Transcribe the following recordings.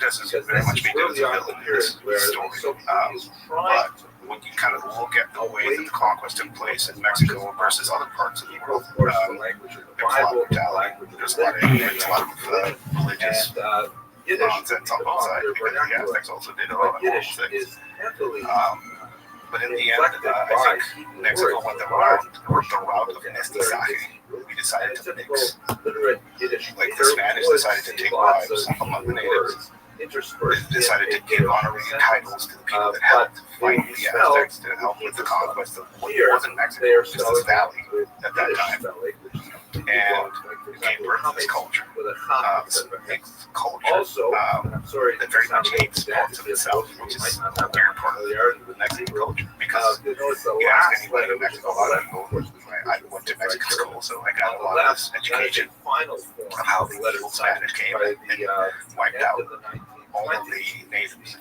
Cortez is very much made as a villain in this story. But when you kind of look at the way that the conquest took place in Mexico versus other parts of the world, there's a lot of brutality, there's a lot of ignorance, a lot of religious nonsense on both sides, because the Aztecs also did a lot of horrible things. But in the end, I think Mexico went the route of mestizaje. We decided to mix. Like the Spanish decided to take wives among the natives. They decided to give honorary titles to the people that helped fight the Aztecs, to help with the conquest of what wasn't Mexico, just this valley at that time. And gave birth to this culture, this mixed culture that very much hates parts of the South, which is a very part of the Mexican culture. Because you ask anybody in Mexico, a lot of people, I went to Mexican school, so I got a lot of this education of how the evil Spanish came and wiped out all of the natives,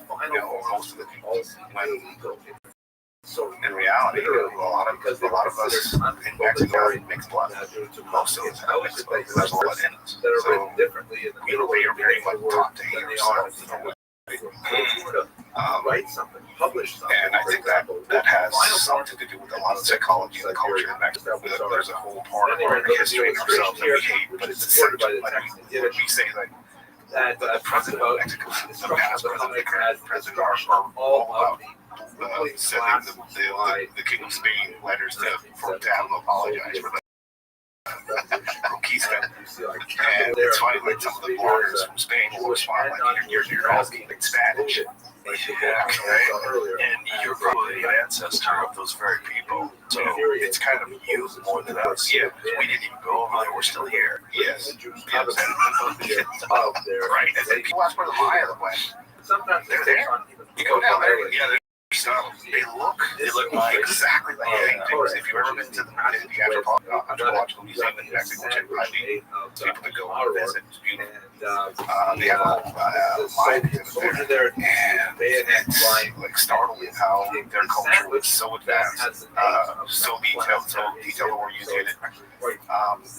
most of the people. So in reality, a lot of us in Mexico are mixed blood. Most of us have mixed blood. There's blood in us. So we are very much taught to hate ourselves. And I think that has something to do with a lot of psychology and culture in Mexico. There's a whole part of our history and ourselves that we hate, but it's essential. When we say that the president of Mexico, the past president, the current president are all about sending the King of Spain letters to have him apologize for the conquista. And it's funny, like some of the bloggers from Spain will respond like, you're asking in Spanish. Yeah, and you're probably an ancestor of those very people, so it's kind of you more than us. Yeah, we didn't even go over there; we're still here. Yes. Right. And then people ask where the Maya went. Sometimes they're there. You go down there, they look like exactly like paintings. If you've ever been to the Anthropological Museum in Mexico, which I highly people to go and visit, it's beautiful. They have a Mayan exhibit there, and it's like startling how their culture was so advanced, so detailed oriented,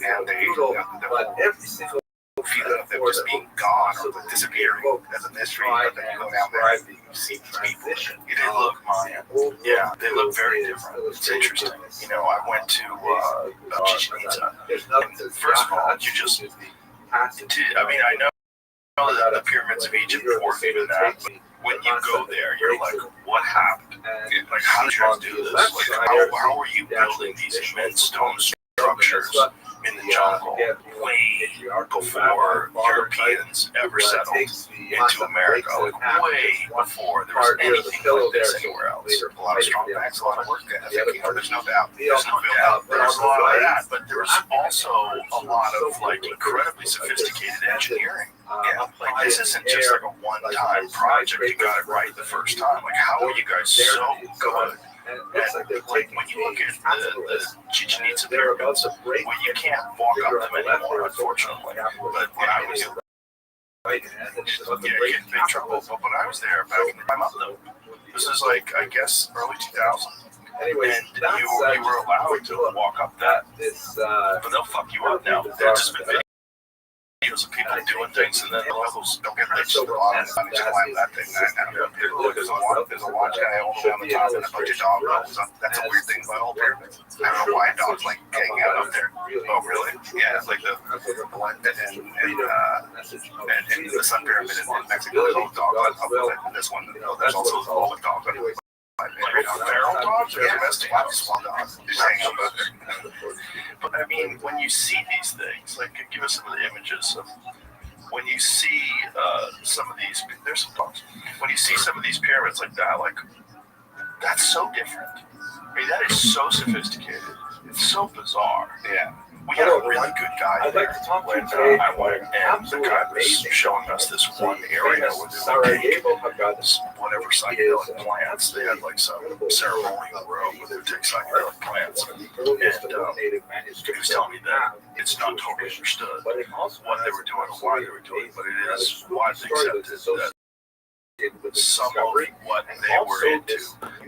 and the whole feeling of them just being gone or disappearing as a mystery. But then you go down there and you see these people. They look Mayan. Yeah, they look very different. It's interesting. You know, I went to Chichen Itza. And first of all, you just, I know that the pyramids of Egypt weren't even that, but when you go there, you're like, what happened? Like, how did you guys do this? Like, how are you building these immense stone structures in the jungle way before Europeans ever settled into America, like way before there was anything like this anywhere else? A lot of strong backs, a lot of work ethic. There's no doubt. There's a lot of that, but there's also a lot of like incredibly sophisticated engineering. Yeah, like this isn't just like a one-time project. You got it right the first time. Like, how are you guys so good? And like when you look at the Chichen Itza pyramids, well, you can't walk up them anymore, unfortunately. But when I was get in big trouble. But when I was there back in the time up though, this is like I guess early 2000s. And you were allowed to walk up that, but they'll fuck you up now. There's just been videos of people doing things, and then the locals don't get rich to the bottom and just climb that thing. There's a watch guy all the way on the top and a bunch of dog bones. That's a weird thing about all pyramids. I don't know why dogs like hanging out up there. Oh, really? Yeah, it's like the one and the Sun Pyramid in Mexico. There's all dogs on top of it, and this one, there's also a whole of dogs. Feral dogs or domestic dogs? Just hanging out there. But I mean, when you see these things, like give us some of the images of when you see some of these. There's some dogs. When you see some of these pyramids like that, like that's so different. I mean, that is so sophisticated. It's so bizarre. Yeah. We had a really good guy there when I went, and the guy was showing us this one area where they would take whatever psychedelic plants. They had like some ceremonial room where they would take psychedelic plants. And he was telling me that it's not totally understood what they were doing or why they were doing it, but it is widely accepted that some of what they were into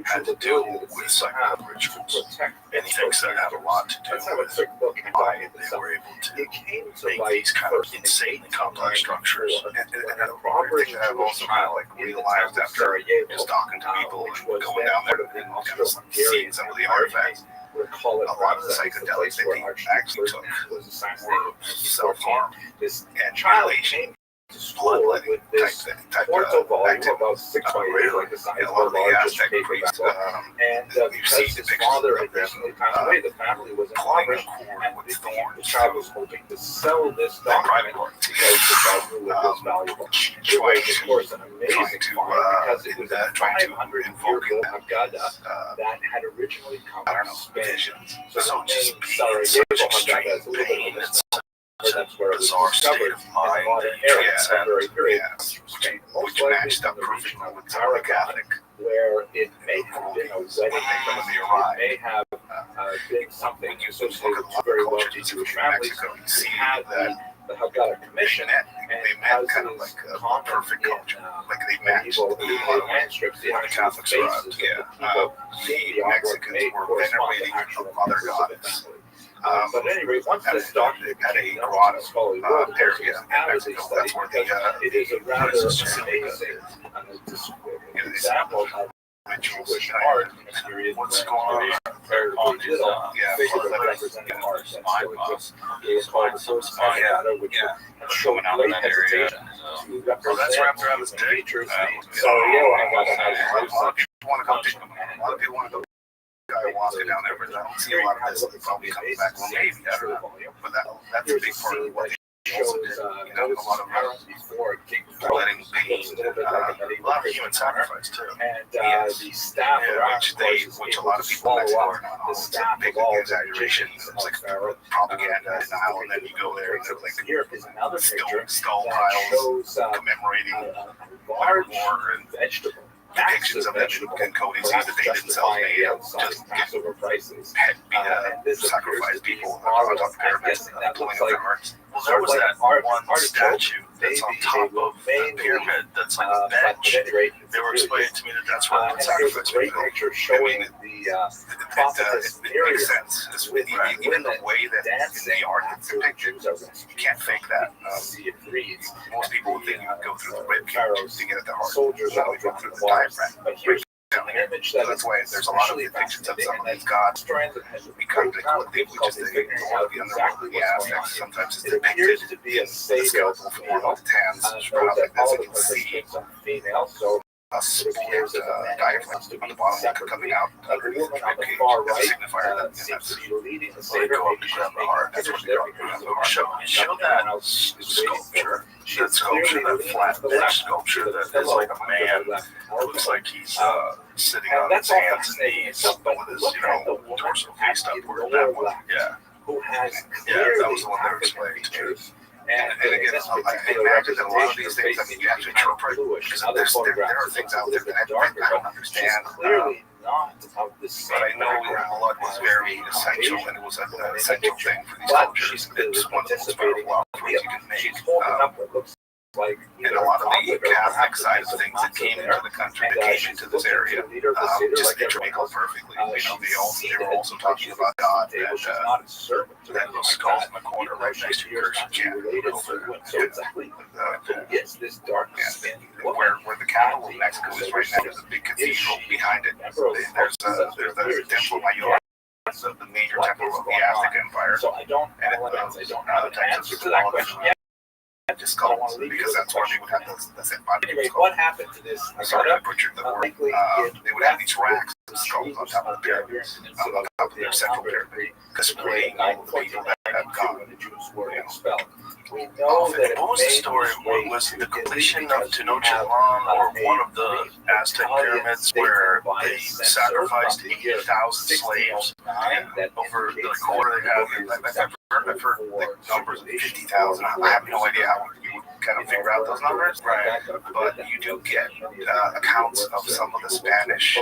had to do with psychic rituals. And he thinks that had a lot to do with why they were able to make these kind of insanely complex structures. And another thing that I've also kind of like realized after just talking to people and going down there and kind of seeing some of the artifacts, a lot of the psychedelics that they actually took were self-harm and mutilation. Bloodletting type activity. About 6 by 8, like the size A of lot of a the large Aztec priests, and you because see his depictions father of had them recently passed away, the family was pulling a impoverished, cord and with the thorns child was hoping to sell this their document private parts. because the value was valuable. It was, of course, an amazing find because it was a trying to 500-year-old Haggadah that had originally come from Spain. Visions. So the just name being Sarajevo such extreme Haggadah is a little bit pain. of a It's that's where it was bizarre state discovered of in the mind modern that you era. transcend. Very, very Yeah, most which likely matched up from the perfectly region of with some of the Aragon, Catholic where it may have been a wedding, when they it arrived. may have been something When you associated look at a with lot very of cultures, wealthy specifically Jewish in families. Mexico, you We see had that the Haggadah they Commission, met and kind of as like is a common perfect in culture. Like they matched medieval manuscripts, the when the actual Catholics faces arrived. of Yeah, the people in the artwork Mexicans may were correspond to venerating actual a mother members of the goddess. family. But at any rate, once this document at a became known grotto, to the scholarly world, of course, it area was in avidly Mexico. studied That's where because it is a rather amazing Yeah, example of rituals Jewish kind art of- in a period What's when going on very on these, little yeah, figure like representing art that still exists. It was Find called the some first spot, Haggadah, which yeah. had shown Coming out of great that area. hesitation to Oh, that's represent wrapped around his human dick. features. Yeah. Sarajevo A Haggadah lot has of people want to go such to a lot of people want to go ayahuasca down there, but I don't see a lot of this probably coming back. Well, maybe, I don't know. But that's a big part of what they also shows did. You know, a lot of before King letting pain, A lot of human sacrifice too. and Yes. the staff Yeah, around, which a lot of people in Mexico are not. the It's a staff big of all exaggeration. It's like propaganda and now, and then you go there and they're like here is another picture skull that piles shows commemorating a large war and vegetable. depictions of them and coding seeds that they themselves made and just Passover prices. sacrifice people on top of pyramids, pulling up their hearts. Well, there was that one statue that's on top of the pyramid that's like a bench. They were explaining to me that that's where the There's sacrifice a was great built. picture showing It makes sense. Even the way that the art is depicted, you can't fake that. Most people would think you would go through the rib cage to get at the heart. soldiers No, out you go on through the the bars. diaphragm. But here's Down an here. image So that that's is why there's a lot of especially depictions of some of fascinating, these gods. historians have had Because great they call it which is difficulty the figuring one out of the exactly underworld, the what's going on. Aztecs. Sometimes it's It appears depicted to be a in the satyr skeletal form of the tans, note shrouded that as all you the can see participants are female, so a split diaphragm on the bottom that coming out the underneath woman the on rib the cage far as a right signifier that seems to that's be leading the They satyr. go up Maybe to she's grab the making heart. That's figures what they there go because up to she's grab making the Show everyone that else is waiting for sculpture. her. She That is sculpture, clearly that leaning flat to the bench left, sculpture to the that is pillow like a to man. the left. It looks like he's sitting And on that's his all hands and fascinating knees stuff, but with his, look at the woman dorsal at face the upward. lower That one. left, Yeah. who has Yeah, that clearly was the one they were African explaining to me. features. And again, I imagine that a lot of these things, I mean, you have to interpret, because there are things out there that I don't understand, clearly not of the same but I know that background blood was as very the essential, Asian. and it was an essential thing for these But cultures. she's clearly It's one of the most participating powerful in outfits you can make. She's holding up what looks like And a lot of the Catholic side of things that came into the country, that came into this area, just intermingle perfectly. You know, they were also talking about God, and That little skull in the corner right next to your Christian over So exactly who is this darkness? where the capital of Mexico is right now. There's a big cathedral behind it. There's a Templo Mayor, the major temple of the Aztec Empire, So I don't and know it I don't have other an types answer of to that question yet. just called because that's where they would have the Anyway, what happened to this? I started to butcher the word. Likely They would have these racks of skulls on top of the pyramids, on top of their central pyramid, displaying all of the people that have gone. when the Jews were expelled. We know that it What was the made story? its way Was it the to Italy completion of because we Tenochtitlan have or one of the Aztec pyramids where they sacrificed 80,000 slaves over the quarter they had? I've heard like numbers of 50,000. I have no idea how you would kind of figure out those numbers, right? But you do get accounts of some of the Spanish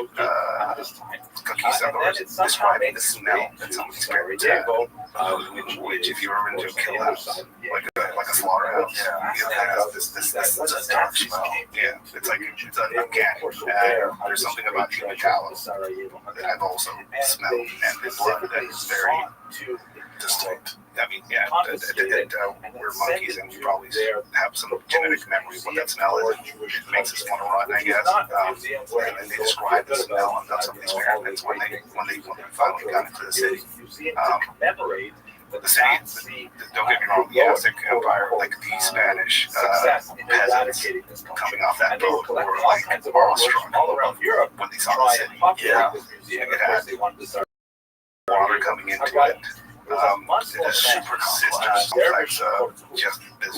conquistadors describing the smell that some of these pyramids had, which if you're into killhouse, like like a slaughterhouse. Yeah. You know, it has this It's a dark smell. yeah, it's like it's uncanny. There's something about human tallow that I've also smelled, and the blood that is very distinct. I mean, yeah, we're monkeys, and we probably have some genetic memory of what that smell is. It makes us want to run, I guess. And they describe the smell and done some of these experiments when they finally got into the city. The city, don't get me wrong, the Aztec Empire, like the Spanish peasants coming off that boat were like awestruck all around Europe when they saw the city. Yeah. It had water coming into it. It is super complex, just this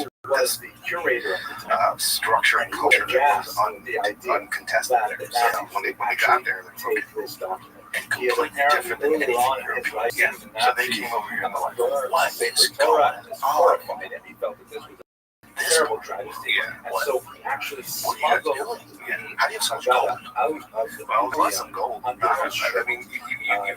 structure and culture that was uncontested there. So when they got there, they were and completely different than anything European. Yeah. So they came over here and they're like, what is going on? Terrible tragedy. Yeah. And so he actually What are you smuggled doing? Yeah. How do you have so much gold? out of the Well, there was some gold. I mean, you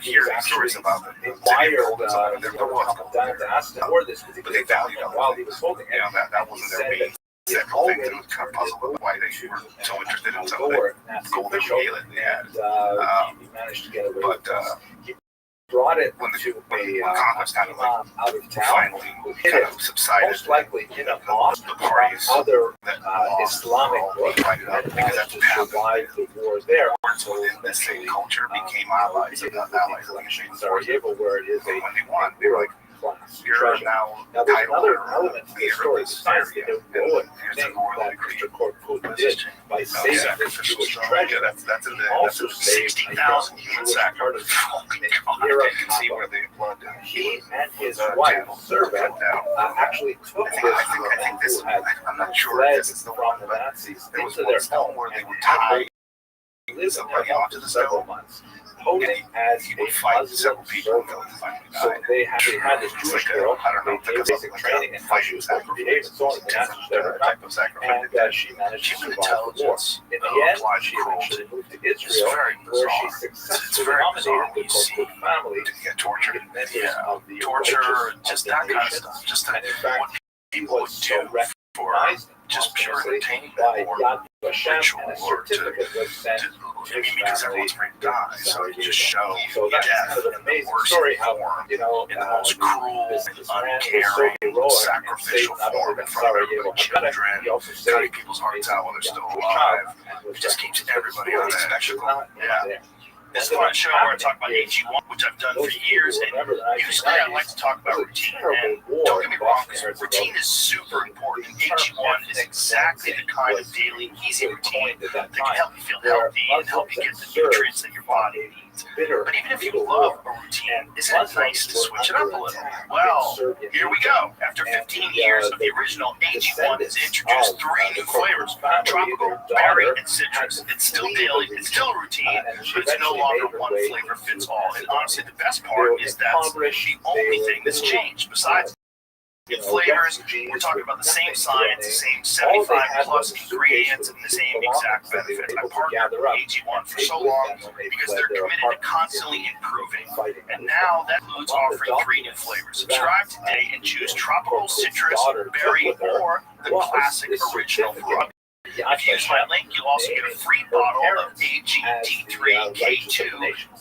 hear stories about the city of wired gold and stuff. There was gold down there. to ask him for this But they valued it while he was holding it. You know, that wasn't their main central thing. It was kind of puzzled with why they were so interested in something gold and real. Yeah. He managed to get away. But he brought it when to the conquest kind of like out of town. finally kind of subsided, Most likely in a mosque. the parties Other that Islamic groups divided up because that's what happened. survived the war there. Words within the same culture became allies of the allies of the nation. Sarajevo, where it is a When they won, they were like, class. you're now Now, there's title another or element to the leader story of this besides the area. heroic Here's the thing royal that decree. Mr. Korkut did by saving Yeah, the Jewish treasure. that's in the Also that's saved 60,000 human Jewish part sacrifice. of Oh my God, Europe. you can see where the blood He and his wife, Servet, actually took this I think this. who had I'm not sure fled if this is the one, from the but Nazis there was into one their stone home where they and would had tie lived in their somebody home onto for the several stone. months, posing as He a would fight Muslim several people until servant. he finally So died. they had this It's Jewish like a, girl, I don't know, they gave basic like training in how she was supposed to behave and so on. The Nazis never type of sacrifice. and she managed to Human survive the war. intelligence In the end, applied she to cruelty. eventually moved to It's Israel, very where she bizarre. It's successfully very bizarre nominated when the you see Korkut family to get tortured. to members Yeah, of the torture, righteous just of that the kind of nation. stuff. Just And in fact, what he people would was so do for recognized just pure posthumously entertainment by or Yad Vashem, ritual and a or to certificate was sent. I mean, because everyone's afraid to die, so you just show So that's death kind of an in the amazing worst story how, form, you know, in the most cruel, this man was so uncaring, heroic sacrificial and saved not only form the in front of Sarajevo, everybody, but children, he also cutting saved people's hearts out while they're still young alive. child and was It just keeps recognized. everybody on The story edge. is not Yeah. there. This is one show where I talk about AG1, which I've done for years, and usually I like to talk about routine. And don't get me wrong, because routine is super important. And AG1 is exactly the kind of daily, easy routine that can help you feel healthy and help you get the nutrients that your body needs. But even if you love a routine, isn't it nice to switch it up a little? Well, here we go. After 15 years of the original, AG1 has introduced 3 new flavors: tropical, berry, and citrus. It's still daily, it's still routine, but it's no longer one flavor fits all. And honestly, the best part is that's the only thing that's changed. Besides in flavors, we're talking about the same science, the same 75 plus ingredients, and the same exact benefits. I partnered with AG1 for so long because they're committed to constantly improving. And now that includes offering 3 new flavors. Subscribe today and choose tropical, citrus, berry, or the classic original fruit. If you use my link, you'll also get a free bottle of AG-D3K2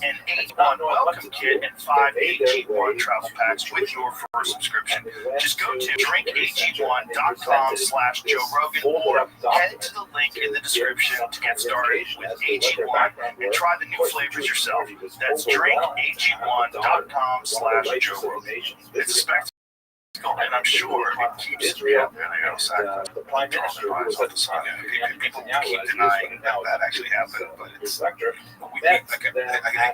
and AG1 welcome kit and 5 AG1 travel packs with your first subscription. Just go to drinkag1.com/Joe Rogan or head to the link in the description to get started with AG1 and try the new flavors yourself. That's drinkag1.com/Joe Rogan. It's a spectacle. And I'm sure it keeps Israel. there they go, sacrifice. The prime minister was at the time. People keep denying that actually happened, but it's I I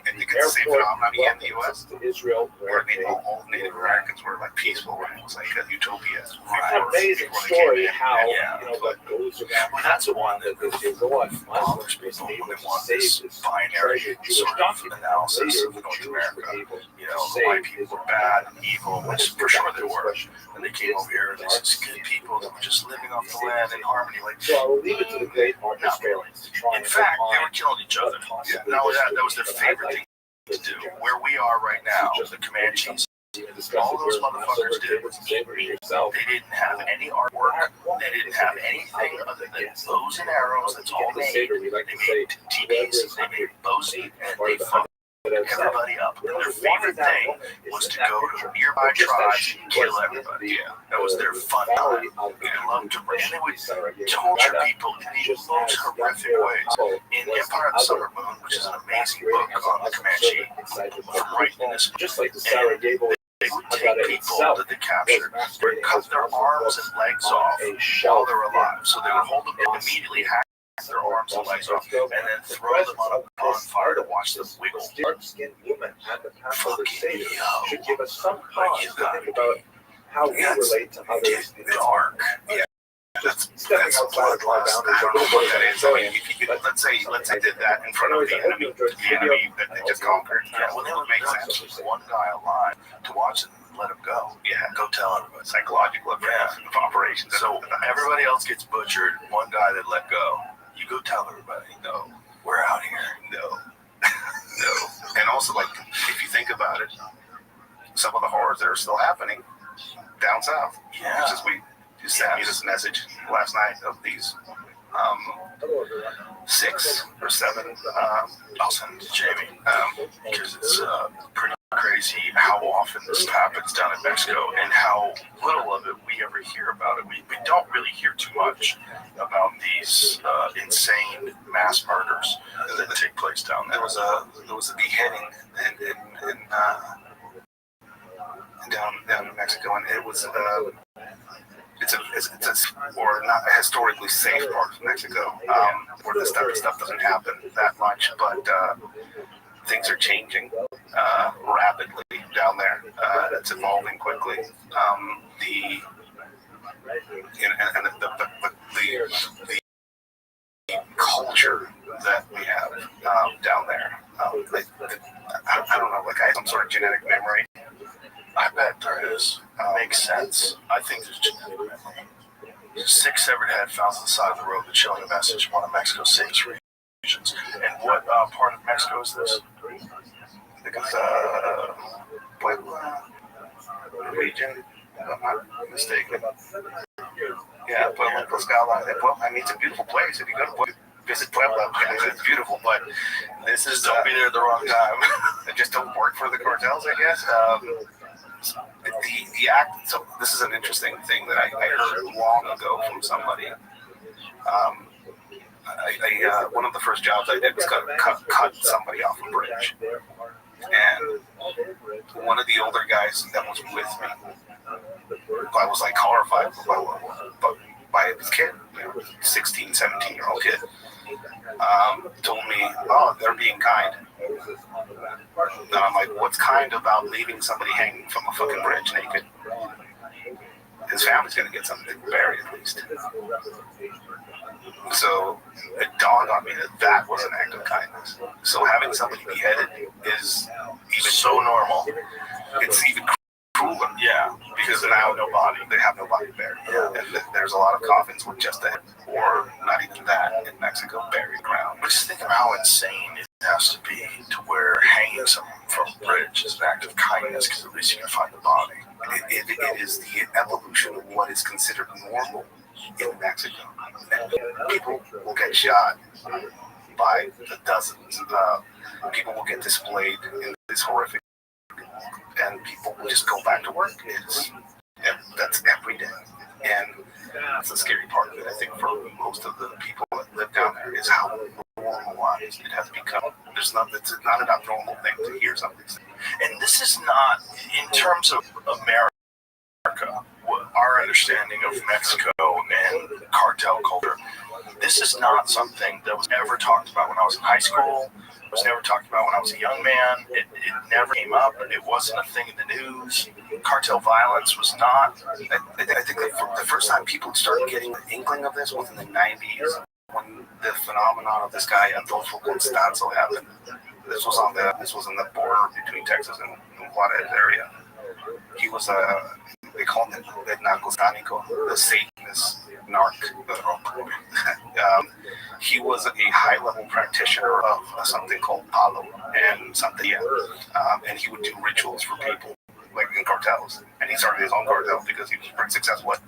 think it's the same phenomenon here in the U.S. Israel, where all Native Americans were like peaceful, and it was like a utopia. Amazing story how Yeah. what goes around. Well, that's the one that the heroic bothers Muslims people able when they to want save this this binary Jewish sort of document. analysis Later, of the North Jews America. were able to You know, the save white people were bad and evil, which for sure they were. Israel. And they came over here and they said, good people that were just living off the land in harmony. Like, So I will leave it to the great Marcus Not really. Aurelius to try in and fact, they define were killing each other. what possibly Not only this that, that was would their be. favorite thing to do. Where we are right now, the Comanches all those motherfuckers did was eat meat. They didn't have any artwork. They didn't have anything other than bows and arrows. That's all they made. They made teepees, they made bows, and they fucked everybody up. And their favorite thing was to go to nearby tribes and kill everybody. Yeah, that was their fun time. They loved to, and they would torture people in the most horrific ways. In Empire of the Summer Moon, which is an amazing book on the Comanche, from writing this, and they would take people that they captured, they would cut their arms and legs off while they're alive. So they would hold them and immediately hack their arms and legs off, and then throw them on a bonfire to watch them wiggle. Dark-skinned woman at the time of the Seder yo, should give us some cause you to gotta think about how we relate to others. Dark. Yeah. That's Stepping outside of our boundaries. I don't know what that is. I mean, if you could, let's say I did that in front of the enemy that they just conquered. Yeah, well, that would make sense. One guy alive to watch it and let him go. Yeah, go tell everybody. Psychological effects of operations. So everybody else gets butchered. One guy that let go. You go tell everybody. No, we're out here. No. No. And also, like, if you think about it, some of the horrors that are still happening down south. Yeah. Just we just sent me this message last night of these 6 or 7. I'll send it to Jamie because it's pretty crazy how often this happens down in Mexico and how little of it we ever hear about it. We don't really hear too much about these insane mass murders that take place down there. There was a beheading down in Mexico, and it was it's or not a historically safe part of Mexico, where this type of stuff doesn't happen that much, but things are changing rapidly down there. It's evolving quickly. The culture that we have down there, I don't know, like I have some sort of genetic memory. I bet there is. Makes sense. I think there's genetic memory. 6 severed head found on the side of the road that showing a message in one of Mexico's safest regions. And what part of Mexico is this? I think it's Puebla region, if I'm not mistaken. Yeah, Puebla, Tlaxcala. I mean, it's a beautiful place. If you go to Puebla, visit Puebla, it's beautiful, but this is... Just don't be there at the wrong time. It just don't work for the cartels, I guess. The act. So this is an interesting thing that I heard long ago from somebody. One of the first jobs I did was cut somebody off a bridge, and one of the older guys that was with me, I was like horrified by this kid, 16, 17-year-old kid, told me, "Oh, they're being kind." And I'm like, what's kind about leaving somebody hanging from a fucking bridge naked? His family's gonna get something to bury at least. So it dawned on me that was an act of kindness. So having somebody beheaded is even so normal. It's even cooler. Yeah, because now they have no body buried. Yeah. And there's a lot of coffins with just a head, or not even that, in Mexico, buried ground. But just think of how insane it has to be to where hanging someone from a bridge is an act of kindness, because at least you can find the body. It is the evolution of what is considered normal in Mexico. And people will get shot by the dozens. People will get displayed in this horrific, and people will just go back to work. That's every day. And that's the scary part of it, I think, for most of the people that live down there, is how normalized it has become. It's not an abnormal thing to hear something. And this is not, in terms of America, our understanding of Mexico and cartel culture, this is not something that was ever talked about when I was in high school. It was never talked about when I was a young man. It never came up. It wasn't a thing in the news. Cartel violence was not. I think that the first time people started getting an inkling of this was in the 90s, when the phenomenon of this guy Adolfo Constanzo happened. This was on the border between Texas and Juarez area. He was they call him the narcosánico, the Satanist narc. He was a high-level practitioner of something called palo and santeria, and he would do rituals for people like in cartels, and he started his own cartel because he was pretty successful at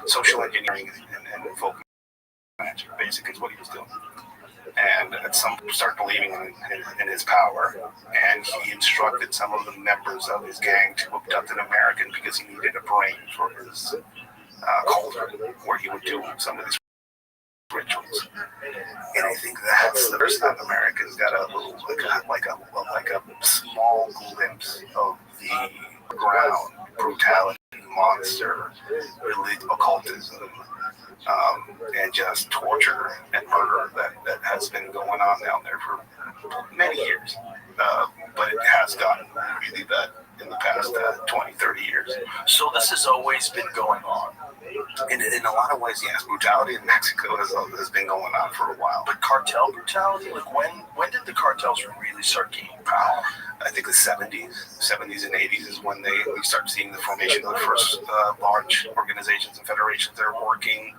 social engineering and folk magic, basically is what he was doing. And some started believing in his power, and he instructed some of the members of his gang to abduct an American because he needed a brain for his cauldron, where he would do some of these rituals. And I think that's the first time Americans got a little like a small glimpse of the ground brutality, monster, religion, occultism, and just torture and murder that has been going on down there for many years. But it has gotten really bad in the past 20, 30 years. So this has always been going on. In a lot of ways, yes, brutality in Mexico has been going on for a while. But cartel brutality, like when did the cartels really start gaining power? I think the 70s and 80s is when we start seeing the formation of the first large organizations and federations that are working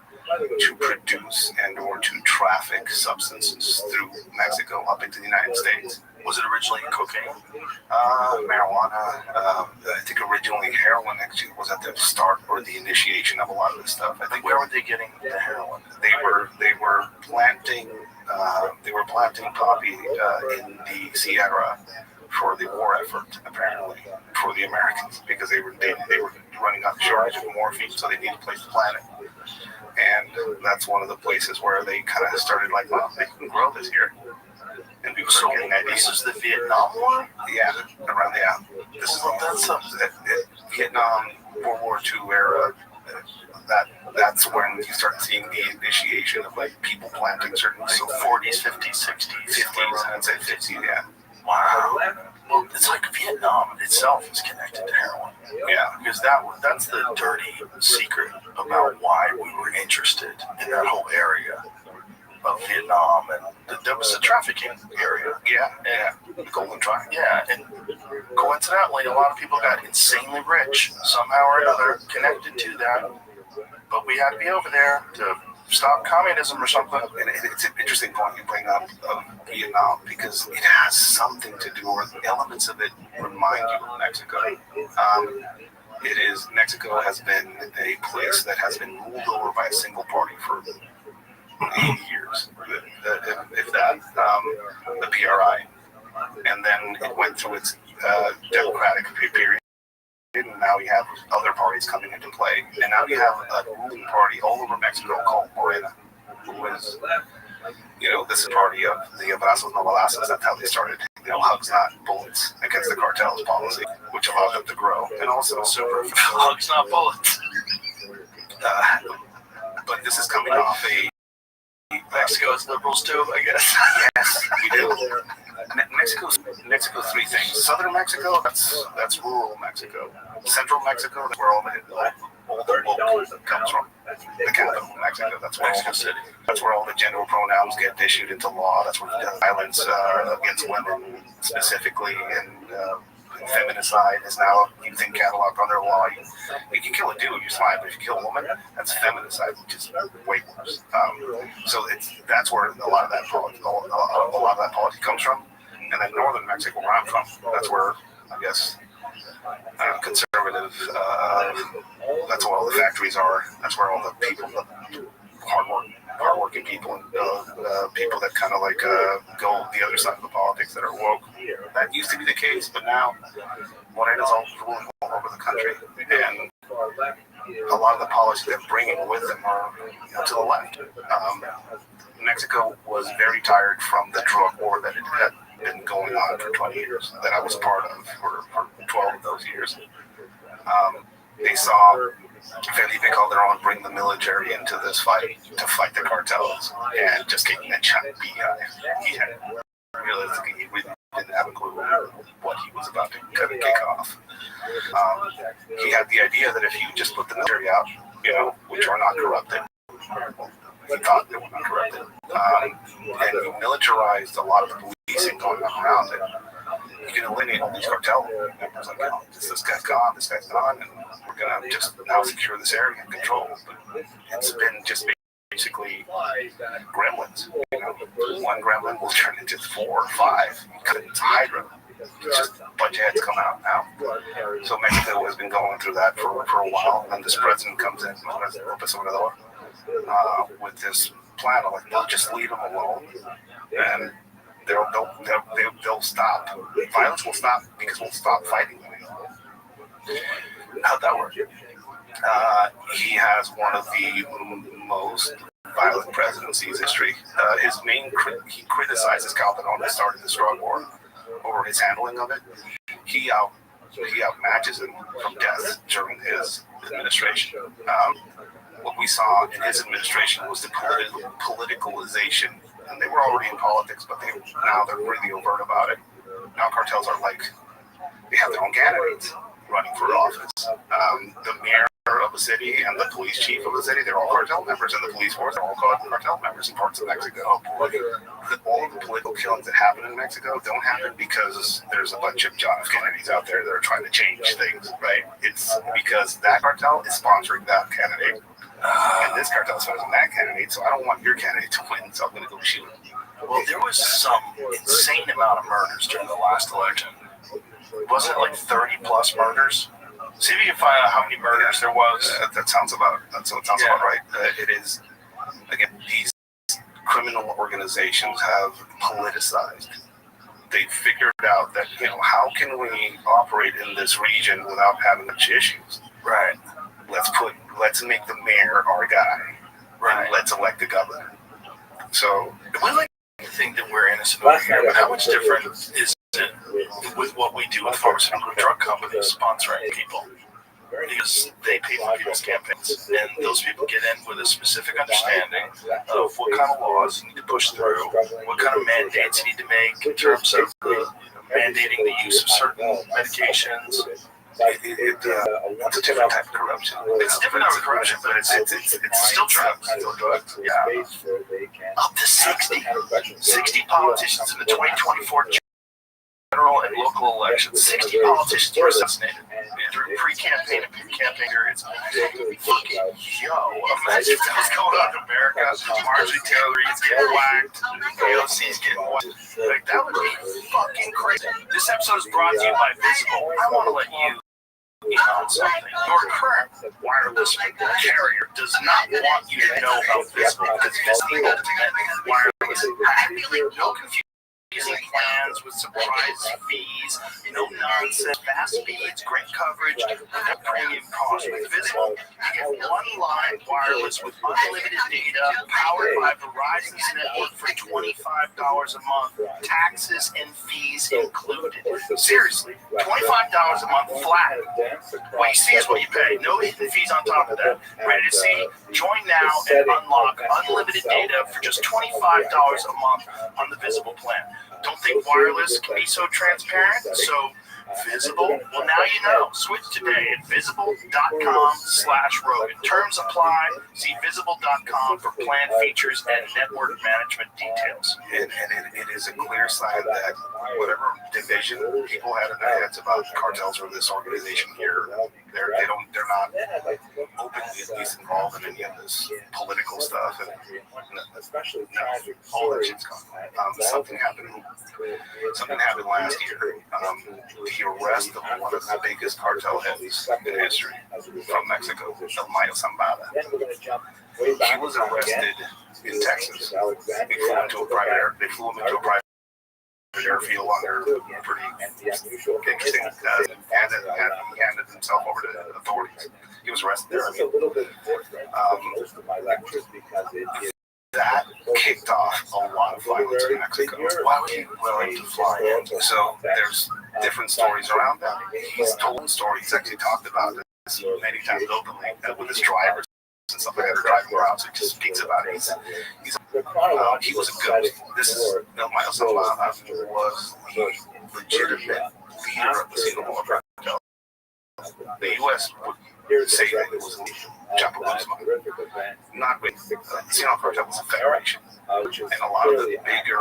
to produce and or to traffic substances through Mexico up into the United States. Was it originally cocaine? Marijuana. I think originally heroin actually was at the start or the initiation of a lot of this stuff. I think Where were they getting the heroin? they were planting poppy in the Sierra for the war effort, apparently, for the Americans, because they were running out of shortage of morphine, so they needed a place to plant it. And that's one of the places where they kind of started like, well, they can grow this here. And people started getting ideas. This is the Vietnam War? Yeah, around This is the Vietnam, World War II era. That's when you start seeing the initiation of like people planting certain things. So 40s, 50s, 60s. 50s, I'd say 50s, yeah. Wow. Well, it's like Vietnam itself is connected to heroin. Yeah. Because that's the dirty secret about why we were interested in that whole area of Vietnam, and there was a trafficking area. Yeah. The Golden Triangle. Yeah, and coincidentally, a lot of people got insanely rich somehow or another connected to that. But we had to be over there to stop communism or something. And it's an interesting point you bring up of Vietnam because it has something to do with elements of it remind you of Mexico. Mexico has been a place that has been ruled over by a single party for 80 years, if that, the PRI. And then it went through its democratic period. And now you have other parties coming into play. And now you have a ruling party all over Mexico called Morena, who is, this is party of the abrazos no balazos. That's how they started. Hugs not bullets against the cartels policy, which allowed them to grow. And also super Hugs not bullets. But this is coming off a Mexico's liberals too, I guess. Yes, we do. Mexico's three things. Southern Mexico, that's rural Mexico. Central Mexico, that's where all the woke comes from. The capital of Mexico, that's where Mexico City. That's where all the gender pronouns get issued into law. That's where the violence against women specifically and feminicide is now a thing cataloged under law. You can kill a dude, you're fine, but if you kill a woman, that's feminicide, which is way worse. So that's where a lot of that policy comes from. And then northern Mexico, where I'm from, that's where I guess conservative. That's where all the factories are. That's where all the people, the hardworking people, and people that kind of like go the other side of the politics that are woke. That used to be the case, but now Morena's all ruling all over the country, and a lot of the policies they're bringing with them are to the left. Mexico was very tired from the drug war that it had been going on for 20 years, that I was a part of for 12 of those years. They saw Felipe Calderon bring the military into this fight to fight the cartels and just getting a giant beehive. He had realistically he really didn't have a clue what he was about to kind of kick off. He had the idea that if you just put the military out, which are not corrupted, he thought they were not corrupted, and you militarized a lot of the policing going on around it, you can eliminate all these cartel members. Like, this guy's gone, and we're gonna just now secure this area and control. But it's been just basically gremlins. One gremlin will turn into 4 or 5 because it's a hydra. It's just a bunch of heads come out now. So Mexico has been going through that for a while, and this president comes in, López Obrador, with this plan of like, they'll just leave them alone, and they'll stop. Violence will stop because we'll stop fighting them. How'd that work? He has one of the most violent presidencies in history. He criticizes Calderon, who started the drug war, over his handling of it. He outmatches him from death during his administration. What we saw in his administration was the politicalization, and they were already in politics, but now they're really overt about it. Now cartels are like, they have their own candidates running for office. The mayor of a city and the police chief of a city, they're all cartel members, and the police force are all cartel members in parts of Mexico. All of the political killings that happen in Mexico don't happen because there's a bunch of John F. Kennedys out there that are trying to change things, right? It's because that cartel is sponsoring that candidate, and this cartel is sponsoring that candidate, so I don't want your candidate to win, so I'm going to go shoot him. Well, there was some insane amount of murders during the last election. Wasn't it like 30 plus murders? See if you can find out how many murders there was. That sounds about right. It is, again, these criminal organizations have politicized. They figured out that, how can we operate in this region without having much issues? Right. Let's make the mayor our guy. Right. And let's elect the governor. So we like to think that we're innocent over here, but how much different is it with what we do with pharmaceutical drug companies sponsoring people? Because they pay for people's campaigns, and those people get in with a specific understanding of what kind of laws you need to push through, what kind of mandates you need to make in terms of mandating the use of certain medications. It's a different type of corruption. It's a different type of corruption, but it's still drugs. Yeah. Up to 60 politicians in the 2024 general and local elections. 60 politicians were assassinated during pre-campaign and campaign periods. Fucking imagine what's going on in America. Marjorie Taylor Greene's getting whacked. AOC's getting whacked. Like, that would be fucking crazy. This episode is brought to you by Visible. I want to let you on something. Your current wireless carrier does not want you to know about Visible, because Visible Ultimate Wireless has no confusing plans with surprise fees, no nonsense, fast speeds, great coverage, no premium cost. With Visible, you get one line wireless with unlimited data, powered by Verizon's network for $25 a month, taxes and fees included. Seriously, $25 a month flat. What you see is what you pay. No hidden fees on top of that. Ready to see? Join now and unlock unlimited data for just $25 a month on the Visible plan. Don't think wireless can be so transparent? So Visible? Well, now you know. Switch today at visible.com/Rogan. Terms apply. See visible.com for plan features and network management details. And it is a clear sign that whatever division people had in their heads about cartels or this organization here, they're not openly at least involved in any of this political stuff, and all that shit's gone. Something happened last year. The arrest of one of the biggest cartel heads in history from Mexico, El Mayo Zambada. He was arrested in Texas. They flew him into a private airfield under pretty interesting, he handed himself over to the authorities. He was arrested there. That kicked off a lot of violence in Mexico. Why was he willing to fly in? So there's different stories around that. He's told stories. He's actually talked about this many times openly with his drivers and stuff like that, driving around, so he just speaks about it. He was a ghost. This is El Mayo Zambada was the legitimate leader of the Sinaloa cartel. The U.S. would say that it was Chapo Guzman. Not with the Sinaloa cartel was a federation. And a lot of the bigger,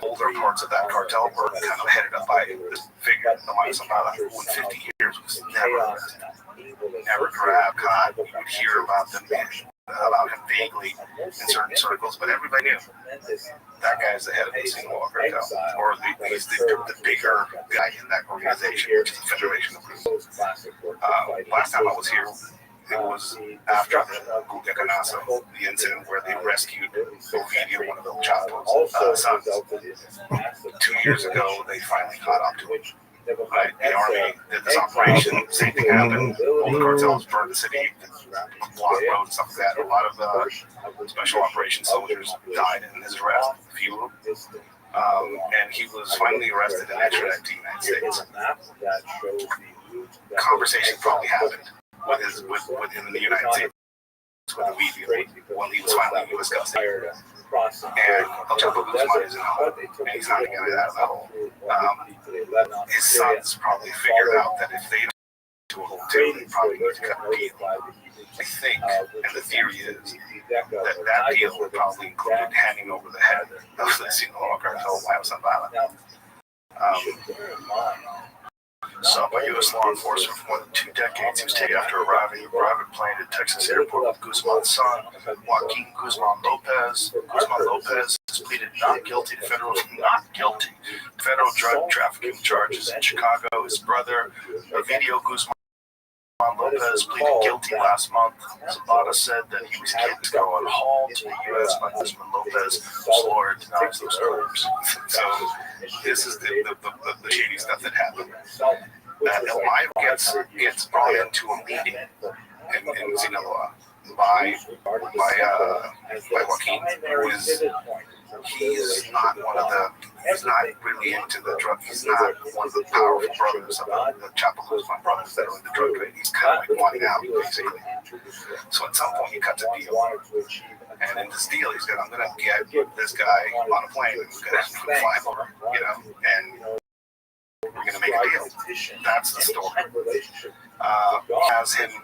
older parts of that cartel were kind of headed up by this figure, El Mayo Zambada, who in 50 years was never arrested, never grabbed, caught. You would hear about them about him vaguely in certain circles, but everybody knew that guy is the head of the Sinaloa cartel, or he's the bigger guy in that organization, which is the Federation of Groups. Last time I was here, it was after the Gultecanazo, the incident where they rescued Ovidio, one of El Chapo's sons. 2 years ago, they finally caught up to him. Right? The army did this operation, same thing happened. All the cartels burned the city, blocked roads, and stuff like that. A lot of special operations soldiers died in his arrest, a few of them. And he was finally arrested and extradited to the United States. Conversation probably happened with him in the United States with the media when he was finally in U.S. custody. And El Chapo Guzman is in home, and he's not going to get out of that hole. His sons probably figured out that if they don't do a hole too, they probably need to cut a deal. I think, and the theory is, that deal would probably include handing over the head of the Sinaloa cartel by San Bala. Sought by U.S. law enforcement for more than 2 decades, he was taken after arriving in a private plane at Texas airport with Guzman's son, Joaquin Guzman Lopez. Guzman Lopez has pleaded not guilty to federal drug trafficking charges in Chicago. His brother, Ovidio Guzman Lopez, pleaded guilty last month. Zapata said that he was kidnapped to go on haul to the U.S. by Guzman Lopez, whose lawyer denies those claims. So this is the shady stuff that happened. That El Mayo gets brought into a meeting in Sinaloa by Joaquin, who is he's not really into the drug. He's not one of the powerful brothers of the Chapo Guzman brothers that are in the drug trade. He's kind of like wanting out, basically. So at some point he cuts a deal. And in this deal, he said, I'm going to get this guy on a plane and we're going to fly over, and we're going to make a deal. That's the story.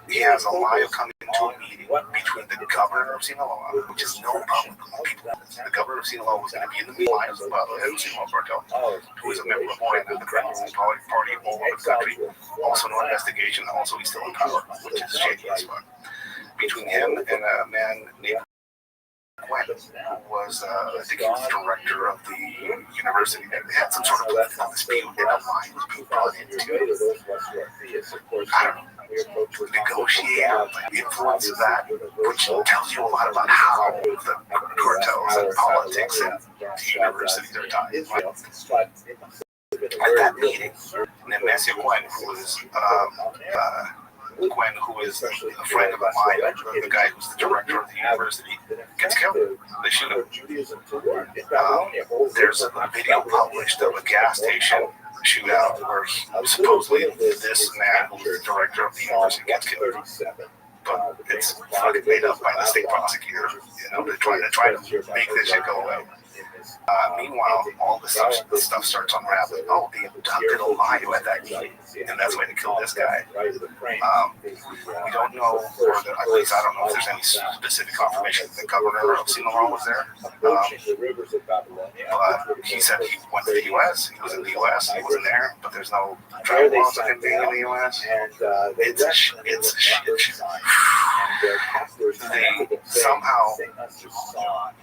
He has a Mayo come into a meeting between the governor of Sinaloa, which is no public people. The governor of Sinaloa was going to be in the meeting of the Sinaloa cartel, who is a member of the criminal party all over the country. Also no investigation, also he's still in power, which is shady as fuck. Between him and a man named Gwen, who was, I think he was the director of the university. They had some sort of political dispute in a line was being brought into, I don't know, negotiate or the influence of that, which tells you a lot about how the cartels and politics and the universities are tied. At that meeting, Nemesio Gwen, who is a friend of mine, the guy who's the director of the university, gets killed. They shoot him. There's a video published of a gas station shootout where supposedly this man, who's the director of the university, gets killed. But it's fucking made up by the state prosecutor, to try to make this shit go away. Meanwhile, all the stuff starts unraveling. Oh, they abducted Ohio at that meeting, and that's why they killed this guy. We don't know, or at least I don't know if there's any specific confirmation that the governor of Sinaloa was there. But he said he went to the U.S. He was in the U.S. He wasn't there, but there's no travel laws of him being in the U.S. It's a shit show. They somehow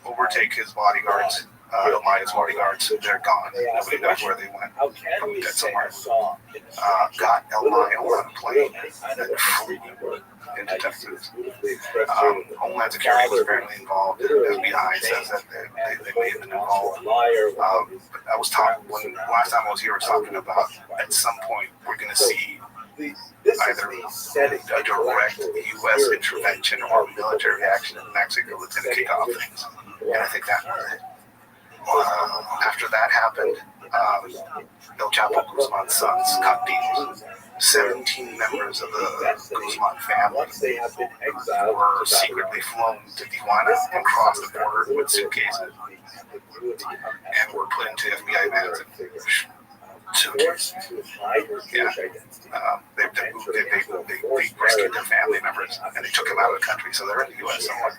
overtake his bodyguards. Maya's bodyguards, they're gone. Nobody knows where they went. Probably dead somewhere. Got El Mayo on a plane and flew into Texas. Homeland Security was apparently involved. The FBI says that they may have been involved. But I was talking, last time I was here, I was talking about at some point we're going to see either a direct U.S. intervention or military action in Mexico that's going to kick off things. And I think that was it. After that happened, El Chapo Guzman's sons cut deals. 17 members of the Guzman family were secretly flown to Tijuana and crossed the border with suitcases and were put into FBI vans and suitcases. Yeah. They rescued their family members and they took them out of the country, so they're in the U.S. somewhere.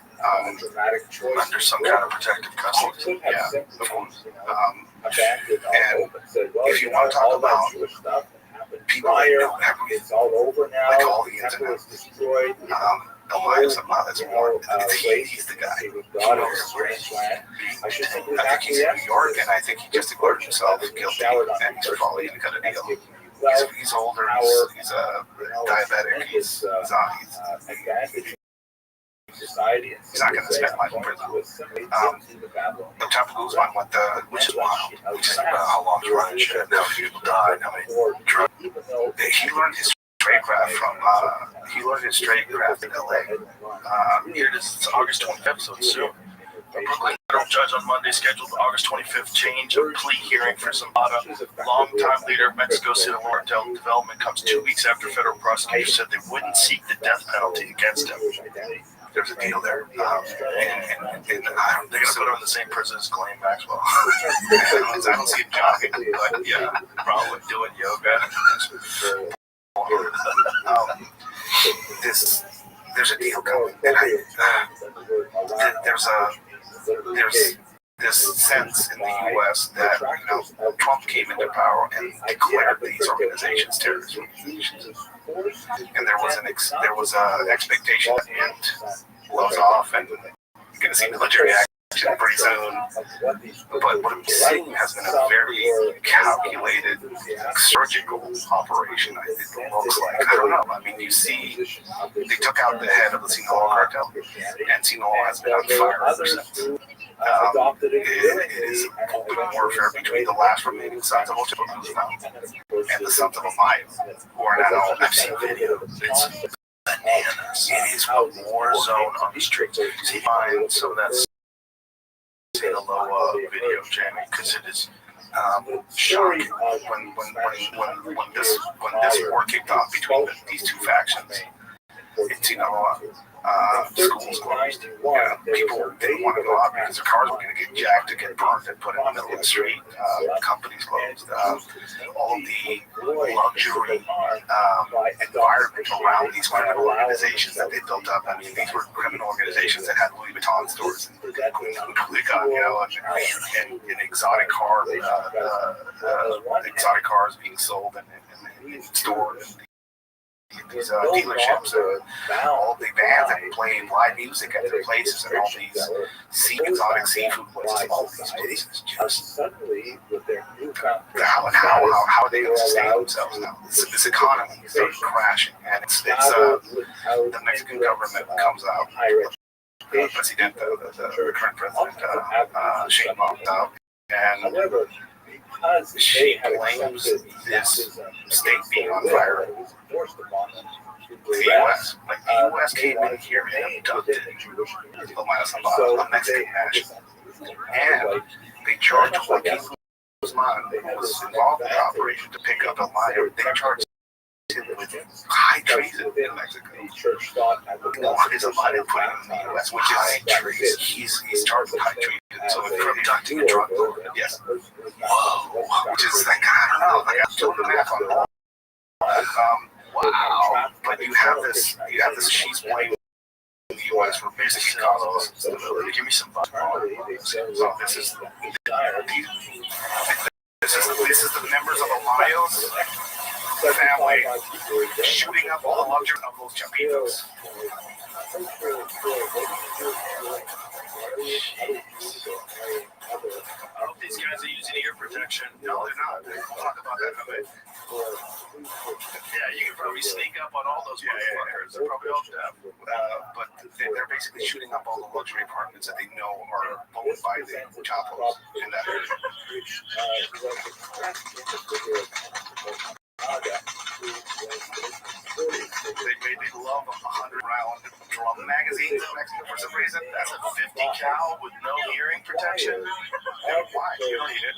Under some kind of protective custody. Yeah, of course. And if you want to talk about people that know everything, like all the ins and outs, Elias Ahmad is more. He's the guy. He knows where he's I think he's in New York, and I think he just declared himself guilty, and he's probably going to cut a deal. He's older. He's a diabetic. He's not going to spend life in prison. The Chapel Guzman went which is wild, which is how long he running shit, how many people died, how many drugs. He learned his tradecraft in LA. Here it is. It's August 25th, so it's soon. A Brooklyn federal judge on Monday scheduled August 25th change of plea hearing for Zambada, longtime leader of Mexico City cartel development, comes 2 weeks after federal prosecutors said they wouldn't seek the death penalty against him. There's a deal there, and they're going to put him in the same prison as Ghislaine Maxwell. I don't see him jogging, but yeah, Probably doing yoga. There's a deal coming, and there's this sense in the U.S. that Trump came into power and declared these organizations terrorist organizations, and there was an expectation that the end blows off, and you're going to see military action pretty soon. But what I'm seeing has been a very calculated, surgical operation. It looks like, I don't know. I mean, you see, they took out the head of the Sinaloa cartel, and Sinaloa has been on fire ever since. It is open warfare between the last remaining sons of Ocho and the sons of Amaya, who are now, I've seen videos. It's bananas. It is a war zone on the streets. See, find some of that Sinaloa video, Jamie, because it is shocking when this war kicked off between these two factions in Sinaloa. Schools closed. People didn't want to go out because their cars were going to get jacked to get burned and put in the middle of the street. Companies closed. All the luxury environment around these criminal organizations that they built up. I mean, these were criminal organizations that had Louis Vuitton stores and exotic cars being sold and stored. These dealerships, all the bands that play live music at their places, and all these exotic seafood places, all these places just how are they going to sustain themselves now? This economy is crashing, and it's the Mexican government comes out, the current president, Sheinbaum, out, and she blames this state being on fire. The U.S. Like the U.S. came in here and abducted a Mexican national, and they charged Joaquin Guzman, who was involved in the operation, to pick up a liar. They charged him with high treason in Mexico. What is a liar putting in the U.S., which is high treason? He's charged with high treason. So for abducting a drug lord, yes. Whoa, which is like, I don't know, like I'm doing the math on that. Wow. But you have this, she's blaming the U.S. for basically causing this instability. Give me some fun. So this is the members of Ohio's family shooting up all the luxury of those chapitos. I hope these guys are using ear protection. No, they're not. We'll talk about that in a bit. Yeah, you can probably sneak up on all those motherfuckers. They're probably all deaf. But they're basically shooting up all the luxury apartments that they know are owned by the Chapos in that area. They love 100-round drum magazines in Mexico for some reason. That's a 50 cal with no hearing protection. Why? You don't need it.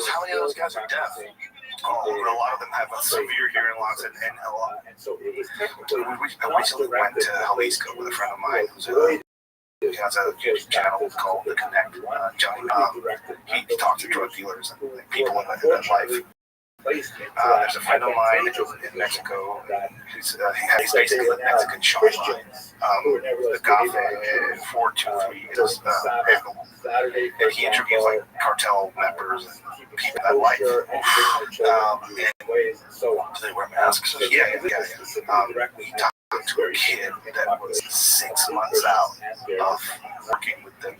How many of those guys are deaf? Oh, but a lot of them have a severe hearing loss, and I recently went to Jalisco with a friend of mine who has a channel called The Connect. Johnny, he talks to drug dealers and people in that life. There's a friend of mine in Mexico. He's basically a Mexican Sean line. The Gafe 423 is handle. And he interviews like cartel members and people that life. Do they wear masks? Yeah. We talked to a kid that was 6 months out of working with them.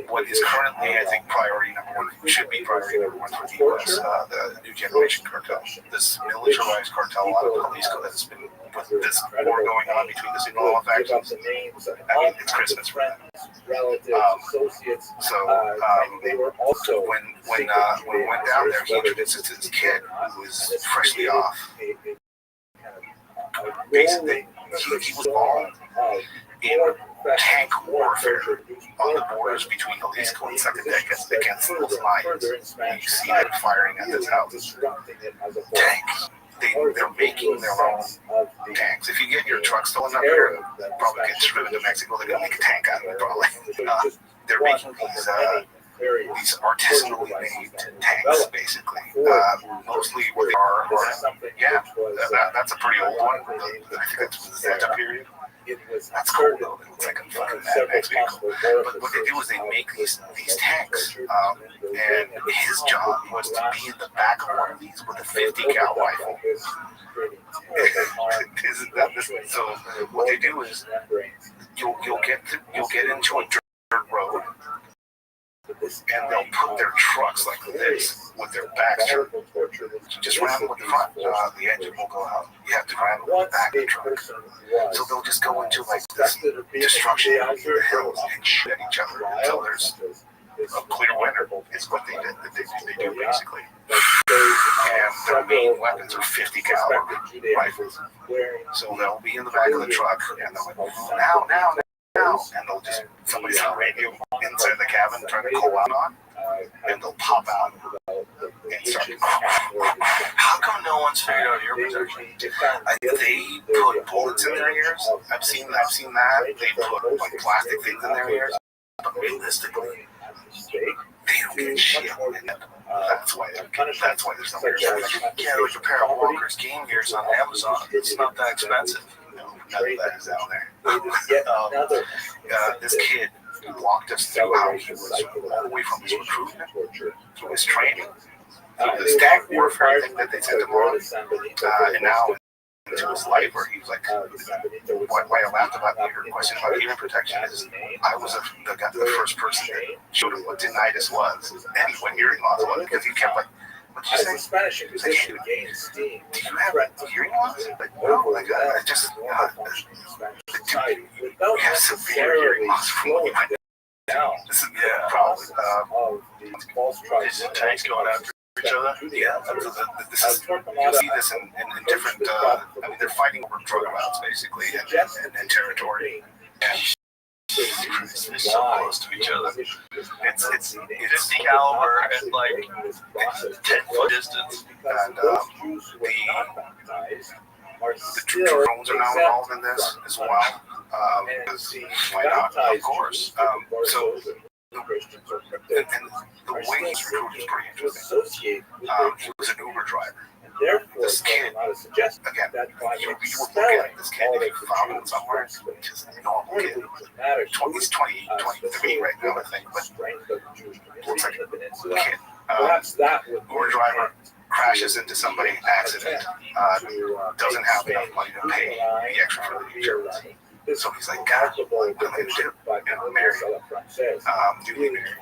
What is currently, I think, priority number one, should be priority number one for the U.S., the New Generation Cartel. This militarized cartel out of Jalisco that's been with this war going on between the Sinaloa factions. I mean, it's Christmas for them. When we went down there, he introduced us to this kid who was freshly off. Basically, he was born in tank warfare on the borders between Jalisco and Zacatecas against those Mayans. You see them firing at this house. Tanks. They're making their own tanks. If you get your truck stolen up here and probably get driven to Mexico, they're going to make a tank out of it probably. They're making these artisanally made tanks, basically. Mostly where they are, that's a pretty old one. I think that's the Zeta period. That's cool though. It's like a fucking Mad Max vehicle. But what they do is they make these tanks, and his job was to be in the back of one of these with a 50 cal rifle. So what they do is you'll get into a dirt road, and they'll put their trucks like this with their backs turned. Just ram them with the front, the engine will go out. You have to ram them with the back of the truck. So they'll just go into like this destruction area in the hills and shoot at each other until there's a clear winner, is what they do basically. And their main weapons are 50 caliber rifles. So they'll be in the back of the truck and they'll like, now. And they'll just, somebody's on radio inside the cabin trying to call out on, and they'll pop out and start. How come no one's figured out ear protection? They put bullets in their ears. I've seen that. They put like plastic things in their ears. But realistically, they don't get shit. That's why there's no ears. You can get like a pair of Walker's game ears on Amazon. It's not that expensive. None of that is out there. This kid walked us through how he was all the way from his recruitment to his training, through this tank warfare thing that they sent him on, and now into his life where he was like, why I laughed about your question about hearing protection is I was the first person that showed him what tinnitus was and what hearing loss was, because he kept like, what'd you say? Spanish English do you have hearing loss? Like, no, like, I just, we have severe hearing loss from what you went down. This is probably, Is the tanks going after each other? yeah, this is, you'll see this in different, I mean, they're fighting over drug routes, basically, and territory. And They're so close to each other. it's 50 caliber at like 10-foot distance. and the drones are now involved in this as well. Because why not? Of course. So and the way he's recruited is pretty interesting. He was an Uber driver. This kid, again, you would look at this kid if you found him somewhere, just a normal kid. He's 23 right now, I think, but looks like a kid. Uber driver crashes into somebody, accident, doesn't have enough money to pay the extra for the insurance. So he's like, God, what am I going to do? And I'm married, newly married.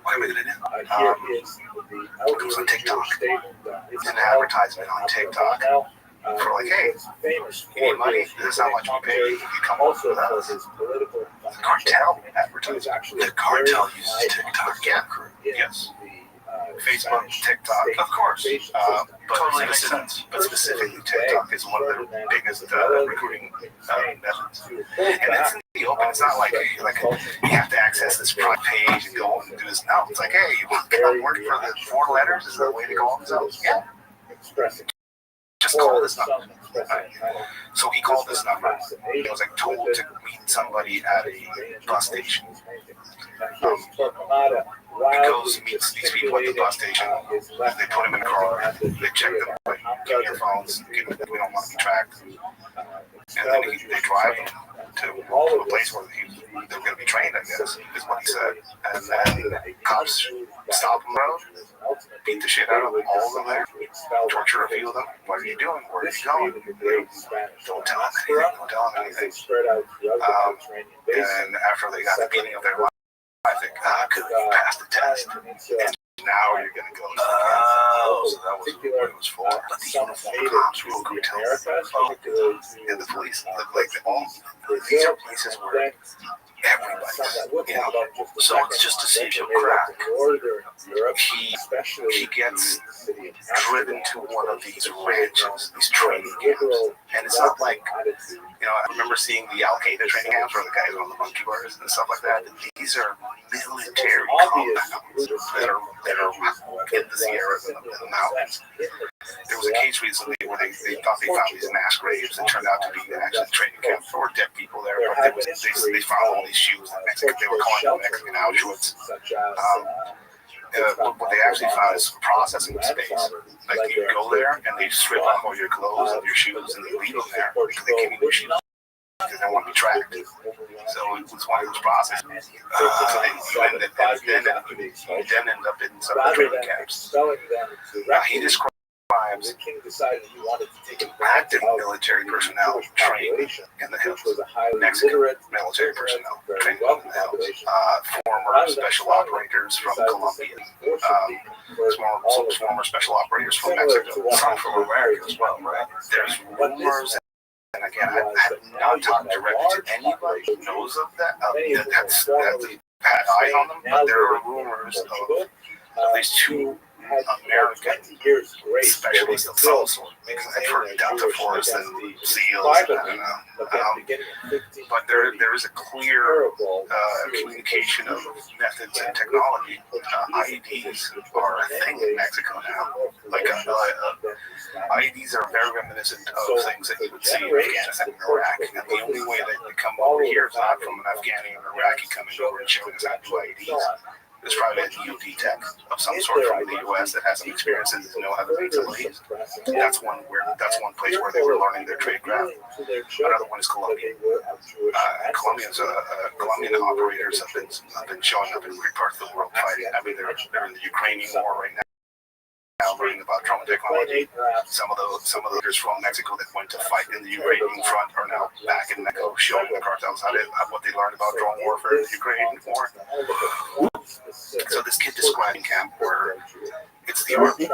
What am I going to do? It was on TikTok. It's an advertisement on TikTok for like, hey, you need money? This is how much we pay if you come up with us. The cartel advertising. The cartel uses TikTok. Yeah. Yes. Facebook, TikTok, of course. Totally makes sense. But specifically, TikTok is one of the biggest recruiting methods. And it's in the open. It's not like you have to access this front page and go and do this. No, it's like, hey, you want to come work for the 4 letters? Is that the way to go on themselves? Yeah. Just call this number. Right? So he called this number. He was like told to meet somebody at a bus station. He goes, meets these people at the bus station. They put him in a car. They check them. Like, give me your phones. We don't want to be tracked. And then they drive him to a place where they're going to be trained, I guess, is what he said. And then cops stop him around, beat the shit out of all of them there, torture a few of them. What are you doing? Where are you going? Don't tell them anything. Don't tell them anything. And after they got the beating of their life, I think, could you pass the test? And now you're going to go. Oh, so that was what it was for. But the uniformed cops will go tell them. And the police look like these are places where everybody, you know. So it's just to see if you'll crack. He gets driven to one of these ranches, these training camps. And it's not like, you know, I remember seeing the Al Qaeda training camps where the guys are on the monkey bars and stuff like that. These are military compounds that are in the Sierras and the mountains. There was a case recently where they thought they found these mass graves that turned out to be actually training camps for dead people there, but they found all these shoes in Mexico. They were calling them Mexican Auschwitz. What they actually found is processing space. Like you go there and they strip off all your clothes and your shoes and they leave them there because they can't even shoes because they want to be tracked. So it was one of those processes. So then end up in some of the training camps. He describes active military personnel trained in the hills, Mexican military personnel trained in the hills, former special operators from Colombia, some former special operators from Mexico, some from America as well, right? There's rumors, and again, I have not talked directly to anybody who knows of that, that's had eyes on them, but there are rumors of at least two American specialists of some sort, because I've heard Delta Force and SEALs, I don't know. But there is a clear communication of methods and technology. IEDs are a thing in Mexico now. Like IEDs are very reminiscent of things that you would see in Afghanistan and Iraq. And the only way that they come over here is not from an Afghani or Iraqi coming over and showing us how to do IEDs. There's probably a DoD tech of some sort from the U.S. that has some experience and know how to make some of these. That's one place where they were learning their trade craft. Another one is Colombia. Colombian operators have been showing up in weird parts of the world fighting. I mean, they're in the Ukrainian war right now. Learning about drone technology. Some of the leaders from Mexico that went to fight in the Ukrainian front are now back in Mexico, showing the cartels what they learned about drone warfare in the Ukrainian war. So this kid describing camp where it's the army,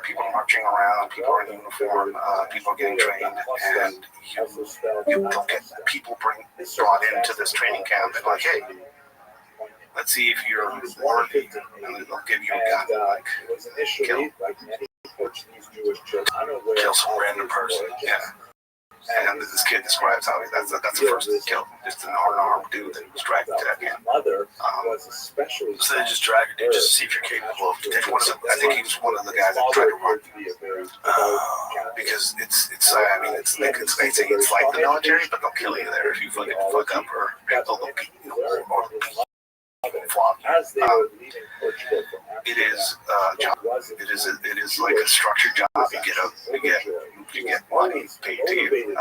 people are marching around, people are in uniform, people are getting trained, and you'll get people brought into this training camp and like, hey, let's see if you're worthy, and they'll give you a gun and like kill some random person. Yeah. And this kid describes how that's the first kill, just an unarmed dude that was dragged to that camp. So they just drag you just to see if you're capable of I think he was one of the guys that tried to run. Because it's like the military, but they'll kill you there if you fuck up or they'll beat you or flop. It is job. It is like a structured job. You get money paid to you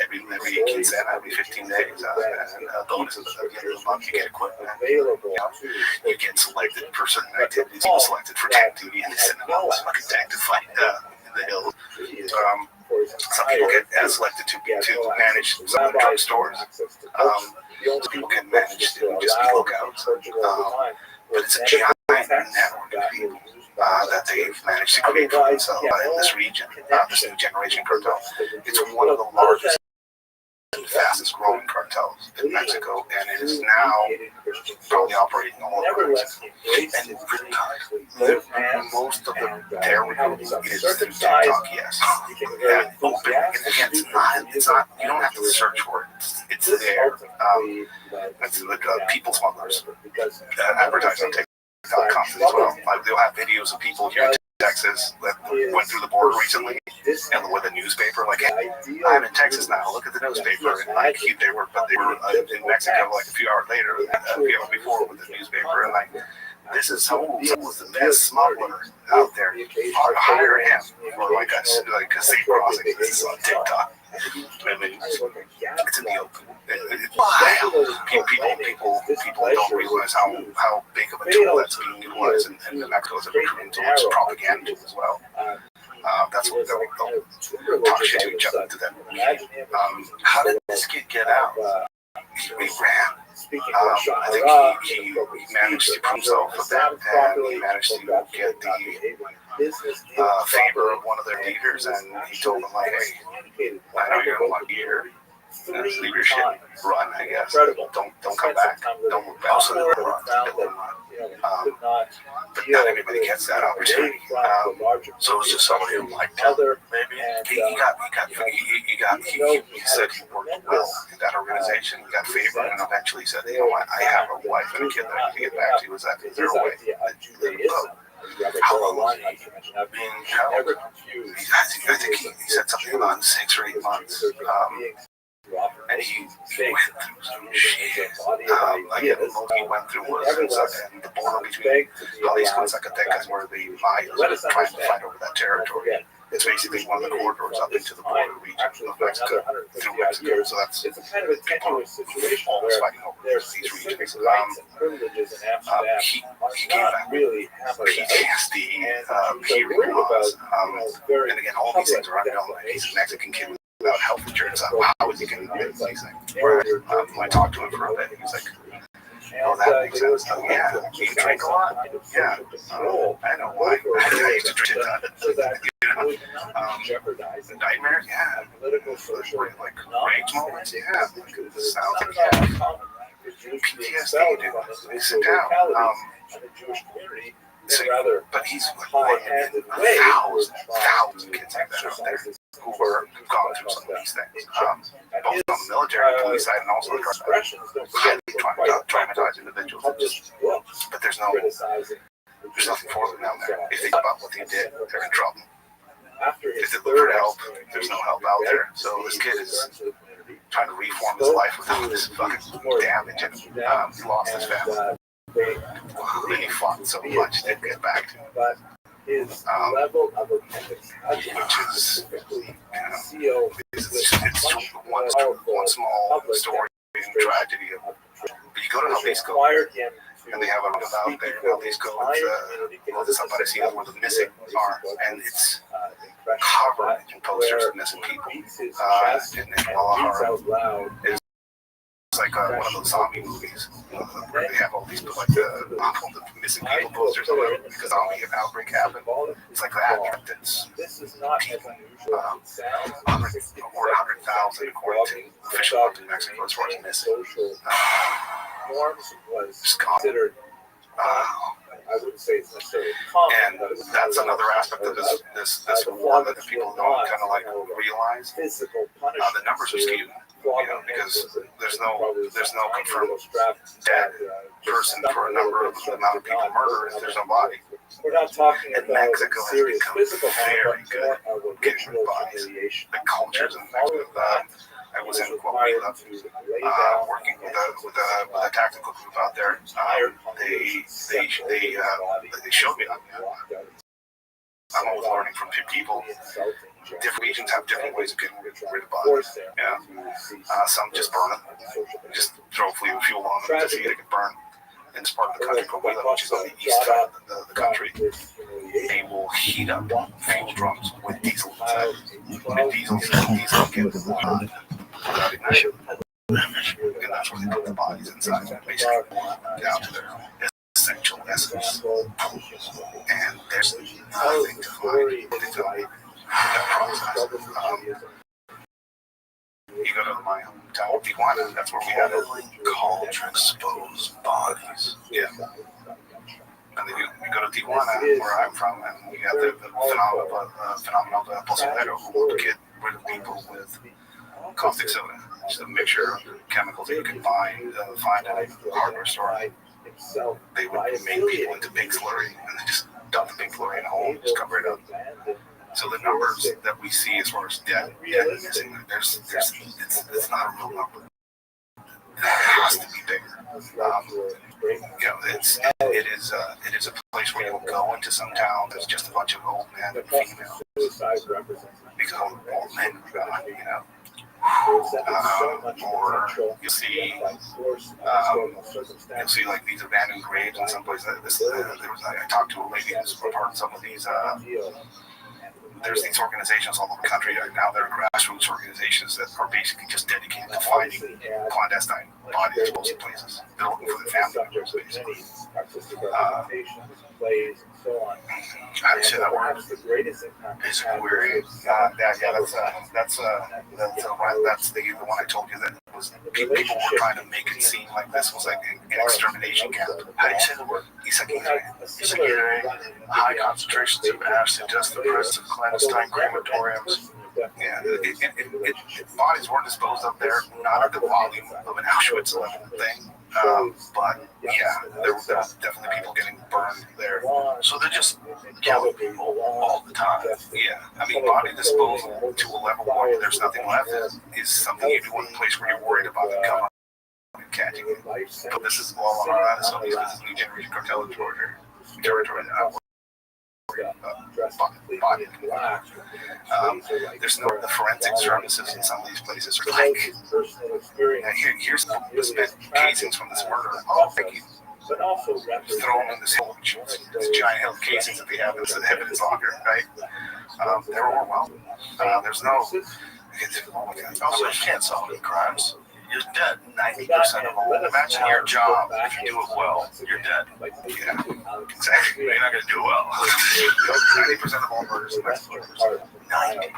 every quinzena, every 15 days, and bonuses at the end of the month. You get equipment. You get selected for certain activities. You get selected for tank duty, and they send them on this fucking tank to fight in the hills. Some people get selected to manage some of the drugstores. Some people get managed to just be lookouts. But it's a giant network of people that they've managed to create for themselves in this region, this new generation cartel. It's one of the largest and fastest growing cartels in Mexico, and it is now probably operating all over Mexico. And most of their recruiting is through TikTok, yes. And open, and again, it's not, you don't have to search for it. It's there. It's like people smugglers advertise on TikTok constantly as well. Like they'll have videos of people here in Texas that went through the border recently, and with a newspaper, like, hey, I'm in Texas now. Look at the newspaper, and like they were in Mexico like a few hours later, a few hours before with the newspaper, and like. This is who was the best smuggler out there. Hire him for like a safe crossing. This is on TikTok. I mean, it's in the open. People don't realize how big of a tool that's being utilized in Mexico as a recruiting tool. It's propaganda tool as well. That's what they'll talk shit to each other to them. How did this kid get out? He ran. I think he managed to prove himself with that, and he managed to get the favor of one of their leaders, and he told them, like, hey, I know you're going to want to be here. Leave your shit, run, I guess. Don't come back. Don't look back. Also, but not everybody gets that opportunity. So it's just somebody who liked him, maybe. He said he worked well in that organization. He got favor, and eventually said, you know what, I have a wife and a kid that I need to get back to. Is there a way that let him go? How long was he being held? I think he said something about 6 or 8 months. And he went through some shit. He went through was in the border between Jalisco and Zacatecas, where the Mayas were trying to fight over that territory. It's basically one of the corridors up into the border region of Mexico, through Mexico. So that's people always fighting over these regions. He came back with PTSD, PROs, and again, all these things are unknown. He's a Mexican kid without health insurance. How is he going to do these things? I talked to him for a bit. He was like, oh, that makes sense. Oh, yeah, you drink a lot. Yeah, I know why. I used to drink a ton. Nightmares, yeah. Like rage moments, yeah. Sounds like PTSD, dude. Sit down. So, but he's one in thousands of kids like that out there who are gone through some of these things. Both on the military and police side and also the drug side. Highly traumatized individuals. But there's nothing for them down there. If they think about what they did, they're in trouble. If they look for help, there's no help out there. So this kid is trying to reform his life without this fucking damage. And he lost his family. And he fought so much to get back to him. Which is, it's one small story and tragedy. But you go to Jalisco, and they have a road out there in Jalisco with desaparecidos, where the missing are, and it's covered in posters of missing people. In Guadalajara, it's like one of those zombie movies where they have all these like the missing people posters all over because zombie outbreak happened. It's like that. It's people, 100,000 according to official ones in Mexico as far as missing. Just considered. I wouldn't say it's necessarily common, and that's another aspect of this war that the people don't kind of like realize. The numbers are skewed, because there's no confirmed dead person for a number of the amount of people murdered. There's no body. And Mexico has become very good at getting rid of bodies. The cultures in Mexico. I was in Guatemala working with a tactical group out there. They showed me. I'm always learning from people. Different regions have different ways of getting rid of bodies. Yeah. Some just burn them. Just throw fuel on them to see if they can burn. In this part of the country, which is on the east side of the country, they will heat up fuel drums with diesel inside. Diesel gets without ignition. And that's where they put the bodies inside, basically down to their essential essence. And there's nothing to find. They tell me that process. You go to my hometown, Tijuana, that's where we have cauldron exposed bodies. Yeah. And then we go to Tijuana, where I'm from, and we have the phenomenon of Pozolero, who will get rid of people with caustic soda. It's a mixture of chemicals that you can find at a hardware store. They would make people into pig slurry, and they just dump the big glory in a hole and just cover it up. So the numbers that we see as far as dead and missing, it's not a real number. It has to be bigger. It is a place where you'll go into some town. There's just a bunch of old men and females because all old men are gone, or you'll see like these abandoned graves in some places. I talked to a lady who's part of some of these. There's these organizations all over the country right now. They're grassroots organizations that are basically just dedicated to finding clandestine body disposal places. They're looking for their family members, basically. How do you say that word? Is query. That's the one I told you that was people were trying to make it seem like this was like an extermination camp. How do you say the word? Isekai. High concentrations of ash suggest the presence of clandestine crematoriums. Yeah, bodies weren't disposed of there, not at the volume of an Auschwitz 11 thing. But yeah, there were definitely people getting burned there. So they're just killing people all the time. Yeah, I mean, body disposal to a level where there's nothing left is something you do in a place where you're worried about the government catching it. But this is all on our island, so this is New Generation Cartel territory that body. There's no the forensic services in some of these places are like here's the casings from this murder. Oh, thank you. Throw them in this whole this giant hill of casings that they have in the evidence locker, right? They're overwhelmed. There's no. Also, you can't solve any crimes. You're dead 90% of them. Imagine your job. If you do it well, you're dead. Yeah, exactly. You're not going to do well. 90% of all murders in Mexico. 90.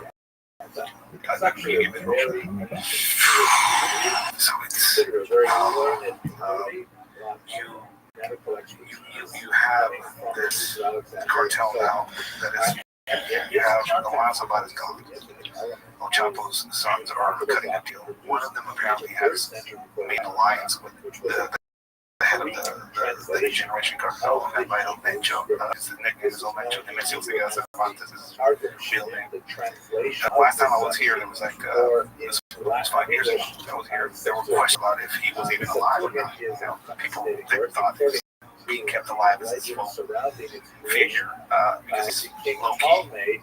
So it's you have this cartel now that is you have the last about is gone. El Chapo's sons are cutting a deal. One of them apparently has made an alliance with the head of the New Generation Cartel, and by El Mencho. His nickname is El Mencho. Nemesio Segas Cervantes is his real name. Last time I was here, there was like, this was 5 years ago, I was here, there were questions about if he was even alive or not. People they thought he was being kept alive as his full figure, because he's low-key,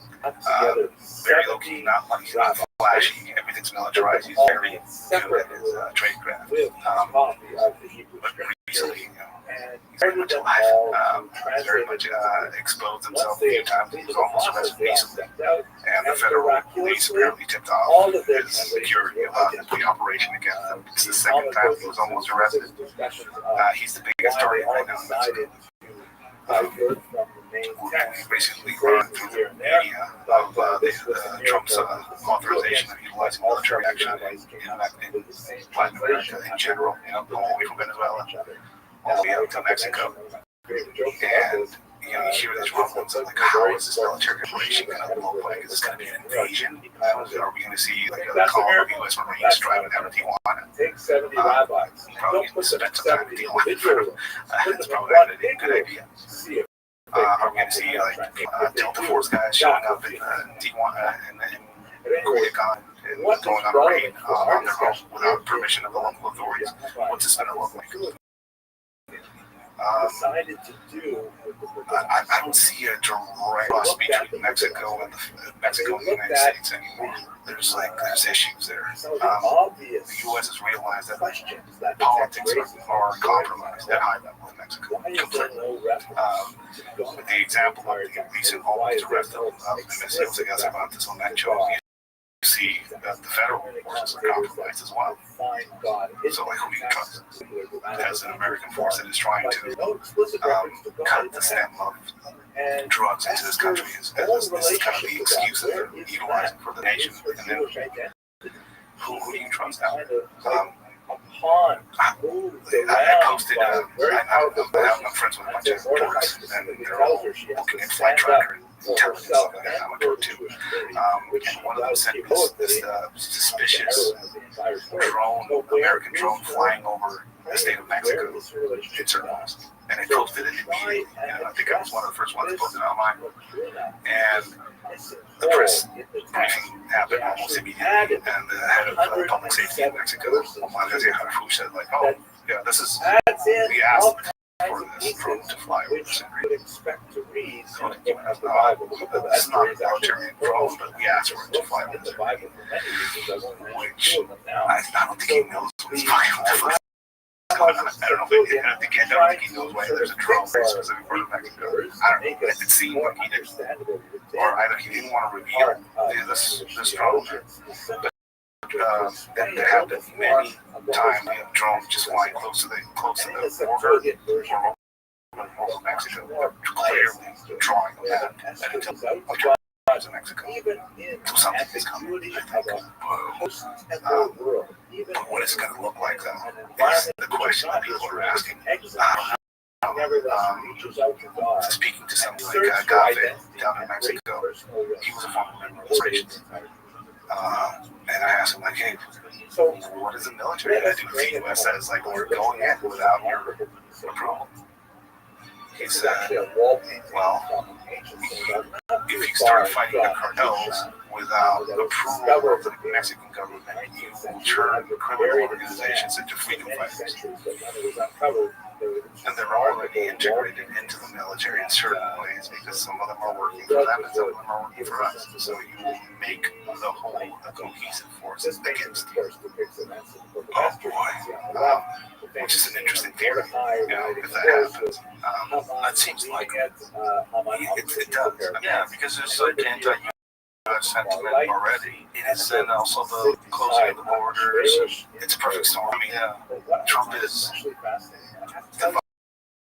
very low-key, not like he's not flashy, everything's militarized, he's very good at his tradecraft. But recently, he's very much alive. He's very much exposed himself a few times. He was almost arrested recently, and the federal police apparently tipped off his security about the operation against him. It's the second time he was almost arrested. He's the biggest target right now in Mexico. We've basically run through the media of Trump's authorization of utilizing military action in Latin America in general, all the way from Venezuela all the way up to Mexico. And you hear these rumblings of like, how is this military operation going to look like? Is this going to be an invasion? Are we going to see like a column of U.S. Marines driving down to Tijuana? Probably spend some time in Tijuana. That's probably not a good idea. Are we going to see like Delta Force guys showing up in Tijuana and Culiacan and going on a raid on their own without permission of the local authorities? What's this going to look like? I don't see a direct cross between Mexico and the United States anymore. There's issues there. The U.S. has realized that politics are compromised at high level in Mexico completely. With the example of the recent almost arrest of Nemesio Segas El Mencho, you see that the federal forces are compromised as well. So, like, who do you trust? As an American force that is trying to cut the stem of drugs into this country, this is kind of the excuse that they're utilizing for the nation. And then, who do you trust now? I posted, I'm friends with a bunch of dorks, and they're all looking at Flight Tracker and telling me stuff like that. I'm a dork too. And one of them sent me this suspicious American drone flying over the state of Mexico did certain laws, and I posted it immediately. And I think I was one of the first ones to post it online. And the press briefing happened almost immediately, and the head of public safety in Mexico, said like, "Oh, yeah, this is we asked for this drone to fly over this area. This is not a military drone, but we asked for it to fly over this area." Which I don't think he knows what's flying over the fuck. I don't think he knows why there's a drone for a specific part of Mexico. I don't know. It seemed like he didn't, or either he didn't want to reveal this drone. But there have been many times we have drones just flying close to the border or Mexico, clearly drawing a map that it tells in Mexico. So something is coming, I think. But what is it going to look like, though, is the question that people are asking. Speaking to somebody like Gafe down in Mexico, he was a former member of the operations. And I asked him, like, hey, what is the military going to do if the U.S. says, like, we're going in without your approval? He said, well, if you start fighting the cartels without approval of the Mexican government, you will turn criminal organizations into freedom fighters. And they're already integrated into the military in certain ways because some of them are working for them and some of them are working for us. So you will make the whole a cohesive force against you. Oh boy. Which is an interesting theory, if that happens. That seems like it does. yeah, because there's like anti-U.S. sentiment already. And then also the closing of the borders. It's a perfect storm. I mean, Trump is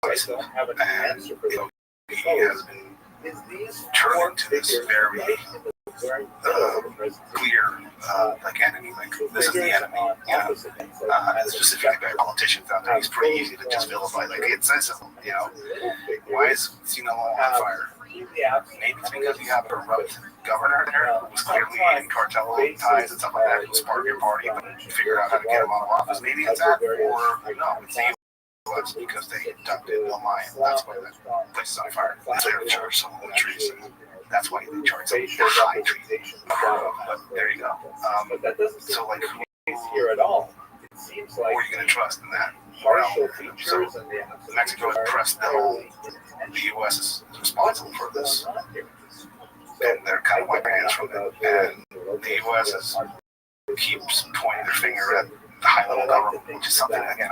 divisive, and he has been turning to this very clear like enemy, like this is the enemy, specifically by politicians out there. He's pretty easy to just vilify, like it says so, why is Sinaloa on fire? Maybe it's because you have a corrupt governor there who was clearly in cartel ties and stuff like that, who was part of your party, but you figure out how to get him out of office. Maybe it's that, or no, it's the U.S. because they dumped it in the line. That's why the place is on fire. They're in charge of some treason. That's why they charge some high treason. But there you go. So like, who are you going to trust in that? So Mexico has pressed the U.S. is responsible for this, and they're kind of wiping hands from it. And the U.S. keeps pointing their finger at the high-level government, which is something, again,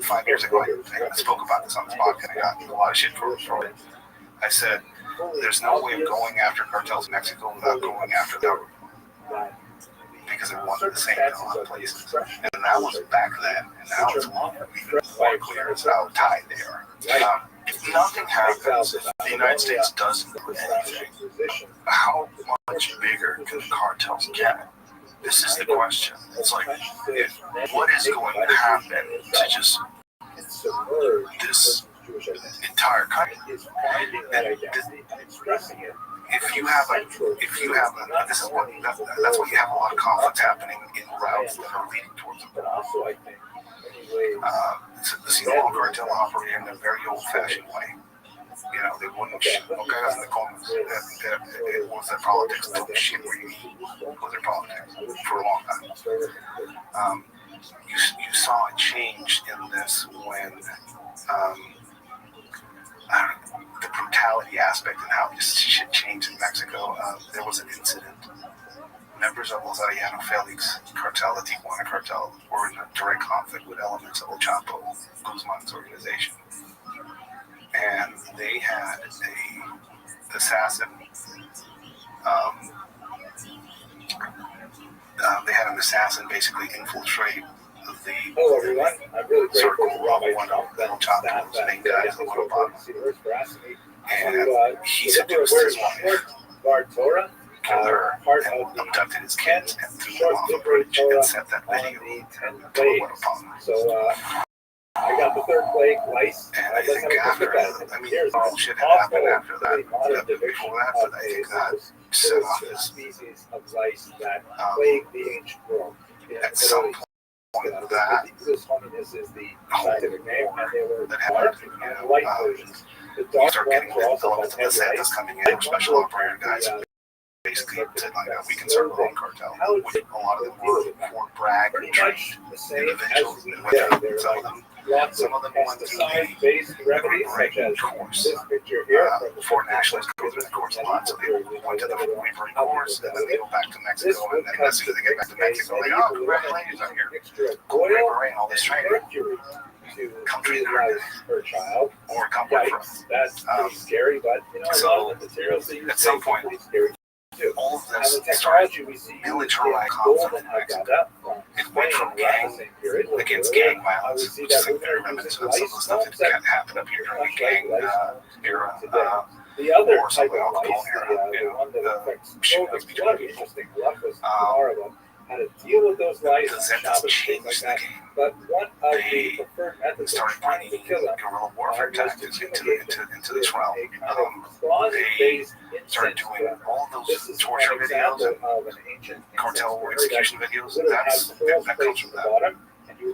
5 years ago, I spoke about this on this podcast, and I got a lot of shit for it. I said, there's no way of going after cartels in Mexico without going after the government, because they're one and the same in a lot of places. And that was back then, and now it's even more clear as how tied they are. If nothing happens, if the United States doesn't do anything, how much bigger can the cartels get? This is the question. It's like, what is going to happen to just this entire country? And if you have this is what that's why you have a lot of conflicts happening in routes that are leading towards them. The Sinaloa cartel operate in a very old-fashioned way. They wouldn't shit. It was their politics. They wouldn't shit where you eat. It was their politics for a long time. You saw a change in this when the brutality aspect and how this shit changed in Mexico. There was an incident. Members of Los Arellano Felix cartel, the Tijuana cartel, were in a direct conflict with elements of El Chapo Guzman's organization. And they had an assassin. They had an assassin basically infiltrate the circle of one of El Chapo's main guys, the one above. And he seduced his wife, killed her, and abducted his kids, and threw them off a bridge, and sent that video to the one above. I got the third plague lice. And I think after that, all shit had happened after that. Before that, but I think that set off this. Species of lice that plague the ancient world. At some point of that whole war that happened, you start getting the elements of the set that's coming in, or special operator guys who basically said, like, we can start our own cartel. Which a lot of them were more brag and trained individuals. Some of them went through the Marine course. Before nationalists go through the course a lot, so they went to the Marine course, and then they go back to Mexico, and then as soon as they get back to Mexico, they go, oh, congratulations, I'm here. Go Marine, all this training. Come train her child, or come work for us. That's scary, but so at some point, all of this started militarized conflict in Mexico. It went from gang against gang violence, which is like very reminiscent of some of the stuff that happened up here during the gang era, or some of the Al Capone era, the shootouts between people. How to deal with those lies and Zetas changed the game. But one of the preferred methods started bringing guerrilla warfare tactics into this realm. They started doing all those torture videos and cartel execution videos. That comes from that. They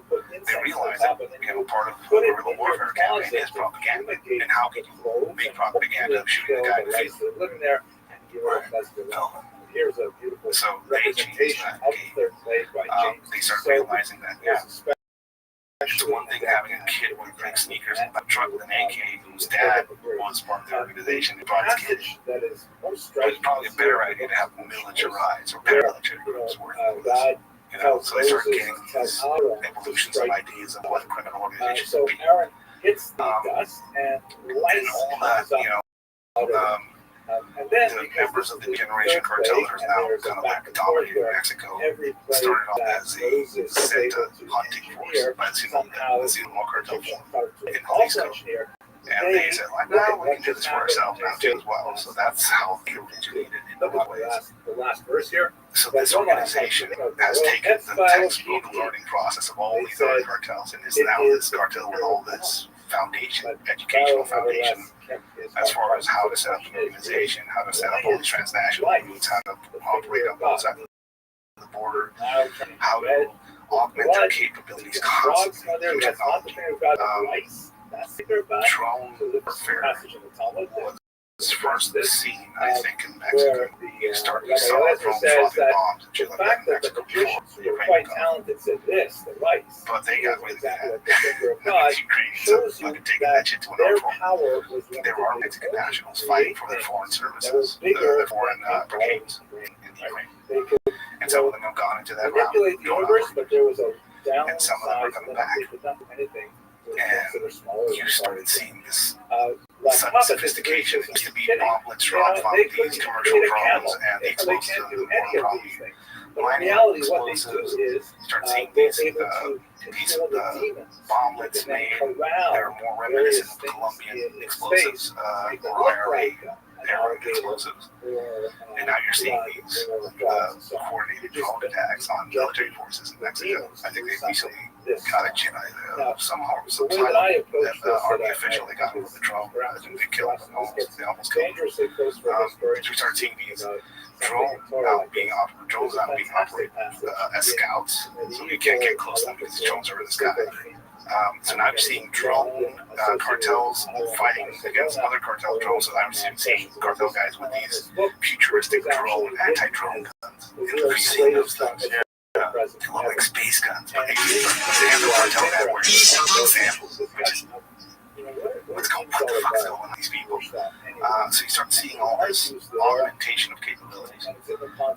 realized that part of guerrilla warfare campaign is propaganda, and how can you make propaganda shooting a guy in the field? Here's a beautiful so they changed that game. They started realizing that, the one thing having a kid with big sneakers and a truck with an AK whose dad was part of the organization, they brought his kid. But it's probably a better idea to have militarized or paramilitary groups working with this. So they started getting these evolutions of ideas of what criminal organizations should be. And all that, and then the members of the Generation Cartel that is now kind of like dominating Mexico started off as a Zeta hunting force by the Sinaloa cartel in Jalisco. And they said, like, no, we can do this for ourselves now too as well. So that's how they originated in a lot of ways. So this organization has taken the textbook learning process of all these other cartels and is now this cartel with all this foundation, educational foundation, as far as how to set up an organization, how to set up all these transnational groups, how to operate on both sides of the border, how to augment their capabilities constantly through technology. Drone warfare was first seen, I think, in Mexico. You saw drone dropping bombs and shit like that in Mexico before the Ukraine got. But they got really good at it. The Ukrainians fucking taking that shit to another level. There are Mexican nationals fighting for their foreign services, their foreign brigades in Ukraine. And some of them have gone into that route, and some of them are coming back. And you started seeing this sudden sophistication. It used to be bomblets dropped from these commercial drones and the explosives and the more probably mining explosives. You start seeing these bomblets made that are more reminiscent of Colombian explosives or IRA era explosives. And now you're seeing these coordinated drone attacks on military forces in Mexico. I think they recently got some pilot that army official they got with the drone and they killed them. They almost killed them. We start seeing these drones out being operated as scouts, so you can't get close to them because the drones are in the sky. So now I'm seeing drone cartels fighting against other cartel drones. So I'm seeing cartel guys with these futuristic drone, anti-drone guns. Increasing those things. They look like space guns, but they have the cartel guy wearing examples, which is what's going, what the fuck's going on with these people? So you start seeing all this augmentation of capabilities.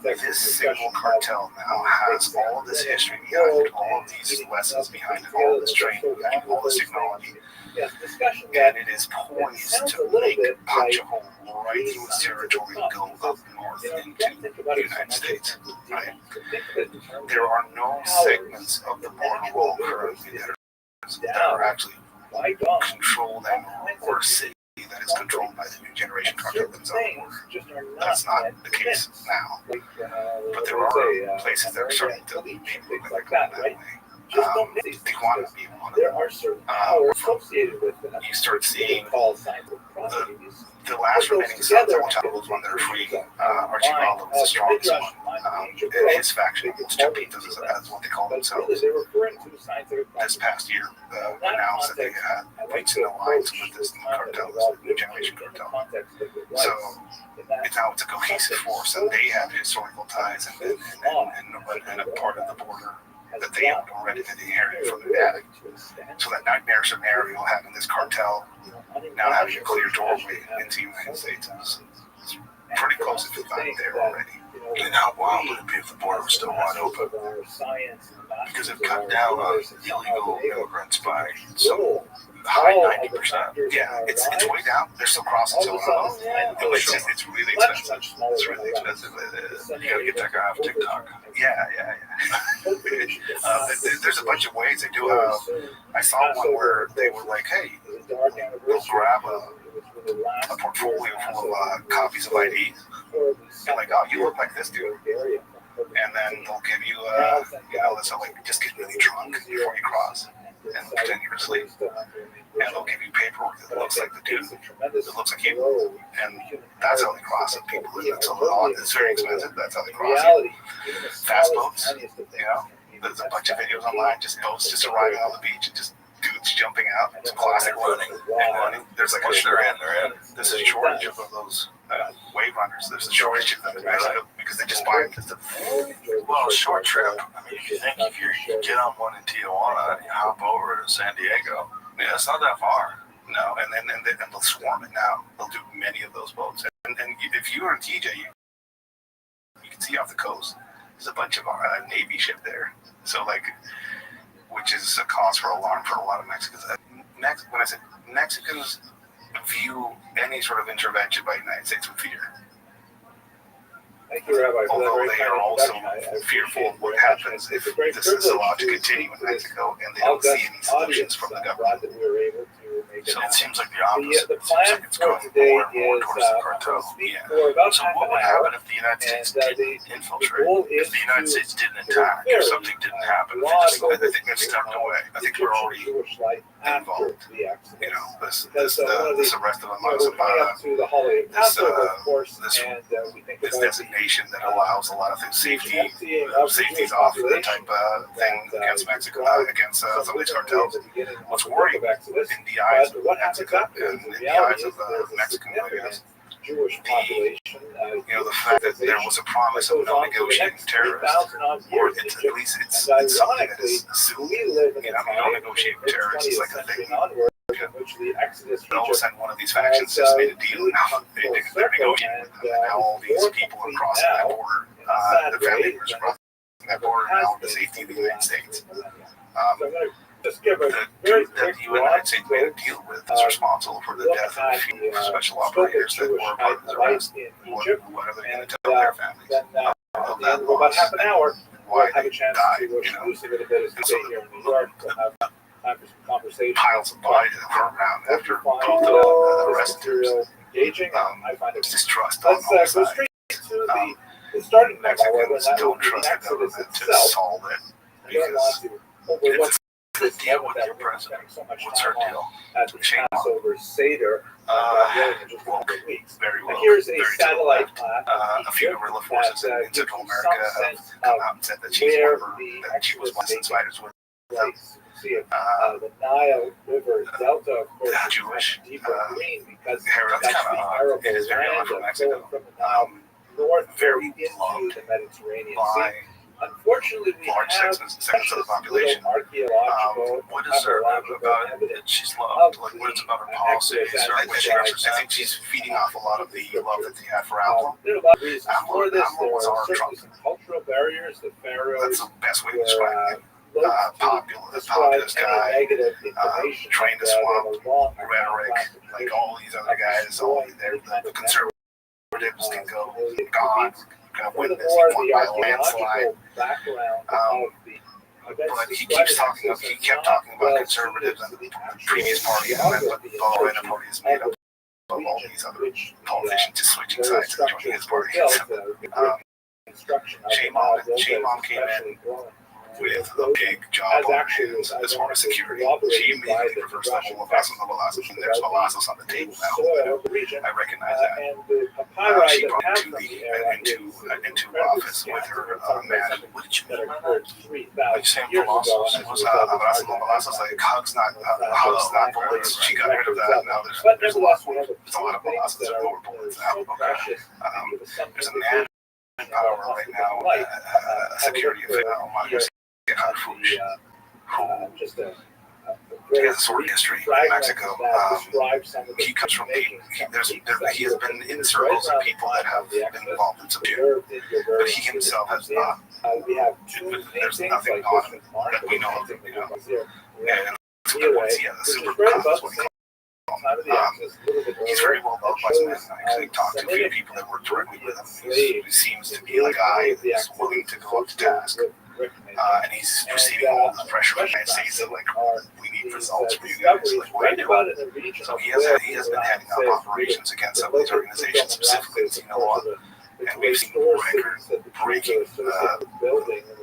This single cartel now has all of this history behind it, all of these lessons behind it, all of this training behind it, all this technology. And it is poised to make punch a hole right through its territory and go up north into the United States. Right? There are no segments of the border wall currently that are actually controlled or a city that is controlled by the new generation cartel themselves. That's not the case now. But there are places that are starting to maybe look like they're going that way. Tijuana being one of them. You start seeing the last remaining sons of Machado was one that are free. Archibald was the strongest one. his faction, Chapitas, as what they call themselves, this past year announced that they had reached an alliance with this new cartel, this new generation cartel. So it's a cohesive force, and they have historical ties and a part of the border that they owned already, that they inherited from their dad. So that nightmare scenario, having this cartel now having a clear doorway into the United States, is pretty close if not there already. And how wild would it be if the border was still wide open? Because they've cut down on illegal immigrants by some high 90%. Yeah, it's way down. They're still crossing so well. It's really expensive. It's really expensive. You gotta get that guy off TikTok. Yeah. There's a bunch of ways they do. I saw one where they were like, "Hey, we'll grab a portfolio full of copies of IDs." And like, "Oh, you look like this dude." And then they'll give you, this like, just get really drunk before you cross and pretend you're asleep. And they'll give you paperwork that looks like the dude, that looks like you. And that's how they cross it. People, it's very expensive. That's how they cross it. Fast boats, there's a bunch of videos online, just boats just arriving on the beach and just dudes jumping out. It's classic running. There's like They're in. there's a shortage of those wave runners. There's a shortage of them in Mexico because they just buy them just to. Well, short trip. I mean, if you think if you get on one in Tijuana and you hop over to San Diego, it's not that far. No, and they'll swarm it now. They'll do many of those boats. And if you're in TJ, you can see off the coast, there's a bunch of Navy ship there. So which is a cause for alarm for a lot of Mexicans. When I said Mexicans view any sort of intervention by the United States with fear. Thank you, Rabbi. Although they are also fearful of what happens if this is allowed to continue in Mexico and they don't see any solutions from the government. So it seems like the opposite. It seems like it's going more and more towards the cartel. Yeah. So what would happen if the United States didn't infiltrate? If the United States didn't attack, or something didn't happen? I think they've stepped away. I think we're already involved. This arrest of Among Zapata, this designation that allows a lot of things, safety's off the type thing against Mexico, against some of these cartels. What's worrying in the eyes of Mexico and in the eyes of Mexican areas, the fact that there was a promise of no negotiating terrorists, or at least it's something that is assumed. No negotiating terrorists is like a thing. All of a sudden, one of these factions just made a deal. Now they're negotiating. Now all these people are crossing that border. The family members are crossing that border now for the safety of the United States. The dude that the United States made a deal with is responsible for the death of a few special operators that were a part of his arrest. What are they going to tell their families of that loss and why they died? And so the piles of bodies that were around after both the arrest attempts. Distrust on all sides. Mexicans don't trust the government to solve it because it's the deal with your president? What's her deal? Shame on. Very well. Here's a Very satellite a few guerrilla forces in Central America have come out and said that she was once in spiders with them. The Nile River Delta, of course, Jewish green because it is very odd from Mexico. North Very into loved the Mediterranean by Sea. Unfortunately, we large have segments of the population. archaeological, What is there about it that she's loved? Like, what is about her policies or what she I represents? think she's feeding off a lot of the love that they had for Alma. There are a lot of reasons for this. Alma There was are our certainly some cultural barriers. The pharaohs That's the best way to were describe him. Populist guy, trained to swamp rhetoric, like all these other guys, the conservatives can go gone, gonna win this, he won by a landslide. But he kept talking about conservatives and the previous party, and then what the Lorena party is made up of all these other politicians just switching sides and joining his party. Shame on came in with a big job on her hands as far as security. She immediately reversed the whole Avasos of Avasos, and there's Avasos on the table now. I recognize that. She brought into office with her man. What did you mean by that? Like saying Colossus? It was Avasos of Avasos, like hugs not bullets. She got rid of that. Now there's a lot of Colossus and more bullets now. There's a man in power right now, a security official, who has a sort of history in Mexico. He comes from people. He has been in circles of people that have been involved in some shit, but he himself has not. There's nothing on him that we know of, you know. And the super cop is what he calls him. He's very well loved by some men. I actually talked to a few people that work directly with him. He seems to be a guy who's willing to go up to task. And he's receiving all this pressure from the United States that, like, we need results for you guys. Like, what are you doing? So he has been heading up operations against some of these organizations, specifically in Sinaloa. And we've seen record breaking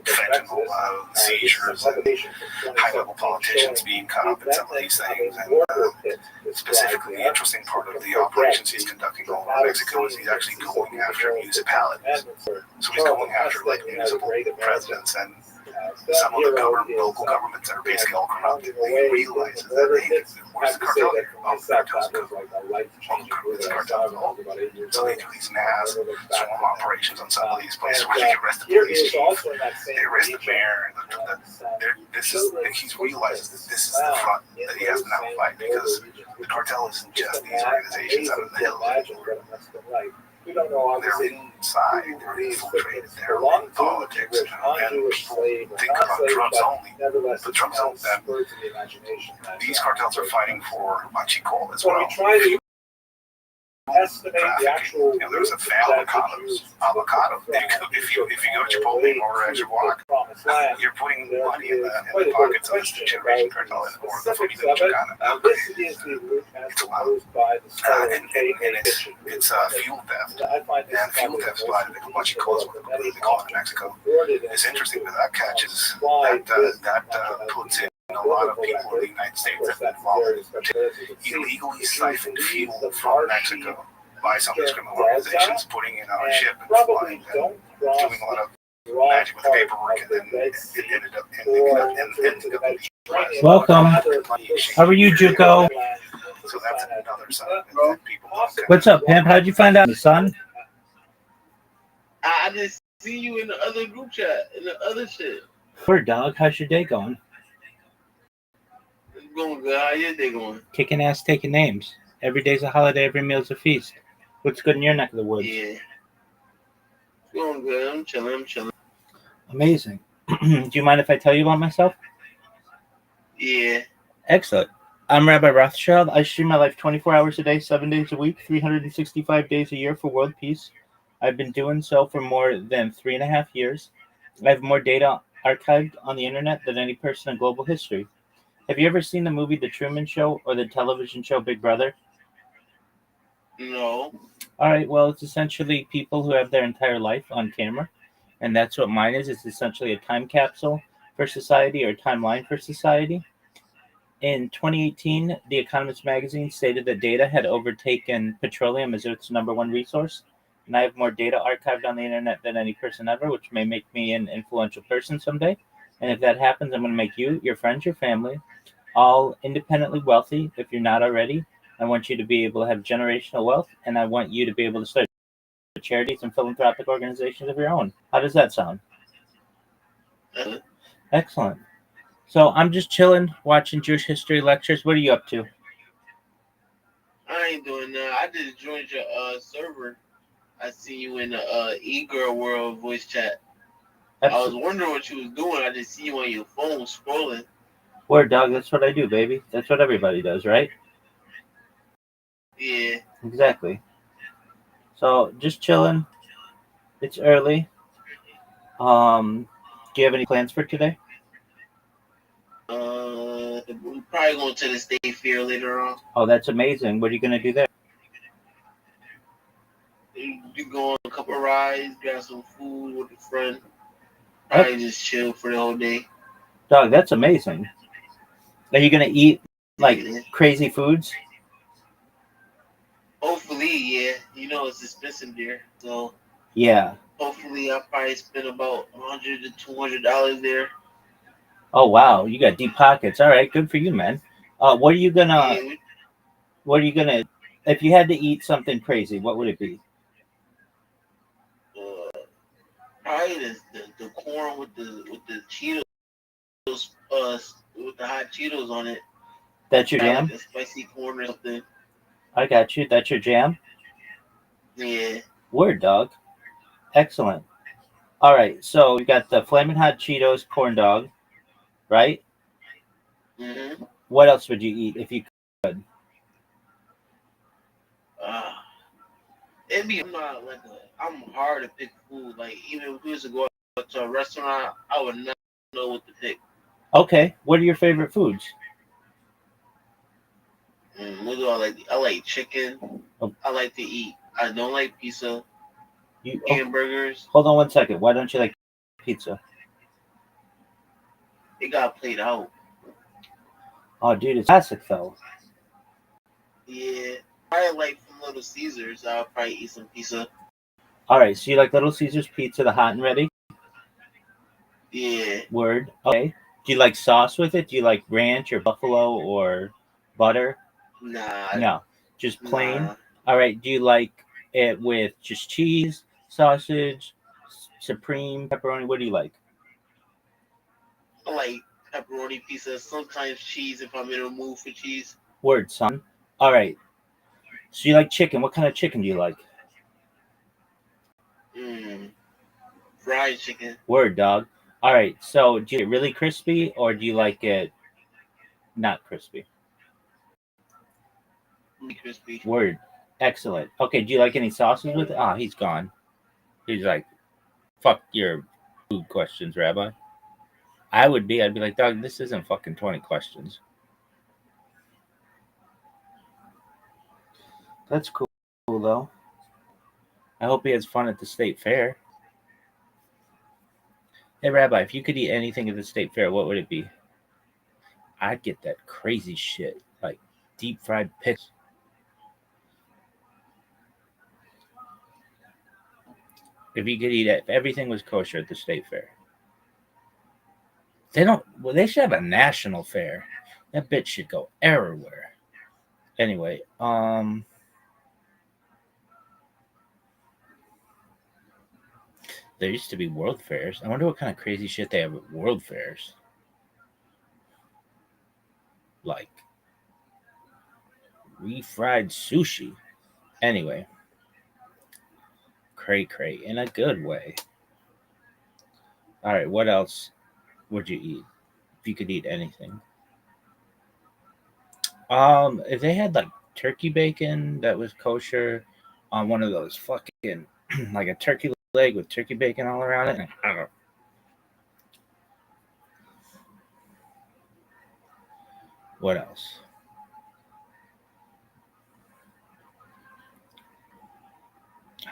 fentanyl seizures and high-level politicians being caught up in some of these things. And specifically, the interesting part of the operations he's conducting all over Mexico is he's actually going after municipalities. So he's going after, like, municipal presidents and some of the local governments that are basically all corrupt. And he realizes that, hey, where's the cartel here? Oh, the cartel's good. It's cartel. So they do these mass swarm operations on some of these places where they arrest the police chief, they arrest the mayor. He realizes that this is the front that he has to now fight, because the cartel isn't just these organizations out of the hills anymore. They're inside, they're infiltrated, they're in politics, and people think about drugs only. But drugs only, these cartels are fighting for machicol as well. Trafficking. You know, there's a family avocado. If you go to Chipotle or at your walk, you're putting money in the pockets of this generation cartel or the Familia Chicana. It's allowed. And it's fuel theft. And fuel theft is by the machicol is what they call it in Mexico. It's interesting that that catches, that puts in a lot of people in the United States that have been involved in illegally siphoned fuel from Mexico by some of these criminal organizations, putting it on a ship and flying and doing a lot of magic with the paperwork, and then it ended up. Welcome. How are you, Juco? So that's another side of it that people don't. What's up, Pimp? How'd you find out, son? I just see you in the other group chat, in the other shit. Word, dog. How's your day going? It's going good. How your day going? Kicking ass, taking names. Every day's a holiday, every meal's a feast. What's good in your neck of the woods? Yeah. It's going good. I'm chilling. Amazing. Do you mind if I tell you about myself? Yeah. Excellent. I'm Rabbi Rothschild. I stream my life 24 hours a day, 7 days a week, 365 days a year for world peace. I've been doing so for more than 3.5 years. I have more data archived on the internet than any person in global history. Have you ever seen the movie The Truman Show or the television show Big Brother? No. All right, well, it's essentially people who have their entire life on camera, and that's what mine is. It's essentially a time capsule for society, or a timeline for society. In 2018, The Economist magazine stated that data had overtaken petroleum as its number one resource, and I have more data archived on the internet than any person ever, which may make me an influential person someday. And if that happens, I'm going to make you, your friends, your family, all independently wealthy. If you're not already, I want you to be able to have generational wealth, and I want you to be able to start charities and philanthropic organizations of your own. How does that sound? Excellent. So I'm just chilling, watching Jewish history lectures. What are you up to? I ain't doing that. I just joined your server. I see you in the e-girl world voice chat. I was wondering what you was doing. I just see you on your phone scrolling. Word, dog. That's what I do, baby. That's what everybody does, right? Yeah. Exactly. So just chilling. It's early. Do you have any plans for today? We're probably going to the state fair later on. Oh, that's amazing. What are you going to do there? You go on a couple of rides, grab some food with a friend. Probably just chill for the whole day. Dog, that's amazing. Are you gonna eat like crazy foods? Hopefully, yeah. You know it's expensive there, so Yeah. hopefully I'll probably spend about $100 to $200 there. Oh wow, you got deep pockets. All right, good for you, man. What are you gonna? Yeah, What are you gonna? If you had to eat something crazy, what would it be? probably the corn with the Cheetos, with the hot Cheetos on it. That's your Probably jam. like a spicy corn or something. I got you. That's your jam. Yeah. Word, dog. Excellent. All right, so you got the flaming hot Cheetos corn dog, right? Mhm. What else would you eat if you could? Uh, it'd be I'm not like I'm hard to pick food. Like even if we was to go out to a restaurant, I would not know what to pick. Okay, what are your favorite foods? What do I like? I like chicken. Oh. I like to eat. I don't like pizza, You hamburgers. hold on one second. Why don't you like pizza? It got played out. Oh, dude, it's classic though. Yeah. I like from Little Caesars. I'll probably eat some pizza. All right, so you like Little Caesars pizza, the hot and ready? Yeah. Word. Okay. Do you like sauce with it? Do you like ranch or buffalo or butter? Nah. No, just plain. Nah. All right. Do you like it with just cheese, sausage, supreme, pepperoni? What do you like? I like pepperoni pizza. Sometimes cheese if I'm in a mood for cheese. Word, son. All right. So you like chicken? What kind of chicken do you like? Fried chicken. Word, dog. All right. So do you get really crispy or do you like it not crispy? Really crispy. Word. Excellent. Okay. Do you like any sauces with it? Ah, he's gone. He's like, fuck your food questions, Rabbi. I'd be like, dog, this isn't fucking 20 questions. That's cool though. I hope he has fun at the state fair. Hey, Rabbi, if you could eat anything at the state fair, what would it be? I'd get that crazy shit, like deep fried pickles. If you could eat it, if everything was kosher at the state fair. They don't, well, they should have a national fair. That bitch should go everywhere. Anyway, there used to be world fairs. I wonder what kind of crazy shit they have at world fairs. Like refried sushi. Anyway, cray in a good way. All right, what else would you eat if you could eat anything? If they had like turkey bacon that was kosher on one of those fucking like a turkey leg with turkey bacon all around it. I don't know. What else?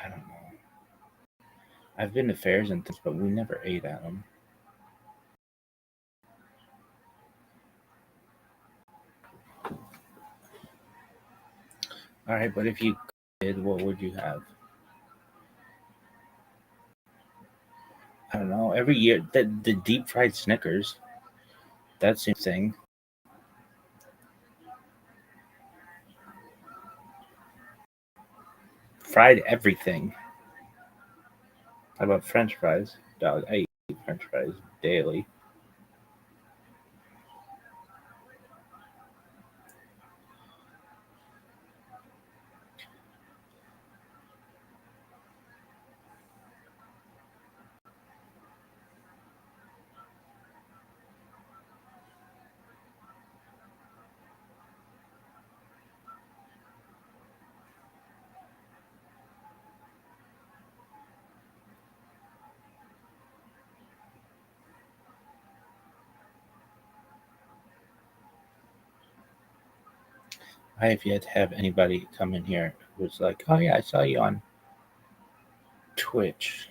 I don't know. I've been to fairs and things, but we never ate at them. All right, but if you did, what would you have? I don't know. Every year, the deep fried Snickers. That's the thing. Fried everything. How about French fries? Dog, I eat French fries daily. I have yet to have anybody come in here who's like, oh yeah, I saw you on Twitch.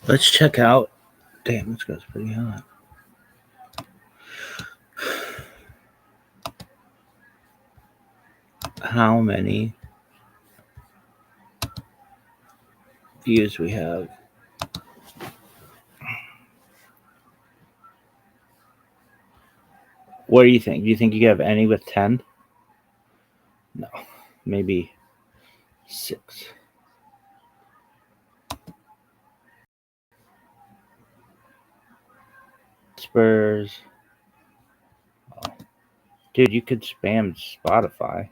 Let's check out. Damn, this guy's pretty hot. How many views we have? What do you think? Do you think you have any with 10? No, maybe 6. Spurs. Oh. Dude, you could spam Spotify.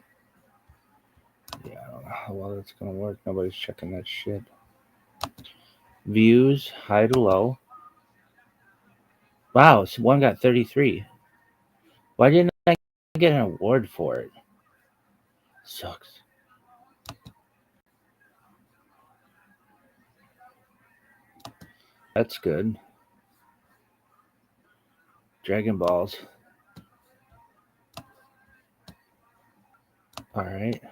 Yeah, I don't know how well that's gonna work. Nobody's checking that shit. Views, high to low. Wow, so one got 33. Why didn't I get an award for it? Sucks. That's good. Dragon Balls. All right.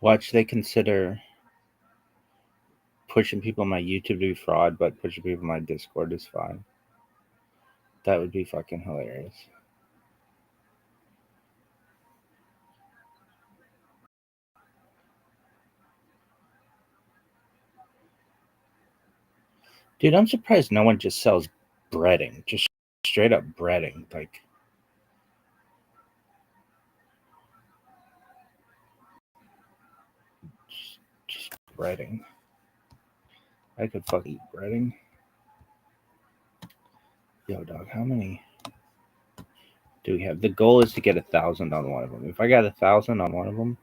Watch, they consider pushing people on my YouTube to be fraud, but pushing people on my Discord is fine. That would be fucking hilarious. Dude, I'm surprised no one just sells breading. Just straight up breading. Like, just breading. I could fucking eat breading. Yo, dog, how many do we have? The goal is to get 1,000 on one of them. If I got 1,000 on one of them,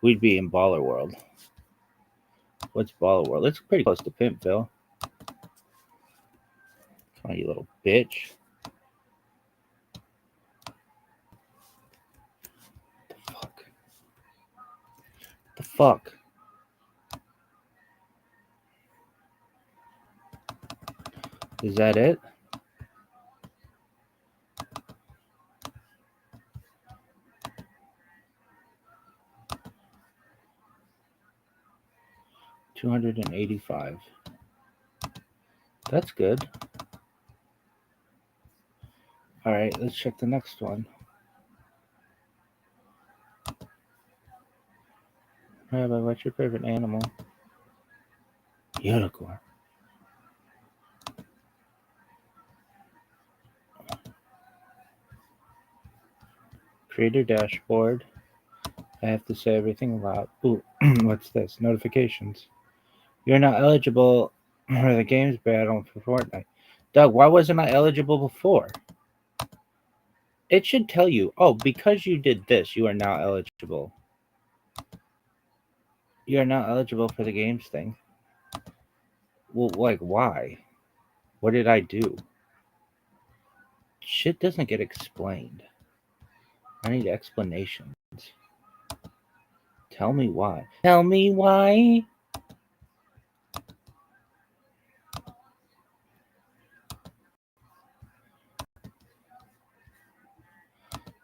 we'd be in Baller World. What's Baller World? It's pretty close to Pimpville. Come on, you little bitch. The fuck? Is that it? $285. That's good. All right, let's check the next one. Rabbi, what's your favorite animal? Unicorn. Creator dashboard. I have to say everything loud. Ooh, what's this? Notifications. You're not eligible for the games battle for Fortnite. Doug, why wasn't I eligible before? It should tell you, oh, because you did this, you are now eligible. You are now eligible for the games thing. Well, like, why? What did I do? Shit doesn't get explained. I need explanations. Tell me why. Tell me why.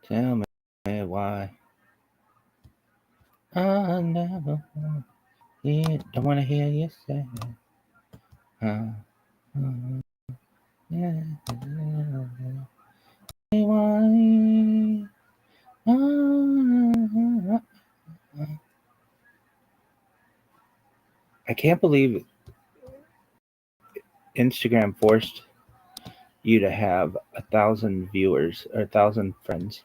Tell me why. I never don't want to hear you say. Yeah. Why? I can't believe Instagram forced you to have 1,000 viewers or 1,000 friends.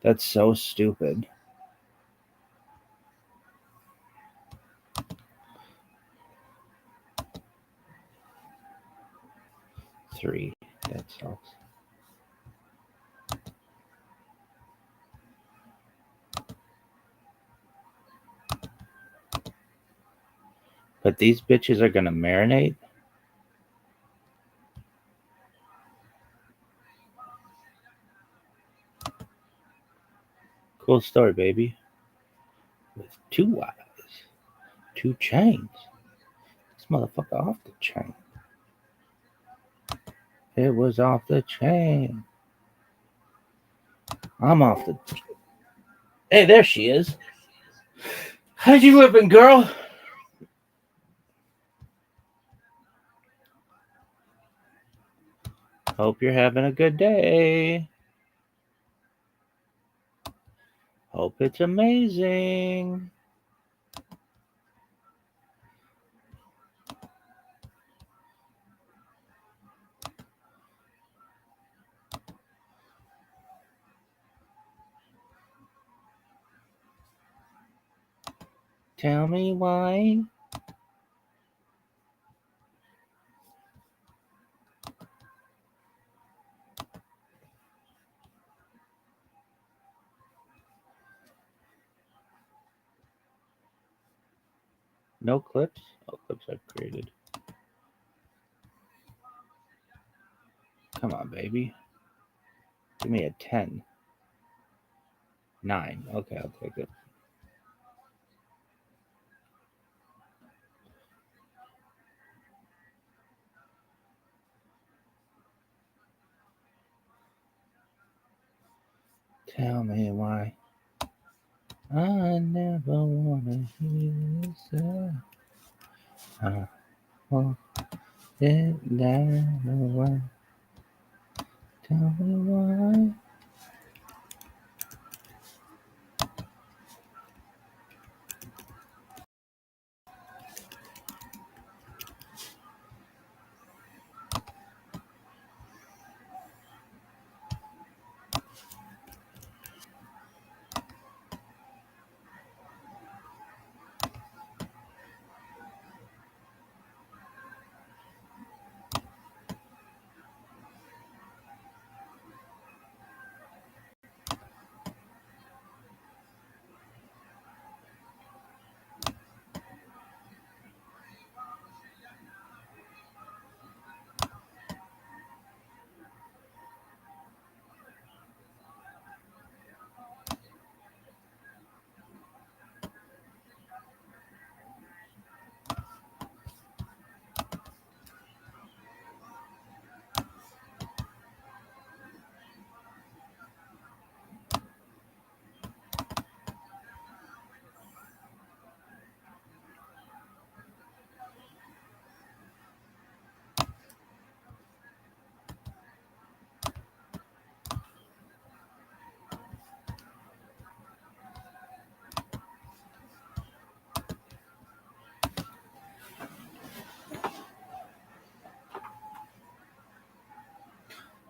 That's so stupid. Three. That sucks. But these bitches are gonna marinate. Cool story, baby. With 2 wives, 2 chains. This motherfucker off the chain. It was off the chain. I'm off the. Hey, there she is. How you living, girl? Hope you're having a good day. Hope it's amazing. Tell me why. No clips? Oh, clips I've created. Come on, baby. Give me a 10. 9. Okay, I'll take it. Tell me why. I never wanna hear you say I want it that way. Tell me why.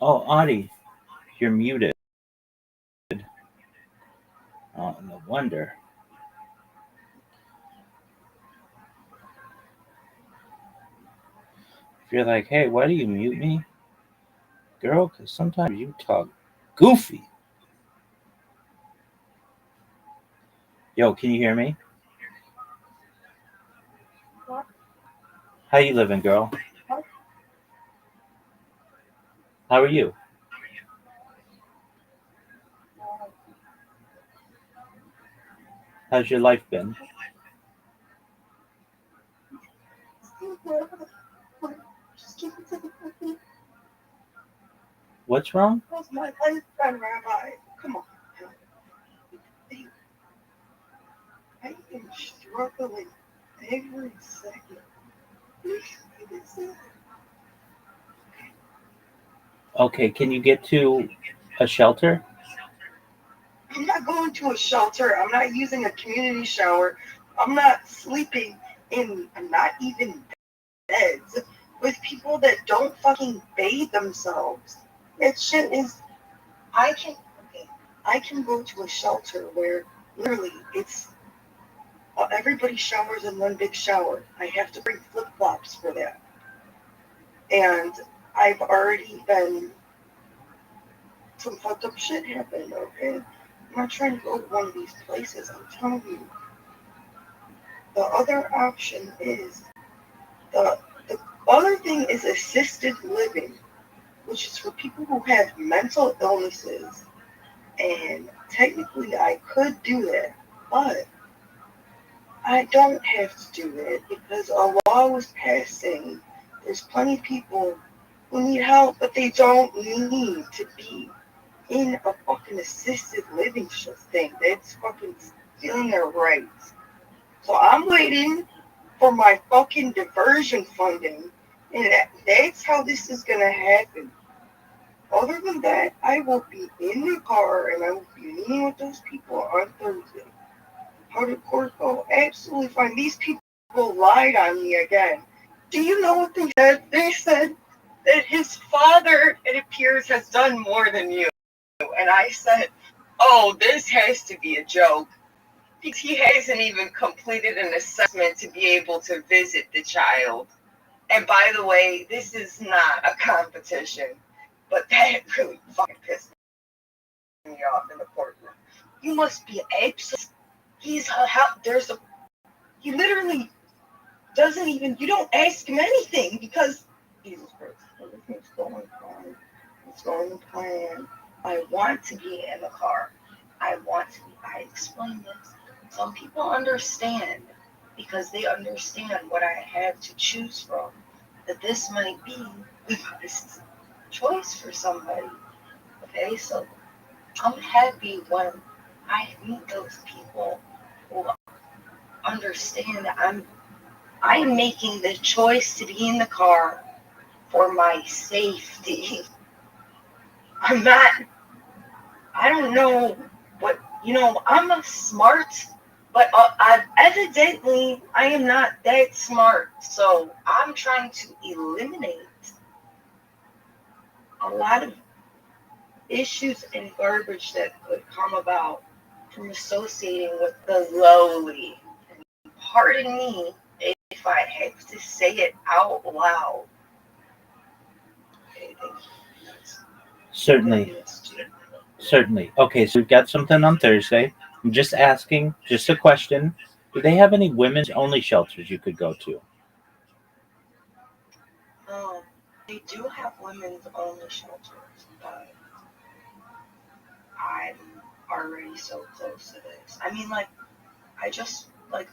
Oh, Audie, you're muted. Oh, no wonder. If you're like, hey, why do you mute me? Girl, because sometimes you talk goofy. Yo, can you hear me? What? How you living, girl? How are you? How's your life been? Just keep it to the fucking. What's wrong? What's my life been, Rabbi? Come on. I am struggling every second. Okay, can you get to a shelter? I'm not going to a shelter. I'm not using a community shower. I'm not sleeping in not even beds with people that don't fucking bathe themselves. That shit is. I can go to a shelter where literally it's everybody showers in one big shower. I have to bring flip flops for that, and I've already been. Some fucked up shit happened. Okay, I'm not trying to go to one of these places. I'm telling you. The other option is the other thing is assisted living, which is for people who have mental illnesses. And technically, I could do that, but I don't have to do it because a law was passed saying there's plenty of people who need help, but they don't need to be in a fucking assisted living thing. That's fucking stealing their rights. So I'm waiting for my fucking diversion funding, and that's how this is gonna happen. Other than that, I will be in the car and I will be meeting with those people on Thursday. How did court go? Absolutely fine. These people lied on me again. Do you know what they said? They said that his father, it appears, has done more than you. And I said, oh, this has to be a joke. Because he hasn't even completed an assessment to be able to visit the child. And by the way, this is not a competition. But that really fucking pissed me off in the courtroom. You must be absolutely. He literally doesn't even. You don't ask him anything because Jesus Christ, everything's going fine. It's going to plan. I want to be in the car. I explain this. Some people understand because they understand what I have to choose from. That this might be this is a choice for somebody. Okay, so I'm happy when I meet those people who understand that I'm making the choice to be in the car for my safety. I don't know what, I'm a smart, but I am not that smart. So I'm trying to eliminate a lot of issues and garbage that could come about from associating with the lowly. Pardon me if I have to say it out loud. Okay, Certainly. Certainly. Okay, so we've got something on Thursday. I'm just asking, just a question. Do they have any women's only shelters you could go to? They do have women's only shelters, but I'm already so close to this. I mean,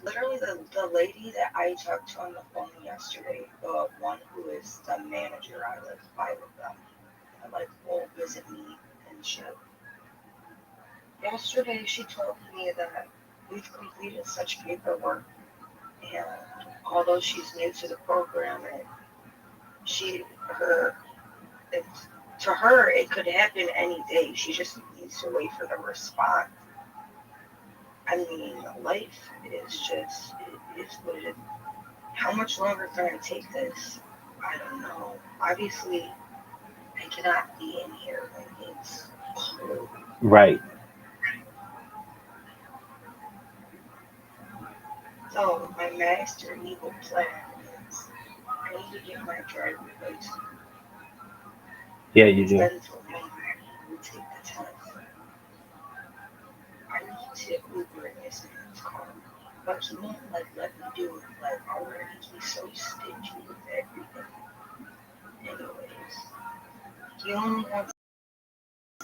literally the lady that I talked to on the phone yesterday, the one who is the manager, I live by with them, and will visit me and shit. Yesterday she told me that we've completed such paperwork, and although she's new to the program, and to her it could happen any day. She just needs to wait for the response. I mean, life is just, it is what it is. How much longer can I take this? I don't know. Obviously, I cannot be in here when it's cold. Right. So, my master evil plan is I need to get my driver's license. Yeah, you do. It's been so long, I need to take the test. I need to Uber in this man's car. But he won't let me do it. Already he's so stingy with everything. Anyways, he only wants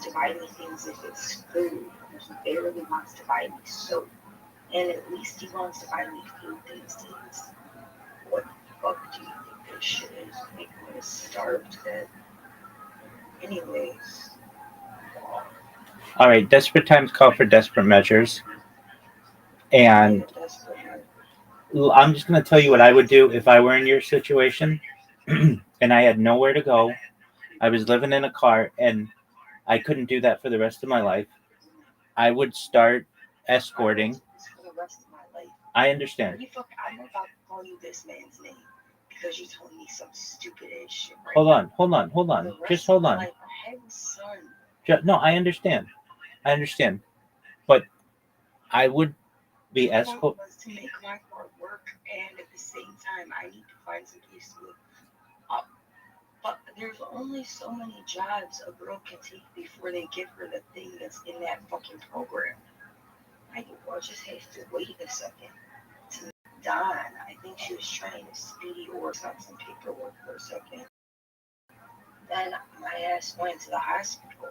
to buy me things if it's food. He barely wants to buy me soap. And at least he wants to buy me food these days. What the fuck do you think this shit is? Making me starve to death. Anyways. All right, desperate times call for desperate measures. And I'm just going to tell you what I would do if I were in your situation and I had nowhere to go. I was living in a car and I couldn't do that for the rest of my life. I would start escorting. For the rest of my life. I understand. I'm about to call you this man's name. because you're telling me some stupid ass shit. Right? Hold on. The rest Just of hold my on. life, I have a son. No, I understand. But I would be My as goal was to make my heart work, and at the same time, I need to find some place to live. But there's only so many jobs a girl can take before they give her the thing that's in that fucking program. I will just have to wait a second. To Dawn, I think she was trying to speedy or some paperwork for a second. Then my ass went to the hospital,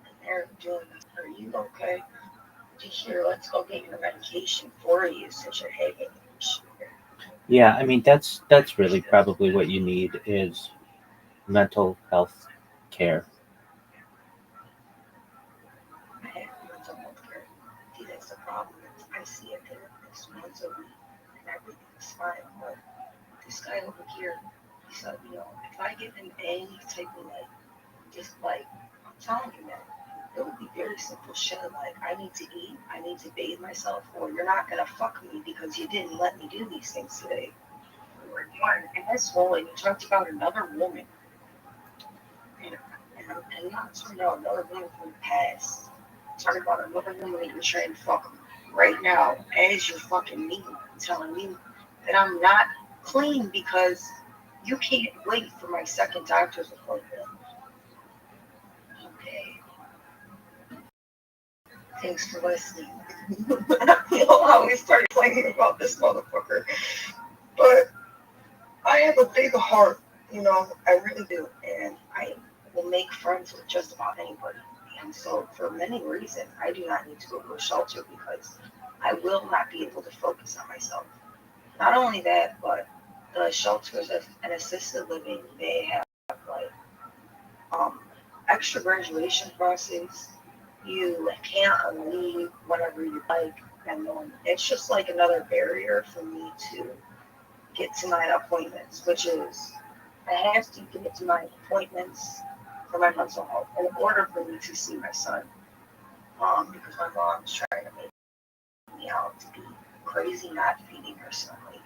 and they're doing, are you okay? Here, let's go get your medication for you since you're having issues. Yeah, I mean that's really probably what you need is mental health care. I have mental health care. See, that's the problem. I see a therapist once a week, and everything's fine. But this guy over here, he said, if I give him any type of just I'm telling you, man, it would be very simple shit. Like, I need to eat, I need to bathe myself, or you're not gonna fuck me because you didn't let me do these things today. Or you're an asshole, and you talked about another woman. And not talking about another woman from the past. Talking about another woman that you're trying to fuck right now as you're fucking me, telling me that I'm not clean because you can't wait for my second doctor's appointment. Okay. Thanks for listening. I always start complaining about this motherfucker. But I have a big heart, I really do. And I will make friends with just about anybody. And so, for many reasons, I do not need to go to a shelter because I will not be able to focus on myself. Not only that, but the shelters and assisted living, they have like extra graduation process. You can't leave whenever you like, and then it's just like another barrier for me to get to my appointments, which is I have to get to my appointments for my mental health in order for me to see my son. Because my mom's trying to make me out to be crazy, not feeding her son lately.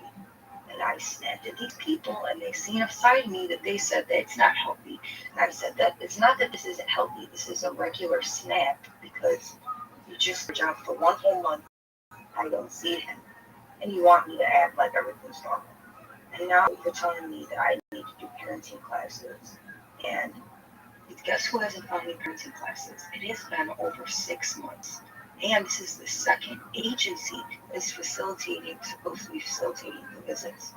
And I snapped at these people, and they seen a side of me that they said that it's not healthy. And I said that it's not that this isn't healthy. This is a regular snap because you just job for one whole month. I don't see him, and you want me to act like everything's normal. And now you're telling me that I need to do parenting classes. And guess who hasn't found me parenting classes? It has been over 6 months. And this is the second agency that's supposed to be facilitating the visits.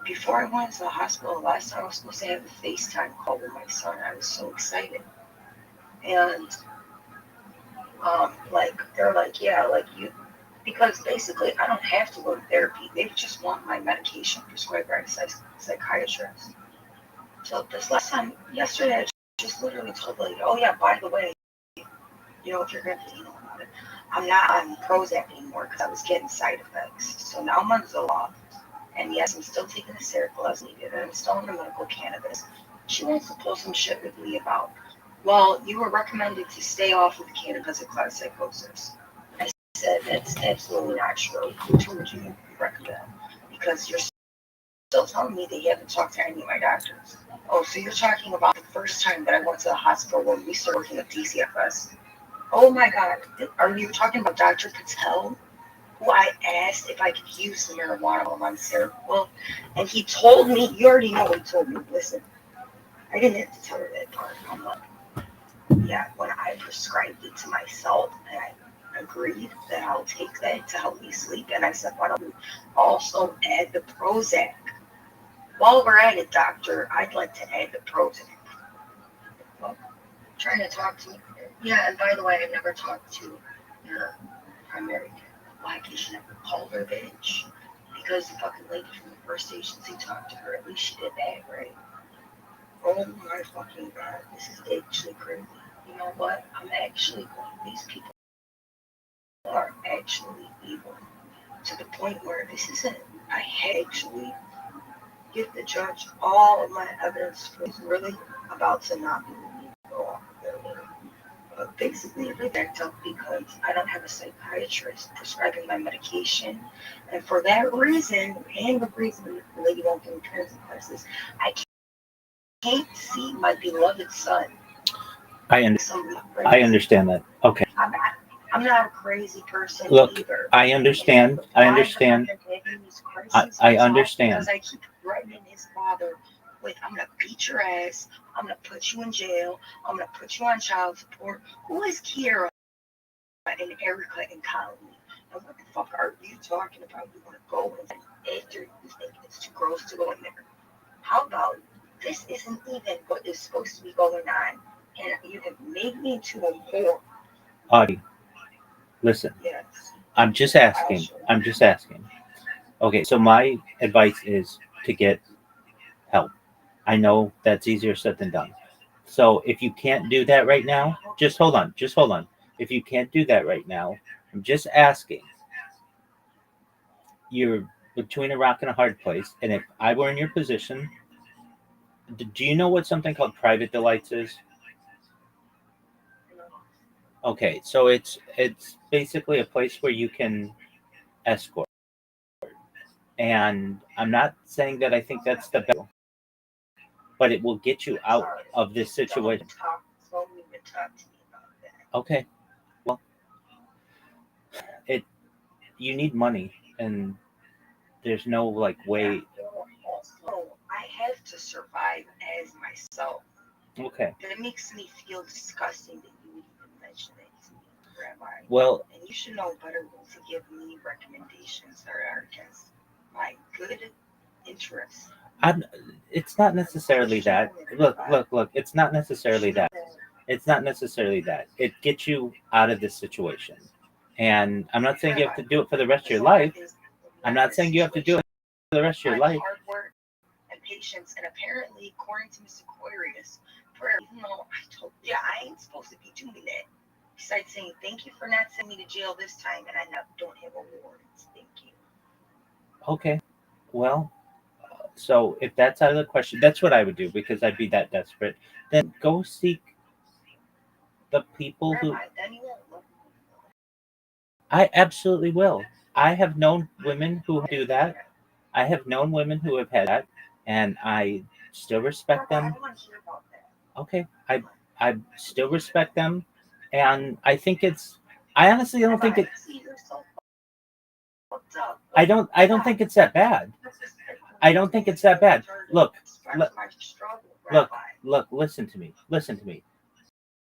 Before I went to the hospital, last time I was supposed to have a FaceTime call with my son. I was so excited. And, they're like, yeah, like you, because basically I don't have to go to therapy. They just want my medication prescribed by a psychiatrist. So this last time, yesterday, I just literally told the lady, oh yeah, by the way, if you're going to be about it, I'm not on Prozac anymore because I was getting side effects. So now I'm on Zoloft. And yes, I'm still taking the Seroquel as needed, and I'm still on the medical cannabis. She wants to pull some shit with me about, well, you were recommended to stay off of cannabis at class psychosis. I said, that's absolutely not true. Who told you to recommend? Because you're still telling me that you haven't talked to any of my doctors. Oh, so you're talking about the first time that I went to the hospital when we started working at DCFS. Oh my God, are you talking about Dr. Patel? Who I asked if I could use the marijuana while I'm Seroquel, and he told me, you already know what he told me, listen, I didn't have to tell her that part. I'm like, yeah, when I prescribed it to myself, and I agreed that I'll take that to help me sleep, and I said, why don't we also add the Prozac? While we're at it, doctor, I'd like to add the Prozac. Well, trying to talk to me. Yeah, and by the way, I never talked to your primary care. Why can't you never call her bitch? Because the fucking lady from the first agency talked to her. At least she did that, right? Oh my fucking God, this is actually crazy. You know what? I'm actually going. These people are actually evil to the point where this isn't. I actually give the judge all of my evidence for he's really about to knock me off their way. basically everything up because I don't have a psychiatrist prescribing my medication. And for that reason, and the reason the lady won't give me parenting classes, I can't see my beloved son. I understand that. Okay. I'm not a crazy person Look, either. I understand. I understand. I understand. Because I keep threatening his father with, I'm going to beat your ass. I'm going to put you in jail. I'm going to put you on child support. Who is Kiera and Erica and Colony? And what the fuck are you talking about? You want to go in after you think it's too gross to go in there. How about this isn't even what is supposed to be going on? And you have made me into a whore. Audie, listen. Yes. I'm just asking. Okay, so my advice is to get help. I know that's easier said than done. So if you can't do that right now, just hold on. If you can't do that right now, I'm just asking. You're between a rock and a hard place. And if I were in your position, do you know what something called private delights is? Okay, so it's basically a place where you can escort. And I'm not saying that I think that's the best, but it will get you out of this situation. Okay. Well, you need money, and there's no like way. I have to survive as myself. Okay. But it makes me feel disgusting that you would even mention that to me, Rabbi. Well, and you should know better than to give me recommendations that are against my good interests. It's not necessarily that. Look. It's not necessarily that. It gets you out of this situation. And I'm not saying you have to do it for the rest of your life. I'm not saying you have to do it for the rest of your life. Hard work and patience, and apparently, according to Mr. Aquarius, even though I told you I ain't supposed to be doing that. Besides saying thank you for not sending me to jail this time, and I don't have awards. Thank you. Okay. Well, so if that's out of the question, that's what I would do because I'd be that desperate. Then go seek the people who. Then you won't look. I absolutely will. I have known women who do that. I have known women who have had that, and I still respect them. Okay, I still respect them, and I think it's. I honestly don't think it. I don't think it's that bad. I don't think it's that bad. Look. Listen to me.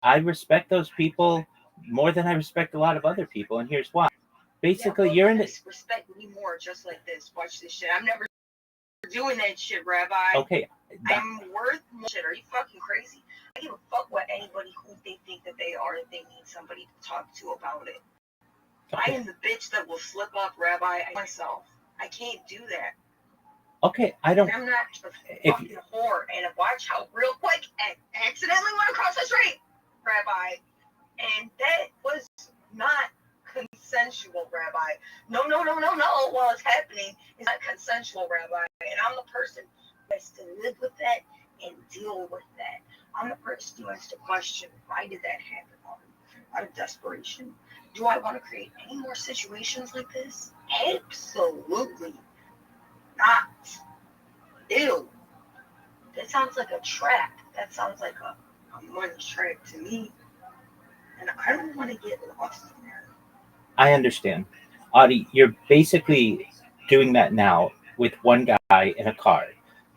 I respect those people more than I respect a lot of other people, and here's why. Basically, you're in the. Respect me more, just like this. Watch this shit. I'm never doing that shit, Rabbi. Okay. I'm worth more shit. Are you fucking crazy? I give a fuck what anybody who they think that they are if they need somebody to talk to about it. Okay. I am the bitch that will slip up, Rabbi, myself. I can't do that. Okay, I don't. I'm not a fucking whore. And watch how real quick I accidentally went across the street, Rabbi. And that was not consensual, Rabbi. No. While it's happening, it's not consensual, Rabbi. And I'm the person who has to live with that and deal with that. I'm the person who has to question, why did that happen out of desperation? Do I want to create any more situations like this? Absolutely not. Ew. That sounds like a trap. That sounds like a money trap to me. And I don't want to get lost in there. I understand. Audie, you're basically doing that now with one guy in a car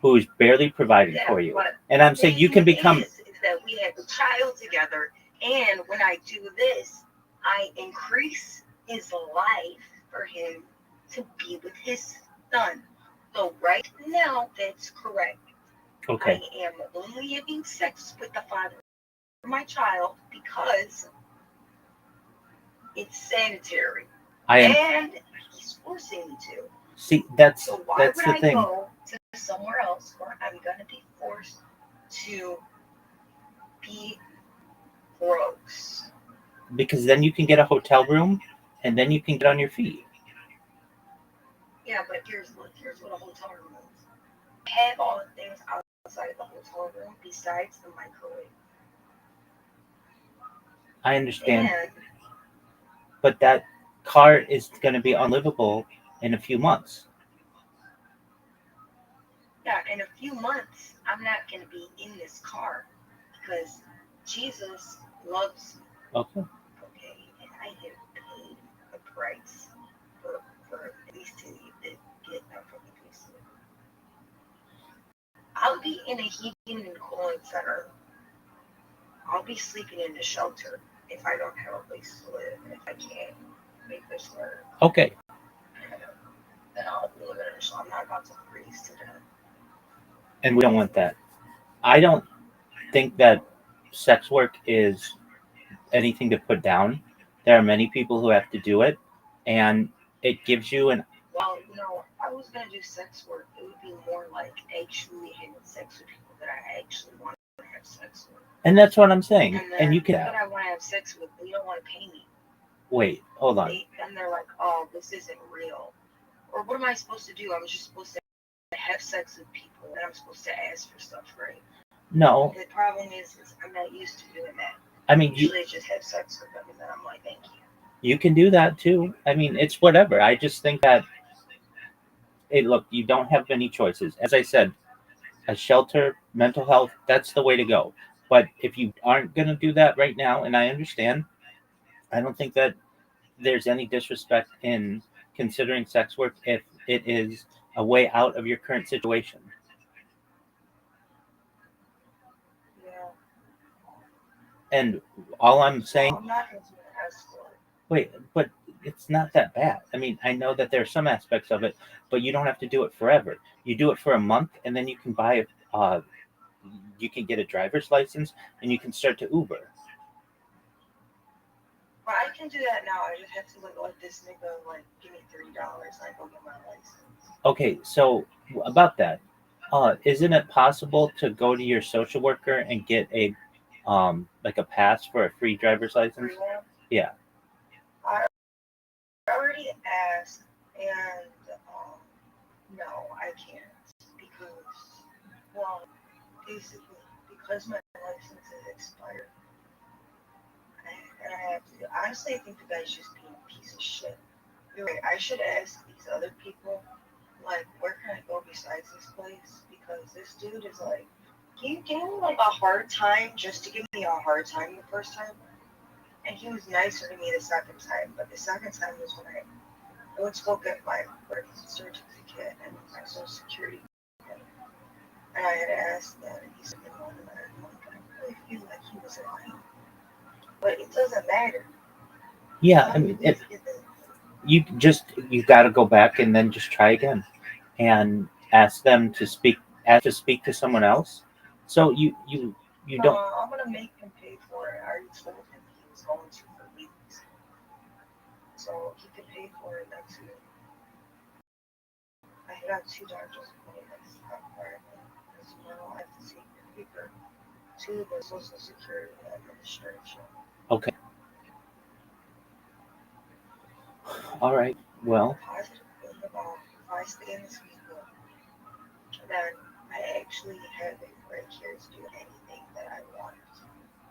who is barely providing for you. And I'm saying you can become. Is that we have a child together, and when I do this, I increase his life for him to be with his son. So right now, that's correct. Okay. I am only having sex with the father of my child because it's sanitary. And he's forcing me to. See, that's so why that's would the I thing. Go to somewhere else where I'm going to be forced to be gross? Because then you can get a hotel room, and then you can get on your feet. Yeah, but here's what a hotel room is. I have all the things outside the hotel room besides the microwave. I understand, And but that car is going to be unlivable in a few months. yeah, in a few months, I'm not going to be in this car because Jesus loves me, Okay. okay? And I have paid a price for at least to get that fucking piece. I'll be in a heating and cooling center. I'll be sleeping in a shelter if I don't have a place to live. And if I can't make this work, Okay. then I'll be living in a shelter. I'm not about to freeze to death. And we don't want that. I don't think that sex work is anything to put down. There are many people who have to do it, and it gives you an. Well, if I was gonna do sex work, it would be more like actually having sex with people that I actually want to have sex with. And that's what I'm saying. And then And you can. that I want to have sex with, but you don't want to pay me. Wait, hold on. Then they're like, oh, this isn't real. Or what am I supposed to do? I'm just supposed to have sex with people, and I'm supposed to ask for stuff, right? No. The problem is I'm not used to doing that. I mean, Usually I just have sex with them, and then I'm like, thank you. You can do that too. I mean, it's whatever. I just think that, hey, look, you don't have many choices. As I said, a shelter, mental health, that's the way to go. But if you aren't going to do that right now, and I understand, I don't think that there's any disrespect in considering sex work if it is a way out of your current situation. Yeah. And all I'm saying, I'm not going to do an escort. wait, but it's not that bad. I mean, I know that there are some aspects of it, but you don't have to do it forever. You do it for a month, and then you can buy you can get a driver's license, and you can start to Uber. But I can do that now. I just have to let this nigga give me $30. I go get my license. Okay, so about that, isn't it possible to go to your social worker and get a like a pass for a free driver's license? Free one? Yeah. I already asked, and no, I can't because, well, basically because my license is expired, and I have to. Honestly, I think the guy's just being a piece of shit. You're right. I should ask these other people, where can I go besides this place? Because this dude is he gave me a hard time just to give me a hard time the first time, and he was nicer to me the second time. But the second time was when I went to go get my birth certificate and my social security, and I had asked that, and he said no, and I really feel like he was lying. But it doesn't matter. Yeah, I mean, you got to go back and then just try again, and ask them to speak to someone else. So you don't. I'm gonna make him pay for it. I already told him he was going to for weeks, so he can pay for it next week. I have 2 doctors' appointments as well. I have to take the paper to the Social Security Administration. Okay. All right. Well. The positive thing about if I stay in this vehicle, then I actually have a right here to do anything that I want.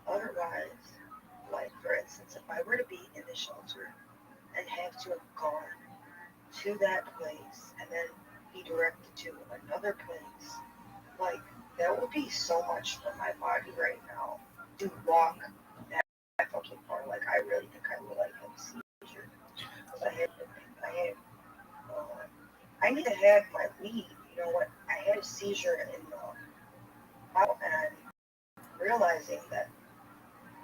Otherwise, for instance, if I were to be in the shelter and have to have gone to that place and then be directed to another place, that would be so much for my body right now to walk that fucking far. I really think I would have a seizure because I need to have my weed. You know what? I had a seizure in the house, and realizing that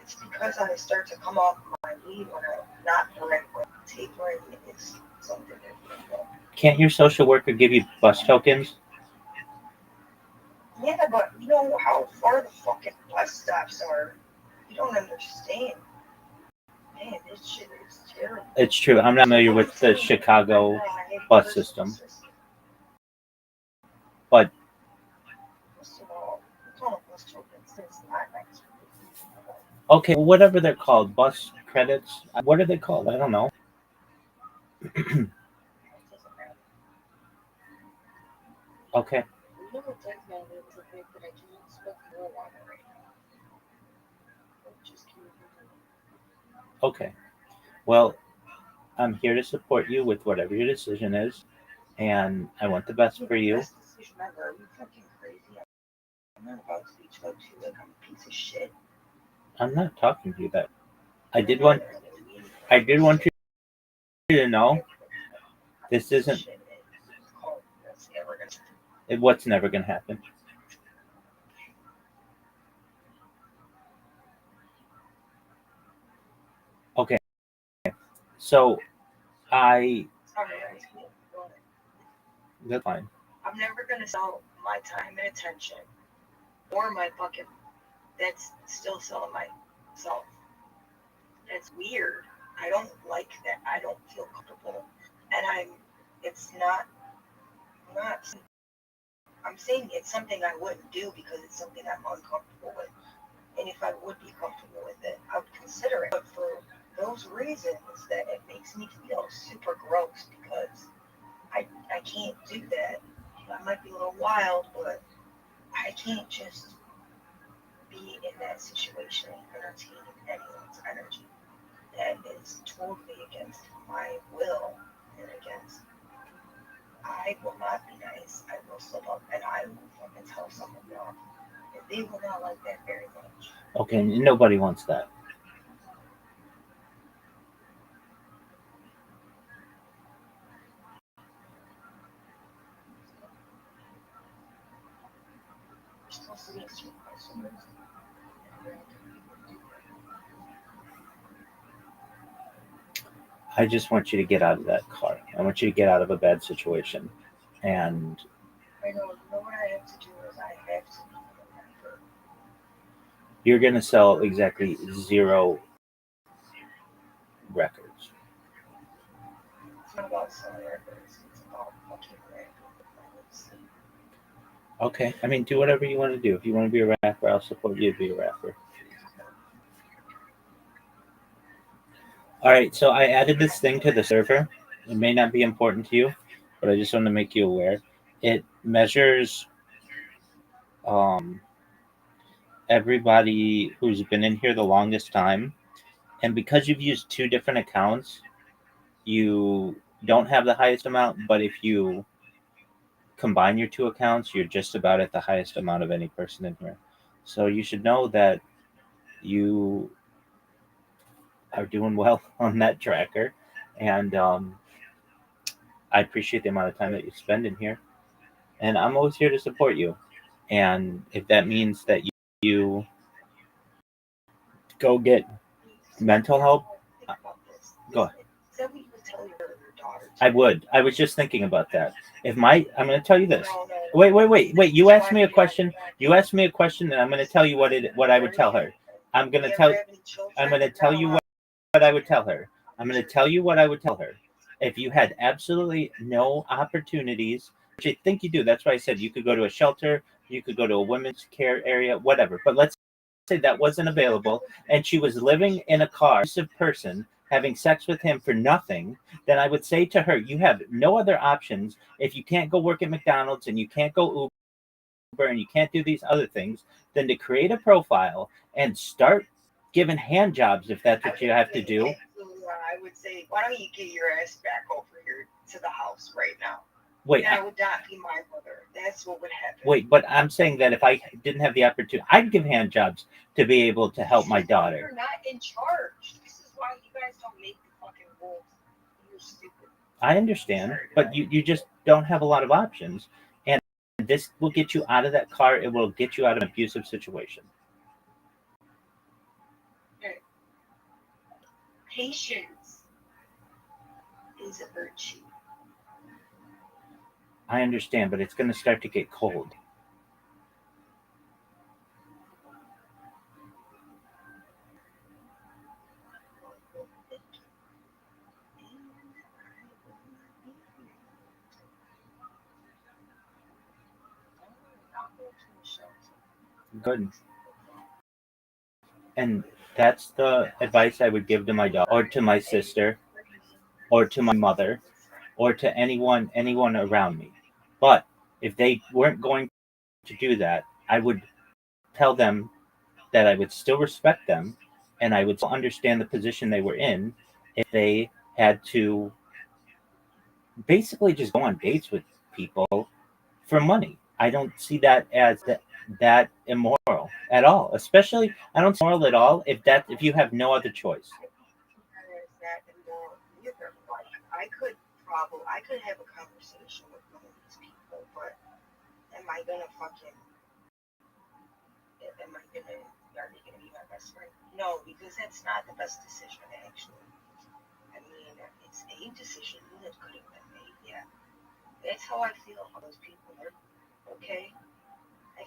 it's because I start to come off my weed when I'm not the right way. Tapering is something different. Can't your social worker give you bus tokens? Yeah, but you know how far the fucking bus stops are. You don't understand. Man, this shit is terrible. It's true. I'm not familiar with the Chicago bus system. But okay, well, whatever they're called, bus credits. What are they called? I don't know. Okay. Okay. Well, I'm here to support you with whatever your decision is, and I want the best for you. Best decision ever. Are you fucking crazy? I'm not about to be talked to like I'm a piece of shit. I'm not talking to you that. I did want you to know this isn't what's never going to happen. Okay. So that's fine. I'm never gonna sell my time and attention or my fucking. That's still selling myself. That's weird. I don't like that. I don't feel comfortable, and It's not. I'm saying it's something I wouldn't do because it's something I'm uncomfortable with. And if I would be comfortable with it, I would consider it. But for those reasons, that it makes me feel super gross because I can't do that. I might be a little wild, but I can't just be in that situation entertaining anyone's energy. That is totally against my will and against. I will not be nice. I will slip up and I will fucking tell someone off. And they will not like that very much. Okay, nobody wants that. I just want you to get out of that car. I want you to get out of a bad situation. And I know what I have to do is I have to be a member. You're going to sell exactly 0 records. It's not about selling records. It's about fucking records. Okay. I mean, do whatever you want to do. If you want to be a rapper, I'll support you to be a rapper. All right. So I added this thing to the server. It may not be important to you, but I just want to make you aware. It measures everybody who's been in here the longest time. And because you've used 2 different accounts, you don't have the highest amount, but if you combine your 2 accounts, you're just about at the highest amount of any person in here. So you should know that you are doing well on that tracker, and I appreciate the amount of time that you spend in here, and I'm always here to support you. And if that means that you go get mental help, go ahead. I would. I was just thinking about that. I'm going to tell you this. Wait. You asked me a question. And I'm going to tell you what I would tell her. I'm going to tell you what I would tell her. I'm going to tell you what I would tell her. If you had absolutely no opportunities, which I think you do, that's why I said you could go to a shelter, you could go to a women's care area, whatever. But let's say that wasn't available, and she was living in a car, person having sex with him for nothing, then I would say to her, you have no other options. If you can't go work at McDonald's and you can't go Uber and you can't do these other things, then to create a profile and start giving hand jobs if that's what you have to do. I would say, why don't you get your ass back over here to the house right now? Wait, that would not be my mother. That's what would happen. Wait, but I'm saying that if I didn't have the opportunity, I'd give hand jobs to be able to help my daughter. You're not in charge. This is why you guys don't make the fucking rules. You're stupid. I understand, but you just don't have a lot of options. And this will get you out of that car. It will get you out of an abusive situation. Okay. Patience is a virtue. I understand, but it's going to start to get cold. Good. And that's the advice I would give to my daughter, or to my sister, or to my mother, or to anyone around me. But if they weren't going to do that, I would tell them that I would still respect them and I would still understand the position they were in if they had to basically just go on dates with people for money. I don't see that as that immoral at all. Especially, I don't see immoral at all if you have no other choice. There's that immoral either. Like I could have a conversation with one of these people, but am I gonna fucking are they gonna be my best friend? No, because that's not the best decision actually. I mean, it's a decision that could have been made, yeah. That's how I feel about those people. They're okay. I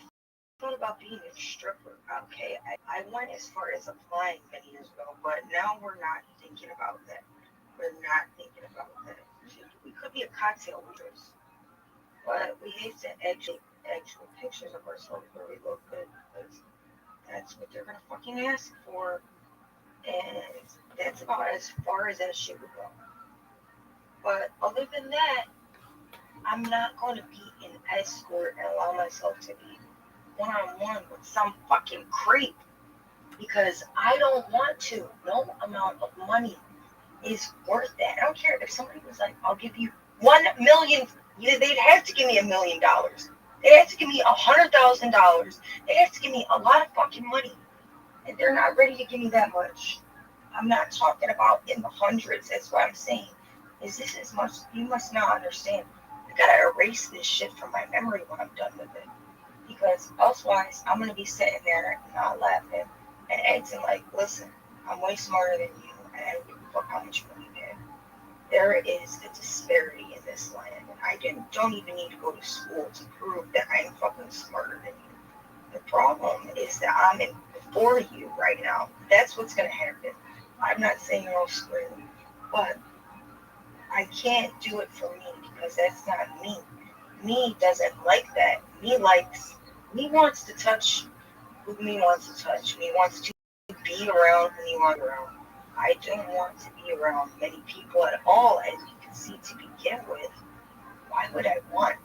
thought about being a stripper. Okay, I went as far as applying many years ago, but now we're not thinking about that. We're not thinking about that. We could be a cocktail waitress, but we have to actual pictures of ourselves where we look good because that's what they're gonna fucking ask for, and that's about as far as that shit would go. But other than that, I'm not going to be an escort and allow myself to be one-on-one with some fucking creep because I don't want to. No amount of money is worth that. I don't care if somebody was like, I'll give you 1 million. They'd have to give me $1 million. They'd have to give me $100,000. They'd have to give me a lot of fucking money. And they're not ready to give me that much. I'm not talking about in the hundreds. That's what I'm saying. Is this as much? You must not understand. I gotta erase this shit from my memory when I'm done with it. Because otherwise, I'm gonna be sitting there not laughing and acting like, listen, I'm way smarter than you, and I don't give a fuck how much money you have. There is a disparity in this land, and I don't even need to go to school to prove that I'm fucking smarter than you. The problem is that I'm in before you right now. That's what's gonna happen. I'm not saying you're all screwed, but I can't do it for me because that's not me. Me doesn't like that. Me wants to touch who me wants to touch. Me wants to be around who me want around. I don't want to be around many people at all, as you can see to begin with. Why would I want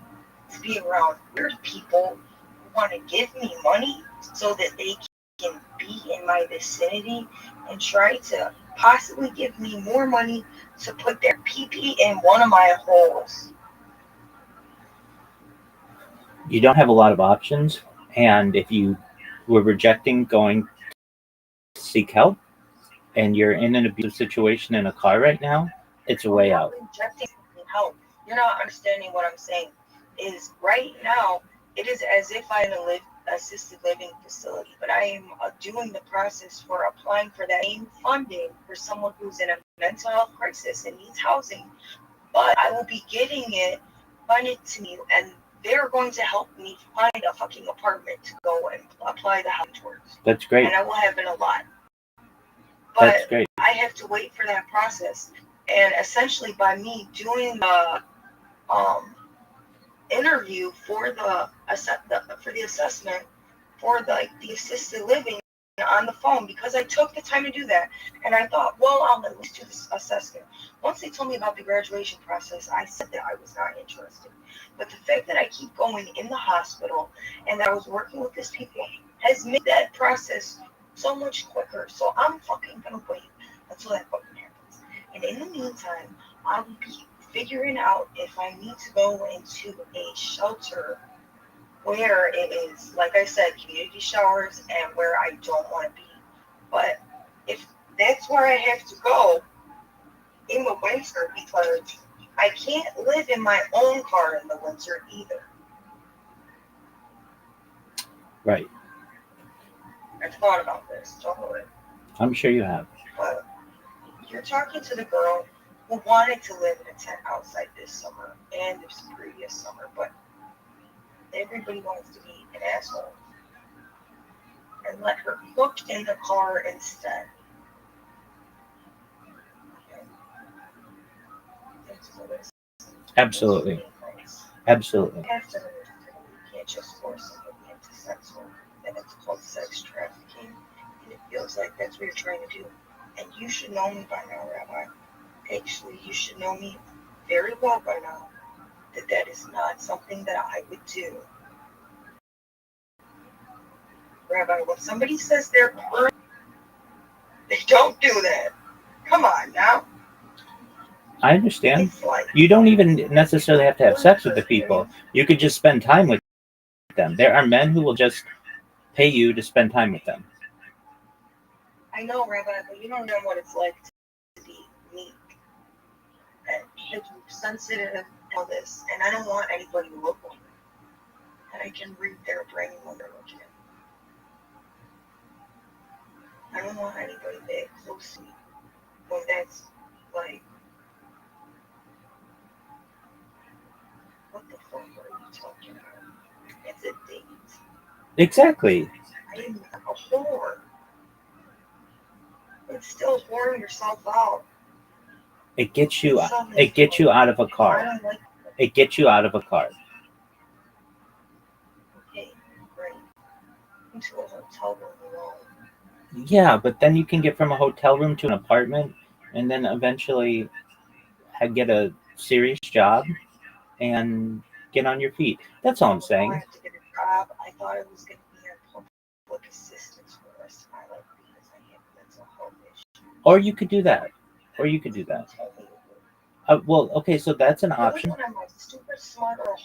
to be around weird people who want to give me money so that they can be in my vicinity and try to possibly give me more money to put their pee-pee in one of my holes? You don't have a lot of options, and if you were rejecting going to seek help and you're in an abusive situation in a car right now, it's a way out. Rejecting help. You're not understanding what I'm saying. Is right now it is as if I'm in a assisted living facility, but I am doing the process for applying for that same funding for someone who's in a mental health crisis and needs housing. But I will be getting it funded to me, and they're going to help me find a fucking apartment to go and apply the housing towards. That's great. And I will have it a lot. That's But great. I have to wait for that process. And essentially, by me doing the interview for the assessment for the assisted living on the phone, because I took the time to do that, and I thought, well, I'll at least do this assessment. Once they told me about the graduation process, I said that I was not interested. But the fact that I keep going in the hospital and that I was working with these people has made that process so much quicker. So I'm fucking gonna wait until that fucking happens. And in the meantime, I will be figuring out if I need to go into a shelter where it is, like I said, community showers and where I don't want to be. But if that's where I have to go in the winter, because I can't live in my own car in the winter either. Right. I've thought about this, totally. I'm sure you have. But you're talking to the girl who wanted to live in a tent outside this summer and this previous summer, but everybody wants to be an asshole and let her cook in the car instead. Okay. That's what it is. Absolutely. Absolutely. You have to understand, you can't just force somebody into sex work. And it's called sex trafficking. And it feels like that's what you're trying to do. And you should know me by now, Rabbi. Actually, you should know me very well by now. That is not something that I would do. Rabbi, when somebody says they're Don't do that. Come on now. I understand. It's like, You don't even necessarily have to have sex with the people. You could just spend time with them. There are men who will just pay you to spend time with them. I know, Rabbi, but you don't know what it's like to be meek and sensitive, all this, and I don't want anybody to look like me. And I can read their brain when they're looking at me. I don't want anybody that close to me when that's like, what the fuck are you talking about? It's a date. Exactly. I am not a whore. It's still whoring yourself out. It gets you out of a I car. don't like It gets you out of a car. okay, right. Into a hotel room alone. Yeah, but then you can get from a hotel room to an apartment and then eventually get a serious job and get on your feet. That's all I'm I saying. have to get a job. I thought I was going to be on public assistance for the rest of my life because I have mental health issues. Or you could do that. Well, okay, so that's an option. Am I stupid, smart, or a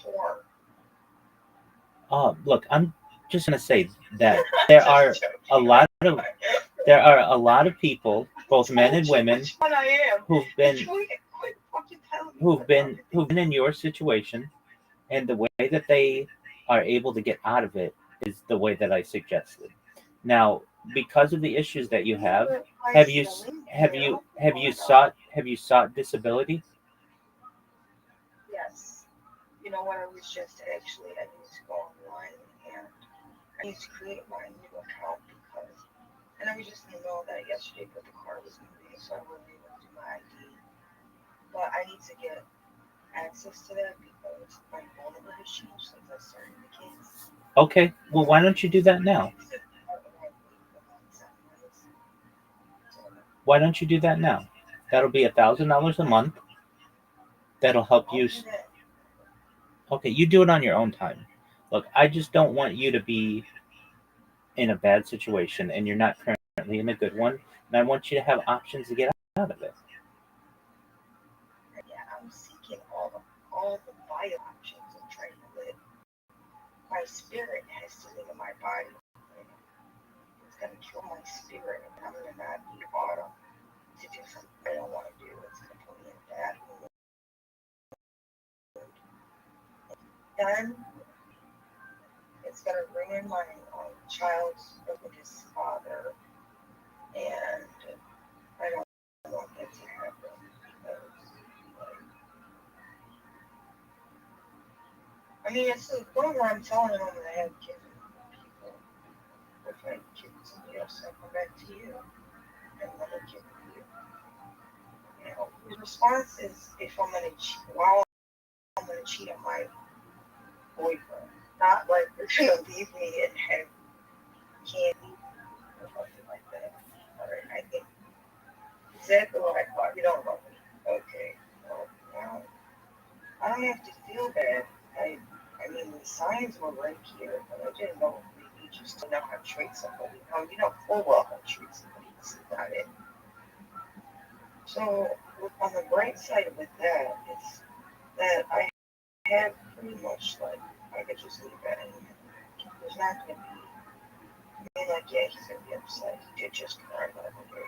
whore? Look, I'm just gonna say that there are a lot of people, both men and women, who've been in your situation, and the way that they are able to get out of it is the way that I suggested. Now, because of the issues that you have you sought disability? Yes. You know what? I need to go online and I need to create my new account and I was just in the middle of that yesterday, but the car was moving, so I wasn't able to do my ID. But I need to get access to that because my phone number has changed since I started the case. Okay, well, why don't you do that now? Why don't you do that now? That'll be $1,000 a month. That'll help you. Okay, you do it on your own time. Look, I just don't want you to be in a bad situation, and you're not currently in a good one. And I want you to have options to get out of it. Yeah, I'm seeking all the vital options of trying to live. My spirit has to live in my body. It's gonna kill my spirit, and I'm gonna not be able to do something I don't want to do. It's gonna put me in a bad mood. Then it's gonna ruin my child's with his father, and I don't want that to happen because, I mean, it's to the point where I'm telling him that I have kids with people. If I have kids with somebody else, I'll come back to you and another kid with you. You know, his response is if I'm gonna cheat on my boyfriend, not like you're gonna leave me and have candy or something like that. All right, I think exactly what I thought. You don't love me, okay? Well, now I don't have to feel bad. I mean, the signs were right here, but I didn't know you just don't know how to treat somebody. No, you know full well how to treat somebody. This is not it. So, on the bright side with that is that I have pretty much like I could just leave that in. There's not gonna be. I mean, like, yeah, he's gonna be upset. He did just cry, but I'm very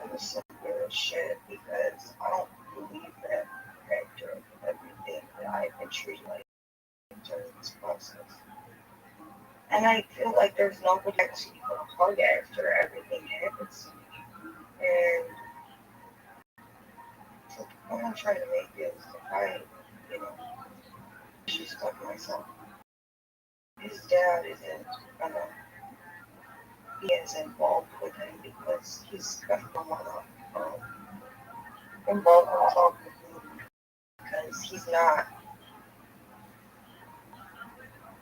it was some weird shit because I don't believe that after everything that I've been treated like during this process. And I feel like there's nobody to even hug after everything happens. And so what I'm trying to make is if I, disrespect myself, his dad isn't gonna be as involved with him because he's gonna wanna involve himself with me because he's not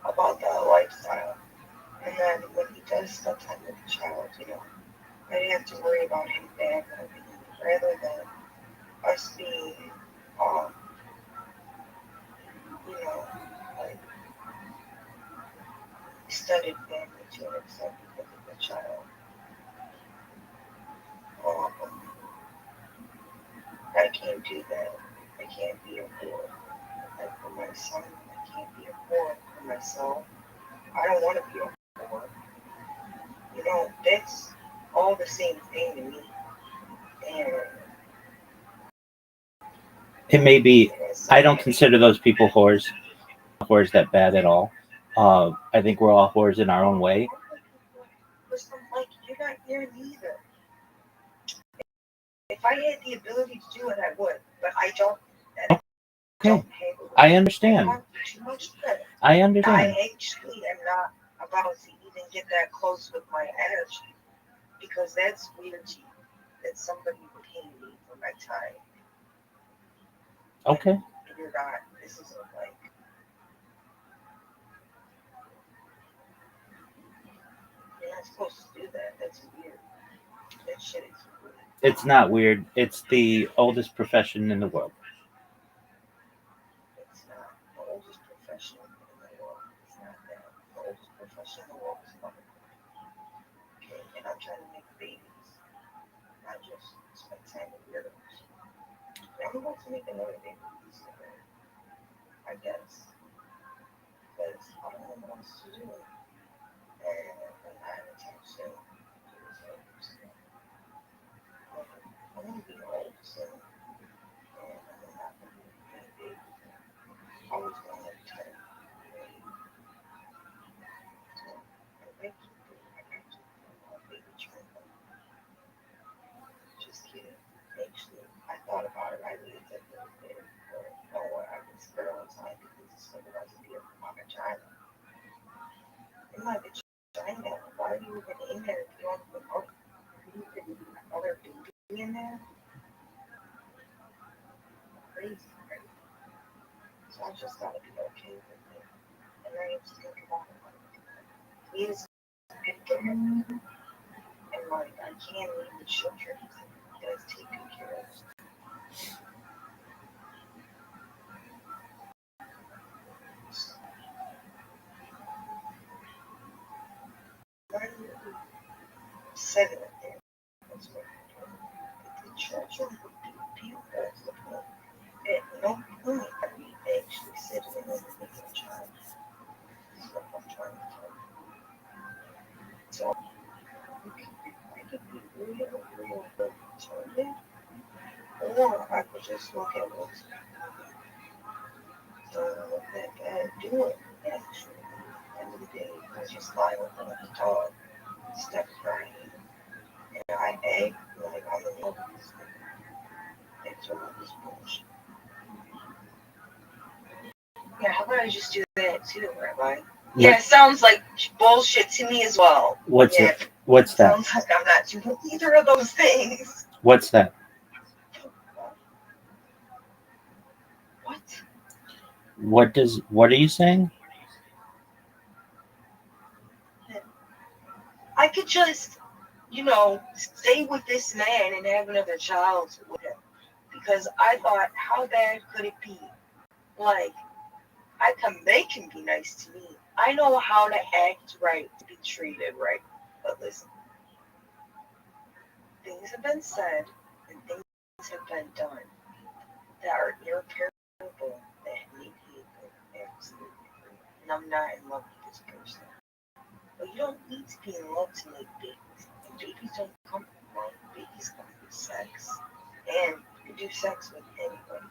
about that lifestyle. And then when he does spend time with the child, I didn't have to worry about him back rather than us being, like extended family to an extent because of the child. can't do that. I can't be a whore. Like for my son, I can't be a whore for myself. I don't want to be a whore. You know, that's all the same thing to me. And It may be. I don't consider those people whores. Whores that bad at all. I think we're all whores in our own way. Like, you're not here neither. If I had the ability to do it, I would, but I don't. Okay, I understand. Too much credit. I understand. I actually am not about to even get that close with my energy because that's weird to you that somebody would pay me for my time. Okay. And you're not. This isn't like. You're not supposed to do that. That's weird. That shit is weird. It's not weird. It's the oldest profession in the world. It's not the oldest profession in the world. It's not that. The oldest profession in the world is mother. Okay, and I'm trying to make babies, not just spend time with weirdos. I'm about to make another baby, I guess, because I don't know what else to do, and I'm not attached to it. I'm gonna be old soon, and I'm not gonna be a baby. I was gonna have 10. Just kidding. Actually, I thought about it. I really did really did. But you know what? I can spare on time because it's so that I can be from my vagina. In my vagina, why are you even in there if you don't even know? You could be another baby in there? Crazy, right? So I just gotta be okay with it. And I have to think about it. He is good. And like, I can't leave the children. He does take good care of them. Seven of them. That's what the children would be beautiful as the point. At no point are we actually sitting in the child. This is what I'm trying to tell you. So, I could be real retarded, or I could just look at what's that guy doing, actually. At the end of the day, I just lie with him at the dog, step crying, and I act like I'm in love with this thing. That's all this bullshit. Yeah, how about I just do that too, Rabbi? Yeah, it sounds like bullshit to me as well. What's it? What's that? Sounds like I'm not doing either of those things. What's that? What? What are you saying? I could just, stay with this man and have another child with him. Because I thought, how bad could it be? Like, I can make him be nice to me. I know how to act right, to be treated right. But listen, things have been said and things have been done that are irreparable that make me absolutely free. And I'm not in love with this person. But you don't need to be in love to make babies. And babies don't come from love. Babies come from sex. And you can do sex with anybody.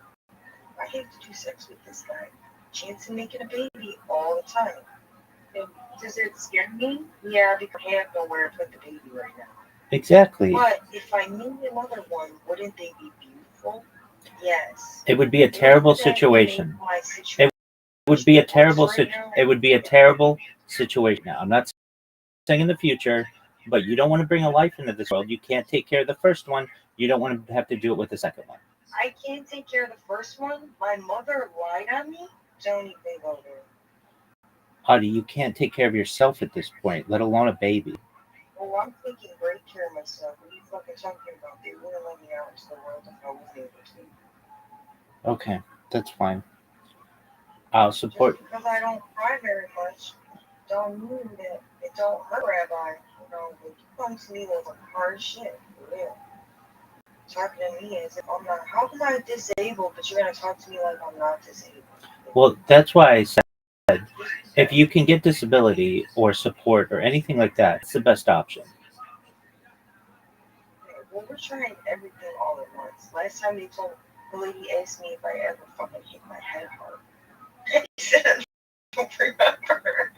I hate to do sex with this guy. Chance of making a baby all the time. Does it scare me? Yeah, because I have nowhere to put the baby right now. Exactly. But if I knew another one, wouldn't they be beautiful? Yes. It would be a terrible situation. It would be a terrible It would be a terrible situation. Now, I'm not saying in the future, but you don't want to bring a life into this world. You can't take care of the first one. You don't want to have to do it with the second one. I can't take care of the first one. My mother lied on me. Don't even go there. Audie, you can't take care of yourself at this point, let alone a baby. Well, I'm taking great care of myself. What are you fucking talking about? They wouldn't let me out into the world if I was able to. Okay, that's fine. I'll support. Just because I don't cry very much, don't mean that it don't hurt, Rabbi. But you come to me with some hard shit, for real. talking to me as if I'm not. How am I disabled, but you're gonna talk to me like I'm not disabled? Well, that's why I said if you can get disability or support or anything like that, it's the best option. Well, we're trying everything all at once. Last time the lady asked me if I ever fucking hit my head hard. I said I don't remember.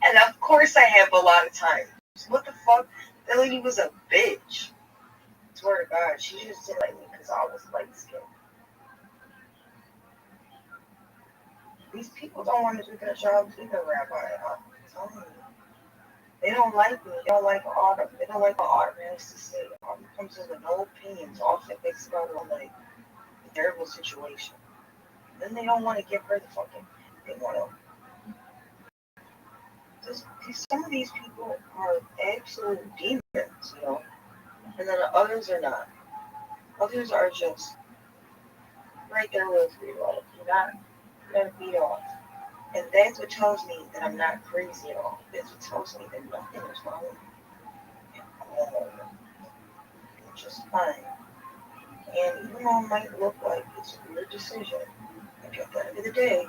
And of course I have a lot of times. What the fuck? That lady was a bitch. I swear to God, she just didn't like me because I was light skinned. These people don't want to do their jobs either, Rabbi. I'm telling you. They don't like me. They don't like Autumn. They don't like what Autumn has to say. Autumn comes in with no opinions. All she thinks about is like a terrible situation. Then they don't want to give her the fucking. They want to. Some of these people are absolute demons, you know, and then the others are not. Others are just right there with you. Like, you're not beat off. And that's what tells me that I'm not crazy at all. That's what tells me that nothing is wrong with me at all. I'm just fine. And even though it might look like it's a weird decision, like at the end of the day,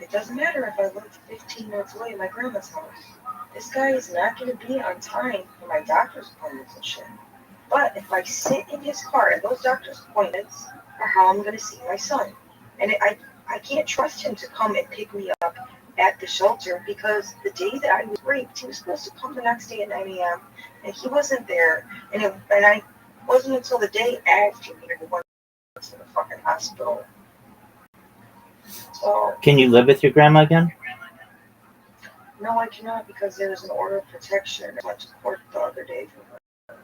it doesn't matter if I live 15 minutes away at my grandma's house. This guy is not going to be on time for my doctor's appointments and shit. But if I sit in his car, and those doctor's appointments are how I'm going to see my son. And I can't trust him to come and pick me up at the shelter because the day that I was raped, he was supposed to come the next day at 9 a.m. and he wasn't there. And I wasn't until the day after we went to the fucking hospital. So, Can you live with your grandma again? no, I cannot because there was an order of protection. I went to court the other day for her.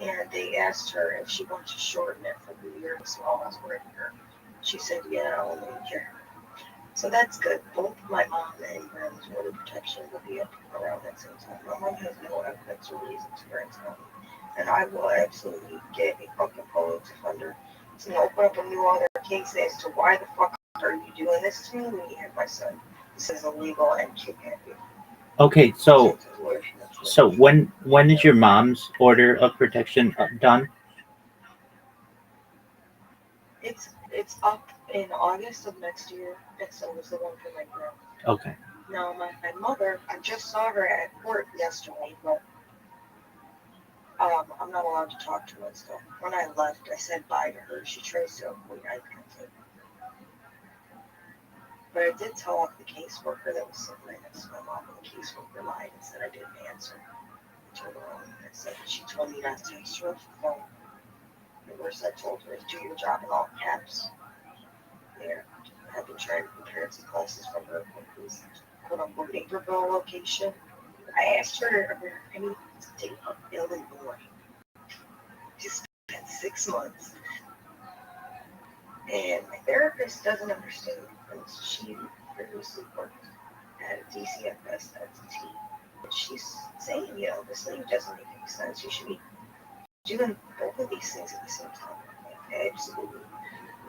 And they asked her if she wanted to shorten it for the year so I was with her. She said, yeah, I'll only care. So that's good. Both my mom and grandma's order of protection will be up around that same time. My mom has no evidence or reason to grant me. And I will absolutely get a fucking public defender to open up a new other case as to why the fuck are you doing this to me when you have my son? This is illegal and kidnapping. Okay, so when is your mom's order of protection done? It's up in August of next year, and so was the one for my grandma. Okay. Now my mother, I just saw her at court yesterday, but I'm not allowed to talk to her and stuff. When I left, I said bye to her. She tries to avoid eye contact. But I did tell the caseworker that was sitting right next to my mom, and the caseworker lied and said I didn't answer. I told her and I said she told me not to text her off the phone. The worst I told her is do your job in all caps. There. I've been trying to compare some classes from her this quote unquote Naperville location. I asked her if there any state of Illinois. She spent 6 months. And my therapist doesn't understand because she previously worked at a DCFS entity. But she's saying, you know, this thing doesn't make any sense. You should be doing both of these things at the same time. Like, absolutely.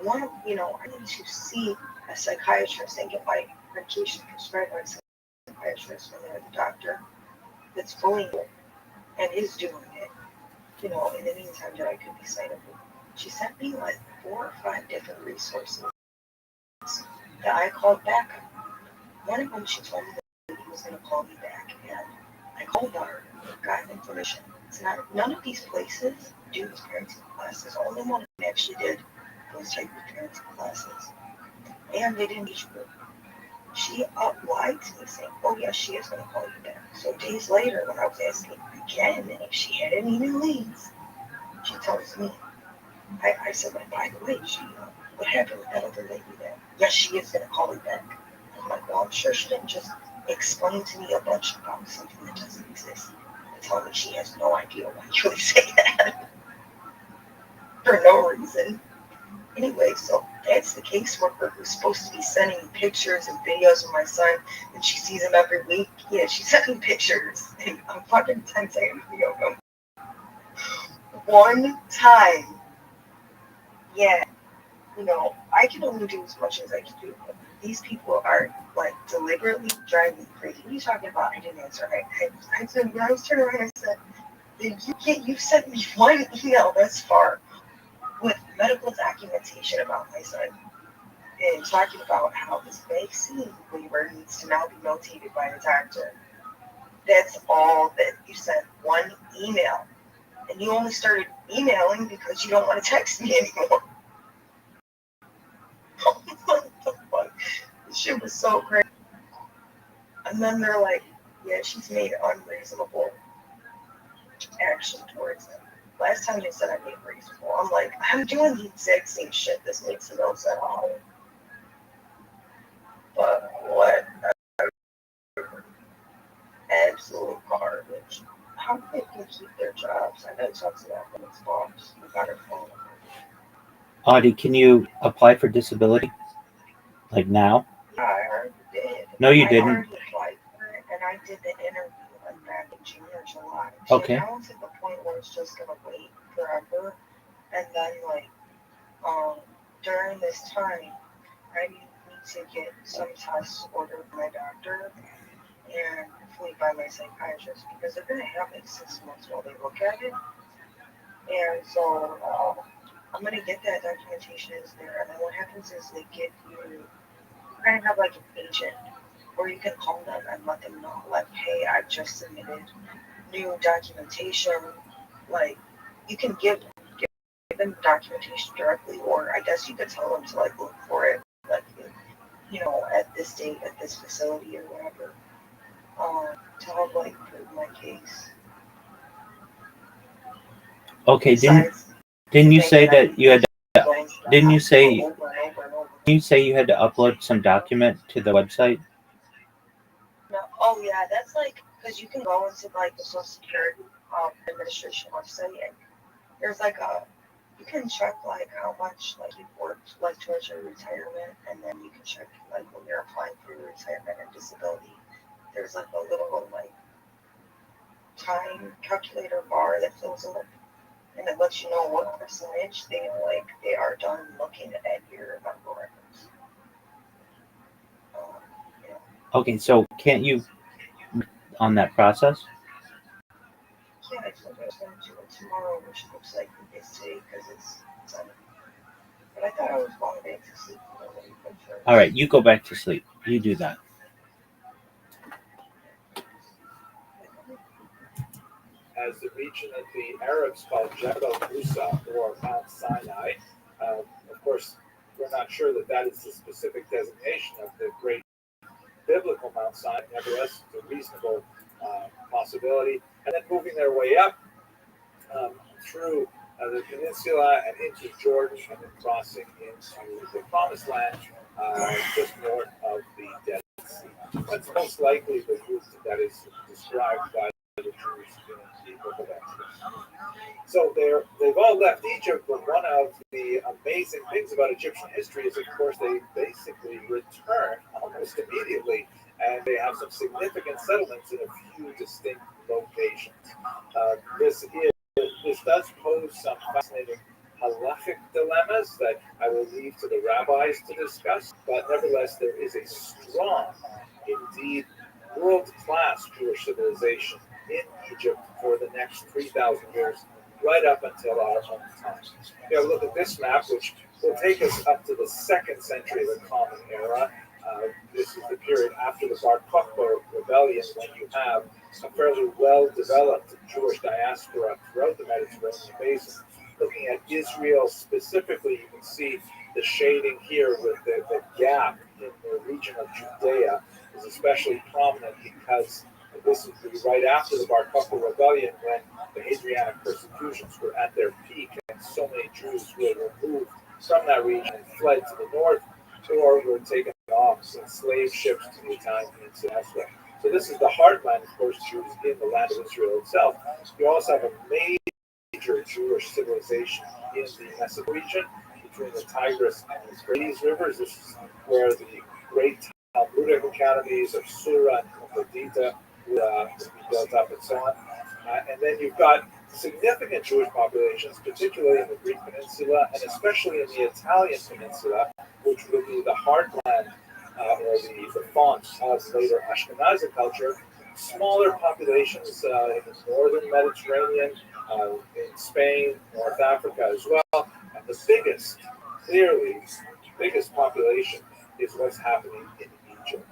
One, you know, I need to see a psychiatrist and get my medication prescribed by a psychiatrist when they're the doctor that's fully and is doing it. You know, in the meantime that I could be signed up with. She sent me like 4 or 5 different resources that I called back on. One of them, she told me that he was going to call me back, and I called her, got information. It's not, none of these places do these parenting classes. The only one that actually did those type of parenting classes. And they didn't teach group. She lied to me saying, oh yes, she is going to call you back. So days later, when I was asking again if she had any new leads, she tells me, I said, well, by the way, what happened with that other lady there? Yes, she is going to call me back. I'm like, well, I'm sure she didn't just explain to me a bunch about something that doesn't exist. And tell me she has no idea why you would say that. For no reason. Anyway, so that's the caseworker who's supposed to be sending me pictures and videos of my son, and she sees him every week. Yeah, she sent me pictures, and I'm fucking 10 seconds video of him. One time. Yeah, you know, I can only do as much as I can do. But these people are like deliberately driving me crazy. What are you talking about? I didn't answer. I said when I was turning around, I said, you sent me one email this far. medical documentation about my son and talking about how this vaccine waiver needs to now be notated by a doctor. That's all that you sent one email. And you only started emailing because you don't want to text me anymore. What the fuck? This shit was so crazy. And then they're like, yeah, she's made unreasonable action towards him. Last time they said I made reasonable. I'm like, I'm doing the exact same shit. This makes no sense at all. But what? Absolute garbage. How they can keep their jobs? I know it talks about them as bombs. You got her phone. Audie, can you apply for disability? Like now? I already did. No, you I didn't. already applied for it, and I did the interview like back in June or July. Okay. So now it's at the point where it's just gonna wait forever, and then like during this time, I need to get some tests ordered by my doctor and hopefully by my psychiatrist because they're gonna have like 6 months while they look at it, and so I'm gonna get that documentation is there, and then what happens is they give you kind of have like an agent where you can call them and let them know, like, hey, I've just submitted new documentation. Like, you can give them documentation directly, or I guess you could tell them to like look for it, like, you know, at this date, at this facility or whatever, to help like prove my case. Okay, didn't you say that you had to, didn't you say you had to upload some document to the website? No, oh yeah, that's like, because you can go into like the Social Security Administration website and there's like you can check like how much like you've worked like towards your retirement, and then you can check like when you're applying for your retirement and disability. There's like a little like time calculator bar that fills up, and it lets you know what percentage they are done looking at your medical records. Yeah. Okay, so can't you on that process? Yeah, I told I was going to do it tomorrow, which looks like it's today because it's Sunday. But I thought I was going back to sleep for a little bit first. All right, you go back to sleep. You do that. As the region that the Arabs call Jebel Musa or Mount Sinai. Of course, we're not sure that that is the specific designation of the great biblical Mount Sinai. Nevertheless, it's a reasonable possibility. And then moving their way up through the peninsula and into Jordan, and then crossing into the Promised Land, just north of the Dead Sea. That's most likely the route that is described by the Jews in the book of Exodus. So they've all left Egypt, but one of the amazing things about Egyptian history is, of course, they basically return almost immediately, and they have some significant settlements in a few distinct locations. This does pose some fascinating halachic dilemmas that I will leave to the rabbis to discuss, but nevertheless, there is a strong, indeed world-class Jewish civilization in Egypt for the next 3,000 years, right up until our own time. Look at this map, which will take us up to the 2nd century of the Common Era. This is the period after the Bar Kokhba rebellion, when you have a fairly well-developed Jewish diaspora throughout the Mediterranean basin. Looking at Israel specifically, you can see the shading here with the gap in the region of Judea is especially prominent because this is right after the Bar Kokhba rebellion, when the Hadrianic persecutions were at their peak, and so many Jews were removed from that region and fled to the north, or were taken off in slave ships to the Italian peninsula elsewhere. So this is the heartland, of course, Jews in the land of Israel itself. You also have a major Jewish civilization in the Mesopotamian region, between the Tigris and the Euphrates rivers. This is where the great Talmudic academies of Sura and Kodita were built up, and so on. And then you've got significant Jewish populations, particularly in the Greek peninsula, and especially in the Italian peninsula, which will be the heartland or the font of later Ashkenazi culture. Smaller populations in the northern Mediterranean, in Spain, North Africa as well, and the biggest, clearly, biggest population is what's happening in Egypt.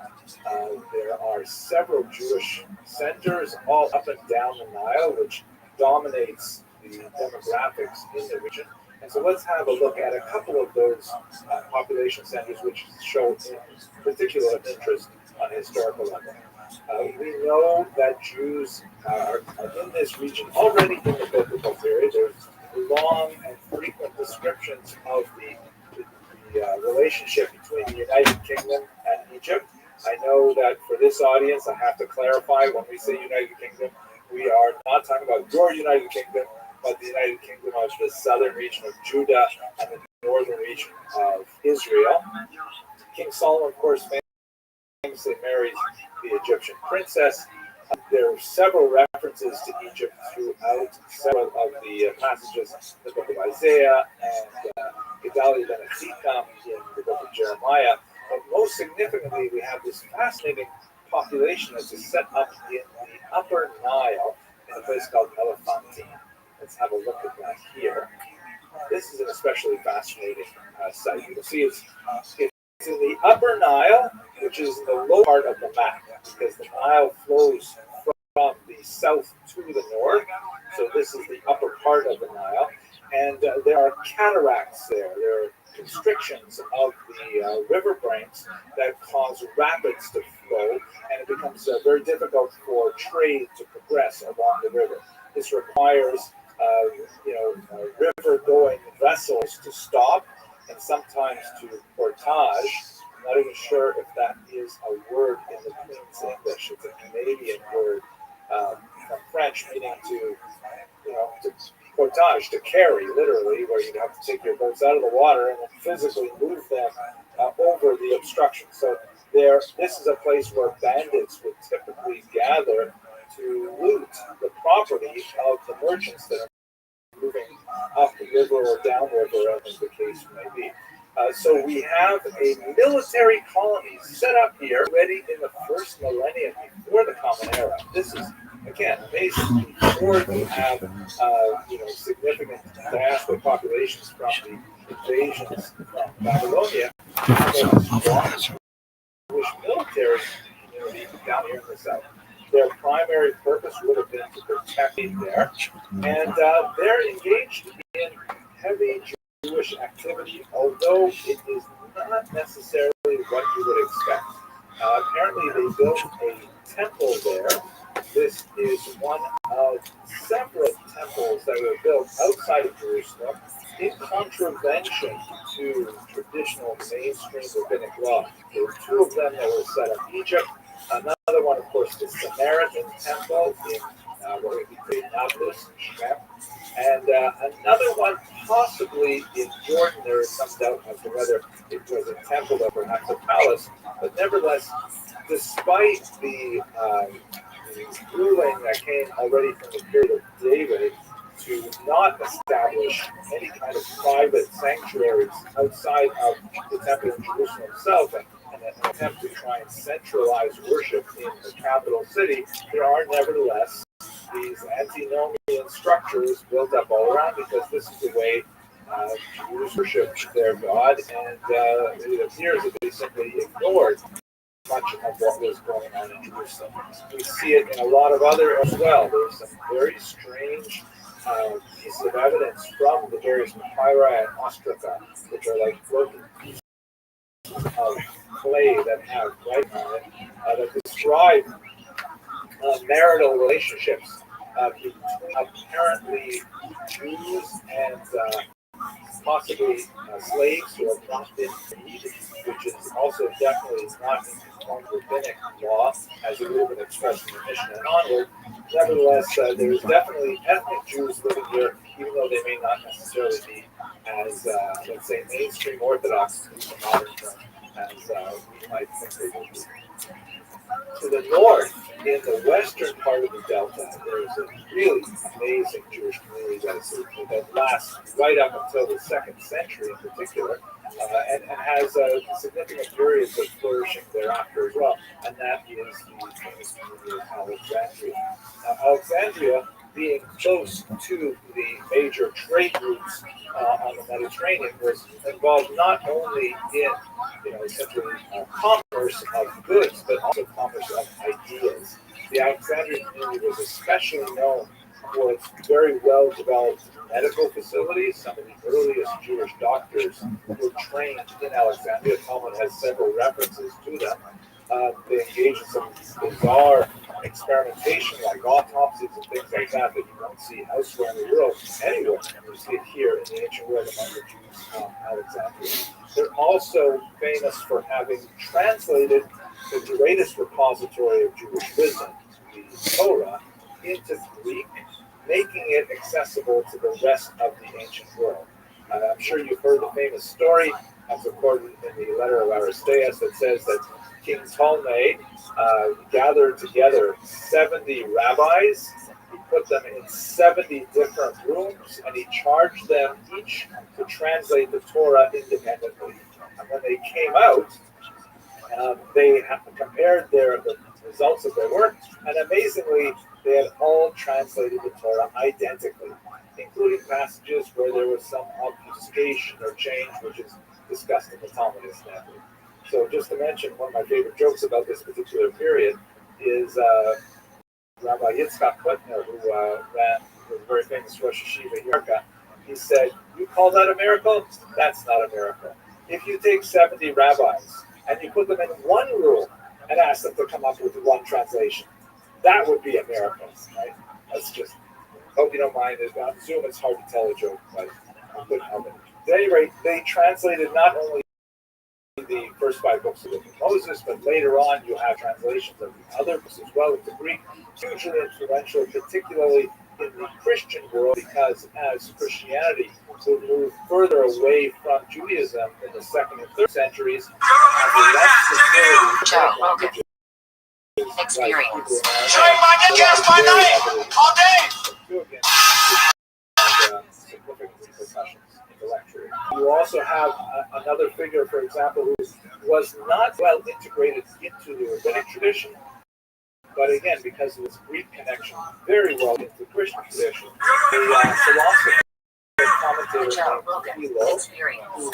There are several Jewish centers all up and down the Nile, which dominates the demographics in the region. And so let's have a look at a couple of those population centers which show particular interest on a historical level. We know that Jews are in this region already in the biblical period. There's long and frequent descriptions of the relationship between the United Kingdom and Egypt. I know that for this audience, I have to clarify when we say United Kingdom, we are not talking about your United Kingdom, but the United Kingdom of the southern region of Judah and the northern region of Israel. King Solomon, of course, famously marries the Egyptian princess. There are several references to Egypt throughout several of the passages in the book of Isaiah and Gedalia ben Achikam in the book of Jeremiah. But most significantly, we have this fascinating population that is set up in the upper Nile in a place called Elephantine. Let's have a look at that here. This is an especially fascinating site. You can see it's in the upper Nile, which is in the low part of the map, because the Nile flows from the south to the north. So this is the upper part of the Nile. And there are cataracts there. There are constrictions of the river banks that cause rapids to flow, and it becomes very difficult for trade to progress along the river. This requires river-going vessels to stop and sometimes to portage. I'm not even sure if that is a word in the Queen's English. It's a Canadian word from French, meaning to portage, to carry, literally, where you'd have to take your boats out of the water and then physically move them over the obstruction. So this is a place where bandits would typically gather to loot the property of the merchants that are moving up the river or downriver, as the case may be. So we have a military colony set up here already in the first millennium before the Common Era. This is, again, amazing. Before we have significant diaspora populations from the invasions from Babylonia, we have a strong Jewish military community down here in the south. Their primary purpose would have been to protect there, and they're engaged in heavy Jewish activity, although it is not necessarily what you would expect. Apparently, they built a temple there. This is one of several temples that were built outside of Jerusalem in contravention to traditional mainstream rabbinic law. There were two of them that were set up in Egypt. Another one, of course, the Samaritan temple in what would be called Nablus, Shechem. And another one possibly in Jordan. There is some doubt as to whether it was a temple or perhaps a palace. But nevertheless, despite the ruling that came already from the period of David to not establish any kind of private sanctuaries outside of the temple in Jerusalem itself, and an attempt to try and centralize worship in the capital city, there are nevertheless these antinomian structures built up all around, because this is the way Jews worship their God, and it appears that they simply ignored much of what was going on in Jerusalem. We see it in a lot of other as well. There's some very strange pieces of evidence from the various papyri and ostraca, which are like broken pieces of clay that have writing on it that describe marital relationships between apparently Jews and possibly slaves who are brought in freed, which is also definitely not in conform with rabbinic law, as it would have been expressed in the Mishnah and onward. Nevertheless, there's definitely ethnic Jews living here, even though they may not necessarily be as, let's say, mainstream Orthodox in the modern term as we might think they would be. To the north, in the western part of the Delta, there's a really amazing Jewish community that lasts right up until the 2nd century in particular, and has significant periods of flourishing thereafter as well, and that is the famous community of Alexandria. Now, Alexandria being close to the major trade routes on the Mediterranean was involved not only in, essentially commerce of goods, but also commerce of ideas. The Alexandrian community was especially known for its very well-developed medical facilities. Some of the earliest Jewish doctors were trained in Alexandria. Talmud has several references to them. They engage in some bizarre experimentation, like autopsies and things like that you don't see elsewhere in the world, anywhere. You see it here in the ancient world among the Jews of Alexandria. They're also famous for having translated the greatest repository of Jewish wisdom, the Torah, into Greek, making it accessible to the rest of the ancient world. I'm sure you've heard the famous story, as recorded in the letter of Aristeas, that says that King Ptolemy gathered together 70 rabbis. He put them in 70 different rooms, and he charged them each to translate the Torah independently. And when they came out, they compared the results of their work, and amazingly, they had all translated the Torah identically, including passages where there was some obfuscation or change, which is discussed in the Talmudic standard. So just to mention, one of my favorite jokes about this particular period is Rabbi Yitzchak Kutner, who was a very famous Rosh Yeshiva in America. He said, "You call that a miracle? That's not a miracle. If you take 70 rabbis and you put them in one room and ask them to come up with one translation, that would be a miracle, right?" That's just, hope you don't mind. On Zoom, it's hard to tell a joke, but I couldn't help it. At any rate, they translated not only the first 5 books of the book of Moses, but later on you have translations of the other books as well into Greek, hugely influential, particularly in the Christian world, because as Christianity would move further away from Judaism in the 2nd and 3rd centuries, Experience. Showing my niggas by night, all day. Significant repercussions in the lecture. You also have another figure, for example, who was not well integrated into the rabbinic tradition, but again, because of its Greek connection, very well into the Christian tradition. The philosopher and commentator named Hilo, who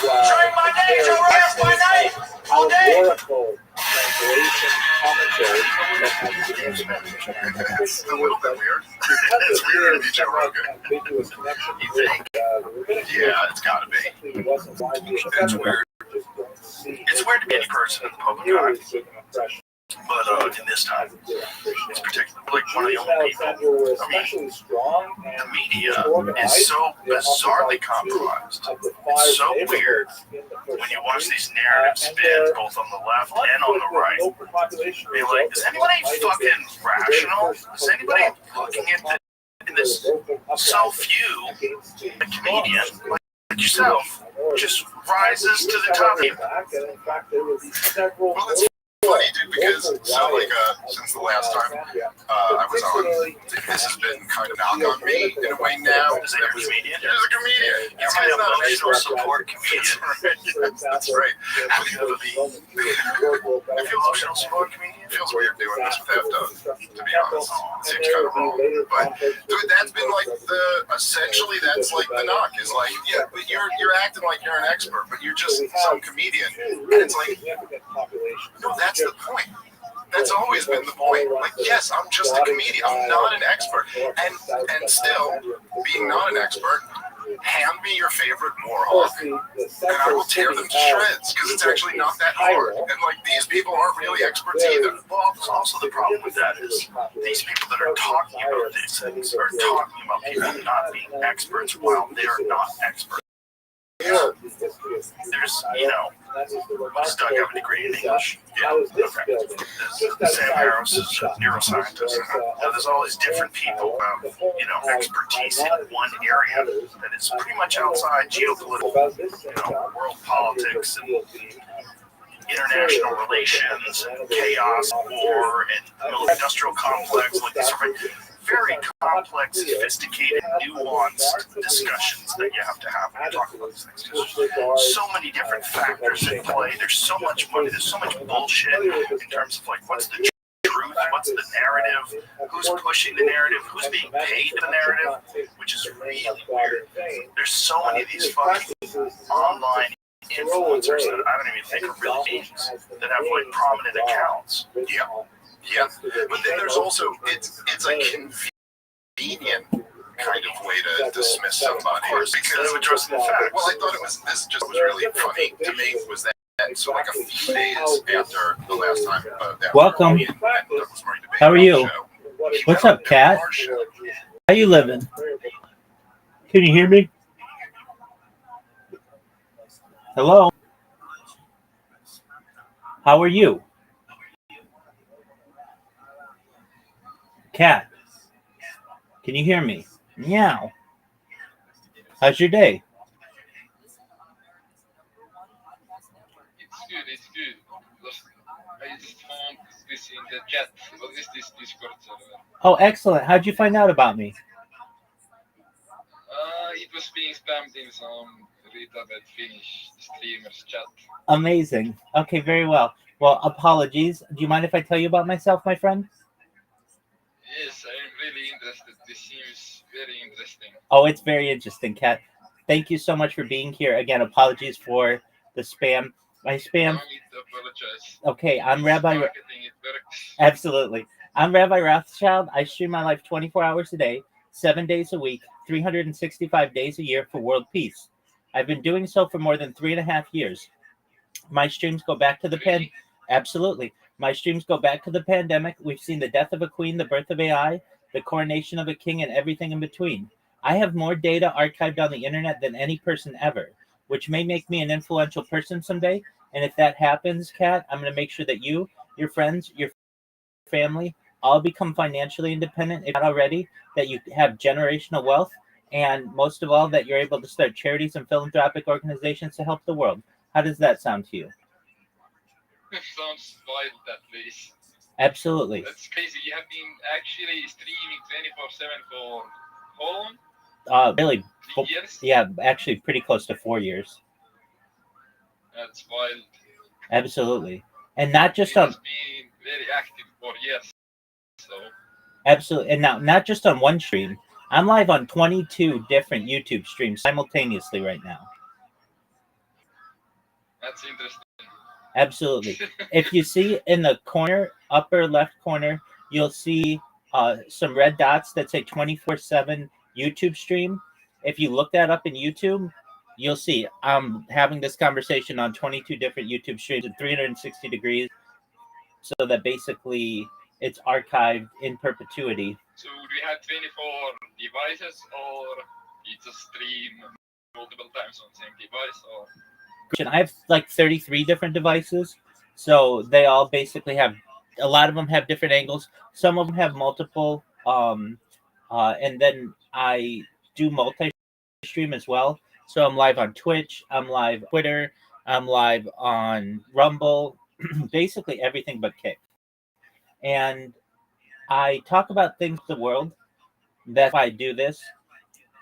allegorical translation commentary that has significant It's a little bit weird. it's weird to be Joe Rogan. Ambiguous connection You with think? the rabbinic Yeah, it's gotta be. simply wasn't widely It's accepted. weird. Just don't see It's weird to be any person in the public eye, really big an impression but in this time, as it did on it's Christianity. particularly one of the Jews in only people. Alexandria were I mean, especially strong the and media organized. is so They bizarrely occupied 2 compromised. of the 5 It's so weird neighborhoods in the first when you watch century. these narratives And spin their both on the left and on the conflict with right. local population Be like, is anybody fucking rational? Is anybody looking at this? So few a comedian like yourself just rises to the top. Well, it's funny, dude, because since the last time I was on, this has been kind of knock on me in a way now. Is it a comedian? He's a comedian. He's He's an not an emotional expert. support comedian. That's right. How can you be? I feel emotional support comedian. It feels weird doing this with Half-Done, to be honest. It seems kind of wrong. But, dude, that's been like essentially that's like the knock. Is like, yeah, but you're acting like you're an expert, but you're just some comedian. And it's like, no, that's the point. That's always been the point. Like, yes, I'm just a comedian. I'm not an expert. And still, being not an expert, hand me your favorite Warhawk, and I will tear them to shreds, because it's actually not that hard. And, like, these people aren't really experts either. Well, also the problem with that is these people that are talking about these things are talking about people not being experts while they're not experts. There's, Doug have a degree in English? Yeah, okay. Sam Harris is a neuroscientist. There's all these different people who have, expertise in one area that is pretty much outside geopolitical, world politics and international relations and chaos, war, and military-industrial complex. Like, these are very complex, sophisticated, nuanced discussions that you have to have when you talk about these things. There's so many different factors in play. There's so much money. There's so much bullshit in terms of, like, what's the truth? What's the narrative? Who's pushing the narrative? Who's being paid the narrative? Which is really weird. There's so many of these fucking online influencers that I don't even think are real beings that have like prominent accounts. Yeah, but then there's also it's a convenient kind of way to dismiss somebody because addressing the fact. Well, I thought this just was really funny to me was that so like a few days after the last time. Welcome. How are you? What's up, Kat? How you living? Can you hear me? Hello? How are you? Kat, can you hear me? Meow. How's your day? It's good. I just found this in the chat. What is this Discord server? Oh, excellent. How'd you find out about me? It was being spammed in some retarded Finnish streamers chat. Amazing. Okay, very well. Well, apologies. Do you mind if I tell you about myself, my friend? Yes, I'm really interested. This seems very interesting. Oh, it's very interesting, Kat. Thank you so much for being here. Again, apologies for the spam. My spam. No need to apologize. Okay, I'm It's Rabbi. marketing, it works. Absolutely. I'm Rabbi Rothschild. I stream my life 24 hours a day, 7 days a week, 365 days a year for world peace. I've been doing so for more than 3.5 years. My streams go back to the Really? Absolutely. My streams go back to the pandemic. We've seen the death of a queen, the birth of AI, the coronation of a king, and everything in between. I have more data archived on the internet than any person ever, which may make me an influential person someday. And if that happens, Kat, I'm going to make sure that you, your friends, your family, all become financially independent, if not already, that you have generational wealth, and most of all, that you're able to start charities and philanthropic organizations to help the world. How does that sound to you? Sounds wild, at least. Absolutely. That's crazy. You have been actually streaming 24/7 for how long? Really, 3 years? yeah, actually pretty close to 4 years. That's wild. Absolutely. And not just It on has been very active for years. So absolutely, and now not just on one stream. I'm live on 22 different YouTube streams simultaneously right now. that's interesting. Absolutely. If you see in the corner, upper left corner, you'll see some red dots that say 24/7 YouTube stream. If you look that up in YouTube, you'll see I'm having this conversation on 22 different YouTube streams in 360 degrees, so that basically it's archived in perpetuity. So do you have 24 devices, or you just stream multiple times on the same device, or? I have like 33 different devices, so they all basically have, a lot of them have different angles. Some of them have multiple, and then I do multi-stream as well. So I'm live on Twitch, I'm live on Twitter, I'm live on Rumble, basically everything but Kick. And I talk about things in the world. That's why I do this.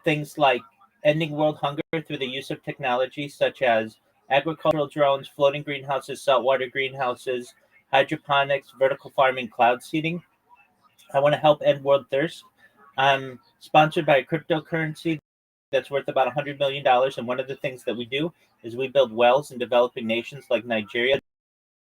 Things like ending world hunger through the use of technology such as agricultural drones, floating greenhouses, saltwater greenhouses, hydroponics, vertical farming, cloud seeding. I want to help end world thirst. I'm sponsored by a cryptocurrency that's worth about $100 million. And one of the things that we do is we build wells in developing nations like Nigeria for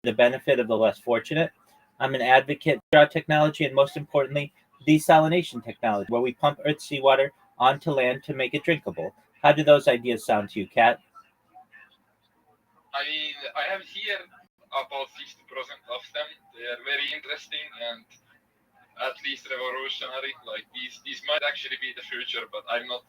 the benefit of the less fortunate. I'm an advocate for our technology and, most importantly, desalination technology, where we pump Earth's seawater onto land to make it drinkable. How do those ideas sound to you, Kat? I mean, I have here about 50% of them. They are very interesting and at least revolutionary. Like these might actually be the future, but I'm not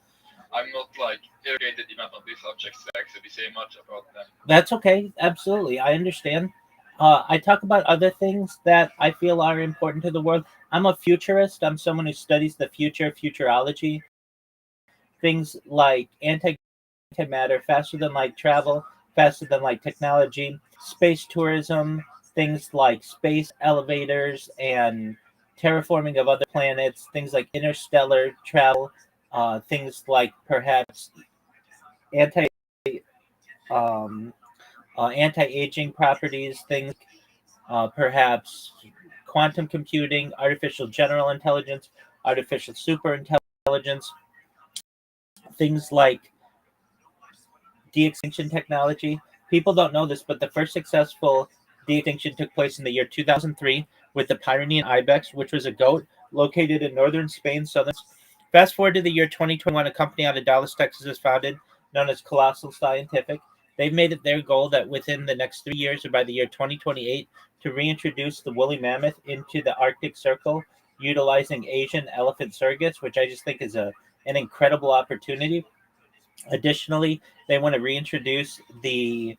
like educated enough on these subjects to actually say much about them. That's okay. Absolutely. I understand. I talk about other things that I feel are important to the world. I'm a futurist. I'm someone who studies the future, futurology. Things like antimatter, faster than light travel, faster than light technology, space tourism, things like space elevators and terraforming of other planets, things like interstellar travel, things like perhaps anti-aging properties, things perhaps quantum computing, artificial general intelligence, artificial super intelligence, things like de-extinction technology. People don't know this, but the first successful de-extinction took place in the year 2003 with the Pyrenean ibex, which was a goat located in northern Spain. Fast forward to the year 2021, a company out of Dallas, Texas is founded, known as Colossal Scientific. They've made it their goal that within the next 3 years, or by the year 2028, to reintroduce the woolly mammoth into the Arctic Circle, utilizing Asian elephant surrogates, which I just think is an incredible opportunity. Additionally, they want to reintroduce the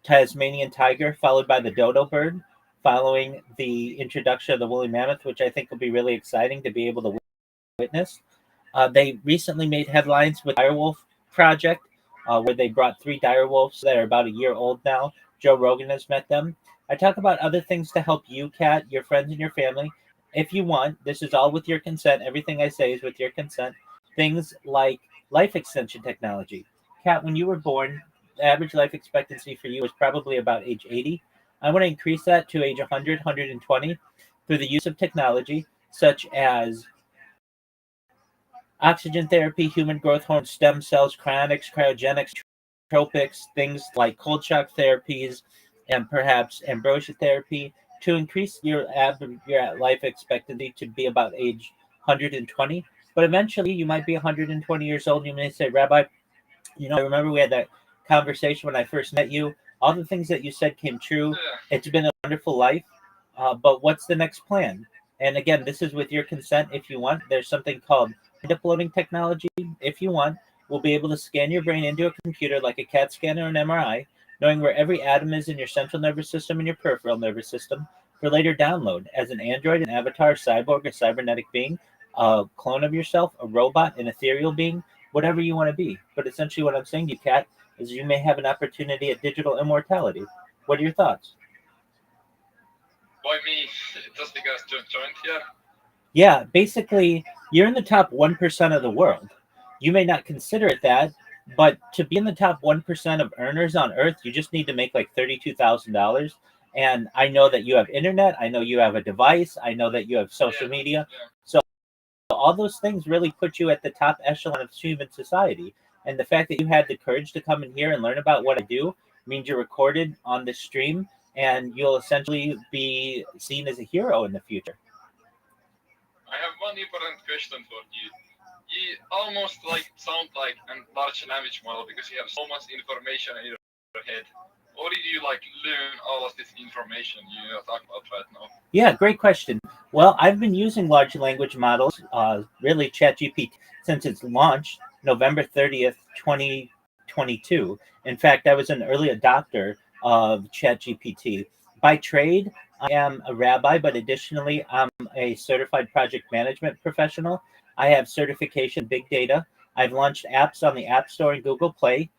Tasmanian tiger, followed by the dodo bird, following the introduction of the woolly mammoth, which I think will be really exciting to be able to witness. They recently made headlines with the Direwolf Project, where they brought 3 direwolves that are about a year old now. Joe Rogan has met them. I talk about other things to help you, Kat, your friends, and your family. If you want, this is all with your consent. Everything I say is with your consent. Things like life extension technology. Kat, when you were born, the average life expectancy for you was probably about age 80. I want to increase that to age 100, 120 through the use of technology such as oxygen therapy, human growth hormone, stem cells, cryonics, cryogenics, tropics, things like cold shock therapies, and perhaps ambrosia therapy to increase your life expectancy to be about age 120. But eventually, you might be 120 years old. And you may say, Rabbi, I remember we had that conversation when I first met you. All the things that you said came true. Yeah. It's been a wonderful life. But what's the next plan? And again, this is with your consent if you want. There's something called uploading technology. If you want, we'll be able to scan your brain into a computer like a CAT scan or an MRI, knowing where every atom is in your central nervous system and your peripheral nervous system for later download as an android, an avatar, cyborg, a cybernetic being, a clone of yourself, a robot, an ethereal being, whatever you want to be. But essentially what I'm saying to you, Kat, is you may have an opportunity at digital immortality. What are your thoughts? Why me? Just because you joined here? Yeah, basically, you're in the top 1% of the world. You may not consider it that, but to be in the top 1% of earners on Earth, you just need to make like $32,000. And I know that you have internet. I know you have a device. I know that you have social media. Yeah. So all those things really put you at the top echelon of human society. And the fact that you had the courage to come in here and learn about what I do means you're recorded on this stream, and you'll essentially be seen as a hero in the future. I have one important question for you. You almost sound like a large language model because you have so much information in your head. How did you learn all of this information you talk about right now? Yeah, great question. Well, I've been using large language models, really ChatGPT, since its launch November 30th, 2022. In fact, I was an early adopter of ChatGPT. By trade, I am a rabbi, but additionally, I'm a certified project management professional. I have certification in big data. I've launched apps on the App Store and Google Play.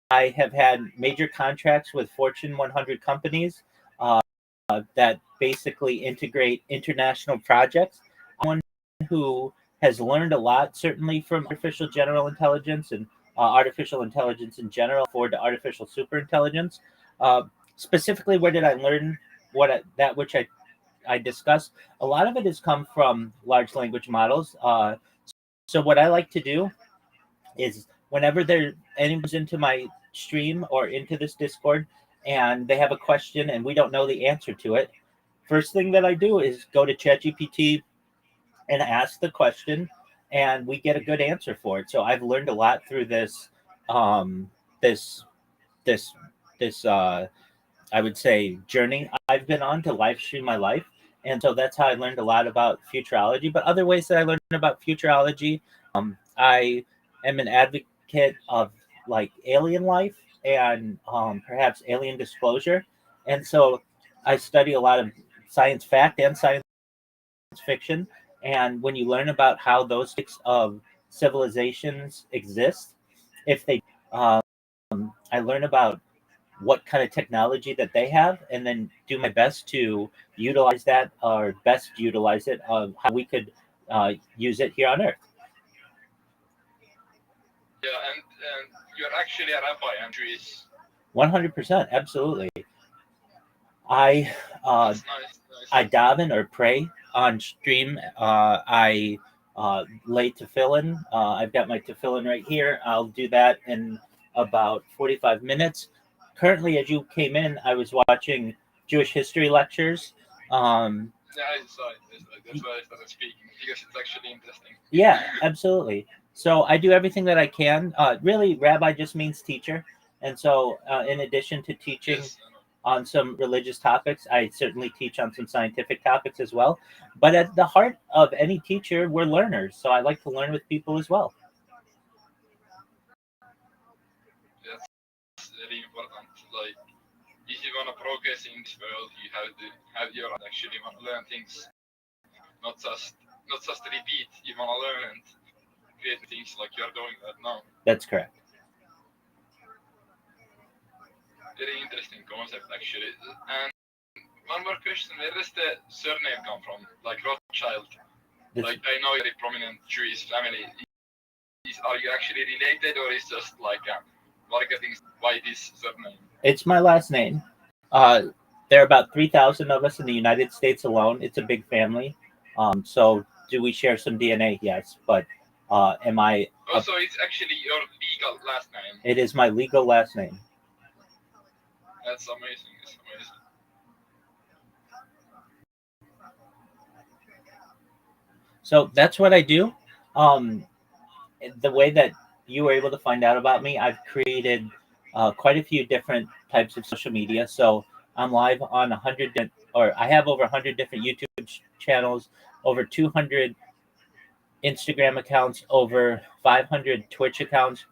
I have had major contracts with Fortune 100 companies that basically integrate international projects. I'm one who has learned a lot, certainly from artificial general intelligence and artificial intelligence in general, forward to artificial super intelligence. Specifically, where did I learn that which I discussed? A lot of it has come from large language models. So what I like to do is whenever anyone's into my stream or into this Discord and they have a question and we don't know the answer to it, first thing that I do is go to ChatGPT and ask the question, and we get a good answer for it. So I've learned a lot through this, this, this, I would say, journey I've been on to live stream my life. And so that's how I learned a lot about futurology. But other ways that I learned about futurology, I am an advocate of alien life and perhaps alien disclosure. And so I study a lot of science fact and science fiction. And when you learn about how those types of civilizations exist, if they, I learn about what kind of technology that they have, and then do my best to utilize that, or best utilize it, how we could use it here on Earth. Yeah, and you're actually a rabbi and Jewish. 100%, absolutely. I That's nice. I daven or pray on stream. I lay tefillin. I've got my tefillin right here. I'll do that in about 45 minutes. Currently, as you came in, I was watching Jewish history lectures. Yeah, I saw it. That's why I started speaking because it's actually interesting. Yeah, absolutely. So I do everything that I can. Really, rabbi just means teacher. And so, in addition to teaching Yes, on some religious topics, I certainly teach on some scientific topics as well. But at the heart of any teacher, we're learners. So I like to learn with people as well. that's very important. Like, if you want to progress in this world, you have to have your actually want to learn things, not just repeat. You want to learn and create things like you're doing right now. That's correct. Very interesting concept actually. And one more question: where does the surname come from? Like Rothschild. Like I know you're a prominent Jewish family. Are you actually related, or is just like marketing? Why this surname? It's my last name. There are about 3,000 of us in the United States alone. It's a big family. So do we share some DNA? Yes. But am I? Also, it's actually your legal last name. It is my legal last name. That's amazing. It's amazing. So that's what I do. The way that you were able to find out about me, I've created quite a few different types of social media. So I'm live on 100, or I have over 100 different YouTube channels, over 200 Instagram accounts, over 500 Twitch accounts,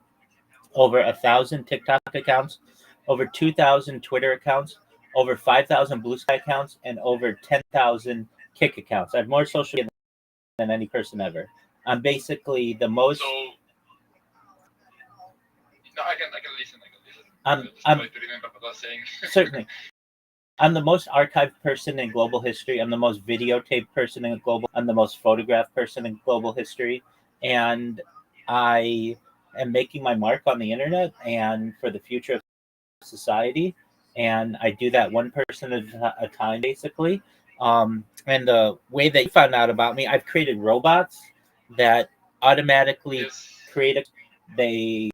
over 1,000 TikTok accounts, over 2,000 Twitter accounts, over 5,000 Blue Sky accounts, and over 10,000 Kick accounts. I have more social media than any person ever. I'm basically the most. So, no, I can listen. I'm try to remember what I was saying. Certainly. I'm the most archived person in global history. I'm the most videotaped person in global. I'm the most photographed person in global history, and I am making my mark on the internet and for the future of society. And I do that one person at a time, basically. And the way that you found out about me, I've created robots that automatically Yes. They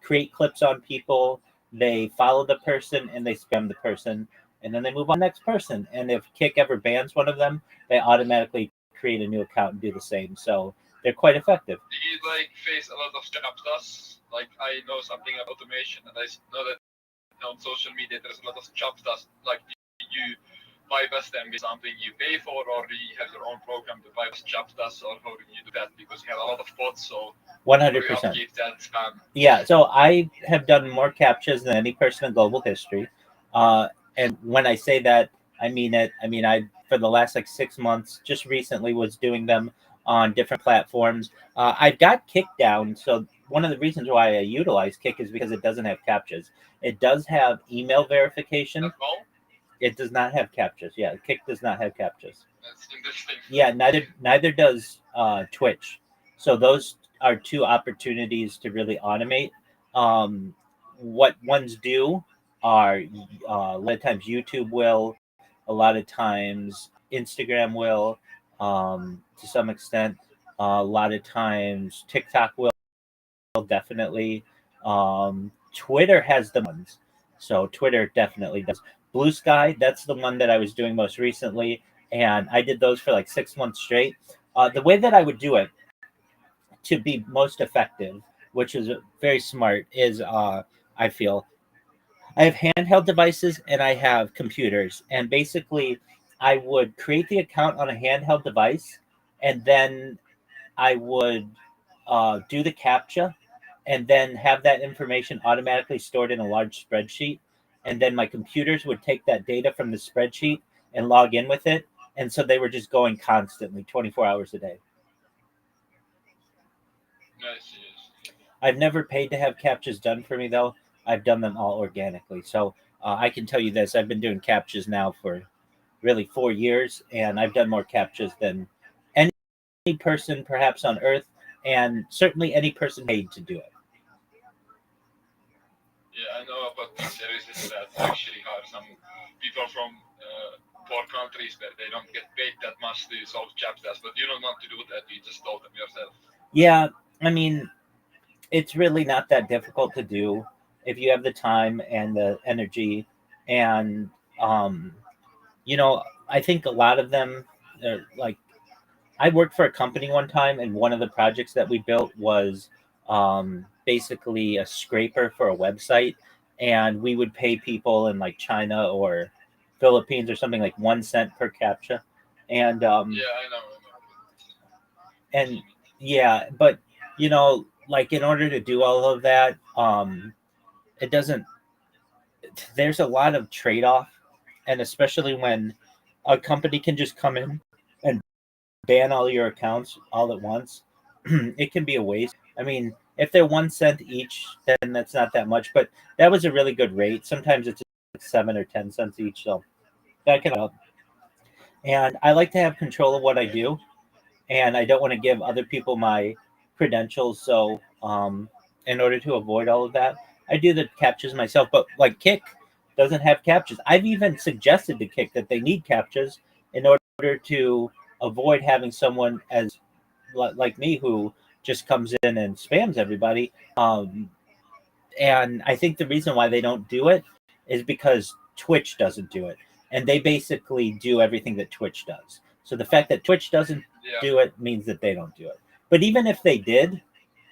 create clips on people. They follow the person and they spam the person, and then they move on to the next person. And if Kick ever bans one of them, they automatically create a new account and do the same. So they're quite effective. Do you like face a lot of job tasks? Like I know something about automation, and I know that on social media there's a lot of job tasks. Like do you bypass them with something you pay for, or do you have your own program to bypass job tasks, or how do you do that? Because you have a lot of bots, so 100%. keep that spam. Yeah, so I have done more captchas than any person in global history. And when I say that, I mean it. I mean, I, for the last like 6 months, just recently was doing them on different platforms. I've got Kick down. So one of the reasons why I utilize Kick is because it doesn't have captchas. It does have email verification. That's all? It does not have captchas. Yeah, Kick does not have captchas. That's interesting. Yeah, neither does Twitch. So those are two opportunities to really automate. What ones do are a lot of times YouTube will, a lot of times Instagram will, to some extent. A lot of times TikTok will, definitely. Twitter has the ones, so Twitter definitely does. Blue Sky, that's the one that I was doing most recently, and I did those for like 6 months straight. The way that I would do it to be most effective, which is very smart, is I feel I have handheld devices and I have computers, and basically I would create the account on a handheld device, and then I would do the captcha, and then have that information automatically stored in a large spreadsheet, and then my computers would take that data from the spreadsheet and log in with it, and so they were just going constantly 24 hours a day. Nice. I've never paid to have captchas done for me, though. I've done them all organically. So I can tell you this: I've been doing captchas now for really 4 years, and I've done more captchas than any person perhaps on Earth, and certainly any person paid to do it. Yeah, I know about these services that actually hire some people from poor countries where they don't get paid that much to solve chapters, but you don't want to do that. You just solve them yourself. Yeah, I mean, it's really not that difficult to do if you have the time and the energy. And, um, I think a lot of them are like, I worked for a company one time, and one of the projects that we built was basically a scraper for a website. And we would pay people in like China or Philippines or something like 1 cent per captcha. And, Yeah, I know. and yeah, but like in order to do all of that, it doesn't, there's a lot of trade-off, and especially when a company can just come in and ban all your accounts all at once, it can be a waste. I mean, if they're 1 cent each, then that's not that much, but that was a really good rate. Sometimes it's like 7 or 10 cents each, so that can help. And I like to have control of what I do, and I don't want to give other people my credentials. So, in order to avoid all of that, I do the captchas myself. But like Kick doesn't have captchas. I've even suggested to Kick that they need captchas in order to avoid having someone as like me who just comes in and spams everybody. And I think the reason why they don't do it is because Twitch doesn't do it, and they basically do everything that Twitch does. So the fact that Twitch doesn't do it means that they don't do it. But even if they did,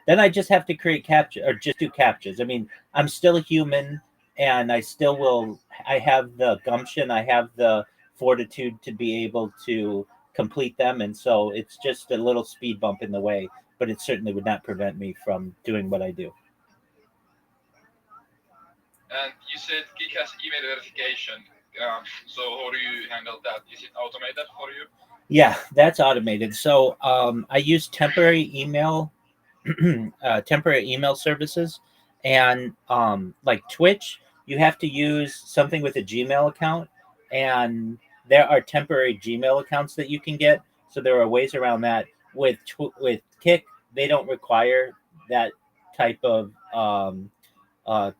then I just have to create captcha or just do captchas. I mean, I'm still a human, and I still will. I have the gumption, I have the fortitude to be able to complete them, and so it's just a little speed bump in the way. But it certainly would not prevent me from doing what I do. And you said Kik has email verification. So how do you handle that? Is it automated for you? Yeah, that's automated. So I use temporary email services, and like Twitch, you have to use something with a Gmail account, and there are temporary Gmail accounts that you can get. So there are ways around that. With Kick, they don't require that type of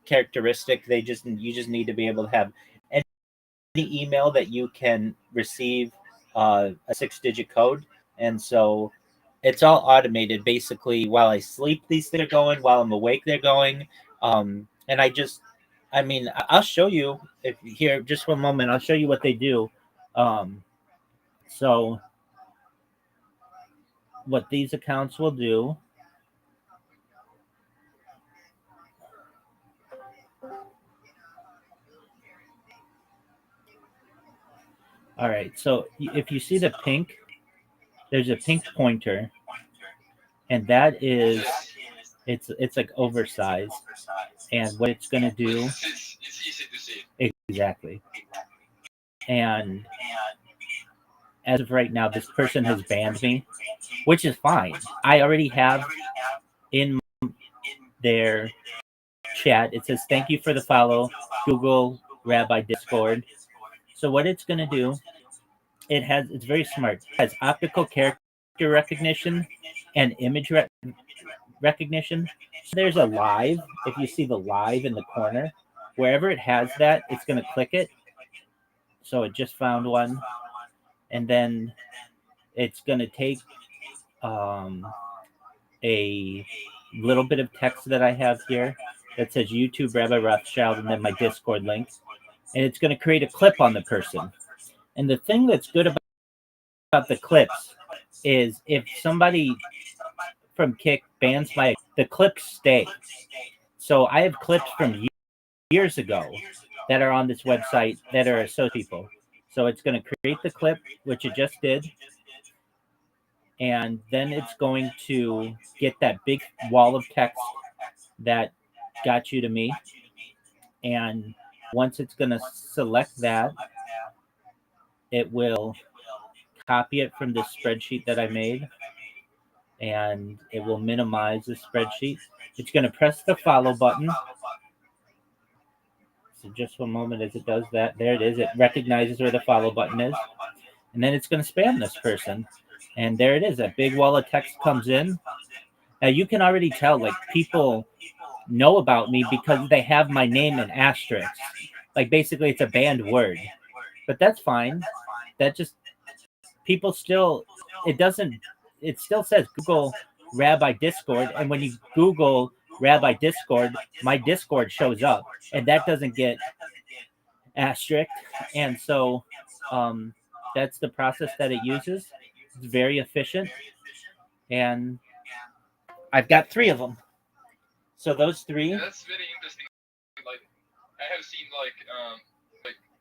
characteristic. You just need to be able to have any email that you can receive a 6-digit code, and so it's all automated. Basically, while I sleep, these things are going. While I'm awake, they're going. And I mean, I'll show you if here just for a moment. I'll show you what they do. So what these accounts will do. All right. So if you see the pink, there's a pink pointer, and that is it's like oversized. And what it's going to do, It's easy to see. exactly. And as of right now, this person has banned me, which is fine. I already have in their chat, it says, "Thank you for the follow, Google Rabbi Discord." So what it's going to do, it's very smart. It has optical character recognition and image recognition. So there's a live. If you see the live in the corner, wherever it has that, it's going to click it. So it just found one. And then it's going to take a little bit of text that I have here that says YouTube Rabbi Rothschild and then my Discord link. And it's going to create a clip on the person. And the thing that's good about the clips is if somebody from Kick bans the clips stay. So I have clips from years ago that are on this website that are associated people. So it's going to create the clip, which it just did. And then it's going to get that big wall of text that got you to me. And once it's going to select that, it will copy it from the spreadsheet that I made, and it will minimize the spreadsheet. It's going to press the follow button. So just one moment as it does that. There it is. It recognizes where the follow button is. And then it's going to spam this person. And there it is. That big wall of text comes in. Now you can already tell, like, people know about me because they have my name in asterisks. Like, basically it's a banned word. but that's fine. That just people still it doesn't it still says Google Rabbi Discord, and when you Google Rabbi Discord, my Discord shows up, and that doesn't get asterisk, and so that's the process that it uses. It's very efficient, and I've got 3 of them. So those 3. That's very interesting. Like I have seen like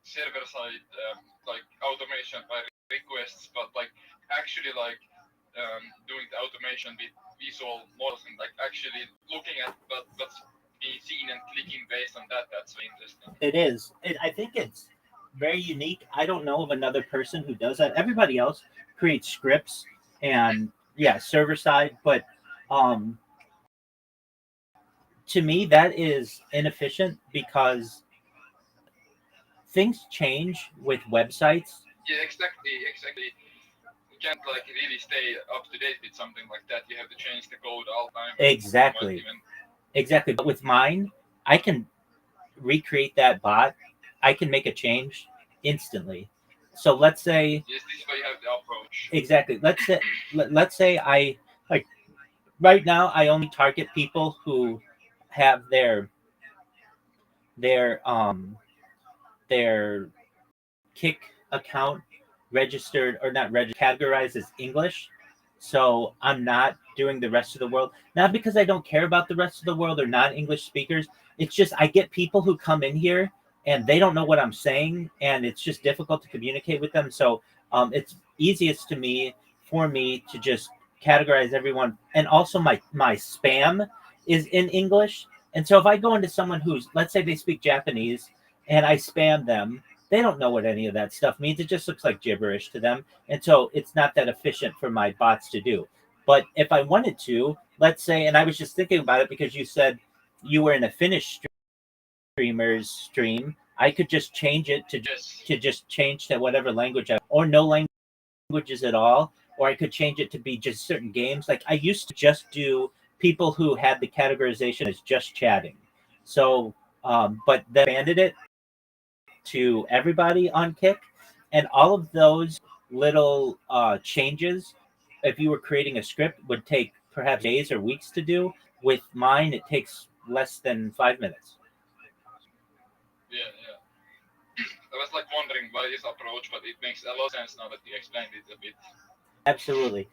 server side like automation by requests, but like actually like doing the automation with visual models and like actually looking at what's being seen and clicking based on that. That's very interesting. It is. I think it's very unique. I don't know of another person who does that. Everybody else creates scripts and server side, but to me that is inefficient because things change with websites. Yeah, exactly. You can't like really stay up to date with something like that. You have to change the code all the time. Exactly. But with mine, I can recreate that bot. I can make a change instantly. So let's say yes, this is why you have the approach. Exactly. Let's say I like right now I only target people who have their Kick account registered or not registered, categorized as English. So I'm not doing the rest of the world. Not because I don't care about the rest of the world or non-English speakers. It's just I get people who come in here and they don't know what I'm saying, and it's just difficult to communicate with them. So it's easiest for me to just categorize everyone. And also my spam is in English. And so if I go into someone who's, let's say they speak Japanese and I spam them, they don't know what any of that stuff means. It just looks like gibberish to them. And so it's not that efficient for my bots to do. But if I wanted to, let's say, and I was just thinking about it because you said you were in a Finnish streamer's stream, I could just change it to just change to whatever language or no languages at all, or I could change it to be just certain games. Like I used to just do people who had the categorization as just chatting. So, but then I expanded it to everybody on Kick, and all of those little changes, if you were creating a script, would take perhaps days or weeks to do. With mine, it takes less than 5 minutes. Yeah. I was like wondering why this approach, but it makes a lot of sense now that you explained it a bit. Absolutely.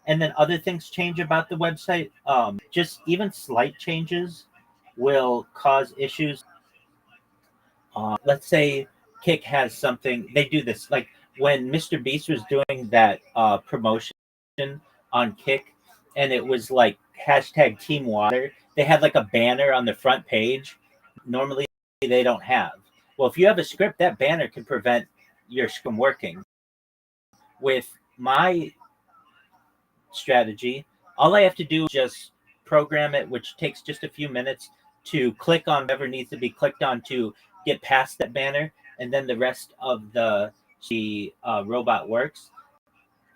And then other things change about the website. Just even slight changes will cause issues. Let's say Kick has something, they do this like when Mr. Beast was doing that promotion on Kick, and it was like hashtag Team Water. They had like a banner on the front page. Normally they don't have. Well, if you have a script, that banner can prevent your script from working. With my strategy, all I have to do is just program it, which takes just a few minutes to click on whatever needs to be clicked on to get past that banner, and then the rest of the robot works.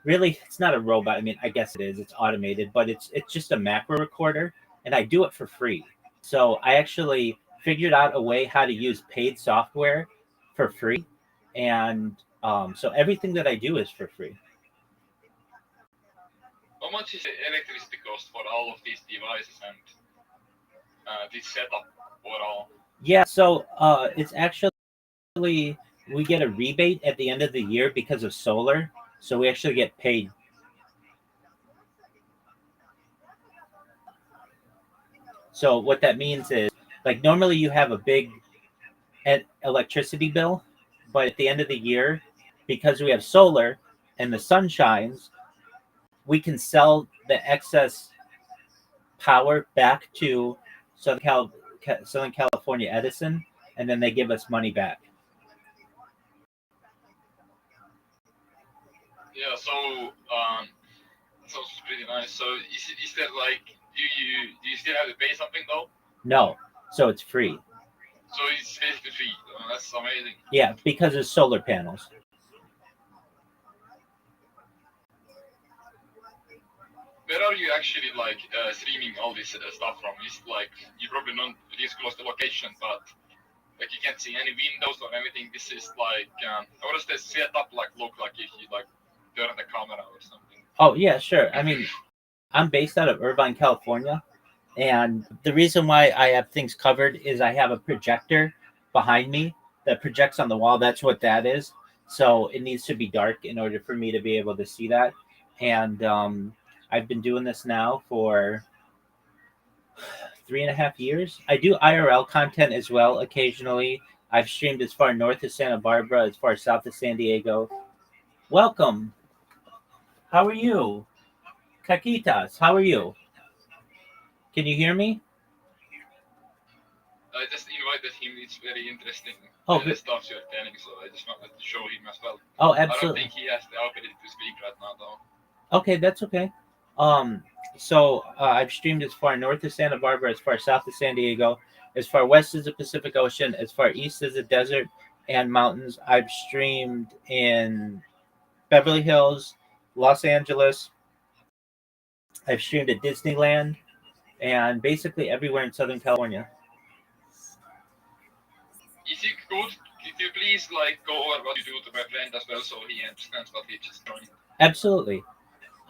Really, it's not a robot. I mean, I guess it is. It's automated, but it's just a macro recorder, and I do it for free. So I actually figured out a way how to use paid software for free, and so everything that I do is for free. How much is the electricity cost for all of these devices and this setup overall? Yeah, so it's actually we get a rebate at the end of the year because of solar, so we actually get paid. So what that means is, like normally you have a big electricity bill, but at the end of the year, because we have solar and the sun shines, we can sell the excess power back to Southern California Edison, and then they give us money back. Yeah, so sounds pretty nice. So is there like do you still have to pay something though? No, so it's free. So it's basically free. That's amazing. Yeah, because it's solar panels. Where are you actually like streaming all this stuff from? Is like you probably don't disclose the location, but Like you can't see any windows or anything. This is like how does this setup like look like if you like turn the camera or something? Oh yeah, sure. I mean, I'm based out of Irvine, California, and the reason why I have things covered is I have a projector behind me that projects on the wall. That's what that is. So it needs to be dark in order for me to be able to see that. And I've been doing this now for 3.5 years. I do IRL content as well occasionally. I've streamed as far north as Santa Barbara, as far south as San Diego. Welcome. How are you? Caquitas, how are you? Can you hear me? I just invited him. It's very interesting Good. stuff you're telling, so I just wanted to show him as well. Oh, I don't absolutely. think he has the ability to speak right now, though. Okay, that's okay. So I've streamed as far north as Santa Barbara, as far south as San Diego, as far west as the Pacific Ocean, as far east as the desert and mountains. I've streamed in Beverly Hills, Los Angeles. I've streamed at Disneyland, and basically everywhere in Southern California. If you could you please like go over what you do to my friend as well, so he understands what he just joined? Absolutely.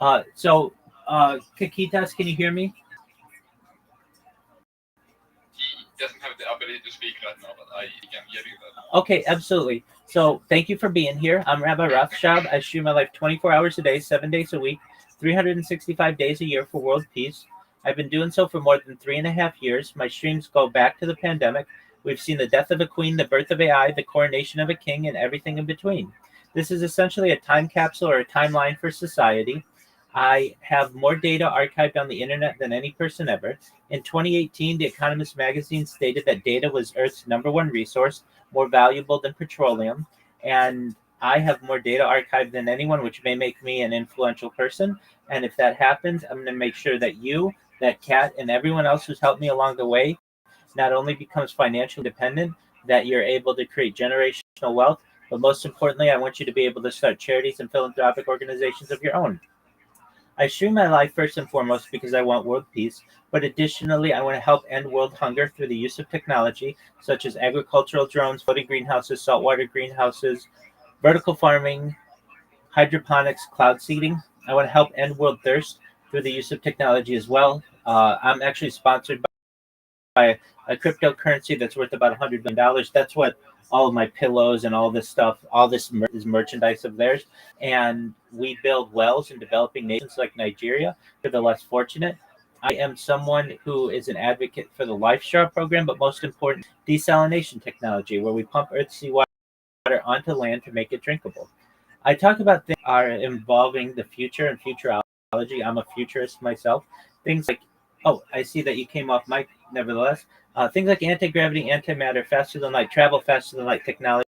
Caquitas, can you hear me? He doesn't have the ability to speak right now, but I can hear you. That. Okay, absolutely. So thank you for being here. I'm Rabbi Rothschild. I stream my life 24 hours a day, 7 days a week, 365 days a year for world peace. I've been doing so for more than 3.5 years. My streams go back to the pandemic. We've seen the death of a queen, the birth of AI, the coronation of a king, and everything in between. This is essentially a time capsule or a timeline for society. I have more data archived on the internet than any person ever. In 2018, The Economist magazine stated that data was Earth's #1 resource, more valuable than petroleum. And I have more data archived than anyone, which may make me an influential person. And if that happens, I'm going to make sure that you, that Kat, and everyone else who's helped me along the way not only becomes financially independent, that you're able to create generational wealth, but most importantly, I want you to be able to start charities and philanthropic organizations of your own. I stream my life first and foremost because I want world peace, but additionally, I want to help end world hunger through the use of technology such as agricultural drones, floating greenhouses, saltwater greenhouses, vertical farming, hydroponics, cloud seeding. I want to help end world thirst through the use of technology as well. I'm actually sponsored by a cryptocurrency that's worth about $100 million. That's what all of my pillows and all this stuff, all this is merchandise of theirs. And we build wells in developing nations like Nigeria for the less fortunate. I am someone who is an advocate for the Life Straw program, but most important, desalination technology, where we pump Earth's seawater onto land to make it drinkable. I talk about things that are involving the future and futurology. I'm a futurist myself. Things like, oh, I see that you came off mic, nevertheless. Things like anti-gravity, antimatter, faster than light, travel faster than light technology,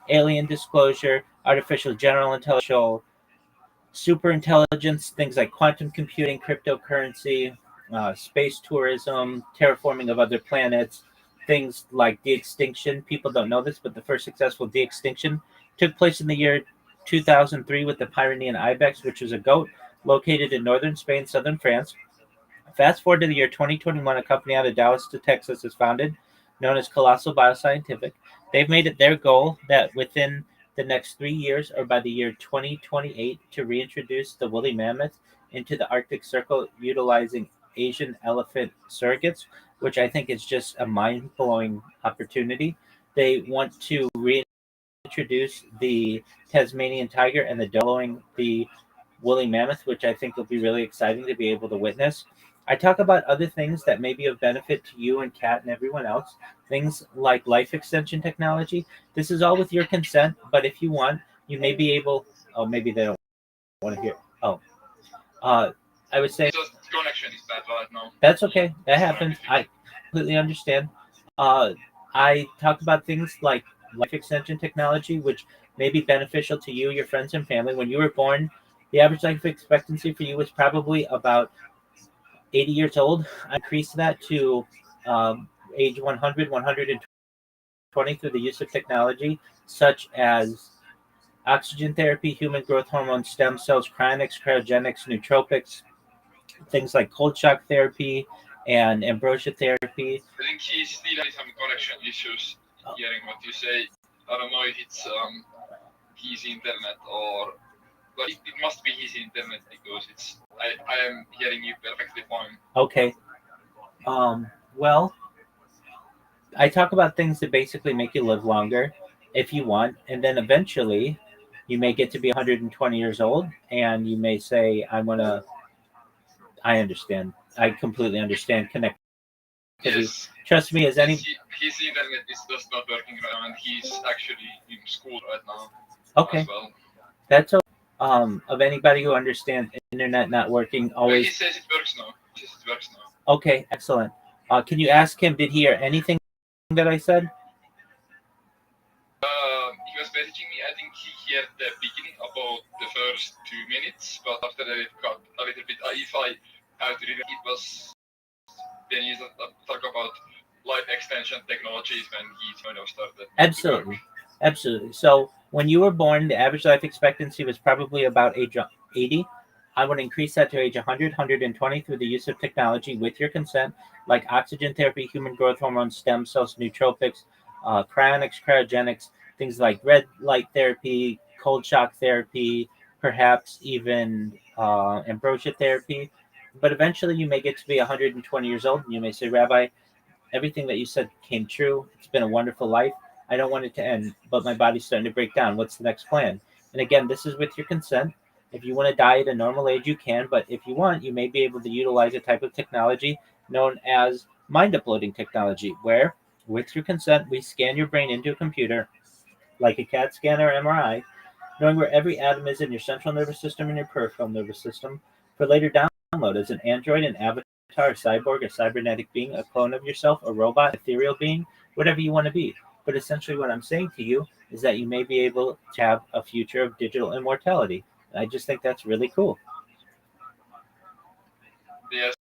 alien disclosure, artificial general intelligence, super intelligence, things like quantum computing, cryptocurrency, space tourism, terraforming of other planets, things like de-extinction. People don't know this, but the first successful de-extinction took place in the year 2003 with the Pyrenean ibex, which was a goat located in northern Spain, southern France. Fast forward to the year 2021, a company out of Dallas, Texas is founded, known as Colossal Bioscientific. They've made it their goal that within the next 3 years, or by the year 2028, to reintroduce the woolly mammoth into the Arctic Circle utilizing Asian elephant surrogates, which I think is just a mind-blowing opportunity. They want to reintroduce the Tasmanian tiger and the woolly mammoth, which I think will be really exciting to be able to witness. I talk about other things that may be of benefit to you and Kat and everyone else, things like life extension technology. This is all with your consent, but if you want, you may be able. Oh, maybe they don't want to hear. Oh, I would say Just connection is bad right now. that's okay. That happens. I completely understand. I talk about things like life extension technology, which may be beneficial to you, your friends, and family. When you were born, the average life expectancy for you was probably about 80 years old. I increased that to age 100, 120 through the use of technology such as oxygen therapy, human growth hormone, stem cells, cryonics, cryogenics, nootropics, things like cold shock therapy, and ambrosia therapy. I think he's still having some connection issues hearing what you say. I don't know if it's his internet or but it must be his internet because it's I am hearing you perfectly fine. Okay. Well, I talk about things that basically make you live longer if you want, and then eventually you may get to be 120 years old, and you may say, "I want to." I understand. I completely understand connectivity. Yes, Trust me, as any. his internet is just not working right now, and he's actually in school right now Okay, as well. that's okay. Of anybody who understands internet not working, But he always. says it works now. He says it works now. Okay, excellent. Can you ask him? Did he hear anything that I said? He was messaging me. I think he heard the beginning about the first 2 minutes, but after that it got a little bit. If I have to remember, it was then he talk about life extension technologies when he kind of started. Absolutely, absolutely. So when you were born, the average life expectancy was probably about age 80. I would increase that to age 100, 120 through the use of technology with your consent, like oxygen therapy, human growth hormone, stem cells, nootropics, cryonics, cryogenics, things like red light therapy, cold shock therapy, perhaps even ambrosia therapy. But eventually, you may get to be 120 years old, and you may say, Rabbi, everything that you said came true. It's been a wonderful life. I don't want it to end, but my body's starting to break down. What's the next plan? And again, this is with your consent. If you want to die at a normal age, you can, but if you want, you may be able to utilize a type of technology known as mind uploading technology, where, with your consent, we scan your brain into a computer like a CAT scan or MRI, knowing where every atom is in your central nervous system and your peripheral nervous system for later download as an android, an avatar, a cyborg, a cybernetic being, a clone of yourself, a robot, ethereal being, whatever you want to be. But essentially, what I'm saying to you is that you may be able to have a future of digital immortality. And I just think that's really cool. Yes,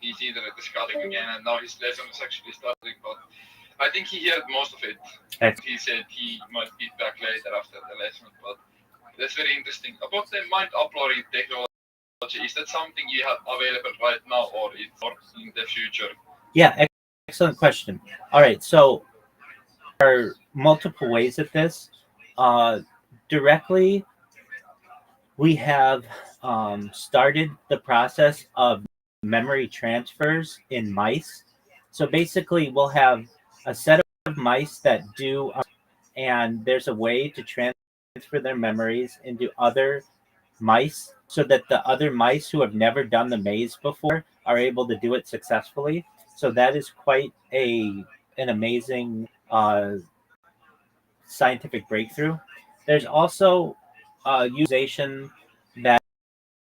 his internet is cutting again, and now his lesson is actually starting. But I think he heard most of it. He said he might be back later after the lesson, but that's very interesting. About the mind uploading technology, is that something you have available right now, or it's in the future? Yeah, excellent question. All right, so there are multiple ways at this. Directly, we have started the process of memory transfers in mice. So basically, we'll have a set of mice that do, and there's a way to transfer their memories into other mice so that the other mice who have never done the maze before are able to do it successfully. So that is quite an amazing scientific breakthrough. There's also utilization that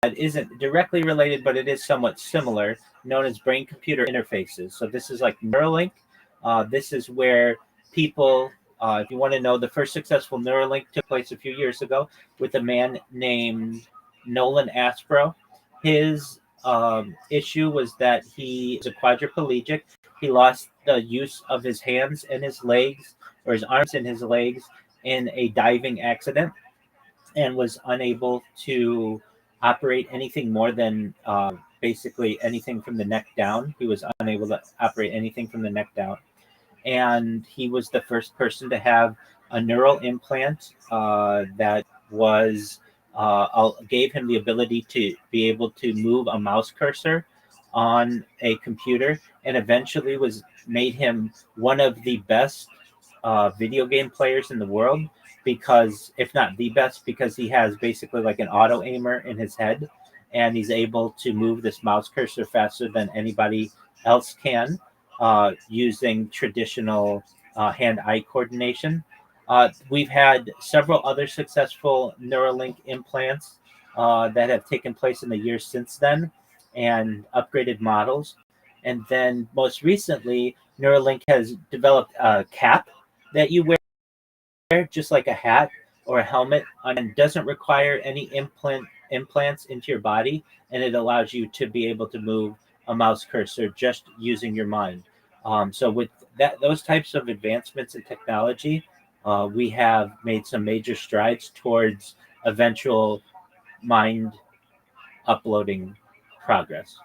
isn't directly related, but it is somewhat similar, known as brain computer interfaces. So this is like Neuralink. This is where people, if you want to know, the first successful Neuralink took place a few years ago with a man named Nolan Aspro. His issue was that he was a quadriplegic. He lost the use of his hands and his legs, or his arms and his legs, in a diving accident, and was unable to operate anything more than basically anything from the neck down. He was unable to operate anything from the neck down. And he was the first person to have a neural implant that was gave him the ability to be able to move a mouse cursor on a computer, and eventually was made him one of the best video game players in the world, because if not the best, because he has basically like an auto aimer in his head, and he's able to move this mouse cursor faster than anybody else can using traditional hand-eye coordination. We've had several other successful Neuralink implants that have taken place in the years since then, and upgraded models. And then most recently, Neuralink has developed a cap that you wear just like a hat or a helmet, and doesn't require any implants into your body, and it allows you to be able to move a mouse cursor just using your mind. So with those types of advancements in technology, we have made some major strides towards eventual mind uploading progress.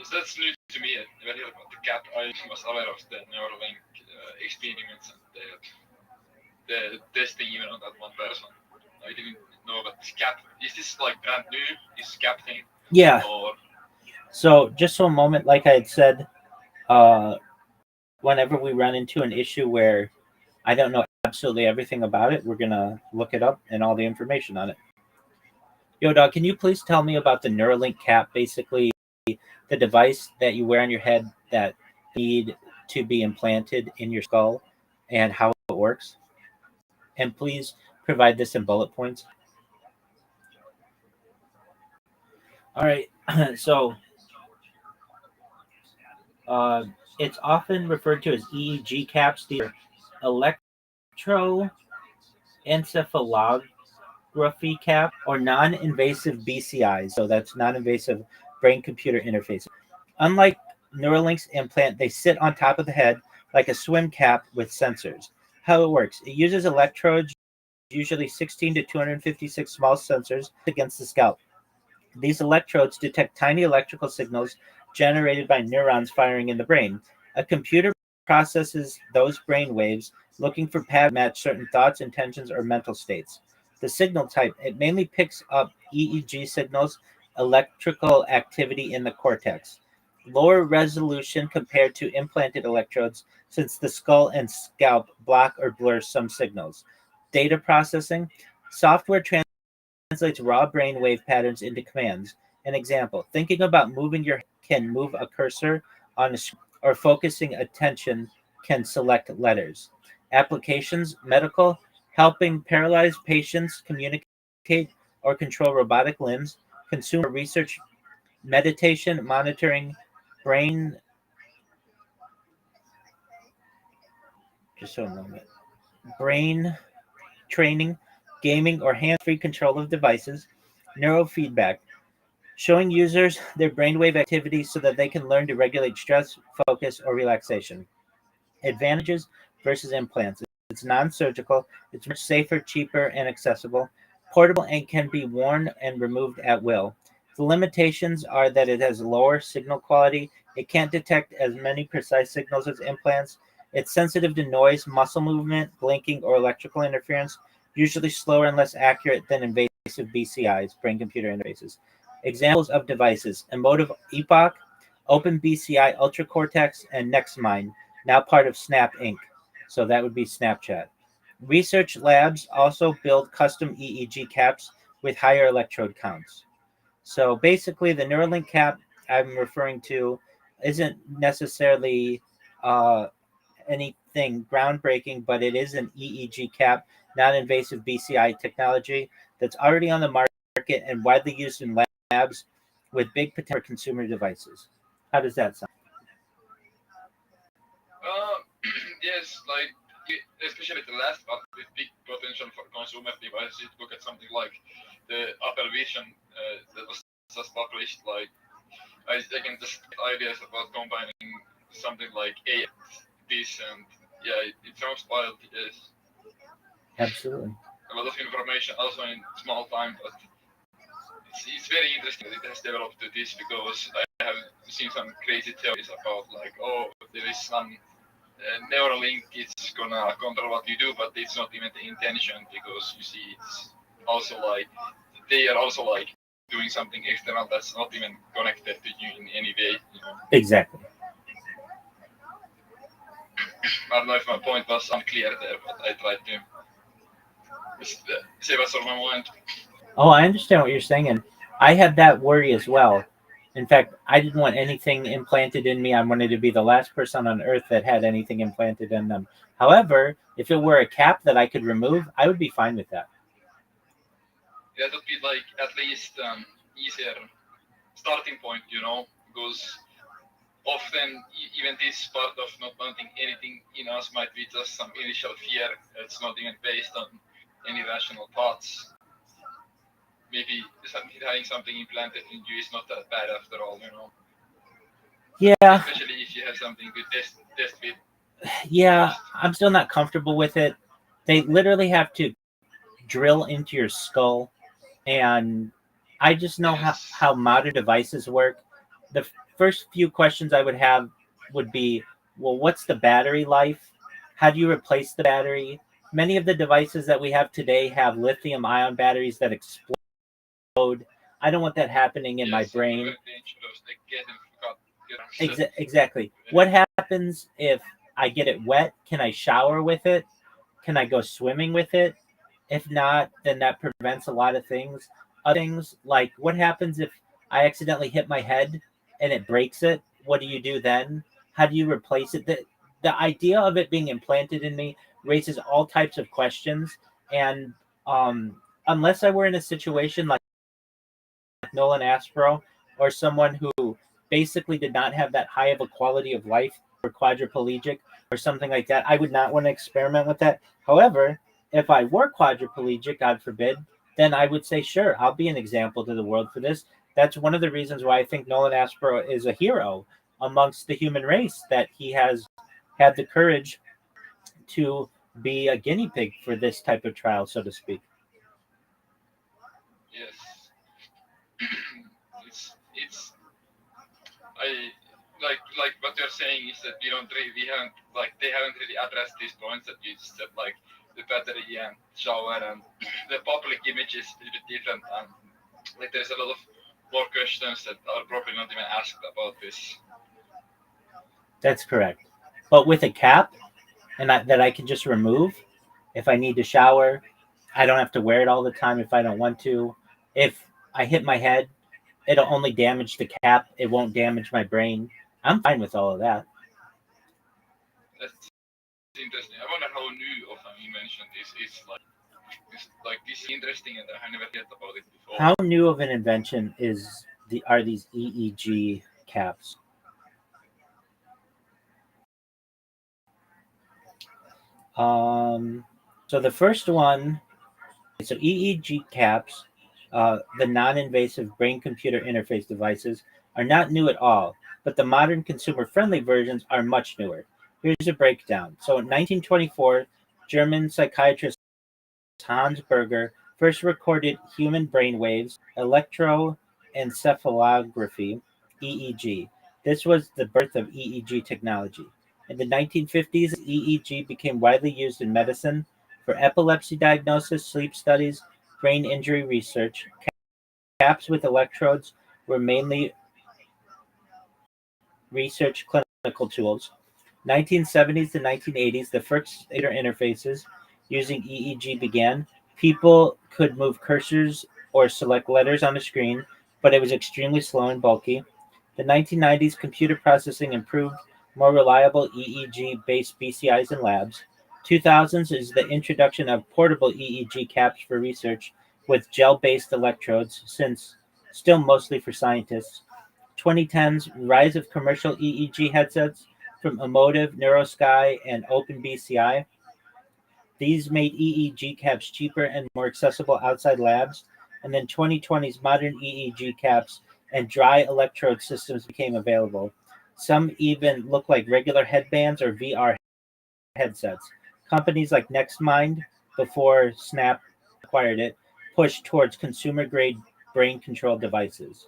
So that's new to me. I never heard about the cap. I was aware of the Neuralink experiments and the testing even on that one person. I didn't know about this cap. Is this like brand new? This cap thing? Yeah. Or So just for a moment, like I had said, whenever we run into an issue where I don't know absolutely everything about it, we're gonna look it up and all the information on it. Yo, dog, can you please tell me about the Neuralink cap? Basically, the device that you wear on your head that need to be implanted in your skull and how it works. And please provide this in bullet points. All right. So it's often referred to as EEG caps. These are electroencephalography cap or non-invasive BCIs. So that's non-invasive brain-computer interface. Unlike Neuralink's implant, they sit on top of the head like a swim cap with sensors. How it works: it uses electrodes, usually 16 to 256 small sensors, against the scalp. These electrodes detect tiny electrical signals generated by neurons firing in the brain. A computer processes those brain waves, looking for patterns that match certain thoughts, intentions, or mental states. The signal type: it mainly picks up EEG signals, electrical activity in the cortex. Lower resolution compared to implanted electrodes, since the skull and scalp block or blur some signals. Data processing: software translates raw brainwave patterns into commands. An example: thinking about moving your head can move a cursor on a screen, or focusing attention can select letters. Applications: medical, helping paralyzed patients communicate or control robotic limbs. Consumer research, meditation, monitoring brain. Just a moment. Brain training, gaming, or hands-free control of devices. Neurofeedback, showing users their brainwave activity so that they can learn to regulate stress, focus, or relaxation. Advantages versus implants: it's non-surgical, it's much safer, cheaper, and accessible. Portable and can be worn and removed at will. The limitations are that it has lower signal quality, it can't detect as many precise signals as implants, it's sensitive to noise, muscle movement, blinking, or electrical interference, usually slower and less accurate than invasive BCIs, brain-computer interfaces. Examples of devices: Emotive Epoch, OpenBCI Ultra Cortex, and NextMind, now part of Snap Inc. So that would be Snapchat. Research labs also build custom EEG caps with higher electrode counts. So basically, the Neuralink cap I'm referring to isn't necessarily uh, anything groundbreaking, but it is an EEG cap, non-invasive BCI technology that's already on the market and widely used in labs with big potential for consumer devices. How does that sound? yes, like especially the last part with big potential for consumer devices. Look at something like the Apple Vision that was just published. Like I can just get ideas about combining something like this and yeah, it sounds wild. Yes, Absolutely. a lot of information also in small time, but it's very interesting that it has developed to this because I have seen some crazy theories about like, oh, there is some Neuralink is gonna control what you do, but it's not even the intention because you see it's also like they are also like doing something external that's not even connected to you in any way. You know? Exactly. I don't know if my point was unclear there, but I tried to just say what's on my mind. Oh, I understand what you're saying, and I had that worry as well. In fact, I didn't want anything implanted in me. I wanted to be the last person on earth that had anything implanted in them. However, if it were a cap that I could remove, I would be fine with that. That would be like at least easier starting point, you know, because often even this part of not wanting anything in us might be just some initial fear. It's not even based on any rational thoughts. Maybe having something implanted in you is not that bad after all, you know. Yeah, Especially if you have something to test with. yeah, I'm still not comfortable with it. They literally have to drill into your skull, and I just know Yes. how modern devices work. The first few questions I would have would be, well, what's the battery life? How do you replace the battery? Many of the devices that we have today have lithium ion batteries that explode. I don't want that happening in my brain. Exactly. What happens if I get it wet? Can I shower with it? Can I go swimming with it? If not, then that prevents a lot of things. Other things like what happens if I accidentally hit my head and it breaks it? What do you do then? How do you replace it? The idea of it being implanted in me raises all types of questions. And unless I were in a situation like Nolan Aspro or someone who basically did not have that high of a quality of life or quadriplegic or something like that, I would not want to experiment with that. However, if I were quadriplegic, God forbid, then I would say, sure, I'll be an example to the world for this. That's one of the reasons why I think Nolan Aspro is a hero amongst the human race, that he has had the courage to be a guinea pig for this type of trial, so to speak. Yes. it's I like what you're saying is that we haven't really addressed these points that you just said, like the battery and shower, and the public image is a bit different, and like there's a lot of more questions that are probably not even asked about this. That's correct. But with a cap that I can just remove if I need to shower, I don't have to wear it all the time if I don't want to. If I hit my head, it'll only damage the cap. It won't damage my brain. I'm fine with all of that. That's interesting. I wonder how new of an invention this is. This is interesting, and I never heard about it before. How new of an invention are these EEG caps? So the first one, so EEG caps, the non-invasive brain-computer interface devices, are not new at all, but the modern consumer-friendly versions are much newer. Here's a breakdown. So in 1924, German psychiatrist Hans Berger first recorded human brain waves, electroencephalography, EEG. This was the birth of EEG technology. In the 1950s, EEG became widely used in medicine for epilepsy diagnosis, sleep studies, brain injury research. Caps with electrodes were mainly research clinical tools. 1970s to 1980s, the first computer interfaces using EEG began. People could move cursors or select letters on a screen, but it was extremely slow and bulky. The 1990s, computer processing improved, more reliable EEG-based BCIs in labs. 2000s is the introduction of portable EEG caps for research with gel-based electrodes, since still mostly for scientists. 2010s, rise of commercial EEG headsets from Emotive, NeuroSky, and OpenBCI. These made EEG caps cheaper and more accessible outside labs. And then 2020's modern EEG caps and dry electrode systems became available. Some even look like regular headbands or VR headsets. Companies like NextMind, before Snap acquired it, pushed towards consumer-grade brain-controlled devices.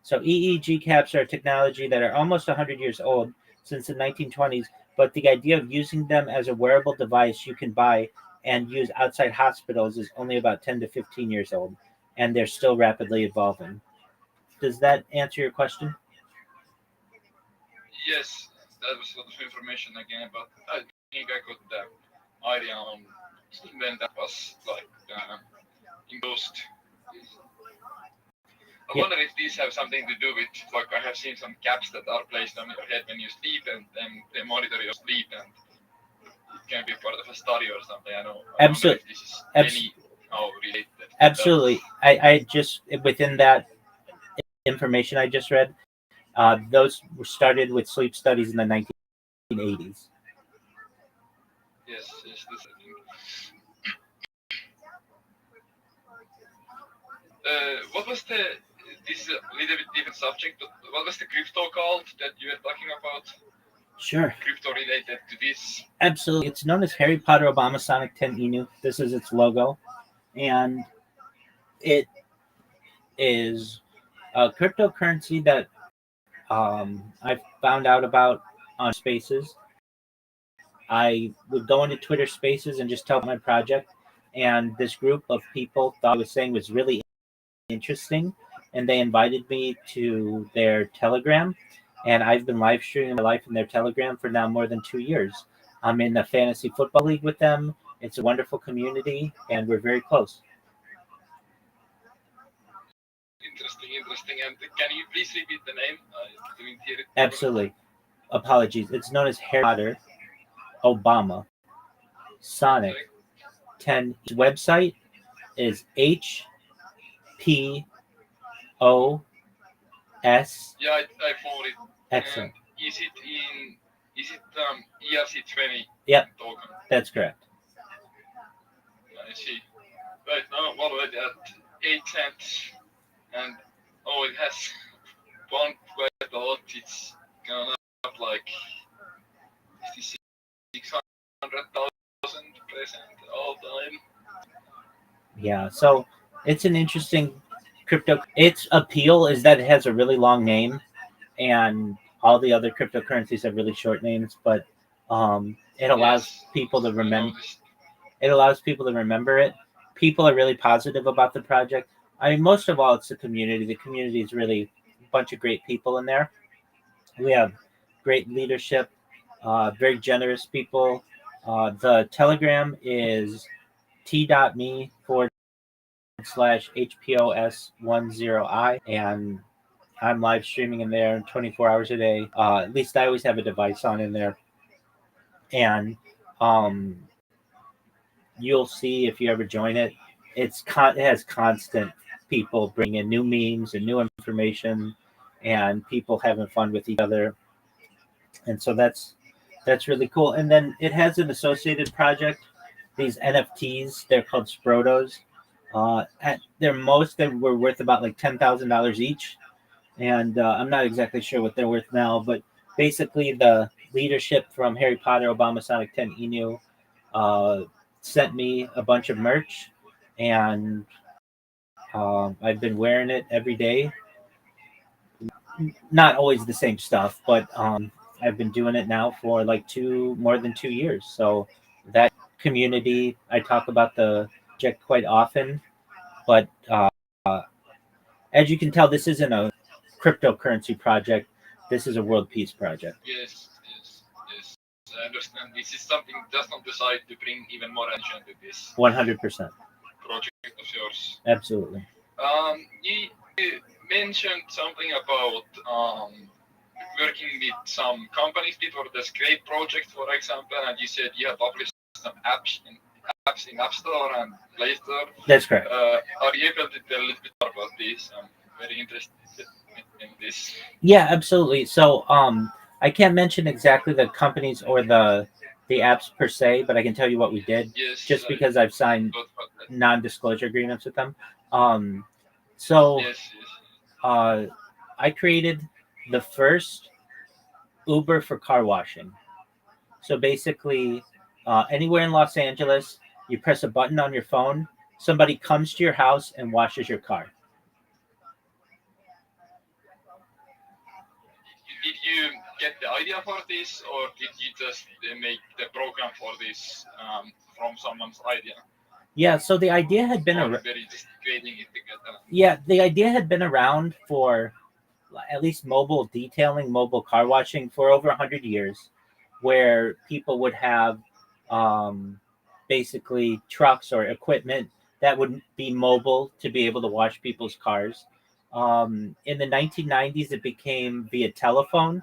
So EEG caps are technology that are almost 100 years old, since the 1920s, but the idea of using them as a wearable device you can buy and use outside hospitals is only about 10 to 15 years old, and they're still rapidly evolving. Does that answer your question? Yes, that was a lot of information again, but I think I got the idea on when that was imposed. I wonder if these have something to do with, like, I have seen some caps that are placed on your head when you sleep, and then they monitor your sleep, and it can be part of a study or something. I wonder if this is anyhow related. Absolutely. I just, within that information I just read, those were started with sleep studies in the 1980s. Yes, this I think. What was this is a little bit different subject, but what was the crypto called that you were talking about? Sure. Crypto related to this? Absolutely. It's known as Harry Potter Obama Sonic 10 Inu. This is its logo. And it is a cryptocurrency that I found out about on Spaces. I would go into Twitter Spaces and just tell my project, and this group of people thought I was saying was really interesting, and they invited me to their Telegram, and I've been live streaming my life in their Telegram for now more than 2 years. I'm in a fantasy football league with them. It's a wonderful community, and we're very close. Interesting. And can you please repeat the name? I didn't hear it. Absolutely. Apologies. It's known as Harry Potter, Obama, Sonic, 10. His website is HPOS. Yeah, I found it. Excellent. Is it ERC20 Yep, token? that's correct. I see. Right now I'm already at 8 cents, and it has bumped quite a lot. It's gone up like 600,000% all time. Yeah, so it's an interesting crypto. Its appeal is that it has a really long name, and all the other cryptocurrencies have really short names, but it allows people to remember. It allows people to remember it. People are really positive about the project. I mean, most of all, it's the community. The community is really a bunch of great people in there. We have great leadership, very generous people. The Telegram is t.me/HPOS10I, and I'm live streaming in there 24 hours a day. At least I always have a device on in there. And you'll see if you ever join it, it has constant people bringing in new memes and new information, and people having fun with each other. And so that's really cool. And then it has an associated project, these NFTs. They're called Sprotos. At their most, they were worth about like $10,000 each, and I'm not exactly sure what they're worth now. But basically, the leadership from Harry Potter, Obama, Sonic 10, Inu, sent me a bunch of merch, and I've been wearing it every day. Not always the same stuff, but I've been doing it now for like more than 2 years. So that community, I talk about the project quite often, but as you can tell, this isn't a cryptocurrency project. This is a world peace project. Yes. I understand. This is something just on the side to bring even more attention to this 100%. project of yours. Absolutely. You mentioned something about working with some companies before the Scrape project, for example, and you said you have published some apps in App Store and Play Store. That's correct. Are you able to tell a little bit more about this? I'm very interested in this. Yeah, absolutely. So I can't mention exactly the companies or the apps per se, but I can tell you what we did, just because I've signed non-disclosure agreements with them. I created the first Uber for car washing. So basically, anywhere in Los Angeles, you press a button on your phone, somebody comes to your house and washes your car. Did you get the idea for this, or did you just make the program for this from someone's idea? Yeah, so the idea had been around. Just creating it together. Yeah, the idea had been around for at least mobile detailing, mobile car washing for over 100 years, where people would have basically trucks or equipment that would be mobile to be able to wash people's cars. In the 1990s, it became via telephone.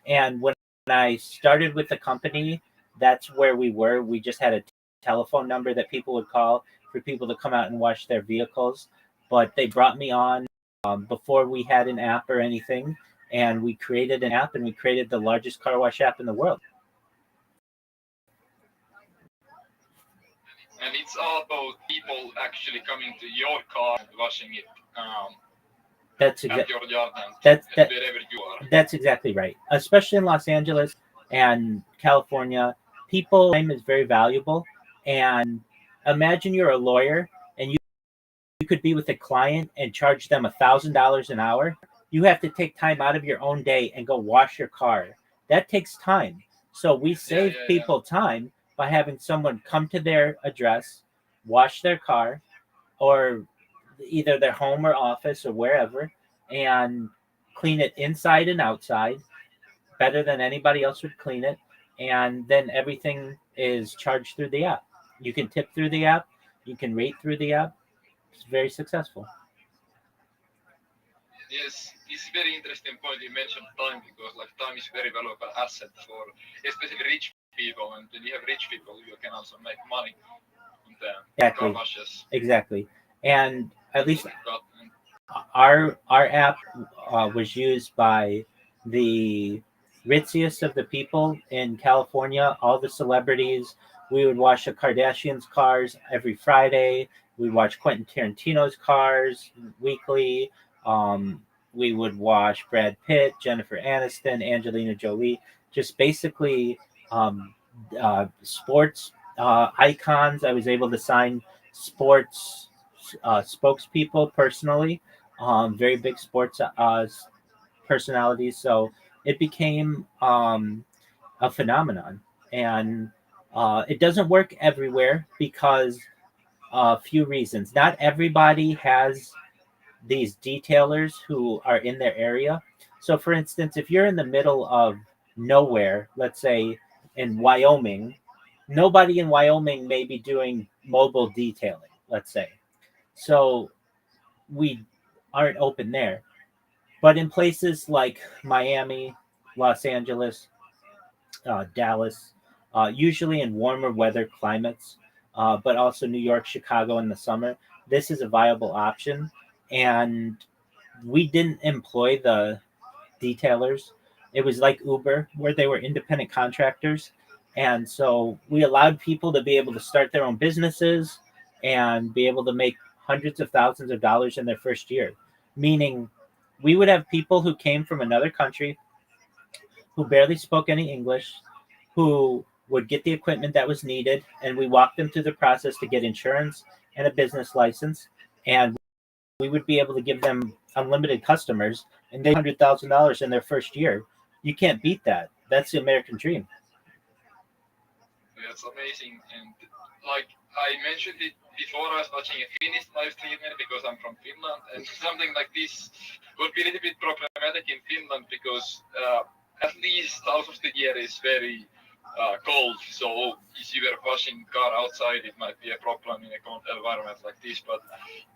And when I started with the company, that's where we were. We just had a telephone number that people would call for people to come out and wash their vehicles. But they brought me on before we had an app or anything. And we created an app, and we created the largest car wash app in the world. And it's all about people actually coming to your car and washing it. That's at your yard and wherever you are. That's exactly right. Especially in Los Angeles and California, people's time is very valuable. And imagine you're a lawyer and you could be with a client and charge them $1,000 an hour. you have to take time out of your own day and go wash your car. That takes time. So we save people time by having someone come to their address, wash their car, or either their home or office or wherever, and clean it inside and outside better than anybody else would clean it. And then everything is charged through the app. You can tip through the app, you can rate through the app. It's very successful. Yes, this is very interesting point you mentioned time, because like time is very valuable asset for especially rich people, and when you have rich people you can also make money on the Exactly. car washes. Exactly. And at least And our app was used by the ritziest of the people in California, all the celebrities. We would wash the Kardashians' cars every Friday. We watch Quentin Tarantino's cars weekly. We would wash Brad Pitt, Jennifer Aniston, Angelina Jolie, just basically sports icons. I was able to sign sports spokespeople personally, very big sports personalities. So it became a phenomenon. And it doesn't work everywhere because a few reasons. Not everybody has these detailers who are in their area. So, for instance, if you're in the middle of nowhere, let's say in Wyoming, nobody in Wyoming may be doing mobile detailing, let's say. So, we aren't open there. But in places like Miami, Los Angeles, Dallas, usually in warmer weather climates, but also New York, Chicago in the summer, this is a viable option. And we didn't employ the detailers. It was like Uber, where they were independent contractors. And so we allowed people to be able to start their own businesses and be able to make hundreds of thousands of dollars in their first year. Meaning, we would have people who came from another country who barely spoke any English, who would get the equipment that was needed, and we walked them through the process to get insurance and a business license. And we would be able to give them unlimited customers, and they $100,000 in their first year. You can't beat that. That's the American dream. that's amazing. And like I mentioned it before, I was watching a Finnish live streamer because I'm from Finland, and something like this would be a little bit problematic in Finland because at least half of the year is very cold. So if you were washing car outside, it might be a problem in a cold environment like this. But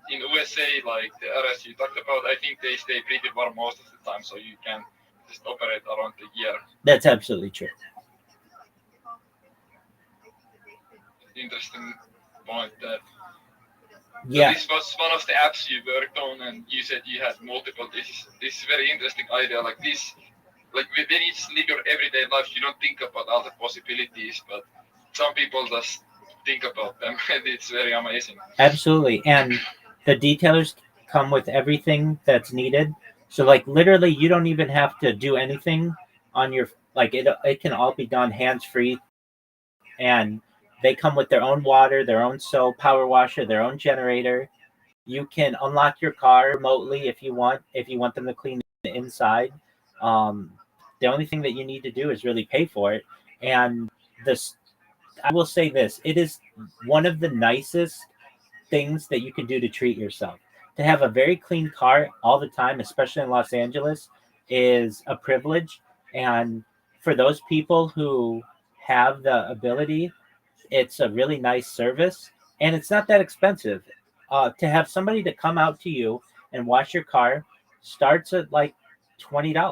in USA, like the areas you talked about, I think they stay pretty warm most of the time, so you can just operate around the year. That's absolutely true. Interesting point there. Yeah. So this was one of the apps you worked on, and you said you had multiple. This is very interesting idea. Like this, like when you just live your everyday life, you don't think about all the possibilities, but some people just think about them, and it's very amazing. Absolutely. And the detailers come with everything that's needed. So like literally you don't even have to do anything on your like it can all be done hands free, and they come with their own water, their own soap, power washer, their own generator. You can unlock your car remotely if you want them to clean the inside. The only thing that you need to do is really pay for it. And this I will say this, it is one of the nicest things that you can do to treat yourself. To have a very clean car all the time, especially in Los Angeles, is a privilege. And for those people who have the ability, it's a really nice service, and it's not that expensive. To have somebody to come out to you and wash your car starts at like $20. Yeah,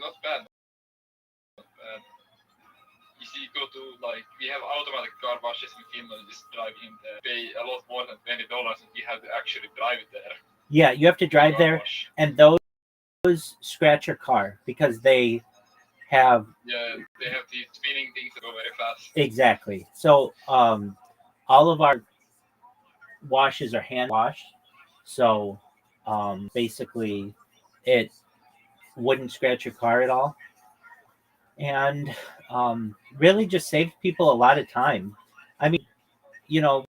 not bad. If you go to like we have automatic car washes in Finland, you just drive in there, pay a lot more than $20, and you have to actually drive there. Yeah, you have to drive there, and those scratch your car because they have these spinning things that go very fast. Exactly. So all of our washes are hand washed, so basically it wouldn't scratch your car at all, and really just saved people a lot of time. I mean,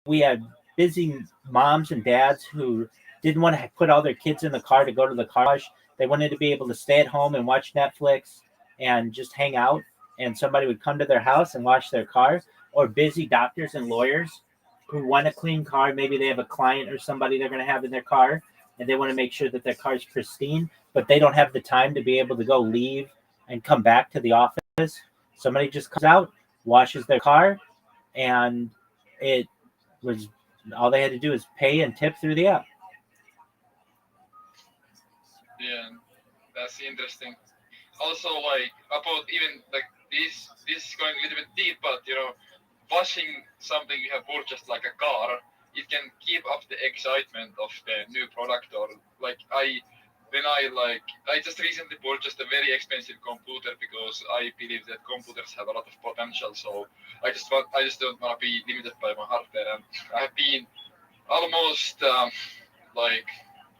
we had busy moms and dads who didn't want to put all their kids in the car to go to the car wash. They wanted to be able to stay at home and watch Netflix and just hang out, and somebody would come to their house and wash their car. Or busy doctors and lawyers who want a clean car. Maybe they have a client or somebody they're going to have in their car, and they want to make sure that their car is pristine, but they don't have the time to be able to go leave and come back to the office. Somebody just comes out, washes their car, and it was all they had to do is pay and tip through the app. Yeah, that's interesting. Also, like about even like this is going a little bit deep, but washing something you have purchased like a car, it can keep up the excitement of the new product. Or like I just recently purchased a very expensive computer because I believe that computers have a lot of potential. So I just don't want to be limited by my hardware, and I've been almost like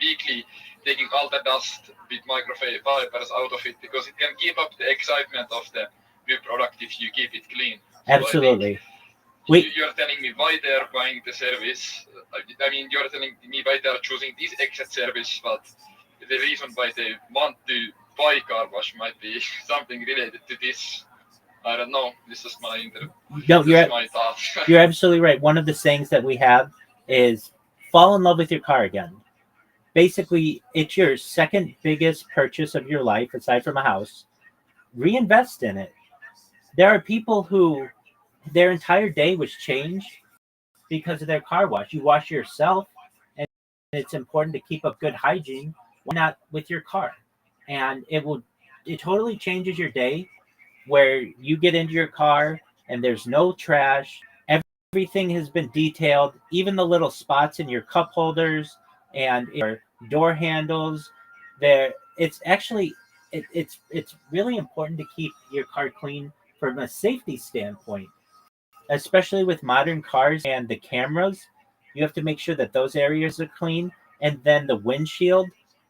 weekly taking all the dust with microfibers out of it because it can keep up the excitement of the new product if you keep it clean. So Absolutely. You're telling me why they're buying the service. I mean, you're telling me why they're choosing this exact service, but the reason why they want to buy car wash might be something related to this. I don't know. This is my my thought. You're absolutely right. One of the sayings that we have is fall in love with your car again. Basically, it's your second biggest purchase of your life aside from a house. Reinvest in it. There are people who their entire day was changed because of their car wash. You wash yourself, and it's important to keep up good hygiene. Why not with your car? And it totally changes your day where you get into your car and there's no trash. Everything has been detailed, even the little spots in your cup holders and your door handles. It's actually it's really important to keep your car clean from a safety standpoint, especially with modern cars and the cameras. You have to make sure that those areas are clean, and then the windshield,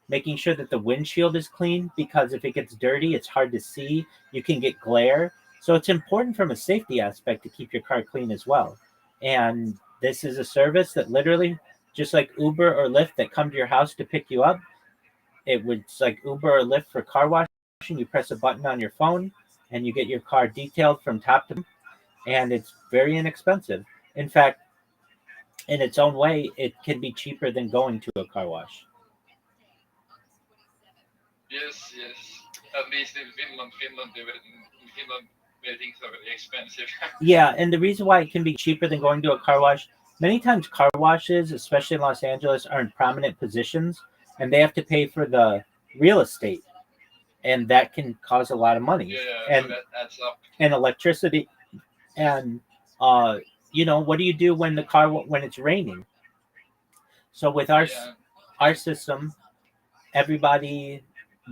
making sure that the windshield is clean, because if it gets dirty, it's hard to see. You can get glare. So it's important from a safety aspect to keep your car clean as well. And this is a service that literally, just like Uber or Lyft that come to your house to pick you up, it's like Uber or Lyft for car washing. You press a button on your phone and you get your car detailed from top to bottom, and it's very inexpensive. In fact, in its own way, it can be cheaper than going to a car wash. Yes. At least in Finland, where things are very expensive. Yeah, and the reason why it can be cheaper than going to a car wash, many times car washes, especially in Los Angeles, are in prominent positions, and they have to pay for the real estate, and that can cause a lot of money. Yeah, so that adds up. And electricity, and what do you do when it's raining? So with our system, everybody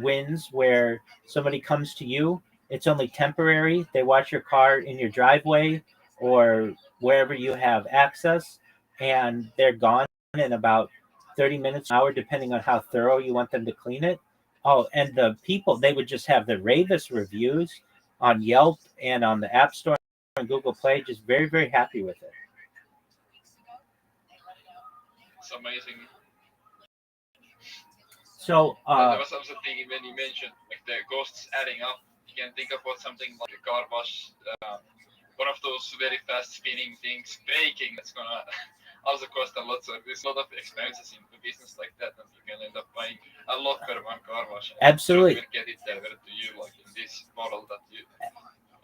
wins. Where somebody comes to you, it's only temporary. They wash your car in your driveway or wherever you have access, and they're gone in about 30 minutes, an hour, depending on how thorough you want them to clean it. Oh, and the people, they would just have the ravest reviews on Yelp and on the App Store and Google Play, just very, very happy with it. It's amazing. So I was also thinking when you mentioned like the costs adding up, you can think about something like a car wash, one of those very fast spinning things breaking that's gonna also cost a lot. So there's a lot of expenses in the business like that, and you can end up buying a lot per one car wash. Absolutely. You don't even get it delivered to you like in this model that you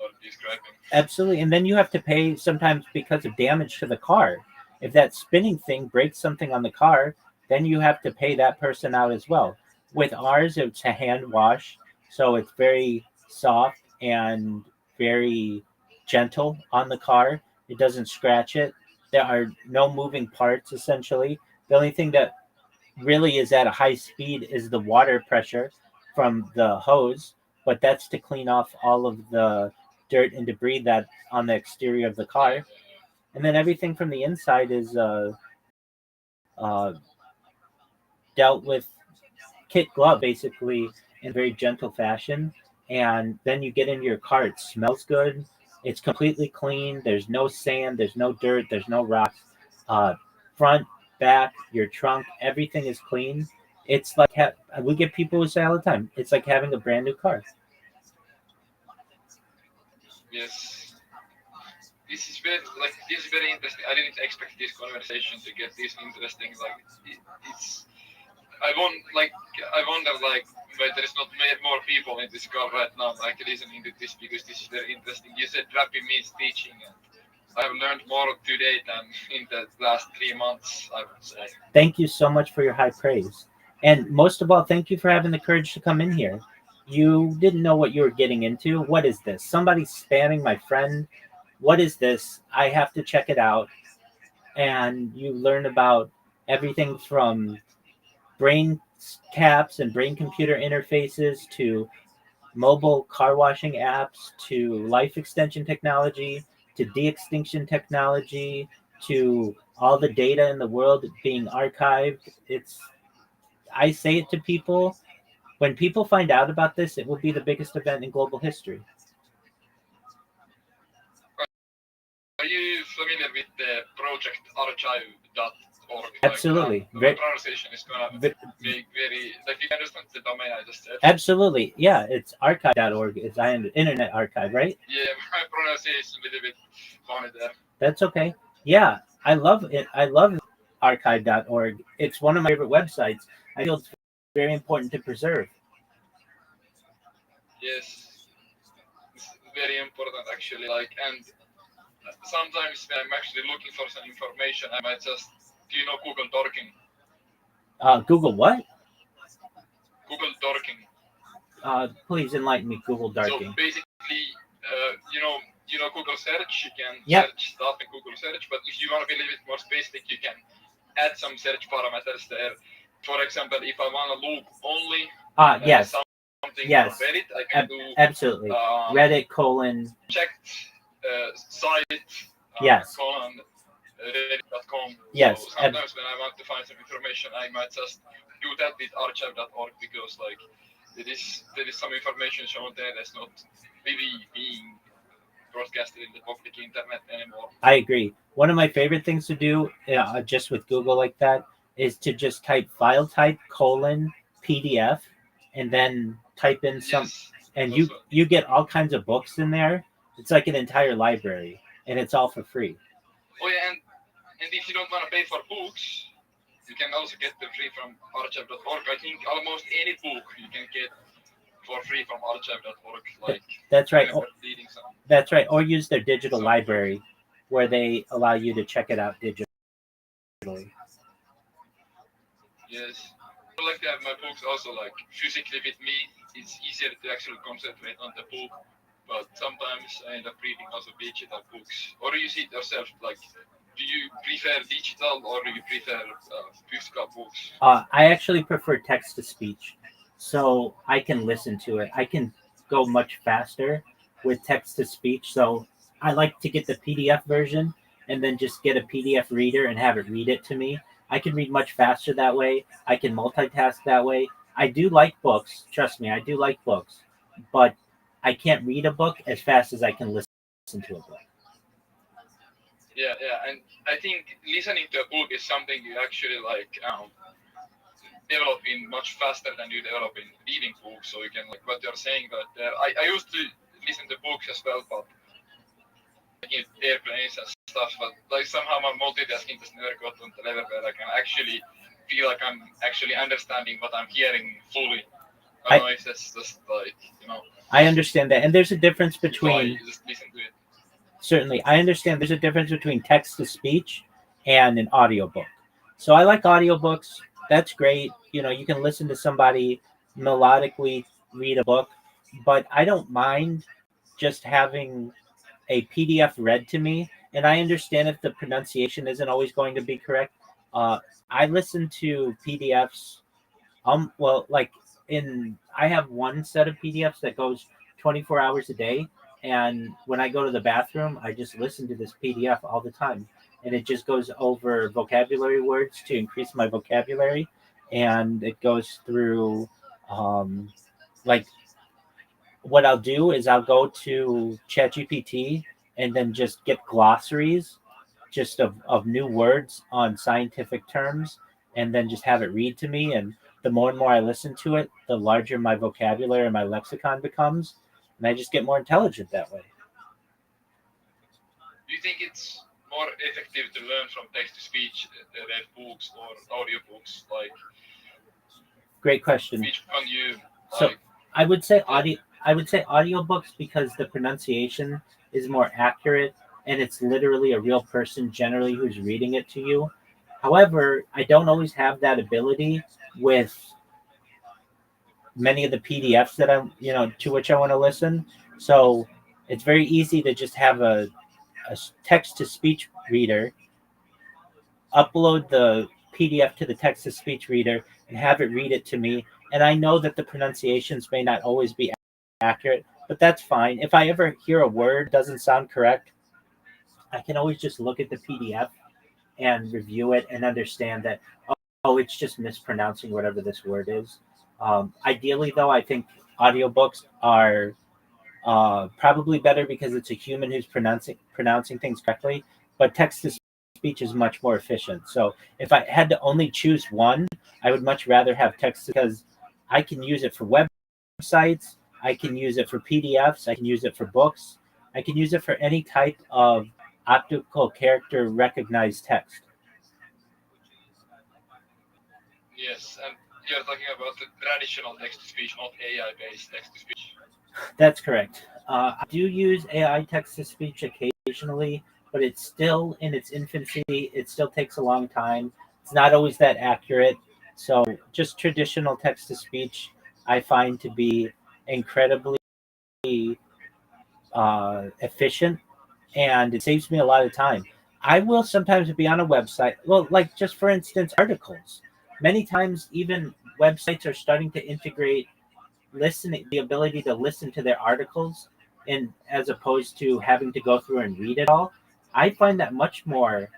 are describing. Absolutely, and then you have to pay sometimes because of damage to the car. If that spinning thing breaks something on the car, then you have to pay that person out as well. With ours, it's a hand wash, so it's very soft and very gentle on the car. It doesn't scratch it. There are no moving parts, essentially. The only thing that really is at a high speed is the water pressure from the hose, but that's to clean off all of the dirt and debris that's on the exterior of the car. And then everything from the inside is dealt with kit glove, basically, in a very gentle fashion. And then you get into your car, it smells good. It's completely clean. There's no sand, there's no dirt, there's no rocks. Front back, your trunk, everything is clean. It's like we get people who say all the time, it's like having a brand new car. Yes. This is very interesting. I didn't expect this conversation to get this interesting. It's I wonder why there is not more people in this call right now listening to this, because this is very interesting. You said Rabbi means teaching, and I have learned more today than in the last 3 months, I would say. Thank you so much for your high praise. And most of all, thank you for having the courage to come in here. You didn't know what you were getting into. What is this? Somebody spamming my friend? What is this? I have to check it out. And you learn about everything from brain caps and brain computer interfaces to mobile car washing apps to life extension technology to de-extinction technology to all the data in the world being archived. I say it to people, when people find out about this, it will be the biggest event in global history. Are you familiar with the project archive.org? Absolutely. My pronunciation is going to be very, you understand the domain I just said? Absolutely. Yeah, it's archive.org. It's Internet Archive, right? Yeah, my pronunciation is a little bit funny there. That's okay. Yeah, I love it. I love archive.org. It's one of my favorite websites. I feel it's very important to preserve. Yes, it's very important actually. And sometimes when I'm actually looking for some information, I might just, do you know Google Dorking? Google what? Google Dorking. Please enlighten me. Google Dorking. So basically, you know Google search. You can Yep. search stuff in Google search, but if you want to be a little bit more specific, you can add some search parameters there. For example, if I want to look only yes. something Yes. on Reddit, I can do absolutely Reddit : checked site yes reddit.com. yes. So sometimes when I want to find some information, I might just do that with archive.org, because there is some information shown there that's not really being broadcasted in the public internet anymore. I agree. One of my favorite things to do, just with Google like that, is to just type file type : PDF, and then type in some, Yes, and also. you get all kinds of books in there. It's like an entire library, and it's all for free. Oh yeah, and if you don't want to pay for books, you can also get them free from archive.org. I think almost any book you can get for free from archive.org. That's right. That's right. Or use their digital So, library, where they allow you to check it out digitally. Yes. I like to have my books also physically with me. It's easier to actually concentrate on the book, but sometimes I end up reading also digital books. Or you see it yourself, do you prefer digital or do you prefer physical books? I actually prefer text to speech, so I can listen to it. I can go much faster with text to speech, so I like to get the PDF version and then just get a PDF reader and have it read it to me. I can read much faster that way. I can multitask that way. I do like books. Trust me, I do like books, but I can't read a book as fast as I can listen to a book. Yeah, and I think listening to a book is something you actually develop in much faster than you develop in reading books. So you can what you're saying that I used to listen to books as well, but in airplanes and stuff. But somehow my multitasking has never got on the level where I can actually feel like I'm actually understanding what I'm hearing fully. I don't know if that's just I understand that, and there's a difference between. Just listen to it. Certainly, I understand there's a difference between text to speech and an audiobook. So I like audiobooks. That's great. You can listen to somebody melodically read a book, but I don't mind just having a PDF read to me. And I understand if the pronunciation isn't always going to be correct. I listen to PDFs. I have one set of PDFs that goes 24 hours a day. And when I go to the bathroom, I just listen to this PDF all the time. And it just goes over vocabulary words to increase my vocabulary. And it goes through, what I'll do is I'll go to ChatGPT and then just get glossaries just of new words on scientific terms, and then just have it read to me. And the more and more I listen to it, the larger my vocabulary and my lexicon becomes, and I just get more intelligent that way. Do you think it's more effective to learn from text to speech, read books or audiobooks? Like, Great question. which one you So like? I would say audiobooks because the pronunciation is more accurate and it's literally a real person generally who's reading it to you. However, I don't always have that ability with many of the PDFs that I'm, to which I want to listen. So it's very easy to just have a text to speech reader, upload the PDF to the text to speech reader, and have it read it to me. And I know that the pronunciations may not always be accurate, but that's fine. If I ever hear a word doesn't sound correct, I can always just look at the PDF and review it and understand that, oh, it's just mispronouncing whatever this word is. Ideally, though, I think audiobooks are probably better because it's a human who's pronouncing things correctly. But text to speech is much more efficient. So if I had to only choose one, I would much rather have text because I can use it for websites, I can use it for PDFs, I can use it for books, I can use it for any type of optical character recognized text. Yes, and you're talking about the traditional text to speech, not AI based text to speech. That's correct. I do use AI text to speech occasionally, but it's still in its infancy. It still takes a long time. It's not always that accurate. So just traditional text to speech, I find to be incredibly efficient, and it saves me a lot of time. I will sometimes be on a website. Well, like just for instance, articles. Many times, even websites are starting to integrate the ability to listen to their articles, and as opposed to having to go through and read it all. I find that much more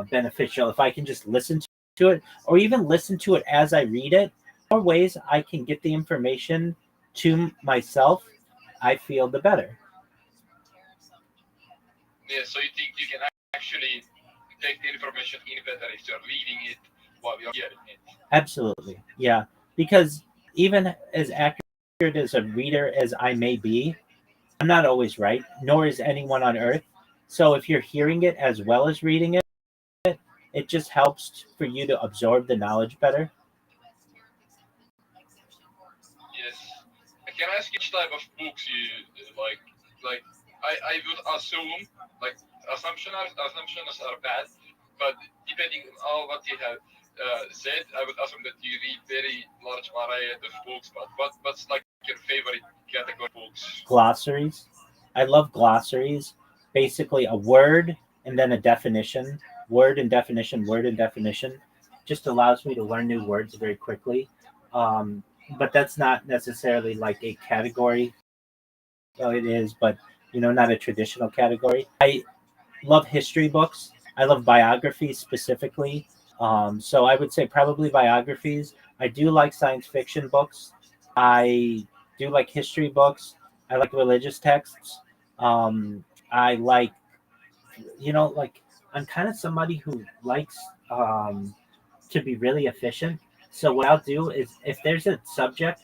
beneficial if I can just listen to it, or even listen to it as I read it. The more ways I can get the information to myself, I feel the better. Yeah, so you think you can actually take the information in better if you're reading it while you're hearing it? Absolutely, yeah. Because even as accurate as a reader as I may be, I'm not always right, nor is anyone on earth. So if you're hearing it as well as reading it, it just helps for you to absorb the knowledge better. Yes. Can I ask which type of books you like? Like, I would assume, like, assumptions are bad, but depending on what you have said, I would assume that you read very large variety of books. But what's like your favorite category of books? Glossaries. I love glossaries. Basically, a word and then a definition. Word and definition, word and definition. Just allows me to learn new words very quickly. Um, but that's not necessarily like a category. Well, it is, but not a traditional category. I love history books. I love biographies specifically. So I would say probably biographies. I do like science fiction books. I do like history books. I like religious texts. I like, like I'm kind of somebody who likes to be really efficient. So what I'll do is if there's a subject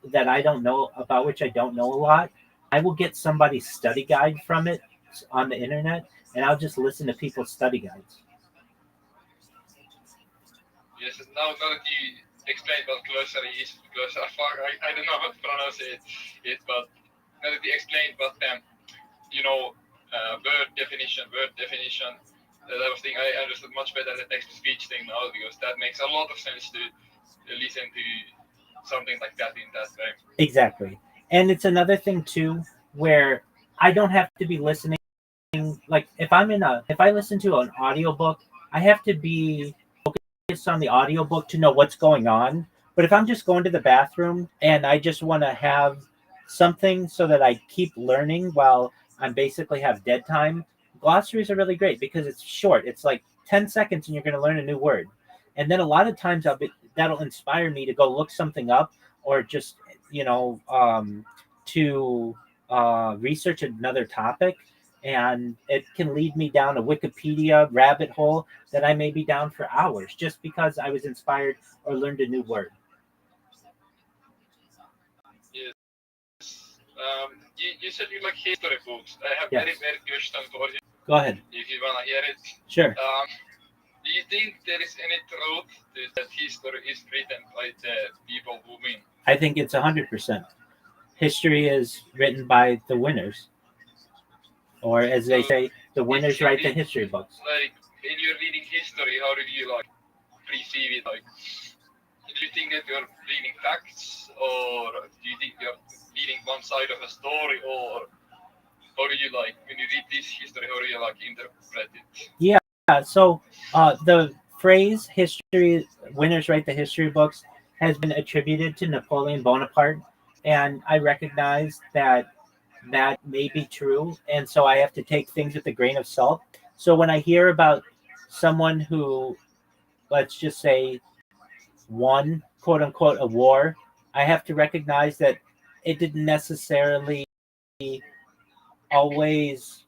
that I don't know about, which I don't know a lot, I will get somebody's study guide from it on the internet, and I'll just listen to people's study guides. Yes, now that you explained what glossary is, glossary, I don't know how to pronounce it, but now that you explained what word definition, that was thing I understood much better the text to speech thing now, because that makes a lot of sense to listen to something like that in that way. Exactly. And it's another thing too where I don't have to be listening, like if I listen to an audiobook, I have to be focused on the audiobook to know what's going on. But if I'm just going to the bathroom and I just want to have something so that I keep learning while I'm basically have dead time, glossaries are really great because it's short. It's like 10 seconds and you're going to learn a new word. And then a lot of times that'll inspire me to go look something up, or just, to research another topic. and it can lead me down a Wikipedia rabbit hole that I may be down for hours just because I was inspired or learned a new word. Yes. You said you like history books. I have Yes. very very question for you. Go ahead. If you wanna hear it. Sure. Do you think there is any truth to that history is written by the people who win? I think it's 100%. History is written by the winners, or as they say, the winners write the history books. Like when you're reading history, how do you like perceive it? Like, do you think that you're reading facts, or do you think you're reading one side of a story, or how do you like when you read this history? How do you like interpret it? Yeah. So the phrase "history winners write the history books" has been attributed to Napoleon Bonaparte, and I recognize that that may be true, and so I have to take things with a grain of salt. So when I hear about someone who, let's just say, won quote unquote a war, I have to recognize that it didn't necessarily always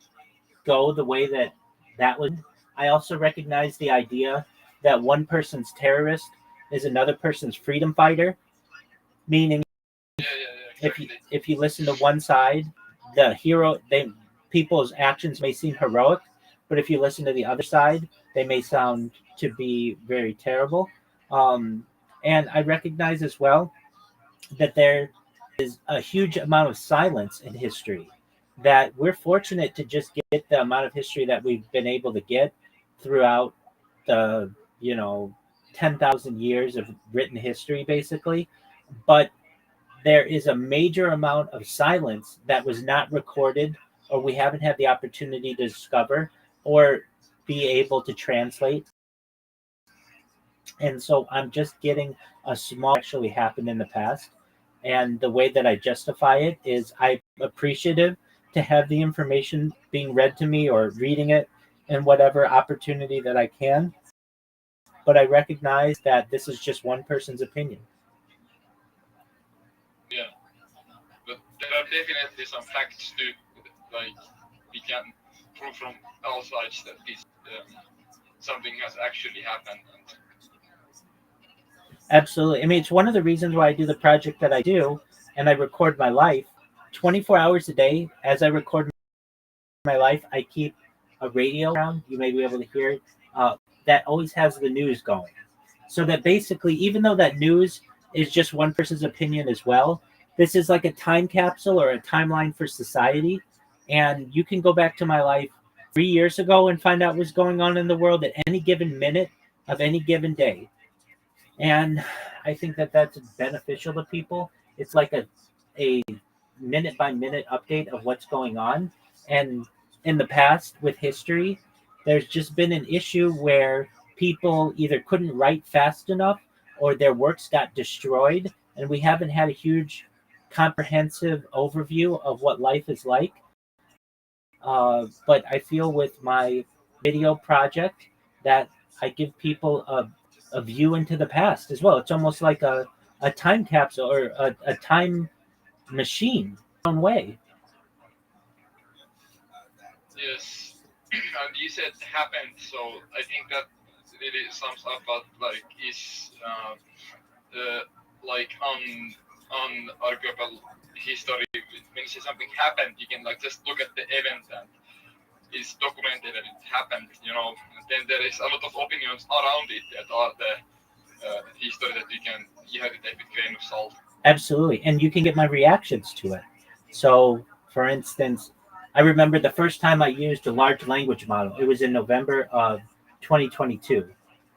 go the way that that would. I also recognize the idea that one person's terrorist is another person's freedom fighter, meaning Yeah, if exactly. you listen to one side, the hero people's actions may seem heroic, but if you listen to the other side, they may sound to be very terrible. Um, and I recognize as well that there is a huge amount of silence in history. That we're fortunate to just get the amount of history that we've been able to get throughout the 10,000 years of written history, basically. But there is a major amount of silence that was not recorded or we haven't had the opportunity to discover or be able to translate. And so I'm just getting a small actually happened in the past. And the way that I justify it is I'm appreciative to have the information being read to me or reading it in whatever opportunity that I can. But I recognize that this is just one person's opinion. Yeah, but there are definitely some facts too. Like we can prove from all sides that this something has actually happened. And Absolutely. I mean, it's one of the reasons why I do the project that I do and I record my life 24 hours a day. As I record my life, I keep a radio around. You may be able to hear it. That always has the news going. So that basically, even though that news is just one person's opinion as well, this is like a time capsule or a timeline for society. And you can go back to my life 3 years ago and find out what's going on in the world at any given minute of any given day. And I think that that's beneficial to people. It's like a minute by minute update of what's going on. And in the past with history, there's just been an issue where people either couldn't write fast enough or their works got destroyed. And we haven't had a huge comprehensive overview of what life is like. But I feel with my video project that I give people a view into the past as well. It's almost like a time capsule or a time machine in own way. yes, and you said happened, so I think that really sums up what like is like on arguable history. When you say something happened, you can like just look at the event and it's documented that it happened. And then there is a lot of opinions around it that are the history that you have to take with grain of salt. Absolutely. And you can get my reactions to it. So, for instance, I remember the first time I used a large language model. It was in November of 2022.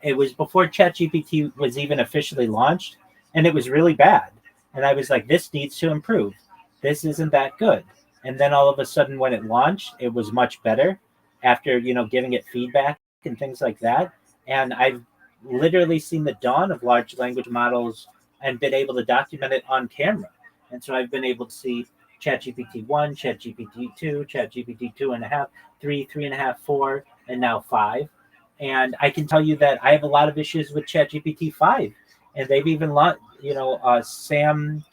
It was before ChatGPT was even officially launched, and it was really bad. And I was like, this needs to improve. This isn't that good. And then all of a sudden, when it launched, it was much better after, giving it feedback and things like that. And I've literally seen the dawn of large language models and been able to document it on camera. And so I've been able to see ChatGPT 1, ChatGPT 2, ChatGPT 2.5, 3, 3.5, 4, and now 5. And I can tell you that I have a lot of issues with ChatGPT 5. And they've even, Sam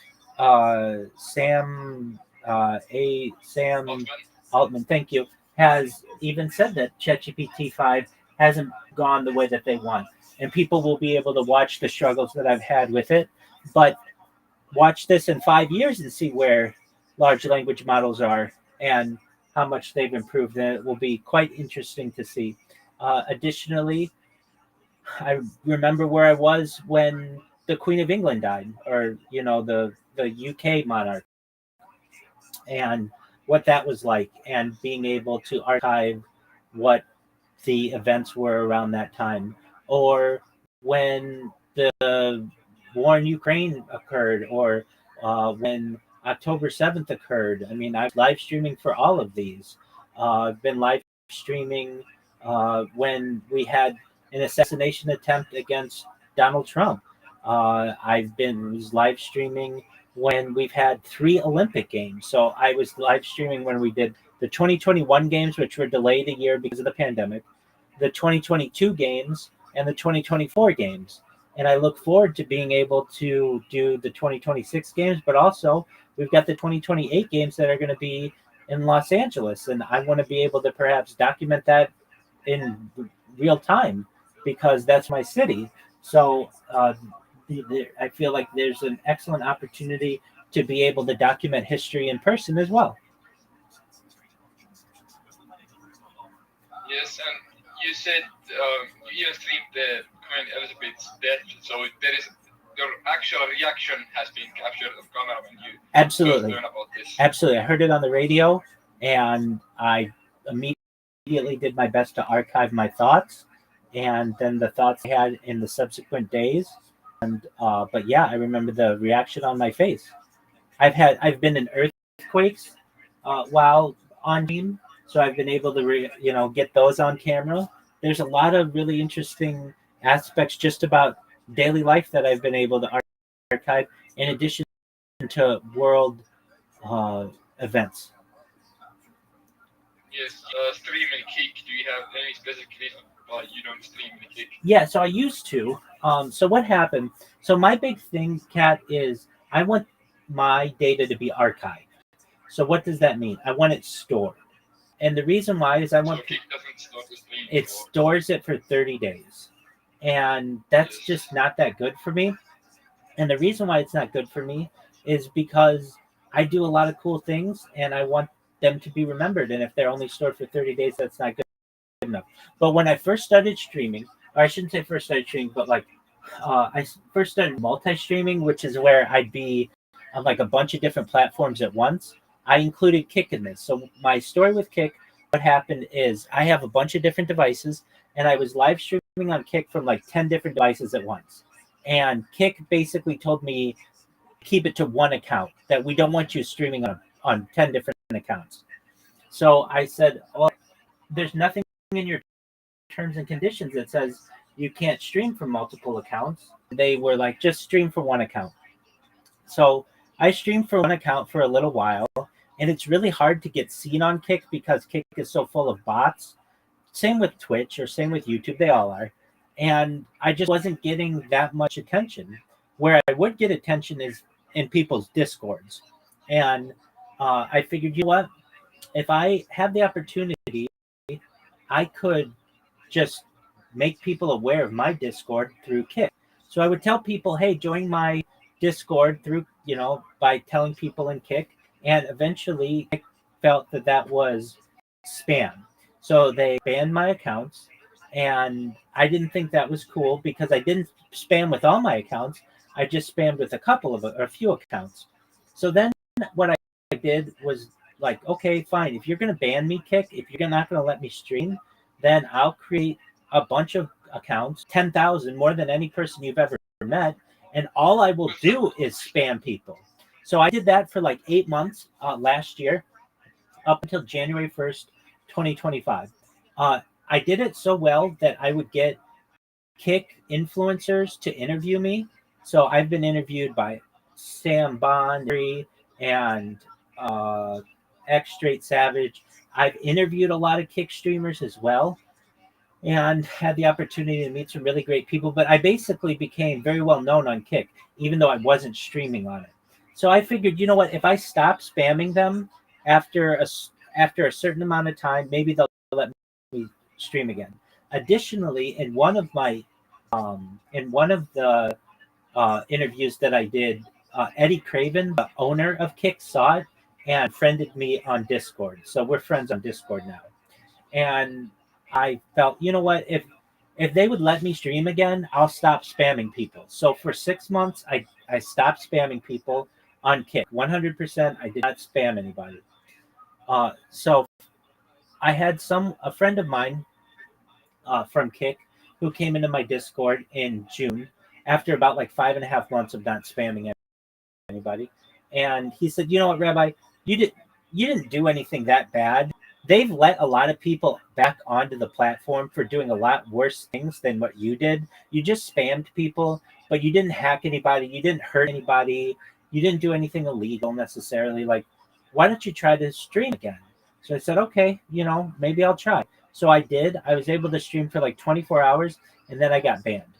Sam Altman. Altman, thank you. has even said that ChatGPT 5 hasn't gone the way that they want. And people will be able to watch the struggles that I've had with it. But watch this in 5 years and see where large language models are and how much they've improved. And it will be quite interesting to see. Additionally, I remember where I was when the Queen of England died, or the UK monarch, and what that was like, and being able to archive what the events were around that time, or when the war in Ukraine occurred, or when October 7th occurred. I mean, I was live streaming for all of these. I've been live streaming when we had an assassination attempt against Donald Trump. I've been was live streaming when we've had 3 Olympic games. So I was live streaming when we did the 2021 games, which were delayed a year because of the pandemic, the 2022 games, and the 2024 games. And I look forward to being able to do the 2026 games, but also we've got the 2028 games that are going to be in Los Angeles. And I want to be able to perhaps document that in real time because that's my city. So I feel like there's an excellent opportunity to be able to document history in person as well. Yes, and you said you even streamed the Queen Elizabeth's death, so your actual reaction has been captured on camera when you Absolutely. learn about this. Absolutely. I heard it on the radio, and I immediately did my best to archive my thoughts, and then the thoughts I had in the subsequent days. And but yeah, I remember the reaction on my face. I've been in earthquakes while on team, so I've been able to get those on camera. There's a lot of really interesting aspects just about daily life that I've been able to archive, in addition to world events. Yes, streaming Kick. Do you have any specific reason why you don't stream in Kick? Yeah, so I used to. So what happened? So my big thing, Kat, is I want my data to be archived. So what does that mean? I want it stored. And the reason why is I want So Kick doesn't store the stream. it stores it for 30 days. And that's just not that good for me. And the reason why it's not good for me is because I do a lot of cool things and I want them to be remembered. And if they're only stored for 30 days, that's not good enough. But when I first started streaming, or I shouldn't say first started streaming, but like I first started multi-streaming, which is where I'd be on like a bunch of different platforms at once. I included Kick in this. So my story with Kick, what happened is I have a bunch of different devices, and I was live streaming on Kick from like 10 different devices at once. And Kick basically told me keep it to one account, that we don't want you streaming on 10 different accounts. So I said, well, there's nothing in your terms and conditions that says you can't stream from multiple accounts. They were like, just stream from one account. So I streamed from one account for a little while, and it's really hard to get seen on Kick because Kick is so full of bots. Same with Twitch or same with YouTube, they all are. And I just wasn't getting that much attention. Where I would get attention is in people's Discords. And I figured, you know what? If I have the opportunity, I could just make people aware of my Discord through Kick. So I would tell people, hey, join my Discord through, by telling people in Kick. And eventually I felt that was spam. So they banned my accounts. And I didn't think that was cool because I didn't spam with all my accounts. I just spammed with a few accounts. So then what I did was like, okay, fine. If you're going to ban me, Kick, if you're not going to let me stream, then I'll create a bunch of accounts, 10,000, more than any person you've ever met. And all I will do is spam people. So I did that for like 8 months last year, up until January 1st, 2025. I did it so well that I would get Kick influencers to interview me. So I've been interviewed by Sam Bond and X Straight Savage. I've interviewed a lot of Kick streamers as well and had the opportunity to meet some really great people. But I basically became very well known on Kick, even though I wasn't streaming on it. So I figured, you know what, if I stop spamming them after after a certain amount of time, maybe they'll let me stream again. Additionally, in one of the interviews that I did, Eddie Craven, the owner of Kick, saw it and friended me on Discord. So we're friends on Discord now. And I felt, you know what, if they would let me stream again, I'll stop spamming people. So for 6 months, I stopped spamming people on Kick. 100%, I did not spam anybody. So I had a friend of mine from Kick who came into my Discord in June after about like 5.5 months of not spamming anybody, and he said, "You know what, Rabbi, you didn't do anything that bad. They've let a lot of people back onto the platform for doing a lot worse things than what you did. You just spammed people, but you didn't hack anybody. You didn't hurt anybody. You didn't do anything illegal necessarily. Like, why don't you try to stream again?" So I said, "Okay, maybe I'll try." So I did. I was able to stream for like 24 hours, and then I got banned.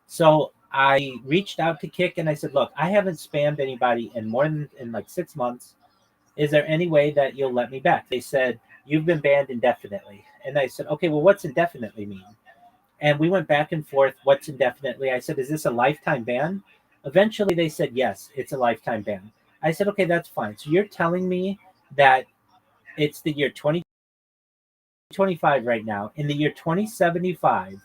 So I reached out to Kick and I said, "Look, I haven't spammed anybody in like 6 months. Is there any way that you'll let me back?" They said, "You've been banned indefinitely." And I said, "Okay, well, what's indefinitely mean?" And we went back and forth. What's indefinitely? I said, "Is this a lifetime ban?" Eventually they said, "Yes, it's a lifetime ban." I said, "Okay, that's fine. So you're telling me that it's the year 2025 right now. In the year 2075,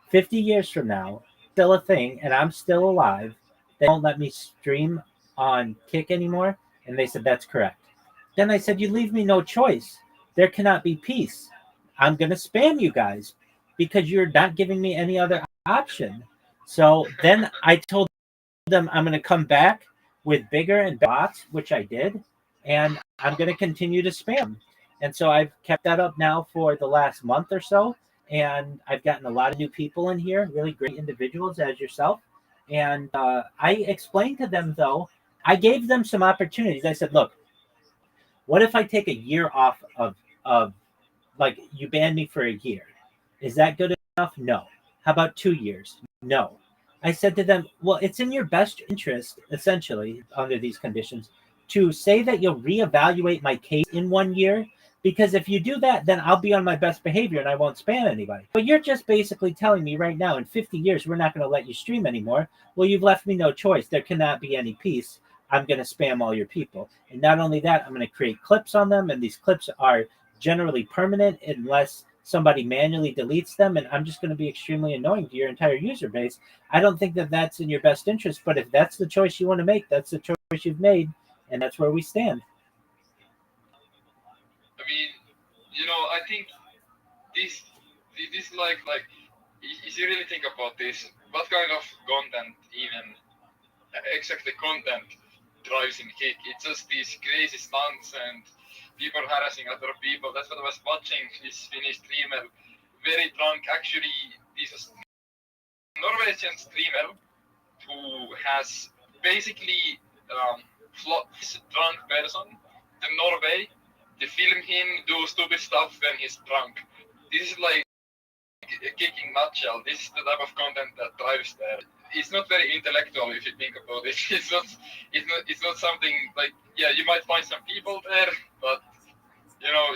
50 years from now, still a thing, and I'm still alive, they won't let me stream on Kick anymore?" And they said, "That's correct." Then I said, "You leave me no choice. There cannot be peace. I'm going to spam you guys because you're not giving me any other option." So then I told them I'm going to come back with bigger and better bots, which I did, and I'm going to continue to spam. And so I've kept that up now for the last month or so, and I've gotten a lot of new people in here, really great individuals as yourself. And I explained to them, though, I gave them some opportunities. I said, "Look, what if I take a year off of like you banned me for a year? Is that good enough? No. How about 2 years? No." I said to them, "Well, it's in your best interest, essentially, under these conditions, to say that you'll reevaluate my case in 1 year, because if you do that, then I'll be on my best behavior and I won't spam anybody. But you're just basically telling me right now, in 50 years, we're not going to let you stream anymore. Well, you've left me no choice. There cannot be any peace. I'm going to spam all your people. And not only that, I'm going to create clips on them, and these clips are generally permanent unless somebody manually deletes them, and I'm just going to be extremely annoying to your entire user base. I don't think that that's in your best interest, but if that's the choice you want to make, that's the choice you've made, and that's where we stand." I mean, I think this like if you really think about this, what kind of content even exactly content drives in Kick? It's just these crazy stunts and people harassing other people. That's what I was watching. This Finnish streamer, very drunk. Actually, this is Norwegian streamer who has basically this drunk person to Norway to film him do stupid stuff when he's drunk. This is like a Kick in nutshell. This is the type of content that drives there. It's not very intellectual if you think about it. It's not something like, yeah, you might find some people there, but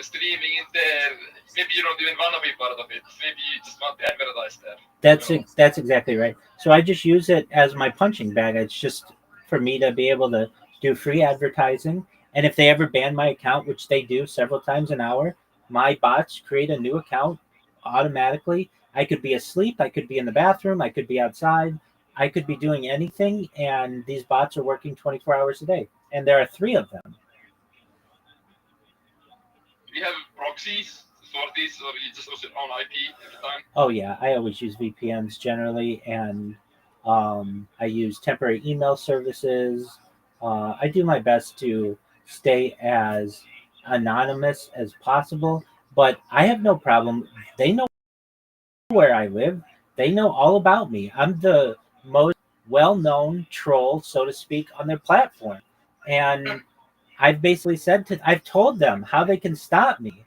streaming in there, maybe you don't even want to be part of it. Maybe you just want to advertise there. That's exactly right. So I just use it as my punching bag. It's just for me to be able to do free advertising. And if they ever ban my account, which they do several times an hour, my bots create a new account automatically. I could be asleep, I could be in the bathroom, I could be outside, I could be doing anything, and these bots are working 24 hours a day. And there are 3 of them. Do you have proxies for this, or you just use your own IP every time? Oh yeah, I always use VPNs generally, and I use temporary email services. I do my best to stay as anonymous as possible, but I have no problem. They know where I live. They know all about me. I'm the most well-known troll, so to speak, on their platform. And I've basically I've told them how they can stop me,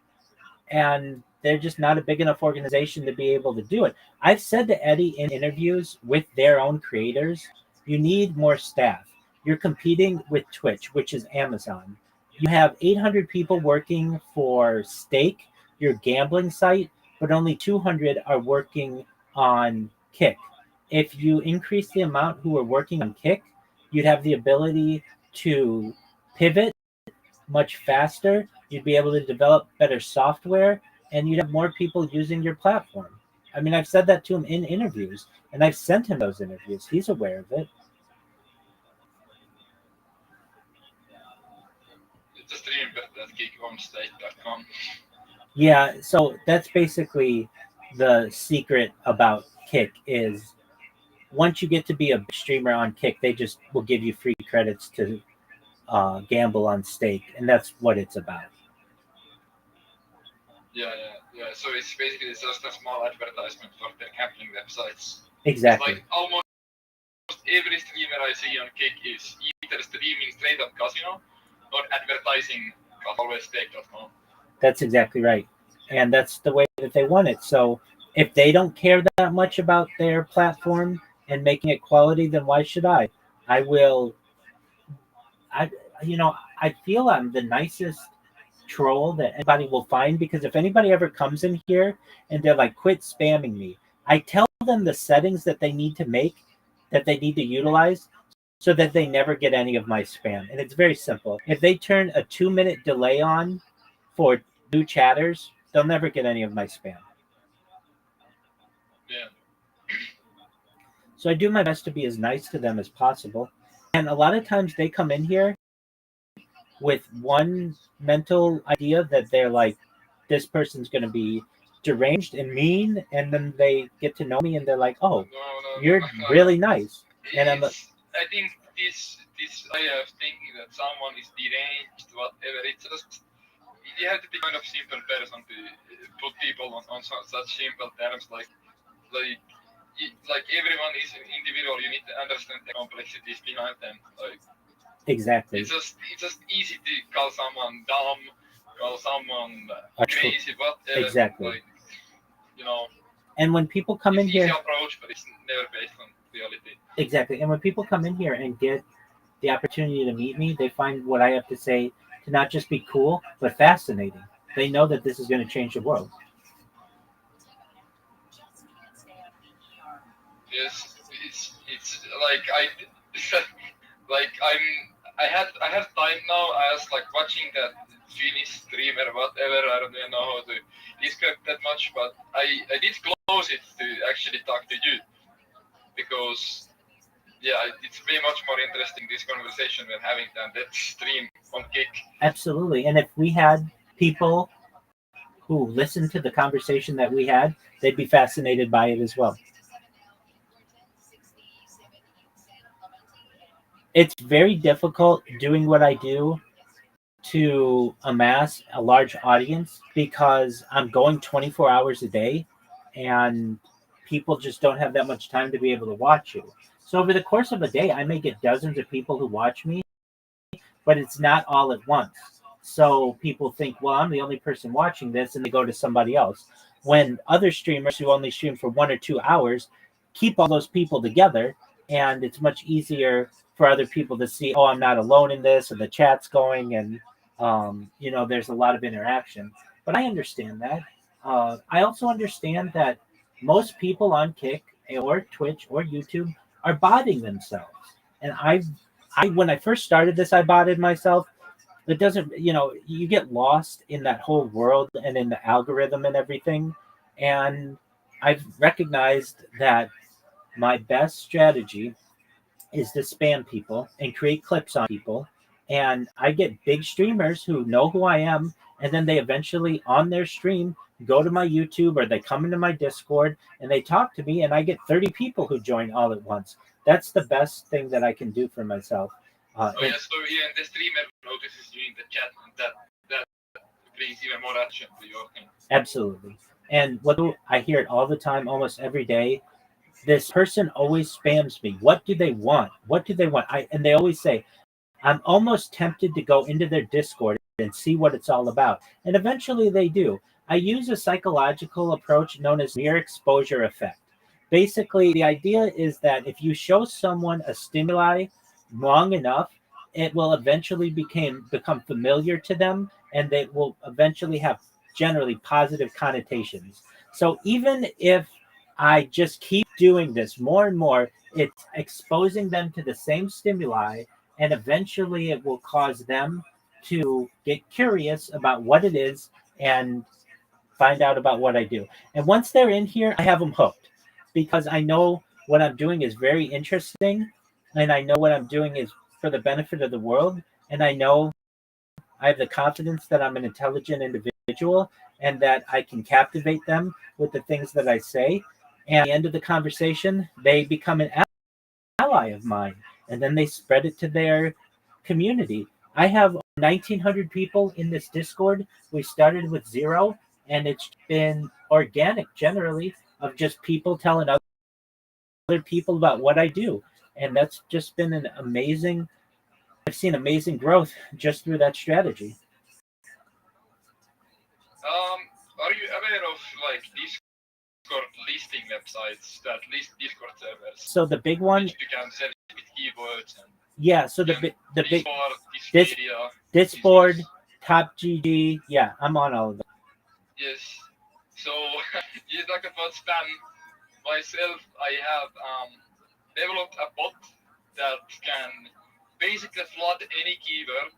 and they're just not a big enough organization to be able to do it. I've said to Eddie in interviews with their own creators, you need more staff. You're competing with Twitch, which is Amazon. You have 800 people working for Stake, your gambling site, but only 200 are working on Kick. If you increase the amount who are working on Kick, you'd have the ability to pivot much faster. You'd be able to develop better software, and you'd have more people using your platform. I mean, I've said that to him in interviews, and I've sent him those interviews. He's aware of it. It's a stream.kickonstate.com. Yeah, so that's basically the secret about Kick is once you get to be a streamer on Kick, they just will give you free credits to gamble on Stake, and that's what it's about. Yeah. So it's basically just a small advertisement for their gambling websites. Exactly. It's like almost every streamer I see on Kick is either streaming straight up casino or advertising alwaysstake.com. That's exactly right. And that's the way that they want it. So if they don't care that much about their platform and making it quality, then why should I? I feel I'm the nicest troll that anybody will find, because if anybody ever comes in here and they're like, quit spamming me, I tell them the settings that they need to make, that they need to utilize, so that they never get any of my spam. And it's very simple. If they turn a 2-minute delay on for new chatters, they'll never get any of my spam. Yeah. So I do my best to be as nice to them as possible. And a lot of times they come in here with one mental idea that they're like, this person's going to be deranged and mean. And then they get to know me and they're like, oh, you're really nice. And I'm like, I think this way of thinking that someone is deranged, whatever, it's just, you have to be kind of simple person to put people on such simple terms like everyone is an individual. You need to understand the complexities behind them. Like exactly. It's just easy to call someone dumb, call someone crazy, whatever. Exactly. Like, and when people come in here, easy approach, but it's never based on reality. Exactly. And when people come in here and get the opportunity to meet me, they find what I have to say to not just be cool, but fascinating. They know that this is going to change the world. Yes, it's like I had time now as like watching that Finnish streamer, whatever. I don't even know how to describe that much, but I did close it to actually talk to you, because it's way much more interesting, this conversation we're having, than that stream on Kick. Absolutely. And if we had people who listened to the conversation that we had, they'd be fascinated by it as well. It's very difficult doing what I do to amass a large audience, because I'm going 24 hours a day and people just don't have that much time to be able to watch you. So over the course of a day, I may get dozens of people who watch me, but it's not all at once. So people think, well, I'm the only person watching this, and they go to somebody else. When other streamers who only stream for 1 or 2 hours keep all those people together, and it's much easier for other people to see, oh, I'm not alone in this, and the chat's going, and there's a lot of interaction. But I understand that. I also understand that most people on Kick or Twitch or YouTube are botting themselves. And when I first started this, I botted myself. It doesn't, you get lost in that whole world and in the algorithm and everything. And I've recognized that my best strategy is to spam people and create clips on people. And I get big streamers who know who I am, and then they eventually on their stream go to my YouTube or they come into my Discord and they talk to me, and I get 30 people who join all at once. That's the best thing that I can do for myself. So even the streamer notices you in the chat, and that brings even more attention to your thing. Absolutely. And I hear it all the time, almost every day. This person always spams me. What do they want? What do they want? And they always say, I'm almost tempted to go into their Discord and see what it's all about. And eventually they do. I use a psychological approach known as mere exposure effect. Basically, the idea is that if you show someone a stimuli long enough, it will eventually become familiar to them, and they will eventually have generally positive connotations. So even if I just keep doing this more and more, it's exposing them to the same stimuli, and eventually it will cause them to get curious about what it is and find out about what I do. And once they're in here, I have them hooked because I know what I'm doing is very interesting, and I know what I'm doing is for the benefit of the world, and I have the confidence that I'm an intelligent individual and that I can captivate them with the things that I say. And at the end of the conversation, they become an ally of mine, and then they spread it to their community. I have 1,900 people in this Discord. We started with 0, and it's been organic generally of just people telling other people about what I do. And that's just been an amazing, I've seen amazing growth just through that strategy. Are you aware of like Discord listing websites that list Discord servers? So the big one, Which you can search with keywords and yeah. So the big Discord, Discord, Top GG, yeah, I'm on all of them. Yes. So you talk about spam. Myself, I have developed a bot that can basically flood any keyword,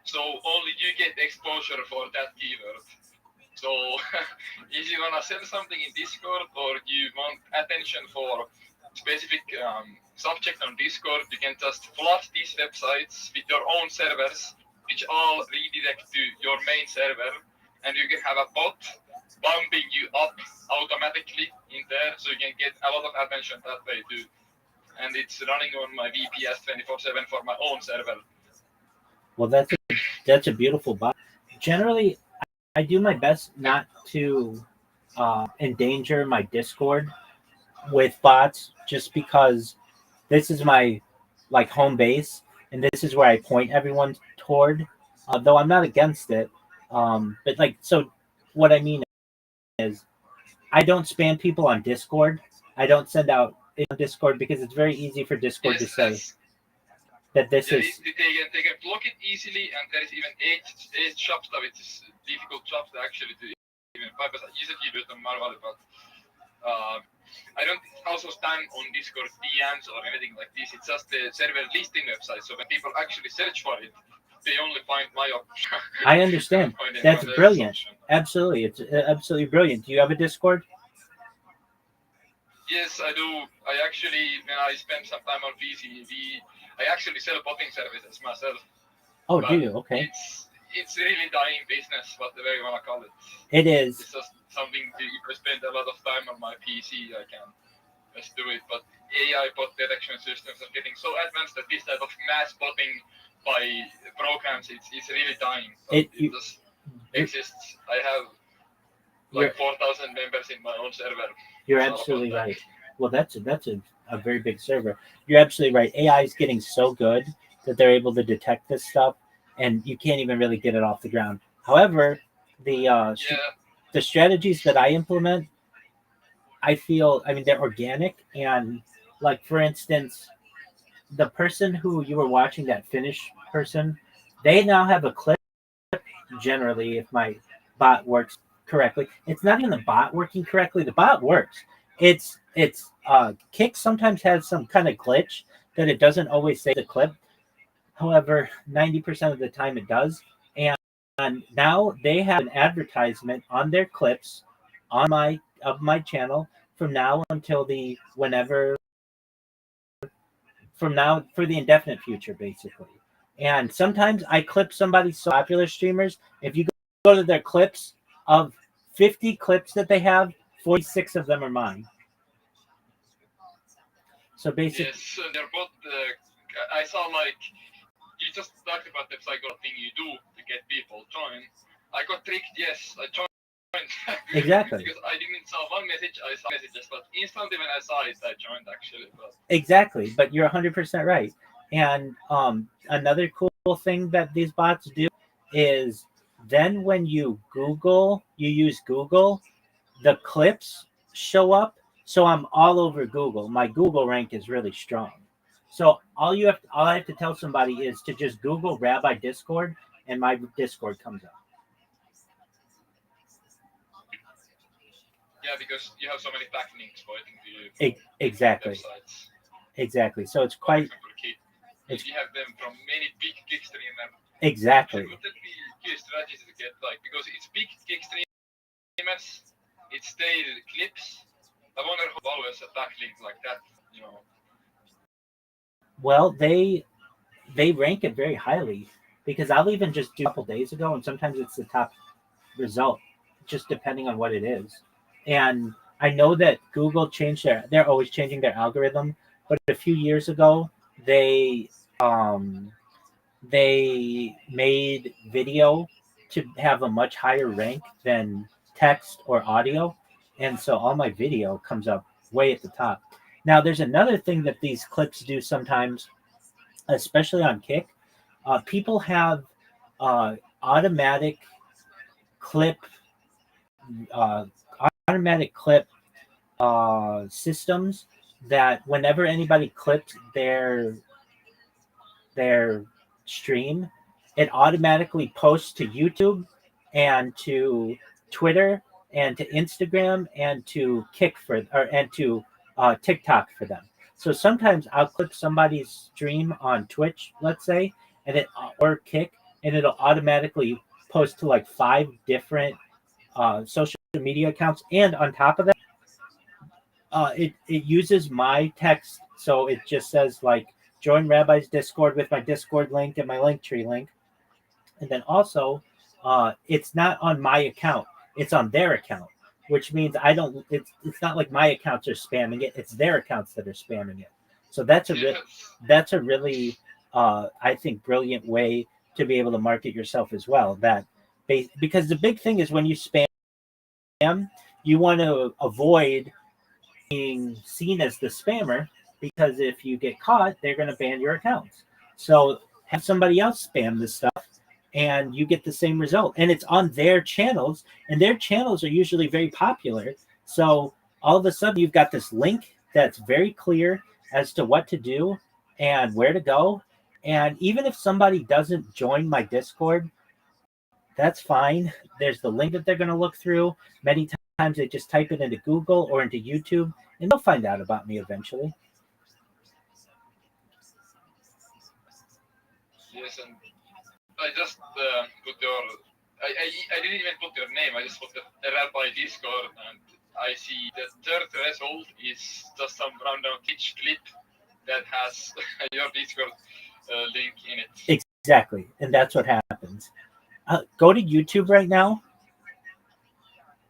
so only you get exposure for that keyword. So if you wanna sell something in Discord or you want attention for specific subject on Discord, you can just flood these websites with your own servers, which all redirect to your main server, and you can have a bot bumping you up automatically in there, so you can get a lot of attention that way too. And it's running on my VPS 24/7 for my own server. Well, that's a beautiful bot. Generally, I do my best not to endanger my Discord with bots, just because this is my like home base, and this is where I point everyone toward. Though I'm not against it, but like so, what I mean is I don't spam people on Discord. I don't send out on Discord because it's very easy for Discord to say that this is. They can block it easily, and there is even eight shops that it's difficult shops to actually do even 5%. You said you do it on Marvel, but I don't also stand on Discord DMs or anything like this. It's just the server listing website. So when people actually search for it, they only find my option. I understand. That's brilliant. Absolutely, it's absolutely brilliant. Do you have a Discord? Yes, I do. I actually, when I spend some time on PC, I actually sell botting services myself. Oh, do you? Okay. It's really dying business, whatever you want to call it. It is. It's just something to, if I spend a lot of time on my PC, I can just do it. But AI bot detection systems are getting so advanced that this type of mass botting by programs, it's really dying. It just exists. I have like 4,000 members in my own server. You're absolutely right. Well, that's a very big server. You're absolutely right. AI is getting so good that they're able to detect this stuff, and you can't even really get it off the ground. However, the strategies that I implement, I mean, they're organic, and like for instance, the person who you were watching, that Finnish person, they now have a clip. Generally, if my bot works correctly, it's not even the bot working correctly. The bot works. It's Kick sometimes has some kind of glitch that it doesn't always say the clip. However, 90% of the time it does. And now they have an advertisement on their clips on my channel from now until from now for the indefinite future, basically. And sometimes I clip somebody's so popular streamers. If you go to their clips, of 50 clips that they have, 46 of them are mine. So basically, yes, they're both. I saw like you just talked about the psycho thing you do to get people join. I got tricked. Yes, I joined. Exactly. Because I didn't saw one message. I saw messages, but instantly when I saw it, I joined actually. But... Exactly, but you're 100% right. And another cool thing that these bots do is then when you use Google, the clips show up. So I'm all over Google. My Google rank is really strong. So all I have to tell somebody is to just Google Rabbi Discord, and my Discord comes up. Yeah, because you have so many backlinks pointing to you. Exactly. Websites. Exactly. So it's For quite. example, if you have them from many big kick streamers. Exactly. Would that be good strategy to get, like, because it's big kick streamers, it's their clips. I wonder who follows a backlink like that, you know. Well, they rank it very highly because I'll even just do a couple days ago, and sometimes it's the top result, just depending on what it is. And I know that Google changed they're always changing their algorithm, but a few years ago they made video to have a much higher rank than text or audio, and so all my video comes up way at the top. Now there's another thing that these clips do sometimes, especially on Kick. People have automatic clip uh, systems that whenever anybody clips their stream, it automatically posts to YouTube and to Twitter and to Instagram and to TikTok for them. So sometimes I'll clip somebody's stream on Twitch, let's say, or Kick, and it'll automatically post to like 5 different social media accounts, and on top of that, it uses my text, so it just says like join Rabbi's Discord with my Discord link and my Linktree link, and then also it's not on my account; it's on their account, which means I don't. It's not like my accounts are spamming it; it's their accounts that are spamming it. So that's a really I think brilliant way to be able to market yourself as well. Because the big thing is when you spam, you want to avoid being seen as the spammer, because if you get caught, they're going to ban your accounts. So have somebody else spam this stuff and you get the same result. And it's on their channels, and their channels are usually very popular. So all of a sudden you've got this link that's very clear as to what to do and where to go. And even if somebody doesn't join my Discord, that's fine. There's the link that they're going to look through. Many times they just type it into Google or into YouTube, and they'll find out about me eventually. Yes, and I just put your. I didn't even put your name. I just put the Rabbi Discord, and I see the third result is just some random Twitch clip that has your Discord link in it. Exactly, and that's what happens. Go to YouTube right now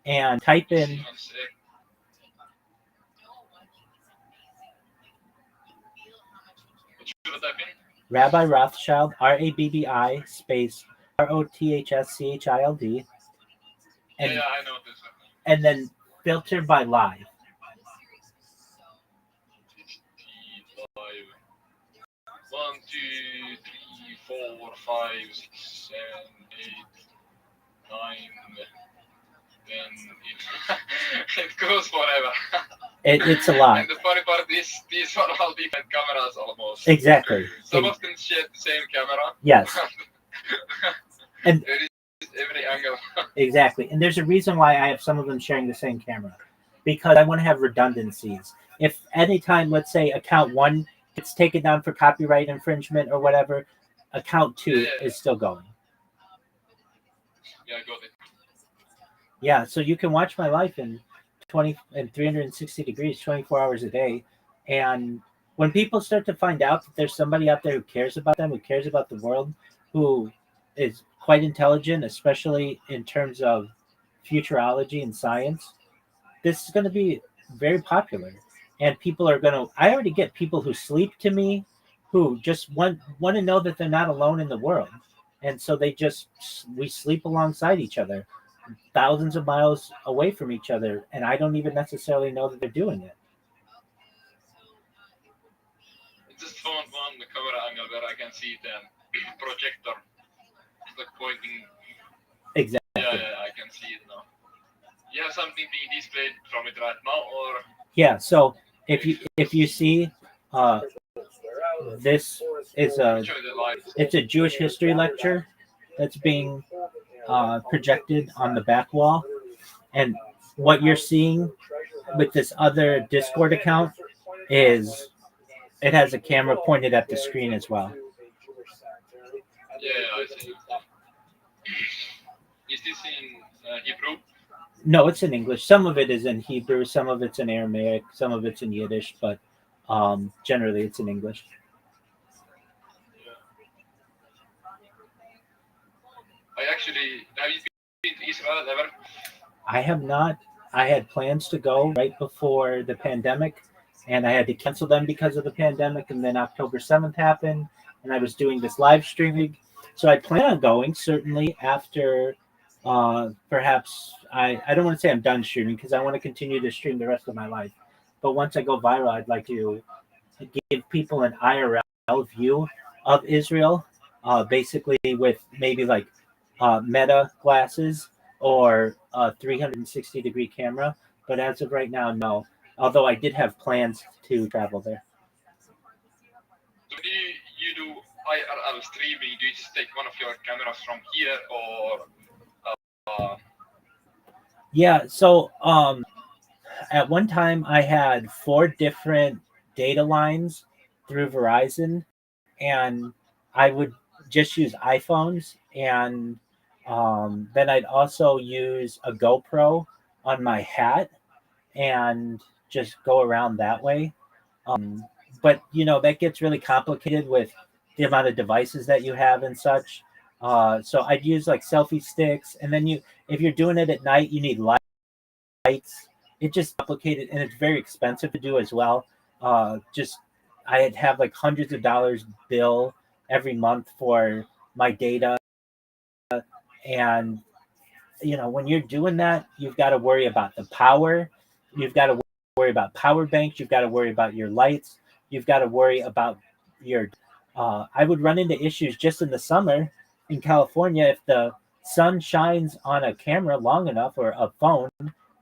and type in. What should I type in? Rabbi Rothschild, RABBI space ROTHSCHILD. Yeah, I know this. And then filter by live. Live. 1, 2, 3, 4, 5, 6, 7, 8, 9, 10. It goes forever. It's a lot. And the funny part is these are all different cameras almost. Exactly. Some of them share the same camera. Yes. And there is every angle. Exactly. And there's a reason why I have some of them sharing the same camera, because I want to have redundancies. If anytime, let's say, account 1 gets taken down for copyright infringement or whatever, account 2 is still going. Yeah, I got it. Yeah, so you can watch my life in 360 degrees, 24 hours a day. And when people start to find out that there's somebody out there who cares about them, who cares about the world, who is quite intelligent, especially in terms of futurology and science, this is going to be very popular. And people are going to, I already get people who sleep to me, who just want to know that they're not alone in the world. And so we sleep alongside each other, thousands of miles away from each other, and I don't even necessarily know that they're doing it. I just found one camera angle where I can see the projector. It's like pointing. Exactly. Yeah, I can see it now. You have something being displayed from it right now, or? Yeah, so if you see This is a Enjoy the life. it's a Jewish history lecture that's being projected on the back wall, and what you're seeing with this other Discord account is it has a camera pointed at the screen as well. Yeah, I see. Is this in Hebrew? No, it's in English. Some of it is in Hebrew, some of it's in Aramaic, some of it's in Yiddish, but generally it's in English. Have you been to Israel ever? I have not. I had plans to go right before the pandemic, and I had to cancel them because of the pandemic. And then October 7th happened, and I was doing this live streaming. So I plan on going, certainly, after perhaps I don't want to say I'm done streaming because I want to continue to stream the rest of my life. But once I go viral, I'd like to give people an IRL view of Israel, basically with maybe like Meta glasses or a 360-degree camera. But as of right now, no. Although I did have plans to travel there. So do you do IRL streaming? Do you just take one of your cameras from here, or Yeah, so at one time I had 4 different data lines through Verizon, and I would just use iPhones, and then I'd also use a GoPro on my hat and just go around that way. But that gets really complicated with the amount of devices that you have and such. So I'd use like selfie sticks, and then if you're doing it at night, you need lights. It's just complicated, and it's very expensive to do as well. Just I'd have like hundreds of dollars bill every month for my data, and when you're doing that, you've got to worry about the power. You've got to worry about power banks. You've got to worry about your lights. You've got to worry about your. I would run into issues just in the summer in California. If the sun shines on a camera long enough or a phone,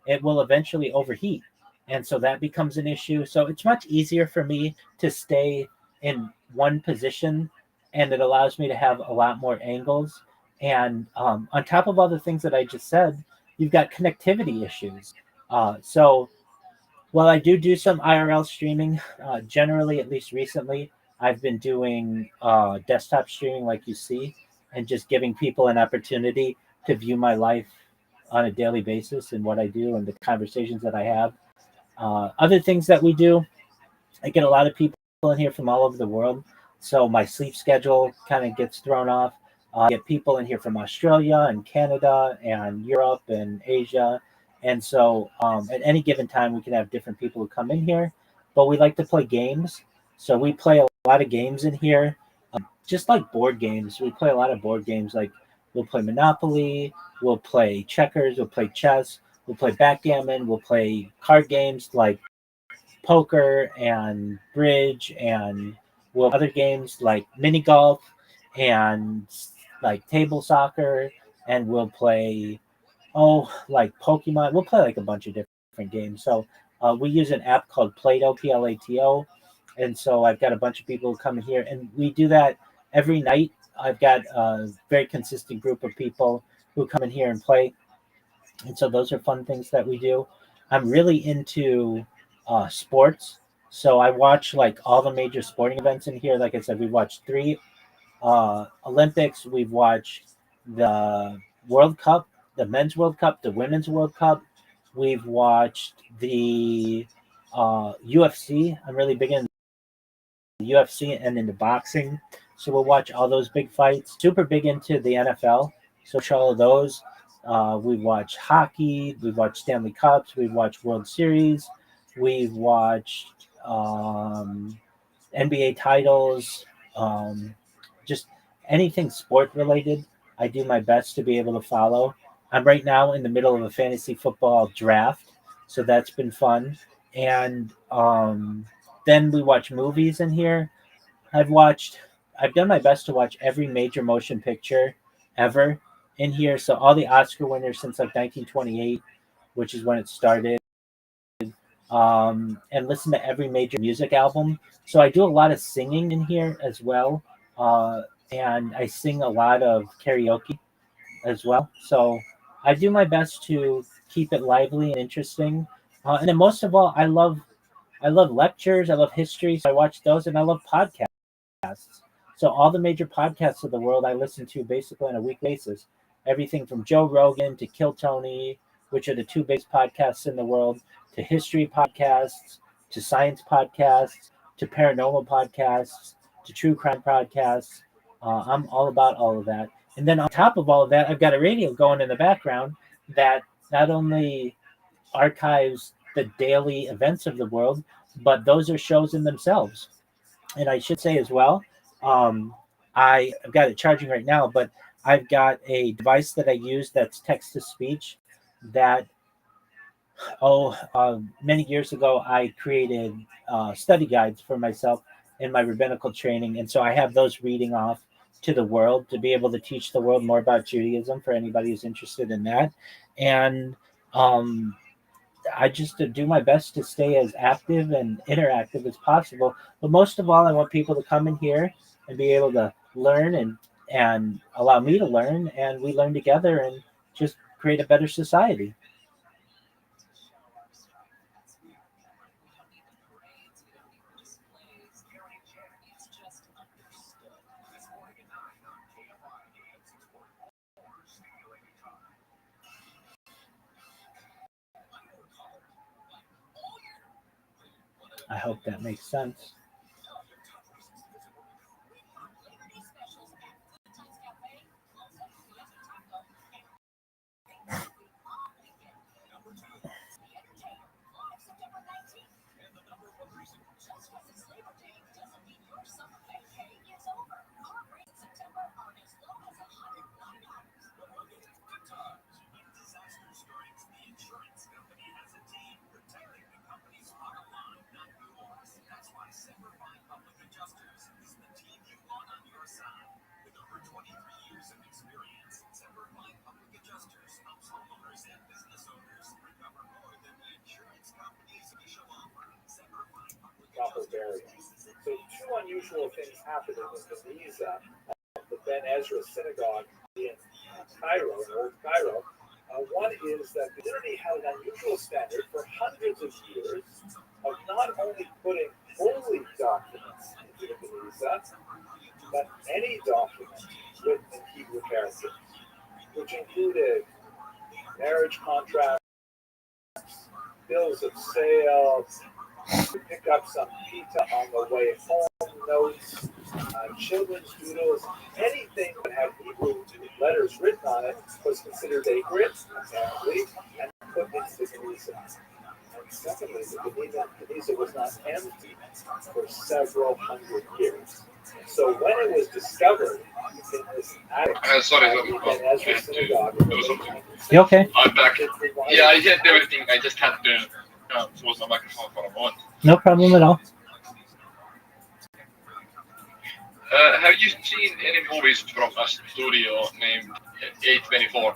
it will eventually overheat. And so that becomes an issue. So it's much easier for me to stay in one position, and it allows me to have a lot more angles. And on top of all the things that I just said, you've got connectivity issues. So while I do some IRL streaming, generally, at least recently, I've been doing desktop streaming like you see, and just giving people an opportunity to view my life on a daily basis and what I do and the conversations that I have. Other things that we do, I get a lot of people in here from all over the world. So my sleep schedule kind of gets thrown off. I get people in here from Australia and Canada and Europe and Asia. And so at any given time, we can have different people who come in here. But we like to play games. So we play a lot of games in here, just like board games. We play a lot of board games. Like we'll play Monopoly, we'll play checkers, we'll play chess, we'll play backgammon, we'll play card games like poker and bridge, and we'll other games like mini golf and like table soccer, and we'll play like Pokemon. We'll play like a bunch of different games. So we use an app called Plato, Plato, and so I've got a bunch of people who come in here, and we do that every night. I've got a very consistent group of people who come in here and play, and so those are fun things that we do. I'm really into sports, so I watch like all the major sporting events in here. Like I said, we watched 3 Olympics. We've watched the World Cup, the Men's World Cup, the Women's World Cup. We've watched the UFC. I'm really big into the UFC and into boxing, so we'll watch all those big fights. Super big into the NFL, so watch all of those. We've watched hockey. We've watched Stanley Cups. We've watched World Series. We've watched NBA titles. Just anything sport related, I do my best to be able to follow. I'm right now in the middle of a fantasy football draft, so that's been fun. And then we watch movies in here. I've done my best to watch every major motion picture ever in here. So all the Oscar winners since like 1928, which is when it started. and listen to every major music album. So I do a lot of singing in here as well, and I sing a lot of karaoke as well. So I do my best to keep it lively and interesting. And then most of all, I love lectures. I love history. So I watch those, and I love podcasts. So all the major podcasts of the world I listen to basically on a weekly basis. Everything from Joe Rogan to Kill Tony, which are the two biggest podcasts in the world, to history podcasts, to science podcasts, to paranormal podcasts, to true crime podcasts. I'm all about all of that. And then on top of all of that, I've got a radio going in the background that not only archives the daily events of the world, but those are shows in themselves. And I should say as well, um, I've got it charging right now, but I've got a device that I use that's text to speech. That many years ago I created study guides for myself in my rabbinical training, and so I have those reading off to the world to be able to teach the world more about Judaism for anybody who's interested in that. And um, I just do my best to stay as active and interactive as possible. But most of all, I want people to come in here and be able to learn and allow me to learn, and we learn together and just create a better society. I hope that makes sense. Copper burial. So two unusual things happened in the Giza, the Ben Ezra synagogue in Cairo, in Old Cairo. One is that the community had an unusual standard for hundreds of years of not only putting holy documents into the Giza, but any document written in Hebrew characters, which included marriage contracts, bills of sale, to pick up some pizza on the way home, notes, children's doodles, anything that had Hebrew letters written on it was considered sacred, apparently, and put into the Geniza. And secondly, the Geniza was not empty for several hundred years. So when it was discovered in this attic, Sorry, Ben Ezra synagogue in the late 1960s, You okay? I'm back. Yeah, I had everything. I just had to close my microphone for a moment. No problem at all. Have you seen any movies from a studio named A24?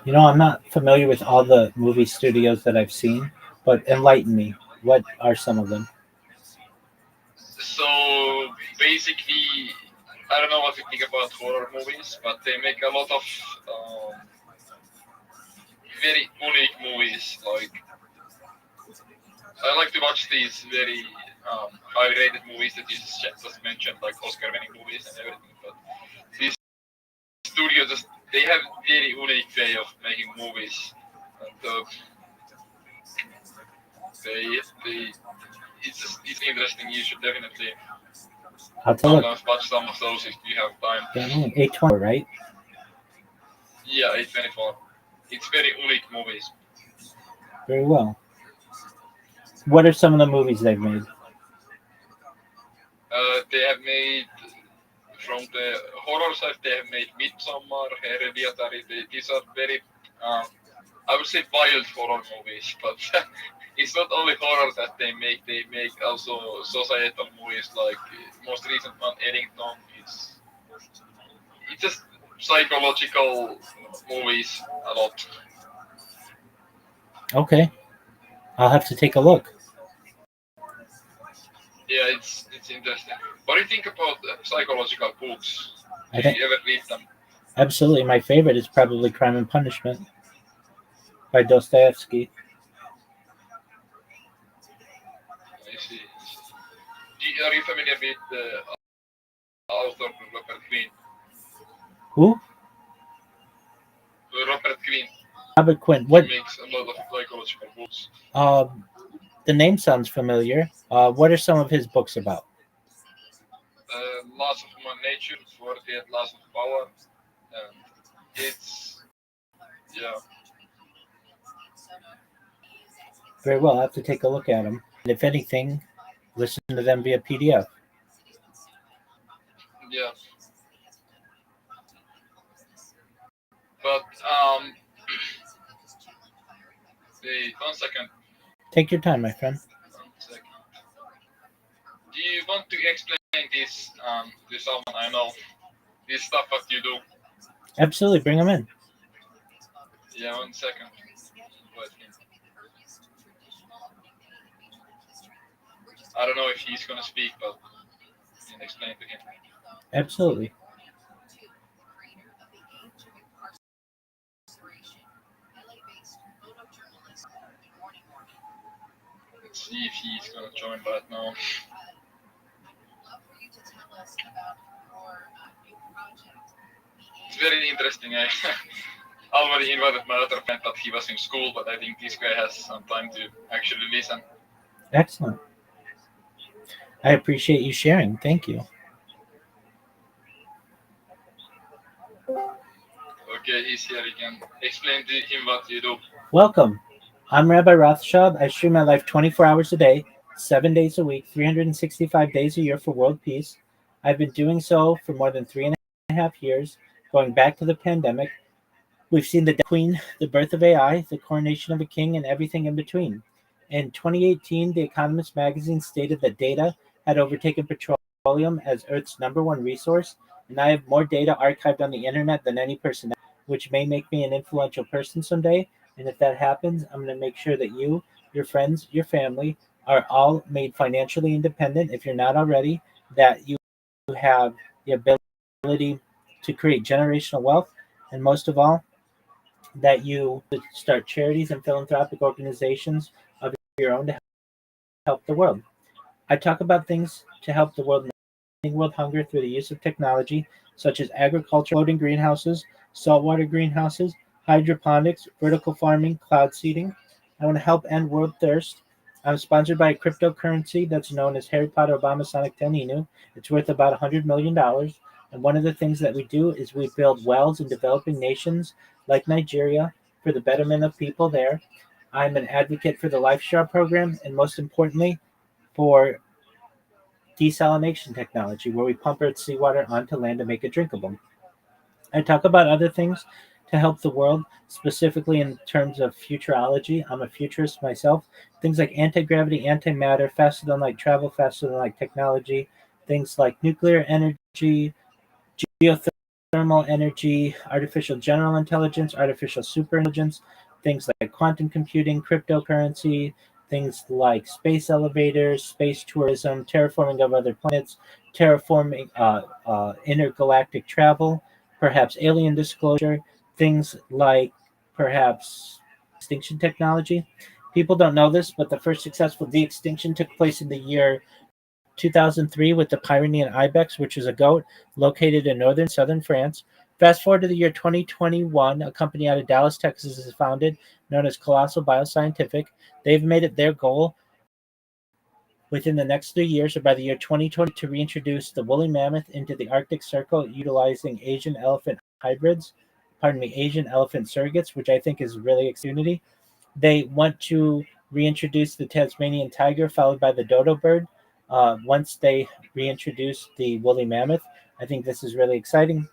I'm not familiar with all the movie studios that I've seen, but enlighten me. What are some of them? So basically, I don't know what you think about horror movies, but they make a lot of very unique movies. Like I like to watch these very highly rated movies that you just mentioned, like Oscar-winning movies and everything. But these studios they have very unique way of making movies, and they it's interesting. You should definitely I'll tell you. sometimes watch some of those if you have time. A24, right? Yeah, A24. It's very unique movies. Very well. What are some of the movies they've made? They have made from the horror side. They have made Midsommar, Hereditary. These are very, I would say, wild horror movies. But it's not only horror that they make. They make also societal movies. Like most recent one, Eddington. It's just psychological movies a lot. Okay, I'll have to take a look. Yeah, it's interesting. What do you think about psychological books? I Do think you ever read them? absolutely my favorite is probably Crime and Punishment by Dostoevsky. I see. Are you familiar with the author Robert Greene? Who? Robert Greene. Robert Quinn. He What? makes a lot of psychological books. The name sounds familiar. What are some of his books about? Laws of Human Nature, 48 Laws of Power, and it's yeah. Very well. I'll have to take a look at them. And if anything, listen to them via PDF. Yeah, but wait 1 second. Take your time, my friend. 1 second. Do you want to explain this to someone I know? This stuff what you do? Absolutely, bring them in. Yeah, 1 second. Wait, I don't know if he's gonna speak, but you can explain to him. Absolutely. Let's see if he's gonna join right now. It's very interesting. I already invited my other friend, but he was in school. But I think this guy has some time to actually listen. Excellent. I appreciate you sharing. Thank you. Okay, he's here. You can explain to him what you do. Welcome. I'm Rabbi Rothschild. I stream my life 24 hours a day, 7 days a week, 365 days a year for world peace. I've been doing so for more than 3.5 years, going back to the pandemic. We've seen the Queen, the birth of AI, the coronation of a king, and everything in between. In 2018, The Economist magazine stated that data had overtaken petroleum as Earth's #1 resource, and I have more data archived on the internet than any person, which may make me an influential person someday. And if that happens, I'm going to make sure that you, your friends, your family are all made financially independent if you're not already, that you have the ability to create generational wealth, and most of all, that you start charities and philanthropic organizations of your own to help the world. I talk about things to help the world, ending world hunger through the use of technology such as agriculture, floating greenhouses, saltwater greenhouses, hydroponics, vertical farming, cloud seeding. I want to help end world thirst. I'm sponsored by a cryptocurrency that's known as Harry Potter Obama Sonic 10 Inu. It's worth about $100 million. And one of the things that we do is we build wells in developing nations like Nigeria for the betterment of people there. I'm an advocate for the Life Share program, and most importantly, for desalination technology, where we pump Earth's seawater onto land to make it drinkable. I talk about other things to help the world, specifically in terms of futurology. I'm a futurist myself. Things like anti-gravity, antimatter, faster than light travel, faster than light technology, things like nuclear energy, geothermal energy, artificial general intelligence, artificial superintelligence, things like quantum computing, cryptocurrency, things like space elevators, space tourism, terraforming of other planets, terraforming intergalactic travel, perhaps alien disclosure, things like perhaps extinction technology. People don't know this, but the first successful de-extinction took place in the year 2003 with the Pyrenean ibex, which is a goat located in northern southern France. Fast forward to the year 2021, a company out of Dallas, Texas is founded, known as Colossal Bioscientific. They've made it their goal within the next 3 years, or by the year 2020, to reintroduce the woolly mammoth into the Arctic Circle utilizing Asian elephant Asian elephant surrogates, which I think is really exciting. They want to reintroduce the Tasmanian tiger, followed by the dodo bird. Once they reintroduce the woolly mammoth, I think this is really exciting.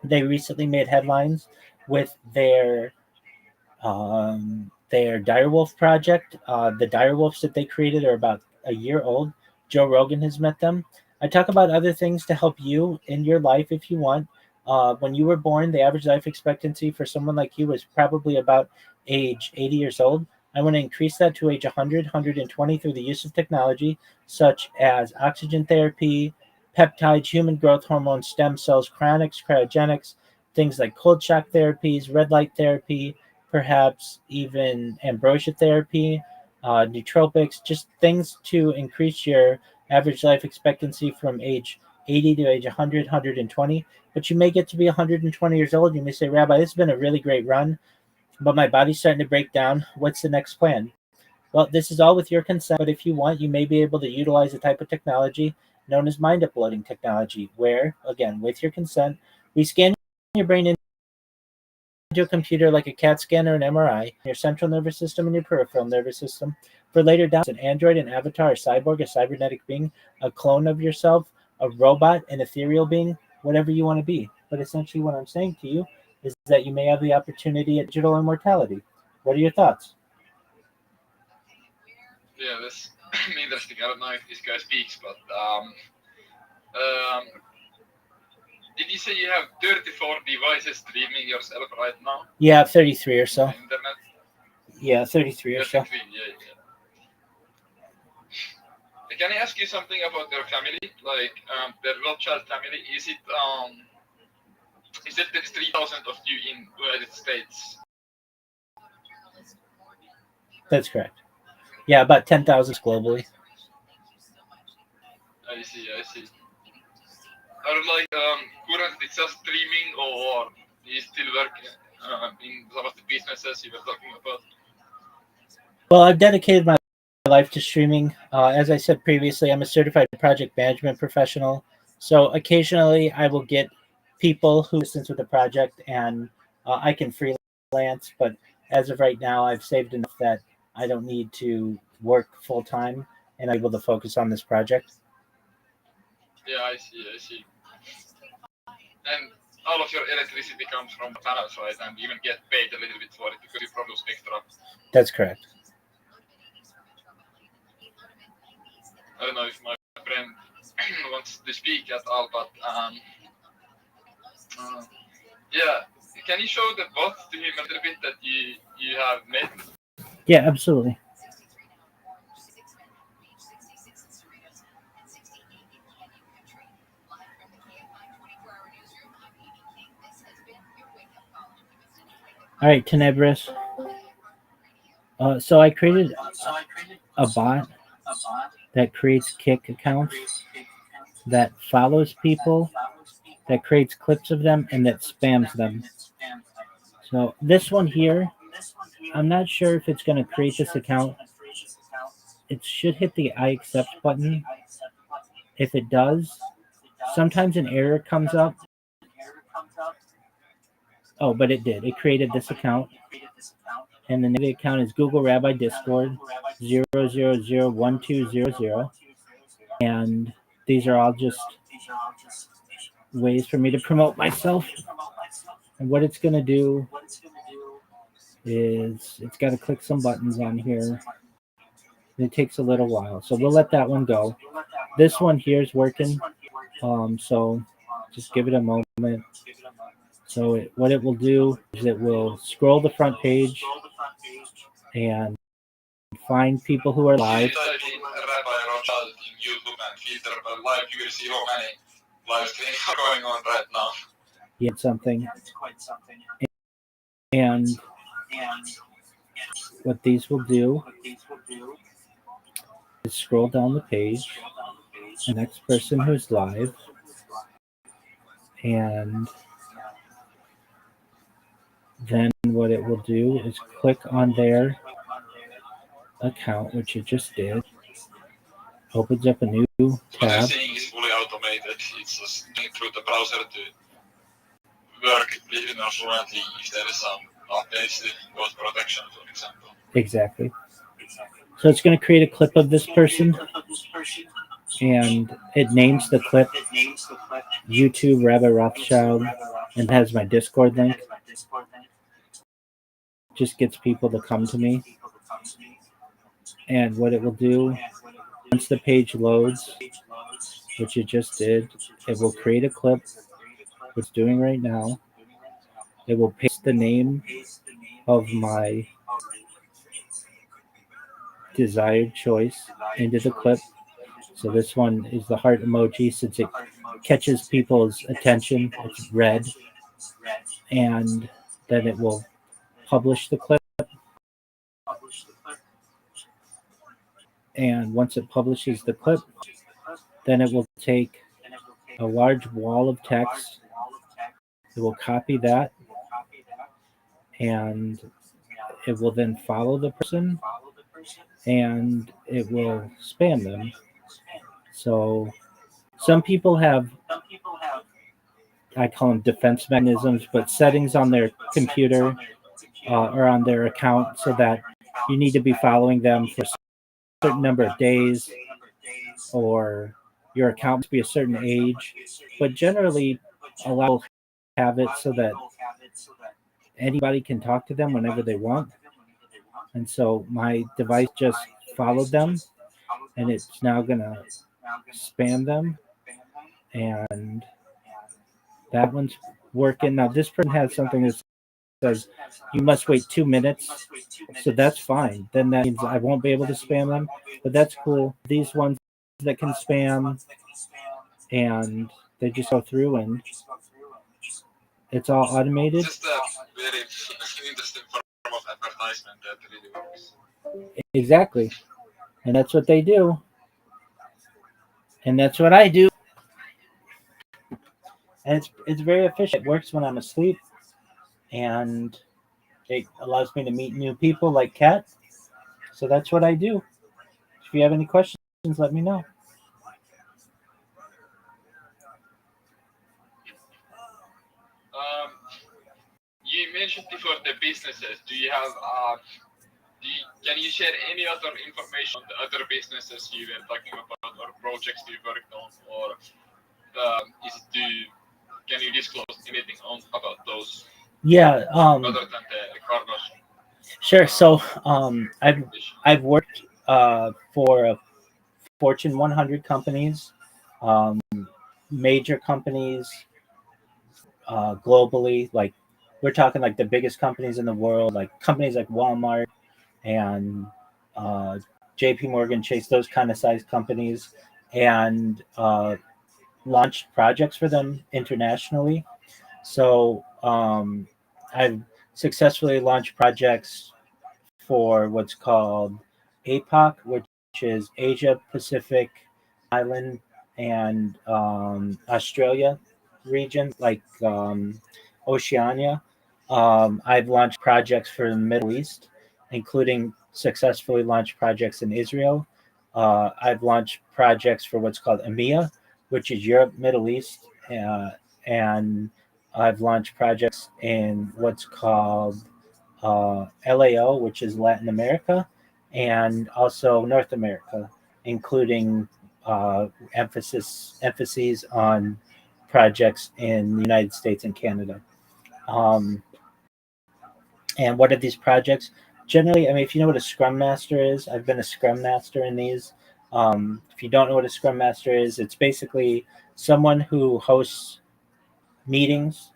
They recently made headlines with their direwolf project. The direwolves that they created are about a year old. Joe Rogan has met them. I talk about other things to help you in your life if you want. When you were born, the average life expectancy for someone like you was probably about age 80 years old. I want to increase that to age 100, 120 through the use of technology such as oxygen therapy, peptides, human growth hormone, stem cells, cryogenics, things like cold shock therapies, red light therapy, perhaps even ambrosia therapy, nootropics, just things to increase your average life expectancy from age 80 to age 100, 120. But you may get to be 120 years old. You may say, Rabbi, this has been a really great run, but my body's starting to break down. What's the next plan? Well, this is all with your consent, but if you want, you may be able to utilize a type of technology known as mind uploading technology, where, again, with your consent, we scan your brain into a computer like a CAT scan or an MRI, your central nervous system and your peripheral nervous system. For later down, an android, an avatar, a cyborg, a cybernetic being, a clone of yourself, a robot, an ethereal being, whatever you want to be. But essentially, what I'm saying to you is that you may have the opportunity at digital immortality. What are your thoughts? Yeah, that's interesting. I don't know if this guy speaks, but did you say you have 34 devices streaming yourself right now? Yeah, 33 or so. On the internet? Yeah, 33 or so. 33, yeah. Can I ask you something about your family? Like the Rothschild family, is it there's 3,000 of you in United States? That's correct. Yeah, about 10,000 globally. I see. Are like currently just streaming, or you still work in some of the businesses you were talking about? Well, I've dedicated my life to streaming. As I said previously, I'm a certified project management professional. So occasionally I will get people who assist with the project and I can freelance. But as of right now, I've saved enough that I don't need to work full time and I'm able to focus on this project. Yeah, I see. And all of your electricity comes from panels, right? And you even get paid a little bit for it because you produce extra. That's correct. I don't know if my friend wants to speak at all, but yeah. Can you show the bot to him a little bit that you have made? Yeah, absolutely. All right, Tenebris. So I created a bot that creates kick accounts, that follows people, that creates clips of them, and that spams them. So this one here, I'm not sure if it's going to create this account. It should hit the I accept button. If it does, sometimes an error comes up. Oh, but it did. It created this account. And the name of the account is Google Rabbi Discord 0001200. And these are all just ways for me to promote myself. And what it's going to do is it's got to click some buttons on here. And it takes a little while. So we'll let that one go. This one here is working. So just give it a moment. So what it will do is it will scroll the front page and find people who are live. If you type in Rabbi Rothschild in YouTube and filter by live, you will see how many live streams are going on right now. Get something. And what these will do is scroll down the page. The next person who's live. And then what it will do is click on their account, which it just did. Opens up a new What I'm tab. saying is fully automated. It's just going through the browser to work even fluently if there is some updates to post protection, for example. Exactly. So it's going to create a clip of this person, and it names the clip YouTube Rabbi Rothschild, and has my Discord link. Just gets people to come to me. And what it will do, once the page loads, which it just did, it will create a clip, which it's doing right now. It will paste the name of my desired choice into the clip. So this one is the heart emoji since it catches people's attention. It's red, and then it will publish the clip. And once it publishes the clip, then it will take a large wall of text. It will copy that, and it will then follow the person, and it will spam them. So some people have, I call them defense mechanisms, but settings on their computer or on their account so that you need to be following them for a certain number of days, or your account must be a certain age. But generally, a lot will have it so that anybody can talk to them whenever they want. And so my device just followed them, and it's now going to spam them. And that one's working. Now, this person has something that says you must wait 2 minutes. So that's fine. Then that means I won't be able to spam them, but that's cool. These ones that can spam, and they just go through and it's all automated. Just a very interesting form of advertisement that really works. Exactly. And that's what they do. And that's what I do. And it's very efficient. It works when I'm asleep, and it allows me to meet new people like Kat. So that's what I do. If you have any questions, let me know. You mentioned before the businesses. Do you have can you share any other information on the other businesses you were talking about or projects you worked on, or can you disclose anything about those Yeah. other than the Carlos? Sure. So I've worked for Fortune 100 companies, major companies globally. Like we're talking like the biggest companies in the world, like companies like Walmart and J.P. Morgan Chase, those kind of size companies, and launched projects for them internationally. So I've successfully launched projects for what's called APAC, which is Asia Pacific Island and Australia region, like Oceania. I've launched projects for the Middle East, including successfully launched projects in Israel. I've launched projects for what's called EMEA, which is Europe, Middle East, and I've launched projects in what's called LAO, which is Latin America, and also North America, including emphases on projects in the United States and Canada. And what are these projects? Generally, I mean, if you know what a Scrum Master is, I've been a Scrum Master in these. If you don't know what a Scrum Master is, it's basically someone who hosts meetings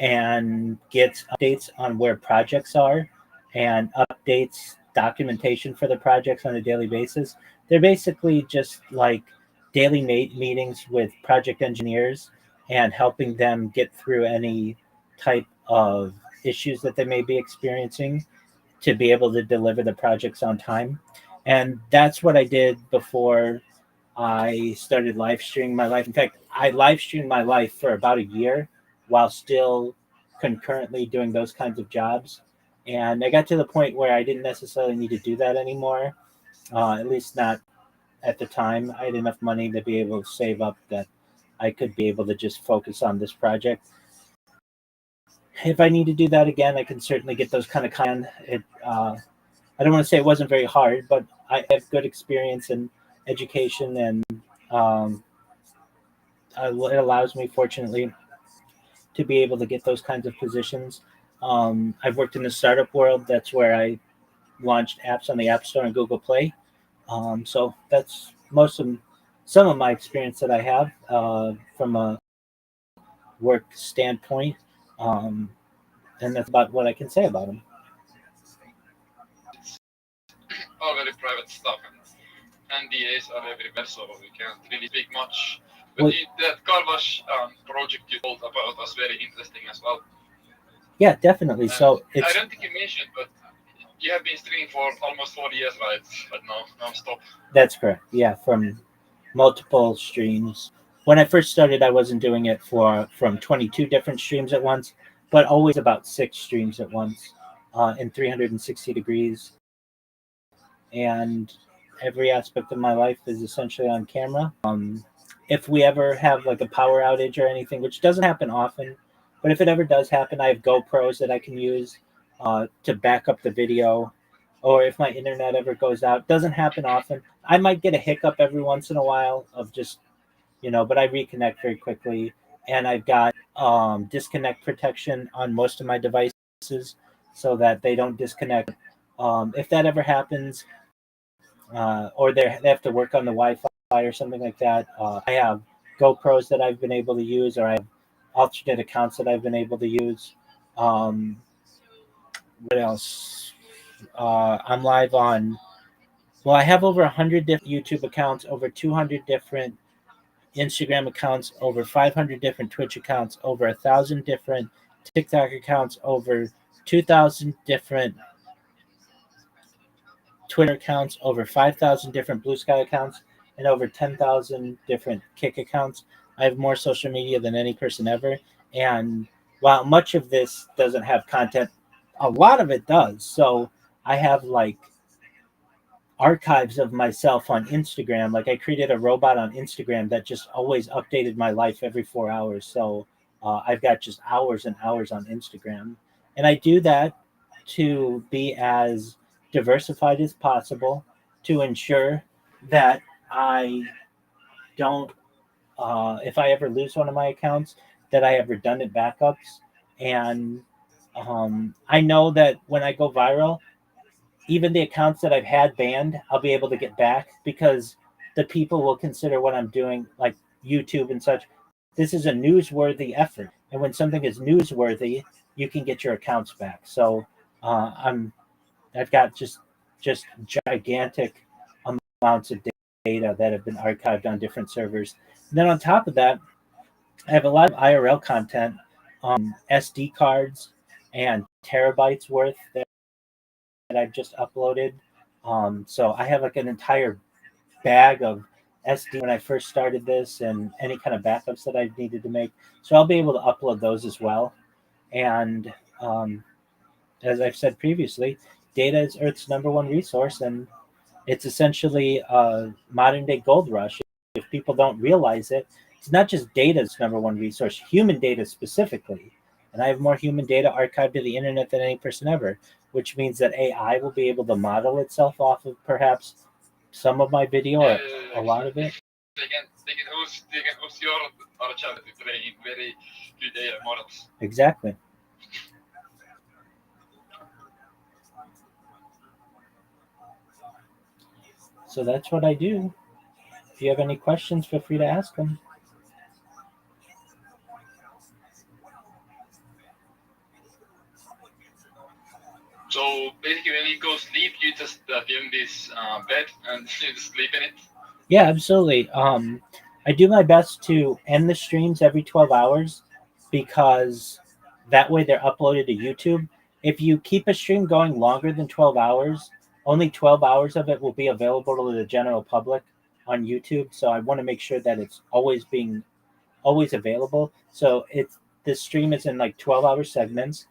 and gets updates on where projects are and updates documentation for the projects on a daily basis. They're basically just like daily meetings with project engineers and helping them get through any type of issues that they may be experiencing to be able to deliver the projects on time. And that's what I did before I started live streaming my life. In fact, I live streamed my life for about a year while still concurrently doing those kinds of jobs. And I got to the point where I didn't necessarily need to do that anymore, at least not at the time. I had enough money to be able to save up that I could be able to just focus on this project. If I need to do that again, I can certainly get those kind of I don't want to say it wasn't very hard, but I have good experience in education, and it allows me, fortunately, to be able to get those kinds of positions. I've worked in the startup world. That's where I launched apps on the App Store and Google Play. So that's some of my experience that I have from a work standpoint. And that's about what I can say about them. all very private stuff, and NDAs are everywhere, so we can't really speak much. But that car wash project you told about was very interesting as well. Yeah, definitely. And So I don't think you mentioned, but you have been streaming for almost 4 years, right? But non-stop. That's correct. Yeah, from multiple streams. When I first started, I wasn't doing it from 22 different streams at once, but always about 6 streams at once in 360 degrees. And every aspect of my life is essentially on camera. If we ever have like a power outage or anything, which doesn't happen often, but if it ever does happen, I have GoPros that I can use to back up the video. Or if my internet ever goes out, doesn't happen often. I might get a hiccup every once in a while of just, but I reconnect very quickly. And I've got disconnect protection on most of my devices so that they don't disconnect. If that ever happens, or they have to work on the Wi-Fi or something like that, I have GoPros that I've been able to use, or I have alternate accounts that I've been able to use. What else? I'm live on. Well, I have over 100 different YouTube accounts, over 200 different Instagram accounts, over 500 different Twitch accounts, over 1,000 different TikTok accounts, over 2,000 different Twitter accounts, over 5,000 different Blue Sky accounts, and over 10,000 different Kick accounts. I have more social media than any person ever. And while much of this doesn't have content, a lot of it does. So I have like archives of myself on Instagram. Like I created a robot on Instagram that just always updated my life every 4 hours. So I've got just hours and hours on Instagram. And I do that to be as diversified as possible to ensure that I don't, if I ever lose one of my accounts, that I have redundant backups. And I know that when I go viral, even the accounts that I've had banned, I'll be able to get back because the people will consider what I'm doing, like YouTube and such. This is a newsworthy effort. And when something is newsworthy, you can get your accounts back. So I've got just gigantic amounts of data that have been archived on different servers. And then on top of that, I have a lot of IRL content, SD cards and terabytes worth that I've just uploaded. So I have like an entire bag of SD when I first started this and any kind of backups that I needed to make. So I'll be able to upload those as well. And as I've said previously, data is Earth's #1 resource, and it's essentially a modern day gold rush. If people don't realize it, it's not just data's #1 resource, human data specifically. And I have more human data archived to the internet than any person ever, which means that AI will be able to model itself off of perhaps some of my video or a lot of it. They can host your archive to train very good AI models. Exactly. So that's what I do. If you have any questions, feel free to ask them. So basically, when you go sleep, you just film this bed and you just sleep in it. Yeah, absolutely. I do my best to end the streams every 12 hours because that way they're uploaded to YouTube. If you keep a stream going longer than 12 hours, only 12 hours of it will be available to the general public on YouTube. So I want to make sure that it's always available. So the stream is in like 12-hour segments.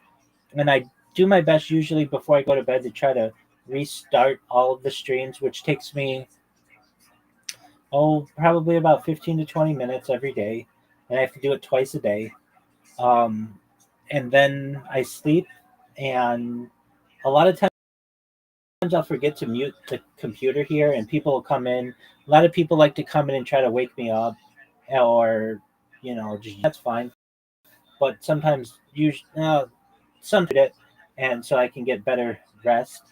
And I do my best usually before I go to bed to try to restart all of the streams, which takes me probably about 15 to 20 minutes every day. And I have to do it twice a day. And then I sleep, and a lot of times I'll forget to mute the computer here, and people will come in. A lot of people like to come in and try to wake me up, or that's fine. But sometimes and so I can get better rest.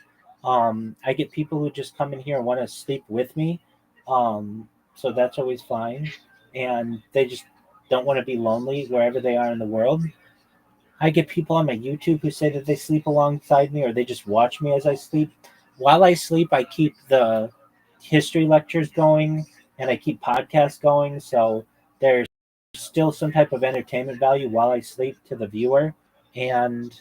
I get people who just come in here and want to sleep with me, so that's always fine, and they just don't want to be lonely wherever they are in the world. I get people on my YouTube who say that they sleep alongside me, or they just watch me as I sleep. while I sleep, I keep the history lectures going and I keep podcasts going. So there's still some type of entertainment value while I sleep to the viewer. And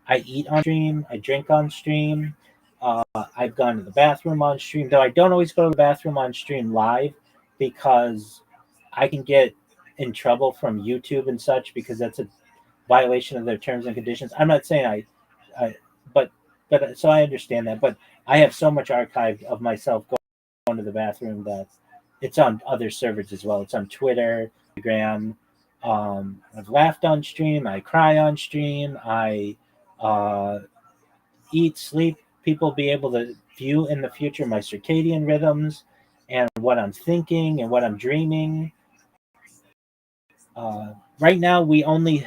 I eat on stream, I drink on stream. I've gone to the bathroom on stream, though I don't always go to the bathroom on stream live because I can get in trouble from YouTube and such because that's a violation of their terms and conditions. I'm not saying I but so I understand that, but I have so much archived of myself going to the bathroom that it's on other servers as well. It's on Twitter, Instagram. I've laughed on stream. I cry on stream. I uh, eat, sleep. People be able to view in the future my circadian rhythms and what I'm thinking and what I'm dreaming. Right now, we only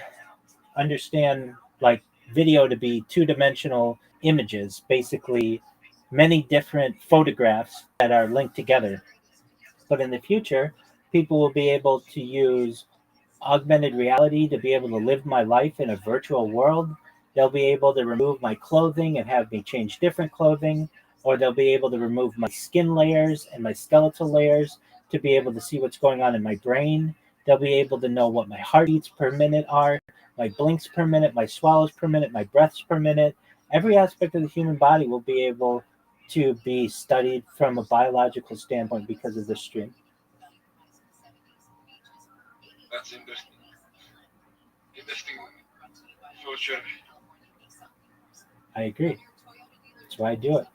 understand like video to be two-dimensional images, basically many different photographs that are linked together. But in the future, people will be able to use augmented reality to be able to live my life in a virtual world. They'll be able to remove my clothing and have me change different clothing, or they'll be able to remove my skin layers and my skeletal layers to be able to see what's going on in my brain. They'll be able to know what my heartbeats per minute are, my blinks per minute, my swallows per minute, my breaths per minute. Every aspect of the human body will be able to be studied from a biological standpoint because of this stream. That's interesting. Interesting future. I agree. That's why I do it.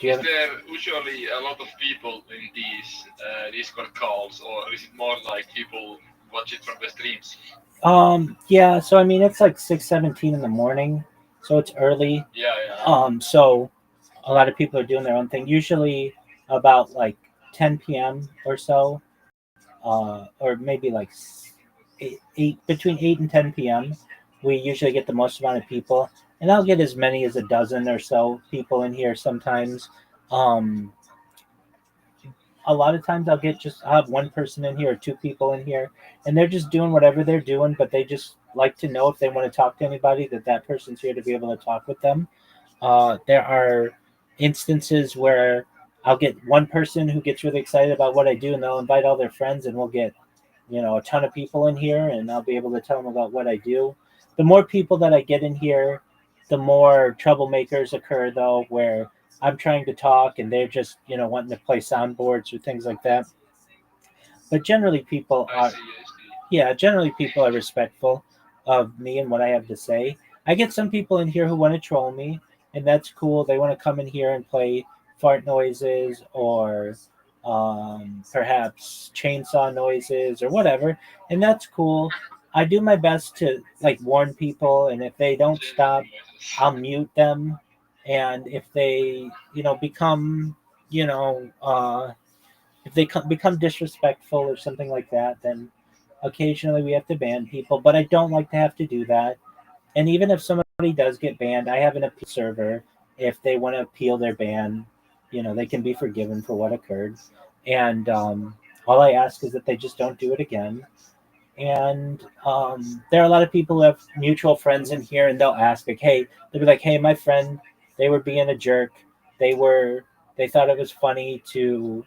Do you Is have there usually a lot of people in these Discord calls, or is it more like people watch it from the streams? Yeah, so I mean it's like 6:17 in the morning, so it's early. Yeah. So a lot of people are doing their own thing. Usually about like 10 p.m. or so, or maybe like eight between 8 and 10 p.m. We usually get the most amount of people, and I'll get as many as a dozen or so people in here sometimes. Um, a lot of times I'll have one person in here or two people in here, and they're just doing whatever they're doing, but they just like to know if they want to talk to anybody that person's here to be able to talk with them. There are instances where I'll get one person who gets really excited about what I do, and they'll invite all their friends, and we'll get a ton of people in here, and I'll be able to tell them about what I do. The more people that I get in here, the more troublemakers occur, though, where I'm trying to talk and they're just wanting to play soundboards or things like that. But generally, I see. generally people are respectful of me and what I have to say. I get some people in here who want to troll me, and that's cool. They want to come in here and play fart noises or perhaps chainsaw noises or whatever, and that's cool. I do my best to like warn people, and if they don't stop, I'll mute them. And if they, become, you know, if they become disrespectful or something like that, then occasionally we have to ban people. But I don't like to have to do that. And even if somebody does get banned, I have an appeal server. If they want to appeal their ban, they can be forgiven for what occurred. And all I ask is that they just don't do it again. And there are a lot of people who have mutual friends in here, and they'll ask, like, hey, they'll be like, hey, my friend, they were being a jerk. They thought it was funny to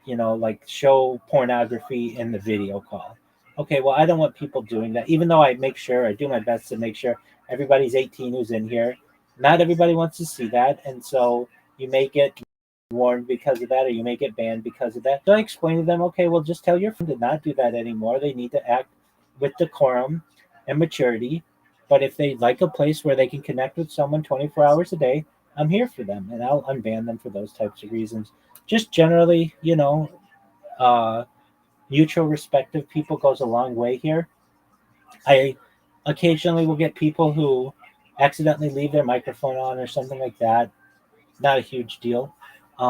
like show pornography in the video call. Okay, well, I don't want people doing that, even though I do my best to make sure everybody's 18 who's in here. Not everybody wants to see that, and so you may get warned because of that, or you may get banned because of that. So I explain to them, okay, well, just tell your friend to not do that anymore. They need to act with decorum and maturity. But if they like a place where they can connect with someone 24 hours a day, I'm here for them, and I'll unban them for those types of reasons. Just generally, uh, mutual respect of people goes a long way here. I occasionally will get people who accidentally leave their microphone on or something like that. Not a huge deal.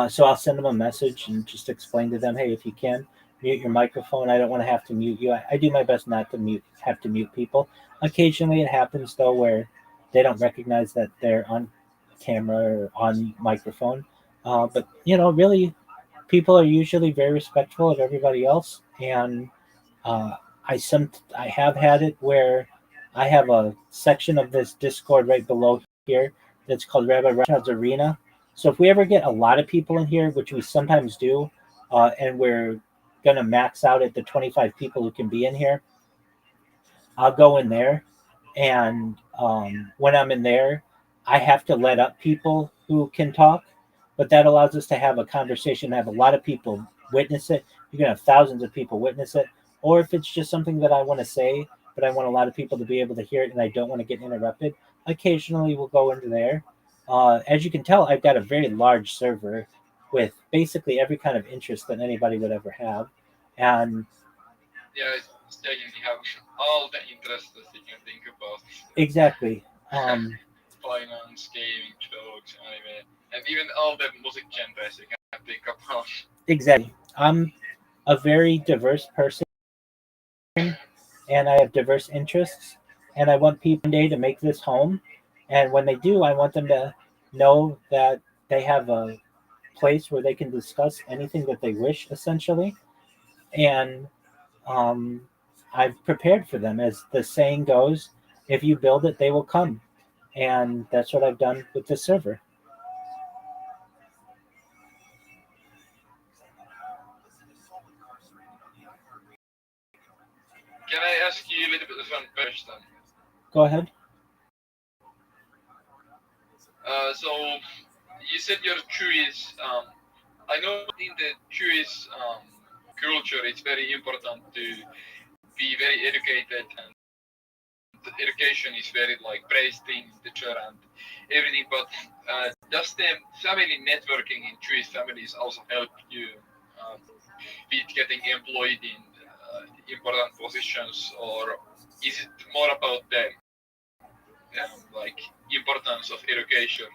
So I'll send them a message and just explain to them, hey, if you can, mute your microphone. I don't want to have to mute you. I do my best not to have to mute people. Occasionally it happens, though, where they don't recognize that they're on camera or on microphone. But, really, People are usually very respectful of everybody else, and uh, I have had it where I have a section of this Discord right below here that's called Rabbi Rothschild's Arena. So if we ever get a lot of people in here, which we sometimes do, and we're gonna max out at the 25 people who can be in here, I'll go in there, and when I'm in there, I have to let up people who can talk, but that allows us to have a conversation, have a lot of people witness it. You can have thousands of people witness it, or if it's just something that I want to say, but I want a lot of people to be able to hear it, and I don't want to get interrupted. Occasionally, we'll go into there. As you can tell, I've got a very large server with basically every kind of interest that anybody would ever have, and Yeah, it's taking have all the interests that you can think about. exactly. Finance, gaming, jokes, anime, and even all the music genres you can think about. Exactly. I'm a very diverse person, and I have diverse interests, and I want people one day to make this home, and when they do, I want them to know that they have a place where they can discuss anything that they wish, essentially, and um, I've prepared for them. As the saying goes, if you build it, they will come, and that's what I've done with this server. Can I ask you a little bit of fun question? Go ahead. So you said you're Jewish. I know in the Jewish culture, it's very important to be very educated, and the education is very like praised in the church and everything. But does the family networking in Jewish families also help you with getting employed in important positions, or is it more about the like importance of education?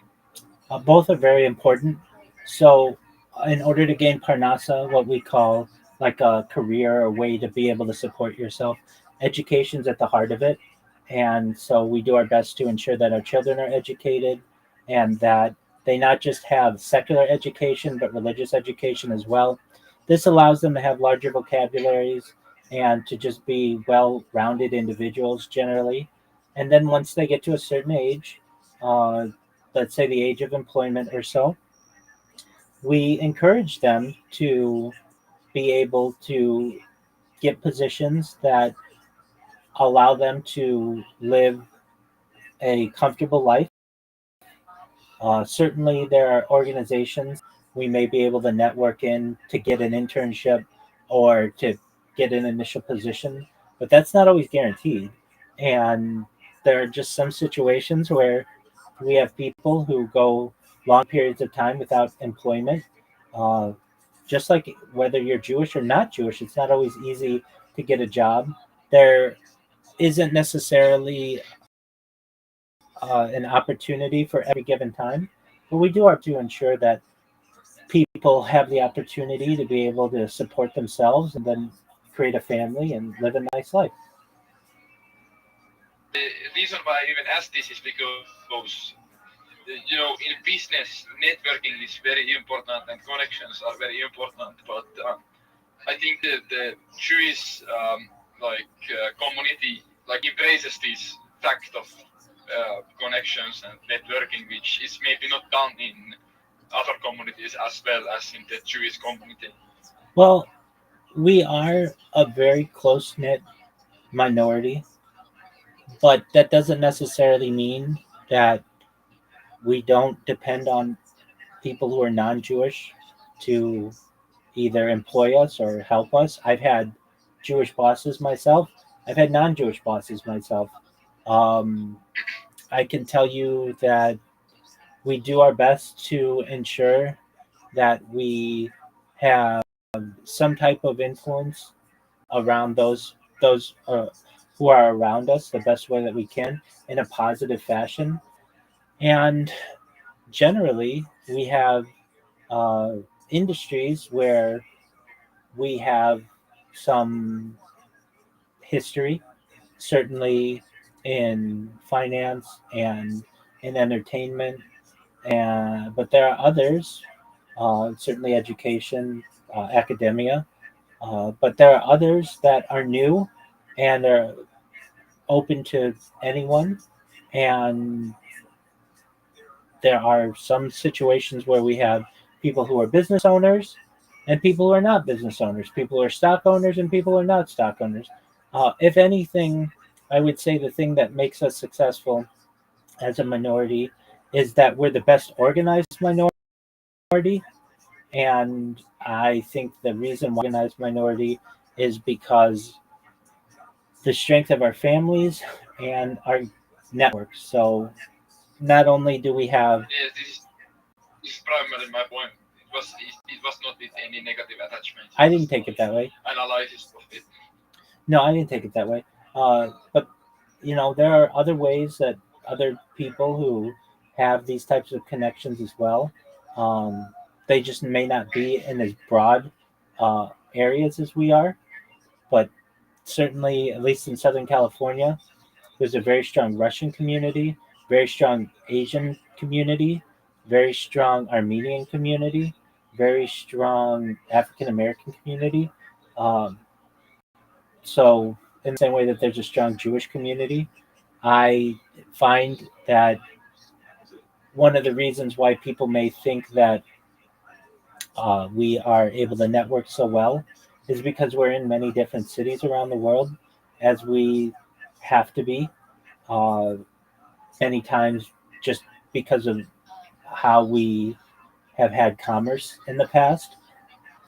Both are very important. So, in order to gain parnasa, what we call like a career or way to be able to support yourself, education's at the heart of it. And so, we do our best to ensure that our children are educated and that they not just have secular education, but religious education as well. This allows them to have larger vocabularies and to just be well rounded individuals generally. And then, once they get to a certain age, uh, let's say the age of employment or so, we encourage them to be able to get positions that allow them to live a comfortable life. Certainly, there are organizations we may be able to network in to get an internship or to get an initial position, but that's not always guaranteed. And there are just some situations where we have people who go long periods of time without employment. Uh, just like whether you're Jewish or not Jewish, it's not always easy to get a job. There isn't necessarily an opportunity for every given time, but we do our to ensure that people have the opportunity to be able to support themselves and then create a family and live a nice life. The reason why I even ask this is because in business networking is very important and connections are very important. But I think that the Jewish community like embraces this fact of connections and networking, which is maybe not done in other communities as well as in the Jewish community. Well, we are a very close knit minority, but that doesn't necessarily mean that we don't depend on people who are non Jewish to either employ us or help us. I've had Jewish bosses myself, I've had non Jewish bosses myself. Um, I can tell you that we do our best to ensure that we have some type of influence around those who are around us the best way that we can in a positive fashion. And generally, we have uh, industries where we have some history, certainly in finance and in entertainment. And but there are others certainly education, academia. But there are others that are new and are open to anyone. And there are some situations where we have people who are business owners and people who are not business owners, people who are stock owners and people who are not stock owners. If anything, I would say the thing that makes us successful as a minority is that we're the best organized minority. And I think the reason why organized minority is because the strength of our families and our networks. So not only do we have, Yes, this is primarily my point. It was not with any negative attachment. I didn't take it that way. Analysis of it. No, I didn't take it that way. But there are other ways that other people who have these types of connections as well. Um, they just may not be in as broad areas as we are, but certainly, at least in Southern California, there's a very strong Russian community, very strong Asian community, very strong Armenian community, very strong African American community. Um, so, in the same way that there's a strong Jewish community, I find that one of the reasons why people may think that we are able to network so well is because we're in many different cities around the world, as we have to be. Uh, Many times just because of how we have had commerce in the past.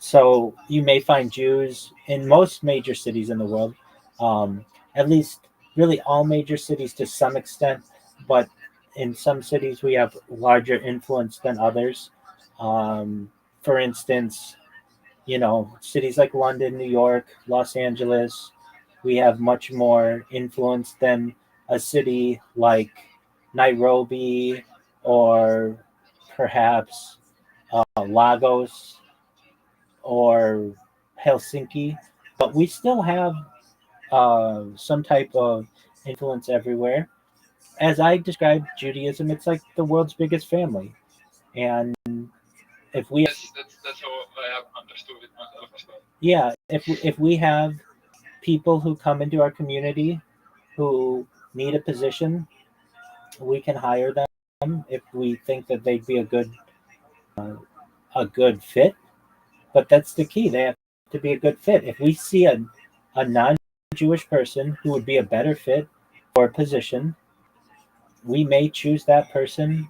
So you may find Jews in most major cities in the world, at least really all major cities to some extent, but in some cities we have larger influence than others. For instance, cities like London, New York, Los Angeles, we have much more influence than a city like Nairobi or perhaps Lagos or Helsinki, but we still have some type of influence everywhere. As I describe Judaism, it's like the world's biggest family, and if we Yes, that's how I have understood it myself as well. yeah, if we have people who come into our community who need a position, we can hire them if we think that they'd be a good fit. But that's the key; they have to be a good fit. If we see a non-Jewish person who would be a better fit for a position, we may choose that person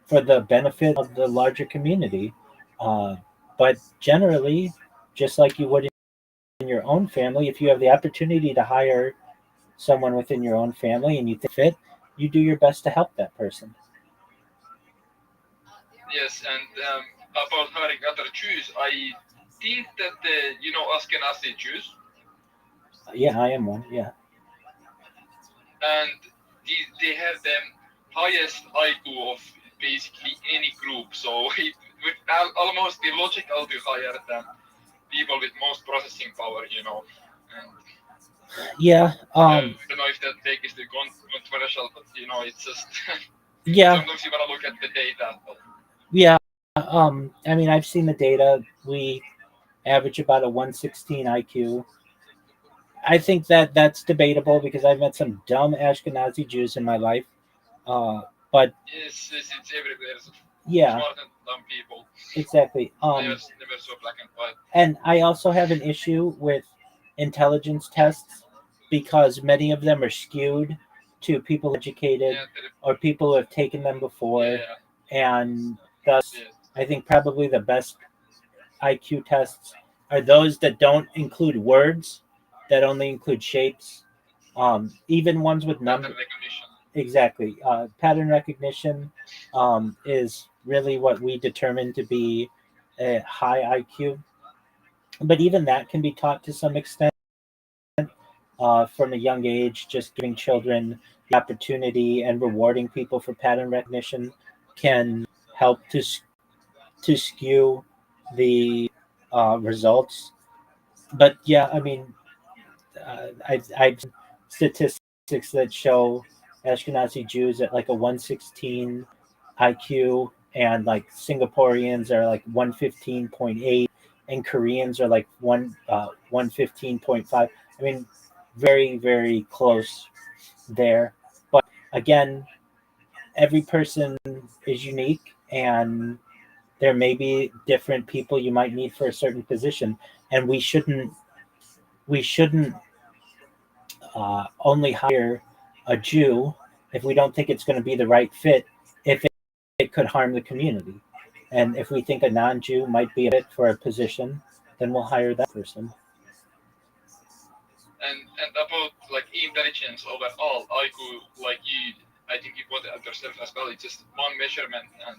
for the benefit of the larger community. Uh, but generally, just like you would in your own family, if you have the opportunity to hire someone within your own family and you think fit, you do your best to help that person. Yes, and about hiring other Jews, I think that Ashkenazi Jews, Yeah, I am one. Yeah. and they have the highest IQ of basically any group. So it would almost be logical to hire the people with most processing power. And Yeah. I don't know if that take is the controversial, but it's just Yeah. sometimes you wanna look at the data. But Yeah. I mean, I've seen the data. We average about a 116 IQ. I think that that's debatable because I've met some dumb Ashkenazi Jews in my life. Uh, but yes, it's everywhere. So yeah, smart and dumb people. exactly. Never so black and white. And I also have an issue with intelligence tests because many of them are skewed to people educated Yeah, or people who have taken them before. yeah, And thus, yes. I think probably the best IQ tests are those that don't include words, that only include shapes. Even ones with Pattern numbers. recognition. Exactly. Pattern recognition is really what we determine to be a high IQ. But even that can be taught to some extent from a young age. Just giving children the opportunity and rewarding people for pattern recognition can help to skew the results. But yeah, I mean, I've seen statistics that show Ashkenazi Jews at like a 116 IQ, and like Singaporeans are like 115.8, and Koreans are like 115.5. I mean, very very close there. But again, every person is unique, and there may be different people you might need for a certain position, and we shouldn't only hire a Jew if we don't think it's going to be the right fit, if it could harm the community. And if we think a non-Jew might be a fit for a position, then we'll hire that person. And about like intelligence overall, IQ, like I think you put it at yourself as well. It's just one measurement, and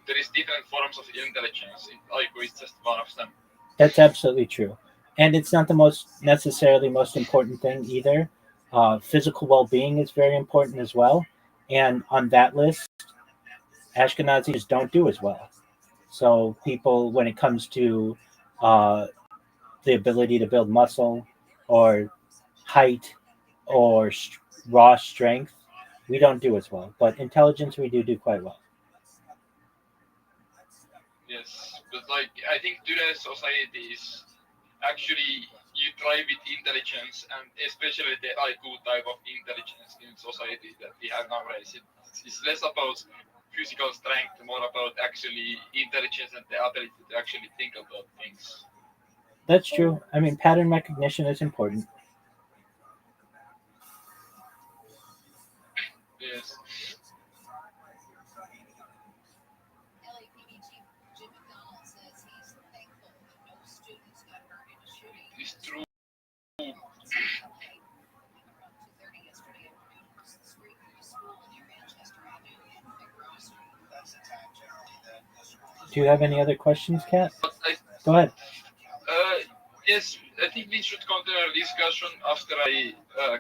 there is different forms of intelligence. IQ is just one of them. That's absolutely true, and it's not the most important thing either. Physical well-being is very important as well, and on that list, Ashkenazis don't do as well. So people, when it comes to uh, the ability to build muscle or height or raw strength, we don't do as well. But intelligence, we do quite well. Yes, but like I think today's society is actually you try with intelligence, and especially the IQ type of intelligence in society that we have nowadays. It's less about physical strength, more about actually intelligence and the ability to actually think about things. That's true. I mean, pattern recognition is important. Yes, it's true. Do you have any other questions, Kat? But Go ahead. yes, I think we should continue our discussion after I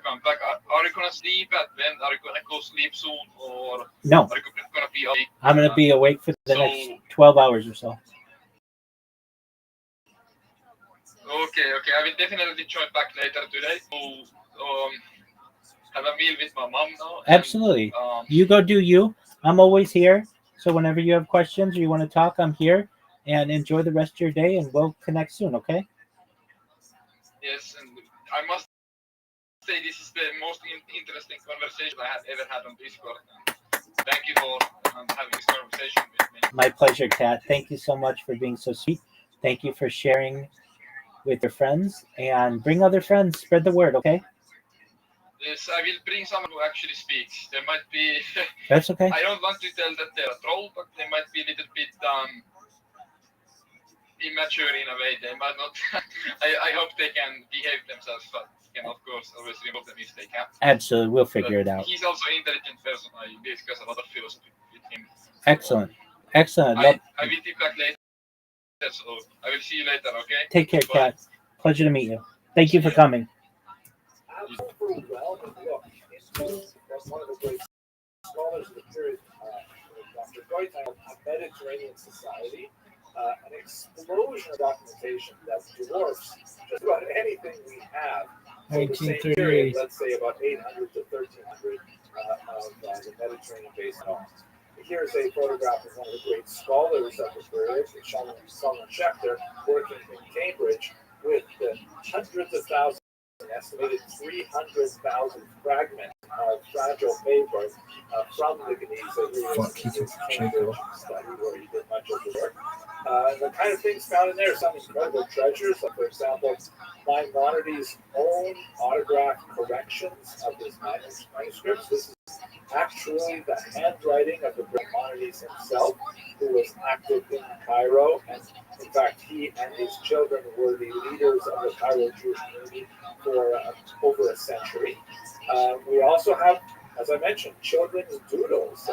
come back. Are you gonna sleep at when? Are you gonna go sleep soon, or No, are you gonna be awake? I'm going to be awake for the So next 12 hours or so. okay, I will definitely join back later today. So have a meal with my mom now. Absolutely. And, You go do you. I'm always here. So whenever you have questions or you want to talk, I'm here. And enjoy the rest of your day, and we'll connect soon, okay? yes, and I must say this is the most interesting conversation I have ever had on Discord. And thank you for having this conversation with me. My pleasure, Kat. Thank you so much for being so sweet. Thank you for sharing with your friends, and bring other friends. Spread the word, okay? Yes, I will bring someone who actually speaks. There might be. That's okay. I don't want to tell that they're a troll, but they might be a little bit immature in a way. They might not. I hope they can behave themselves, but can of course always remove them if they can. Absolutely. We'll But figure it out. he's also an intelligent person. I discuss a lot of philosophy with him. Excellent. Excellent. I will be back later, so I will see you later. Okay. Take care, Bye. Kat. Pleasure to meet you. Thank you for coming. Absolutely well, and look, from one of the great scholars of the period, Dr. Goethite, a Mediterranean society, an explosion of documentation that dwarfs just about anything we have. So the same period, 1938. let's say about 800 to 1300 of the Mediterranean basin. Here's a photograph of one of the great scholars of the period, Solomon Schechter, working in Cambridge with the hundreds of thousands, an estimated 300,000 fragments of fragile paper from the Geniza. He was Cambridge study where he did much of the work. The kind of things found in there, some incredible treasures, like, for example, Maimonides' own autograph corrections of his manuscripts. This is actually the handwriting of the great Maimonides himself, who was active in Cairo, and in fact, he and his children were the leaders of the Cairo Jewish community for over a century. We also have, as I mentioned, children's doodles.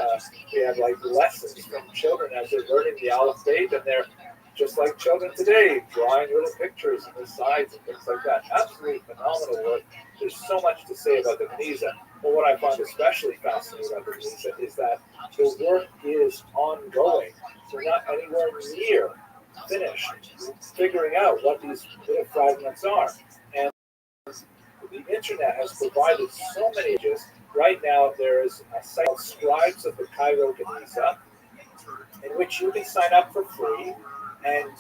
We have like lessons from children as they're learning the alphabet, and they're just like children today, drawing little pictures on the sides and things like that. Absolutely phenomenal work. There's so much to say about the Geniza. But what I find especially fascinating about the Geniza is that the work is ongoing. We're not anywhere near finished figuring out what these little fragments are. And the internet has provided so many images. Right now, there is a site called Scribes of the Cairo Geniza, in which you can sign up for free, and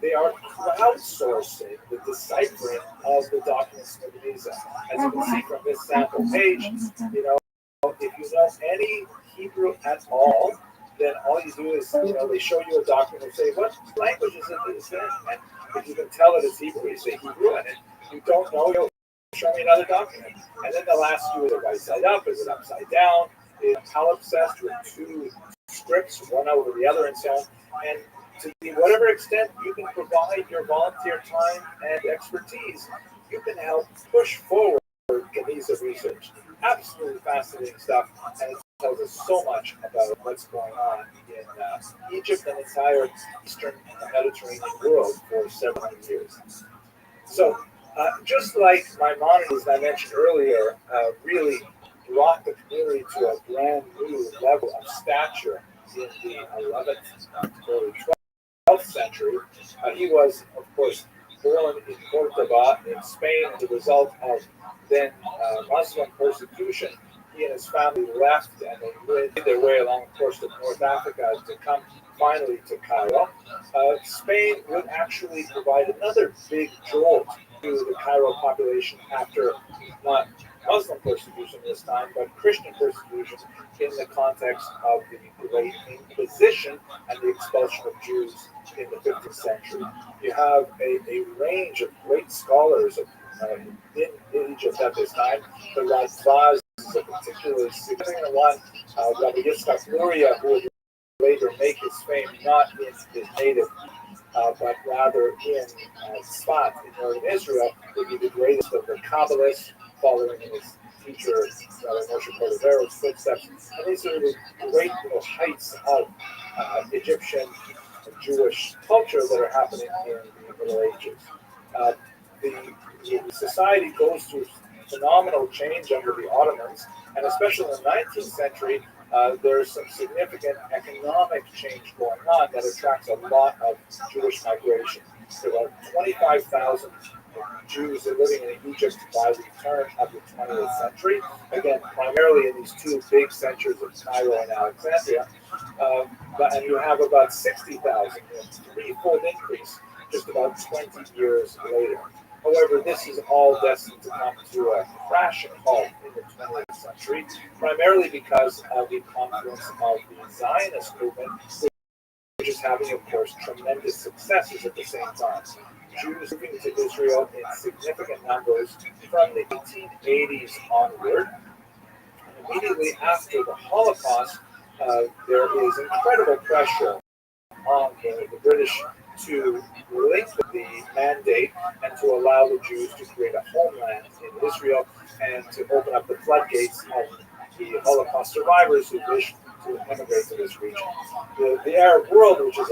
they are crowdsourcing the deciphering of the documents in Indonesia. As you can see from this sample page, if you know any Hebrew at all, then all you do is, they show you a document and say, what language is it in? And if you can tell that it's Hebrew, you say Hebrew, and if you don't know, show me another document. And then they'll ask you, is it right side up, is it upside down, is it palimpsest with two scripts, one over the other, and so on. And to whatever extent you can provide your volunteer time and expertise, you can help push forward Geniza research. Absolutely fascinating stuff, and it tells us so much about what's going on in Egypt and the entire Eastern Mediterranean world for several hundred years. So, just like Maimonides, I mentioned earlier, really brought the community to a brand new level of stature in the 11th, early 12th century. He was, of course, born in Cordoba in Spain as a result of then Muslim persecution. He and his family left, and they made their way along the coast of North Africa to come finally to Cairo. Spain would actually provide another big jolt to the Cairo population after not Muslim persecution this time, but Christian persecution in the context of the Great Inquisition and the expulsion of Jews in the 15th century. You have a range of great scholars in Egypt at this time. The Radbaz is a particularly significant one. Rabbi Rothschild, who would later make his fame not in his native, but rather in Sfat in northern Israel, would be the greatest of the Kabbalists, following in his teacher, Rabbi Moshe Cordovero's footsteps. And these are the great heights of Egyptian and Jewish culture that are happening in the Middle Ages. The society goes through phenomenal change under the Ottomans, and especially in the 19th century, there's some significant economic change going on that attracts a lot of Jewish migration. There are 25,000 Jews are living in Egypt by the turn of the 20th century. Again, primarily in these two big centers of Cairo and Alexandria. And you have about 60,000, a threefold increase just about 20 years later. However, this is all destined to come to a crashing halt in the 20th century, primarily because of the confluence of the Zionist movement, which is having, of course, tremendous successes at the same time. Jews moving to Israel in significant numbers from the 1880s onward. And immediately after the Holocaust, there is incredible pressure on the British to relinquish the mandate and to allow the Jews to create a homeland in Israel and to open up the floodgates of the Holocaust survivors who wish to emigrate to this region. The Arab world, which is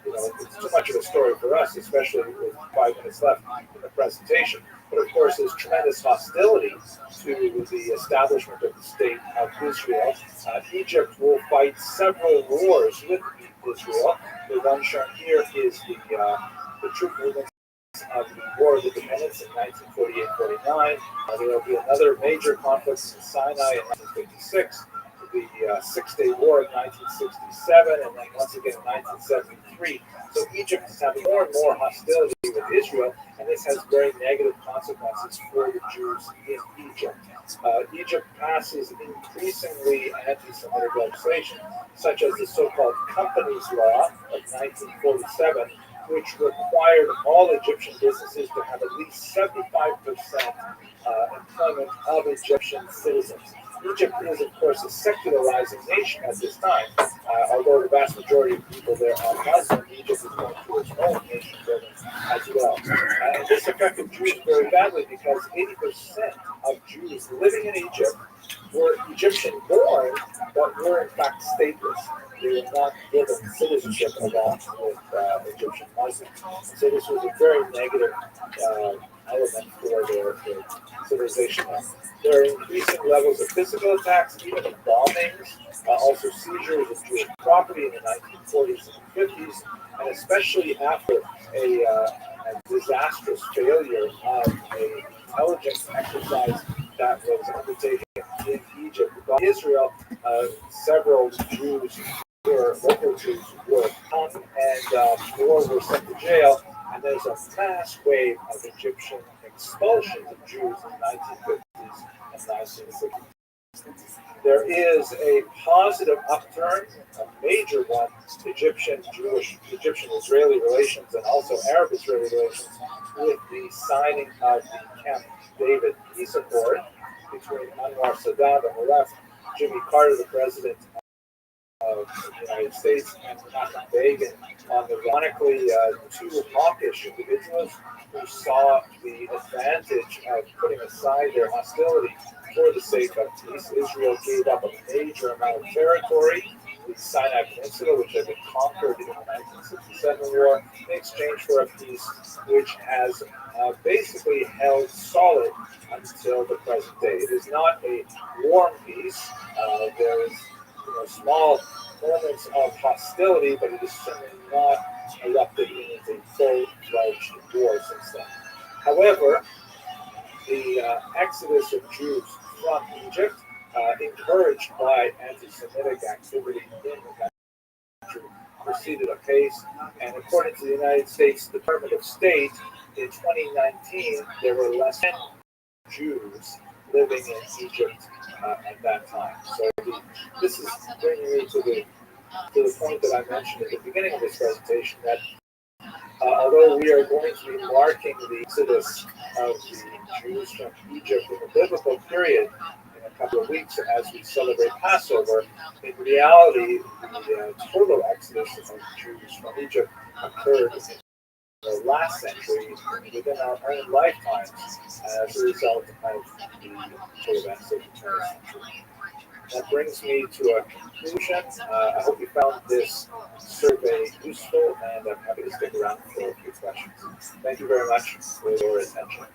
it's too much of a story for us, especially with 5 minutes left in the presentation. But of course, there's tremendous hostility to the establishment of the state of Israel. Egypt will fight several wars with Israel. The one shown here is the troop movement of the War of Independence in 1948-49. There will be another major conflict in Sinai in 1956. The Six-Day War in 1967, and then once again in 1973. So Egypt is having more and more hostility with Israel, and this has very negative consequences for the Jews in Egypt. Egypt passes increasingly anti-Semitic legislation, such as the so-called Companies Law of 1947, which required all Egyptian businesses to have at least 75% employment of Egyptian citizens. Egypt is, of course, a secularizing nation at this time. Although the vast majority of people there are Muslim, Egypt is going through its own nation building as well. And this affected Jews very badly because 80% of Jews living in Egypt were Egyptian born, but were in fact stateless. They were not given citizenship along with Egyptian Muslims. So this was a very negative element for their civilization. There are increasing levels of physical attacks, even of bombings, also seizures of Jewish property in the 1940s and 50s, and especially after a disastrous failure of an intelligence exercise that was undertaken in Egypt by Israel, several Jews local Jews were hung and 4 were sent to jail. And there's a mass wave of Egyptian expulsions of Jews in the 1950s and 1960s. There is a positive upturn, a major one, Egyptian-Israeli relations and also Arab-Israeli relations with the signing of the Camp David peace accord between Anwar Sadat on the left, Jimmy Carter, the president of the United States, and Menachem Begin on the ironically 2 hawkish individuals who saw the advantage of putting aside their hostility for the sake of peace. Israel gave up a major amount of territory, the Sinai Peninsula, which had been conquered in the 1967 war, in exchange for a peace which has basically held solid until the present day. It is not a warm peace. There is small moments of hostility, but it is certainly not erupted into a full-fledged war since then. However, the exodus of Jews from Egypt, encouraged by anti-Semitic activity in the country, proceeded apace. And according to the United States Department of State, in 2019, there were less than Jews living in Egypt at that time. So this is bringing me to the point that I mentioned at the beginning of this presentation, that although we are going to be marking the exodus of the Jews from Egypt in the biblical period in a couple of weeks as we celebrate Passover, in reality, the total exodus of Jews from Egypt occurred in the last century, within our own lifetimes, as a result of the events of the 20th century. That brings me to a conclusion. I hope you found this survey useful, and I'm happy to stick around for a few questions. Thank you very much for your attention.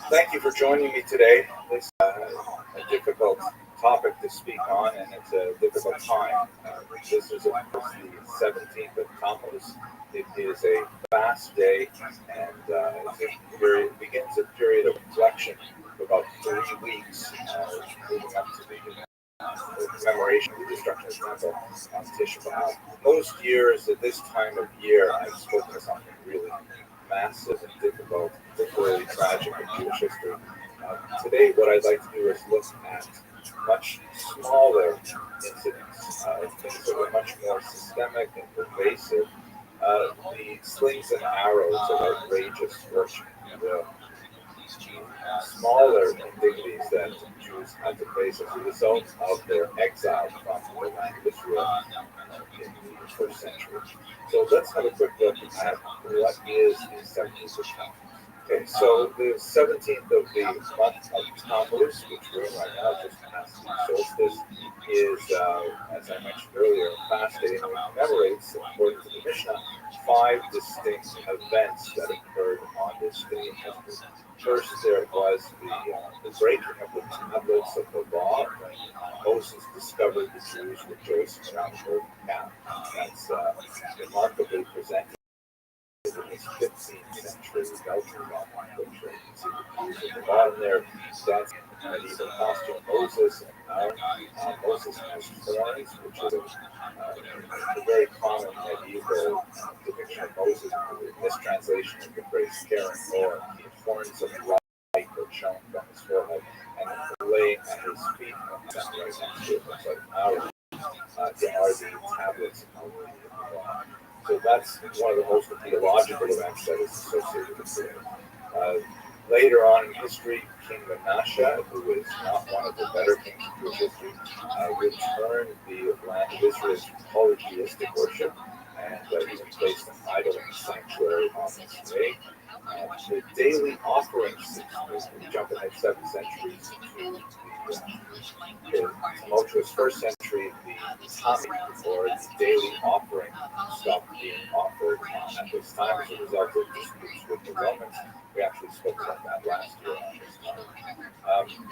Thank you for joining me today. This is a difficult topic to speak on, and it's a difficult time. This is, of course, the 17th of Tammuz. It is a fast day, and it begins a period of reflection for about 3 weeks, leading up to the commemoration of the destruction of the temple on Tisha B'Av. Most years at this time of year, I've spoken of something really massive and difficult, particularly tragic in Jewish history. Today, what I'd like to do is look at much smaller incidents, things that were much more systemic and pervasive. The slings and arrows of outrageous worship, the smaller indignities that Jews had to face as a result of their exile from the land of Israel in the first century. So let's have a quick look at what is the 17th of Tammuz. Okay, so the 17th of the month of Tammuz, which we're in right now, just past the solstice, is, as I mentioned earlier, a fast day, and it commemorates, according to the Mishnah, 5 distinct events that occurred on this day in history. First, there was the breaking of the tablets of the law when Moses discovered the Jews rejoicing around the golden calf. That's remarkably presented in this 15th century Belgian law, which you can see the Jews at the bottom there dancing in medieval costume. Moses and Moses has horns, which is a very common medieval depiction of Moses, a mistranslation of the phrase scaring more. Horns of light were shown from his forehead, and laying at his feet, right next to it, looks like ours, are the tablets of the law. So that's one of the most theological events that is associated with it. Later on in history, King Manasseh, who is not one of the better kings of Jewish history, returned the land of Israel to polytheistic worship, and even placed an idol in the sanctuary on this day. The daily offerings, we jump ahead 7 centuries to the tumultuous first century, the Tommy, or the daily offering, stopped being offered at this time as a result of disputes with the Romans. We actually spoke about that last year on this time.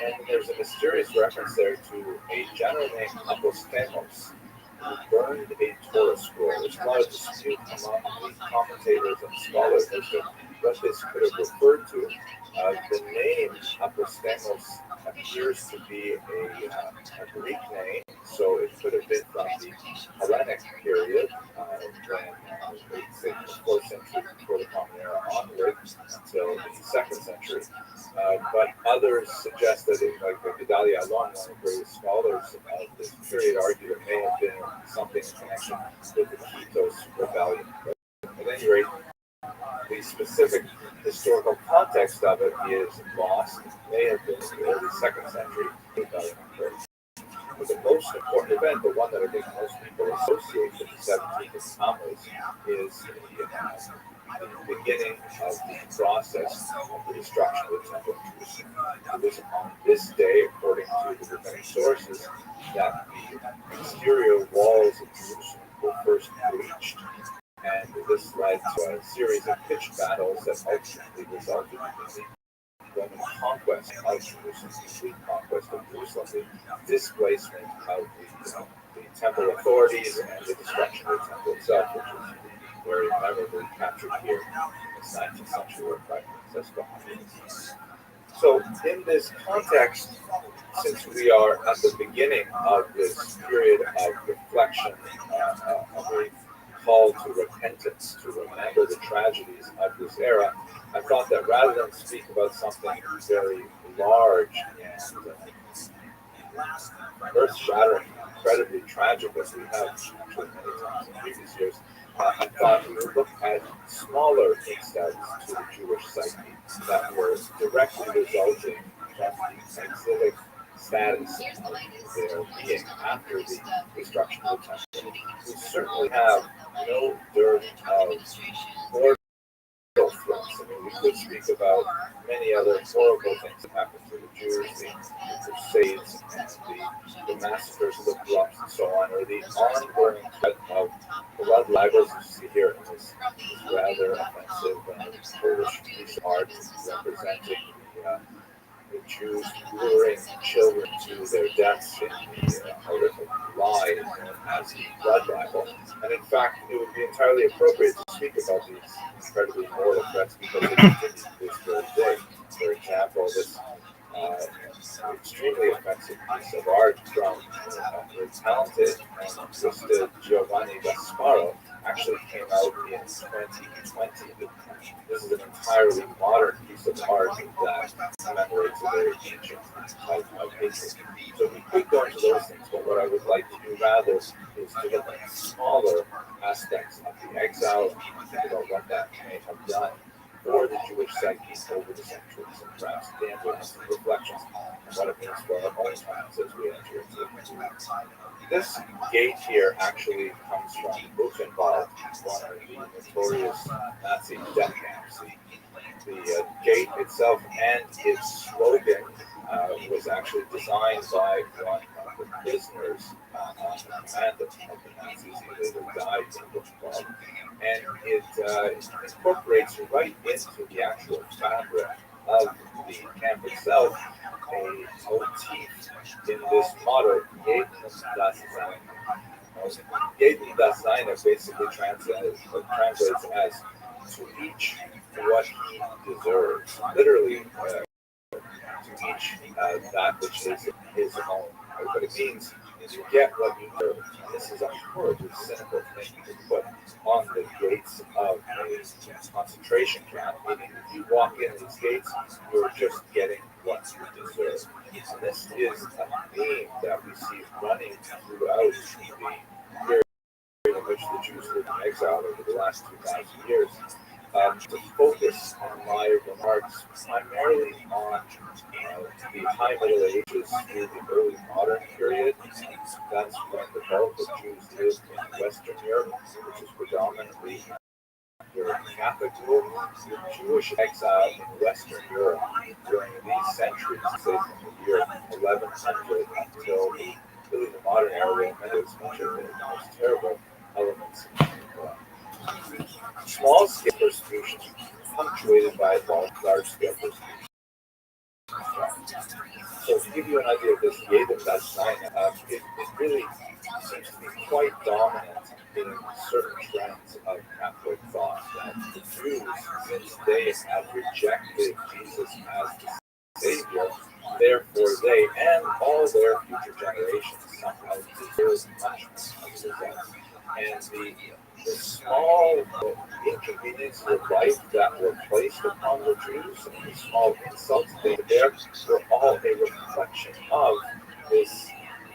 And there's a mysterious reference there to a general named Apostemos, who burned a Torah scroll. There's a lot of dispute among the commentators and scholars as to what this could have referred to. The name Apostemos appears to be a Greek name, so it could have been from the Hellenic period, when we'd say the 4th century before the Common Era onward until the 2nd century. But others suggest that, like Gedalia Alon, one of the greatest scholars of this period, argued it may have been something in connection with the Kitos rebellion. But at any rate, the specific historical context of it is lost. It may have been the early 2nd century rebellion. But the most important event, the one that I think most people associate with the 17th of Tammuz, is the beginning of the process of the destruction of the Temple of Jerusalem. It was on this day, according to the rabbinic sources, that the exterior walls of Jerusalem were first breached. And this led to a series of pitched battles that ultimately resulted in the Roman conquest of Jerusalem, the complete conquest of Jerusalem, the displacement of the temple authorities, and the destruction of the temple itself, which is very memorably captured here in this 19th century work by Francesco. So, in this context, since we are at the beginning of this period of reflection, a call to repentance, to remember the tragedies of this era, I thought that rather than speak about something very large and earth-shattering, incredibly tragic as we have actually many times in previous years, I thought we would look at smaller insights to the Jewish psyche that were directly resulting from the exilic status of their being after the destruction of the temple. We certainly have no dearth of mortal threats. I mean, we could speak about many other horrible things that happened to the Jews, the Crusades, and the massacres of the Bloods and so on, or the ongoing threat of blood libels you see here in this rather offensive and foolish piece of art representing the Jews luring children to their deaths in the horrific lie known as the blood libel. And in fact, it would be entirely appropriate to speak about these incredibly mortal threats because they continue to this very day. For example, this extremely offensive piece of art from very talented and twisted Giovanni Gasparo actually came out in 2020. This is an entirely modern piece of art that commemorates a very ancient type of history. So we could go into those things, but what I would like to do rather is to look at smaller aspects of the exile and think about what that may have done for the Jewish psyche over the centuries, and perhaps dandelions and reflections on what it means for our own times as we enter into it. This gate here actually comes from Buchenwald, one of the notorious Nazi death camps. The gate itself and its slogan was actually designed by one of the prisoners on command of the Nazis. He later died in Buchenwald. And it incorporates right into the actual fabric of the camp itself a motif in this motto, Jeden das Seine. Jeden das Seine basically translates as to each what he deserves. Literally, to each that which is his own. But it means to get what you deserve. This is a horribly cynical thing to put on the gates of a concentration camp, meaning if you walk in these gates, you're just getting what you deserve. And this is a theme that we see running throughout the period in which the Jews lived in exile over the last 2,000 years. To focus on my remarks primarily on the High Middle Ages through the early modern period. That's when the bulk of Jews lived in Western Europe, which is predominantly European Catholic movement, the Jewish exile in Western Europe during these centuries, say from the year 1100 until really the modern era, where it's much of the most terrible elements of small-scale persecution punctuated by large-scale persecution. So to give you an idea of this Yedem Dasein, it really seems to be quite dominant in certain trends of Catholic thought that the Jews, since they have rejected Jesus as the Savior, therefore they and all their future generations somehow deserve much of that. And the small inconveniences of life that were placed upon the Jews and the small insults they bear were all a reflection of this,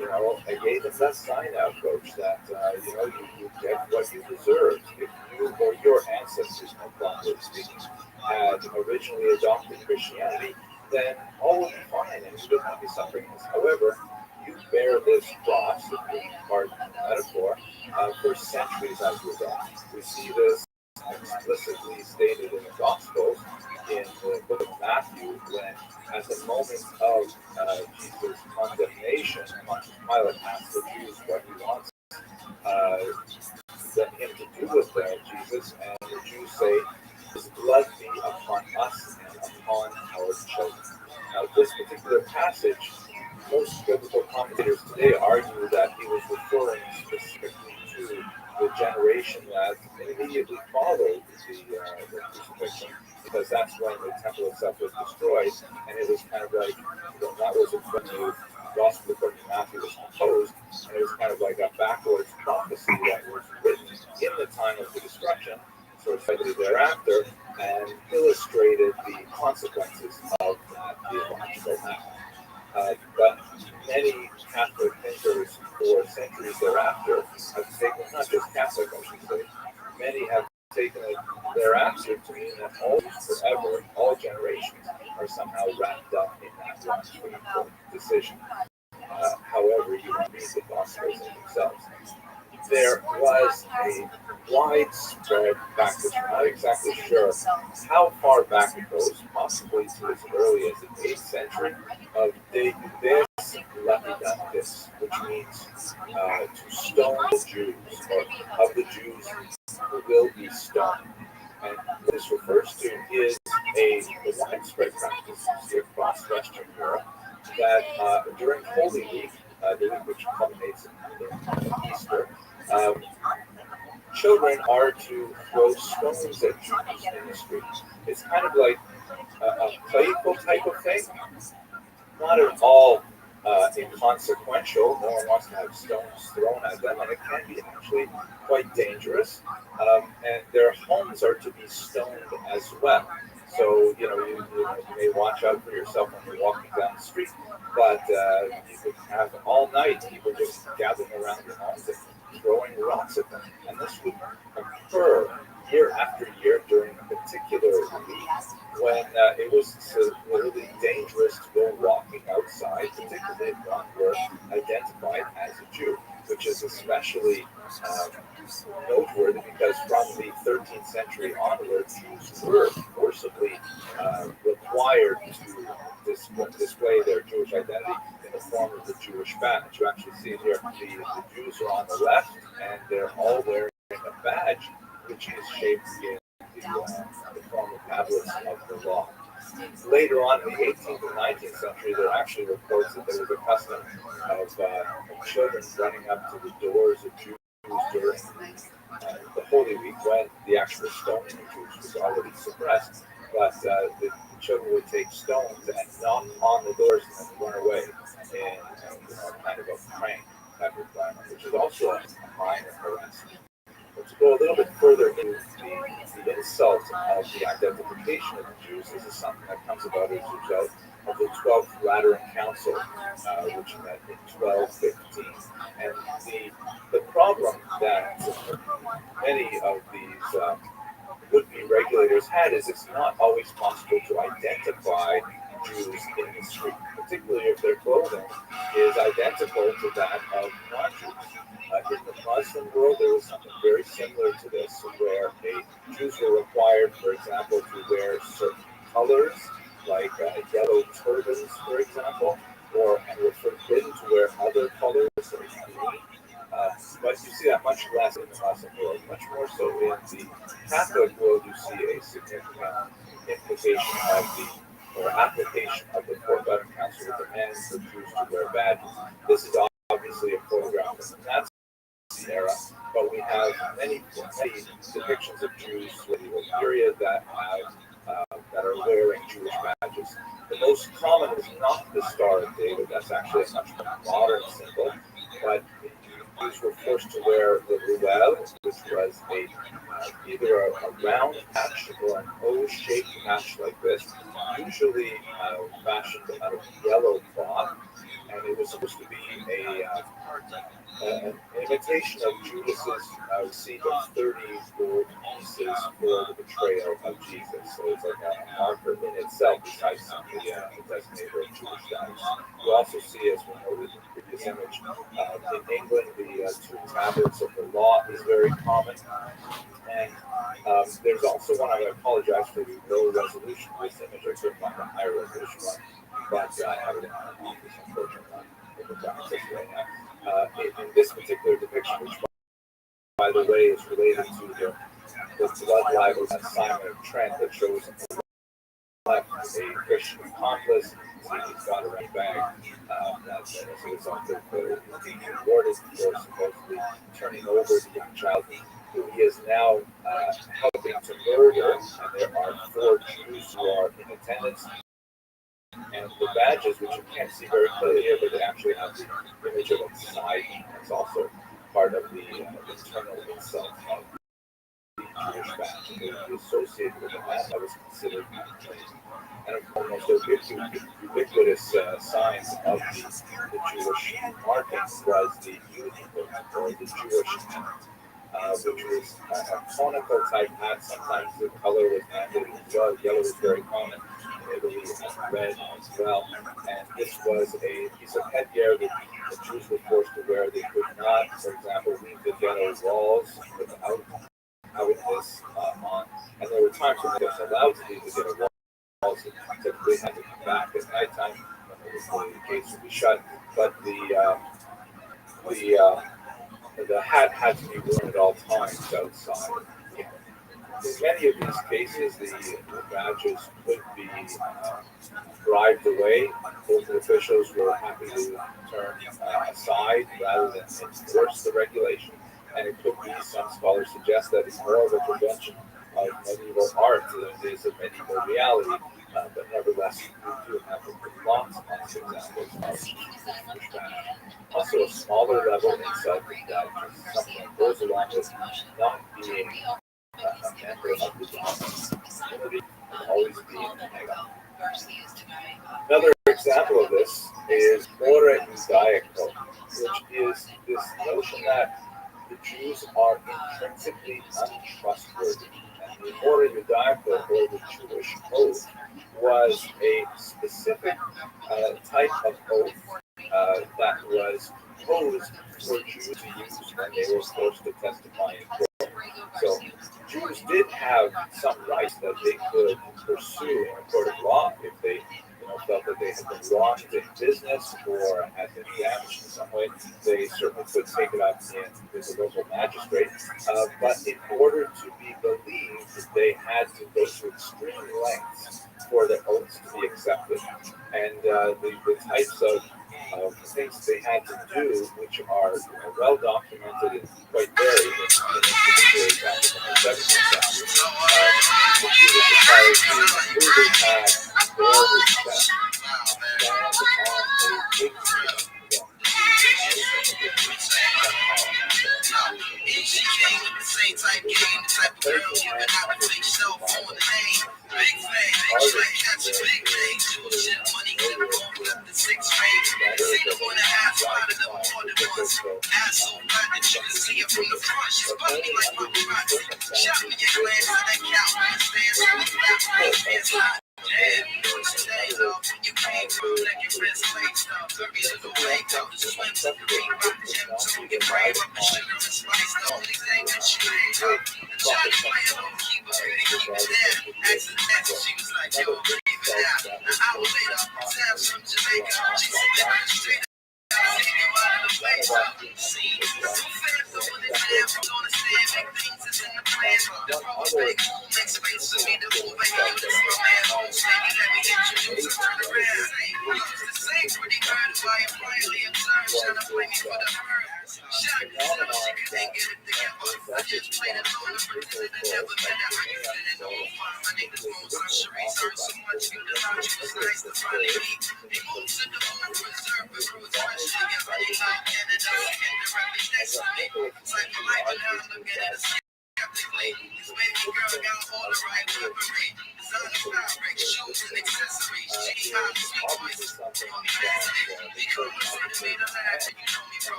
a Yedem Dasein approach that, you get what you deserve. If you or your ancestors, no properly speaking, had originally adopted Christianity, then all would be fine and you wouldn't be suffering this. However, you bear this cross, if you pardon the metaphor, for centuries as a result. We see this explicitly stated in the Gospels in the book of Matthew, when at the moment of Jesus' condemnation, Pilate asks the Jews what he wants him to do with Jesus, and the Jews say, "His blood be upon us and upon our children." Now, this particular passage, most biblical commentators today argue that he was referring specifically to the generation that immediately followed the crucifixion, because that's when the temple itself was destroyed, and it was kind of like, that was when the Gospel according to Matthew was composed, and it was kind of like a backwards prophecy that was written in the time of the destruction, sort of slightly thereafter, and illustrated the consequences of that theological act. But many Catholic thinkers for centuries thereafter have taken, not just Catholic, I should say, many have taken it thereafter to mean that always, forever, all generations are somehow wrapped up in that one fateful decision. However, you read the Gospels in themselves. There was a widespread practice. I'm not exactly sure how far back it goes, possibly to as early as the 8th century, of de judeis lapidandis, which means to stone the Jews, or of the Jews who will be stoned. And what this refers to is a widespread practice across Western Europe that during Holy Week, the week which culminates in Easter, children are to throw stones at Jews in the street. It's kind of like a playful type of thing, not at all inconsequential. No one wants to have stones thrown at them, and it can be actually quite dangerous. And their homes are to be stoned as well. So, you may watch out for yourself when you're walking down the street, but you could have all night people just gathering around your homes and throwing rocks at them. And this would occur year after year during a particular week when it was literally dangerous to go walking outside, particularly if one were identified as a Jew, which is especially noteworthy because from the 13th century onwards, Jews were forcibly required to display their Jewish identity in the form of the Jewish badge. You actually see here the Jews are on the left, and they're all wearing a badge which is shaped in the form of tablets of the law. Later on in the 18th and 19th century, there are actually reports that there was a custom of children running up to the doors of Jews during the Holy Week, when the actual stoning of Jews was already suppressed. But the children would take stones and knock on the doors and then run away in kind of a prank type of environment, which is also a minor harassment. But to go a little bit further into the insult of the identification of the Jews, this is something that comes about as a result of the 12th Lateran Council, which met in 1215. And the problem that many of these would-be regulators had is it's not always possible to identify Jews in the street, particularly if their clothing is identical to that of non-Jews. In the Muslim Muslim world, there was something very similar to this, where Jews were required, for example, to wear certain colors, like yellow turbans, for example, and were forbidden to wear other colors, like green. But you see that much less in the Muslim world, much more so in the Catholic world. You see a significant implication of or application of the Fourth Vatican Council that demands for Jews to wear badges. This is obviously a photograph from the Nazi era, but we have many depictions of Jews with the period that are wearing Jewish badges. The most common is not the Star of David. That's actually a much more modern symbol, but Jews were forced to wear the ruel, which was either a round patch or an O-shaped patch like this, usually fashioned out of yellow cloth, and it was supposed to be an imitation of Judas's receipt of 30 gold pieces for the betrayal of Jesus. So it's like a marker in itself, besides simply a designator of Jewish status. You also see, as we noted in the previous image, in England, the two tablets of the law is very common. And there's also one, I apologize for the low resolution of this image. I couldn't find a higher resolution one, but I have it in my office, unfortunately, not able to access right now. In this particular depiction, which, by the way, is related to the blood libel Simon of Trent, that shows a Christian accomplice. He's got a red bag as a result of being rewarded for supposedly turning over the young child who he is now helping to murder. And there are 4 Jews who are in attendance. And the badges, which you can't see very clearly here, but they actually have the image of a side. It's also part of the internal insult of the Jewish badge. It would be associated with a man that was considered unclean. And of course, most ubiquitous signs of the Jewish marking was the uniform, or the Jewish hat, which was a conical type hat. Sometimes the color was mandated as well. Yellow was very common. In Italy, and red as well. And this was a piece of headgear that the Jews were forced to wear. They could not, for example, leave the ghetto walls without having this on. And there were times when they were allowed to leave the ghetto walls, and typically had to come back at nighttime when the gates would be shut. But the hat had to be worn at all times outside. In many of these cases, the badges could be bribed away. Local officials were happy to turn aside rather than enforce the regulation. And it could be, some scholars suggest, that it's more of a prevention of medieval art than it is of medieval reality. But nevertheless, we do have lots of examples of Jewish badge. Also, a smaller level inside the badge is something that goes along with not being a member of the community, always being a negative. Another example of this is Ora Judaico, which is this notion that the Jews are intrinsically untrustworthy. And the Ora Judaico, or the Jewish oath, was a specific type of oath that was posed for Jews to use when they were forced to testify in court. So Jews did have some rights that they could pursue in a court of law if they felt that they had been wronged in business or had been damaged in some way. They certainly could take it up with the local magistrate. But in order to be believed, they had to go to extreme lengths for their oaths to be accepted. And the types of things they had to do, which are well documented and quite varied in particular examples in the 17th century, the Jews were required to move their pad, bear their chest, stand on a big step. She came with the same type game, the type of girl you can have a fake cell phone name. Big fame, like catching big things. Shit, money could have gone with the 6th grade. See the one that has spotted the more than once. Ass so flat that you can see it from the front. She spun me like paparazzi. Shot me a glance at that cowboy stance. When the flat face is hot. Yeah, today, love, when you came through, like you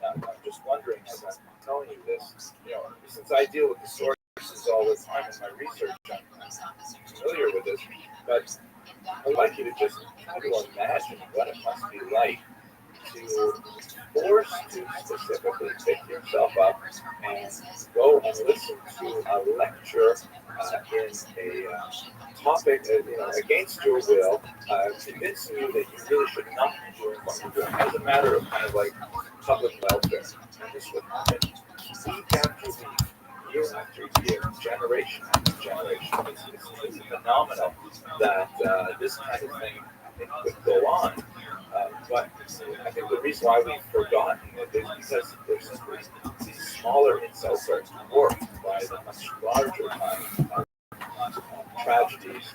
I'm just wondering, as I'm telling you this, since I deal with the sources all the time in my research, I'm familiar with this, but I'd like you to just try to imagine what it must be like to force to specifically pick yourself up and go and listen to a lecture in a topic, against your will, convincing you that you really should not be doing what you're doing as a matter of kind of like public welfare. And this would happen week after week, year after year, generation after generation. It's phenomenal that this kind of thing could go on. But I think the reason why we've forgotten it is because there's these smaller insults are dwarfed by the much larger tragedies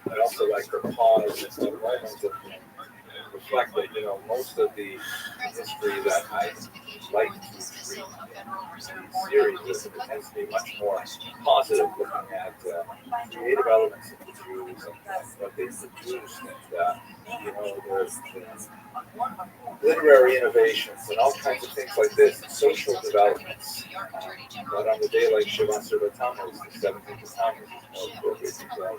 I'd also like to pause and moment to reflect that, most of the history that I like to read in these series tends to be much more positive, looking at creative elements of the Jews and what they produced, and there's literary innovations and all kinds of things like this, and social developments. But on the day like Shiva Tammuz, the 17th of Tammuz, is more appropriate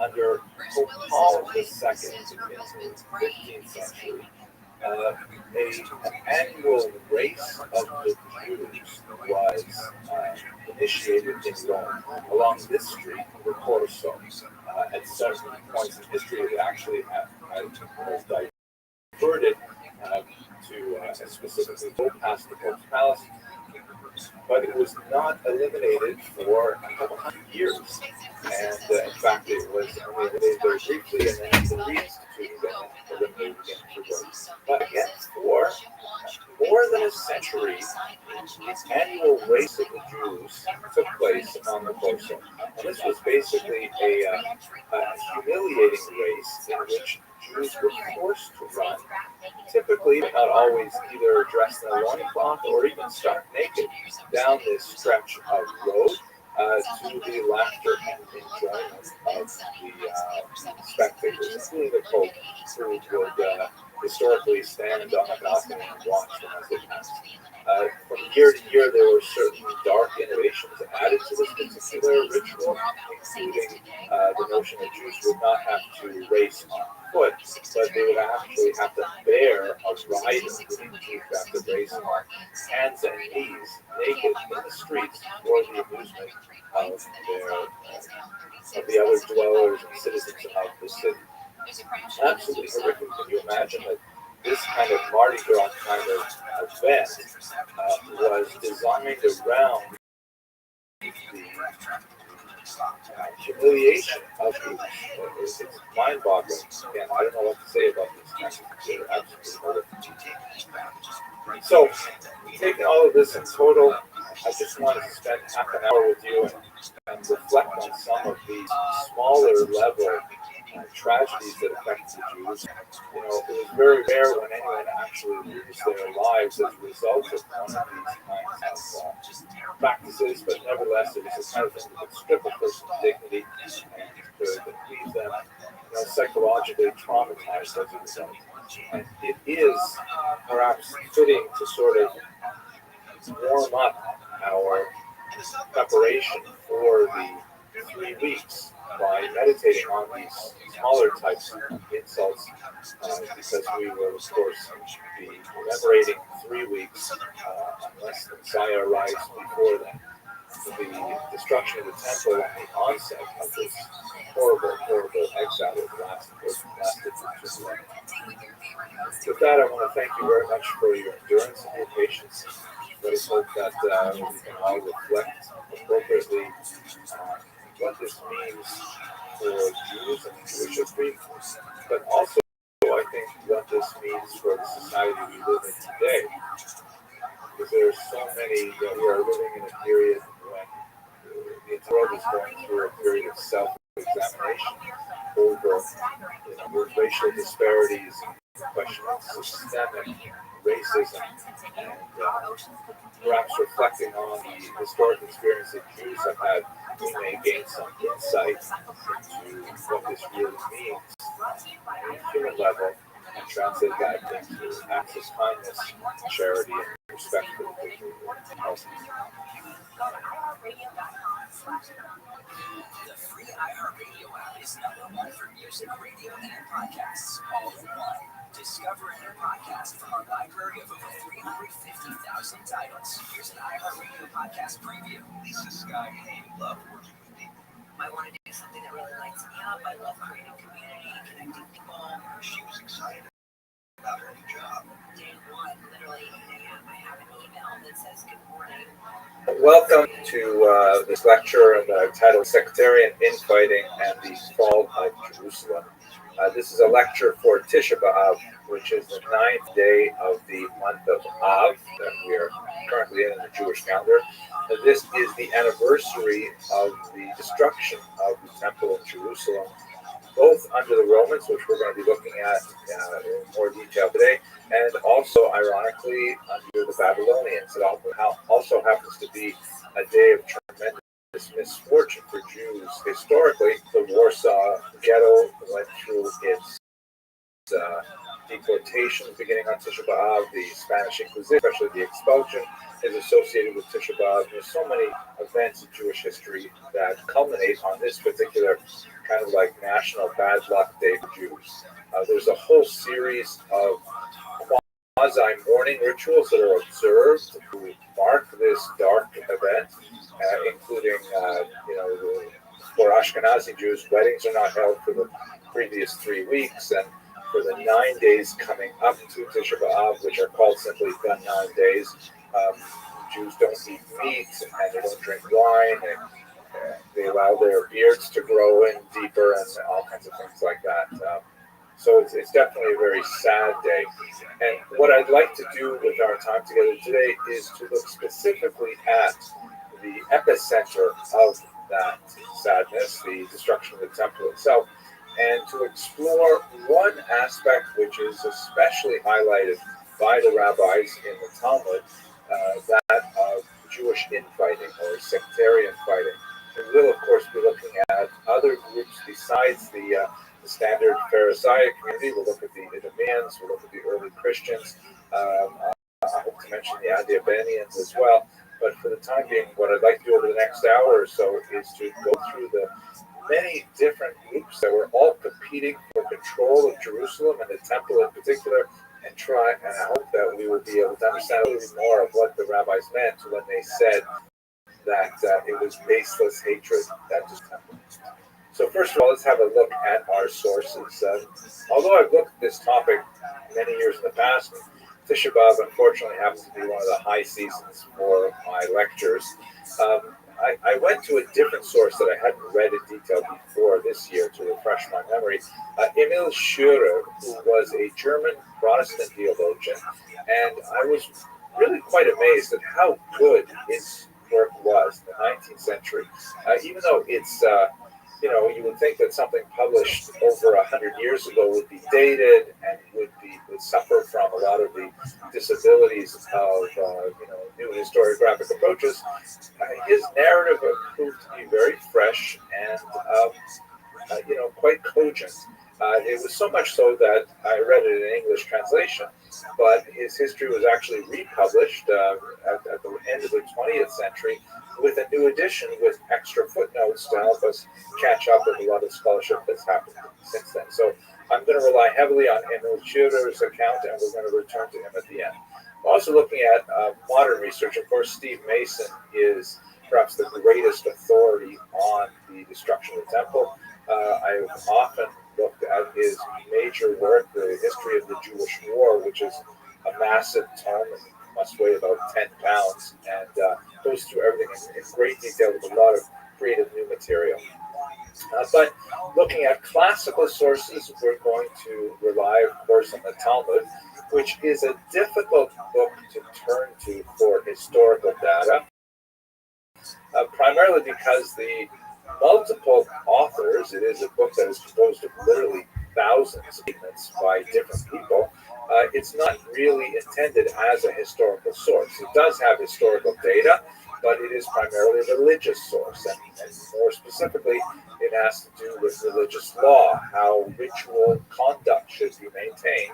under Pope Paul II in the 15th century, an annual race of the Jews was initiated in Rome along this street, the Corso. At certain points in history, it actually was diverted to specifically go past the Pope's Palace, but it was not eliminated for a couple hundred years. And in fact, it was only eliminated very briefly and then been reinstituted and eliminated again for good. But again, for more than a century, the annual race of the Jews took place on the Corso. And this was basically a humiliating race in which Jews were forced to run, typically, but not always, either dressed in a loincloth or even stark naked, down this stretch of road to the laughter and enjoyment of the spectators, including the Pope, who would historically stand on the balcony and watch them as they passed. From year to year, there were certain dark innovations added to this particular ritual, including the notion that Jews would not raising on hands and knees, naked in the streets for the amusement of the other dwellers and citizens of the city. Absolutely horrific. Can you imagine that this kind of Mardi Gras kind of event was designed around the humiliation of the it's mind-boggling. Again, I don't know what to say about this kind of thing. They're absolutely horrific. So, taking all of this in total, I just wanted to spend half an hour with you and reflect on some of these smaller level tragedies that affect the Jews. You know, it was very rare when anyone actually loses their lives as a result of one of these kinds of practices, but nevertheless, it was a kind of thing that could strip a person's dignity and could leave them, psychologically traumatized as a result. And it is perhaps fitting to sort of warm up our preparation for the 3 weeks by meditating on these smaller types of insults, because we will, of course, be commemorating 3 weeks unless the Messiah arrives before then. The destruction of the temple and the onset of this horrible exile that lasted for just a while. With that, I want to thank you very much for your endurance and your patience. Let us hope that we can all reflect appropriately what this means for Jews and Jewish history, but also, I think, what this means for the society we live in today. Because there are so many, we are living in a period when the world is going through a period of self-examination over racial disparities, question of systemic racism, and perhaps reflecting on the historic experience that Jews have had, we may gain some insight into what this really means on a human level and translate that into acts of kindness, charity, and respect for the people. The free iHeartRadio app is #1 for music, radio, and podcasts, all in one. Discover a new podcast from our library of over 350,000 titles. Here's an iHeartRadio podcast preview. Lisa Sky, hey, love working with people. I want to do something that really lights me up. I love creating community, connecting people. She was excited about her new job. Day one, literally 8 a.m., I have an email that says good morning. Welcome to this lecture titled Sectarian Infighting and the Fall of Jerusalem. This is a lecture for Tisha B'Av, which is the 9th day of the month of Av that we are currently in the Jewish calendar. This is the anniversary of the destruction of the Temple in Jerusalem, both under the Romans, which we're going to be looking at in more detail today, and also, ironically, under the Babylonians. It also happens to be a day of tremendous misfortune for Jews. Historically, the Warsaw Ghetto went through its deportation beginning on Tisha B'Av. The Spanish Inquisition, especially the expulsion, is associated with Tisha B'Av. There's so many events in Jewish history that culminate on this particular kind of like national bad luck day for Jews. There's a whole series of quasi-mourning rituals that are observed to mark this dark event, including, for Ashkenazi Jews, weddings are not held for the previous 3 weeks, and for the 9 days coming up to Tisha B'Av, which are called simply the 9 days, Jews don't eat meat and they don't drink wine, and they allow their beards to grow in deeper and all kinds of things like that. So it's definitely a very sad day. And what I'd like to do with our time together today is to look specifically at the epicenter of that sadness, the destruction of the temple itself, and to explore one aspect which is especially highlighted by the rabbis in the Talmud, that of Jewish infighting or sectarian fighting. We will, of course, be looking at other groups besides the standard Pharisaic community. We'll look at the Idumeans, we'll look at the early Christians. I hope to mention the Adiabanians as well. But for the time being, what I'd like to do over the next hour or so is to go through the many different groups that were all competing for control of Jerusalem and the temple in particular and try, and I hope that we will be able to understand a little bit more of what the rabbis meant when they said that it was baseless hatred that just happened. So first of all, let's have a look at our sources. Although I've looked at this topic many years in the past, Tisha B'Av unfortunately happens to be one of the high seasons for my lectures. I went to a different source that I hadn't read in detail before this year to refresh my memory. Emil Schurer, who was a German Protestant theologian, and I was really quite amazed at how good his work was in the 19th century. Even though it's you would think that something published over 100 years ago would be dated and would suffer from a lot of the disabilities of new historiographic approaches. His narrative proved to be very fresh and quite cogent. It was so much so that I read it in English translation, but his history was actually republished at the end of the 20th century with a new edition with extra footnotes to help us catch up with a lot of scholarship that's happened since then. So I'm going to rely heavily on Emil Schurer's account, and we're going to return to him at the end. Also looking at modern research, of course, Steve Mason is perhaps the greatest authority on the destruction of the temple. I've often looked at his major work, The History of the Jewish War, which is a massive tome and must weigh about 10 pounds, and goes through everything in great detail with a lot of creative new material. But looking at classical sources, we're going to rely, of course, on the Talmud, which is a difficult book to turn to for historical data, primarily because the multiple authors, it is a book that is composed of literally thousands of statements by different people. It's not really intended as a historical source. It does have historical data, but it is primarily a religious source, and more specifically, it has to do with religious law, how ritual conduct should be maintained,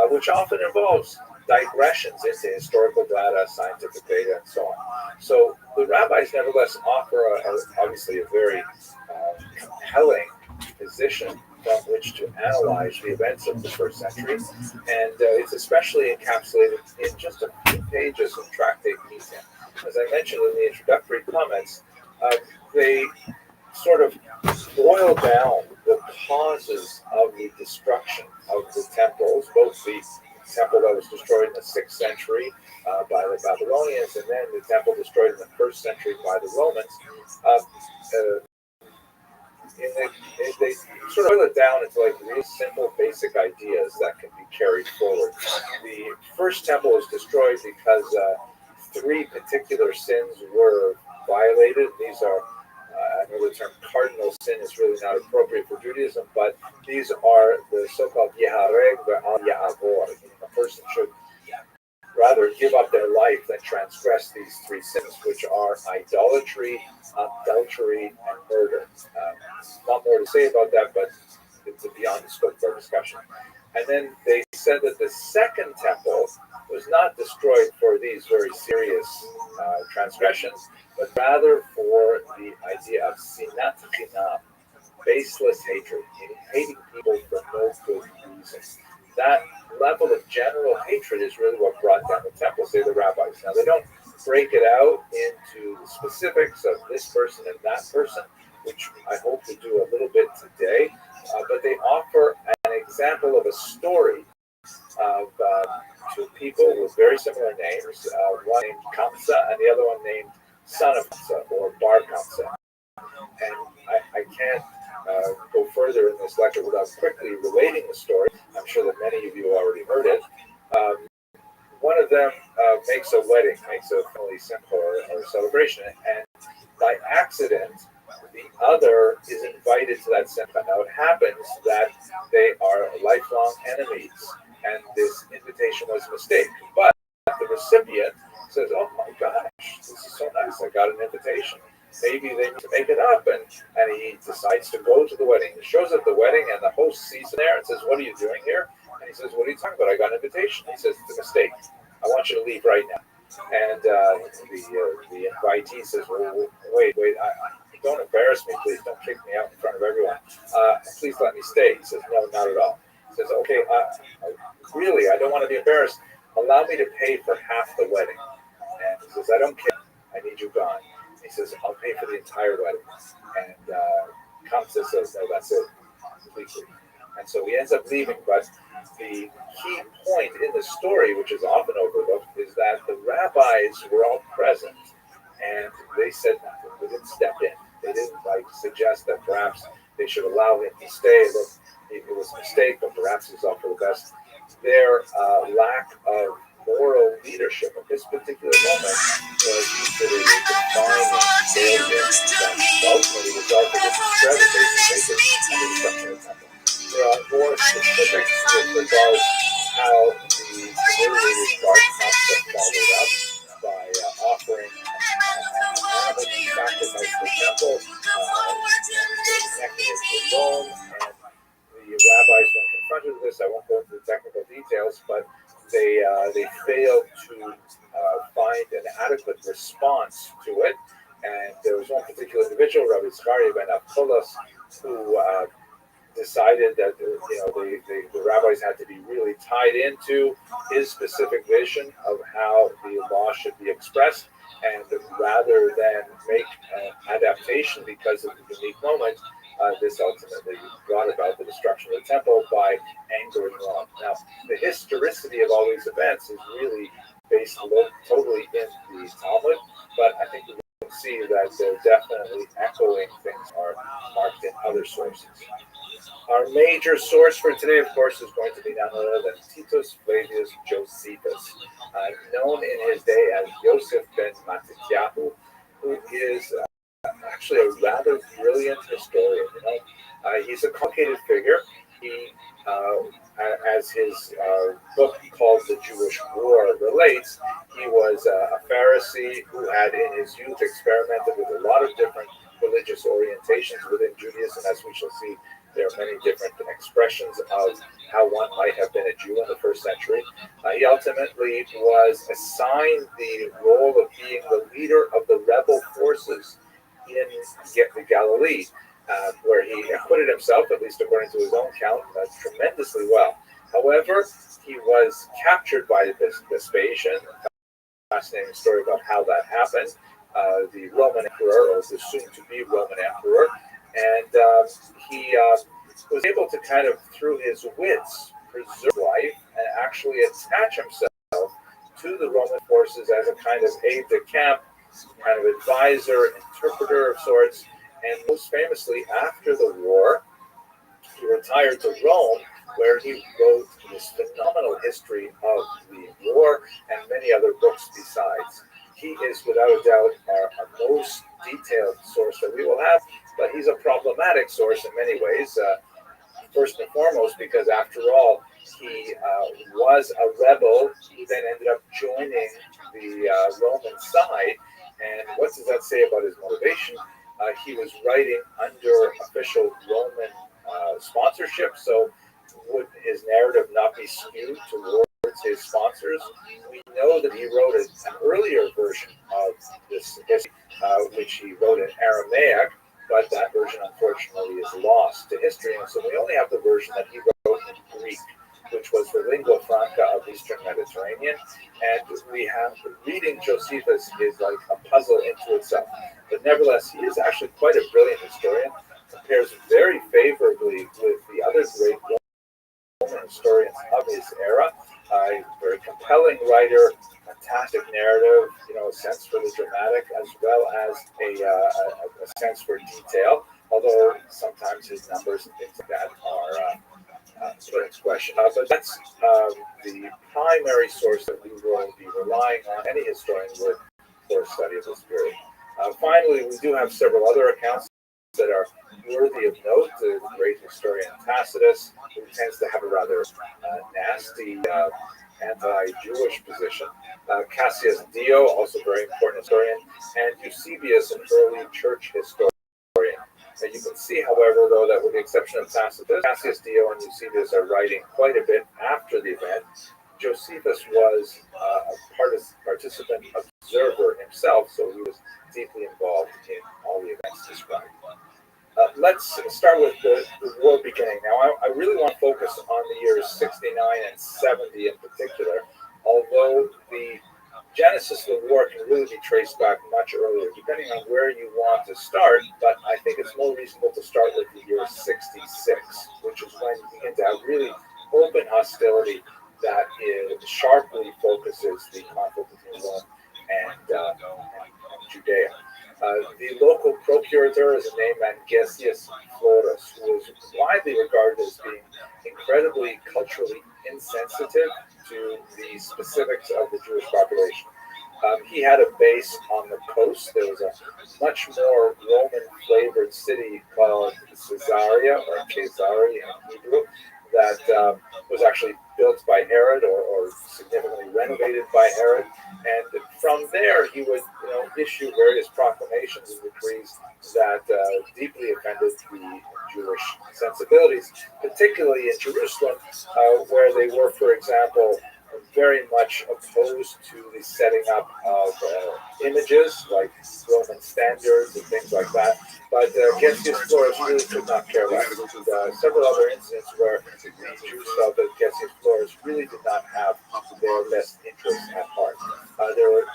which often involves digressions into historical data, scientific data, and so on. So the rabbis nevertheless offer obviously a very compelling position from which to analyze the events of the first century, and it's especially encapsulated in just a few pages of Tractate Peter. As I mentioned in the introductory comments, they sort of boil down the causes of the destruction of the temples, both the temple that was destroyed in the 6th century by the Babylonians, and then the temple destroyed in the 1st century by the Romans. They sort of boil it down into like real simple, basic ideas that can be carried forward. The first temple was destroyed because 3 particular sins were violated. These are, I know the term cardinal sin is really not appropriate for Judaism, but these are the so-called Yehareg ve'al Ya'avor. A person should rather give up their life than transgress these 3 sins, which are idolatry, adultery, and murder. Not more to say about that, but it's beyond the scope of our discussion. And then they said that the second temple was not destroyed for these very serious transgressions, but rather for the idea of sinat chinam, baseless hatred, meaning hating people for no good reason. That level of general hatred is really what brought down the temple, say the rabbis. Now, they don't break it out into the specifics of this person and that person, which I hope to do a little bit today, but they offer an example of a story of 2 people with very similar names, one named Kamsa and the other one named Son of Kamsa, or Bar Kamsa. And I can't go further in this lecture without quickly relating the story. I'm sure that many of you already heard it. One of them makes a wedding, makes a family simple or celebration, and by accident, the other is invited to that simcha. Now, it happens that they are lifelong enemies, and this invitation was a mistake. But the recipient says, "Oh my gosh, this is so nice! I got an invitation. Maybe they need to make it up," and he decides to go to the wedding. He shows up at the wedding, and the host sees him there and says, "What are you doing here?" And he says, "What are you talking about? I got an invitation." He says, "It's a mistake. I want you to leave right now." And the invitee says, "Well, wait, don't embarrass me, please. Don't kick me out in front of everyone. Please let me stay." He says, "No, not at all." says, okay, really, I don't want to be embarrassed. Allow me to pay for half the wedding. And he says, I don't care. I need you gone. He says, I'll pay for the entire wedding. And Kamsa says, no, that's it, completely. And so he ends up leaving. But the key point in the story, which is often overlooked, is that the rabbis were all present. And they said nothing. They didn't step in. They didn't suggest that perhaps they should allow him to stay. Look, it was a mistake, but perhaps it's all for the best. Their lack of moral leadership at this particular moment was considered a defining failure that ultimately resulted in the preservation and the destruction of the temple. There are more specifics with regards how the early garden concept followed up by offering animals to sacrifice the temple, connecting it to Rome, and the rabbis, when confronted with this, I won't go into the technical details, but they failed to find an adequate response to it. And there was one particular individual, Rabbi Rothschild ben Apollos, who decided that the rabbis had to be really tied into his specific vision of how the law should be expressed, and rather than make an adaptation because of the unique moment, this ultimately brought about the destruction of the temple by angering Rome. Now, the historicity of all these events is really based totally in the Talmud, but I think we can see that they're definitely echoing things are marked in other sources. Our major source for today, of course, is going to be none other than Titus Flavius Josephus, known in his day as Yosef ben Matityahu, who is actually a rather brilliant historian. He's a complicated figure. He, as his book called The Jewish War relates, he was a Pharisee who had in his youth experimented with a lot of different religious orientations within Judaism. As we shall see, there are many different expressions of how one might have been a Jew in the first century. He ultimately was assigned the role of being the leader of the rebel forces in the Galilee, where he acquitted himself, at least according to his own count, tremendously well. However, he was captured by Vespasian. Fascinating story about how that happened. The Roman emperor, or the soon-to-be Roman emperor, and he was able to kind of, through his wits, preserve life and actually attach himself to the Roman forces as a kind of aide-de-camp, kind of advisor, interpreter of sorts. And most famously, after the war, he retired to Rome, where he wrote this phenomenal history of the war and many other books besides. He is, without a doubt, our most detailed source that we will have, but he's a problematic source in many ways. First and foremost, because after all, he was a rebel. He then ended up joining the Roman side. And what does that say about his motivation? He was writing under official Roman sponsorship, so would his narrative not be skewed towards his sponsors? We know that he wrote an earlier version of this history, which he wrote in Aramaic, but that version unfortunately is lost to history, and so we only have the version that he wrote in Greek, which was the lingua franca of Eastern Mediterranean. And we have reading Josephus is like a puzzle into itself. But nevertheless, he is actually quite a brilliant historian, compares very favorably with the other great Roman historians of his era. A very compelling writer, fantastic narrative, a sense for the dramatic as well as a sense for detail, although sometimes his numbers and things like that are sort of question. But that's the primary source that we will be relying on. Any historian would for a study of this period. Finally, we do have several other accounts that are worthy of note. The great historian Tacitus, who tends to have a rather nasty anti-Jewish position. Cassius Dio, also very important historian, and Eusebius, an early church historian. And you can see, however, though, that with the exception of Tacitus, Cassius Dio and Eusebius are writing quite a bit after the event. Josephus was a participant, observer himself, so he was deeply involved in all the events described. Let's start with the war beginning. Now, I really want to focus on the years 69 and 70 in particular, although the genesis of the war can really be traced back much earlier, depending on where you want to start, but I think it's more reasonable to start with the year 66, which is when you begin to have really open hostility that sharply focuses the conflict between Rome and Judea. The local procurator is named Angesius Florus, who was widely regarded as being incredibly culturally insensitive to the specifics of the Jewish population. He had a base on the coast. There was a much more Roman-flavored city called Caesarea, or Caesarea in Hebrew, that was actually built by Herod or significantly renovated by Herod. And from there, he would issue various proclamations and decrees that deeply offended the Jewish sensibilities, particularly in Jerusalem, where they were, for example, very much opposed to the setting up of images like Roman standards and things like that. But Gessius Florus really could not care less. Several other incidents where the Jews felt that Gessius Florus really did not have their best interests at heart. There were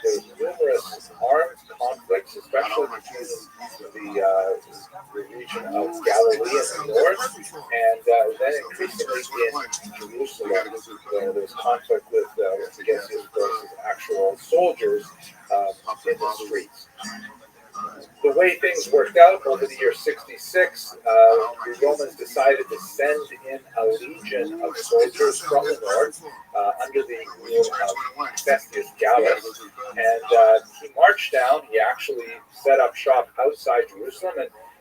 numerous armed conflicts, especially between the region of Galilee in the north, and then increasingly in Jerusalem. There was conflict with Gessius Florus' actual soldiers in the streets. The way things worked out over the year 66, the Romans decided to send in a legion of soldiers from the north under the rule of Cestius Gallus, and he marched down. He actually set up shop outside Jerusalem,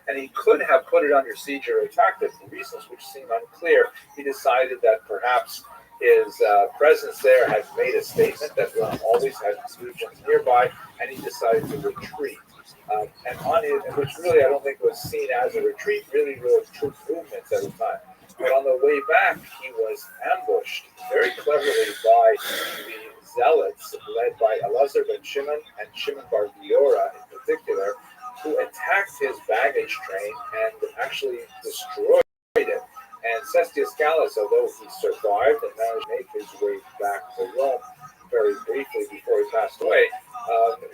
and he could have put it under siege or attacked it for reasons which seem unclear. He decided that perhaps his presence there had made a statement that Rome always had legions nearby, and he decided to retreat. And on it, which really I don't think was seen as a retreat, really were troop movements at the time. But on the way back, he was ambushed very cleverly by the zealots, led by Elazar ben Shimon and Shimon bar Giora in particular, who attacked his baggage train and actually destroyed it. And Cestius Gallus, although he survived and managed to make his way back to Rome very briefly before he passed away,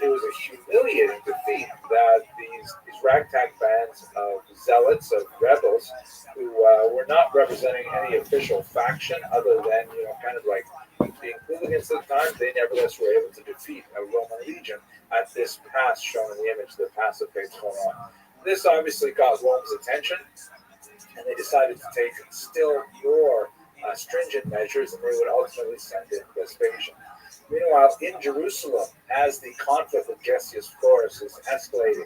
it was a humiliating defeat that these ragtag bands of zealots, of rebels, who were not representing any official faction other than, kind of like being hooligans at the time, they nevertheless were able to defeat a Roman legion at this pass shown in the image, the Pass of Faith going on. This obviously got Rome's attention, and they decided to take still more stringent measures, and they would ultimately send in Vespasian. Meanwhile, in Jerusalem, as the conflict with Gessius Florus is escalating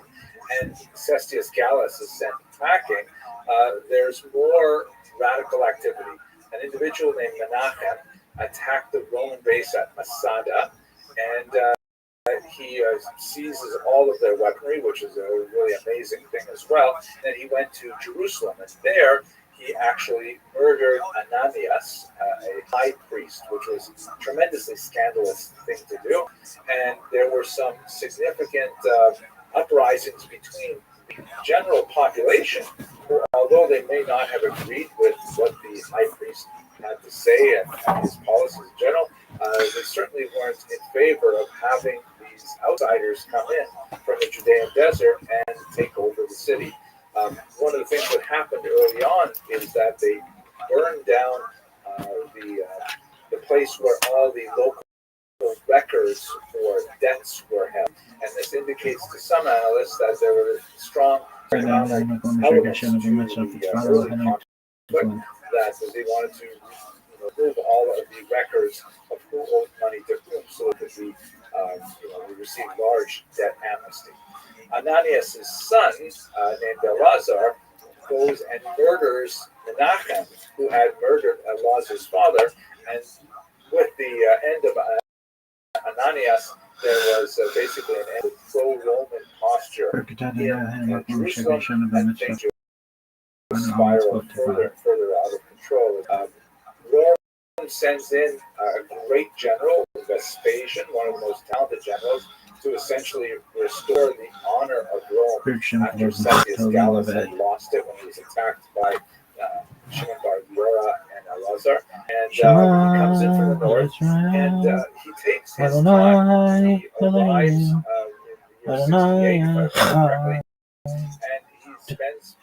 and Cestius Gallus is sent packing, there's more radical activity. An individual named Menachem attacked the Roman base at Masada, and he seizes all of their weaponry, which is a really amazing thing as well. And he went to Jerusalem, and there he actually murdered Ananias, a high priest, which was a tremendously scandalous thing to do. And there were some significant uprisings between the general population, who, although they may not have agreed with what the high priest had to say and his policies in general, they certainly weren't in favor of having these outsiders come in from the Judean desert and take over the city. One of the things that happened early on is that they burned down the place where all the local records for debts were held. And this indicates to some analysts that there were strong economic elements to the early conflict, that they wanted to remove all of the records of who owed money to whom, so it could be we received large debt amnesty. Ananias' son, named Elazar, goes and murders Menachem, who had murdered Elazar's father. And with the end of Ananias, there was basically an end of pro-Roman posture in Jerusalem, and things spiral further and further out of control. Rome sends in a great general, Vespasian, one of the most talented generals, to essentially restore the honor of Rome Christian after was Cestius totally Gallus bad. had lost it when he was attacked by Shimon Bar Yochai and Eleazar. And he comes in from the north, and he takes his time. He arrives in the year 68, if I remember correctly, and he spends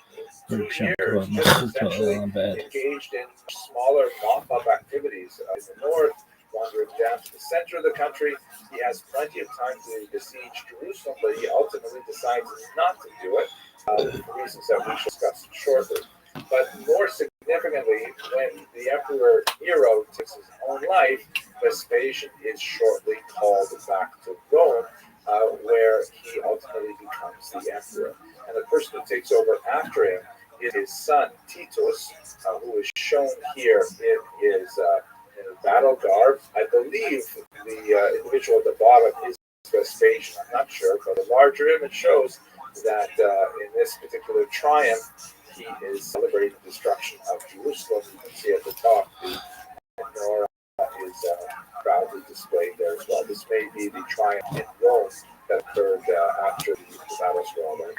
2 years just essentially engaged in smaller mop-up activities in the north, wandering down to the center of the country. He has plenty of time to besiege Jerusalem, but he ultimately decides not to do it for reasons that we shall discuss shortly. But more significantly, when the Emperor Nero takes his own life, Vespasian is shortly called back to Rome, where he ultimately becomes the emperor. And the person who takes over after him is his son Titus, who is shown here in his battle garb. I believe the individual at the bottom is Vespasian. I'm not sure, but a larger image shows that in this particular triumph, he is celebrating the destruction of Jerusalem. You can see at the top the menorah is proudly displayed there as well. This may be the triumph in Rome that occurred after the battles were all over.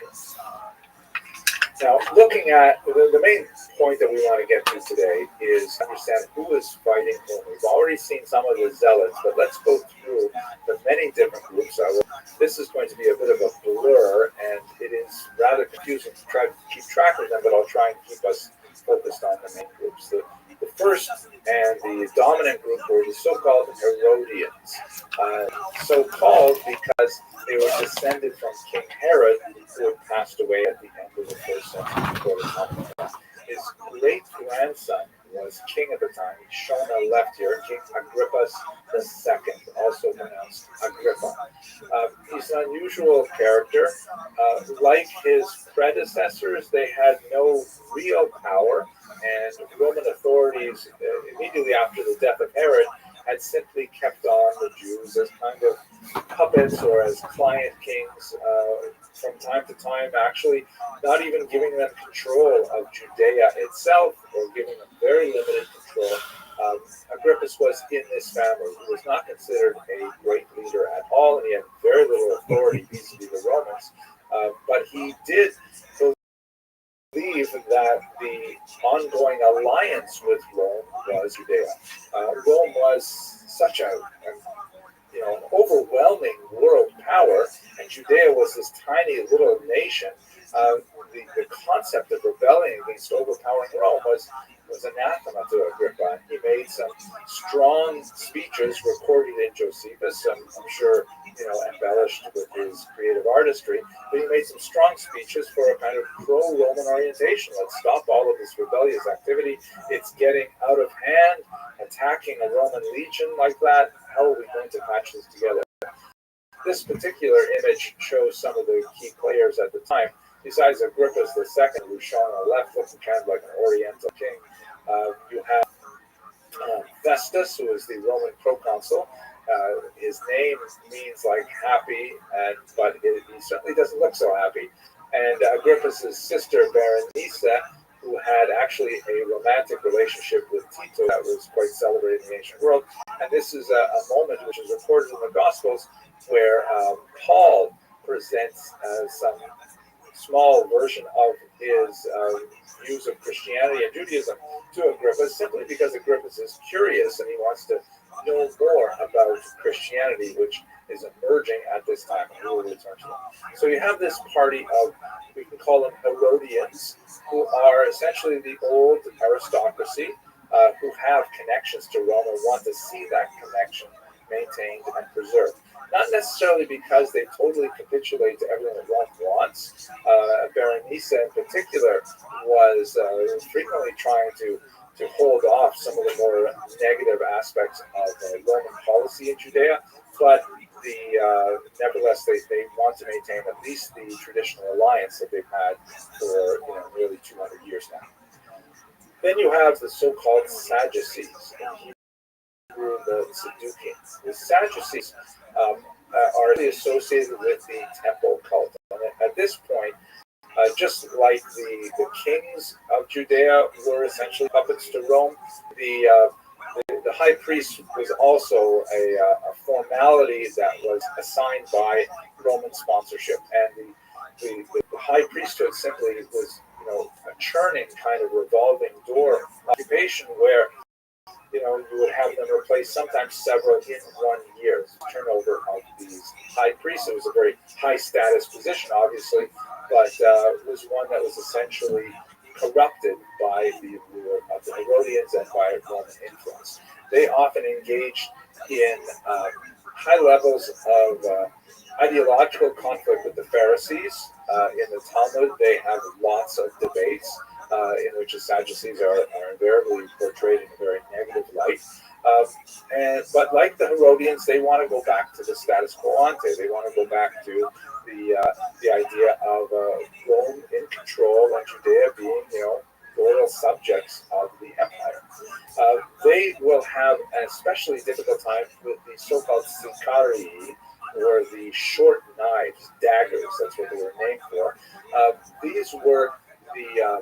Now, looking at the main point that we want to get to today is understand who is fighting whom. We've already seen some of the zealots, but let's go through the many different groups. This is going to be a bit of a blur, and it is rather confusing to try to keep track of them, but I'll try and keep us focused on the main groups. The first and the dominant group were the so-called Herodians. So-called because they were descended from King Herod, who had passed away at the end of the first century before the common era. His great-grandson was king at the time. He's shown on the left here, King Agrippa II, also pronounced Agrippa. He's an unusual character. Like his predecessors, they had no real power, and Roman authorities, immediately after the death of Herod, had simply kept on the Jews as kind of puppets or as client kings from time to time, actually not even giving them control of Judea itself or giving them very limited control. Agrippus was in this family. He was not considered a great leader at all, and he had very little authority vis-a-vis the Romans. But he did believe that the ongoing alliance with Rome was Judea. Rome was such an overwhelming world power, and Judea was this tiny little nation. The concept of rebelling against overpowering Rome was anathema to Agrippa. He made some strong speeches recorded in Josephus, I'm sure embellished with his creative artistry, but he made some strong speeches for a kind of pro-Roman orientation. Let's stop all of this rebellious activity. It's getting out of hand. Attacking a Roman legion like that, how are we going to patch this together? This particular image shows some of the key players at the time. Besides Agrippa II, who's shown on the left, looking kind of like an Oriental king, you have Festus, who is the Roman proconsul. His name means like happy, but he certainly doesn't look so happy. And Agrippa's sister, Berenice, who had actually a romantic relationship with Tito that was quite celebrated in the ancient world. And this is a moment which is recorded in the Gospels where Paul presents some small version of his views of Christianity and Judaism to Agrippa, simply because Agrippa is curious and he wants to know more about Christianity, which is emerging at this time. We will return to that. So you have this party of, we can call them Herodians, who are essentially the old aristocracy, who have connections to Rome and want to see that connection maintained and preserved. Not necessarily because they totally capitulate to everything that Rome wants. Berenice in particular was frequently trying to hold off some of the more negative aspects of Roman policy in Judea, but nevertheless they want to maintain at least the traditional alliance that they've had for nearly 200 years now. Then you have the so-called Sadducees, in Hebrew the Sadducees. The Sadducees are associated with the temple cult. And at this point, just like the kings of Judea were essentially puppets to Rome, the the high priest was also a formality that was assigned by Roman sponsorship, and the high priesthood simply was, a churning kind of revolving door occupation where, you would have them replace sometimes several in 1 year. Turnover of these high priests. It was a very high status position, obviously, but was one that was essentially corrupted by the lure of the Herodians and by Roman influence. They often engaged in high levels of ideological conflict with the Pharisees. In the Talmud, they have lots of debates in which the Sadducees are invariably portrayed in a very negative light. But like the Herodians, they want to go back to the status quo ante. They want to go back to the idea of Rome in control and Judea being, loyal subjects of the empire. They will have an especially difficult time with the so-called sicarii, or the short knives, daggers. That's what they were named for. These were the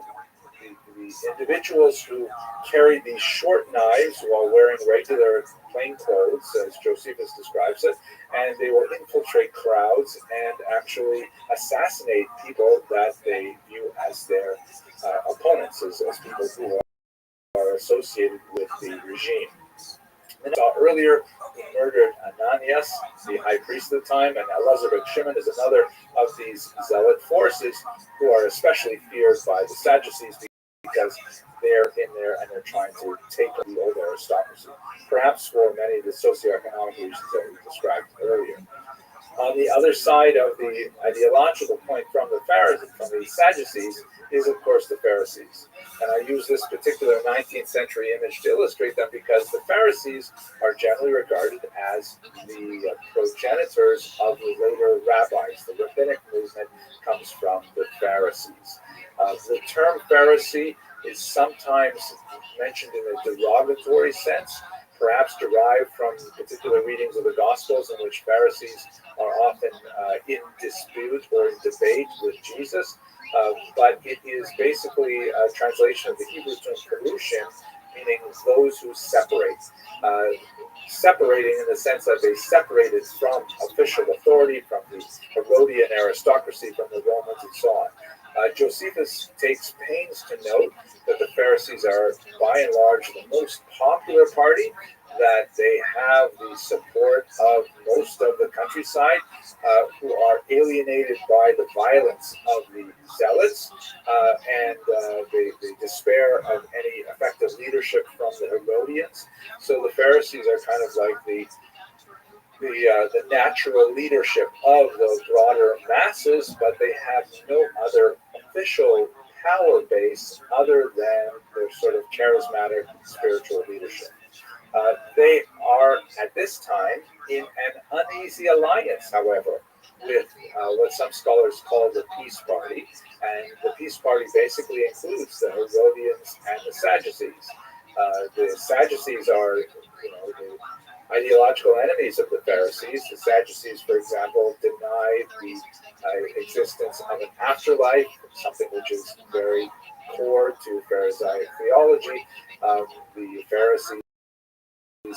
individuals who carried these short knives while wearing regular plain clothes, as Josephus describes it, and they will infiltrate crowds and actually assassinate people that they view as their opponents, as people who are associated with the regime. And earlier, we murdered Ananias, the high priest at the time, and Elazar Shimon is another of these zealot forces who are especially feared by the Sadducees because they're in there and they're trying to take the old aristocracy, perhaps for many of the socioeconomic reasons that we described earlier. On the other side of the ideological point from the Pharisees, from the Sadducees, is of course the Pharisees. And I use this particular 19th century image to illustrate them because the Pharisees are generally regarded as the progenitors of the later rabbis. The rabbinic movement comes from the Pharisees. The term Pharisee is sometimes mentioned in a derogatory sense, perhaps derived from particular readings of the Gospels in which Pharisees are often in dispute or in debate with Jesus. But it is basically a translation of the Hebrew term Perushin, meaning those who separate. Separating in the sense that they separated from official authority, from the Herodian aristocracy, from the Romans, and so on. Josephus takes pains to note that the Pharisees are, by and large, the most popular party, that they have the support of most of the countryside, who are alienated by the violence of the zealots, and they despair of any effective leadership from the Herodians. So the Pharisees are kind of like the natural leadership of the broader masses, but they have no other official power base other than their sort of charismatic spiritual leadership. They are, at this time, in an uneasy alliance, however, with what some scholars call the Peace Party. And the Peace Party basically includes the Herodians and the Sadducees. The Sadducees are, the ideological enemies of the Pharisees. The Sadducees, for example, deny the existence of an afterlife, something which is very core to Pharisaic theology. The Pharisees and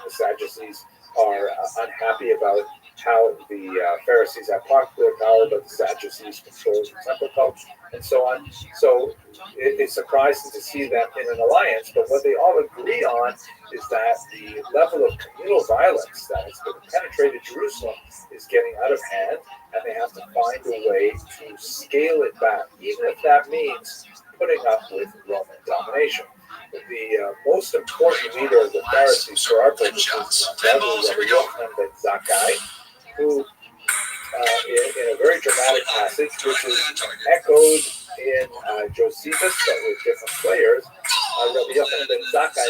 the Sadducees are unhappy about how the Pharisees have popular power, but the Sadducees control the temple cult, and so on. So it's surprising to see them in an alliance, but what they all agree on is that the level of communal violence that has penetrated Jerusalem is getting out of hand, and they have to find a way to scale it back, even if that means putting up with Roman domination. The most important leader of the Pharisees for our purposes is Rabbi Rothschild, who, in a very dramatic passage, which is echoed in Josephus, but with different players, Rabbi Yochanan ben Zakkai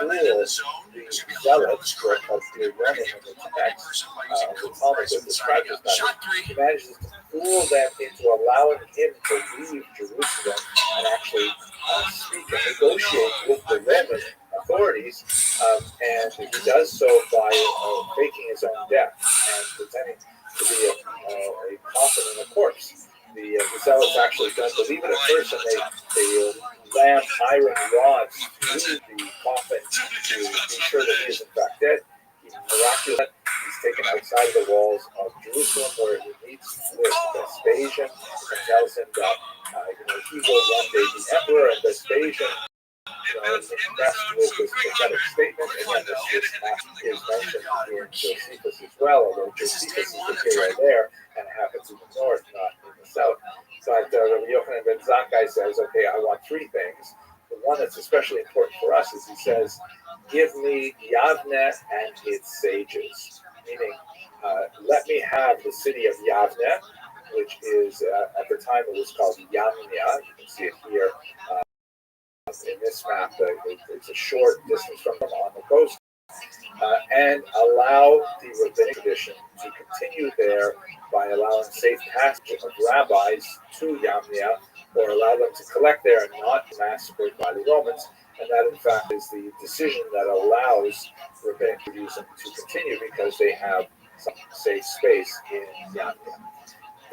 manages to fool the zealots, who are called the Roman in the text, the Talmud that describes this passage. He manages to fool them into allowing him to leave Jerusalem and actually speak and negotiate with the Roman authorities, and he does so by faking his own death and pretending to be a coffin and a corpse. The zealots actually don't believe it at first, and they lamb iron rods through the coffin to be sure that he is in fact dead. He miraculously he's taken outside the walls of Jerusalem, where he meets with Vespasian and tells him that he will one day be emperor, and Vespasian is impressed with this prophetic statement, and then this is mentioned in Josephus as well, although Josephus is the hero there, and it happens in the north, not in the south. But Rabbi Yochanan ben Zakkai says, okay, I want three things. The one that's especially important for us is he says, give me Yavne and its sages, meaning let me have the city of Yavne, which is, at the time it was called Yamnia. You can see it here in this map. It's a short distance from them on the coast. And allow the rabbinic tradition to continue there by allowing safe passage of rabbis to Yamnia, or allow them to collect there and not be massacred by the Romans. And that, in fact, is the decision that allows rabbinic Judaism to continue, because they have some safe space in Yamnia.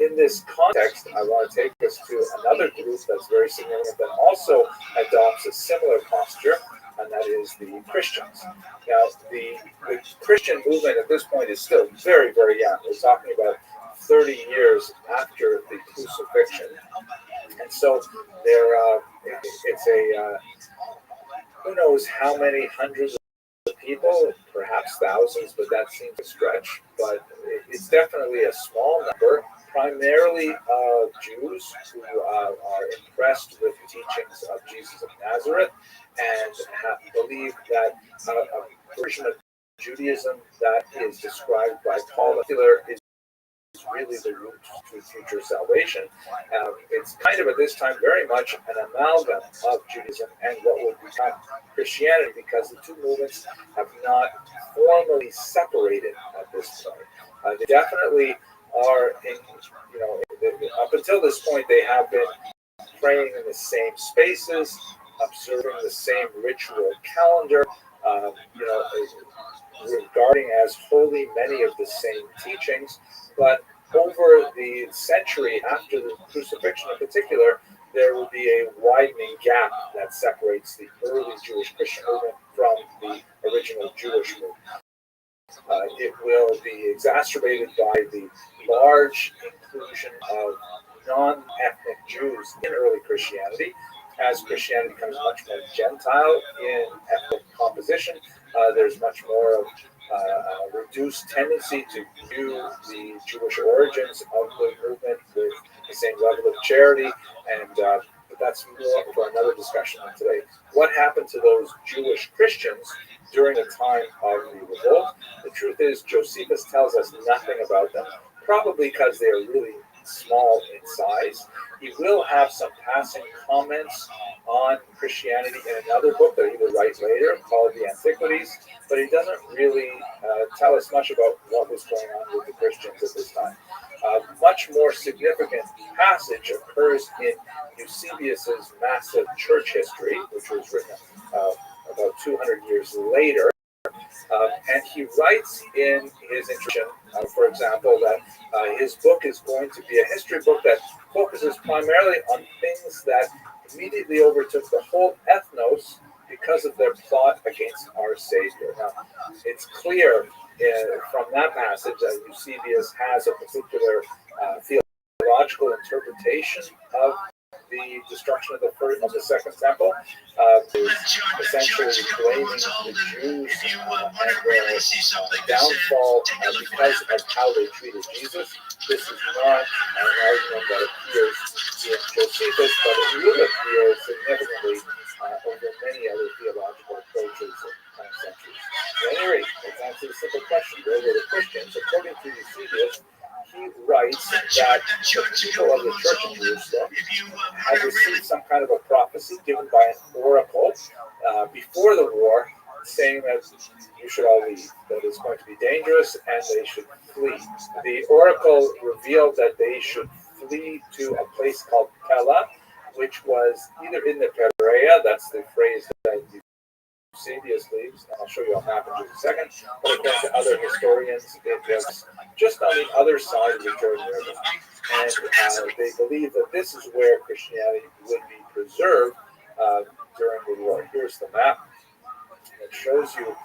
In this context, I want to take us to another group that's very significant that also adopts a similar posture, and that is the Christians. Now, the Christian movement at this point is still very, very young. We're talking about 30 years after the crucifixion. And so it's who knows how many hundreds of people, perhaps thousands, but that seems a stretch. But it's definitely a small number, primarily Jews who are impressed with the teachings of Jesus of Nazareth and believe that a version of Judaism that is described by Paul is really the route to future salvation. It's kind of at this time very much an amalgam of Judaism and what would become Christianity, because the two movements have not formally separated at this point. They definitely are up until this point, they have been praying in the same spaces, observing the same ritual calendar, regarding as holy many of the same teachings. But over the century after the crucifixion in particular, there will be a widening gap that separates the early Jewish Christian movement from the original Jewish movement. It will be exacerbated by the large inclusion of non-ethnic Jews in early Christianity. As Christianity becomes much more Gentile in ethnic composition, there's much more of a reduced tendency to view the Jewish origins of the movement with the same level of charity, but that's more for another discussion than today. What happened to those Jewish Christians during the time of the revolt? The truth is, Josephus tells us nothing about them, probably because they are really small in size. He will have some passing comments on Christianity in another book that he will write later called The Antiquities, but he doesn't really tell us much about what was going on with the Christians at this time. Much more significant passage occurs in Eusebius's massive church history, which was written about 200 years later. And he writes in his introduction, for example, that his book is going to be a history book that focuses primarily on things that immediately overtook the whole ethnos because of their plot against our Savior. Now, it's clear from that passage that Eusebius has a particular theological interpretation of the destruction of the Second Temple, essentially blaming the Jews and their downfall because of how they treated Jesus. This is not an argument that appears in Josephus, but it will appear significantly over many other theological approaches of the 10th century. At any rate, let's answer the simple question: where were the Christians? According to Eusebius, he writes that the people of the Church of Jerusalem had received some kind of a prophecy given by an oracle before the war, saying that you should all leave, that it's going to be dangerous and they should flee. The oracle revealed that they should flee to a place called Pella, which was either in the Perea, that's the phrase that Eusebius leaves, and I'll show you a map in just a second, but according to other historians, it was just on the other side of the Jordan River. And they believe that this is where Christianity would be preserved during the war. Here's the map. It shows you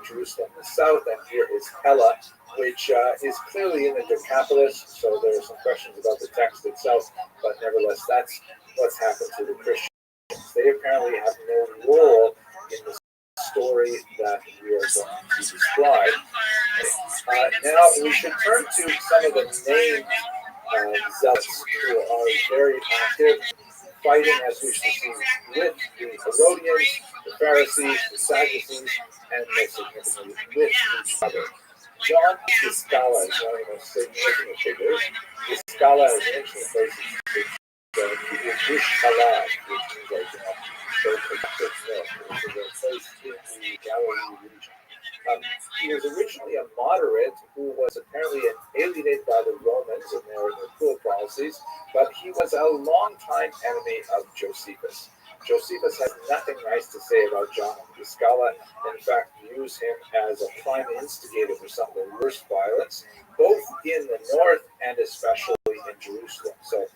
Jerusalem in the south, and here is Pella, which is clearly in the Decapolis, so there are some questions about the text itself, but nevertheless, that's what's happened to the Christians. They apparently have no role in the story that we are going to describe. Now, we should turn to some of the named zealots who are very active, fighting, as we should see, with the Herodians, the Pharisees, the Sadducees, and most significantly with each other. John Giscala is one of the most significant figures. Giscala is an ancient place in Gush Halad, which means like, the productive milk, which is a place in the Galilee region. He was originally a moderate who was apparently alienated by the Romans and their cruel policies, but he was a longtime enemy of Josephus. Josephus has nothing nice to say about John of Giscala. In fact, views him as a prime instigator for some of the worst violence, both in the north and especially in Jerusalem. So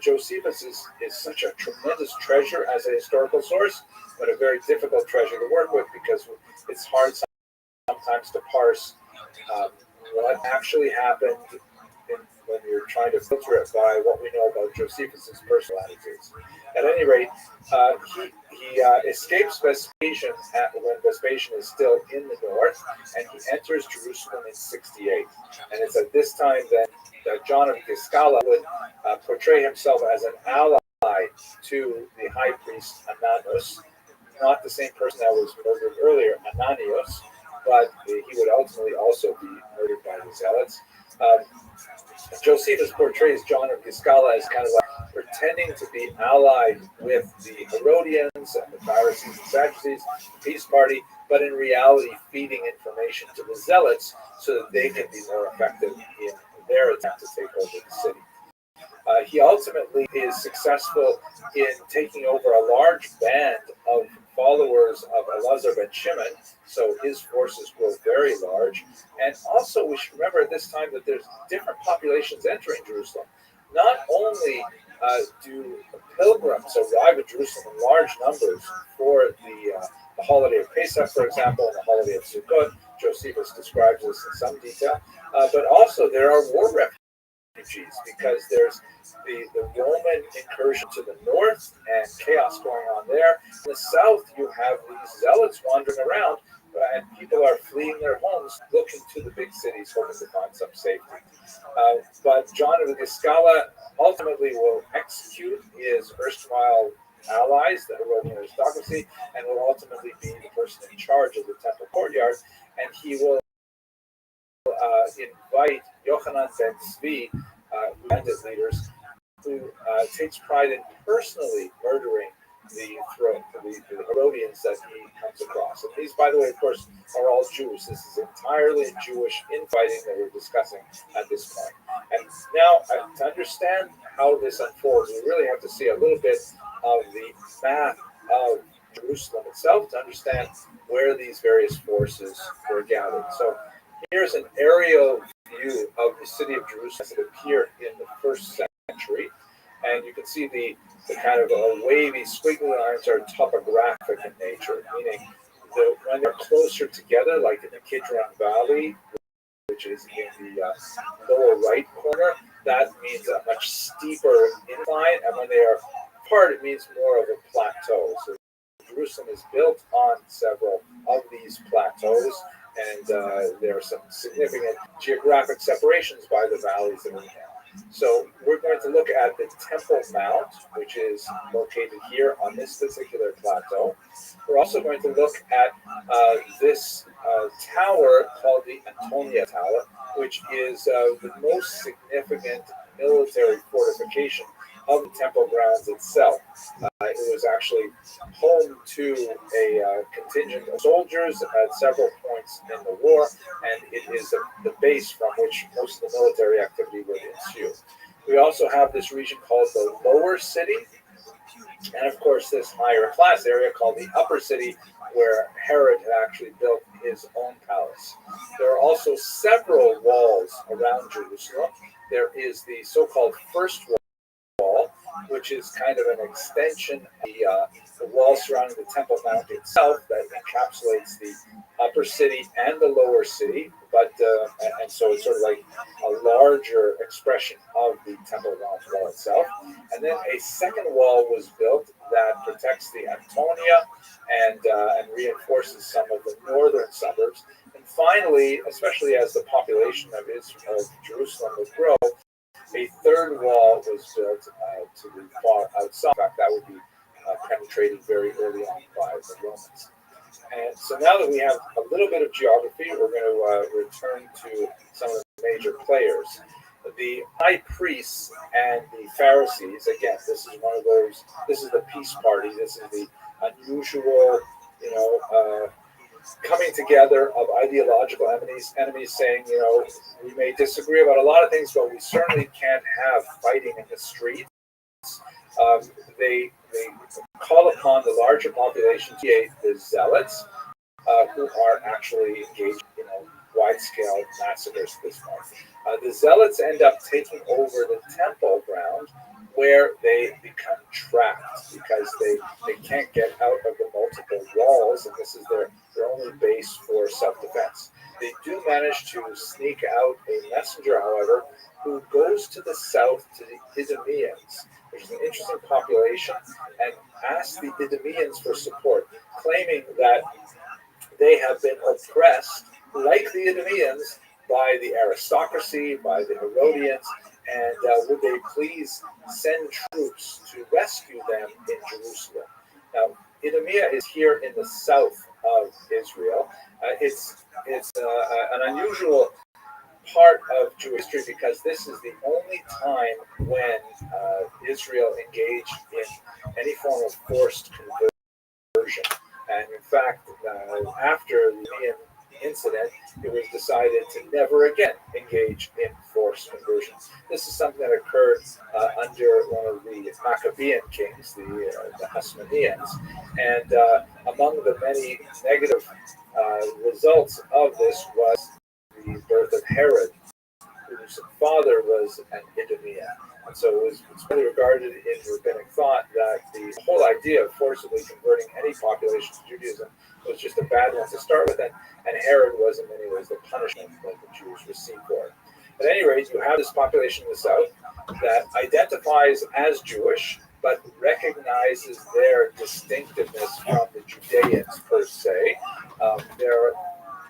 Josephus is such a tremendous treasure as a historical source, but a very difficult treasure to work with because it's hard sometimes to parse what actually happened when you're trying to filter it by what we know about Josephus's personal attitudes. At any rate, he escapes Vespasian when Vespasian is still in the north, and he enters Jerusalem in 68. And it's at this time that John of Giscala would portray himself as an ally to the high priest Ananus, not the same person that was murdered earlier, Ananias, but he would ultimately also be murdered by the Zealots. Josephus portrays John of Giscala as kind of like pretending to be allied with the Herodians and the Pharisees and Sadducees, the peace party, but in reality feeding information to the Zealots so that they can be more effective in their attempt to take over the city. He ultimately is successful in taking over a large band of followers of Elazar ben Shimon, so his forces grow very large. And also, we should remember at this time that there's different populations entering Jerusalem. Not only do pilgrims arrive in Jerusalem in large numbers for the holiday of Pesach, for example, and the holiday of Sukkot. Josephus describes this in some detail. But also, there are war refugees because there's the Roman incursion to the north and chaos going on there. In the south, you have these zealots wandering around, and people are fleeing their homes, looking to the big cities, hoping to find some safety. But John of Giscala ultimately will execute his erstwhile allies, the Herodian aristocracy, and will ultimately be the person in charge of the temple courtyard. And he will invite Yochanan ben Tzvi, bandit leaders, who takes pride in personally murdering the Herodians that he comes across. And these, by the way, of course, are all Jews. This is entirely Jewish infighting that we're discussing at this point. And now, to understand how this unfolds, we really have to see a little bit of the map of Jerusalem itself to understand where these various forces were gathered. So here's an aerial view of the city of Jerusalem as it appeared in the first century. And you can see the kind of wavy, squiggly lines are topographic in nature, meaning when they're closer together, like in the Kidron Valley, which is in the lower right corner, that means a much steeper incline. And when they are apart, it means more of a plateau. So Jerusalem is built on several of these plateaus, and there are some significant geographic separations by the valleys that we have. So we're going to look at the Temple Mount, which is located here on this particular plateau. We're also going to look at this tower called the Antonia Tower, which is the most significant military fortification of the temple grounds itself. It was actually home to a contingent of soldiers at several points in the war, and it is the base from which most of the military activity would ensue. We also have this region called the Lower City, and of course this higher class area called the Upper City, where Herod had actually built his own palace. There are also several walls around Jerusalem. There is the so-called First Wall, which is kind of an extension of the wall surrounding the Temple Mount itself that encapsulates the upper city and the lower city, but and so it's sort of like a larger expression of the Temple Mount wall itself. And then a second wall was built that protects the Antonia and reinforces some of the northern suburbs. And finally, especially as the population of Jerusalem would grow, a third wall was built to the far outside. In fact, that would be penetrated very early on by the Romans. And so now that we have a little bit of geography, we're going to return to some of the major players. The high priests and the Pharisees, again, this is one of those, this is the peace party, this is the unusual, coming together of ideological enemies saying, we may disagree about a lot of things, but we certainly can't have fighting in the streets. They call upon the larger population to create the zealots, who are actually engaged in wide-scale massacres at this point. The zealots end up taking over the temple ground, where they become trapped because they can't get out of the multiple walls, and this is their only base for self-defense. They do manage to sneak out a messenger, however, who goes to the south to the Idumeans, which is an interesting population, and asks the Idumeans for support, claiming that they have been oppressed, like the Idumeans, by the aristocracy, by the Herodians, and would they please send troops to rescue them in Jerusalem. Now, Idumea is here in the south of Israel. It's an unusual part of Jewish history because this is the only time when Israel engaged in any form of forced conversion. And in fact, after the Idumean incident, it was decided to never again engage in forced conversion. This is something that occurred under one of the Maccabean kings, the Hasmoneans, and among the many negative results of this was the birth of Herod, whose father was an Idumean. And so it's really regarded in rabbinic thought that the whole idea of forcibly converting any population to Judaism was just a bad one to start with, and Herod was in many ways the punishment that the Jews received for it. At any rate, you have this population in the south that identifies as Jewish, but recognizes their distinctiveness from the Judeans per se. There are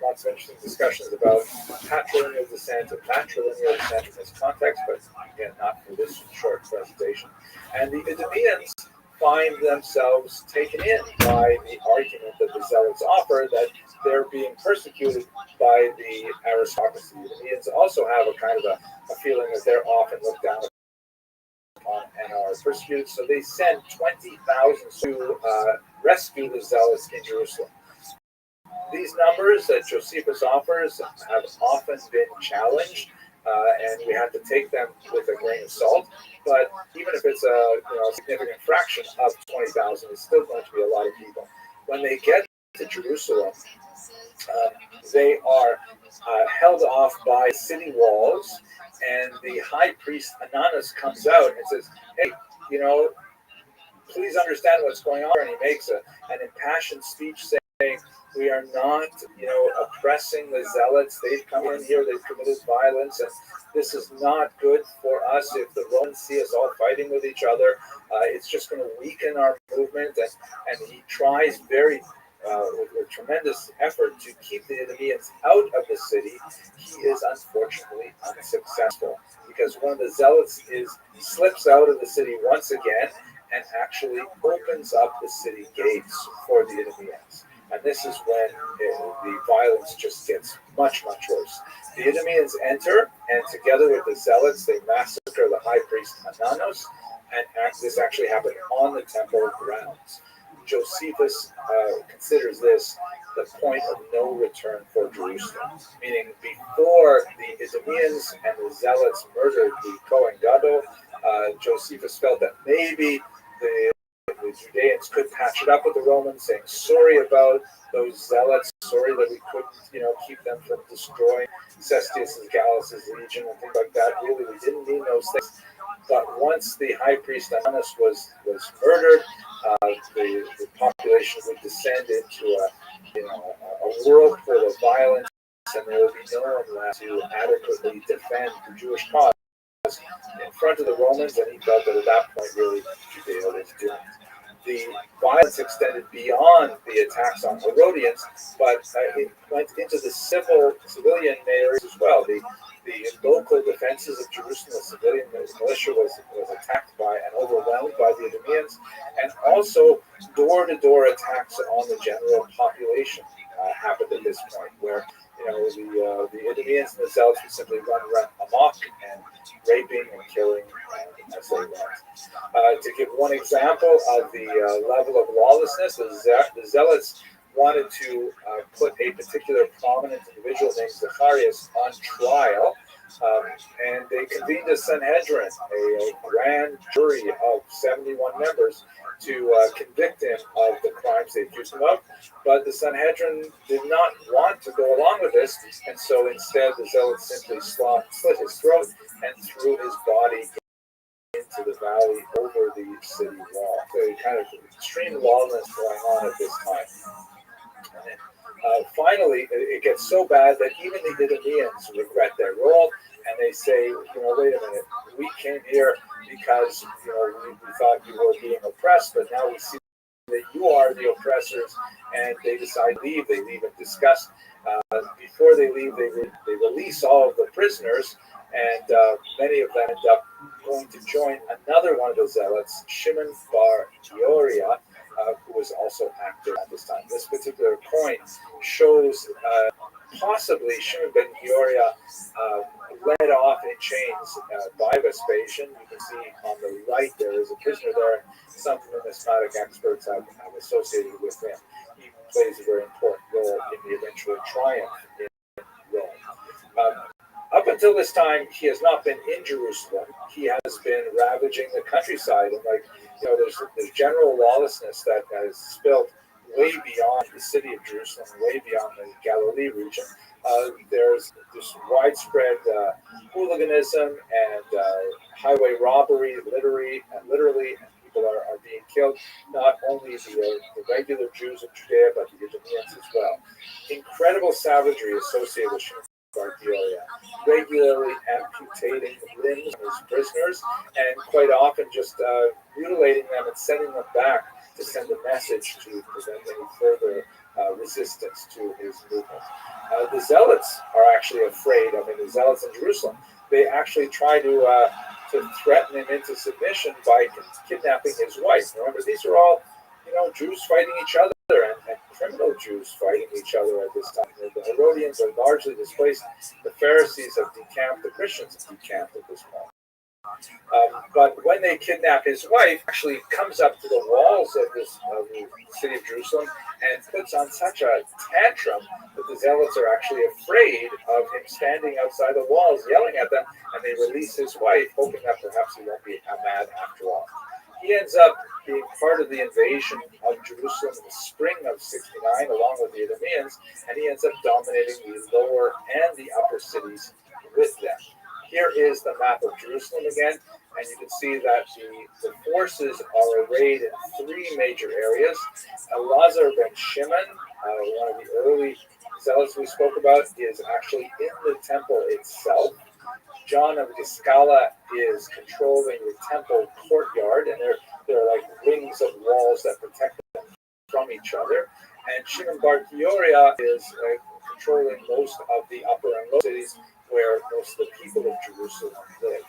lots of interesting discussions about patrilineal descent and matrilineal descent in this context, but again, not for this short presentation. And the Idumeans find themselves taken in by the argument that the Zealots offer that they're being persecuted by the aristocracy. The Idumeans also have a kind of a feeling that they're often looked down upon and are persecuted, so they send 20,000 to rescue the Zealots in Jerusalem. These numbers that Josephus offers have often been challenged, and we have to take them with a grain of salt. But even if it's a significant fraction of 20,000, it's still going to be a lot of people. When they get to Jerusalem, they are held off by city walls, and the high priest Ananus comes out and says, "Hey, please understand what's going on." And he makes an impassioned speech saying, "We are not, oppressing the Zealots. They've come in here, they've committed violence, and this is not good for us. If the Romans see us all fighting with each other, it's just going to weaken our movement." And he tries with tremendous effort to keep the Idumeans out of the city. He is unfortunately unsuccessful because one of the Zealots slips out of the city once again and actually opens up the city gates for the Idumeans. And this is when the violence just gets much, much worse. The Idumeans enter, and together with the Zealots, they massacre the high priest Ananos, and this actually happened on the temple grounds. Josephus considers this the point of no return for Jerusalem, meaning before the Idumeans and the Zealots murdered the Kohen Gadol, Josephus felt that maybe the Judeans could patch it up with the Romans, saying sorry about those zealots, sorry that we couldn't, keep them from destroying Cestius and Gallus's legion and things like that. Really, we didn't mean those things. But once the high priest Annas was murdered, the population would descend into a whirlpool of violence, and there would be no one left to adequately defend the Jewish cause in front of the Romans, and he felt that at that point, really, Judea was doomed. The violence extended beyond the attacks on Herodians, but it went into the civilian areas as well. The local defenses of Jerusalem, the civilian militia was attacked by and overwhelmed by the Idumeans, and also door-to-door attacks on the general population happened at this point, where the Idumeans and the Zealots would simply run amok and raping and killing as they went. To give one example of the level of lawlessness, the Zealots wanted to put a particular prominent individual named Zacharias on trial, and they convened a Sanhedrin, a grand jury of 71 members, to convict him of the crimes they accused him of. But the Sanhedrin did not want to go along with this, and so instead the Zealots simply slit his throat and threw his body into the valley over the city wall. So kind of extreme lawlessness going on at this time. And finally, it gets so bad that even the Idumeans regret their role, and they say, wait a minute, we came here because, we thought you were being oppressed, but now we see that you are the oppressors, and they decide to leave. They leave in disgust. Before they leave, they release all of the prisoners, and many of them end up going to join another one of the zealots, Shimon bar Yoria, who was also active at this time. This particular coin shows possibly Shimon ben Yoria led off in chains by Vespasian. You can see on the right there is a prisoner there. Some numismatic experts have associated with him. He plays a very important role in the eventual triumph in Rome. Up until this time, he has not been in Jerusalem. He has been ravaging the countryside, and there's general lawlessness that has spilled way beyond the city of Jerusalem, way beyond the Galilee region. There's this widespread hooliganism and highway robbery, literally, and people are being killed. Not only the regular Jews of Judea, but the Idumeans as well. Incredible savagery associated with Bartiolia, regularly amputating limbs of his prisoners, and quite often just mutilating them and sending them back to send a message to prevent any further resistance to his movement. The Zealots are actually afraid of him. The Zealots in Jerusalem, they actually try to threaten him into submission by kidnapping his wife. Remember, these are all Jews fighting each other, and criminal Jews fighting each other at this time. The Herodians are largely displaced. The Pharisees have decamped. The Christians have decamped at this point. But when they kidnap his wife, actually comes up to the walls of the city of Jerusalem and puts on such a tantrum that the Zealots are actually afraid of him standing outside the walls yelling at them, and they release his wife, hoping that perhaps he won't be mad after all. He ends up being part of the invasion of Jerusalem in the spring of 69, along with the Idumeans, and he ends up dominating the lower and the upper cities with them. Here is the map of Jerusalem again, and you can see that the forces are arrayed in three major areas. Elazar ben Shimon, one of the early zealots we spoke about, is actually in the temple itself. John of Giscala is controlling the temple courtyard, and there are like rings of walls that protect them from each other. And Shimon bar Yoria is controlling most of the upper and lower cities where most of the people of Jerusalem live.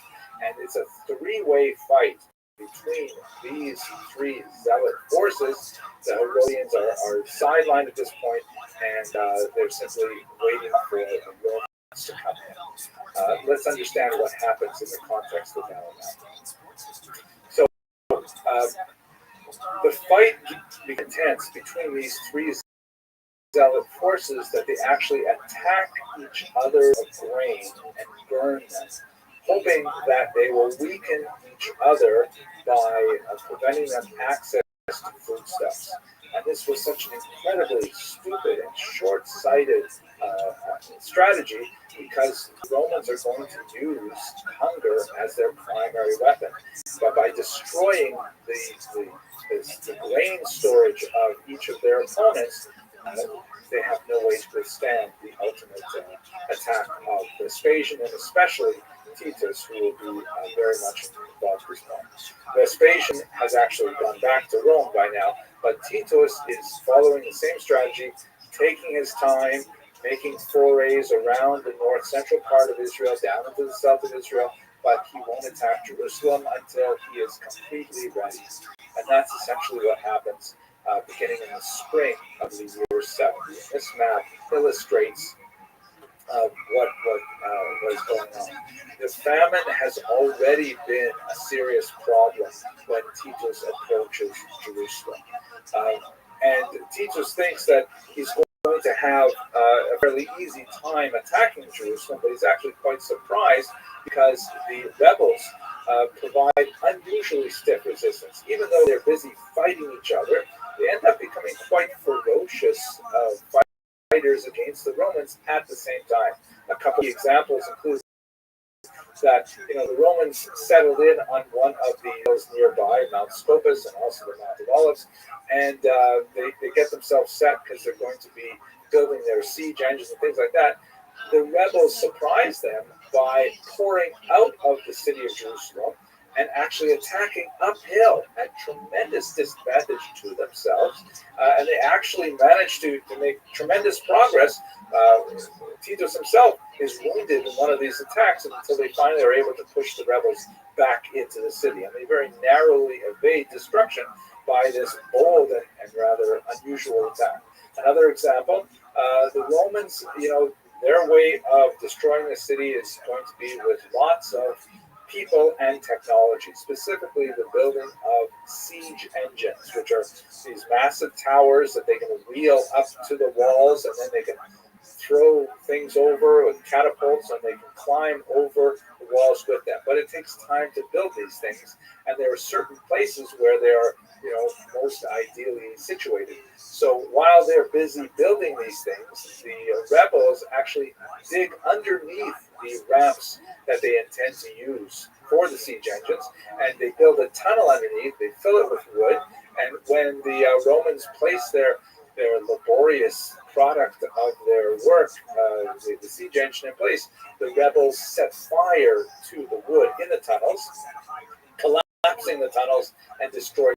And it's a three-way fight between these three zealot forces. The Herodians are sidelined at this point, and they're simply waiting for the Romans to come in. Let's understand what happens in the context of that. So the fight becomes intense between these three zealot forces that they actually attack each other of grain and burn them, hoping that they will weaken each other by preventing them access foodstuffs. And this was such an incredibly stupid and short-sighted strategy because the Romans are going to use hunger as their primary weapon. But by destroying the grain storage of each of their opponents, they have no way to withstand the ultimate attack of Vespasian, and especially Titus, who will be very much involved in this point. Vespasian has actually gone back to Rome by now, but Titus is following the same strategy, taking his time, making forays around the north central part of Israel, down into the south of Israel, but he won't attack Jerusalem until he is completely ready. And that's essentially what happens beginning in the spring of the year 70. And this map illustrates what is going on. The famine has already been a serious problem when Titus approaches Jerusalem. And Titus thinks that he's going to have a fairly easy time attacking Jerusalem, but he's actually quite surprised because the rebels provide unusually stiff resistance. Even though they're busy fighting each other, they end up becoming quite ferocious fighters against the Romans at the same time. A couple of examples include that the Romans settled in on one of the hills nearby, Mount Scopus, and also the Mount of Olives, and they get themselves set because they're going to be building their siege engines and things like that. The rebels surprise them by pouring out of the city of Jerusalem and actually attacking uphill at tremendous disadvantage to themselves. And they actually managed to make tremendous progress. Titus himself is wounded in one of these attacks until they finally are able to push the rebels back into the city. And they very narrowly evade destruction by this bold and rather unusual attack. Another example, the Romans, their way of destroying the city is going to be with lots of people and technology, specifically the building of siege engines, which are these massive towers that they can wheel up to the walls, and then they can throw things over with catapults, and they can climb over the walls with them. But it takes time to build these things, and there are certain places where they are, most ideally situated. So while they're busy building these things, the rebels actually dig underneath the ramps that they intend to use for the siege engines, and they build a tunnel underneath. They fill it with wood, and when the Romans place their laborious product of their work, the siege engine in place, the rebels set fire to the wood in the tunnels, collapsing the tunnels and destroying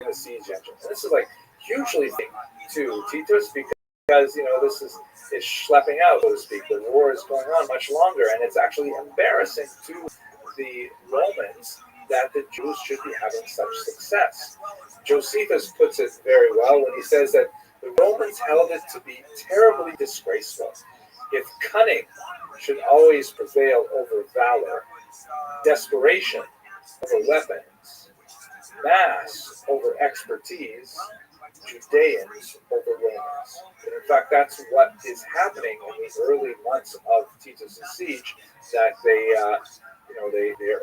the siege engine. And this is like hugely big to Titus because this is schlepping out, so to speak. The war is going on much longer, and it's actually embarrassing to the Romans that the Jews should be having such success. Josephus puts it very well when he says that the Romans held it to be terribly disgraceful if cunning should always prevail over valor, desperation over weapons, mass over expertise, Judeans over Romans. And in fact, that's what is happening in the early months of Titus' siege, that they are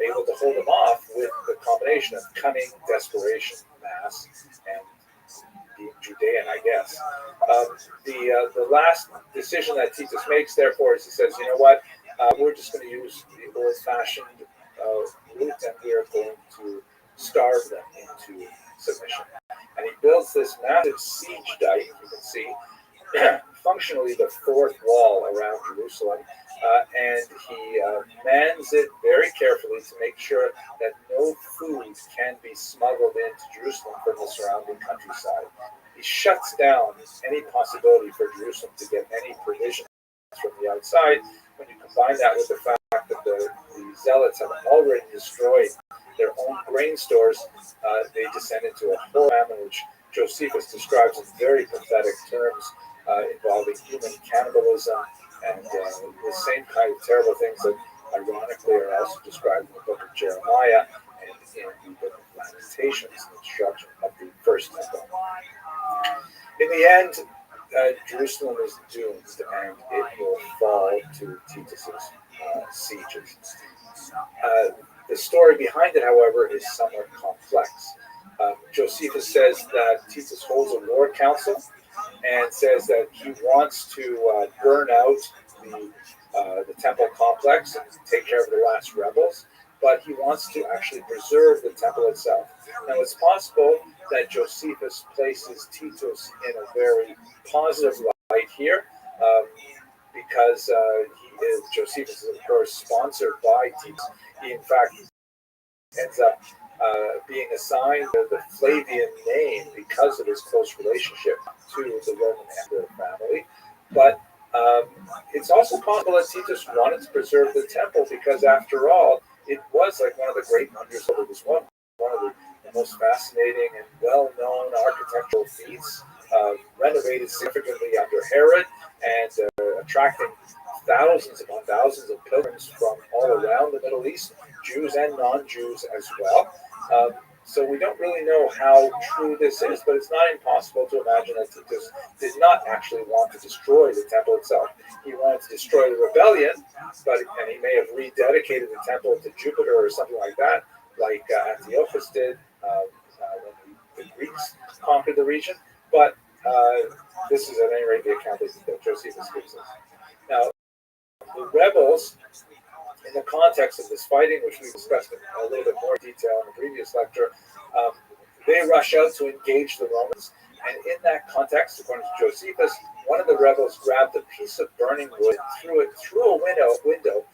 able to hold them off with the combination of cunning, desperation, mass, and being Judean, I guess. The last decision that Titus makes, therefore, is he says, we're just going to use the old-fashioned route, and we are going to starve them into submission. And he builds this massive siege dike, you can see, functionally the fourth wall around Jerusalem, and he mans it very carefully to make sure that no food can be smuggled into Jerusalem from the surrounding countryside. He shuts down any possibility for Jerusalem to get any provisions from the outside. When you combine that with the fact that the Zealots have already destroyed their own grain stores, they descend into a whole famine, which Josephus describes in very pathetic terms, involving human cannibalism and the same kind of terrible things that ironically are also described in the book of Jeremiah and in the book of Lamentations, the destruction of the first temple. In the end, Jerusalem is doomed, and it will fall to Titus's sieges. The story behind it, however, is somewhat complex. Josephus says that Titus holds a war council and says that he wants to burn out the temple complex and take care of the last rebels, but he wants to actually preserve the temple itself. Now, it's possible that Josephus places Titus in a very positive light here, because Josephus is, of course, sponsored by Titus. He, in fact, ends up being assigned the Flavian name because of his close relationship to the Roman emperor family. But it's also possible that Titus wanted to preserve the temple because, after all, it was like one of the great wonders of it. It was one of the most fascinating and well-known architectural feats, renovated significantly under Herod and attracting thousands upon thousands of pilgrims from all around the Middle East, Jews and non-Jews as well. So we don't really know how true this is, but it's not impossible to imagine that Titus did not actually want to destroy the temple itself. He wanted to destroy the rebellion, and he may have rededicated the temple to Jupiter or something like that, like Antiochus did when the Greeks conquered the region. But this is at any rate the account that Josephus gives us. Now, the rebels, in the context of this fighting, which we discussed in a little bit more detail in the previous lecture, they rush out to engage the Romans. And in that context, according to Josephus, one of the rebels grabbed a piece of burning wood, threw it through a window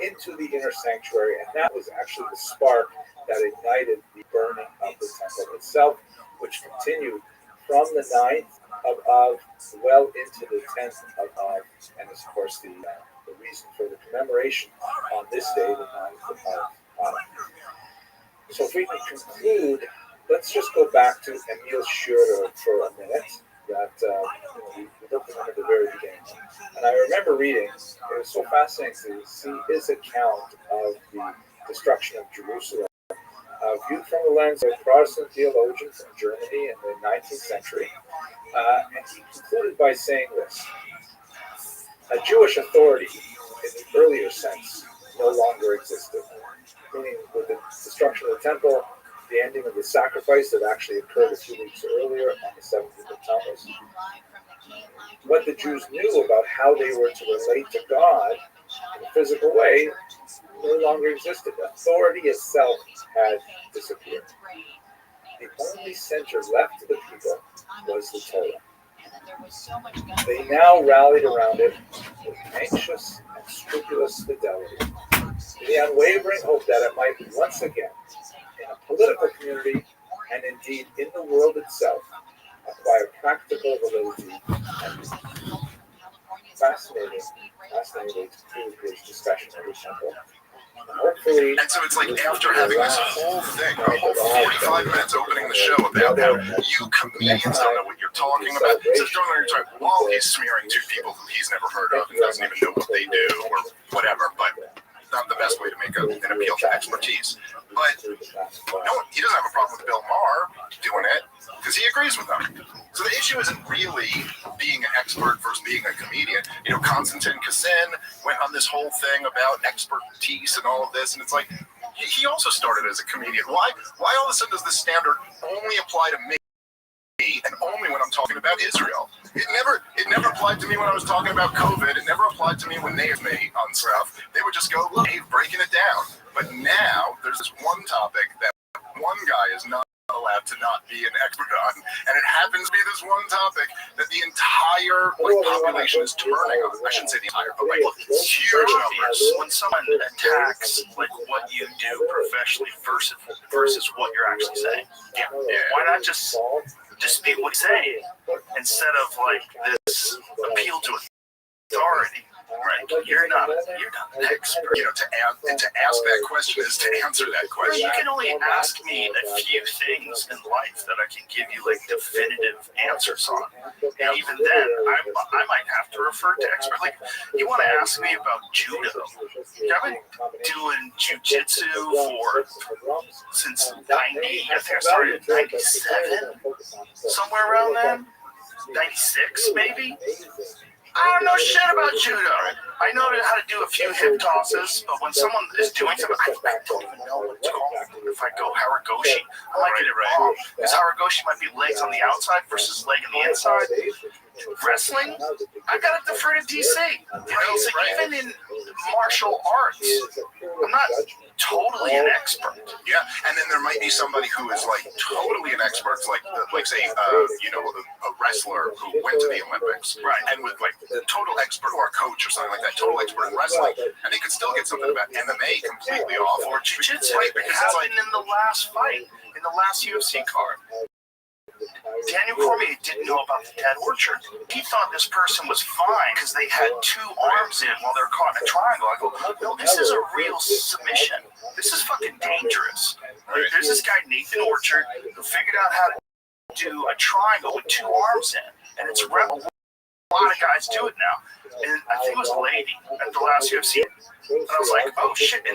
into the inner sanctuary, and that was actually the spark that ignited the burning of the temple itself, which continued from the 9th of Av well into the 10th of Av, and is, of course, the reason for the commemoration on this day, the 9th of Av. So if we can conclude, let's just go back to Emil Schurer for a minute, that we looked at at the very beginning. And I remember reading, it was so fascinating to see his account of the destruction of Jerusalem, viewed from the lens of a Protestant theologian from Germany in the 19th century. And he concluded by saying this: a Jewish authority, in the earlier sense, no longer existed. Meaning, with the destruction of the temple, the ending of the sacrifice that actually occurred a few weeks earlier on the 17th of Tammuz, what the Jews knew about how they were to relate to God in a physical way no longer existed. Authority itself had disappeared. The only center left to the people was the Torah. They now rallied around it with anxious and scrupulous fidelity, the unwavering hope that it might once again, in a political community and indeed in the world itself, acquire practical validity and meaning. Fascinating to prove his discussion of the temple. Hopefully, and so it's like after having this whole thing, a whole 45 minutes opening the show about how you comedians don't know what you're talking about. So don't know what you're talking while he's smearing two people who he's never heard of and doesn't even know what they do or whatever, but not the best way to make an appeal to expertise. But no, he doesn't have a problem with Bill Maher doing it because he agrees with them. So the issue isn't really being an expert versus being a comedian. You know, Konstantin Kassin went on this whole thing about expertise and all of this, and it's like he also started as a comedian. Why all of a sudden does this standard only apply to me and only when I'm talking about Israel? It never applied to me when I was talking about COVID. It never applied to me when they had me on stuff. They would just go, look, Dave, breaking it down. But now there's this one topic that one guy is not allowed to not be an expert on, and it happens to be this one topic that the entire population is turning on. I shouldn't say the entire, but huge numbers. When someone attacks what you do professionally versus what you're actually saying, why not just speak what you say instead of this appeal to authority? Right, you're not an expert. You know, to ask that question is to answer that question. You can only ask me a few things in life that I can give you definitive answers on, and even then, I might have to refer to expert. You want to ask me about judo? I've been doing jujitsu since '90. I think I started in '97, somewhere around then. '96 maybe. I don't know shit about judo. I know how to do a few hip tosses, but when someone is doing something, I don't even know what it's called. If I go haragoshi, I might get it wrong. Because haragoshi might be legs on the outside versus leg on the inside. Wrestling, I got to defer to DC. So even in martial arts, I'm not totally an expert. Yeah, and then there might be somebody who is like totally an expert, like say, a wrestler who went to the Olympics, right, and was like a total expert, or a coach or something like that, total expert in wrestling, and they could still get something about MMA completely off, or jiu-jitsu. Right, it happened in the last fight, in the last UFC card. Daniel Cormier didn't know about the dead orchard. He thought this person was fine because they had two arms in while they're caught in a triangle. I go, no, this is a real submission. This is fucking dangerous. There's this guy, Nathan Orchard, who figured out how to do a triangle with two arms in. And it's a lot of guys do it now. And I think it was a lady at the last UFC. And I was like, oh shit. And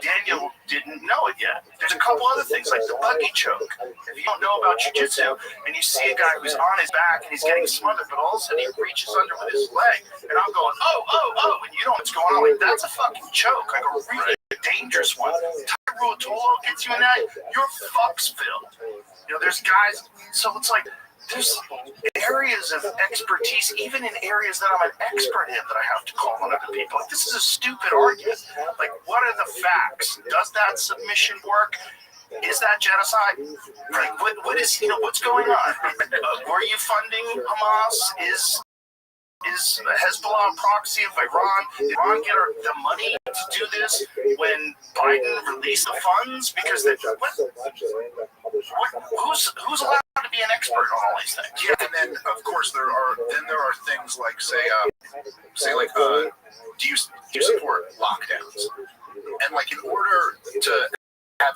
Daniel didn't know it yet. There's a couple other things like the buggy choke. If you don't know about jiu-jitsu and you see a guy who's on his back and he's getting smothered, but all of a sudden he reaches under with his leg, and I'm going, oh, and you know what's going on. Like, that's a fucking choke, like a really dangerous one. Tyro Tolo gets you in that, you're fucksville. There's guys, so it's like, there's areas of expertise, even in areas that I'm an expert in, that I have to call on other people. Like, this is a stupid argument. Like, what are the facts? Does that submission work? Is that genocide? Like, what is, what's going on? Were you funding Hamas? Is Hezbollah a proxy of Iran? Did Iran get the money to do this when Biden released the funds? Because who's allowed to be an expert on all these things? Yeah, and then of course there are things like say do you support lockdowns? And like, in order to have,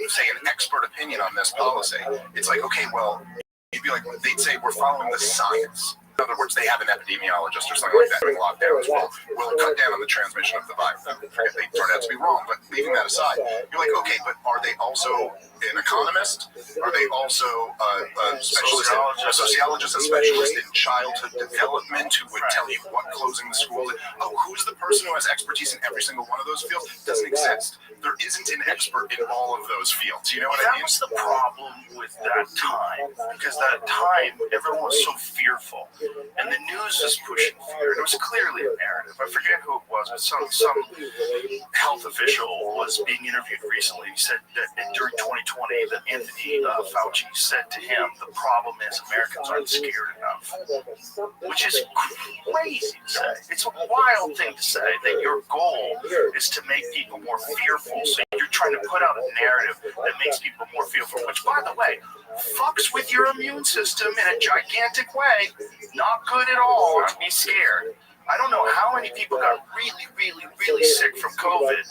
say, an expert opinion on this policy, it's like, okay, well, you'd be like, they'd say we're following the science. In other words, they have an epidemiologist or something like that doing lockdowns. Will cut down on the transmission of the virus. Forget they turned out to be wrong, but leaving that aside, you're like, okay, but are they also an economist? Are they also a sociologist, a specialist in childhood development who would tell you what closing the school is? Oh, who's the person who has expertise in every single one of those fields? It doesn't exist. There isn't an expert in all of those fields. You know what I mean? That was the problem with that time, because that time everyone was so fearful. And the news was pushing fear. It was clearly a narrative. I forget who it was, but some health official was being interviewed recently. He said that during 2020 that Anthony Fauci said to him, the problem is Americans aren't scared enough. Which is crazy to say. It's a wild thing to say that your goal is to make people more fearful. So you're trying to put out a narrative that makes people more fearful, which, by the way, fucks with your immune system in a gigantic way. Not good at all to be scared. I don't know how many people got really, really, really sick from COVID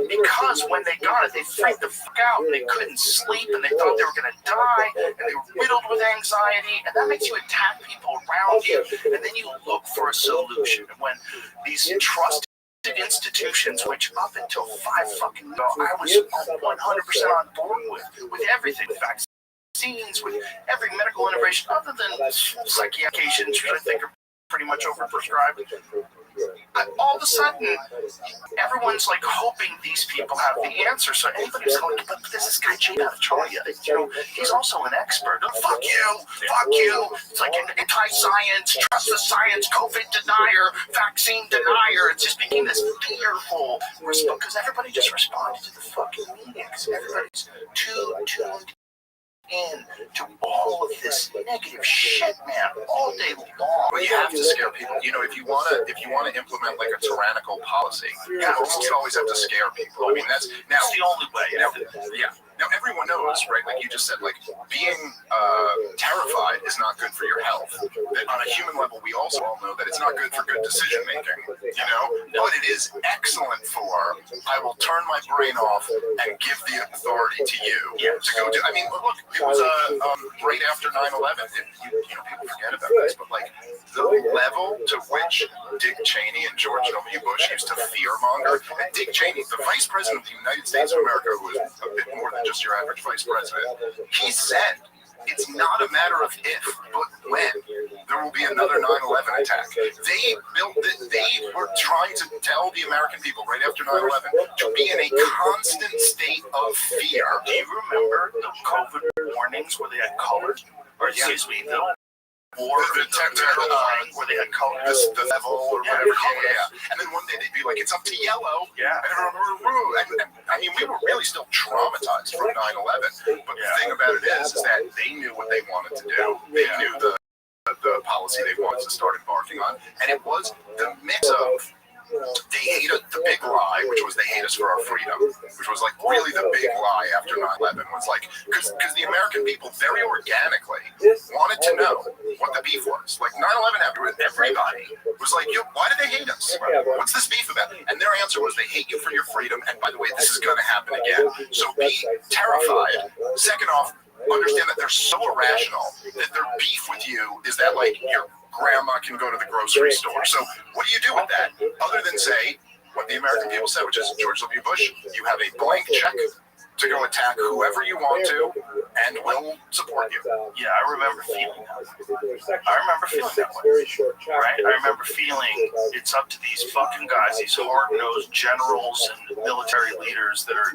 because when they got it, they freaked the fuck out and they couldn't sleep and they thought they were going to die and they were riddled with anxiety, and that makes you attack people around you, and then you look for a solution. And when these trusted institutions, which up until 5 fucking ago, I was 100% on board with everything, with vaccines, with every medical innovation, other than psychiatrists, which I think are pretty much overprescribed. All of a sudden, everyone's like hoping these people have the answer. So anybody's like, but there's this guy Jay Bhattacharya, he's also an expert. Fuck you. It's like an anti-science, trust the science, COVID denier, vaccine denier. It just became this fearful response because everybody just responded to the fucking media because everybody's too tuned in to all of this negative shit, man, all day long. But you have to scare people. If you want to implement like a tyrannical policy, you always have to scare people. I mean, that's the only way. Yeah. Now, everyone knows, right, like you just said, like, being terrified is not good for your health. That on a human level, we also all know that it's not good for good decision-making, But it is excellent for, I will turn my brain off and give the authority to you to go do. I mean, look, it was right after 9/11. People forget about this, but, like, the level to which Dick Cheney and George W. Bush used to fearmonger. And Dick Cheney, the Vice President of the United States of America, who was a bit more than just your average vice president, he said it's not a matter of if, but when there will be another 9/11 attack. They were trying to tell the American people right after 9/11 to be in a constant state of fear. Do you remember the COVID warnings where they had colors? Or excuse me, the war, where they had colors, the level or whatever. Yeah. And then one day they'd be like, it's up to yellow. Yeah. And I mean, we were really still traumatized from 9/11. But the thing about it is that they knew what they wanted to do. They knew the policy they wanted to start embarking on. And it was the mix of they hate us, the big lie, which was they hate us for our freedom, which was like really the big lie after 9/11 was like, because the American people very organically wanted to know what the beef was. Like 9/11 happened, everybody was like, why do they hate us? What's this beef about? And their answer was they hate you for your freedom. And by the way, this is going to happen again. So be terrified. Second off, understand that they're so irrational that their beef with you is that like your grandma can go to the grocery store. So what do you do with that? Other than say what the American people said, which is George W. Bush, you have a blank check to go attack whoever you want to, and we'll support you. Yeah, I remember feeling that. I remember feeling that way. Right? I remember feeling it's up to these fucking guys, these hard-nosed generals and military leaders that are,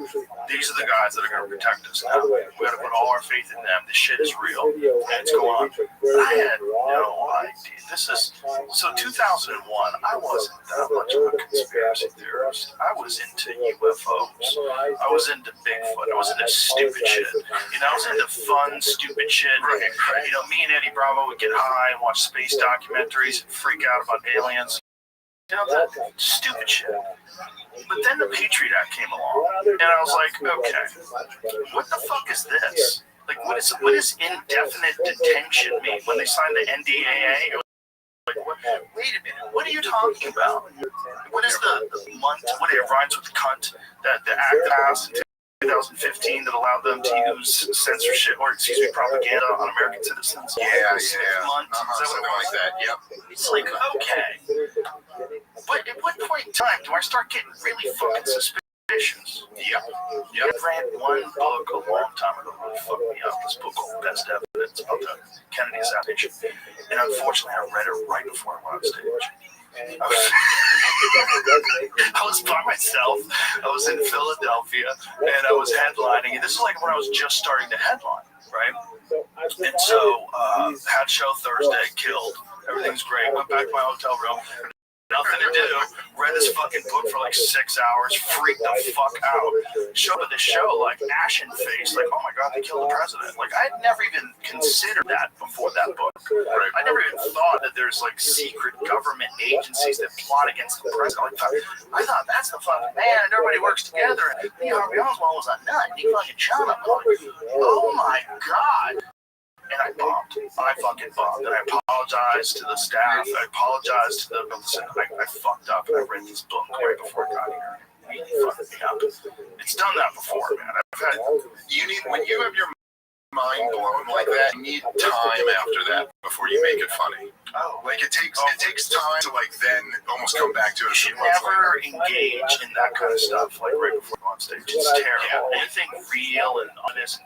these are the guys that are going to protect us now. We got to put all our faith in them. This shit is real, and it's going on. I had no idea. This is, so 2001, I wasn't that much of a conspiracy theorist. I was into UFOs. I was into Bigfoot. I was into stupid shit. You know, I was into fun, stupid shit. You know, me and Eddie Bravo would get high and watch space documentaries and freak out about aliens. You know, that stupid shit. But then the Patriot Act came along, and I was like, okay, what the fuck is this? Like, what is indefinite detention mean? When they signed the NDAA, like, wait a minute, what are you talking about? What is the month, when it rhymes with cunt, that the act passed in 2015 that allowed them to use censorship, or excuse me, propaganda on American citizens? Yeah. Month, is that what it Something was? like that, yep. It's like, okay. But at what point in time do I start getting really fucking suspicious? Yep. I read one book a long time ago that really fucked me up. This book called Best Evidence about the Kennedy assassination. And unfortunately, I read it right before I went on stage. I was by myself. I was in Philadelphia, and I was headlining. And this is like when I was just starting to headline, right? And so, had show Thursday, killed. Everything's great. Went back to my hotel room. Nothing to do. Read this fucking book for like 6 hours. Freaked the fuck out. Showed up at the show like ashen face. Like, oh my god, they killed the president. Like, I had never even considered that before that book. I never even thought that there's like secret government agencies that plot against the president. I thought that's the fucking man, and everybody works together. And Harvey Oswald was a nut. He fucking shot him. Oh my god. And I bombed. I fucking bombed. And I apologized to the staff. I apologized to the listen. I fucked up. I read this book right before I got here. It really fucked me up. It's done that before, man. You need, when you have your mind blown like that, you need time after that before you make it funny. Like it takes time to like then almost come back to it. You should never engage in that kind of stuff like right before you go on stage. It's terrible. Anything real and honest.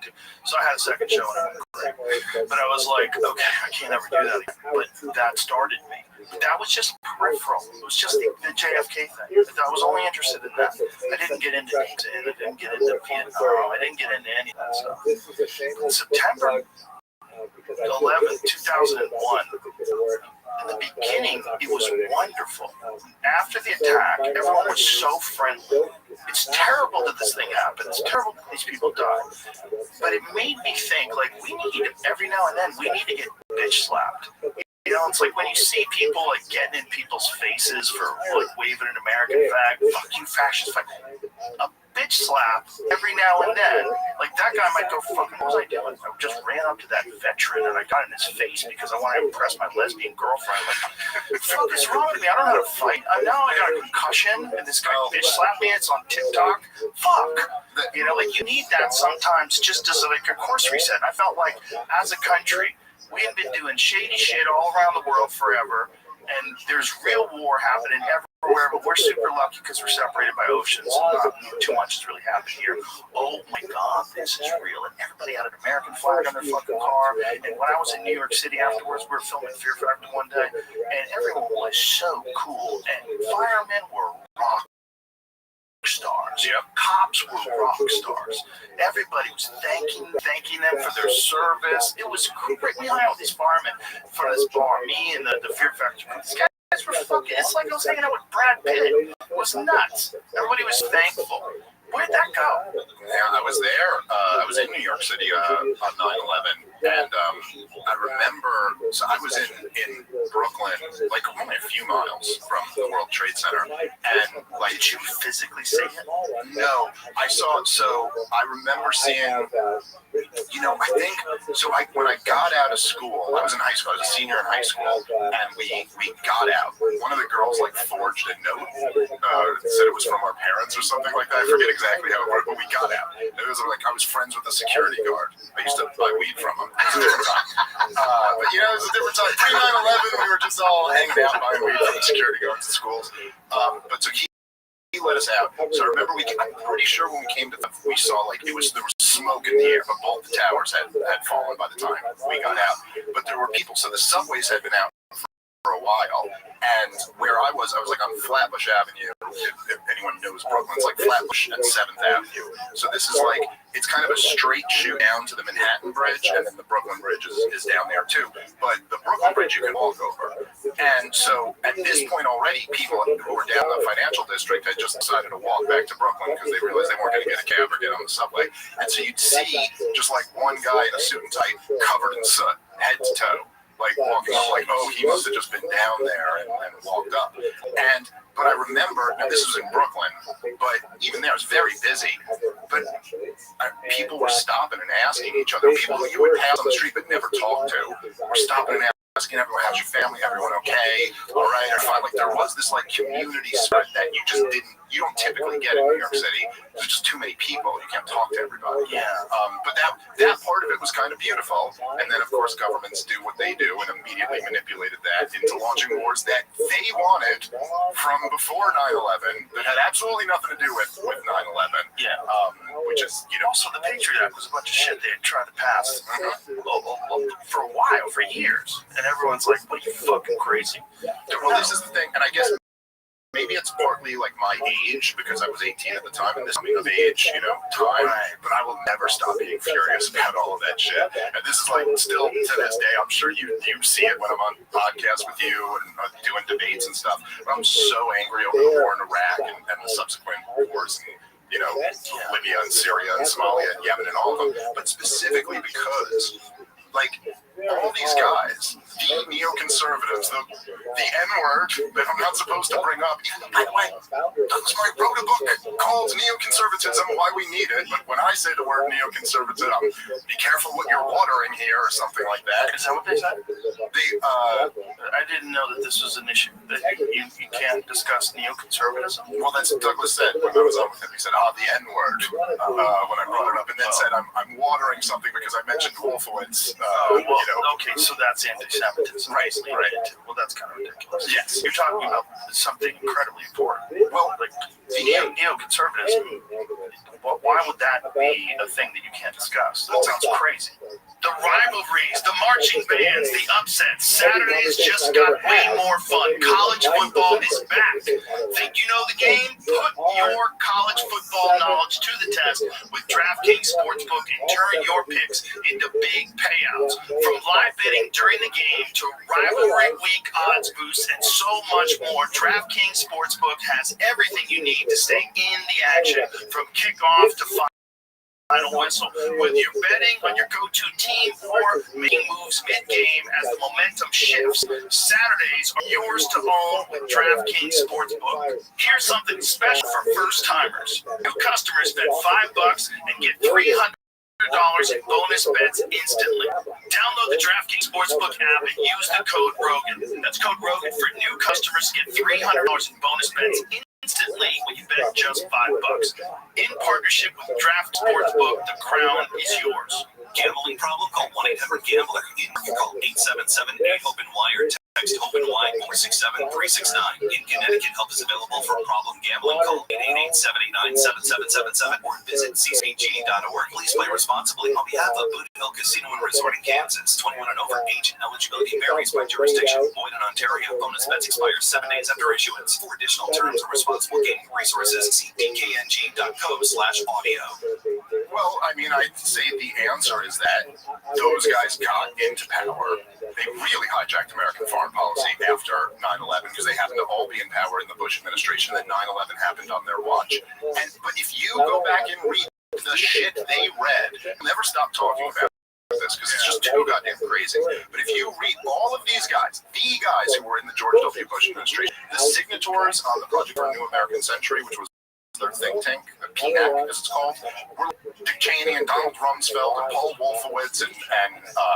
So I had a second show and it was great. But I was like, okay, I can't ever do that again. But that started me. That was just peripheral. It was just the JFK thing. I was only interested in that. I didn't get into Nixon. I didn't get into Vietnam. I didn't get into any of that stuff. In September 11th, 2001, in the beginning, it was wonderful. After the attack, everyone was so friendly. It's terrible that this thing happened. It's terrible that these people died. But it made me think, like, we need, every now and then, we need to get bitch slapped. You know, it's like when you see people, like, getting in people's faces for, like, waving an American flag, fuck you, fascist flag. A bitch slap every now and then. Like, that guy might go, fucking, what was I doing? I just ran up to that veteran and I got in his face because I wanted to impress my lesbian girlfriend. Like, fuck is wrong with me? I don't know how to fight. Now I got a concussion and this guy bitch slapped me. It's on TikTok. Fuck. You know, like, you need that sometimes just as, like, a course reset. And I felt like, as a country, we had been doing shady shit all around the world forever, and there's real war happening everywhere, but we're super lucky because we're separated by oceans. Not too much is really happening here. Oh my God, this is real. And everybody had an American flag on their fucking car. And when I was in New York City afterwards, we were filming Fear Factor one day, and everyone was so cool. And firemen were rock stars. Yep. Cops were rock stars. Everybody was thanking them for their service. It was great. We hung out with these firemen for this bar. Me and the Fear Factor. These guys were fucking. It's like I was hanging out with Brad Pitt. It was nuts. Everybody was thankful. Where'd that go? Yeah, I was there. I was in New York City on 9/11, and I remember. So I was in Brooklyn, like only a few miles from the World Trade Center, and like, Did you physically see it? no, I saw it. So I remember seeing. I think so. When I got out of school, I was in high school. I was a senior in high school, and we got out. One of the girls like forged a note, said it was from our parents or something like that. I forget exactly how it worked, but we got out. It was like I was friends with the security guard. I used to buy weed from him. It was a different time. But it was a different time. Pre 9/11, we were just all hanging out buying weed from the security guards at schools. But so he let us out. So I remember I'm pretty sure when we came to we saw there was smoke in the air, but both the towers had fallen by the time we got out. But there were people, so the subways had been out for a while, and where I was like on Flatbush Avenue. If anyone knows Brooklyn, it's like Flatbush and 7th Avenue. So this is like, it's kind of a straight shoot down to the Manhattan Bridge, and then the Brooklyn Bridge is down there too. But the Brooklyn Bridge you can walk over. And so at this point already, people who were down in the financial district had just decided to walk back to Brooklyn because they realized they weren't going to get a cab or get on the subway. And so you'd see just like one guy in a suit and tie covered in soot, head to toe. Like walking up, like, oh, he must have just been down there and walked up. But I remember, and this was in Brooklyn, but even there it was very busy. But people were stopping and asking each other. People who you would pass on the street but never talk to were stopping and asking everyone, how's your family? Everyone okay? All right. I find like there was this like community spirit that you don't typically get in New York City. There's just too many people. You can't talk to everybody. Yeah. But that part of it was kind of beautiful. And then, of course, governments do what they do and immediately manipulated that into launching wars that they wanted from before 9/11 that had absolutely nothing to do with 9/11. Yeah. Which is, Also, the Patriot Act was a bunch of shit they had tried to pass for a while, for years. And everyone's like, what, are you fucking crazy? Well, this is the thing, and I guess maybe it's partly like my age because I was 18 at the time, and this coming of age, time. But I will never stop being furious about all of that shit. And this is like still to this day. I'm sure you see it when I'm on podcasts with you and doing debates and stuff. But I'm so angry over the war in Iraq and the subsequent wars. Libya and Syria and Somalia and Yemen and all of them. But specifically because, like, all these guys, the neoconservatives, the N-word that I'm not supposed to bring up. By the way, Douglas Murray wrote a book called Neoconservatism, Why We Need It. But when I say the word neoconservatism, be careful what you're watering here or something like that. Is that what they said? I didn't know that this was an issue, that you can't discuss neoconservatism. Well, that's what Douglas said when I was on with him. He said, the N-word, when I brought it up, and then said, I'm watering something because I mentioned Wolfowitz. Okay, so that's anti-Semitism. Right. Well, that's kind of ridiculous. Yes. You're talking about something incredibly important. Well, like neoconservatism, why would that be a thing that you can't discuss? That sounds crazy. The rivalries, the marching bands, the upsets. Saturdays just got way more fun. College football is back. Think you know the game? Put your college football knowledge to the test with DraftKings Sportsbook and turn your picks into big payouts. From live betting during the game to rivalry week odds boosts and so much more, DraftKings Sportsbook has everything you need to stay in the action from kickoff to final whistle. Whether you're betting on your go-to team or making moves mid-game as the momentum shifts, Saturdays are yours to own with DraftKings Sportsbook. Here's something special for first-timers. New customers bet $5 and get $300 in bonus bets instantly. Download the DraftKings Sportsbook app and use the code Rogan. That's code Rogan for new customers to get $300 in bonus bets instantly when you bet just $5. In partnership with Draft Sportsbook, the crown is yours. Gambling problem? Call 1-800-GAMBLER. Call 877-8-OPEN-WIRE. Text Open Line 467-369. In Connecticut, help is available for problem gambling. Call 888-789-7777 or visit ccg.org. Please play responsibly. On behalf of Boot Hill Casino and Resort in Kansas, 21 and over. Age and eligibility varies by jurisdiction. Void in Ontario. Bonus bets expire 7 days after issuance. For additional terms and responsible gaming resources, see dkng.co/audio. Well, I mean, I'd say the answer is that those guys got into power. They really hijacked American foreign policy after 9/11 because they happened to all be in power in the Bush administration. Then 9/11 happened on their watch. But if you go back and read the shit they read, they'll never stop talking about this because it's just too goddamn crazy. But if you read all of these guys, the guys who were in the George W. Bush administration, the signatories on the Project for a New American Century, which was their think tank, the PNAC as it's called, were Dick Cheney and Donald Rumsfeld and Paul Wolfowitz and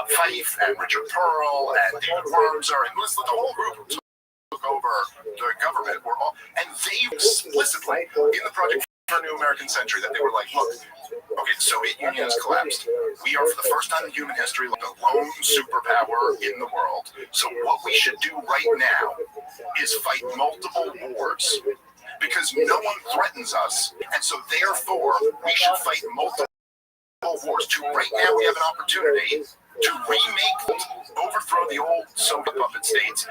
Fife and Richard Pearl and David Wormser and the whole group who took over the government were all, and they explicitly in the Project for a New American Century that they were like, look, okay, the Soviet Union has collapsed. We are for the first time in human history like the lone superpower in the world. So what we should do right now is fight multiple wars. Because no one threatens us, and so therefore we should fight multiple wars. Right now we have an opportunity to overthrow the old Soviet puppet states,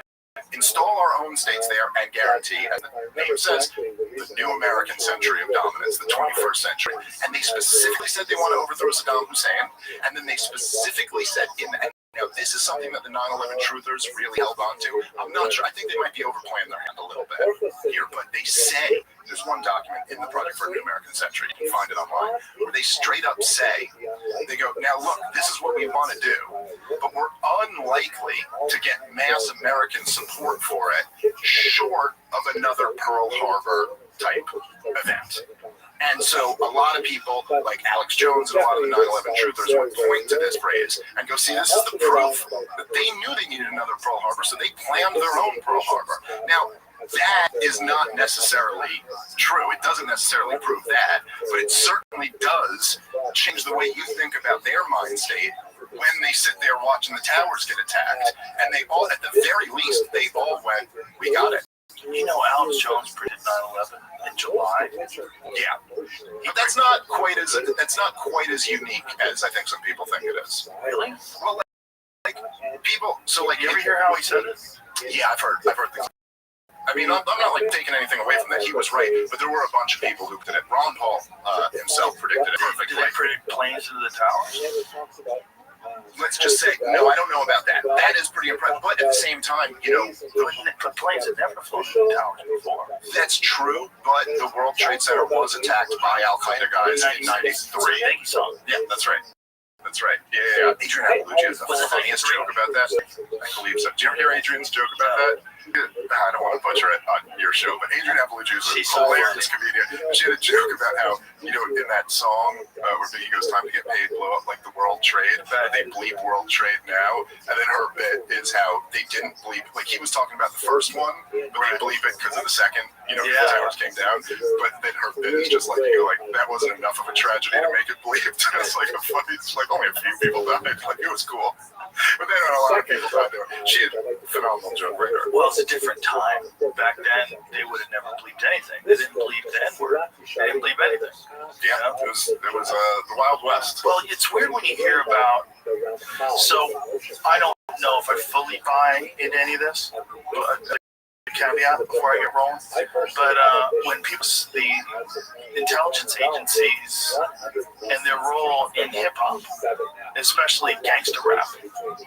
install our own states there, and guarantee, as the name says, the new American century of dominance, the 21st century. And they specifically said they want to overthrow Saddam Hussein, and then they specifically said now, this is something that the 9/11 truthers really held on to. I'm not sure. I think they might be overplaying their hand a little bit here, but they say, there's one document in the Project for a New American Century, you can find it online, where they straight up say, they go, now look, this is what we want to do, but we're unlikely to get mass American support for it, short of another Pearl Harbor type event. And so a lot of people, like Alex Jones and a lot of the 9/11 truthers, would point to this phrase and go, see, this is the proof that they knew they needed another Pearl Harbor, so they planned their own Pearl Harbor. Now, that is not necessarily true. It doesn't necessarily prove that, but it certainly does change the way you think about their mind state when they sit there watching the towers get attacked. And they all, at the very least, they all went, we got it. You know, Alex Jones predicted 9/11 in July. Yeah, but that's not quite as unique as I think some people think it is. Really? Well, like people. So, like, You ever hear how he said it? Yeah, I've heard things. I mean, I'm not like taking anything away from that. He was right, but there were a bunch of people who did it. Ron Paul himself predicted it Did perfectly. they predict planes into the towers? Let's just say, no, I don't know about that. That is pretty impressive. But at the same time, you know, The planes had never flown into the towers before. that's true, but the World Trade Center was attacked by Al-Qaeda guys in 93. Yeah, that's right. That's right. Yeah. Adrian Appalucci has the funniest joke about that. I believe so. Did you ever hear Adrian's joke about that? I don't want to butcher it on your show, but Adrian Appalucci is a hilarious comedian. She had a joke about how, you know, in that song where Biggie goes, time to get paid, blow up like the World Trade, they bleep World Trade now, and then her bit is how they didn't bleep, like he was talking about the first one, but they bleep it because of the second, you know, the towers came down, but then her bit is just like, you go, like, that wasn't enough of a tragedy to make it bleeped. It's like it's like only a few people died, like it was cool. But then a lot of people died there. She had a phenomenal joke writer. Well, it's a different time. Back then, they would have never bleeped anything. They didn't bleep the N-word. They didn't bleep anything. Yeah, it was the Wild West. Well, it's weird when you hear about. So, I don't know if I fully buy into any of this. But, caveat before I get rolling, but when people, the intelligence agencies and their role in hip-hop, especially gangster rap,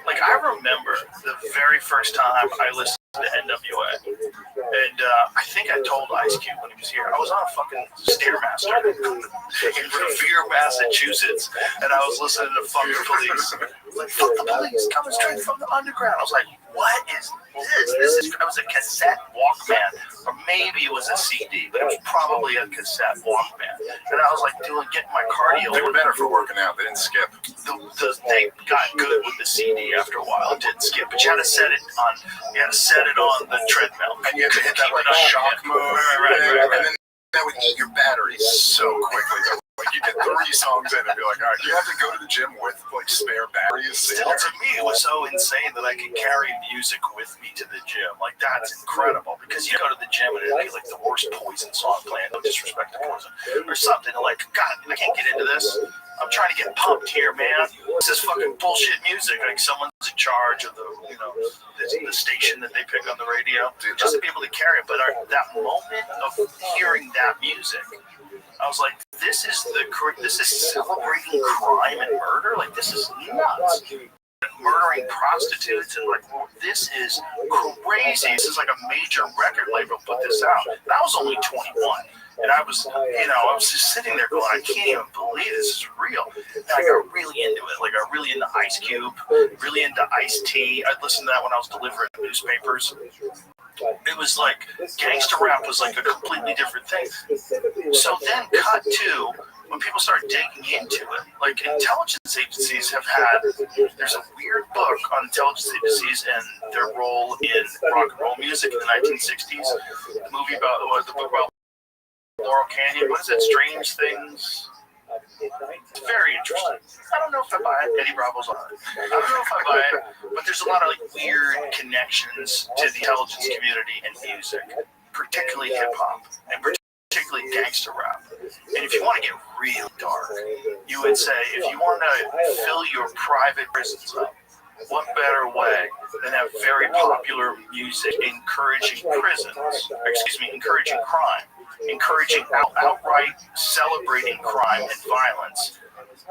like I remember the very first time I listened to NWA, and I think I told Ice Cube when he was here, I was on a fucking Stairmaster in Revere, Massachusetts, and I was listening to Fuck the Police, like, fuck the police, coming straight from the underground. I was like, what is this? It was a cassette Walkman, or maybe it was a CD, but it was probably a cassette Walkman. And I was like, getting my cardio. They were better for working out. They didn't skip. They got good with the CD after a while. It didn't skip, but you had to set it on the treadmill. And you had to hit that like shock move. Right. And then that would eat your batteries so quickly. Like you get 30 songs in and be like, all right, you have to go to the gym with like spare batteries. Still, to me, it was so insane that I could carry music with me to the gym. Like, that's incredible. Because you go to the gym and it'd be like the worst Poison song playing, no disrespect to Poison, or something. Like, God, I can't get into this. I'm trying to get pumped here, man. This is fucking bullshit music. Like, someone's in charge of the station that they pick on the radio, just to be able to carry it. But that moment of hearing that music, I was like, this is celebrating crime and murder. Like, this is nuts. Murdering prostitutes and like, this is crazy. This is like a major record label put this out. And I was only 21, and I was just sitting there going, I can't even believe this is real. And I got really into it. Like, I got really into Ice Cube, really into Ice-T. I'd listen to that when I was delivering newspapers. It was like gangster rap was like a completely different thing. So then cut to when people start digging into it, like intelligence agencies have had, there's a weird book on intelligence agencies and their role in rock and roll music in the 1960s. The movie about, the book about Laurel Canyon, what is it, Strange Things? It's very interesting. I don't know if I buy it. Eddie Bravo's on it. I don't know if I buy it, but there's a lot of like weird connections to the intelligence community and music, particularly hip hop and particularly gangster rap. And if you want to get real dark, you would say if you want to fill your private prisons up, what better way than have very popular music encouraging encouraging crime, encouraging outright celebrating crime and violence.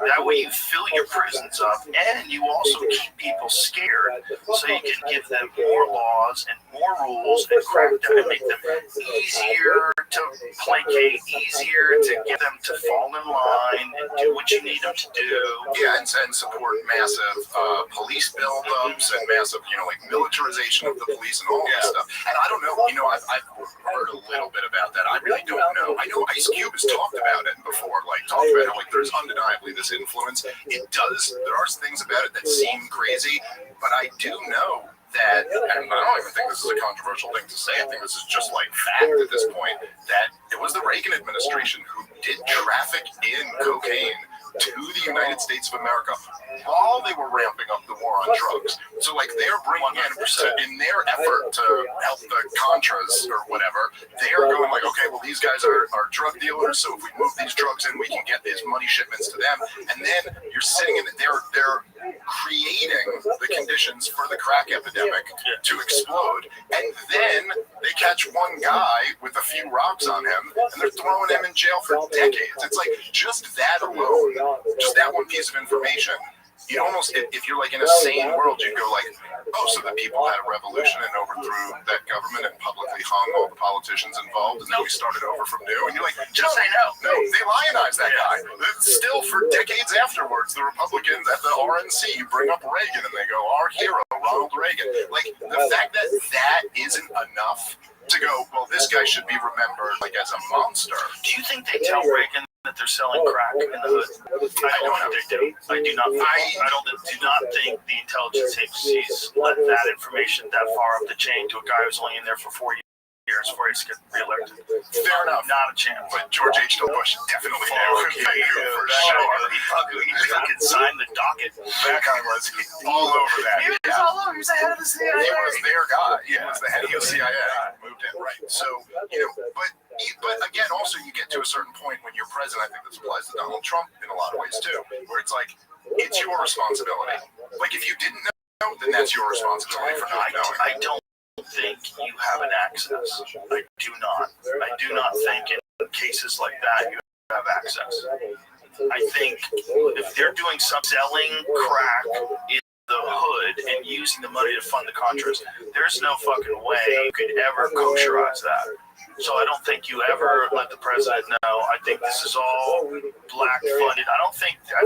That way you fill your prisons up, and you also keep people scared, so you can give them more laws and more rules and crack down and make them easier to placate, easier to get them to fall in line and do what you need them to do. Yeah, and support massive police buildups and massive, like militarization of the police and all that stuff. And I don't know, I've heard a little bit about that. I really don't know. I know Ice Cube has talked about it before, talked about how there's undeniably this influence. There are things about it that seem crazy, but I do know that, and I don't even think this is a controversial thing to say, I think this is just fact at this point, that it was the Reagan administration who did traffic in cocaine to the United States of America while they were ramping up the war on drugs. So they're bringing in their effort to help the Contras or whatever, they're going okay, well, these guys are drug dealers, so if we move these drugs in, we can get these money shipments to them. And then you're sitting in they're creating the conditions for the crack epidemic to explode, and then they catch one guy with a few rocks on him, and they're throwing him in jail for decades. It's just that alone, just that one piece of information. You almost, if you're in a sane world, you'd go oh, so the people had a revolution and overthrew that government and publicly hung all the politicians involved, and then we started over from new. And you're just say no. No, they lionized that guy. Still, for decades afterwards, the Republicans at the RNC bring up Reagan, and they go, our hero, Ronald Reagan. The fact that that isn't enough to go, well, this guy should be remembered as a monster. Do you think they tell Reagan that they're selling crack in the hood? I don't think they do. I do not think the intelligence agencies let that information that far up the chain to a guy who's only in there for 4 years before he gets reelected. Fair enough. Not a chance. But George H.W. Bush definitely knew. For sure. He fucking signed the docket. That guy was all over that. He was all over. He was the head of the CIA. He was their guy. He was the head of the CIA. Moved in, right. So, but again, also you get to a certain point when you're president, I think this applies to Donald Trump in a lot of ways too, where it's it's your responsibility. If you didn't know, then that's your responsibility for not knowing. I don't think you have an access. I do not think in cases like that you have access. I think if they're doing some selling crack in the hood and using the money to fund the Contras, there's no fucking way you could ever kosherize that. So I don't think you ever let the president know. I think this is all black funded. I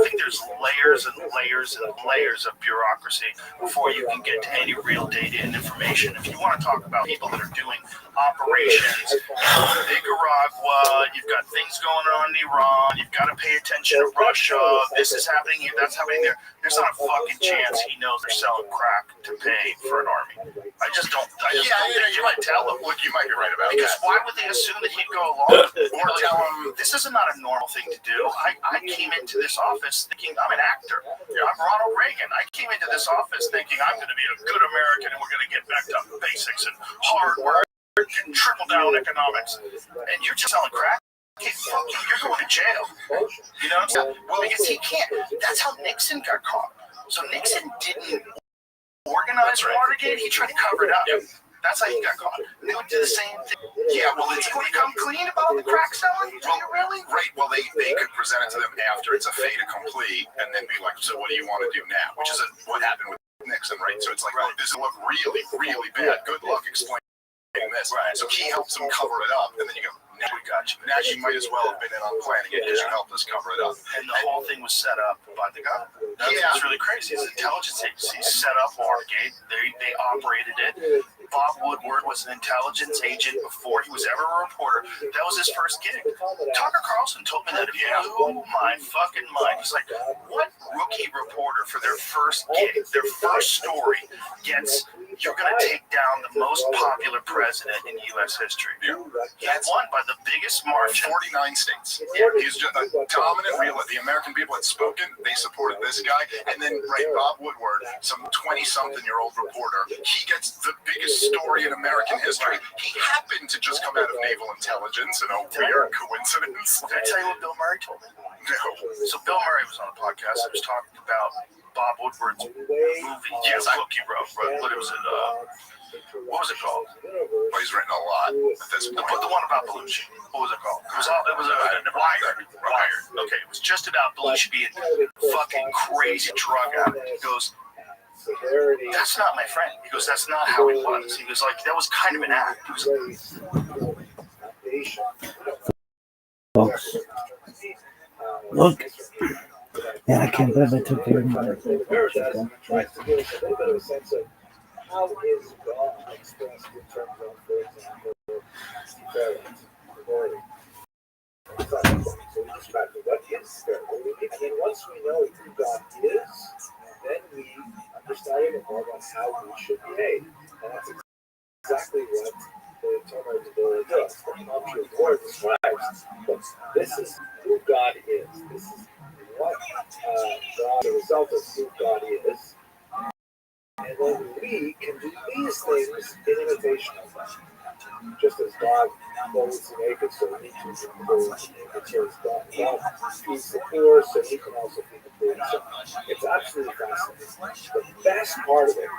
think there's layers and layers and layers of bureaucracy before you can get to any real data and information. If you want to talk about people that are doing operations in Nicaragua, you've got things going on in Iran, you've got to pay attention to Russia, this is happening here, that's happening there. There's not a fucking chance he knows they're selling crack to pay for an army. I just don't think You might tell them. You might be right about because that. why would they assume that he'd go along? Or tell him this is not a normal thing to do. I came into this office thinking I'm an actor. I'm Ronald Reagan. I came into this office thinking I'm going to be a good American and we're going to get back to basics and hard work and trickle down economics. And you're just selling crack. Okay, fuck you. You're going to jail. You know what I'm saying? Well, because he can't. That's how Nixon got caught. So Nixon didn't organize Watergate. He tried to cover it up. That's how he got caught. They would do the same thing. Yeah, well, it's Would he come clean about the crack selling? Do you really? right. Well, they could present it to them after it's a fait accompli, and then be like, so what do you want to do now? Which is what happened with Nixon, right? So it's like, look, this will look really, really bad. Good luck explaining this. Right. So he helps them cover it up, and then you go, now we got you. Now you might as well have been in on planning it because you helped us cover it up. And the whole thing was set up by the government. That's what's really crazy. His intelligence agency set up Watergate. They operated it. Bob Woodward was an intelligence agent before he was ever a reporter. That was his first gig. Tucker Carlson told me that it blew my fucking mind. He's like, what rookie reporter for their first gig, their first story, gets, you're going to take down the most popular president in U.S. history? Yeah. He won by the biggest margin. 49 states. He's just a dominant realist. The American people had spoken. They supported this guy. And then, Bob Woodward, some 20-something-year-old reporter, he gets the biggest story in American history. He happened to just come out of naval intelligence, and a weird coincidence. Did I tell you what Bill Murray told me? No. So Bill Murray was on a podcast. He was talking about Bob Woodward's movie. Yes, book he wrote. What was it? What was it called? Well, he's written a lot at this point. The one about Belushi. What was it called? It was Wired. Okay, it was just about Belushi being fucking crazy drug addict. He goes, that's not my friend. He goes, that's not how he was. He goes, like, that was kind of an act. He was Folks, look. Yeah, I can't believe I took your money. Tries to give us a little bit of a sense of how is God expressed in terms of, for example, authority. So we describe what is authority, and then once we know who God is, then we understand it more about how we should behave. And that's exactly what the Torah Deborah does. The Talmud of Torah describes. But this is who God is. This is what God, the result of who God is. And then we can do these things in imitation of that. Just as God clothes the naked, so we can clothe the naked. So as God feeds the poor, so we can also feed the poor. So it's absolutely fascinating. The best part of it,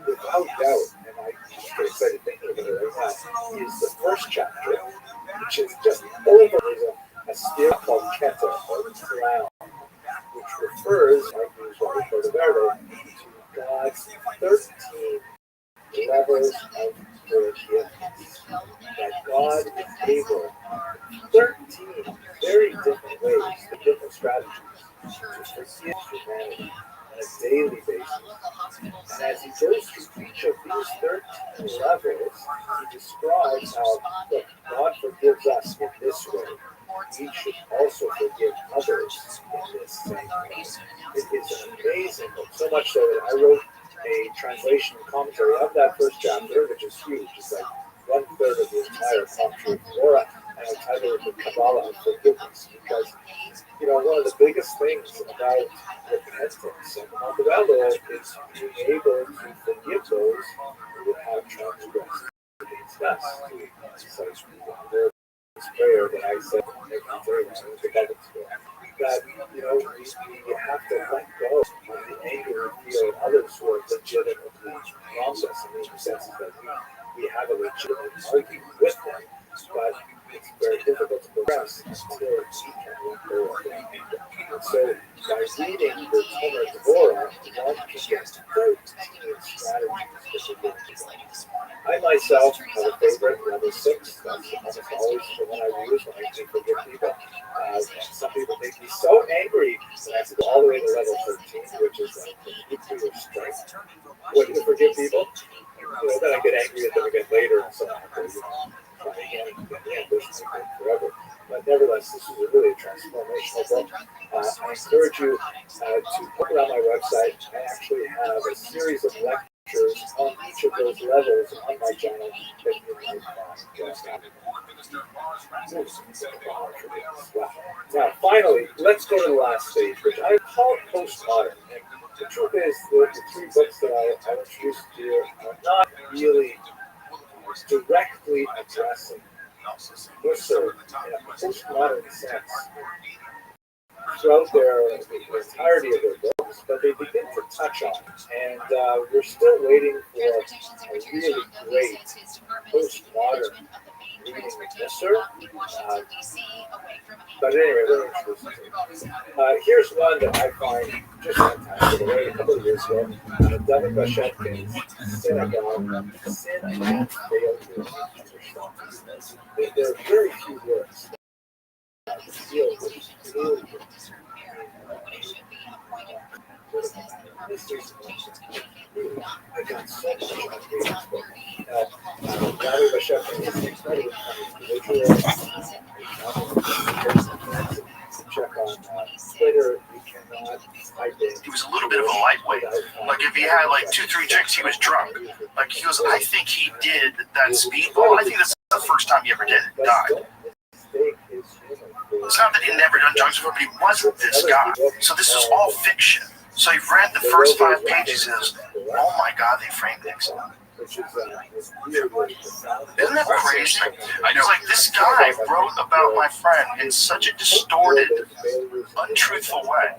without doubt, and I just get excited thinking about it right now, is the first chapter, which is just over. There's a spirit called Keta, or clown, which refers, argues Rabbi Rothschild, to God's 13 levels of forgiveness. That God is able, 13 very different ways, different strategies, to forgive humanity on a daily basis. And as he goes through each of these 13 levels, he describes how, look, God forgives us in this way. We should also forgive others in this same way. It is an amazing book, so much so that I wrote a translation and commentary of that first chapter, which is huge. It's like 1/3 of the entire commentary of Torah, and I titled it The Kabbalah of Forgiveness, because, you know, one of the biggest things about repentance and Kabbalah is being able to forgive those who have transgressed against us. So this prayer that I said that, you know, we have to let go of the anger we feel at others who are legitimately wronged us, in the sense that we have a legitimate argument with them, but it's very difficult to progress until we can let go of that anger. And so by reading the Torah Deborah, one can get 13 strategies for forgiveness. I myself have a favorite, number 6. That's almost always the one I use when I think forgive people. Some people make me so angry that I have to go all the way to level 13, which is like nuclear strength. What do you forgive people? Then I get angry at them again later, and so I have to try again, this might take forever. But nevertheless, this is a really transformational book. I encourage you to look around my website. I actually have a series of lectures on each of those levels on my channel that you might find. Now, finally, let's go to the last stage, which I call postmodern. And the truth is, the three books that I introduced to you are not really directly addressing Musser in a postmodern sense throughout the entirety of their books, but they begin to touch on it. And we're still waiting for a really great postmodern reading of Musser. But anyway, we'll introduce it. Here's one that I find just fantastic. I read a couple of years ago. David Bashevkin's Synagogue, Sin and Fail to Understand. There are very few words that deal with clearly. I got so much out of this book. Rabbi Rothschild is incredibly individual. Check on Twitter. You cannot type in. He was a little bit of a lightweight. Like if he had like 2-3 drinks, he was drunk. Like he was. I think he did that speedball. I think that's the first time he ever did it. Died. It's not that he never done drugs before, but he wasn't this guy. So this is all fiction. So you've read the first 5 pages and says, oh my God, they framed Nixon. Isn't that crazy? I know, like, this guy wrote about my friend in such a distorted, untruthful way.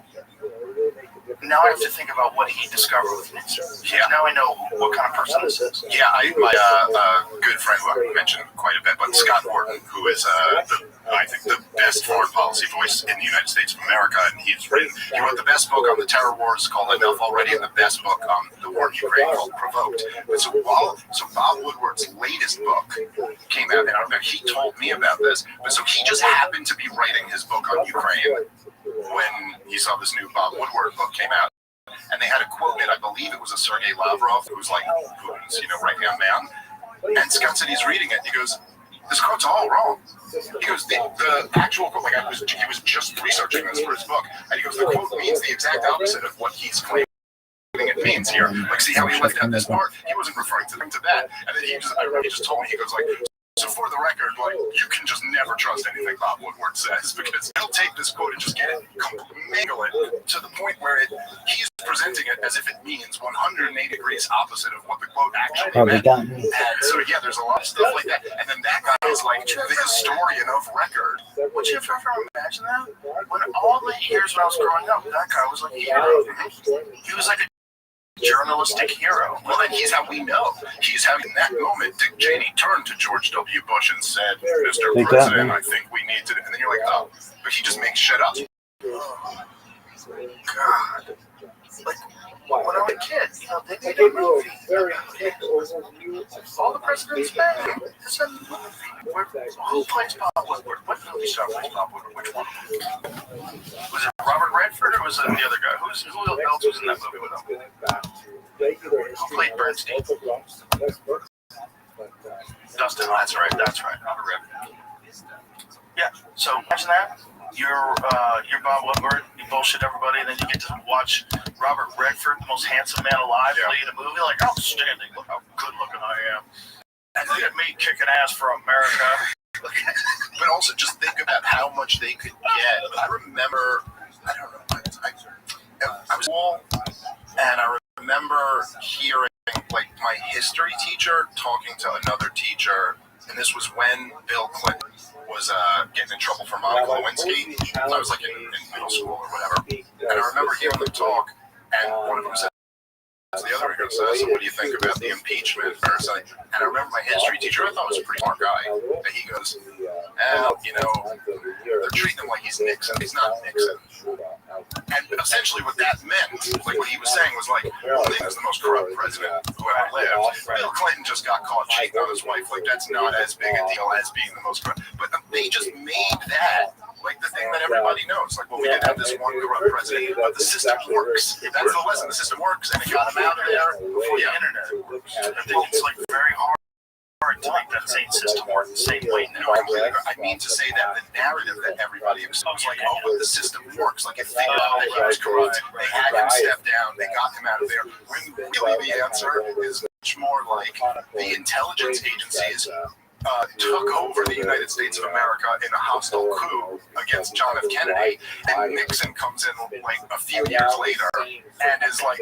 Now I have to think about what he discovered with Nixon. Yeah. Now I know what kind of person this is. Yeah, my good friend who I've mentioned quite a bit, but Scott Wharton, who is I think the best foreign policy voice in the United States of America, and he wrote the best book on the terror wars called Enough Already, and the best book on the war in Ukraine called Provoked. And so Bob Woodward's latest book came out, and I remember he told me about this, but so he just happened to be writing his book on Ukraine when he saw this new Bob Woodward book came out. And they had a quote in it, I believe it was a Sergei Lavrov, who's like Putin's, right-hand man. And Scott said he's reading it, and he goes, this quote's all wrong. He goes, the actual quote, like he was just researching this for his book, and he goes, the quote means the exact opposite of what he's claiming it means here. Like, see how he left out this part? He wasn't referring to that. And then he just told me, he goes like, so for the record, like, you can just never trust anything Bob Woodward says, because he'll take this quote and just get it, mingle it to the point where he's presenting it as if it means 180 degrees opposite of what the quote actually meant. And so, yeah, there's a lot of stuff like that. And then that guy is like the historian of record. Would you ever imagine that? When all the years when I was growing up, that guy was like a hero. He was like a journalistic hero. Well, then he's how we know. He's how, in that moment, Dick Cheney turned to George W. Bush and said, Mr. President, I think we need to... And then you're like, oh, but he just makes shit up. Oh, God. Like, when I was a kid, they made a movie. Very quick overview of All the President's Men. It's a movie. Who plays Bob Woodward? What movie star plays Bob Woodward? Which one? Was it Robert Redford, or was it the other guy? Who else was in that movie with him? Who played Bernstein? Dustin, that's right, Robert Redford. Yeah, so imagine that. You're Bob Woodward, you bullshit everybody, and then you get to watch Robert Redford, the most handsome man alive, play in a movie. Like, outstanding, look how good looking I am. And look at me kicking ass for America. But also just think about how much they could get. I remember, I don't know, I was cool, and I remember hearing, like, my history teacher talking to another teacher, and this was when Bill Clinton was getting in trouble for Monica Lewinsky. I was like in middle school or whatever, and I remember hearing them talk, and one of them said, the other guy says, so what do you think about the impeachment or something? And I remember my history teacher, I thought was a pretty smart guy, and he goes, they're treating him like he's Nixon. He's not Nixon. And essentially what that meant, like what he was saying was like, Nixon was the most corrupt president who ever lived. Bill Clinton just got caught cheating on his wife. Like, that's not as big a deal as being the most corrupt. But they just made that like the thing that everybody knows. Like, well, we didn't have this one corrupt president, but the system works. That's the lesson. The system works, and it got him out of there before the internet works. I think it's like very hard to make that same system work the same way now. I mean to say that the narrative that everybody accepts, like, oh, but the system works. Like, if they thought that he was corrupt, they had him step down, they got him out of there. When really the answer is much more like the intelligence agencies took over the United States of America in a hostile coup against John F. Kennedy, and Nixon comes in like a few years later and is like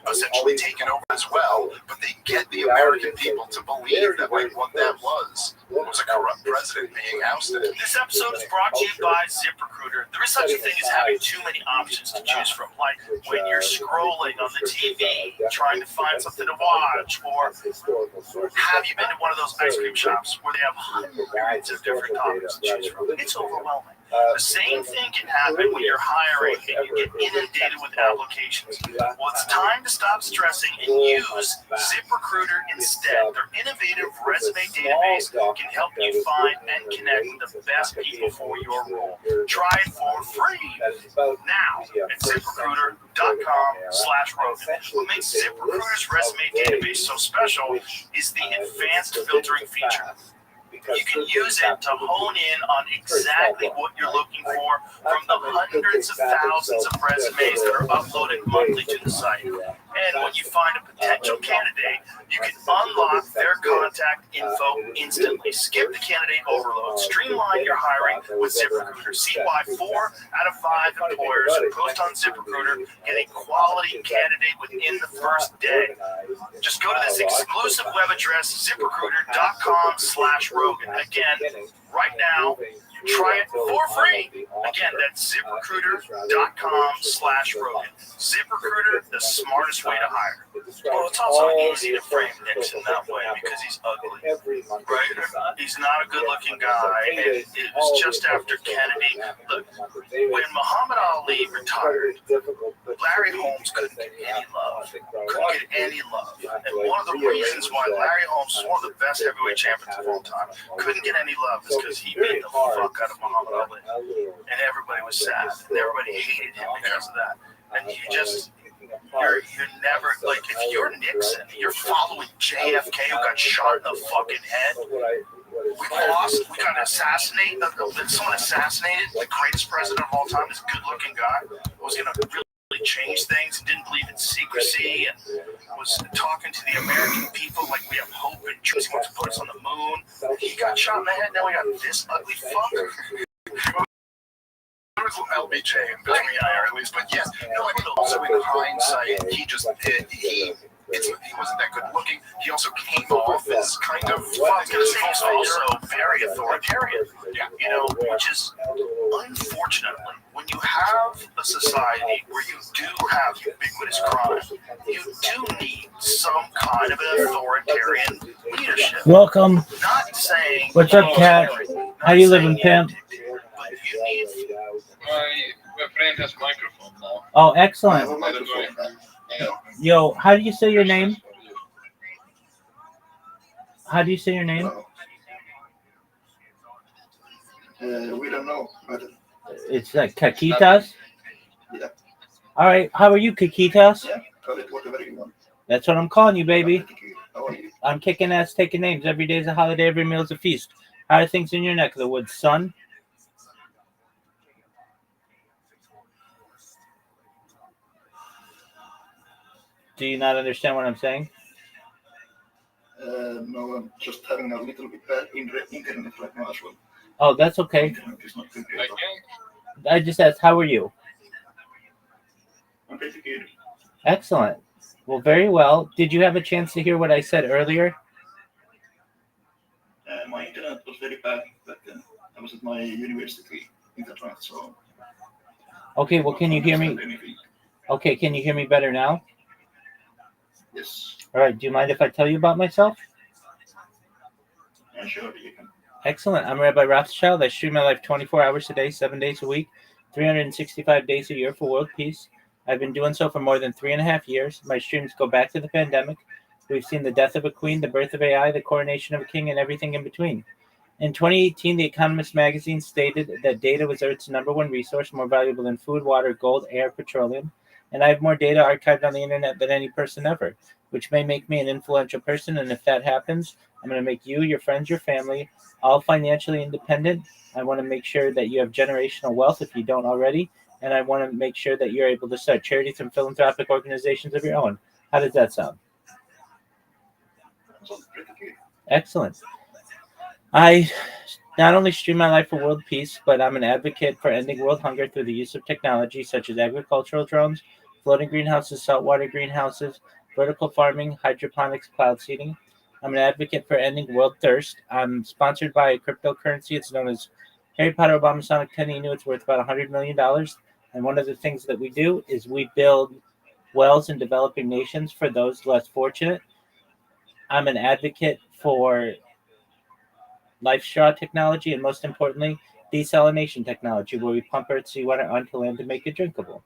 essentially taken over as well, but they get the American people to believe that like what that was a corrupt president being ousted. This episode is brought to you by ZipRecruiter. There is such a thing as having too many options to choose from, like when you're scrolling on the TV trying to find something to watch, or have you been to one of those ice cream shops where they have hundreds of different topics to choose from? It's overwhelming. The same thing can happen when you're hiring and you get inundated with applications. Well, it's time to stop stressing and use ZipRecruiter instead. Their innovative resume database can help you find and connect with the best people for your role. Try it for free now at ZipRecruiter.com/Rogan. What makes ZipRecruiter's resume database so special is the advanced filtering feature. You can use it to hone in on exactly what you're looking for from the hundreds of thousands of resumes that are uploaded monthly to the site. And when you find a potential candidate, you can unlock their contact info instantly. Skip the candidate overload. Streamline your hiring with ZipRecruiter. See why 4 out of 5 employers who post on ZipRecruiter get a quality candidate within the first day. Just go to this exclusive web address, ZipRecruiter.com/Rogan. Again, right now, try it for free. Again, that's ZipRecruiter.com/Rogan. ZipRecruiter, the smartest way to hire. Well, it's also easy to frame Nixon that way because he's ugly, right? He's not a good-looking guy, and it was just after Kennedy. Look, when Muhammad Ali retired, Larry Holmes couldn't get any love. And one of the reasons why Larry Holmes is one of the best heavyweight champions of all time couldn't get any love is because he beat the fuck out of Muhammad Ali. And everybody was sad. And everybody hated him because of that. And you're never, like, if you're Nixon, you're following JFK who got shot in the fucking head. We got assassinated, someone assassinated the greatest president of all time, this good-looking guy, who was going to really change things and didn't believe in secrecy and was talking to the American people like we have hope and choosing what to put us on the moon. He got shot in the head, now we got this ugly fucker. There was LBJ in between there at least, but yes, I mean, also in hindsight, he wasn't that good looking. He also came off as kind of, he's also very authoritarian, which is, unfortunately, when you have a society where you do have ubiquitous crime, you do need some kind of an authoritarian leadership. Welcome. Not saying, what's up, Cat? How you living, pimp? My friend has microphone now. Oh, excellent. I don't know if Yo, how do you say your name? How do you say your name? We don't know. It's like Caquitas? Yeah. All right. How are you, Caquitas? Yeah, call it whatever you want. That's what I'm calling you, baby. How are you? I'm kicking ass, taking names. Every day is a holiday, every meal is a feast. How are things in your neck of the woods, son? Do you not understand what I'm saying? No, I'm just having a little bit bad internet right now as well. Oh, that's okay. Internet is not good. I can. I just asked, how are you? I'm pretty good. Excellent. Well, very well. Did you have a chance to hear what I said earlier? My internet was very bad, but I was at my university in that time, so. Okay, well, can you hear me? Okay, can you hear me better now? Yes. All right, do you mind if I tell you about myself? Yeah, sure, you can. Excellent. I'm Rabbi Rothschild. I stream my life 24 hours a day, 7 days a week, 365 days a year for world peace. I've been doing so for more than 3.5 years. My streams go back to the pandemic. We've seen the death of a queen, the birth of AI, the coronation of a king, and everything in between. In 2018, The Economist magazine stated that data was Earth's number one resource, more valuable than food, water, gold, air, petroleum. And I have more data archived on the internet than any person ever, which may make me an influential person. And if that happens, I'm going to make you, your friends, your family, all financially independent. I want to make sure that you have generational wealth if you don't already. And I want to make sure that you're able to start charities and philanthropic organizations of your own. How does that sound? Sounds pretty good. Excellent. I not only stream my life for world peace, but I'm an advocate for ending world hunger through the use of technology such as agricultural drones, floating greenhouses, saltwater greenhouses, vertical farming, hydroponics, cloud seeding. I'm an advocate for ending world thirst. I'm sponsored by a cryptocurrency. It's known as Harry Potter Obama Sonic Penny. You know, it's worth about $100 million. And one of the things that we do is we build wells in developing nations for those less fortunate. I'm an advocate for life straw technology, and most importantly, desalination technology, where we pump earth seawater onto land to make it drinkable.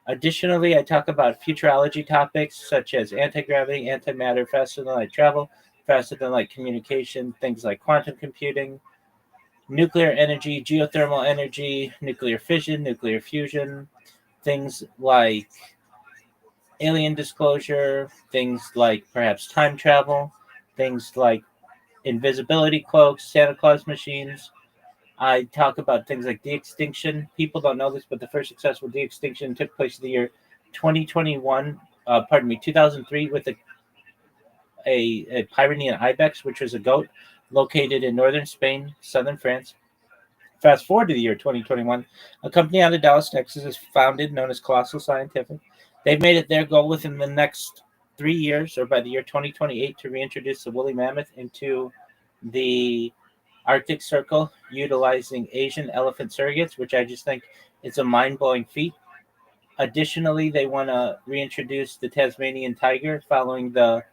Additionally, I talk about futurology topics such as anti-gravity, antimatter, faster than light travel, faster than light communication, things like quantum computing, nuclear energy, geothermal energy, nuclear fission, nuclear fusion, things like alien disclosure, things like perhaps time travel, things like invisibility cloaks, Santa Claus machines. I talk about things like de-extinction. People don't know this, but the first successful de-extinction took place in the year 2003, with a Pyrenean ibex, which was a goat located in northern Spain, southern France. Fast forward to the year 2021, a company out of Dallas, Texas is founded, known as Colossal Scientific. They've made it their goal within the next 3 years, or by the year 2028, to reintroduce the woolly mammoth into the Arctic Circle utilizing Asian elephant surrogates, which I just think is a mind-blowing feat. Additionally, they want to reintroduce the Tasmanian tiger following the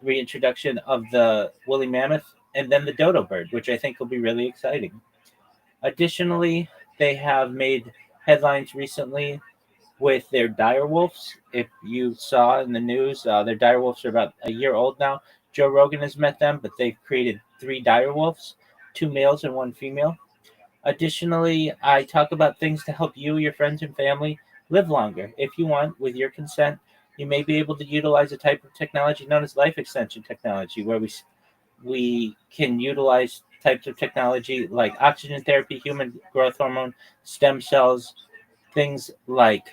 reintroduction of the woolly mammoth, and then the dodo bird, which I think will be really exciting. Additionally, they have made headlines recently with their dire wolves. If you saw in the news, their dire wolves are about a year old now. Joe Rogan has met them, but they've created 3 dire wolves, 2 males and 1 female. Additionally, I talk about things to help you, your friends, and family live longer. If you want, with your consent, you may be able to utilize a type of technology known as life extension technology, where we can utilize types of technology like oxygen therapy, human growth hormone, stem cells, things like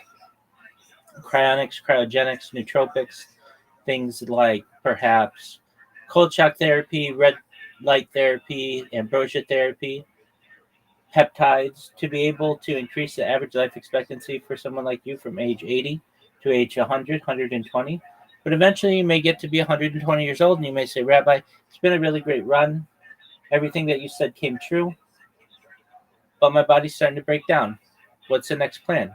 cryonics, cryogenics, nootropics, things like perhaps cold shock therapy, red light therapy, ambrosia therapy, peptides, to be able to increase the average life expectancy for someone like you from age 80 to age 100, 120. But eventually you may get to be 120 years old and you may say, Rabbi, it's been a really great run. Everything that you said came true, but my body's starting to break down. What's the next plan?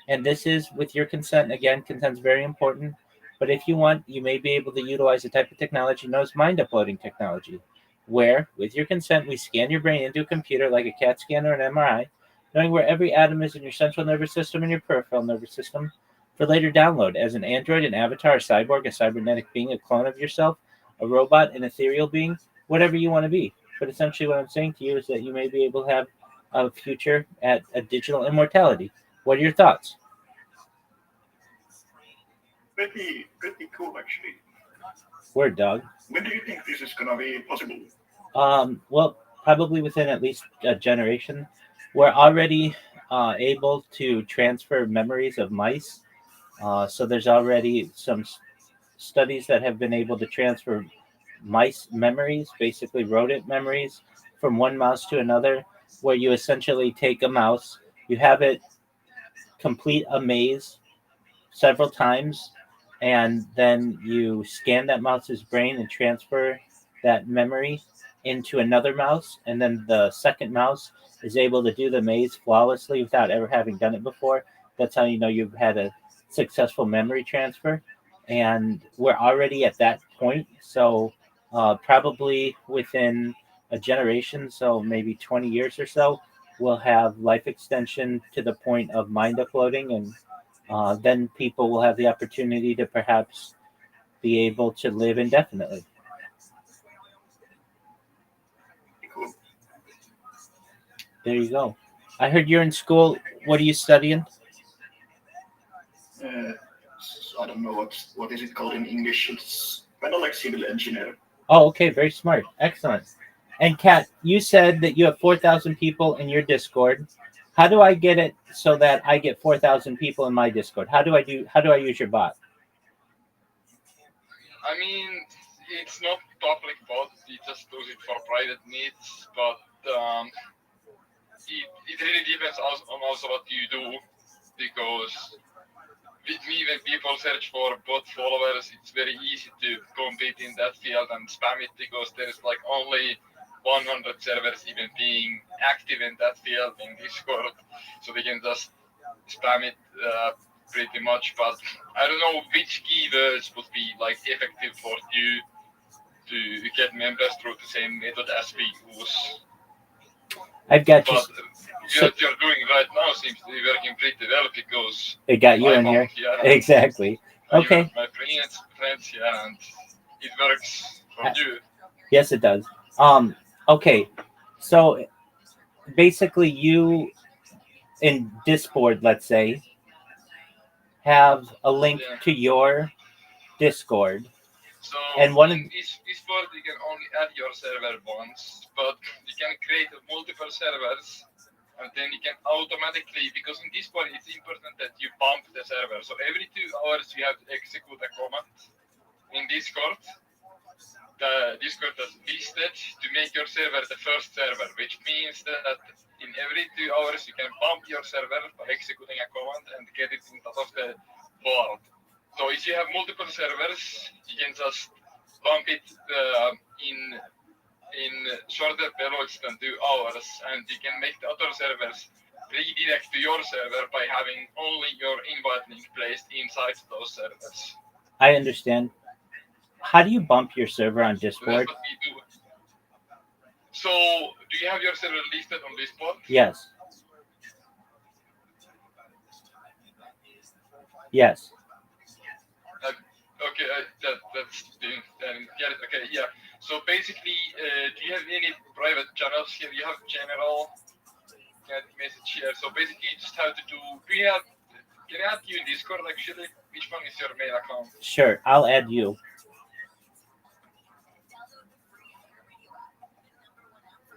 And this is with your consent. Again, consent's very important. But if you want, you may be able to utilize a type of technology known as mind uploading technology, where, with your consent, we scan your brain into a computer like a CAT scan or an MRI, knowing where every atom is in your central nervous system and your peripheral nervous system, for later download as an android, an avatar, a cyborg, a cybernetic being, a clone of yourself, a robot, an ethereal being, whatever you want to be. But essentially what I'm saying to you is that you may be able to have a future at a digital immortality. What are your thoughts? Pretty cool, actually. Word, dog. When do you think this is gonna be possible? Well, probably within at least a generation. We're already able to transfer memories of mice. So there's already some studies that have been able to transfer mice memories, basically rodent memories, from one mouse to another, where you essentially take a mouse, you have it complete a maze several times, and then you scan that mouse's brain and transfer that memory into another mouse, and then the second mouse is able to do the maze flawlessly without ever having done it before. That's how you know you've had a successful memory transfer. And we're already at that point, so probably within a generation, so maybe 20 years or so, we'll have life extension to the point of mind uploading, and then people will have the opportunity to perhaps be able to live indefinitely. There you go. I heard you're in school. What are you studying? Uh, I don't know what is it called in English. It's kind of like civil engineer. Oh, okay. Very smart. Excellent. And Kat, you said that you have 4,000 people in your Discord. How do I get it so that I get 4,000 people in my Discord? How do I use your bot? I mean, it's not public bot. We just use it for private needs, but it really depends on also what you do, because with me, when people search for bot followers, it's very easy to compete in that field and spam it, because there is like only 100 servers even being active in that field in Discord, so we can just spam it pretty much. But I don't know which keywords would be like effective for you to get members through the same method as we use. I've got you. But what you're doing right now seems to be working pretty well, because It got you I in here. found here Exactly. and Okay. even my friends here, and it works for you. Yes, it does. Okay. So basically, you in Discord, let's say, have a link Yeah. to your Discord, So and one of in this sport you can only add your server once, but you can create multiple servers, and then you can automatically, because in this sport it's important that you bump the server. So every 2 hours you have to execute a command in Discord. The Discord has listed to make your server the first server, which means that in every 2 hours you can bump your server by executing a command and get it in top of the board. So if you have multiple servers, you can just bump it in shorter periods than 2 hours, and you can make the other servers redirect to your server by having only your invite link placed inside those servers. I understand. How do you bump your server on So that's Discord? what we do. So do you have your server listed on Discord? Yes. Yes. Okay, that's get it. Okay, yeah. So basically, do you have any private channels here? You have general message here. So basically, you just have to do. Do you have? Can I add you in Discord actually? Which one is your main account? Sure. I'll add you.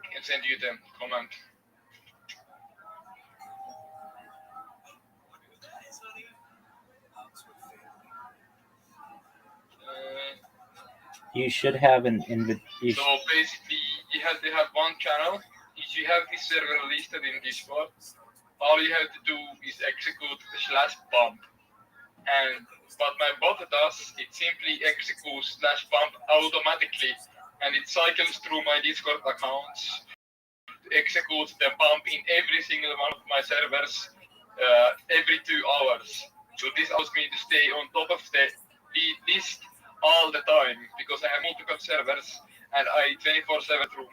I can send you the command. You should have an So basically, you have one channel. If you have this server listed in Discord, all you have to do is execute /bump. And what my bot does, it simply executes /bump automatically, and it cycles through my Discord accounts to execute the bump in every single one of my servers every 2 hours. So this allows me to stay on top of the list all the time, because I have multiple servers and I 24/7 through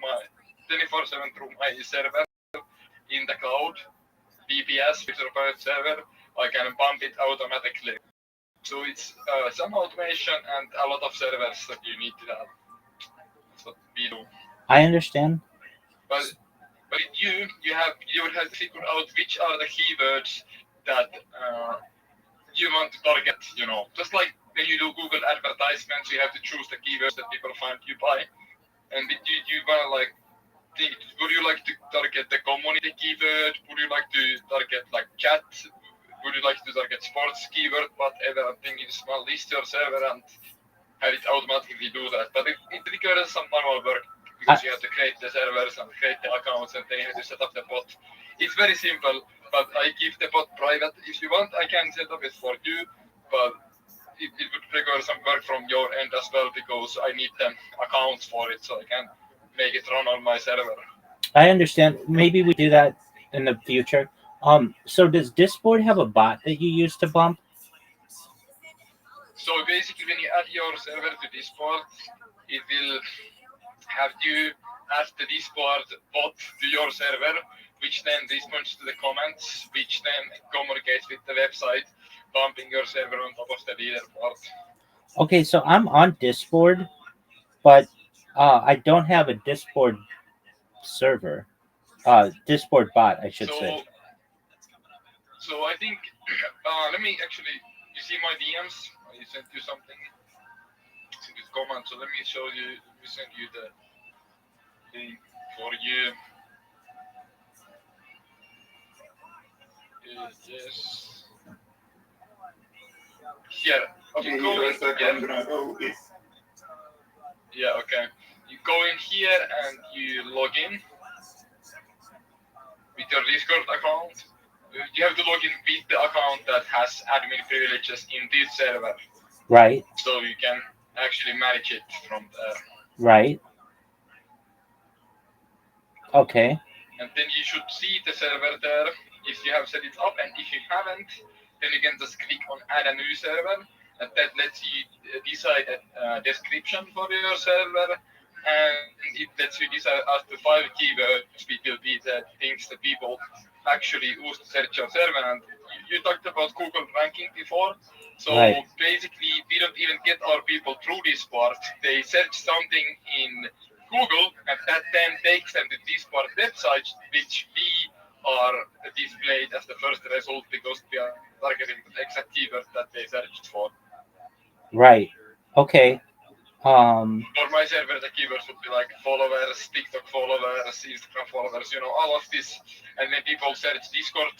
my server in the cloud, VPS, virtual private server. I can bump it automatically. So it's some automation and a lot of servers that you need to have. That's what we do. I understand. But you would have to figure out which are the keywords that you want to target. Just like when you do Google advertisements, you have to choose the keywords that people find you by. And you wanna like think, would you like to target the community keyword? Would you like to target like chat? Would you like to target sports keyword? Whatever. I'm thinking just well, list your server and have it automatically do that. But it requires some manual work, because you have to create the servers and create the accounts, and then you have to set up the bot. It's very simple, but I keep the bot private. If you want, I can set up it for you, but it would require some work from your end as well, because I need the accounts for it so I can make it run on my server. I understand. Maybe we do that in the future. So does Discord have a bot that you use to bump? So basically, when you add your server to Discord, it will have you add the Discord bot to your server, which then responds to the comments, which then communicates with the website, bumping your server on top of the leaderboard. Okay, so I'm on Discord, but I don't have a Discord server. Discord bot, I should So, say. so I think let me actually. You see my DMs? I sent you something. Sent you comment. So let me show you. Let me send you the link for you. Yes. Here. You go in here. Yeah. Okay. You go in here and you log in with your Discord account. You have to log in with the account that has admin privileges in this server, Right. so you can actually manage it from there. Right. Okay. And then you should see the server there if you have set it up, and if you haven't, then you can just click on add a new server, and that lets you decide a description for your server, and it lets you decide up to 5 keywords which will be the things that people actually use to search your server. And you talked about Google ranking before, so Right. basically we don't even get our people through this part. They search something in Google, and that then takes them to this part website, which we are displayed as the first result because we are targeting the exact keyword that they searched for. Right. Okay. For my server, the keywords would be like followers, TikTok followers, Instagram followers, all of this. And when people search Discord,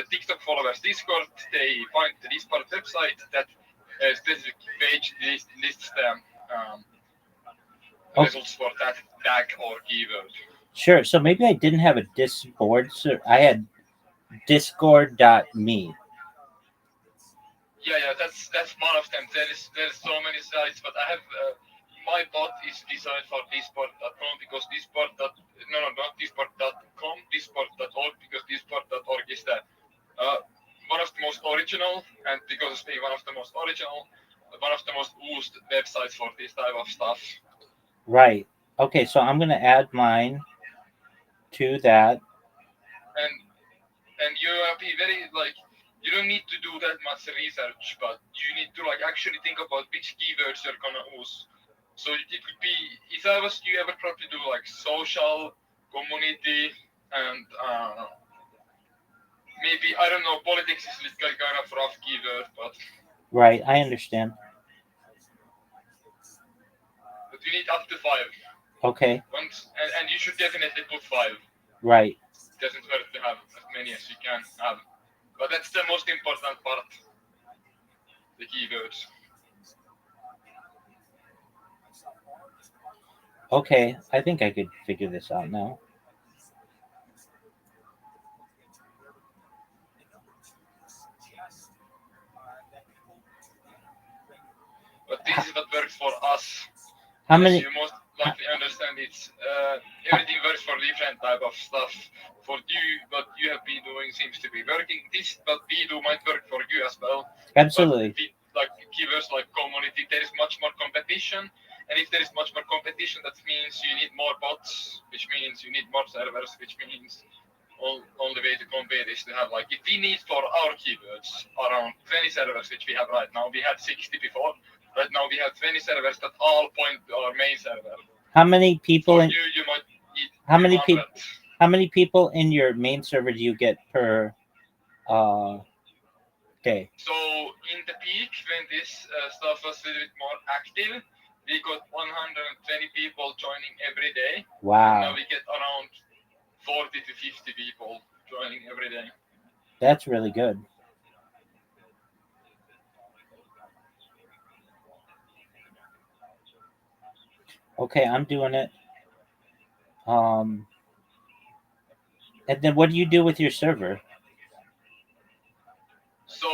TikTok followers, Discord, they find the Discord website that specific page lists the results for that tag or keyword. Sure. So maybe I didn't have a Discord. So I had discord.me. Yeah, that's one of them. There's so many sites, but I have my bot is designed for Discord.com because not Discord.com, Discord.org, because Discord.org is the one of the most original, and because it's being one of the most original, one of the most used websites for this type of stuff. Right. Okay. So I'm gonna add mine to that. And you be very like, you don't need to do that much research, but you need to like actually think about which keywords you're gonna use. So it could be, if I was you, ever probably do like social, community, and maybe, I don't know, politics is like kind of rough keyword, but Right. I understand. you need up to 5. Okay. And you should definitely put 5. Right. It doesn't hurt to have as many as you can have. But that's the most important part, the keywords. Okay. I think I could figure this out now. But this is what works for us. How As many? you most likely understand, it's everything works for different type of stuff. For you, what you have been doing seems to be working. This, what we do, might work for you as well. Absolutely. But with like keywords like community, there is much more competition, and if there is much more competition, that means you need more bots, which means you need more servers, which means only way to compete is to have, like, if we need for our keywords around 20 servers, which we have right now. We had 60 before. Right now we have 20 servers that all point to our main server. How many people For in? you might need How many 200. people? How many people in your main server do you get per day? So in the peak, when this stuff was a little bit more active, we got 120 people joining every day. Wow. And now we get around 40 to 50 people joining every day. That's really good. Okay, I'm doing it. And then what do you do with your server? So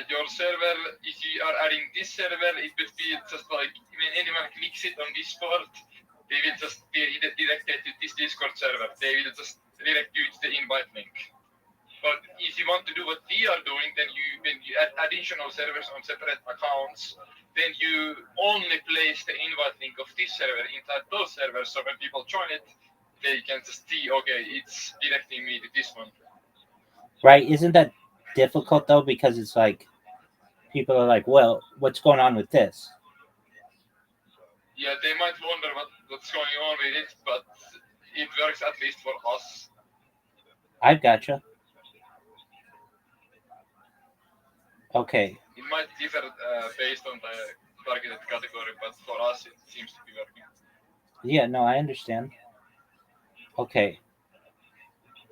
your server, if you are adding this server, it would be just like when anyone clicks it on Discord, they will just be redirected to this Discord server. They will just redirect you to the invite link. But if you want to do what we are doing, then when you add additional servers on separate accounts, then you only place the invite link of this server inside those servers. So when people join it, they can just see, okay, it's directing me to this one. Right? Isn't that difficult though? Because it's like people are like, well, what's going on with this? Yeah, they might wonder what's going on with it, but it works at least for us. I've gotcha. Okay. It might differ based on the targeted category, but for us it seems to be working. Yeah, no, I understand. Okay.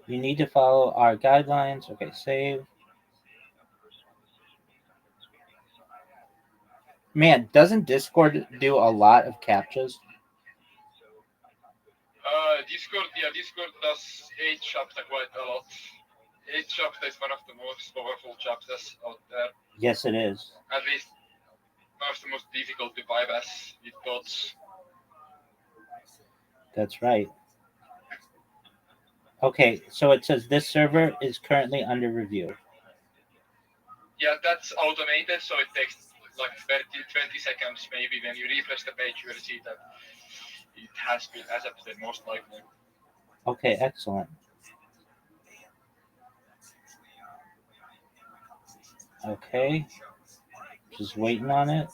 You need to follow our guidelines. Okay, save. Man, doesn't Discord do a lot of captchas? Discord does 8 chapter quite a lot. 8 chapter is one of the most powerful chapters out there. Yes, it is. At least one of the most difficult to bypass with bots. That's right. Okay, so it says this server is currently under review. Yeah, that's automated, so it takes like 20 seconds maybe. When you refresh the page, you will see that it has been accepted most likely. Okay, excellent. Okay, just waiting on it.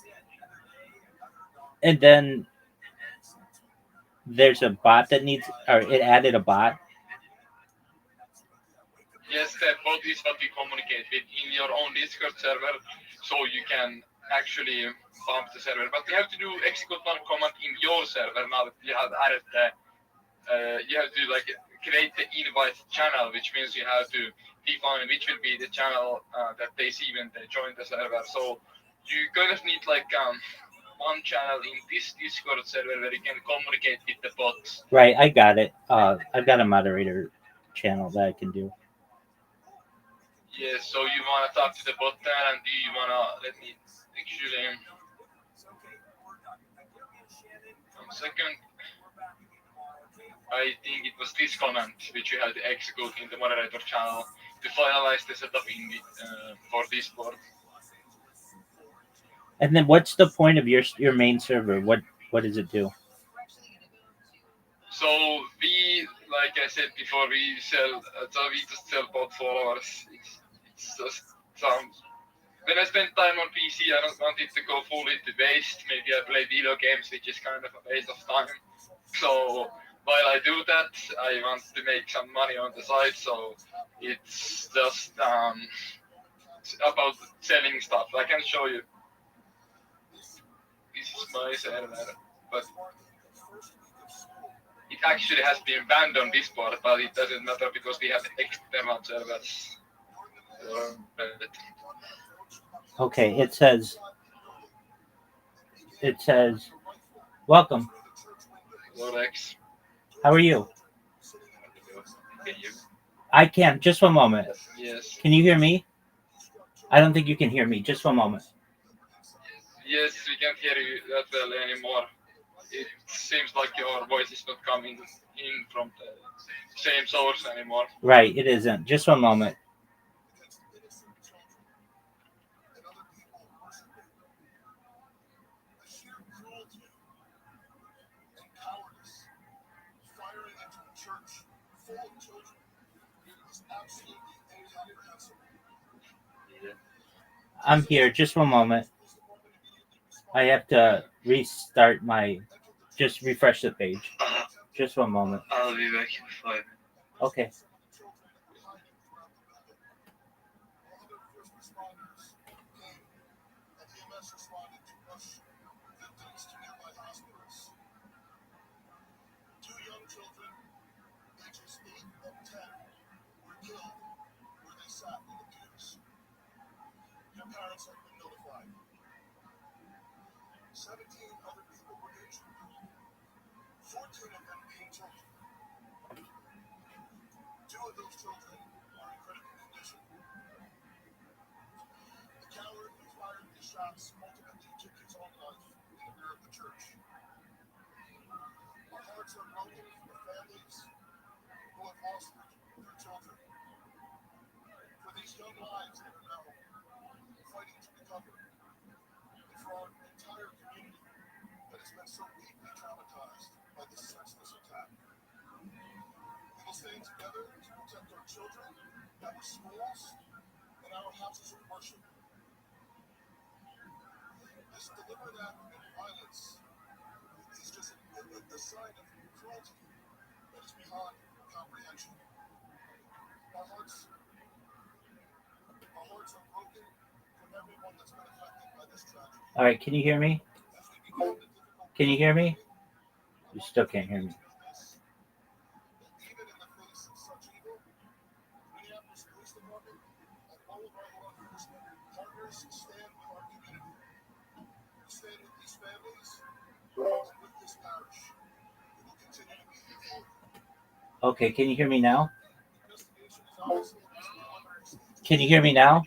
And then there's a bot that needs, or it added a bot. Yes, the bot is what you communicate with in your own Discord server, so you can actually bump the server. But you have to do execute one command in your server now that you have added the. You have to like create the invite channel, which means you have to define which will be the channel that they see when they join the server. So you kind of need like one channel in this Discord server where you can communicate with the bots. Right, I got it. I've got a moderator channel that I can do. Yeah, so you want to talk to the bot there, and do you want to let me actually 1 second. I think it was this command which you have to execute in the moderator channel to finalize the setup in the, for Discord. And then what's the point of your main server? What does it do? So we, like I said before, we just sell bot followers. It's just sounds. When I spend time on PC, I don't want it to go fully to waste. Maybe I play video games, which is kind of a waste of time. So while I do that, I want to make some money on the side. So it's just about selling stuff. I can show you. This is my server, but it actually has been banned on Discord, but it doesn't matter because we have external servers. Okay, it says, welcome. Lorex. How are you? Can you? I can. Just one moment. Yes. Can you hear me? I don't think you can hear me. Just one moment. Yes, we can't hear you that well anymore. It seems like your voice is not coming in from the same source anymore. Right, it isn't. Just one moment. I'm here. Just one moment. I have to restart just refresh the page. Just one moment. I'll be back in 5 minutes. Okay. All right, can you hear me? Can you hear me? You still can't hear me. Okay, can you hear me now? Can you hear me now?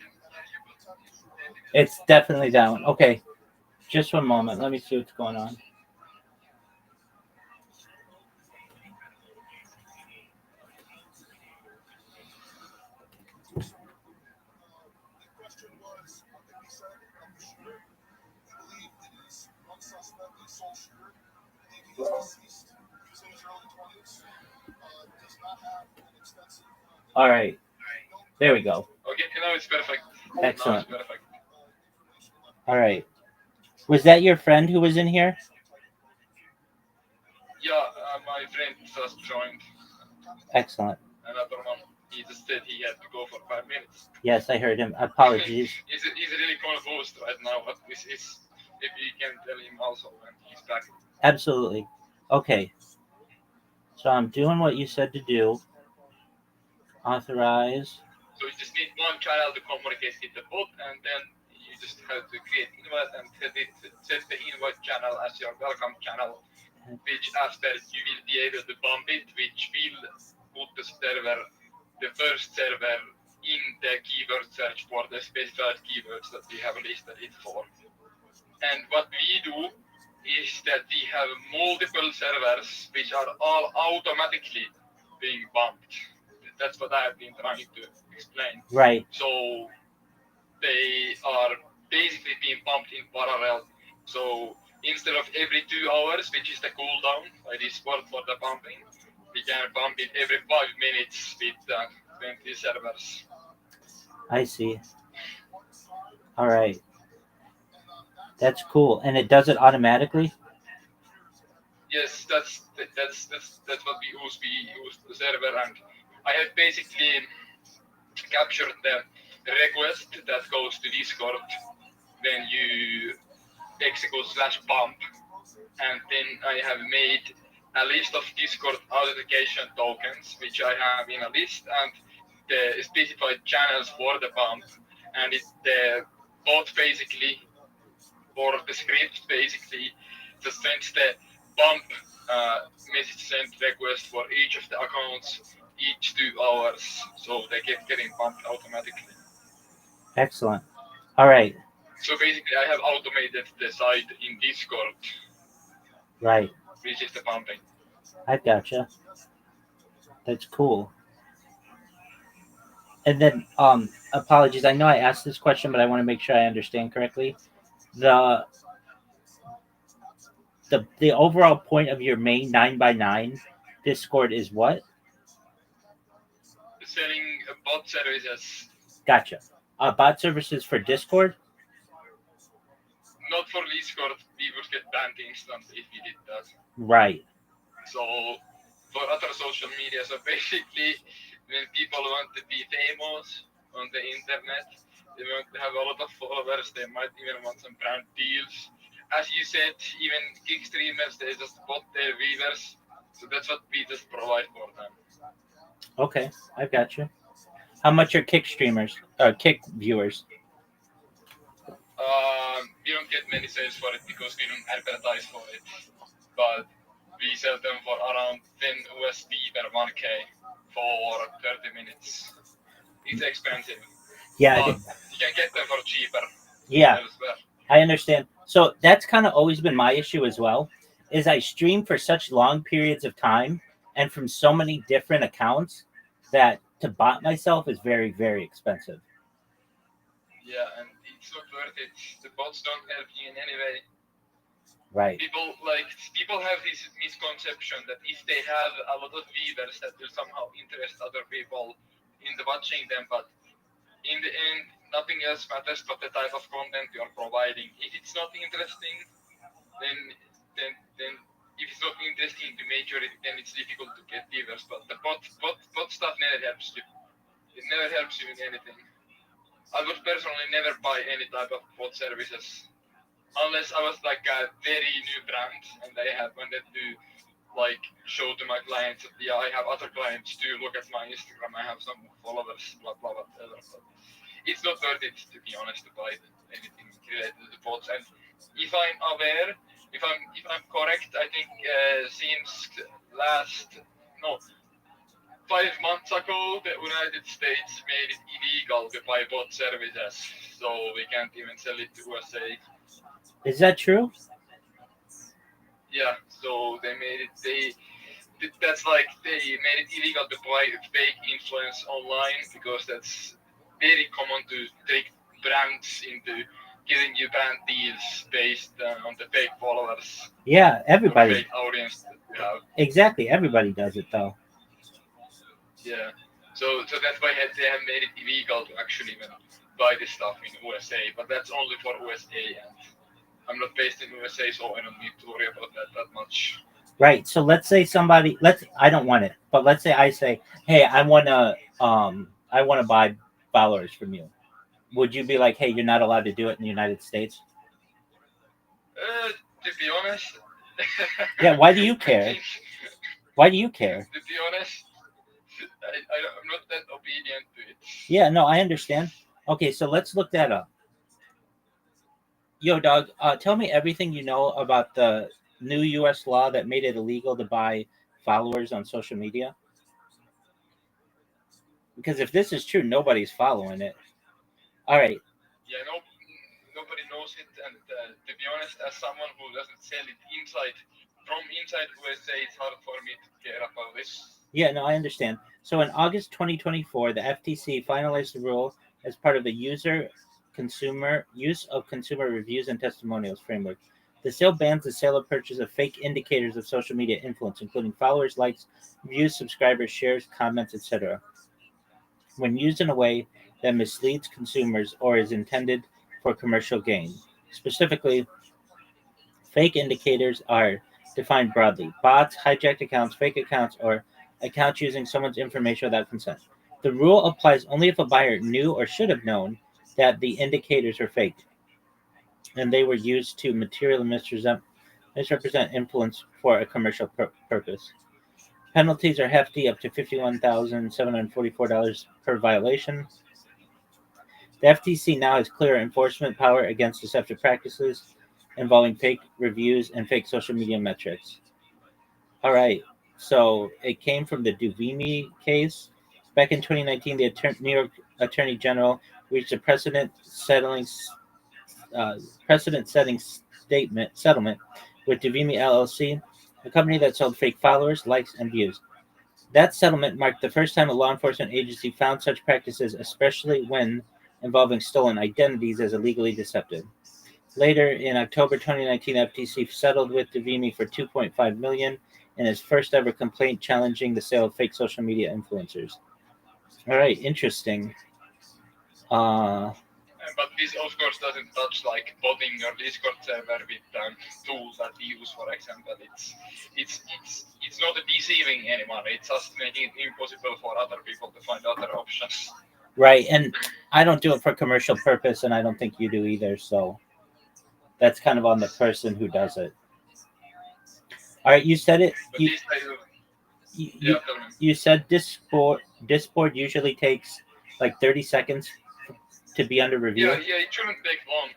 It's definitely down. Okay, just one moment. Let me see what's going on. All right, there we go. Okay, now it's perfect. Excellent. Now it's perfect. All right. Was that your friend who was in here? Yeah, my friend just joined. Excellent. Another one. He just said he had to go for 5 minutes. Yes, I heard him. Apologies. he's really confused right now, but this is if you can tell him also when he's back. Absolutely. Okay. So I'm doing what you said to do. Authorize. So you just need one channel to communicate with the bot, and then you just have to create invite and set the invite channel as your welcome channel, which after you will be able to bump it, which will put the first server in the keyword search for the specified keywords that we have listed it for. And what we do is that we have multiple servers which are all automatically being bumped. That's what I have been trying to explain. Right. So they are basically being bumped in parallel. So instead of every 2 hours, which is the cooldown by Discord for the bumping, we can bump it every 5 minutes with 20 servers. I see. All right. That's cool. And it does it automatically? Yes, that's what we use. We use the server, and I have basically captured the request that goes to Discord when you execute /bump, and then I have made a list of Discord authentication tokens, which I have in a list, and the specified channels for the bump, and the bot basically, or the script basically, just sends the bump message sent request for each of the accounts each 2 hours, so they keep getting bumped automatically. Excellent. All right. So basically, I have automated the site in Discord. Right. Which is the bumping. I gotcha. That's cool. And then, apologies. I know I asked this question, but I want to make sure I understand correctly. The overall point of your main 9x9 Discord is what? Selling bot services. Gotcha. Bot services for Discord? Not for Discord. We would get banned instantly if we did that. Right. So for other social media, so basically when people want to be famous on the internet, they want to have a lot of followers, they might even want some brand deals. As you said, even gig streamers, they just bot their viewers. So that's what we just provide for them. Okay, I got you. How much are Kick streamers, Kick viewers? We don't get many sales for it because we don't advertise for it. But we sell them for around 10 USD per 1K for 30 minutes. It's expensive. Yeah. But you can get them for cheaper. Yeah. Elsewhere. I understand. So that's kind of always been my issue as well, is I stream for such long periods of time and from so many different accounts that to bot myself is very, very expensive. Yeah, and it's not worth it. The bots don't help you in any way. Right. People have this misconception that if they have a lot of viewers that will somehow interest other people into watching them, but in the end, nothing else matters but the type of content you are providing. If it's not interesting, then if it's not interesting to majority, then it's difficult to get viewers. But the bot stuff never helps you. It never helps you with anything. I would personally never buy any type of bot services unless I was like a very new brand and I had wanted to like show to my clients that yeah, I have other clients too. Look at my Instagram. I have some followers. Blah blah blah. But it's not worth it, to be honest, to buy anything related to the bots. And if I'm aware, if I'm correct, I think since 5 months ago, the United States made it illegal to buy bot services, so we can't even sell it to USA. Is that true? Yeah, so they made it. That's like they made it illegal to buy fake influence online because that's very common to trick brands into giving you brand deals based on the fake followers. Yeah, everybody. Or fake audience that you have. Exactly, everybody does it though. Yeah, so that's why they have made it illegal to actually even buy this stuff in USA, but that's only for USA, and I'm not based in USA, so I don't need to worry about that much. Right. So let's say I don't want it, but let's say I say, hey, I wanna buy followers from you. Would you be like, hey, you're not allowed to do it in the United States? To be honest. Yeah. Why do you care? Why do you care? To be honest, I'm not that obedient to it. Yeah. No, I understand. Okay, so let's look that up. Yo, dog, tell me everything you know about the new U.S. law that made it illegal to buy followers on social media. Because if this is true, nobody's following it. All right. Yeah, nobody knows it, and to be honest, as someone who doesn't sell it from inside USA, it's hard for me to care about this. Yeah, no, I understand. So in August 2024, the FTC finalized the rule as part of the use of consumer reviews and testimonials framework. The sale bans the sale or purchase of fake indicators of social media influence, including followers, likes, views, subscribers, shares, comments, etc., when used in a way that misleads consumers or is intended for commercial gain. Specifically, fake indicators are defined broadly: bots, hijacked accounts, fake accounts, or accounts using someone's information without consent. The rule applies only if a buyer knew or should have known that the indicators are fake and they were used to materially misrepresent influence for a commercial purpose. Penalties are hefty, up to $51,744 per violation. The FTC now has clear enforcement power against deceptive practices involving fake reviews and fake social media metrics. All right, so it came from the Duvimi case. Back in 2019, the New York Attorney General reached a precedent-setting settlement with Duvimi LLC, a company that sold fake followers, likes, and views. That settlement marked the first time a law enforcement agency found such practices, especially when involving stolen identities, as illegally deceptive. Later, in October 2019, FTC settled with Duvimi for $2.5 million in its first ever complaint challenging the sale of fake social media influencers. All right, interesting. But this, of course, doesn't touch like botting or Discord server with tools that we use, for example. It's not deceiving anyone. It's just making it impossible for other people to find other options. Right, and I don't do it for commercial purpose, and I don't think you do either. So that's kind of on the person who does it. All right, you said it. You said Discord usually takes like 30 seconds to be under review. Yeah, it shouldn't take long.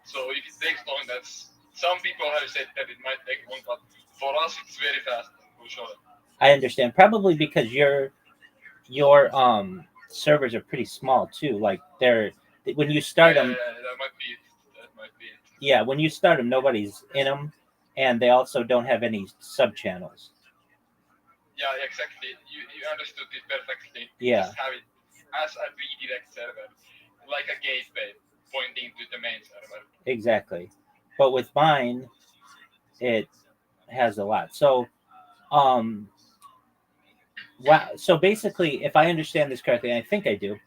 So if it takes long, that's some people have said that it might take long, but for us it's very fast. For sure. I understand, probably because your servers are pretty small too. Like when you start them. That might be it. Yeah, when you start them, nobody's in them, and they also don't have any sub channels. Yeah, exactly. You understood it perfectly. Yeah. Just have it as a redirect server, like a gateway pointing to the main server. Exactly. But with mine, it has a lot. So, wow. So basically, if I understand this correctly, and I think I do,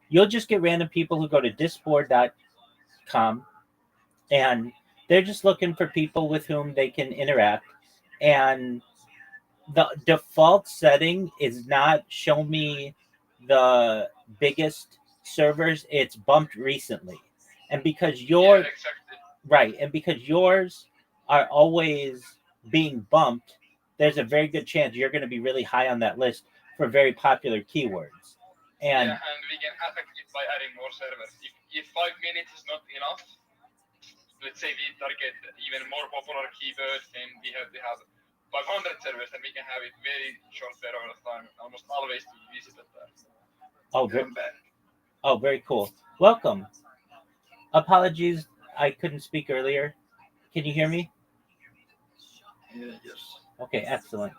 you'll just get random people who go to discord.com, and they're just looking for people with whom they can interact. and the default setting is not show me the biggest servers. It's bumped recently, and because Yeah, exactly. right, and because yours are always being bumped, there's a very good chance you're going to be really high on that list for very popular keywords. Yeah, And and we can affect it by adding more servers. If 5 minutes is not enough, let's say we target even more popular keywords, then we have 500 servers, and we can have it very short period of time, almost always be visible there. oh, I'm back. very cool. Welcome. Apologies, I couldn't speak earlier. Can you hear me? Yeah, yes. Okay, excellent.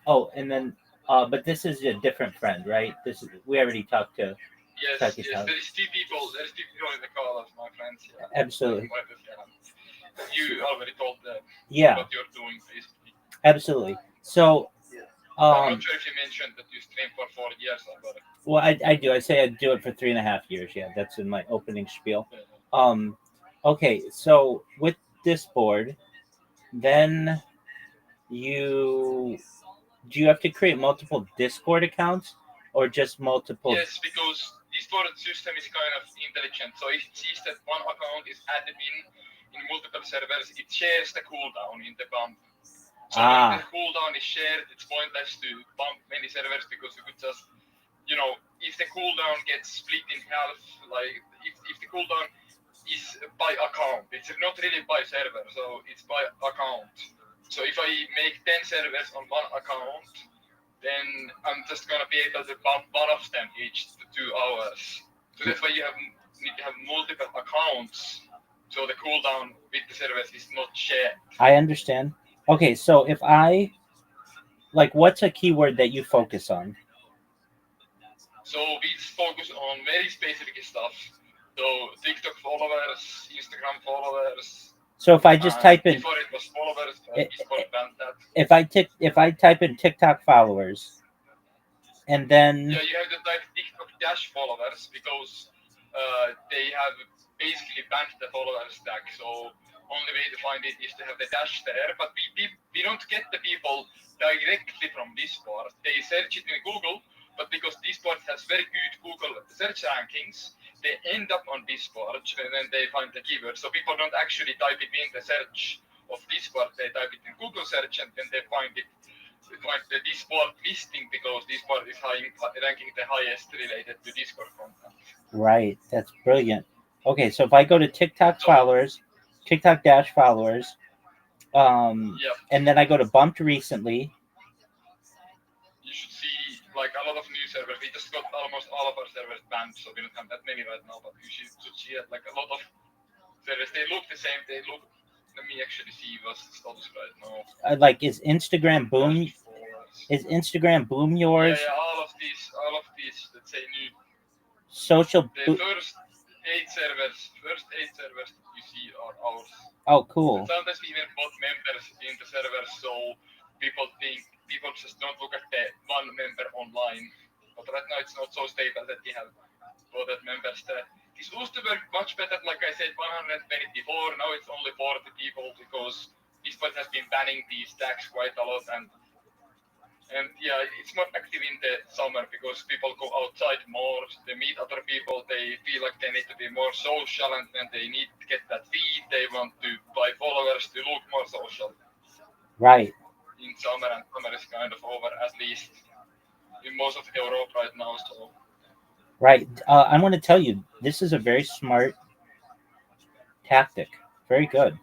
Oh, and then, but this is a different friend, right? This is we already talked to. Yes, Takis yes, house. there is two people. There is two people in the call as my friends. Yeah. Absolutely. You already told them Yeah, what you're doing, basically. absolutely. So, I'm not sure if you mentioned that you streamed for 4 years, but well, I do. I say I do it for 3.5 years. Yeah, that's in my opening spiel. Okay, so with this board, then you do you have to create multiple Discord accounts or just multiple? yes, because this board system is kind of intelligent. So if it sees that one account is admin in multiple servers, it shares the cooldown in the bump. So when the cooldown is shared, it's pointless to bump many servers because you could just, if the cooldown gets split in half, like if the cooldown is by account, it's not really by server, so it's by account. So if I make 10 servers on one account, then I'm just gonna be able to bump one of them each 2 hours. So that's why need to have multiple accounts, so the cooldown with the servers is not shared. I understand. Okay, so if I what's a keyword that you focus on? So we just focus on very specific stuff. So TikTok followers, Instagram followers. So if I just type in before it was followers, Discord banned that. if I type in TikTok followers, and then Yeah, you have to type TikTok dash followers because they have basically banned the followers tag. So only way to find it is to have the dash there. But we don't get the people directly from Discord. They search it in Google, but because Discord has very good Google search rankings, they end up on Discord and then they find the keyword. So people don't actually type it in the search of Discord. They type it in Google search and then they find it. Find the Discord listing because Discord is ranking the highest related to Discord content. right, that's brilliant. Okay, so if I go to TikTok followers, TikTok dash followers, and then I go to bumped recently. You should see like a lot of new servers. We just got almost all of our servers banned, so we don't have that many right now. But you should see like a lot of servers. They look the same. Let me actually see what's the status right now. Is Instagram Boom? Is Instagram Boom yours? Yeah, all of these, let's say new. Social. The first 8 servers you see are ours. Oh, cool. And sometimes we even bought members in the server, so people just don't look at the one member online. But right now it's not so stable that we have bought members there. This used to work much better, like I said, 120 before. Now it's only 40 people because Discord has been banning these tags quite a lot, and yeah, it's more active in the summer because people go outside more, they meet other people, they feel like they need to be more social, and when they need to get that feed, they want to buy followers to look more social. Right. In summer, and summer is kind of over, at least in most of Europe right now. So. Right. I want to tell you, this is a very smart tactic. Very good.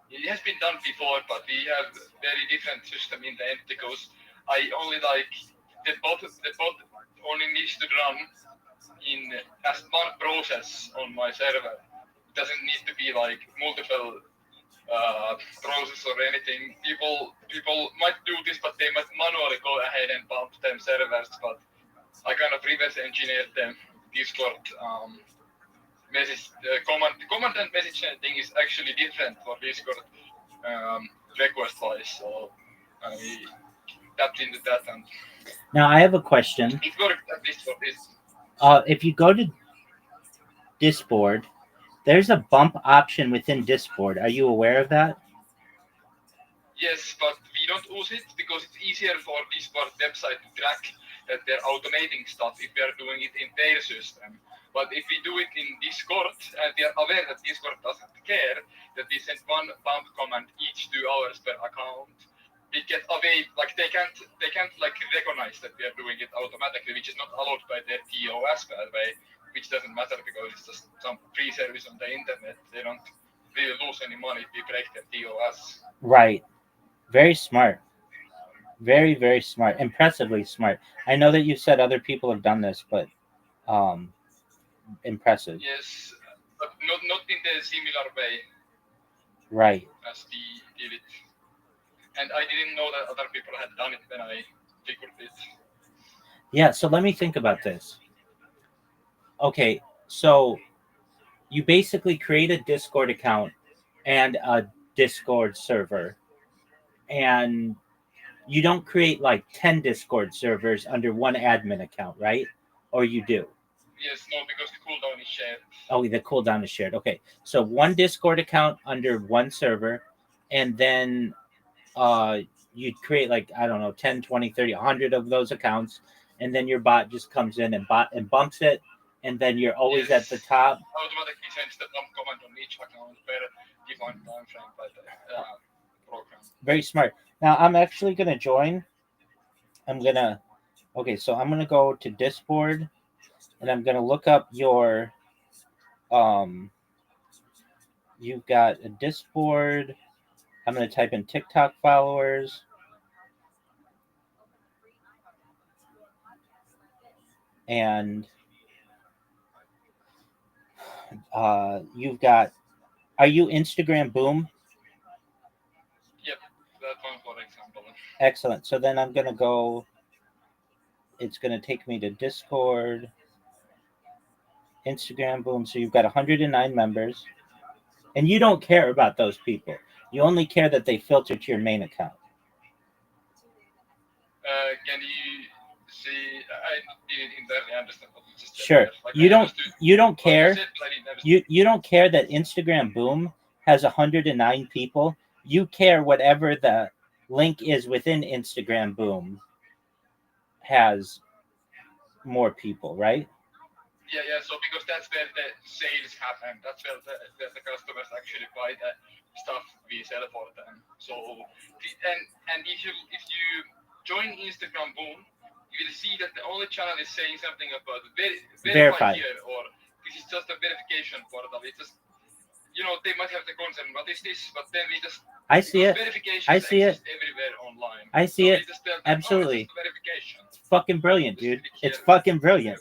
It has been done before, but we have very different system in the end because I only like the bot only needs to run in as one process on my server. It doesn't need to be like multiple process or anything. People might do this, but they might manually go ahead and bump them servers. But I kind of reverse engineered them. Discord message command and message thing is actually different for Discord request wise. So I tapped into that, and now I have a question. it worked at least for this. If you go to Discord, there's a bump option within Discord. Are you aware of that? Yes, but we don't use it because it's easier for Discord website to track that they're automating stuff if they're doing it in their system. But if we do it in Discord and they are aware that Discord doesn't care, that we send one bump command each 2 hours per account, we get away, like they can't like recognize that we are doing it automatically, which is not allowed by their TOS by the way, which doesn't matter because it's just some free service on the internet. They don't really lose any money if we break their TOS. Right. Very smart. Very, very smart. Impressively smart. I know that you said other people have done this, but impressive. Yes, but not in the similar way Right. as we did it. And I didn't know that other people had done it when I figured it. Yeah, so let me think about this. Okay, so you basically create a Discord account and a Discord server, and you don't create like 10 Discord servers under one admin account, right? Or you do? Yes, no, because the cooldown is shared. Oh, the cooldown is shared. Okay, so one Discord account under one server, and then you'd create like, I don't know, 10, 20, 30, 100 of those accounts, and then your bot just comes in and bumps it, and then you're always at the top. Automatically sends the bump command on each account per defined time frame by the program. Very smart. Now I'm actually going to join. Okay, so I'm going to go to Discord, and I'm going to look up your, you've got a Discord. I'm going to type in TikTok followers. And you've got, are you Instagram Boom? Yep, that one for example. Excellent. So then I'm going to go, it's going to take me to Discord, Instagram Boom. So you've got 109 members, and you don't care about those people. You only care that they filter to your main account. Can you see? I didn't entirely understand what you just said. Sure. Like, You don't care. Said, you don't care that Instagram Boom has 109 people. You care whatever the link is within Instagram Boom has more people, right? Yeah. So because that's where the sales happen. That's where the customers actually buy the stuff we sell for them. So and if you join Instagram Boom, you will see that the only channel is saying something about verified here, or this is just a verification portal. It's just, they might have the concern, what is this? But then we just, I see it. I see it everywhere online. I see it. Absolutely. It's fucking brilliant, dude. It's fucking brilliant.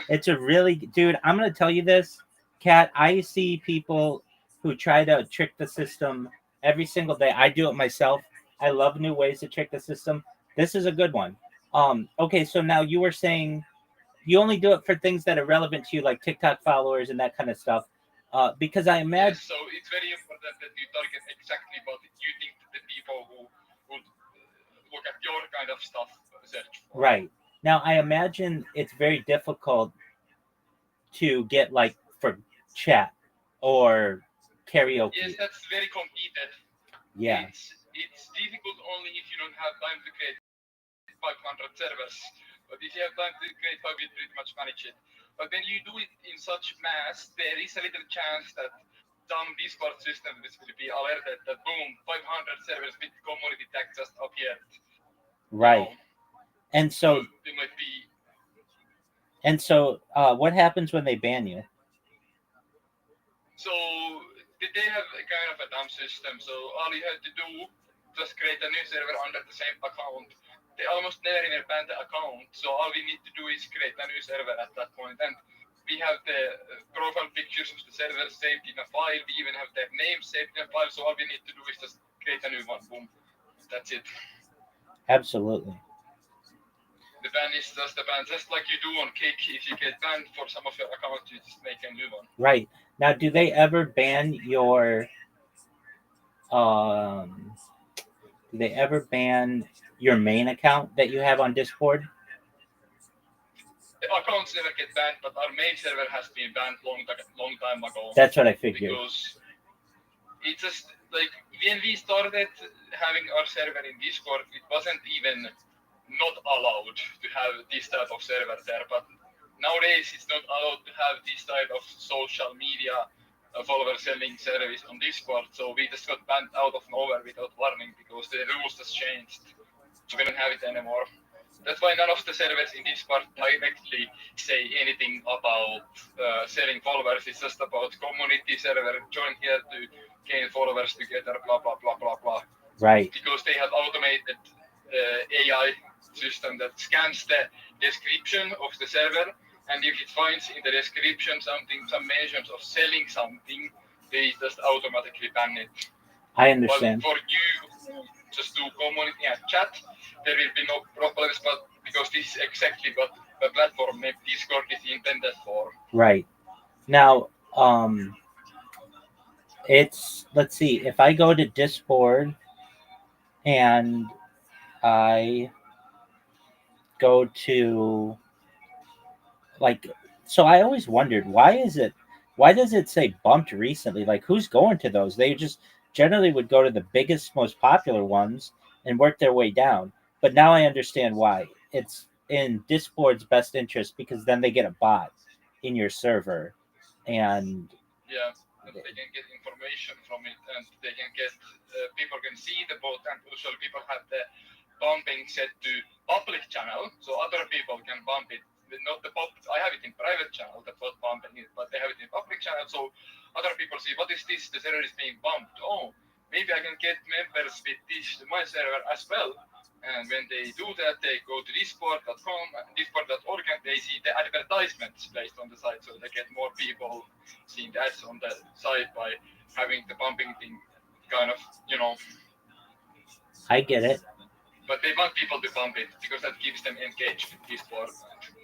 It's a really, dude, I'm going to tell you this, Kat, I see people who try to trick the system every single day. I do it myself. I love new ways to trick the system. This is a good one. Okay, so now you were saying you only do it for things that are relevant to you, like TikTok followers and that kind of stuff. Because I imagine. Yes, so it's very important that you target exactly what you think the people who would look at your kind of stuff search for. Right. Now, I imagine it's very difficult to get like for chat or karaoke. Yes, that's very competed. Yeah. It's difficult only if you don't have time to create 500 servers. But if you have time to create 5, you pretty much manage it. But when you do it in such mass, there is a little chance that some Discord system will be alerted that boom, 500 servers with community tag just appeared. Right. And so they might be. And so, what happens when they ban you? So they have a kind of a dumb system. So all you have to do, just create a new server under the same account. They almost never even ban the account. So all we need to do is create a new server at that point. And we have the profile pictures of the server saved in a file. We even have their names saved in a file. So all we need to do is just create a new one. Boom. That's it. Absolutely. The ban is just a ban, just like you do on Kick. If you get banned for some of your accounts, you just make a new one. Right. Now, do they ever ban your main account that you have on Discord? The accounts never get banned, but our main server has been banned long time ago. That's what I figured. Because it's just like when we started having our server in Discord, it wasn't even not allowed to have this type of server there. But nowadays, it's not allowed to have this type of social media follower selling service on Discord. So we just got banned out of nowhere without warning because the rules just changed. So we don't have it anymore. That's why none of the servers in Discord directly say anything about selling followers. It's just about community server, join here to gain followers together, blah, blah, blah, blah, blah. Right. Because they have automated AI system that scans the description of the server, and if it finds in the description some mentions of selling something, they just automatically ban it. I understand. But for you who just do community and chat, there will be no problems, but because this is exactly what the platform named Discord is intended for. Right. Now, let's see, if I go to Discord and I go to like, so I always wondered why does it say bumped recently? Like, who's going to those? They just generally would go to the biggest, most popular ones and work their way down. But now I understand why. It's in Discord's best interest because then they get a bot in your server, and yeah, they can get information from it, and they can get people can see the bot, and usually people have the bumping set to public channel, so other people can bump it. Not the pop. I have it in private channel, the bot bumping it, but they have it in public channel, so other people see what is this? The server is being bumped. Oh, maybe I can get members with this my server as well. And when they do that, they go to discord.com, discord.org, and they see the advertisements placed on the site, so they get more people seeing the ads on the site by having the bumping thing, kind of, I get it. But they want people to bump it because that keeps them engaged with Discord.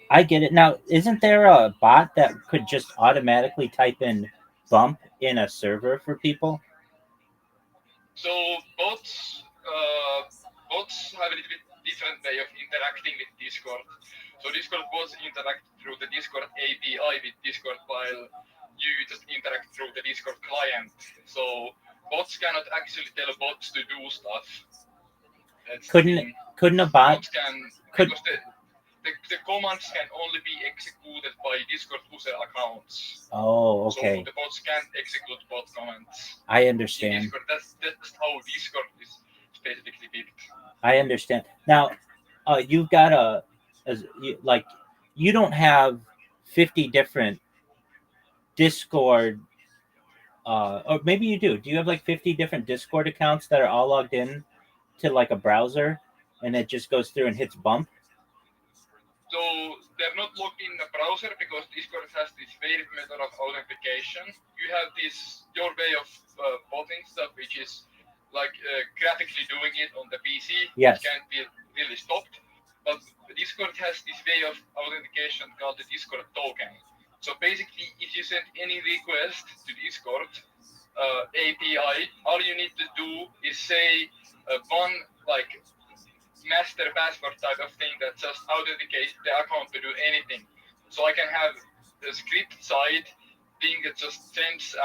I get it. Now, isn't there a bot that could just automatically type in bump in a server for people? So bots have a little bit different way of interacting with Discord. So Discord bots interact through the Discord API with Discord, while you just interact through the Discord client. So bots cannot actually tell bots to do stuff. Couldn't a bot? Because the commands can only be executed by Discord user accounts. Oh, okay. So the bots can't execute bot commands. I understand. Discord, that's how Discord is specifically built. I understand. Now, you've got you don't have 50 different Discord, or maybe you do. Do you have like 50 different Discord accounts that are all logged in to like a browser, and it just goes through and hits bump? So they're not logged in the browser because Discord has this very method of authentication. You have your way of botting stuff, which is like graphically doing it on the PC. Yes. It can't be really stopped. But Discord has this way of authentication called the Discord token. So basically, if you send any request to Discord API, all you need to do is say one like master password type of thing that just authenticates the account to do anything. So I can have the script side thing that just sends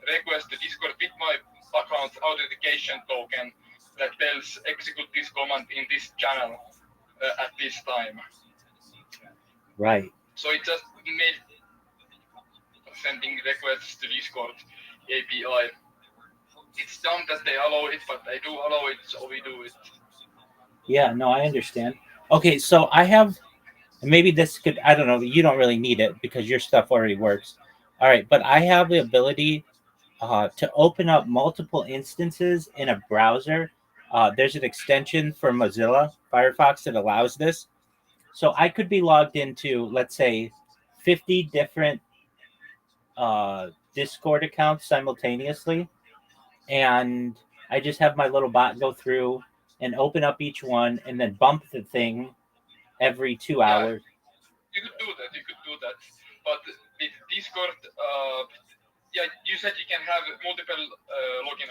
request to Discord with my account authentication token that tells execute this command in this channel at this time. Right. So it just made sending requests to Discord API. It's dumb that they allow it, but they do allow it, so we do it. Yeah, no, I understand. Okay, so I have, maybe this could, I don't know, you don't really need it because your stuff already works. All right, but I have the ability to open up multiple instances in a browser. There's an extension for Mozilla Firefox that allows this. So I could be logged into, let's say, 50 different Discord accounts simultaneously. And I just have my little bot go through and open up each one and then bump the thing every 2 hours. You could do that. But with Discord, you said you can have multiple login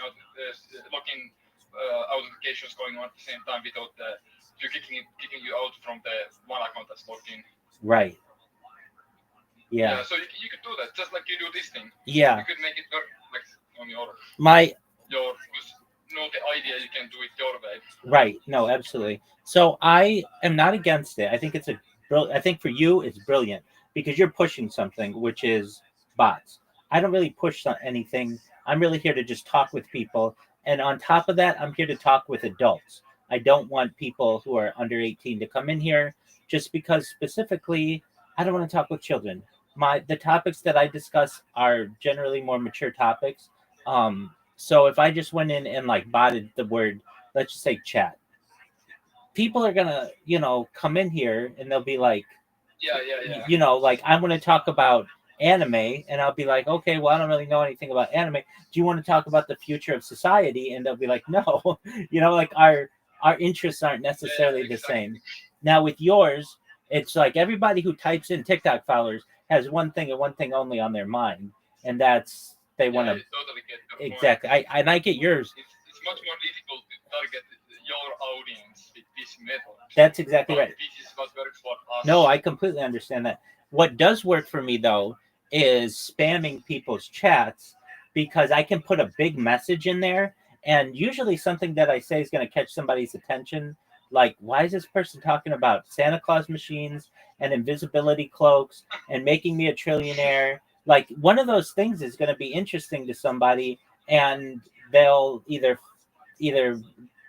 authentications going on at the same time without you kicking you out from the one account that's logged in. Right. Yeah. So you could do that, just like you do this thing. Yeah. You could make it work like on your media, you can do it your way. Right. No, absolutely. So I am not against it. I think it's I think for you it's brilliant because you're pushing something which is bots. I don't really push anything. I'm really here to just talk with people, and on top of that, I'm here to talk with adults. I don't want people who are under 18 to come in here just because specifically I don't want to talk with children. The topics that I discuss are generally more mature topics. So if I just went in and like botted the word, let's just say chat, people are gonna come in here and they'll be like, like I want to talk about anime, and I'll be like, okay, well I don't really know anything about anime. Do you want to talk about the future of society? And they'll be like, no. Like our interests aren't necessarily the same. Now with yours, it's like everybody who types in TikTok followers has one thing and one thing only on their mind, and that's they want to totally get your exactly. point. I get yours. It's much more difficult to target your audience with this method. That's exactly But right. this is what works for us. No, I completely understand that. What does work for me though is spamming people's chats because I can put a big message in there, and usually something that I say is going to catch somebody's attention. Like, why is this person talking about Santa Claus machines and invisibility cloaks and making me a trillionaire? Like, one of those things is going to be interesting to somebody, and they'll either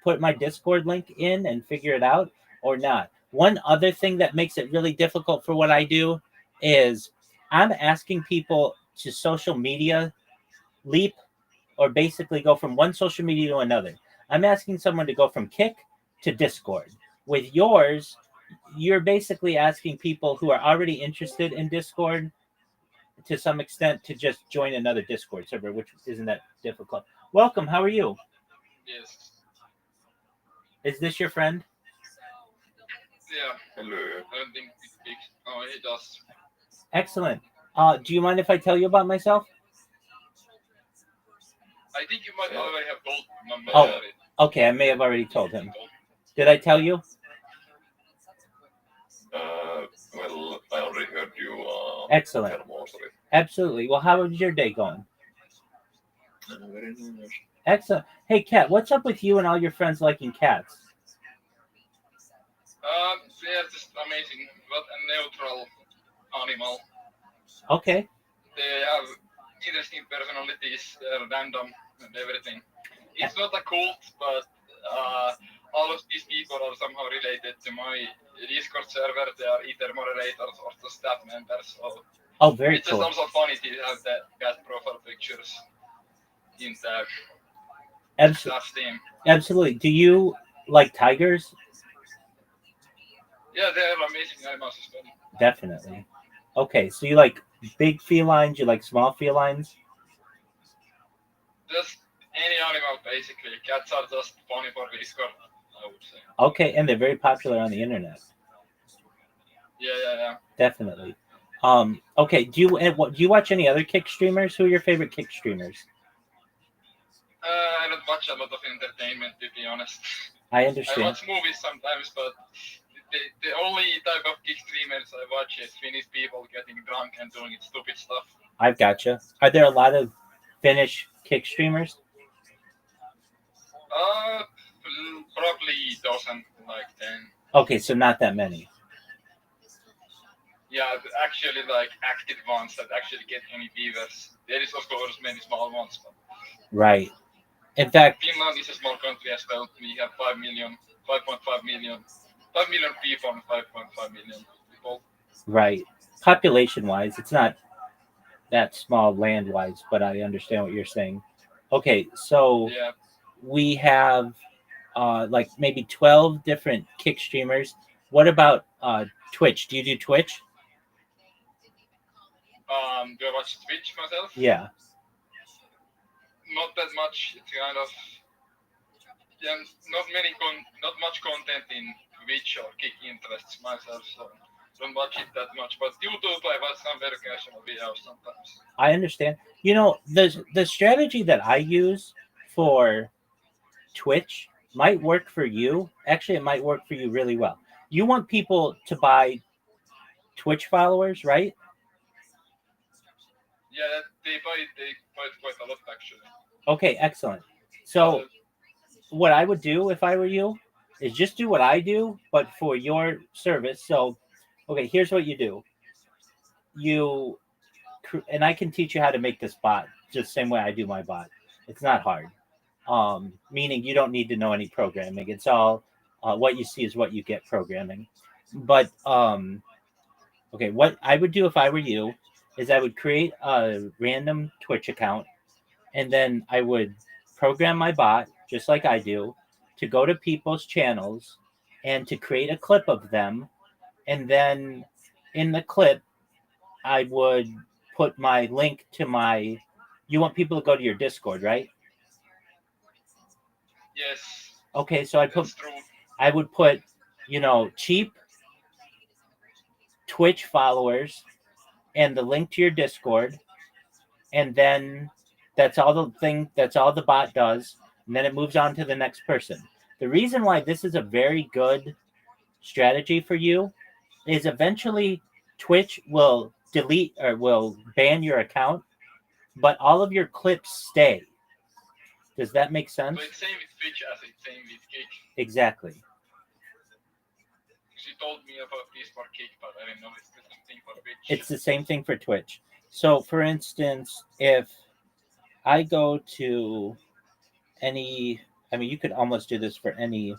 put my Discord link in and figure it out or not. One other thing that makes it really difficult for what I do is I'm asking people to social media leap, or basically go from one social media to another. I'm asking someone to go from Kick to Discord. With yours, you're basically asking people who are already interested in Discord to some extent to just join another Discord server, which isn't that difficult. Welcome, how are you? Yes. Is this your friend? Yeah. Hello. I don't think it speaks. Oh, it does. Excellent. Do you mind if I tell you about myself? I think you might already have told him. Oh, okay. I may have already told him. Did I tell you? Well, I already heard you. Excellent. Tell more of it. Absolutely. Well, how is your day going? Very nice. Excellent. Hey, Kat, what's up with you and all your friends liking cats? They are just amazing. What a neutral animal. Okay. They have interesting personalities. They're random and everything. It's not a cult, but all of these people are somehow related to my Discord server. They are either moderators or the staff members. So very it's cool. just also funny to have the cat profile pictures in the staff team. Absolutely. Do you like tigers? Yeah, they're amazing animals as well. Definitely. Okay, so you like big felines, you like small felines? Just any animal, basically. Cats are just funny for Discord, I would say. Okay, and they're very popular on the internet. Yeah. Definitely. Okay, do you watch any other Kick streamers? Who are your favorite Kick streamers? I don't watch a lot of entertainment, to be honest. I understand. I watch movies sometimes, but the only type of Kick streamers I watch is Finnish people getting drunk and doing stupid stuff. I've gotcha. Are there a lot of Finnish Kick streamers? Probably dozen, like 10. Okay, so not that many. Yeah, actually, like active ones that actually get any viewers. There is of course many small ones, but right. In fact, Finland is a small country as well. We have 5 million people and 5.5 million people. Right. Population-wise, it's not that small land-wise, but I understand what you're saying. Okay, so yeah. We have like maybe 12 different Kick streamers. What about Twitch? Do you do Twitch? Do I watch Twitch myself? Yeah. Not that much. It's kind of not much content in Twitch or Kick interests myself, so don't watch it that much. But YouTube, I watch some very casual videos sometimes. I understand. The strategy that I use for Twitch might work for you. Actually, it might work for you really well. You want people to buy Twitch followers, right? Yeah, they buy it quite a lot actually. Okay, excellent. So what I would do if I were you is just do what I do, but for your service. So, okay, here's what you do. And I can teach you how to make this bot just the same way I do my bot. It's not hard. Meaning you don't need to know any programming. It's all what you see is what you get programming. But okay, what I would do if I were you is I would create a random Twitch account, and then I would program my bot just like I do to go to people's channels and to create a clip of them, and then in the clip I would put my link to my. You want people to go to your Discord, right? Yes, Okay, so that's true. I would put, cheap Twitch followers and the link to your Discord, and then that's all the bot does, and then it moves on to the next person. The reason why this is a very good strategy for you is eventually Twitch will delete or will ban your account, but all of your clips stay. Does that make sense? So it's same with Twitch as it's same with Kick. Exactly. She told me about this for Kick, but I didn't know it's the same thing for Twitch. It's the same thing for Twitch. So, for instance, if I go to any, I mean, you could almost do this for any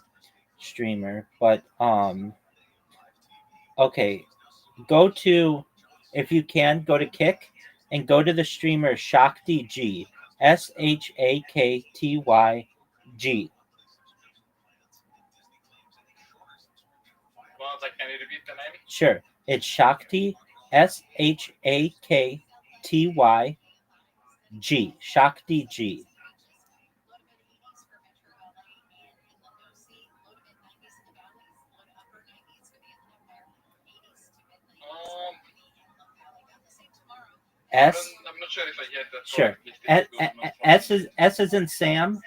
streamer, but okay, if you can, go to Kick and go to the streamer Shakti G, SHAKTYG. Well, can you repeat the name? Sure, it's Shakti, SHAKTYG, Shakti G. I'm not sure if I heard that. Sure. S as in Sam,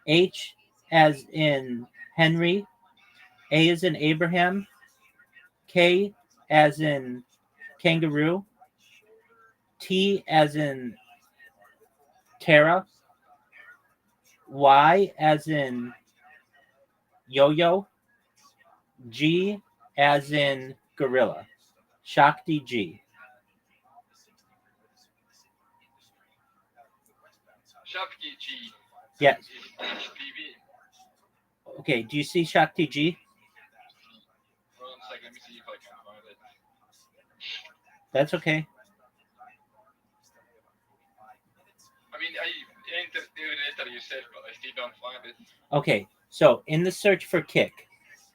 H as in Henry, A as in Abraham, K as in kangaroo, T as in Tara, Y as in yo-yo, G as in gorilla. Shakti G. Shakti G. Yes. HTV. Okay, do you see Shakti G? 1 second, let me see if I can find it. That's okay. I mean, I entered the letter you said, but I still don't find it. Okay, so in the search for Kick,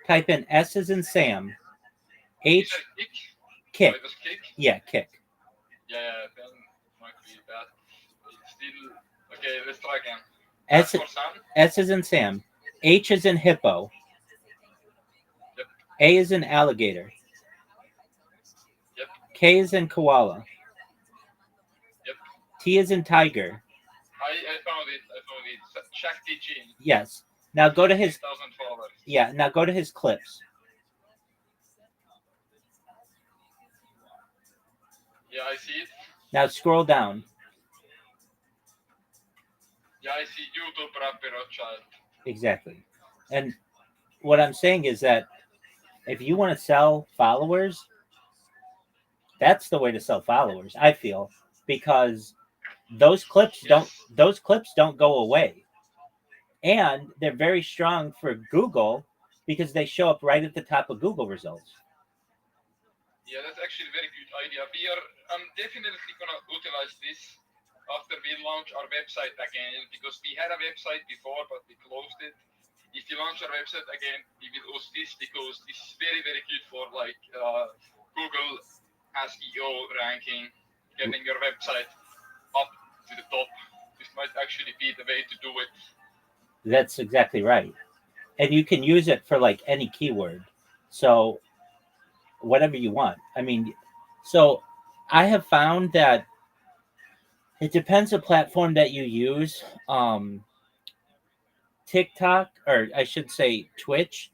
type in S as in Sam, H. Kick? Kick. Oh, it was Kick? Yeah, Kick. Yeah, then might be that. It's still. Okay, let's try again. S S as in Sam, H as in hippo, Yep. A as in alligator, Yep. K as in koala, Yep. T as in tiger. I found it. Shakti G. Yes. Now go to his. 6,000 followers. Yeah. Now go to his clips. Yeah, I see it. Now scroll down. Yeah, I see YouTube Rabbi Rothschild. Exactly. And what I'm saying is that if you want to sell followers, that's the way to sell followers, I feel, because those clips don't go away. And they're very strong for Google because they show up right at the top of Google results. Yeah, that's actually a very good idea. I'm definitely gonna utilize this after we launch our website again, because we had a website before, but we closed it. If you launch our website again, we will use this because this is very, very good for Google SEO ranking, getting your website up to the top. This might actually be the way to do it. That's exactly right. And you can use it for any keyword. So whatever you want. I mean, so I have found that it depends the platform that you use. TikTok, or I should say Twitch,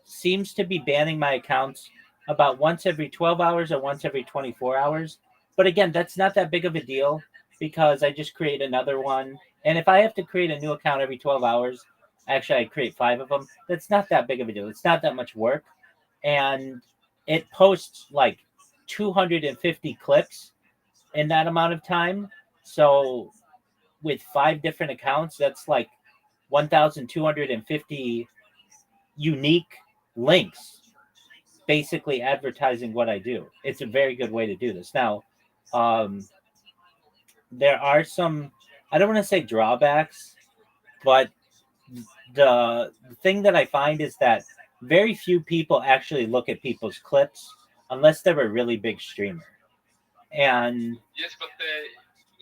seems to be banning my accounts about once every 12 hours or once every 24 hours. But again, that's not that big of a deal because I just create another one. And if I have to create a new account every 12 hours, Actually, I create 5 of them. That's not that big of a deal. It's not that much work. And it posts like 250 clips in that amount of time. So with 5 different accounts, that's like 1,250 unique links, basically advertising what I do. It's a very good way to do this. Now, there are some, I don't want to say drawbacks, but the thing that I find is that very few people actually look at people's clips unless they're a really big streamer. And Yes, but the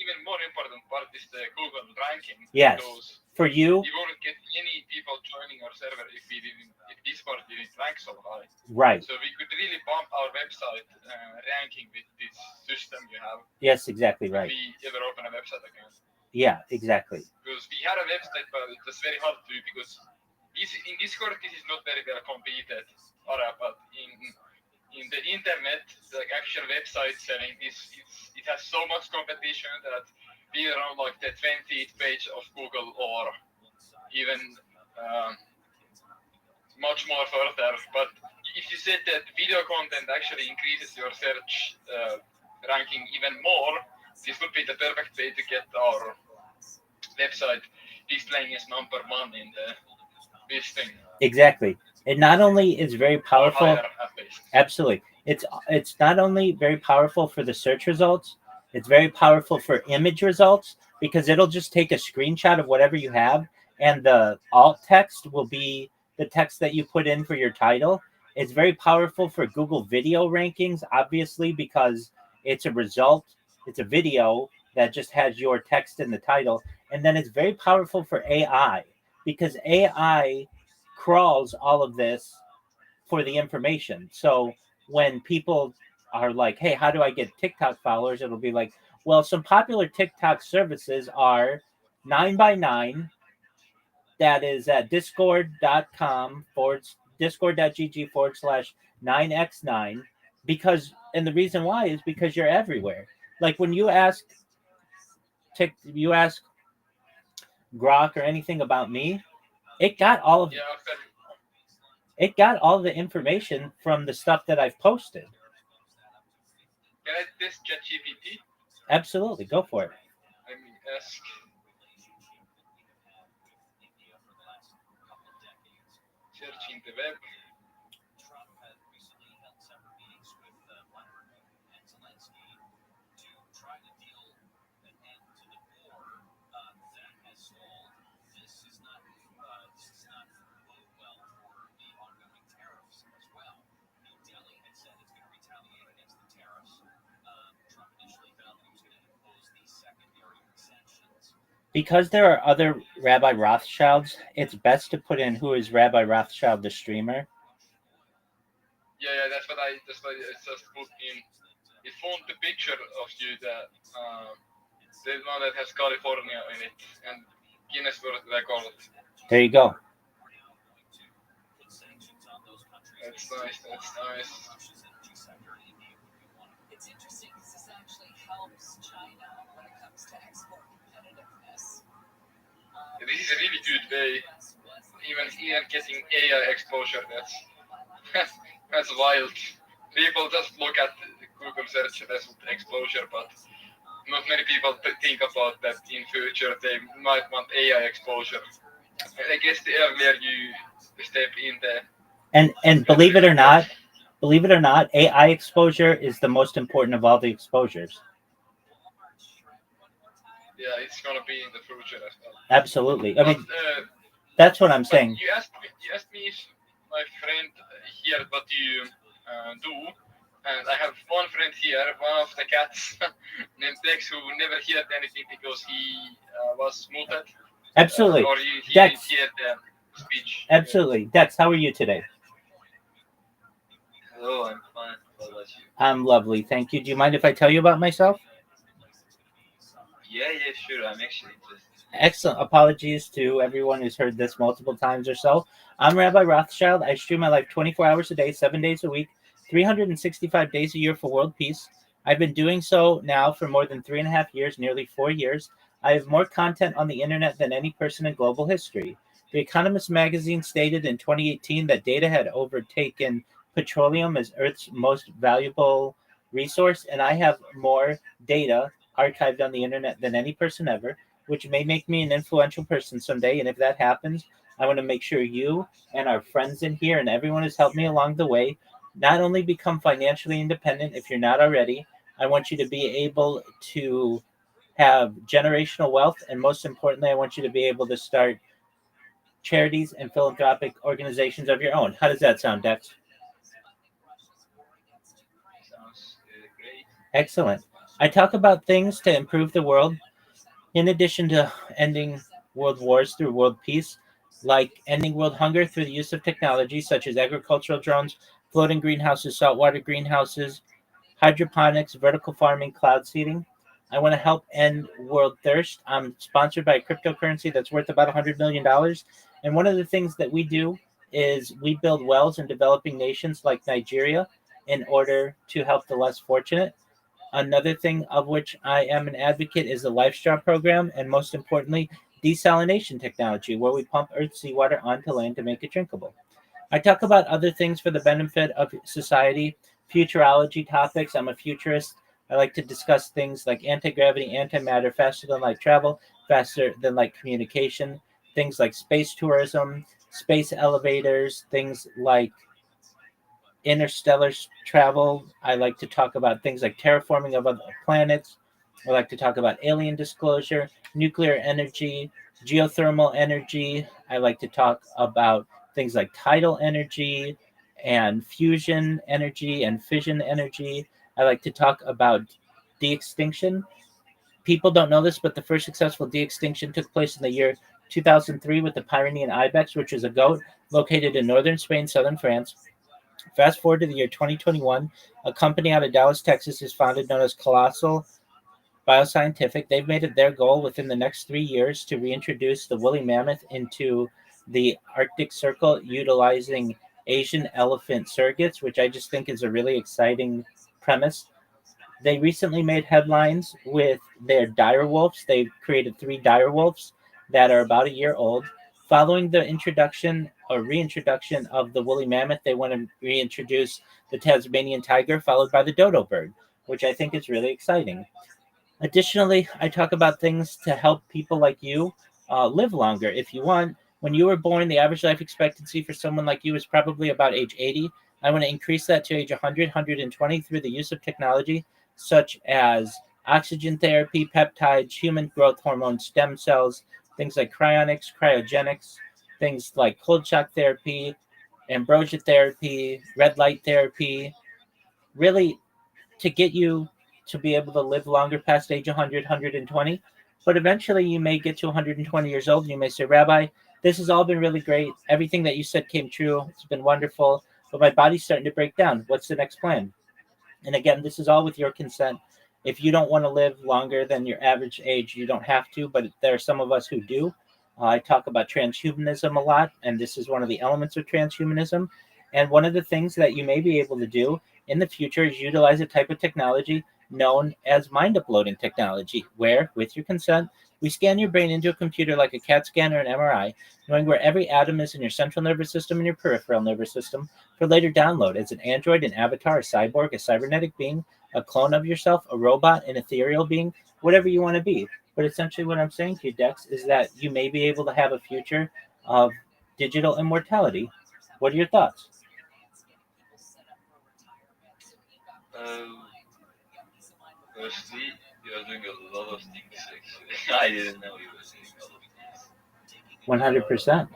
even more important part is the Google ranking. yes, Those for you, we wouldn't get any people joining our server if Discord didn't rank so high. right? So we could really bump our website ranking with this system you have. Yes, exactly If right. we ever open a website again. Yeah, exactly. Because we had a website, but it was very hard to do because in Discord this is not very well competed. But in the internet, the actual website selling it has so much competition that we are on like the 20th page of Google or even much more further. But if you said that video content actually increases your search ranking even more, this would be the perfect way to get our website displaying as number 1 in the listing. Exactly. It not only is very powerful, Or higher, at least. absolutely. It's not only very powerful for the search results, it's very powerful for image results because it'll just take a screenshot of whatever you have and the alt text will be the text that you put in for your title. It's very powerful for Google video rankings, obviously, because it's a result, it's a video that just has your text in the title. And then it's very powerful for AI because AI crawls all of this for the information. So when people are like, hey, how do I get TikTok followers? It'll be like, well, some popular TikTok services are 9x9. That is at discord.com discord.gg /9x9 because, and the reason why is because you're everywhere. Like when you ask Grok or anything about me, it got all of it got all the information from the stuff that I've posted. Can I test ChatGPT? Absolutely, go for it. Let me ask. Searching the web. Because there are other Rabbi Rothschilds, it's best to put in who is Rabbi Rothschild, the streamer. Yeah, that's what I just put in. It found the picture of you, the one that has California in it, and Guinness World Record. There you go. That's nice. That's nice. It's interesting because this actually helps China when it comes to export competitiveness. This is a really good way. Even getting AI exposure, that's that's wild. People just look at Google search result exposure, but not many people think about that in future they might want AI exposure. I guess the earlier you step in the and believe it or not, AI exposure is the most important of all the exposures. Yeah, it's gonna be in the future as well. Absolutely. I mean, that's what I'm saying. You asked me if my friend here what you do, and I have one friend here, one of the cats named Dex, who never heard anything because he was muted. Absolutely. Or he Dex. didn't hear the speech. Absolutely. Dex, how are you today? Hello, I'm fine. How about you? I'm lovely, thank you. Do you mind if I tell you about myself? Yeah, sure. I'm actually interested. Excellent. Apologies to everyone who's heard this multiple times or so. I'm Rabbi Rothschild. I stream my life 24 hours a day, 7 days a week, 365 days a year for world peace. I've been doing so now for more than 3.5 years, nearly 4 years. I have more content on the internet than any person in global history. The Economist magazine stated in 2018 that data had overtaken petroleum as Earth's most valuable resource, and I have more data archived on the internet than any person ever, which may make me an influential person someday. And if that happens, I want to make sure you and our friends in here and everyone who's helped me along the way not only become financially independent if you're not already, I want you to be able to have generational wealth, and most importantly, I want you to be able to start charities and philanthropic organizations of your own. How does that sound, Dex? Sounds great. Excellent. I talk about things to improve the world, in addition to ending world wars through world peace, like ending world hunger through the use of technology such as agricultural drones, floating greenhouses, saltwater greenhouses, hydroponics, vertical farming, cloud seeding. I want to help end world thirst. I'm sponsored by a cryptocurrency that's worth about $100 million. And one of the things that we do is we build wells in developing nations like Nigeria in order to help the less fortunate. Another thing of which I am an advocate is the LifeStraw program, and most importantly, desalination technology, where we pump Earth's seawater onto land to make it drinkable. I talk about other things for the benefit of society, futurology topics. I'm a futurist. I like to discuss things like anti-gravity, antimatter, faster than light travel, faster than light communication, things like space tourism, space elevators, things like interstellar travel. I like to talk about things like terraforming of other planets. I like to talk about alien disclosure, nuclear energy, geothermal energy. I like to talk about things like tidal energy and fusion energy and fission energy. I like to talk about de-extinction. People don't know this, but the first successful de-extinction took place in the year 2003 with the Pyrenean ibex, which is a goat located in northern Spain, southern France. Fast forward to the year 2021, a company out of Dallas, Texas is founded known as Colossal Bioscientific. They've made it their goal within the next 3 years to reintroduce the woolly mammoth into the Arctic Circle utilizing Asian elephant surrogates, which I just think is a really exciting premise. They recently made headlines with their dire wolves. They've created 3 dire wolves that are about a year old. Following the introduction or reintroduction of the woolly mammoth, they want to reintroduce the Tasmanian tiger, followed by the dodo bird, which I think is really exciting. Additionally, I talk about things to help people like you live longer. If you want, when you were born, the average life expectancy for someone like you is probably about age 80. I want to increase that to age 100, 120 through the use of technology such as oxygen therapy, peptides, human growth hormone, stem cells, things like cryonics, cryogenics, things like cold shock therapy, ambrosia therapy, red light therapy, really to get you to be able to live longer past age 100, 120. But eventually you may get to 120 years old and you may say, Rabbi, this has all been really great. Everything that you said came true. It's been wonderful. But my body's starting to break down. What's the next plan? And again, this is all with your consent. If you don't want to live longer than your average age, you don't have to, but there are some of us who do. I talk about transhumanism a lot, and this is one of the elements of transhumanism. And one of the things that you may be able to do in the future is utilize a type of technology known as mind uploading technology, where, with your consent, we scan your brain into a computer like a CAT scan or an MRI, knowing where every atom is in your central nervous system and your peripheral nervous system for later download as an android, an avatar, a cyborg, a cybernetic being, a clone of yourself, a robot, an ethereal being, whatever you want to be. But essentially what I'm saying to you, Dex, is that you may be able to have a future of digital immortality. What are your thoughts? Firstly, you are doing a lot of things actually. I didn't know you were doing a lot of things. 100%.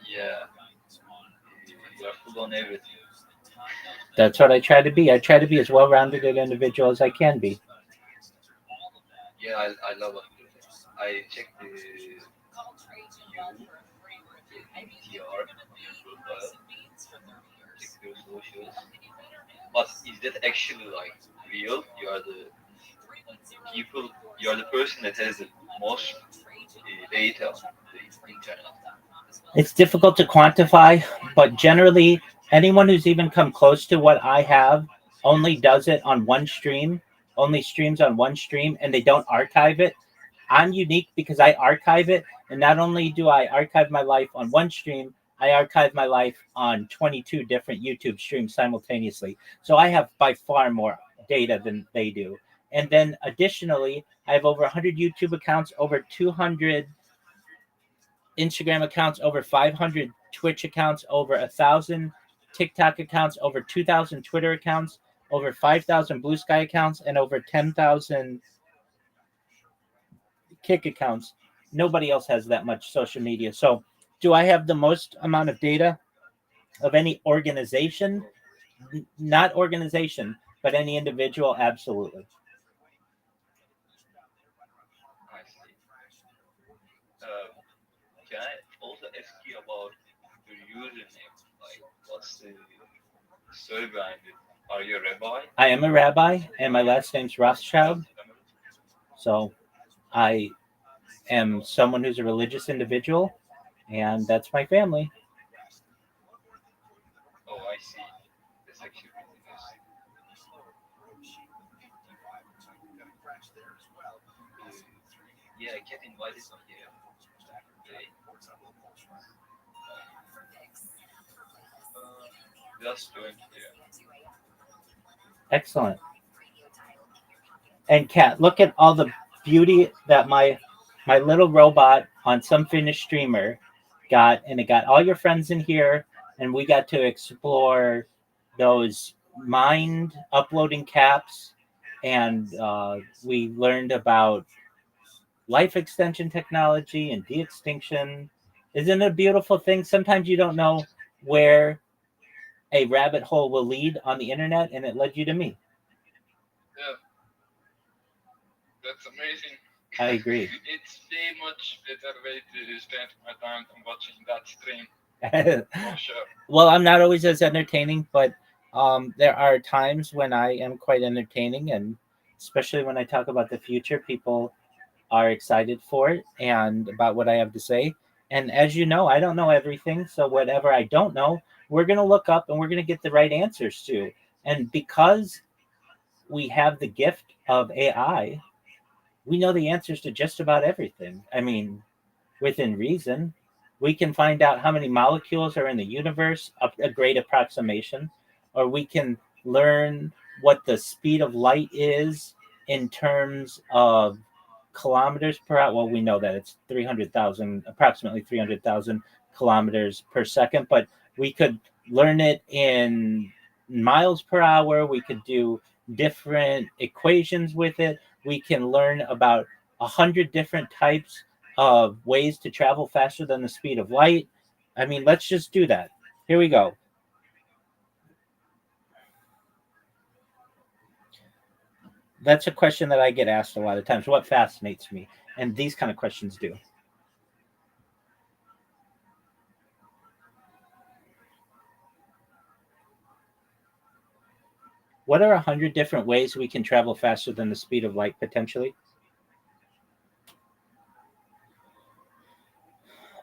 Yeah, you are full on everything. That's what I try to be. I try to be as well-rounded an individual as I can be. Yeah, I love what you do. I checked the TR on your profile, check your socials. But is that actually like real? You are the people. You are the person that has the most data on the internet. It's difficult to quantify, but generally, anyone who's even come close to what I have only does it on one stream, only streams on one stream, and they don't archive it. I'm unique because I archive it, and not only do I archive my life on one stream, I archive my life on 22 different YouTube streams simultaneously. So I have by far more data than they do. And then additionally, I have over 100 YouTube accounts, over 200 Instagram accounts, over 500 Twitch accounts, over 1,000 TikTok accounts, over 2,000 Twitter accounts, over 5,000 Blue Sky accounts, and over 10,000 Kick accounts. Nobody else has that much social media. So, do I have the most amount of data of any organization? Not organization, but any individual? Absolutely. I see. Can I also ask you about your username? Like, what's the story behind it? Are you a rabbi? I am a rabbi, and my last name's Rothschild. So, I am someone who's a religious individual, and that's my family. Oh, I see. That's actually pretty nice. Yeah, I get invited on here. Just joined here. Excellent. And Kat, look at all the beauty that my little robot on some Finnish streamer got, and it got all your friends in here, and we got to explore those mind uploading caps, and we learned about life extension technology and de-extinction. Isn't it a beautiful thing? Sometimes you don't know where a rabbit hole will lead on the internet, and it led you to me. Yeah, that's amazing. I agree. It's a much better way to spend my time than watching that stream, for sure. Well, I'm not always as entertaining, but there are times when I am quite entertaining, and especially when I talk about the future, people are excited for it and about what I have to say. And as you know, I don't know everything, so whatever I don't know, we're going to look up and we're going to get the right answers to. And because we have the gift of AI, we know the answers to just about everything. I mean, within reason, we can find out how many molecules are in the universe, a great approximation, or we can learn what the speed of light is in terms of kilometers per hour. Well, we know that it's 300,000, approximately 300,000 kilometers per second, but we could learn it in miles per hour. We could do different equations with it. We can learn about 100 different types of ways to travel faster than the speed of light. I mean, let's just do that. Here we go. That's a question that I get asked a lot of times. What fascinates me? And these kind of questions do. What are 100 different ways we can travel faster than the speed of light potentially?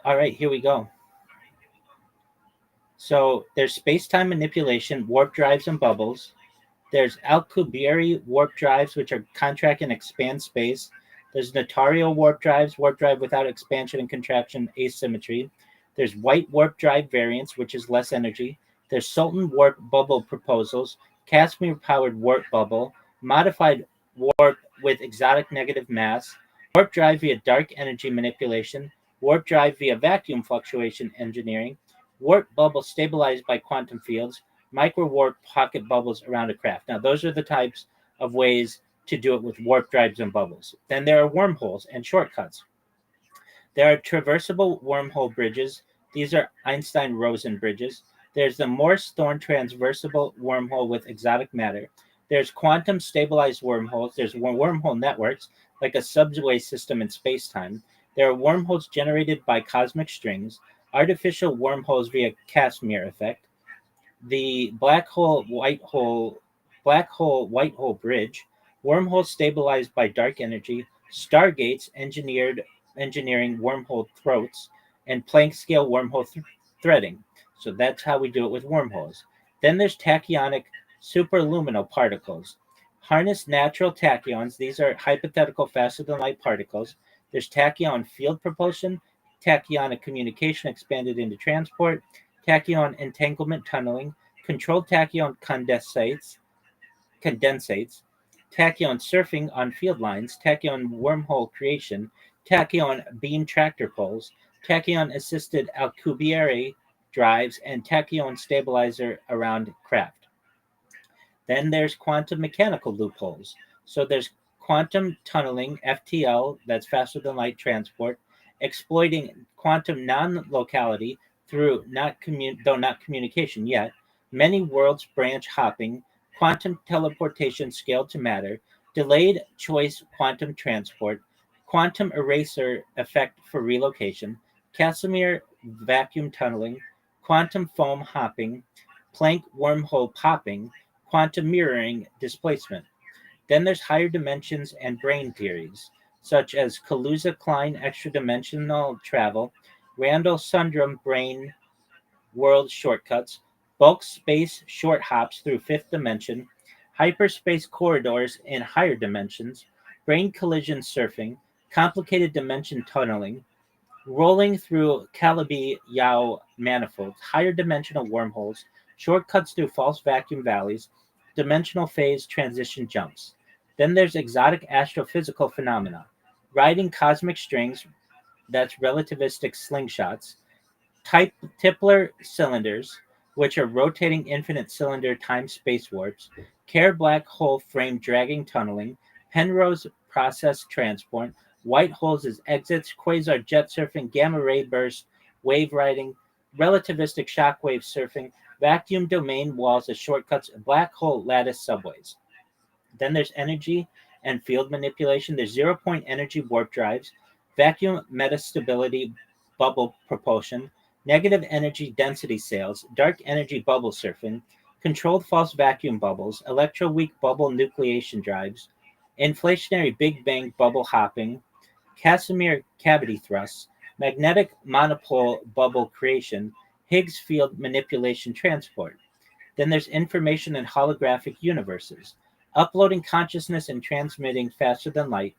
All right, here we go. So there's space-time manipulation, warp drives, and bubbles. There's Alcubierre warp drives, which are contract and expand space. There's Notario warp drive without expansion and contraction asymmetry. There's white warp drive variants, which is less energy. There's Sultan warp bubble proposals, Casimir powered warp bubble, modified warp with exotic negative mass, warp drive via dark energy manipulation, warp drive via vacuum fluctuation engineering, warp bubble stabilized by quantum fields, micro warp pocket bubbles around a craft. Now, those are the types of ways to do it with warp drives and bubbles. Then there are wormholes and shortcuts. There are traversable wormhole bridges. These are Einstein-Rosen bridges. There's the Morse-Thorne transversable wormhole with exotic matter. There's quantum stabilized wormholes. There's wormhole networks, like a subway system in space-time. There are wormholes generated by cosmic strings, artificial wormholes via Casimir effect, the black hole white hole bridge, wormholes stabilized by dark energy, stargates engineering wormhole throats, and Planck scale wormhole threading. So that's how we do it with wormholes. Then there's tachyonic superluminal particles. Harness natural tachyons. These are hypothetical faster than light particles. There's tachyon field propulsion, tachyon communication expanded into transport, tachyon entanglement tunneling, controlled tachyon condensates, tachyon surfing on field lines, tachyon wormhole creation, tachyon beam tractor pulls, tachyon assisted Alcubierre drives, and tachyon stabilizer around craft. Then there's quantum mechanical loopholes. So there's quantum tunneling, FTL, that's faster than light transport, exploiting quantum non-locality through though not communication yet, many worlds branch hopping, quantum teleportation scaled to matter, delayed choice quantum transport, quantum eraser effect for relocation, Casimir vacuum tunneling, quantum foam hopping, Planck wormhole popping, quantum mirroring displacement. Then there's higher dimensions and brain theories, such as Kaluza-Klein extra-dimensional travel, Randall-Sundrum brain world shortcuts, bulk space short hops through fifth dimension, hyperspace corridors in higher dimensions, brain collision surfing, complicated dimension tunneling, rolling through Calabi-Yau manifolds, higher dimensional wormholes, shortcuts through false vacuum valleys, dimensional phase transition jumps. Then there's exotic astrophysical phenomena, riding cosmic strings, that's relativistic slingshots, type Tipler cylinders, which are rotating infinite cylinder time space warps, Kerr black hole frame dragging tunneling, Penrose process transport, white holes as exits, quasar jet surfing, gamma ray burst, wave riding, relativistic shockwave surfing, vacuum domain walls as shortcuts, black hole lattice subways. Then there's energy and field manipulation. There's 0 point energy warp drives, vacuum metastability bubble propulsion, negative energy density sails, dark energy bubble surfing, controlled false vacuum bubbles, electroweak bubble nucleation drives, inflationary Big Bang bubble hopping, Casimir cavity thrusts, magnetic monopole bubble creation, Higgs field manipulation transport. Then there's information and holographic universes, uploading consciousness and transmitting faster than light,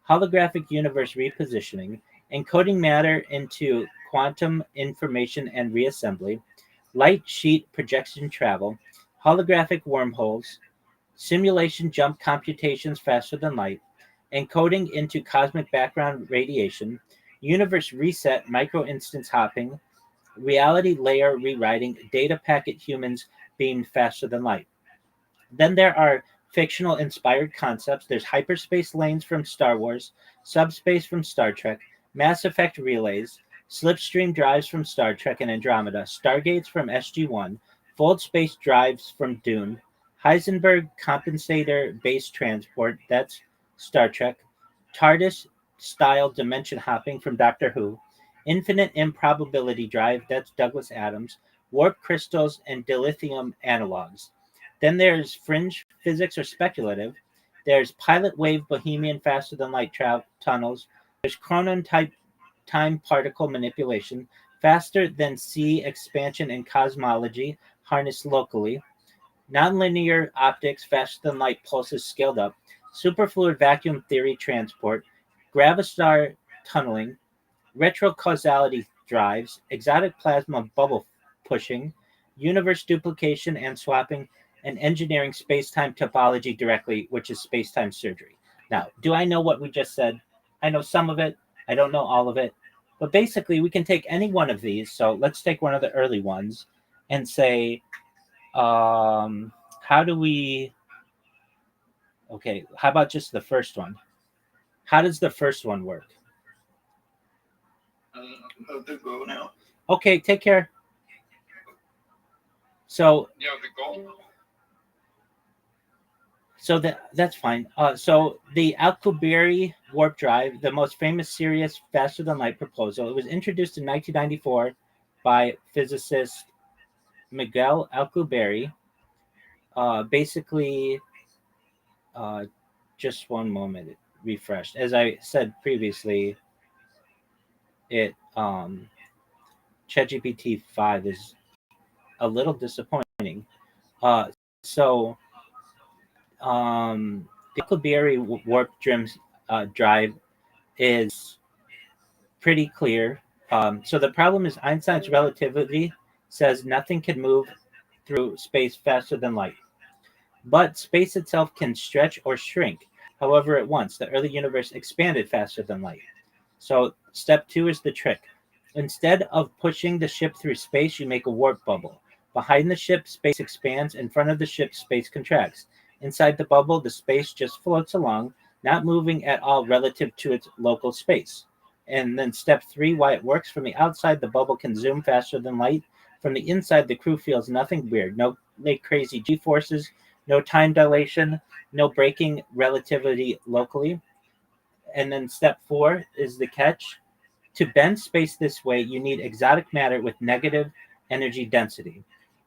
holographic universe repositioning, encoding matter into quantum information and reassembly, light sheet projection travel, holographic wormholes, simulation jump computations faster than light, encoding into cosmic background radiation, universe reset micro instance hopping, reality layer rewriting, data packet humans being faster than light. Then there are fictional inspired concepts. There's hyperspace lanes from Star Wars, subspace from Star Trek, Mass Effect relays, slipstream drives from Star Trek and Andromeda, stargates from SG-1, fold space drives from Dune, Heisenberg compensator base transport, that's Star Trek, TARDIS style dimension hopping from Doctor Who, infinite improbability drive, that's Douglas Adams, warp crystals and dilithium analogs. Then there's fringe physics or speculative. There's pilot wave bohemian faster than light tunnels. There's chronon type time particle manipulation, faster than C expansion and cosmology harnessed locally. Nonlinear optics faster than light pulses scaled up. Superfluid vacuum theory transport. Gravistar tunneling. Retrocausality drives. Exotic plasma bubble pushing. Universe duplication and swapping, and engineering space-time topology directly, which is space-time surgery. Now, do I know what we just said? I know some of it. I don't know all of it. But basically, we can take any one of these. So let's take one of the early ones and say, how do we... Okay, how about just the first one? How does the first one work? I have to go now. Okay, take care. So... Yeah, the goal. So that's fine. So the Alcubierre warp drive, the most famous serious faster than light proposal, it was introduced in 1994 by physicist Miguel Alcubierre. Basically, just one moment, it refreshed. As I said previously, it ChatGPT 5 is a little disappointing. So the Alcubierre warp drive is pretty clear. So the problem is Einstein's relativity says nothing can move through space faster than light. But space itself can stretch or shrink however it wants. The early universe expanded faster than light. So step two is the trick. Instead of pushing the ship through space, you make a warp bubble. Behind the ship, space expands. In front of the ship, space contracts. Inside the bubble, the space just floats along, not moving at all relative to its local space. And then step three, why it works. From the outside, the bubble can zoom faster than light. From the inside, the crew feels nothing weird. No like crazy G forces, no time dilation, no breaking relativity locally. And then step four is the catch. To bend space this way, you need exotic matter with negative energy density.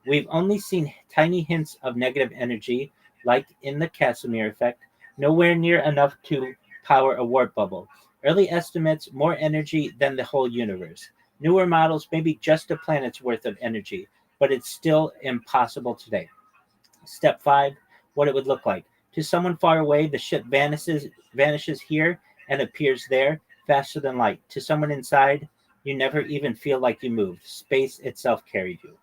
We've only seen tiny hints of negative energy, like in the Casimir effect, nowhere near enough to power a warp bubble. Early estimates, more energy than the whole universe. Newer models, maybe just a planet's worth of energy, but it's still impossible today. Step five, what it would look like. To someone far away, the ship vanishes here and appears there faster than light. To someone inside, you never even feel like you moved. Space itself carried you.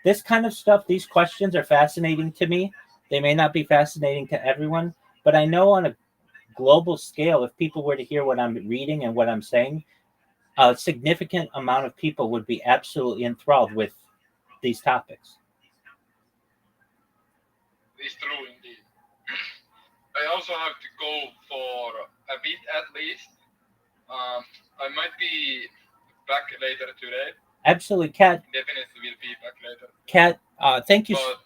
This kind of stuff, these questions are fascinating to me. They may not be fascinating to everyone, but I know on a global scale, if people were to hear what I'm reading and what I'm saying, a significant amount of people would be absolutely enthralled with these topics. It's true indeed. I also have to go for a bit at least. I might be back later today. Absolutely, Kat. Definitely will be back later. Kat, thank you. But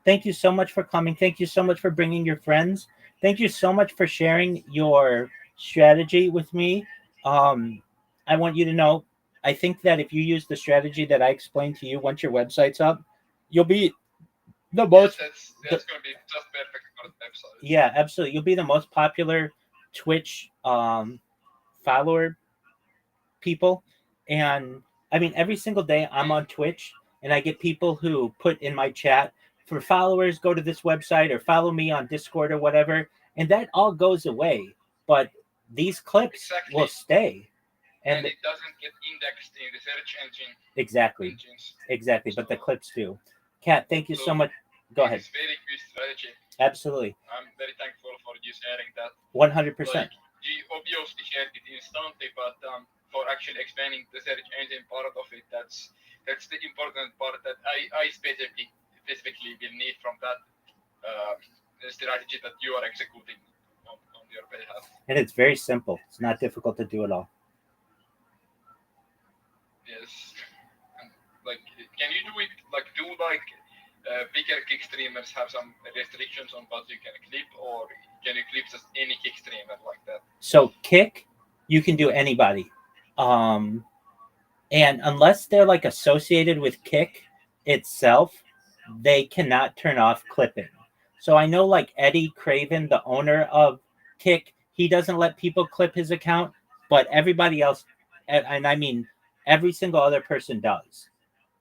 Thank you so much for coming. Thank you so much for bringing your friends. Thank you so much for sharing your strategy with me. I want you to know, I think that if you use the strategy that I explained to you, once your website's up, you'll be the most. yes, that's going to be just perfect for the website. Yeah, absolutely. You'll be the most popular Twitch follower people. And I mean, every single day I'm on Twitch and I get people who put in my chat, for followers, go to this website or follow me on Discord or whatever. And that all goes away. But these clips Exactly. will stay. And it doesn't get indexed in the search engine. Exactly. Engines. Exactly. But the clips do. Kat, thank you so much. Go ahead. It's very good strategy. Absolutely. I'm very thankful for you sharing that. 100%. Like, you obviously shared it instantly, but for actually explaining the search engine part of it, that's the important part that I specifically will need from that strategy that you are executing on your behalf. And it's very simple. It's not difficult to do at all. Yes. And, like, can you do it? Like, bigger kick streamers have some restrictions on what you can clip, or can you clip just any kick streamer like that? So kick, you can do anybody. And unless they're like associated with kick itself, they cannot turn off clipping. So I know like Eddie Craven, the owner of Kick, he doesn't let people clip his account, but everybody else, and I mean every single other person does.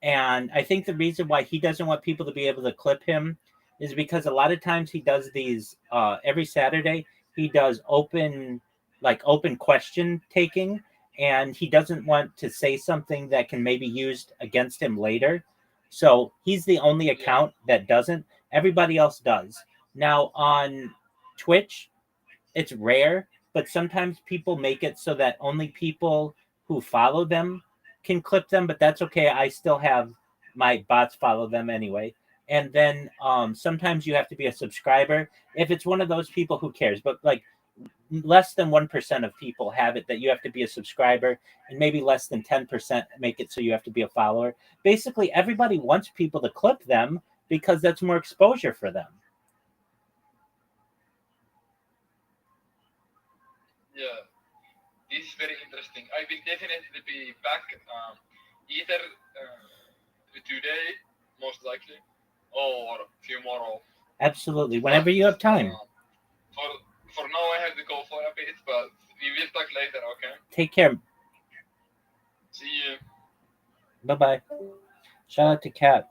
And I think the reason why he doesn't want people to be able to clip him is because a lot of times he does these every Saturday, he does open question taking, and he doesn't want to say something that can maybe used against him later. So he's the only account that doesn't. Everybody else does. Now on Twitch, it's rare, but sometimes people make it so that only people who follow them can clip them, but that's okay. I still have my bots follow them anyway. And then sometimes you have to be a subscriber. If it's one of those people, who cares? But like less than 1% of people have it that you have to be a subscriber, and maybe less than 10% make it so you have to be a follower. Basically, everybody wants people to clip them because that's more exposure for them. Yeah, this is very interesting. I will definitely be back either today, most likely, or tomorrow. Absolutely, whenever you have time. For now, I have to go for a bit, but we will talk later, okay? Take care. See you. Bye-bye. Shout out to Kat.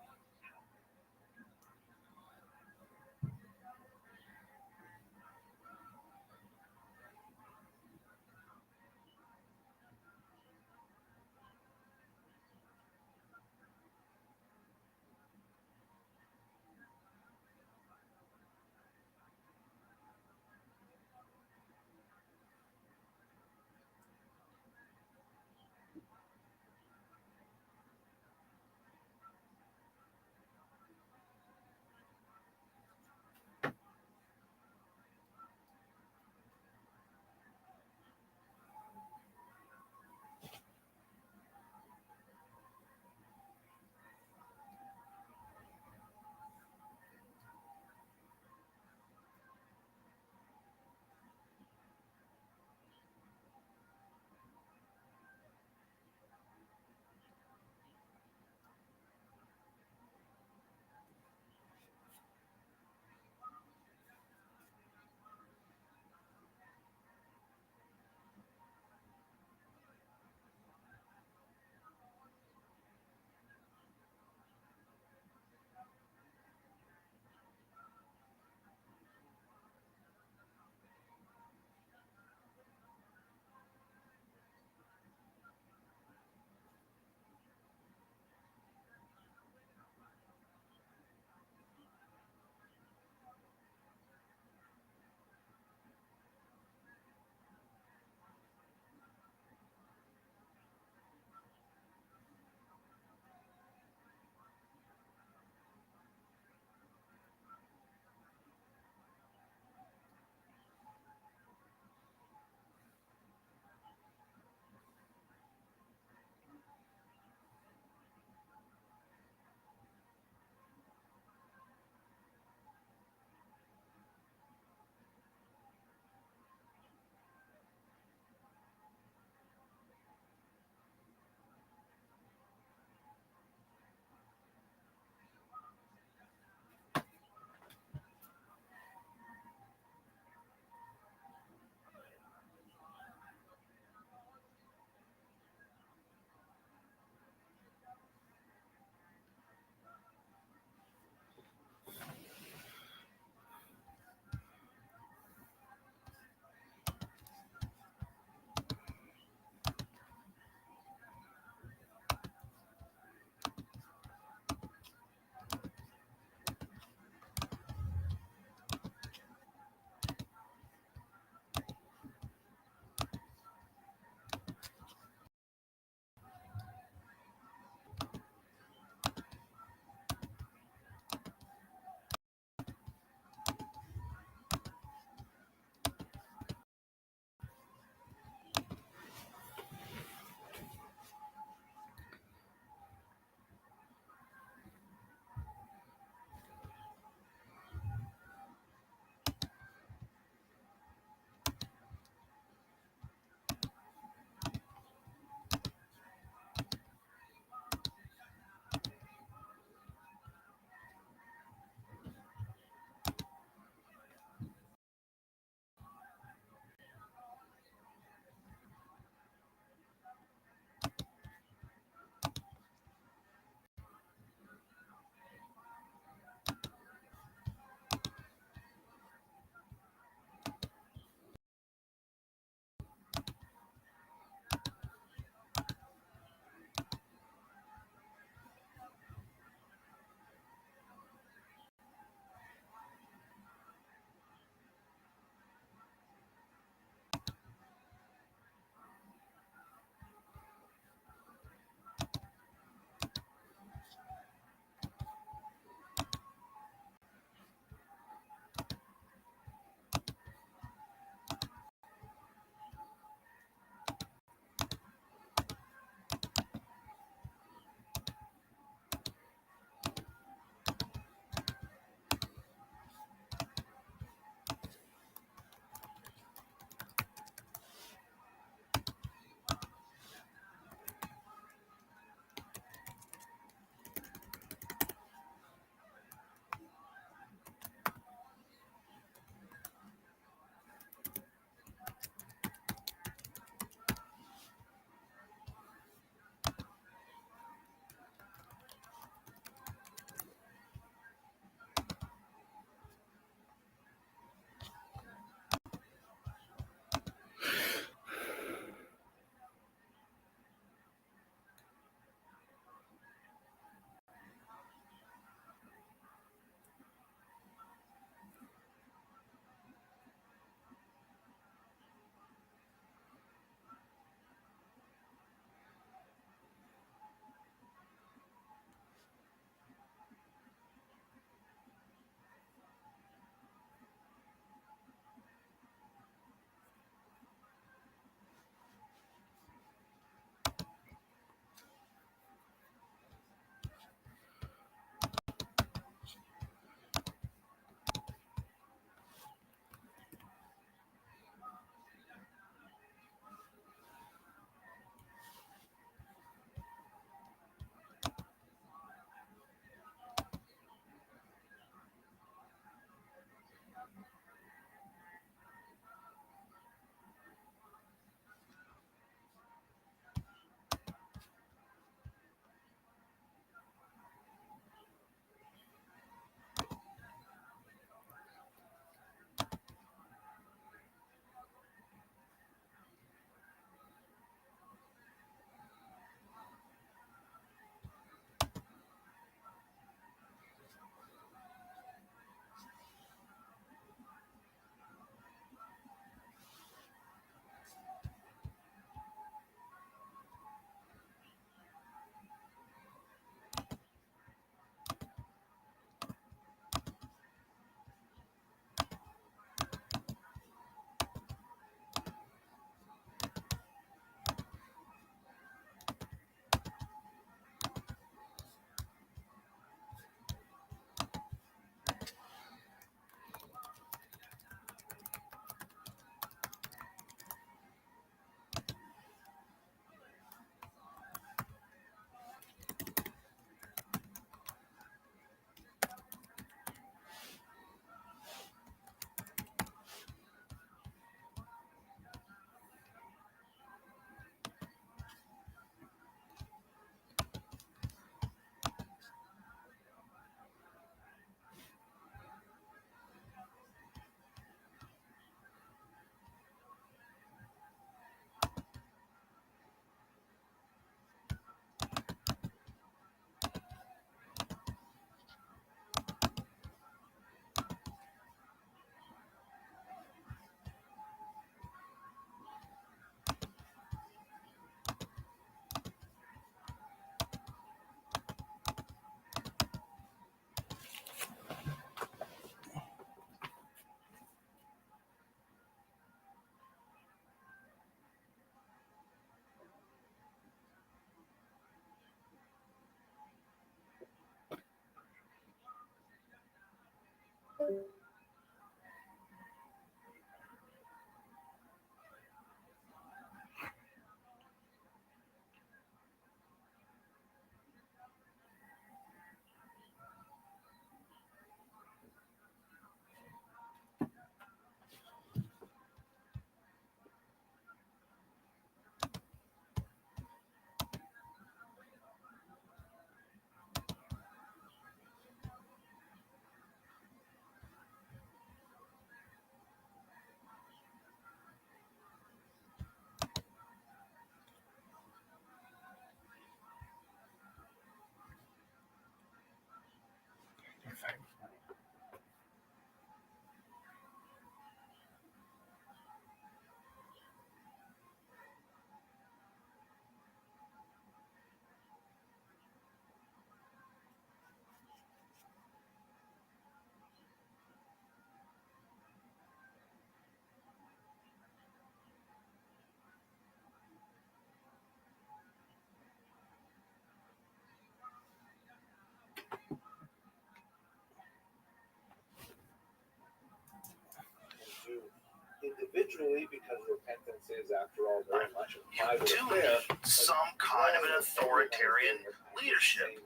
Individually, because repentance is, after all, very much a private You do affair. need some kind of an authoritarian leadership.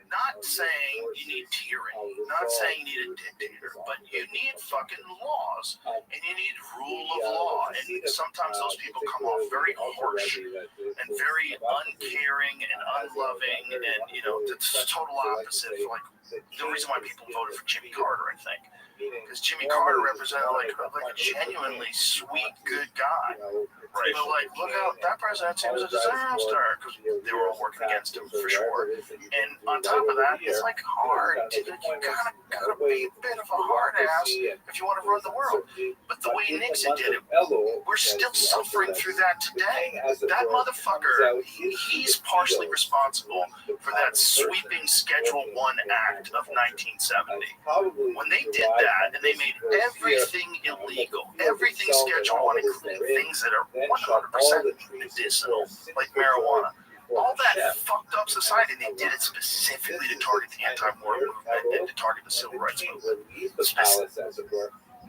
Not saying you need tyranny, not saying you need a dictator, but you need fucking laws, and you need rule of law. And sometimes those people come off very harsh and very uncaring and unloving, and it's the total opposite of like the reason why people voted for Jimmy Carter, I think. Because Jimmy Carter represented like a genuinely sweet, good guy. Right. But like, look out, that presidency was a disaster because they were all working against him for sure. And on top of that, it's like hard. You gotta be a bit of a hard ass if you want to run the world. But the way Nixon did it, we're still suffering through that today. That motherfucker, he's partially responsible for that sweeping Schedule 1 Act of 1970. When they did that and they made everything illegal, everything Schedule 1, including things that are 100% medicinal, like marijuana, all that fucked up society, they did it specifically to target the anti-war movement and to target the civil rights movement.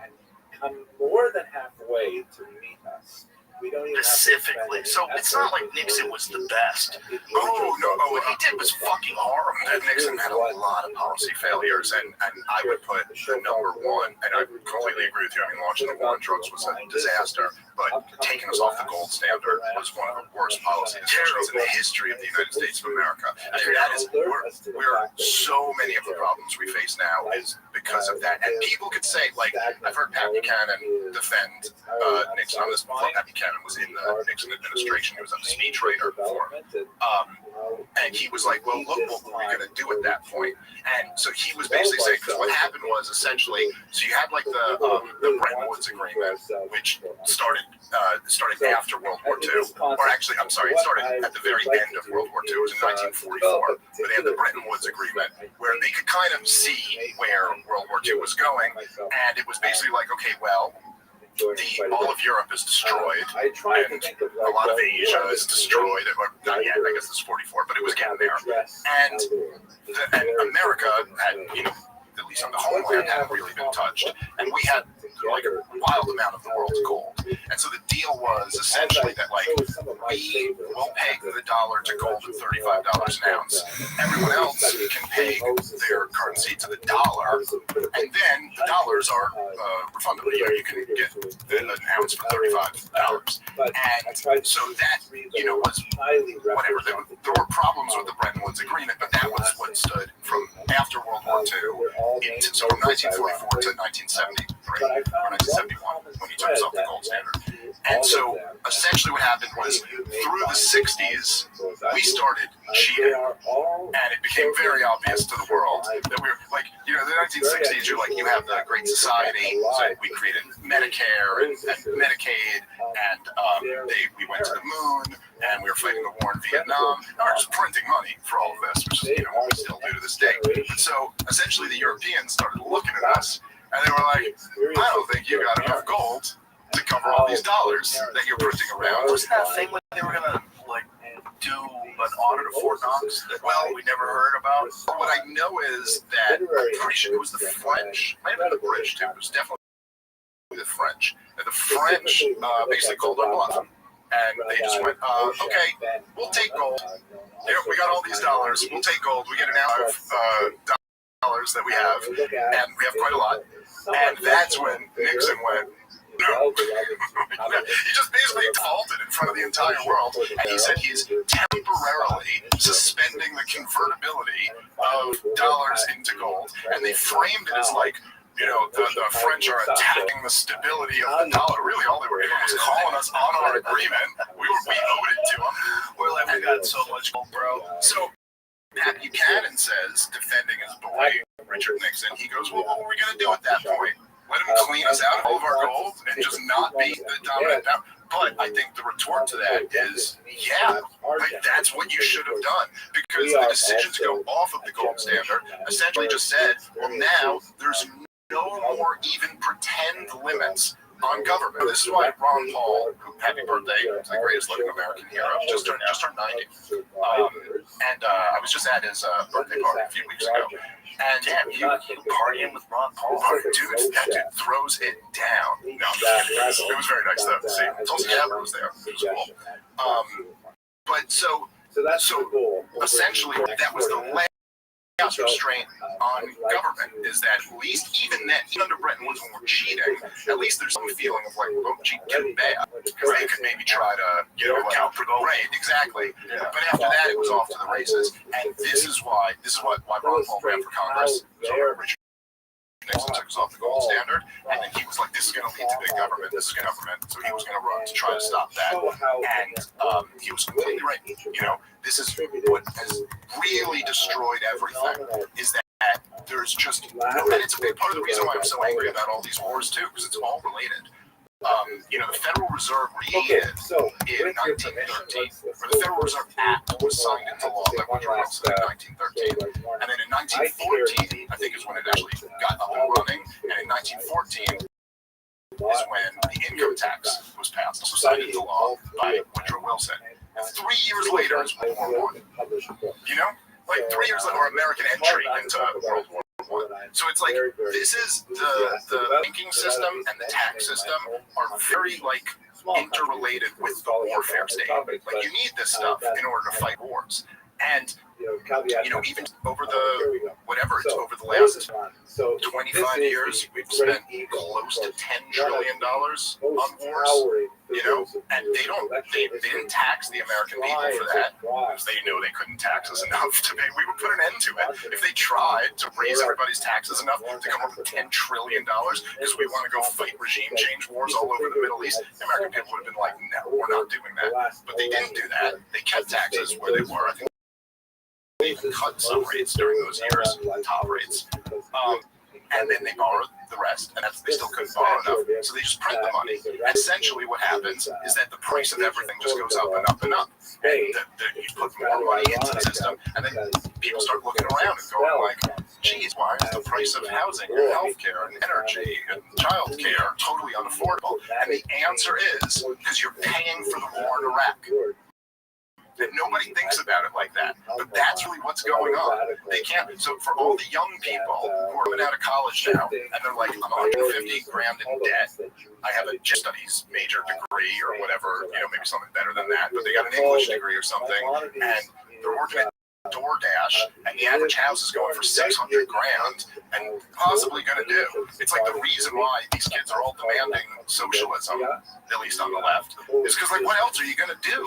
And come more than halfway to meet us. We don't even specifically. So it's not like Nixon was the best. What he did was fucking horrible. And Nixon had a lot of policy failures, and I would put the number one, and I completely agree with you. I mean, launching the war on drugs was a disaster, but taking us off the gold standard was one of the worst policy decisions in the history of the United States of America. And that is, we're so many of the problems we face now is because of that. And people could say, like, I've heard Pat Buchanan defend Nixon on this before. Pat Buchanan was in the Nixon administration. He was a speechwriter for him. And he was like, well, look what we're going to do at that point. And so he was basically saying, because what happened was essentially, so you had like the Bretton Woods Agreement, which started after World War II. Or actually, I'm sorry, it started at the very end of World War II. It was in 1944. But they had the Bretton Woods Agreement where they could kind of see where World War II was going. And it was basically like, okay, well, all of Europe is destroyed, and a lot of Asia is destroyed, or not yet, I guess it's 44, but it was getting there. And America had, at least on the homeland, hadn't really been touched, and we had like a wild amount of the world's gold. And so the deal was essentially that, like, we will peg the dollar to gold at $35 an ounce. Everyone else can peg their currency to the dollar, and then the dollars are refundable. You can get an ounce for $35. And so that, was whatever. There were problems with the Bretton Woods Agreement, but that was what stood from after World War II, so from 1944 to 1973. Or 1971, when he took us off the gold standard. And so essentially what happened was, through the 60s, we started cheating. And it became very obvious to the world that we were like, the 1960s, you're like, you have the Great Society, so we created Medicare and Medicaid, and we went to the moon, and we were fighting the war in Vietnam, and we were just printing money for all of this, which is, what we still do to this day. And so essentially the Europeans started looking at us, and they were like, I don't think you got enough gold to cover all these dollars that you're printing around. Wasn't that thing when they were gonna like do an audit of Fort Knox that we never heard about? What I know is that I'm pretty sure it was the French, might have been the British too, it was definitely the French. And the French basically called their bluff. And they just went, okay, we'll take gold. Here, we got all these dollars. We'll take gold. We get an out of dollars that we have, and we have quite a lot. And that's when Nixon went, no. He just basically defaulted in front of the entire world, and he said he's temporarily suspending the convertibility of dollars into gold. And they framed it as like, the French are attacking the stability of the dollar. Really, all they were doing was calling us on our agreement. We owed it to them. We're like, we got so much gold, bro. So Pat Buchanan says, defending his boy, Richard Nixon, he goes, well, what were we going to do at that point? Let him clean us out of all of our gold and just not be the dominant power? But I think the retort to that is, yeah, that's what you should have done, because the decision to go off of the gold standard essentially just said, well, now there's no more even pretend limits on government. This is why Ron Paul, who, happy birthday, is the greatest living American hero, just turned 90. And I was just at his birthday party a few weeks ago. And Damn, you partying with Ron Paul? Dude, that dude throws it down. No, it was very nice though to see. Tulsi Gabbard was there. It was cool. But so essentially, that was the last restraint on government, is that at least even then, even under Bretton Woods when we're cheating, at least there's some feeling of like, we won't cheat too bad, because they could maybe try to, count for gold. Right, exactly. Yeah. But after that, it was off to the races, and this is why Ron Paul ran for Congress. So Richard Nixon took us off the gold standard, and then he was like, this is going to lead to big government, this is government, so he was going to run to try to stop that, and he was completely right. This is what has really destroyed everything, is that there's just, and it's a big part of the reason why I'm so angry about all these wars too, because it's all related. The Federal Reserve created in 1913, or the Federal Reserve Act was signed into law by Woodrow Wilson in 1913, and then in 1914, I think is when it actually got up and running, and in 1914 is when the income tax was passed, so signed into law by Woodrow Wilson. And 3 years later is World War I. Like 3 years later, or American entry into World War I. So it's like, this is the banking system and the tax system are very interrelated with the warfare state. Like, you need this stuff in order to fight wars. And even over over the last 25 years, we've spent close to $10 trillion on wars. And they didn't tax the American people for that, because they knew they couldn't tax us enough to pay. We would put an end to it. If they tried to raise everybody's taxes enough to come up with $10 trillion, because we want to go fight regime change wars all over the Middle East, the American people would have been like, no, we're not doing that. But they didn't do that. They kept taxes where they were. I think they cut some rates during those years, top rates. And then they borrowed the rest, and they still couldn't borrow enough, so they just print the money. And essentially what happens is that the price of everything just goes up and up and up. And you put more money into the system, and then people start looking around and going like, geez, why is the price of housing and healthcare and energy and childcare totally unaffordable? And the answer is because you're paying for the war in Iraq. And nobody thinks about it like that. But that's really what's going on. They can't. So for all the young people who are coming out of college now, and they're like, I'm 150 grand in debt. I have a studies major degree or whatever, maybe something better than that. But they got an English degree or something, and they're working at DoorDash, and the average house is going for 600 grand, and possibly going to do. It's like the reason why these kids are all demanding socialism, at least on the left, is because, what else are you going to do?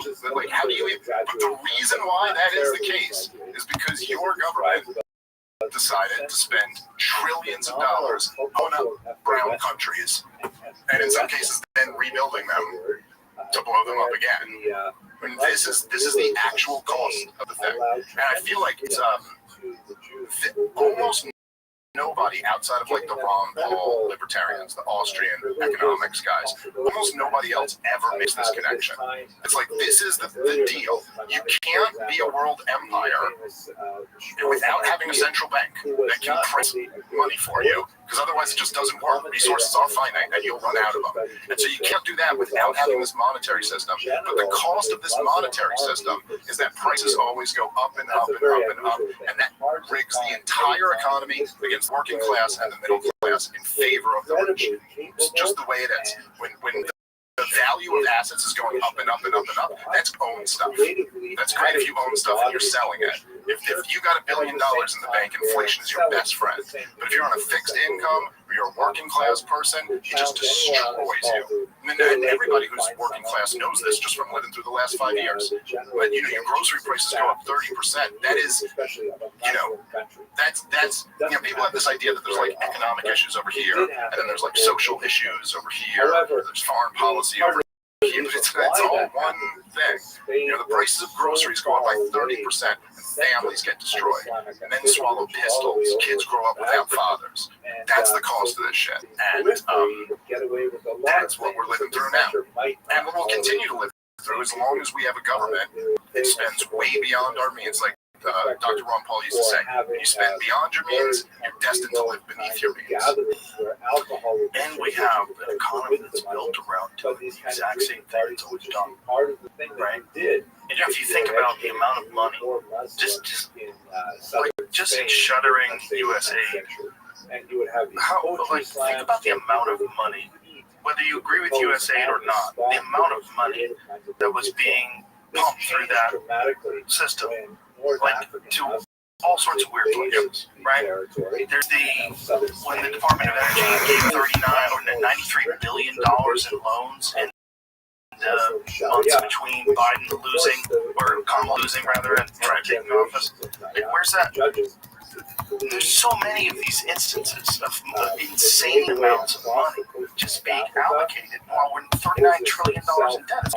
How do you? But the reason why that is the case is because your government decided to spend trillions of dollars on up brown countries, and in some cases, then rebuilding them to blow them up again. And this is the actual cost of the thing. And I feel like it's almost nobody outside of the Ron Paul libertarians, the Austrian economics guys, almost nobody else ever makes this connection. It's like, this is the deal. You can't be a world empire without having a central bank that can print money for you, because otherwise it just doesn't work. Resources are finite, and you'll run out of them. And so you can't do that without having this monetary system. But the cost of this monetary system is that prices always go up and up and up and up, and that rigs the entire economy against the working class and the middle class in favor of the rich. It's just the way it is. When the value of assets is going up and up and up and up, that's own stuff. That's great if you own stuff and you're selling it. If you got $1 billion in the bank, inflation is your best friend. But if you're on a fixed income or you're a working class person, it just destroys you. And everybody who's working class knows this just from living through the last 5 years. But your grocery prices go up 30%. That is, that's people have this idea that there's like economic issues over here, and then there's like social issues over here. There's foreign policy over here. It's all one thing. The prices of groceries go up by 30%, and families get destroyed. Men swallow pistols. Kids grow up without fathers. That's the cost of this shit. And that's what we're living through now. And we'll continue to live through as long as we have a government that spends way beyond our means. Like Dr. Ron Paul used to say, when you spend beyond your means, you're destined to live beneath your means. And we have an economy that's built around doing the exact same thing it's always done. Right? And if you think about the amount of money, just in shuttering USA, think about the amount of money, whether you agree with USA or not, the amount of money that was being pumped through that system, to all sorts of weird places, right? There's when the Department of Energy gave $93 billion in loans in the months between Biden losing, or Kamala losing rather, and Trump taking office. Where's that? There's so many of these instances of insane amounts of money just being allocated while we're $39 trillion in debt.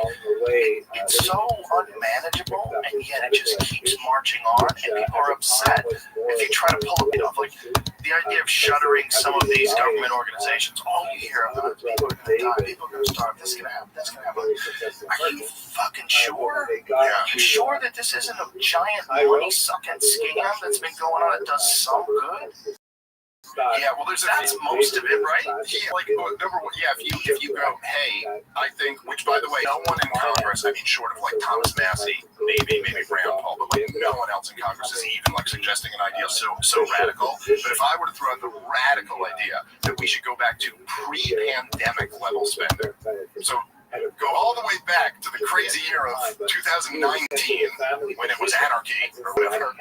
It's so unmanageable, and yet it just keeps marching on, and people are upset if you try to pull it off. Like the idea of shuttering some of these government organizations, all you hear about is people are going to die, people are going to starve, this is going to happen, that's going to happen. Are you fucking sure? Are you sure that this isn't a giant money-sucking scam that's been going on that does so good? Yeah, well, that's most of it, right? Yeah, number one, if you go, hey, I think, which by the way, no one in Congress, short of like Thomas Massey, maybe Rand Paul, but like no one else in Congress is even like suggesting an idea so radical. But if I were to throw out the radical idea that we should go back to pre-pandemic level spending, so go all the way back to the crazy year of 2019 when it was anarchy or whatever.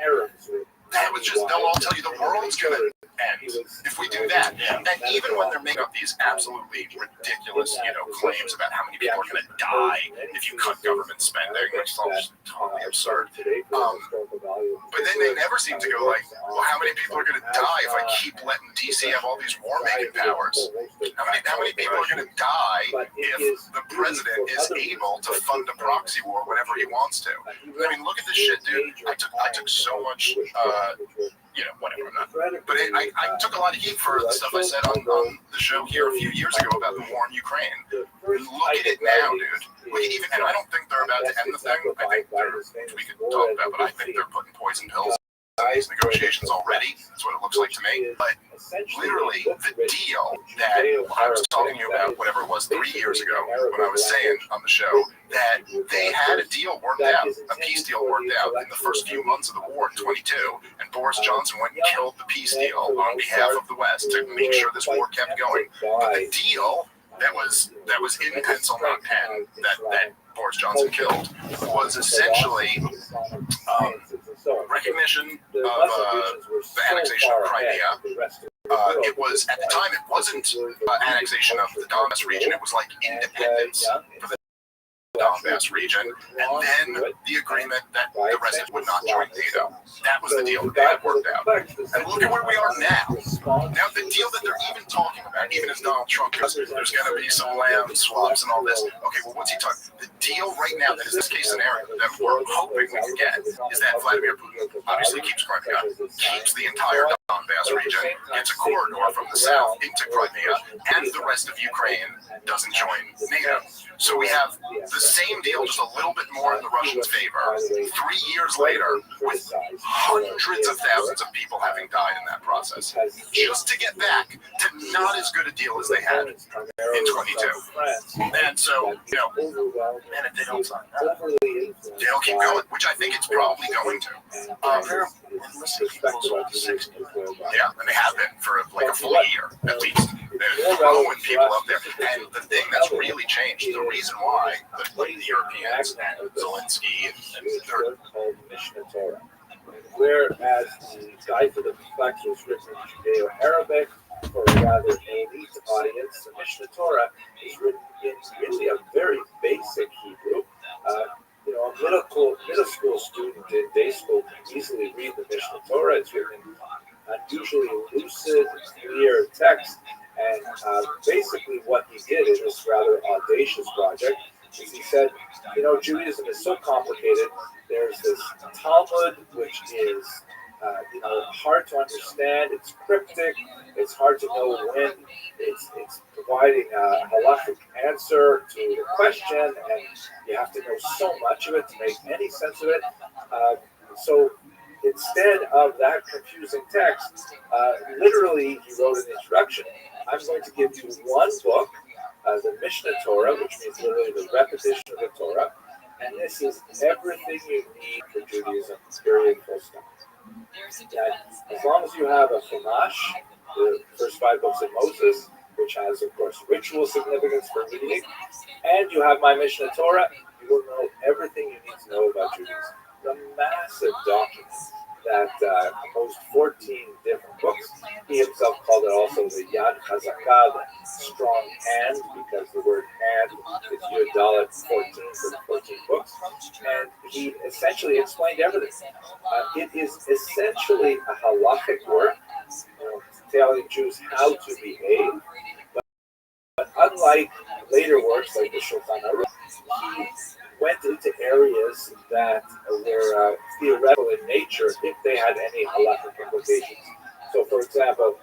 That was just, they'll all tell you the world's going to end if we do that. And even when they're making up these absolutely ridiculous, claims about how many people are going to die if you cut government spending, which is all just totally absurd. But then they never seem to go like, well, how many people are going to die if I keep letting DC have all these war-making powers? How many people are going to die if the president is able to fund a proxy war whenever he wants to? Look at this shit, dude. I took so much, whatever, I'm not. But I took a lot of heat for the stuff I said on the show here a few years ago about the war in Ukraine. Look at it now, dude. And I don't think they're about to end the thing. I think we could talk about, but I think they're putting poison pills in these negotiations already. That's what it looks like to me. But literally, the deal that I was talking to you about, whatever it was, 3 years ago, when I was saying on the show that they had a deal worked out, a peace deal worked out in the first few months of the war in 22, and Boris Johnson went and killed the peace deal on behalf of the West to make sure this war kept going. But the deal that was in pencil, not pen, that Boris Johnson killed, was essentially recognition of the annexation of Crimea. It was, at the time, it wasn't annexation of the Donbass region. It was like independence for the Donbass region, and then the agreement that the rest would not join NATO. That was the deal that they had worked out. And look at where we are now. Now, the deal that they're even talking about, even as Donald Trump goes, there's going to be some land swaps and all this. Okay, well, what's he talking? The deal right now, that is this case scenario that we're hoping we can get, is that Vladimir Putin obviously keeps Crimea, keeps the entire Donbass region gets a corridor from the south into Crimea, and the rest of Ukraine doesn't join NATO. So we have the same deal, just a little bit more in the Russians' favor, 3 years later, with hundreds of thousands of people having died in that process, just to get back to not as good a deal as they had in 22. And so, And if they don't sign that, they'll keep going, which I think it's probably going to. they're enlisting people as old as 60. Yeah, and they have been for like a full year at least. They're throwing people up there. And the thing that's really changed, the reason why the Europeans and Zelensky and they're called Mishnah Torah. Whereas the Guide to the Complex was written in Judeo-Arabic for a rather elite audience, the Mishnah Torah is written in really a very basic Hebrew. A middle school student in day school can easily read the Mishnah Torah. It's written in unusually lucid, clear text. And basically what he did in this rather audacious project is he said, Judaism is so complicated. There's this Talmud, which is, hard to understand. It's cryptic. It's hard to know when. It's providing a halachic answer to the question, and you have to know so much of it to make any sense of it. So instead of that confusing text, literally he wrote an introduction. I'm going to give you one book, the Mishnah Torah, which means literally the repetition of the Torah, and this is everything you need for Judaism, period, full stop. That as long as you have a Chumash, the first 5 books of Moses, which has, of course, ritual significance for reading, and you have my Mishnah Torah, you will know everything you need to know about Judaism. The massive document that composed 14 different books. He himself called it also the Yad Chazakah, the strong hand, because the word hand is Yud Dalet 14 for the 14 books. And he essentially explained everything. It is essentially a halachic work, telling Jews how to behave. But unlike later works like the Shulchan Aruch, he went into areas that were theoretical in nature if they had any halachic implications. So, for example,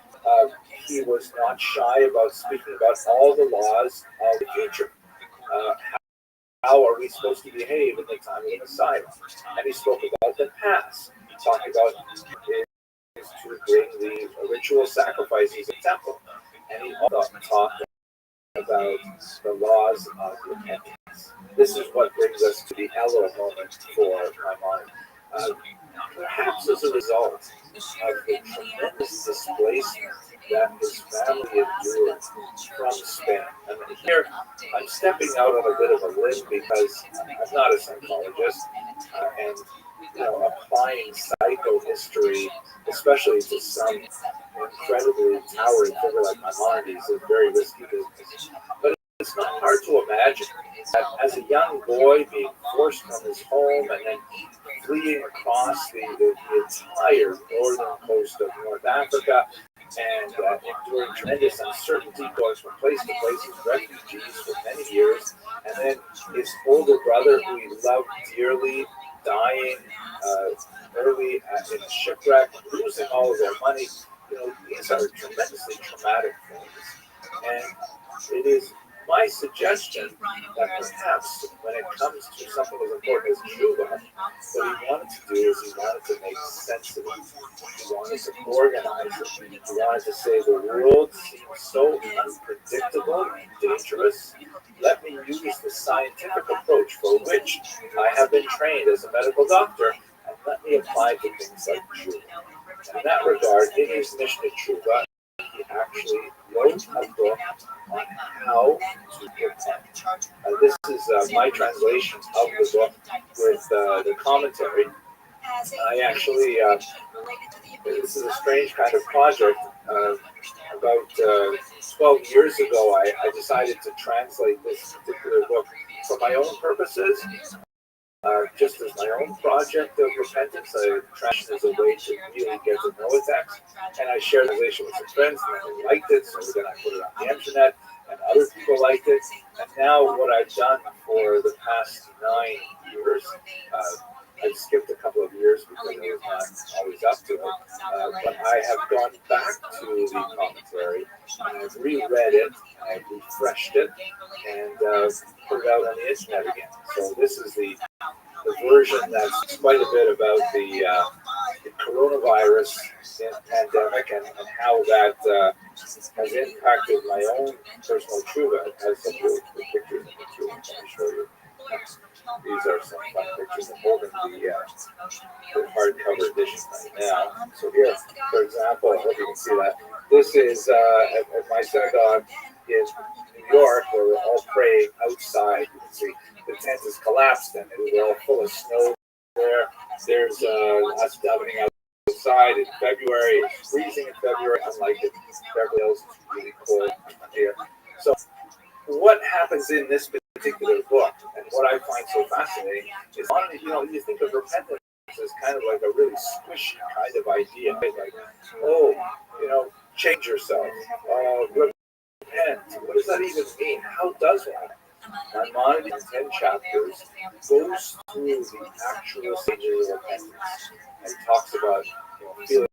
he was not shy about speaking about all the laws of the future. How are we supposed to behave in the time of the Messiah? And he spoke about the past. He talked about is to bring the ritual sacrifices in the temple. And he also talked about the laws of repentance. This is what brings us to the Elul moment for Maimonides. Perhaps as a result of the tremendous displacement that his family endured from Spain. And here, I'm stepping out on a bit of a limb because I'm not a psychologist, and applying psychohistory, especially to some incredibly towering figure like Maimonides, is very risky business. But it's not hard to imagine that as a young boy being forced from his home and then fleeing across the entire northern coast of North Africa and enduring tremendous uncertainty, going from place to place as refugees for many years, and then his older brother, who he loved dearly, dying early in a shipwreck, losing all of their money. These are tremendously traumatic things. And it is my suggestion that perhaps when it comes to something as important as Cuba, what he wanted to do is he wanted to make sense of it. He wanted to organize it. He wanted to say the world seems so unpredictable and dangerous. Let me use the scientific approach for which I have been trained as a medical doctor, and let me apply to things like Cuba. In that regard, in his Mishnah Tshuva, he actually wrote a book on how to repent. This is my translation of the book with the commentary. I actually, this is a strange kind of project. About 12 years ago, I decided to translate this particular book for my own purposes. Just as my own project of repentance, translation is a way to really get to know a text. And I shared the translation with some friends, and they liked it, so then I put it on the internet, and other people liked it. And now what I've done for the past 9 years, I've skipped a couple of years because I was not always up to it. But I have gone back to the commentary, and I've reread it, I've refreshed it, and put it out on the internet again. So this is the version that's quite a bit about the coronavirus pandemic and how that has impacted my own personal tshuva. It has some really good pictures in the tshuva. Let me show you. These are some fun pictures. I'm holding the hardcover edition right now. So here, for example, I hope you can see that. This is at my synagogue in New York, where we're all praying outside. You can see the tent is collapsed and we're all full of snow there. There's us davening outside in February. It's freezing in February, unlike in Beverly Hills, it's really cold here. So what happens in this particular book, and what I find so fascinating, is you think of repentance as kind of like a really squishy kind of idea, like, change yourself, repent. What does that even mean? How does one? Maimonides in 10 chapters goes through the actual stages of repentance and talks about feeling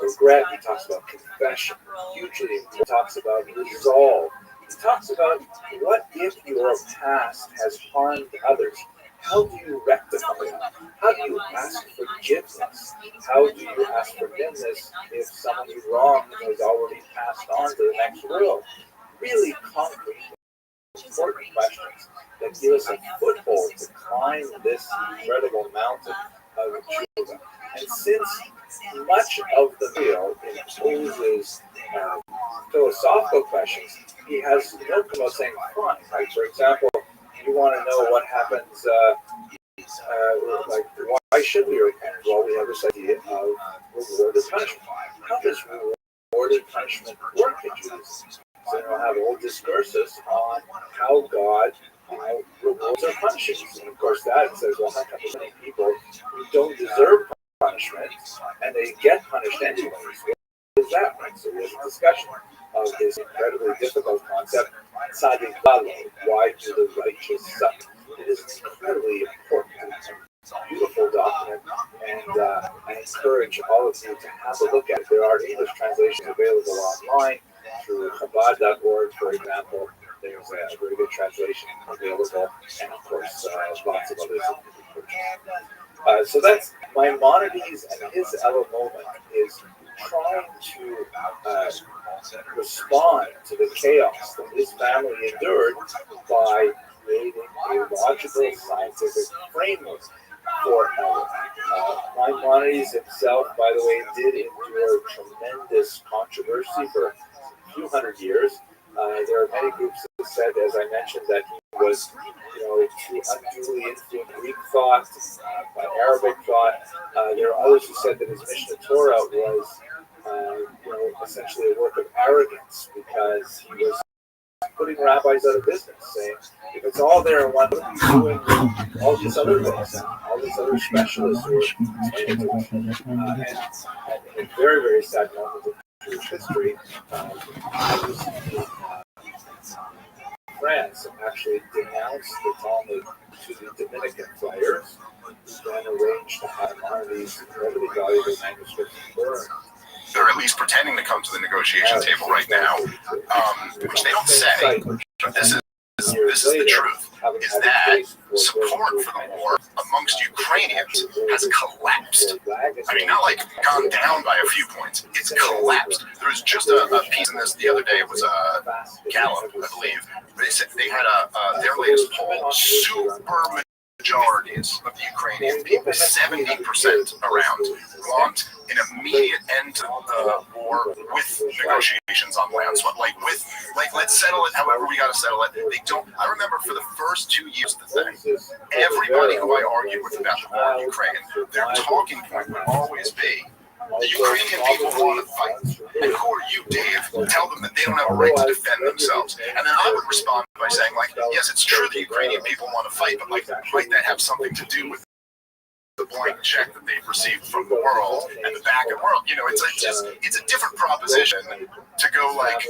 regret. He talks about confession, hugely. He talks about resolve. He talks about what if your past has harmed others. How do you rectify it? How do you ask forgiveness? How do you ask forgiveness if someone you wronged has already passed on to the next world? Really concrete, important questions that give us a foothold to climb this incredible mountain of tshuva. And since much of the meal imposes philosophical questions, he has no problem saying, fine, right? For example, you want to know what happens, why should we repent? Well, we have this idea of rewarded punishment. How does rewarded punishment work in Judaism? So we'll have old discourses on how God rewards or punishes. And of course that says, well, how come so many people who don't deserve punishment and they get punished anyways? What does that mean? So there's a discussion of this incredibly difficult concept, Tzaddik Lalo, why do the righteous suffer? It is incredibly important. It's a beautiful document, and I encourage all of you to have a look at it. There are English translations available online through Chabad.org, for example. There's a very good translation available, and of course, lots of others. So that's Maimonides, and his Ella moment is trying to respond to the chaos that his family endured by creating a logical, scientific framework for Ella. Maimonides himself, by the way, did endure tremendous controversy for a few hundred years. There are many groups that said, as I mentioned, that he was, too unduly influenced Greek thought, by Arabic thought. There are others who said that his Mishnah Torah was, essentially a work of arrogance because he was putting rabbis out of business, saying, if it's all there in one, what are you doing with all these other things, all these other specialists who are and a very, very sad moment of Jewish history. I was in France and actually denounced the Talmud to the Dominican friars, who then arranged to have one of these incredibly valuable manuscripts burned. They're at least pretending to come to the negotiation table right now, which they don't say, but this is the truth, is that support for the war amongst Ukrainians has collapsed. I mean, not like gone down by a few points, it's collapsed. There was just a piece in this the other day, it was Gallup, I believe. They said they had their latest poll, super majorities of the Ukrainian people, 70% around, want an immediate end to the war with negotiations on land swap. Let's settle it however we got to settle it. They don't. I remember for the first 2 years of the thing, everybody who I argued with about the war in Ukraine, their talking point would always be, the Ukrainian people want to fight. And who are you, Dave, to tell them that they don't have a right to defend themselves? And then I would respond by saying, yes, it's true the Ukrainian people want to fight, but might that have something to do with the blank check that they've received from the world and the back of the world. It's a different proposition to go like,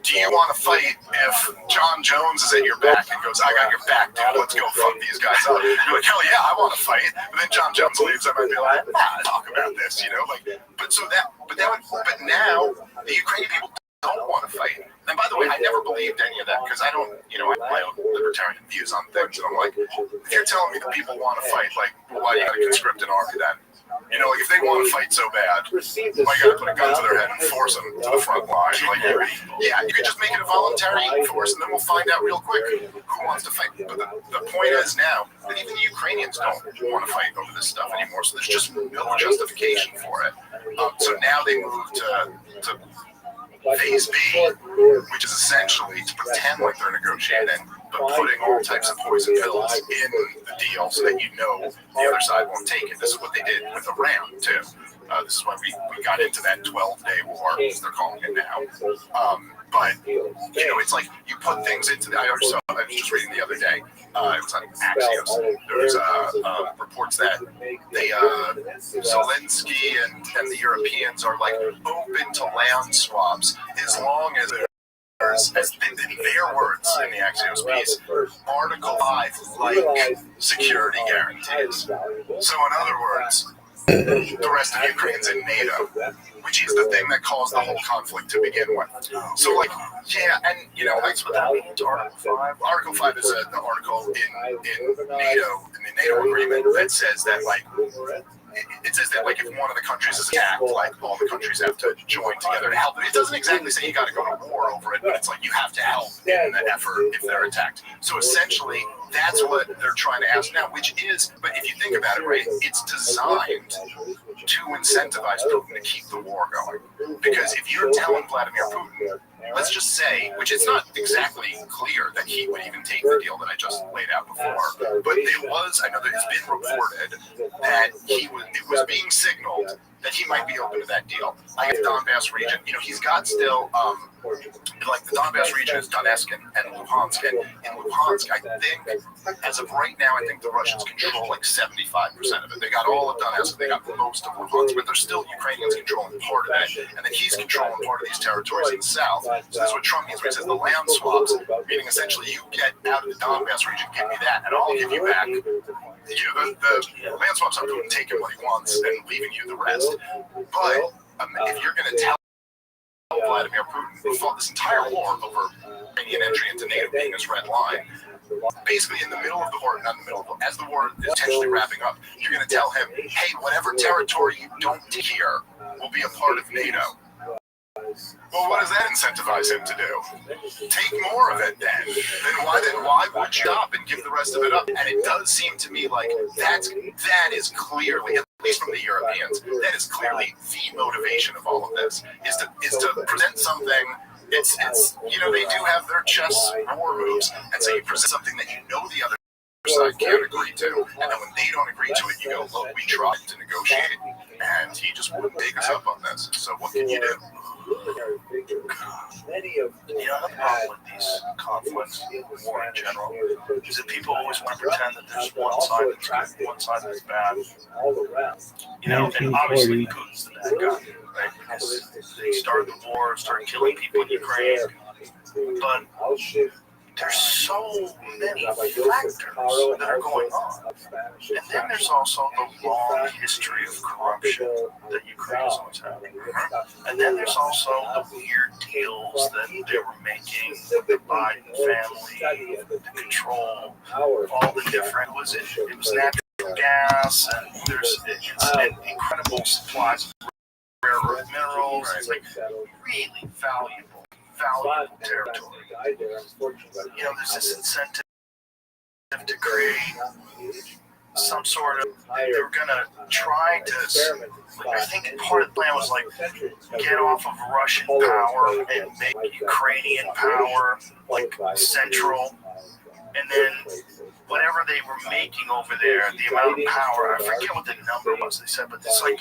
do you want to fight if John Jones is at your back and goes, I got your back, dude, let's go fuck these guys up. You're like, hell yeah, I want to fight. But then John Jones leaves, I might be like, talk about this, but now the Ukrainian people don't want to fight. And by the way, I never believed any of that because I don't, I have my own libertarian views on things. And I'm like, if you're telling me that people want to fight, like, well, why do you got to conscript an army then? Like if they want to fight so bad, why you got to put a gun to their head and force them to the front line? Like, you could just make it a voluntary force, and then we'll find out real quick who wants to fight. But the point is now that even the Ukrainians don't want to fight over this stuff anymore. So there's just no justification for it. So now they move to Phase B, which is essentially to pretend like they're negotiating, but putting all types of poison pills in the deal so that the other side won't take it. This is what they did with Iran, too. This is why we got into that 12-day war, as they're calling it now. But, it's like you put things into I was just reading the other day, it was on Axios. There's reports that Zelensky and the Europeans are like open to land swaps as long as as their words in the Axios piece, Article 5 like security guarantees. So in other words, the rest of Ukraine's in NATO, which is the thing that caused the whole conflict to begin with. So, like, that's what that means. Article 5 is the article in NATO, in the NATO agreement that says that, like, it says that, like, if one of the countries is attacked, like, all the countries have to join together to help. It doesn't exactly say you got to go to war over it, but it's like you have to help in the effort if they're attacked. So essentially, that's what they're trying to ask now, which is, but if you think about it, right, it's designed to incentivize Putin to keep the war going. Because if you're telling Vladimir Putin, let's just say, which it's not exactly clear that he would even take the deal that I just laid out before, but I know that it's been reported that it was being signaled that he might be open to that deal. Like the Donbass region, he's got still, like the Donbass region is Donetsk and Luhansk. And in Luhansk, I think, as of right now, I think the Russians control like 75% of it. They got all of Donetsk, they got most of Luhansk, but there's still Ukrainians controlling part of it. And then he's controlling part of these territories in the south. So that's what Trump means when he says the land swaps, meaning essentially you get out of the Donbass region, give me that, and I'll give you back. The land swaps are Putin taking what he wants and leaving you the rest. But if you're going to tell Vladimir Putin who fought this entire war over Ukrainian entry into NATO being his red line, basically in the middle of the war, not in the middle of as the war is potentially wrapping up, you're going to tell him, hey, whatever territory you don't take here will be a part of NATO. Well, what does that incentivize him to do? Take more of it then. Then why would you stop and give the rest of it up? And it does seem to me like that is clearly, at least from the Europeans, that is clearly the motivation of all of this, is to present something. It's they do have their chess war moves, and so you present something that the other side can't agree to, and then when they don't agree to it, you go, look, we tried to negotiate, and he just wouldn't take us up on this. So what can you do? The other problem with these conflicts, war in general, is that people always want to pretend that there's one side that's good, one side that's bad. And obviously Putin's the bad guy, right? Because they started the war, started killing people in Ukraine, but there's so many factors that are going on. And then there's also the long history of corruption that Ukraine has always had. And then there's also the weird deals that they were making with the Biden family to control all the different, it was natural gas, and there's incredible supplies of rare earth minerals. It's like really valuable territory. There's this incentive to create some sort of, they were going to try to, I think part of the plan was like, get off of Russian power and make Ukrainian power like central, and then whatever they were making over there, the amount of power, I forget what the number was they said, but it's like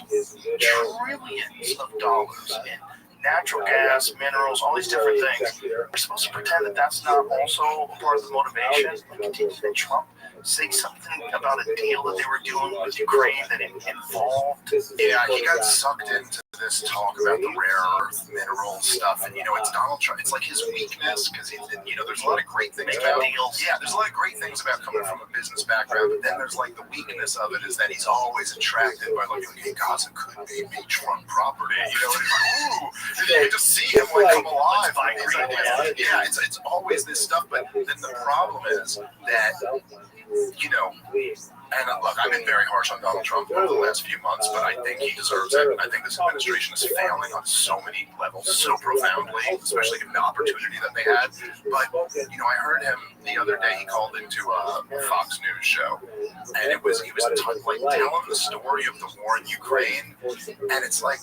trillions of dollars in natural gas, minerals, all these different things. We're supposed to pretend that that's not also a part of the motivation. Like, Trump say something about a deal that they were doing with Ukraine that involved? Yeah, he got sucked into this talk about the rare earth mineral stuff, and it's Donald Trump. It's like his weakness because there's a lot of great things about deals. Yeah, there's a lot of great things about coming from a business background, but then there's like the weakness of it is that he's always attracted by like, hey, Gaza could be beachfront property, and it's like, ooh, and you can just see him like come alive. Yeah, it's always this stuff, but then the problem is that and look, I've been very harsh on Donald Trump over the last few months, but I think he deserves it. I think this administration is failing on so many levels, so profoundly, especially given the opportunity that they had. But, I heard him the other day, he called into a Fox News show, and he was telling the story of the war in Ukraine, and it's like,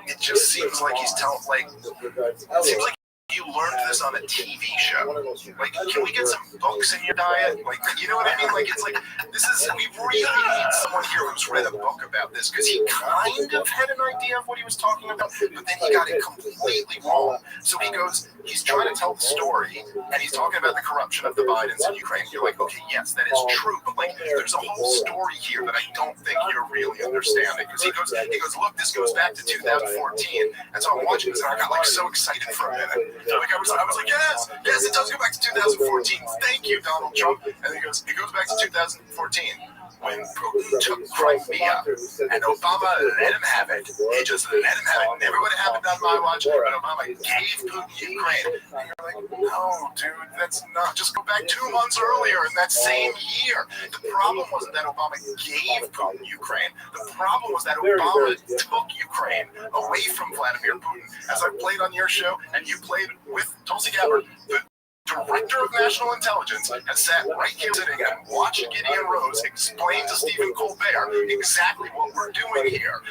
it just seems like he's telling, it seems like you learned this on a TV show. Like, can we get some books in your diet? Like, you know what I mean? Like, it's like, we really need someone here who's read a book about this, because he kind of had an idea of what he was talking about, but then he got it completely wrong. So he's trying to tell the story, and he's talking about the corruption of the Bidens in Ukraine. You're like, okay, yes, that is true, but like, there's a whole story here that I don't think you're really understanding. Because he goes, look, this goes back to 2014, and so I'm watching this, and I got like so excited for a minute. Like I was like, yes, it does go back to 2014. Thank you, Donald Trump. And it goes back to 2014 when Putin took Crimea, and Obama let him have it. He just let him have it. Never would have happened on my watch, but Obama gave Putin Ukraine. And you're like, no, dude, that's not. Just go back 2 months earlier in that same year. The problem wasn't that Obama gave Putin Ukraine. The problem was that Obama took Ukraine away from Vladimir Putin. As I played on your show, and you played with Tulsi Gabbard, the Director of National Intelligence, has sat right here sitting and watched Gideon Rose explain to Stephen Colbert exactly what we're doing here.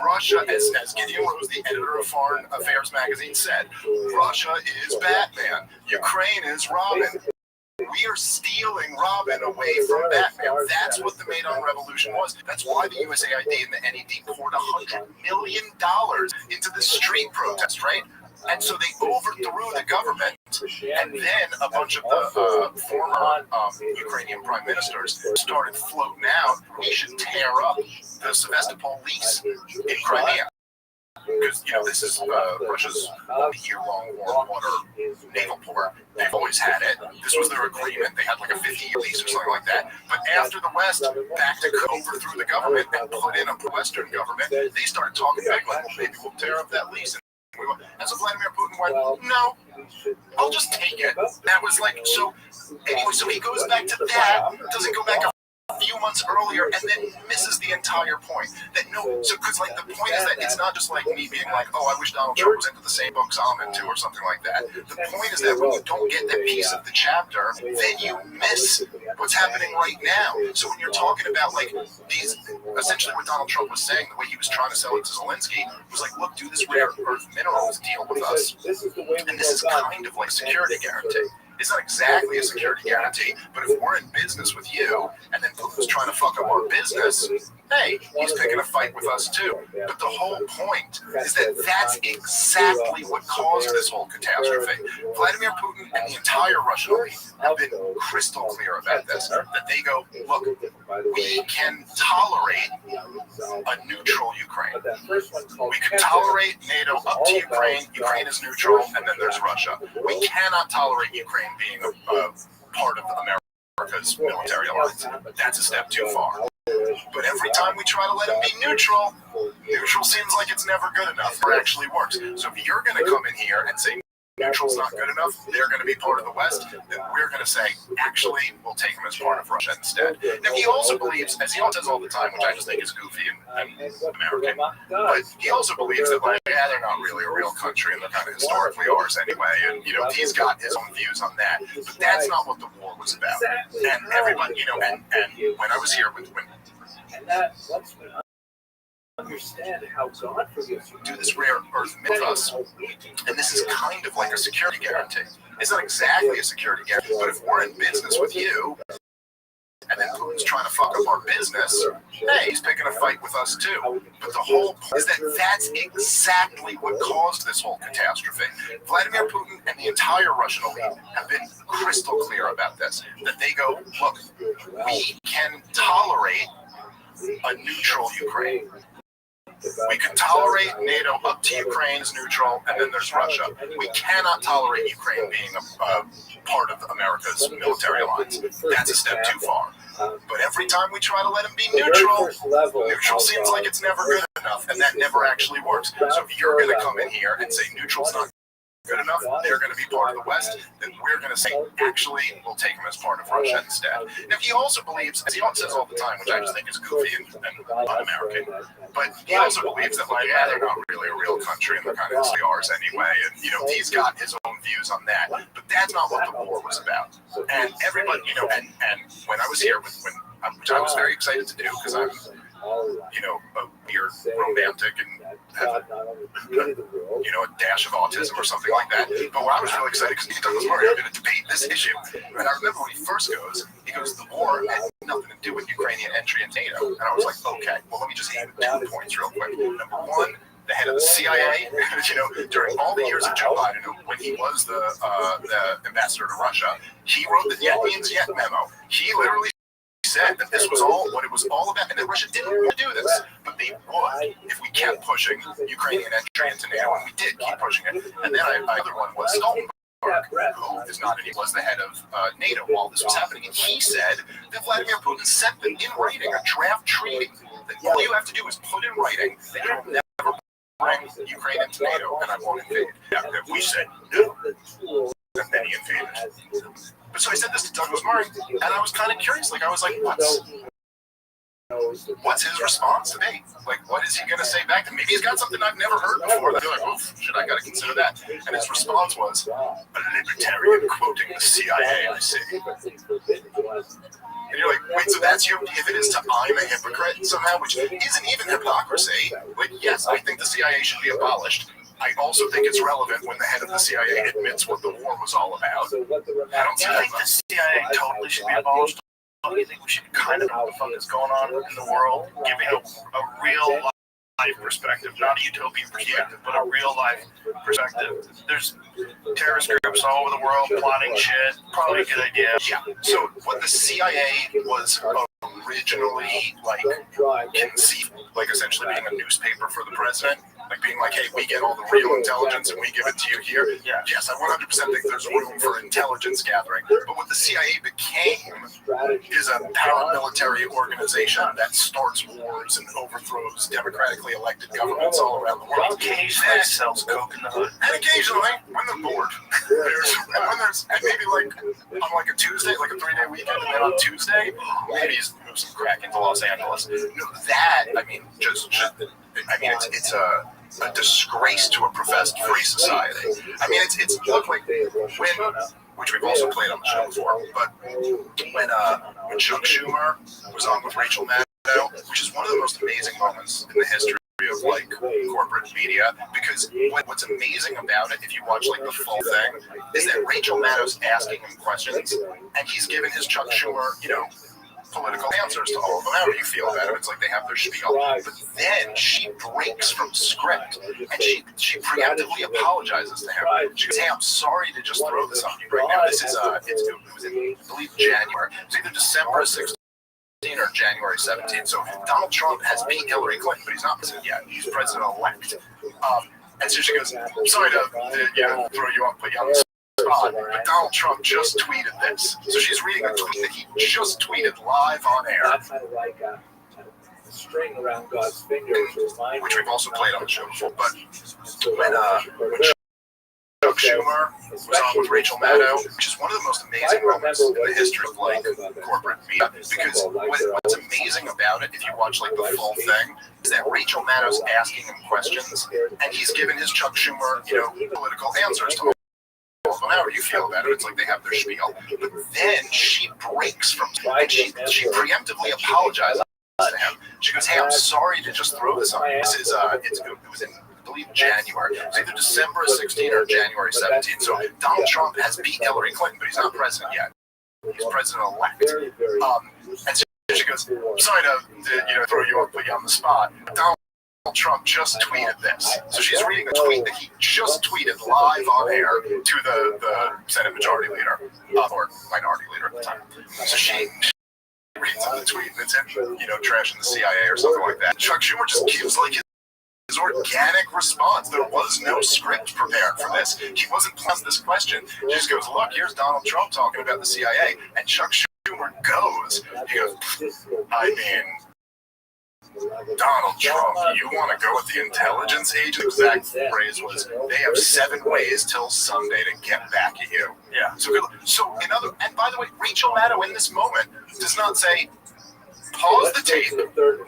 Russia, as Gideon Rose, the editor of Foreign Affairs magazine, said, Russia is Batman, Ukraine is Robin. We are stealing Robin away from Batman. That's what the Maidan Revolution was. That's why the USAID and the NED poured $100 million into the street protest, right? And so they overthrew the government, and then a bunch of the former Ukrainian prime ministers started floating out, we should tear up the Sevastopol lease in Crimea. Because, this is Russia's year-long water naval port. They've always had it. This was their agreement. They had like a 50-year lease or something like that. But after the West backed to overthrew the government and put in a Western government, they started talking big like, well, maybe we'll tear up that lease. And so Vladimir Putin went, no, I'll just take it. That was like, so anyway, so he goes back to that, doesn't go back a few months earlier, and then misses the entire point. That because like the point is that it's not just like me being like, oh, I wish Donald Trump was into the same books I'm into or something like that. The point is that when you don't get that piece of the chapter, then you miss what's happening right now. So when you're talking about like these, essentially what Donald Trump was saying, the way he was trying to sell it to Zelensky was like, look, do this rare earth minerals deal with us, and this is kind of like security guarantee. It's not exactly a security guarantee, but if we're in business with you, and then Putin's trying to fuck up our business, hey, he's picking a fight with us too. But the whole point is that that's exactly what caused this whole catastrophe. Vladimir Putin and the entire Russian elite have been crystal clear about this, that they go, look, we can tolerate a neutral Ukraine. We can tolerate NATO up to Ukraine. Ukraine is neutral, and then there's Russia. We cannot tolerate Ukraine being a part of America's military alliance. That's a step too far. But every time we try to let them be neutral seems like it's never good enough or actually works. So if you're going to come in here and say neutral's not good enough, they're going to be part of the West, then we're going to say, actually, we'll take them as part of Russia instead. Now, he also believes, as he says all the time, which I just think is goofy and American, but he also believes that, like, yeah, they're not really a real country, and they're kind of historically ours anyway, and, he's got his own views on that, but that's not what the war was about. And everybody, and when I was here, when and that once we understand how God forgives you, do this rare earth with us, and this is kind of like a security guarantee. It's not exactly a security guarantee, but if we're in business with you, and then Putin's trying to fuck up our business, hey, he's picking a fight with us too. But the whole point is that that's exactly what caused this whole catastrophe. Vladimir Putin and the entire Russian elite have been crystal clear about this. That they go, look, we can tolerate a neutral Ukraine. We can tolerate NATO up to Ukraine's neutral, and then there's Russia. We cannot tolerate Ukraine being a part of America's military alliance. That's a step too far. But every time we try to let them be neutral seems like it's never good enough, and that never actually works. So if you're going to come in here and say neutral's not good enough, they're going to be part of the West, then we're going to say, actually, we'll take them as part of Russia instead. Now, he also believes, as he says all the time, which I just think is goofy and un-American, but he also believes that, like, yeah, they're not really a real country, and they're kind of CRs anyway, and, you know, he's got his own views on that, but that's not what the war was about. And everybody, you know, and when I was here, which I was very excited to do, because I'm, you know, a weird romantic and have, you know, a dash of autism or something like that. But when I was really excited because Douglas Murray are going to debate this issue. And I remember when he first goes, the war had nothing to do with Ukrainian entry into NATO. And I was like, okay, well, let me just hit 2 points real quick. Number one, the head of the CIA, you know, during all the years of Joe Biden, when he was the ambassador to Russia, he wrote the Yet Means Yet memo. He literally said that this was all what it was all about, and that Russia didn't want to do this, but they would if we kept pushing Ukrainian entry into NATO, and we did keep pushing it. And then the other one was Stoltenberg, who is not, he was the head of NATO while this was happening, and he said that Vladimir Putin sent them in writing a draft treaty that all you have to do is put in writing that you will never bring Ukraine into NATO, and I won't invade. And we said no, and then he invaded. But so I said this to Douglas Murray, and I was kind of curious. Like, I was like, what's his response to me? Like, what is he going to say back? And maybe he's got something I've never heard before. That like, oof, I got to consider that? And his response was, a libertarian quoting the CIA, I see. And you're like, wait, so that's your pivot is to I'm a hypocrite somehow, which isn't even hypocrisy. Like, yes, I think the CIA should be abolished. I also think it's relevant when the head of the CIA admits what the war was all about. I don't think the CIA totally should be abolished. I think we should kind of know what the fuck is going on in the world, giving a real life perspective, not a utopian perspective, but a real life perspective. There's terrorist groups all over the world plotting shit. Probably a good idea. Yeah. So what the CIA was originally like conceived, like essentially being a newspaper for the president. Like being like, hey, we get all the real intelligence and we give it to you here. Yeah. Yes, I 100% think there's room for intelligence gathering. But what the CIA became is a paramilitary organization that starts wars and overthrows democratically elected governments all around the world. Occasionally sells coke in the hood. And occasionally, when they're bored, and maybe like on like a Tuesday, like a 3-day weekend, and then on Tuesday, maybe he's moved some crack into Los Angeles. No, that, I mean, it's a disgrace to a professed free society. I mean, it's look like when, which we've also played on the show before, but when Chuck Schumer was on with Rachel Maddow, which is one of the most amazing moments in the history of like corporate media, because what's amazing about it, if you watch like the full thing, is that Rachel Maddow's asking him questions, and he's giving his Chuck Schumer, you know, political answers to all of them, however you feel about it. It's like they have their spiel. But then she breaks from script, and she preemptively apologizes to him. She goes, hey, I'm sorry to just throw this on you right now. This is, it was in, I believe, January. It's either December 16th or January 17th. So Donald Trump has beat Hillary Clinton, but he's not president yet. He's president-elect. And so she goes, I'm sorry to throw you off, put you on the spot, but Donald Trump just tweeted this. So she's reading a tweet that he just tweeted live on air. String around God's finger to remind, which we've also played on the show before. But when Chuck Schumer was on with Rachel Maddow, which is one of the most amazing moments in the history of like corporate media, because what's amazing about it, if you watch like the full thing, is that Rachel Maddow's asking him questions, and he's giving his Chuck Schumer, you know, political answers to however you feel about it. It's like they have their spiel. But then she breaks from, and she preemptively apologizes to him. She goes, hey, I'm sorry to just throw this on you. This is, it was in, I believe, January. It was either December 16th or January 17th. So Donald Trump has beat Hillary Clinton, but he's not president yet. he's president-elect. And so she goes, sorry to throw you off, put you on the spot. Donald Trump just tweeted this. So she's reading a tweet that he just tweeted live on air to the Senate Majority Leader, or Minority Leader at the time. So she reads the tweet and it's him, trashing the CIA or something like that. Chuck Schumer just gives like his organic response. There was no script prepared for this. He wasn't planning this question. He just goes, look, here's Donald Trump talking about the CIA. And Chuck Schumer goes, he goes, I mean, Donald Trump, you want to go with the intelligence agent? The exact phrase was, they have 7 ways till Sunday to get back at you. Yeah. And by the way, Rachel Maddow in this moment does not say, pause the tape.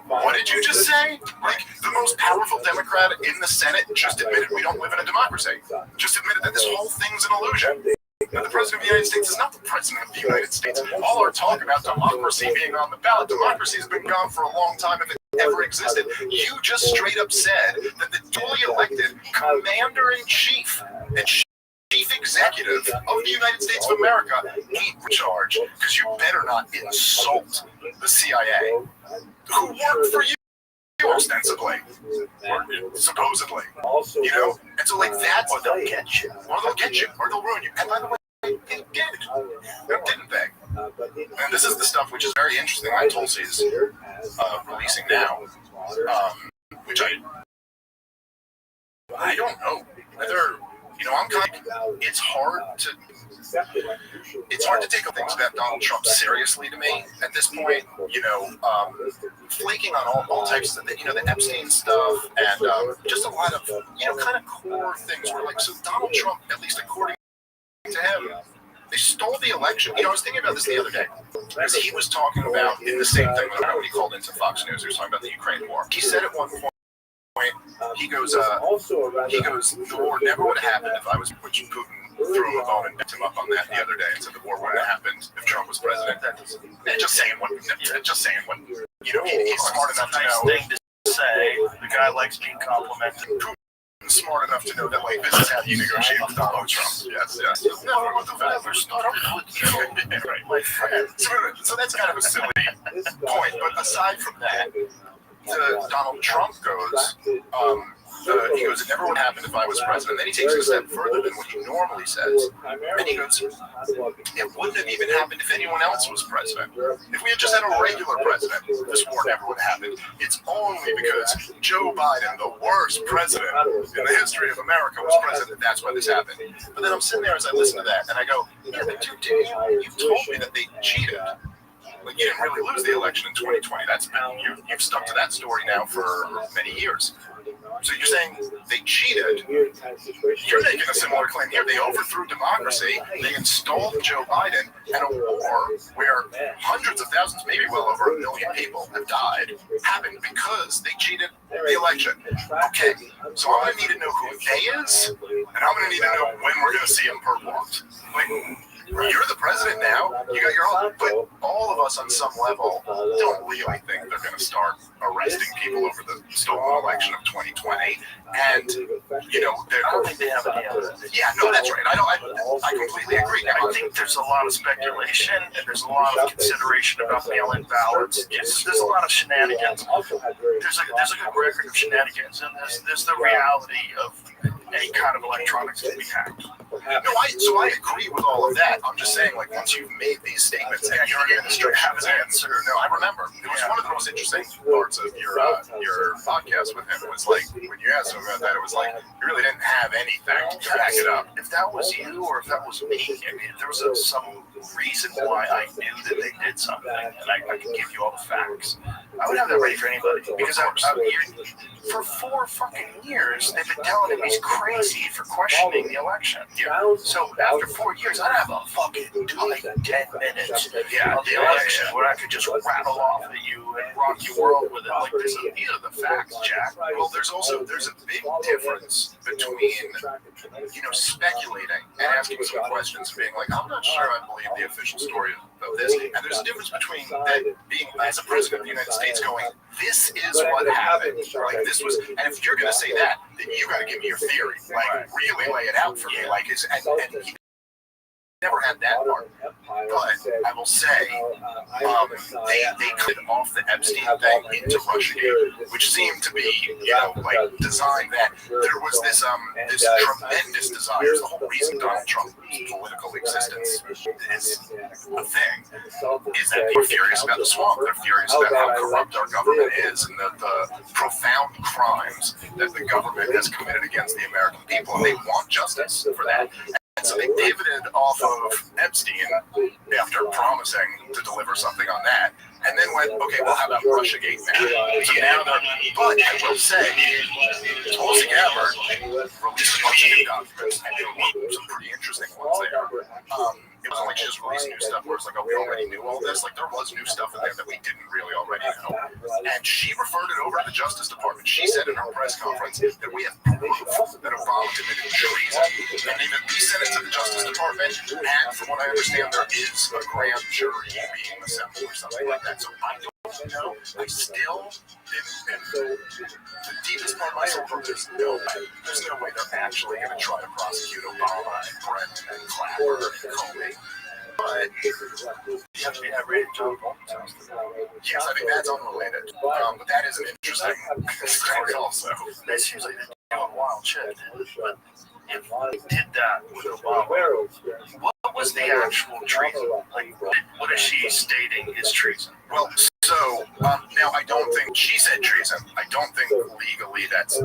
What did you just say? Like, the most powerful Democrat in the Senate just admitted we don't live in a democracy. Just admitted that this whole thing's an illusion. That the President of the United States is not the President of the United States. All our talk about democracy being on the ballot, democracy has been gone for a long time if it ever existed. You just straight up said that the duly elected Commander-in-Chief and Chief Executive of the United States of America ain't in charge, because you better not insult the CIA, who worked for you ostensibly, or supposedly, and so like that's, or they'll get you, or they'll ruin you. And by the way, they did, didn't they? And this is the stuff which is very interesting that Tulsi's releasing now, which I don't know whether, I'm kind of, it's hard to take things about Donald Trump seriously to me at this point, flaking on all types of, the Epstein stuff, and just a lot of, kind of core things where, like, so Donald Trump, at least according to him, they stole the election. I was thinking about this the other day, because he was talking about, in the same thing when he called into Fox News, he was talking about the Ukraine war. He said at one point, he goes, the war never would have happened if I was, which Putin threw him a bone and picked him up on that the other day and said the war wouldn't have happened if Trump was president. Just saying when, he's smart enough to know. Nice thing to say. The guy likes being complimented. Putin's smart enough to know that, like, this is how you negotiate with Donald Trump. Yes. Never with the never started with you. Right, my friend. So that's kind of a silly point, but aside from that, Donald Trump goes, he goes, it never would happen if I was president. Then he takes it a step further than what he normally says. And he goes, it wouldn't have even happened if anyone else was president. If we had just had a regular president, this war never would have happened. It's only because Joe Biden, the worst president in the history of America, was president. That's why this happened. But then I'm sitting there as I listen to that, and I go, yeah, but you told me that they cheated. Like, you didn't really lose the election in 2020. That's been, you've stuck to that story now for many years. So you're saying they cheated. You're making a similar claim here. They overthrew democracy. They installed Joe Biden, and a war where hundreds of thousands, maybe well over 1 million people have died, happened because they cheated the election. Okay, so I'm going to need to know who they is, and I'm going to need to know when we're going to see him performed. Like, you're the president now. You got your own, but all of us on some level don't really think they're going to start arresting people over the stolen election of 2020. And I don't think they have any other. Yeah, no, that's right. I completely agree. I think there's a lot of speculation and there's a lot of consideration about mail-in ballots. There's a lot of shenanigans. There's a good record of shenanigans, and there's the reality of any kind of electronics can be hacked. No, so I agree with all of that. I'm just saying, like, once you've made these statements and your administration has an answer. No, I remember. It was one of the most interesting parts of your podcast with him was, like, when you asked him about that, it was like, you really didn't have anything to back it up. If that was you or if that was me, I mean, there was some reason why I knew that they did something, and I can give you all the facts. I would have that ready for anybody, because for 4 fucking years, they've been telling him he's crazy for questioning the election. So after 4 years, I'd have a fucking tight 10 minutes of the election where I could just rattle off at you and rock your world with it. Like, these are the facts, Jack. Well, there's a big difference between, speculating and asking some questions and being like, I'm not sure I believe the official story of this. And there's a difference between that being, as a president of the United States, going, this is what happened. Like, this was, and if you're going to say that, then you got to give me your theory. Like, really lay it out for me. Like, and never had that part. But I will say, they cut off the Epstein thing into Russiagate, which seemed to be, like designed that there was this tremendous desire. The whole reason Donald Trump's political existence is a thing is that they're furious about the swamp. They're furious about how corrupt our government is and the profound crimes that the government has committed against the American people, and they want justice for that. And so they pivoted off of Epstein after promising to deliver something on that, and then went, okay, well, how about Russiagate now? So now they're, but I will say, Tulsi Gabbard released a bunch of new documents, and there were some pretty interesting ones there. It wasn't like she just released new stuff where it's like, oh, we already knew all this. Like, there was new stuff in there that we didn't really already know. And she referred it over to the Justice Department. She said in her press conference that we have proof that Obama committed treason. And we sent it to the Justice Department, and from what I understand, there is a grand jury being assembled or something like that. So I don't know. I still, the deepest part of my soul, there's no way they're actually going to try to prosecute Obama and Brent and Clapper and Comey. But you have to be rated John Bolton's house. Yes, I think that's unrelated. But that is an interesting story also. That seems like a wild shit. But if they did that with Obama, what was the actual treason? Like, what is she stating is treason? Well, so now I don't think she said treason. I don't think legally that's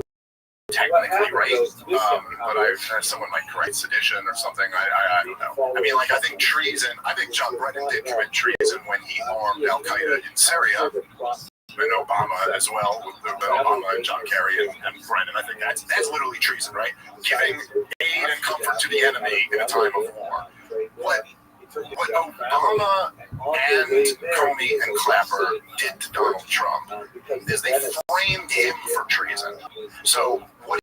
technically right, but someone might correct sedition or something. I don't know. I mean, like, I think treason. I think John Brennan did commit treason when he armed Al Qaeda in Syria, and Obama as well, with Obama and John Kerry and Brennan. I think that's literally treason, right? Giving aid and comfort to the enemy in a time of war. What Obama and Comey and Clapper did to Donald Trump is they framed him for treason. So what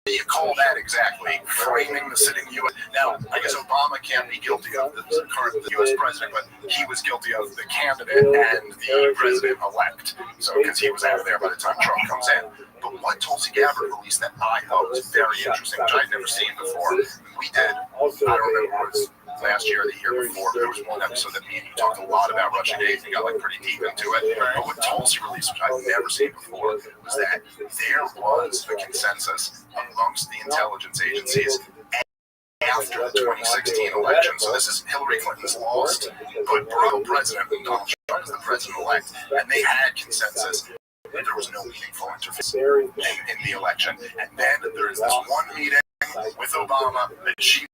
do you call that exactly? Framing the sitting U.S. Now, I guess Obama can't be guilty of the current U.S. president, but he was guilty of the candidate and the president-elect. So, because he was out of there by the time Trump comes in. But what Tulsi Gabbard released that I thought was very interesting, which I'd never seen before. We did, I don't remember, it was last year or the year before, there was one episode that me and you talked a lot about Russiagate and got like pretty deep into it. But what Tulsi released, which I've never seen before, was that there was a consensus amongst the intelligence agencies after the 2016 election. So this is Hillary Clinton's lost, but Barack President and Donald Trump is the president-elect, and they had consensus. There was no meaningful interference in the election. And then there is this one meeting with Obama that she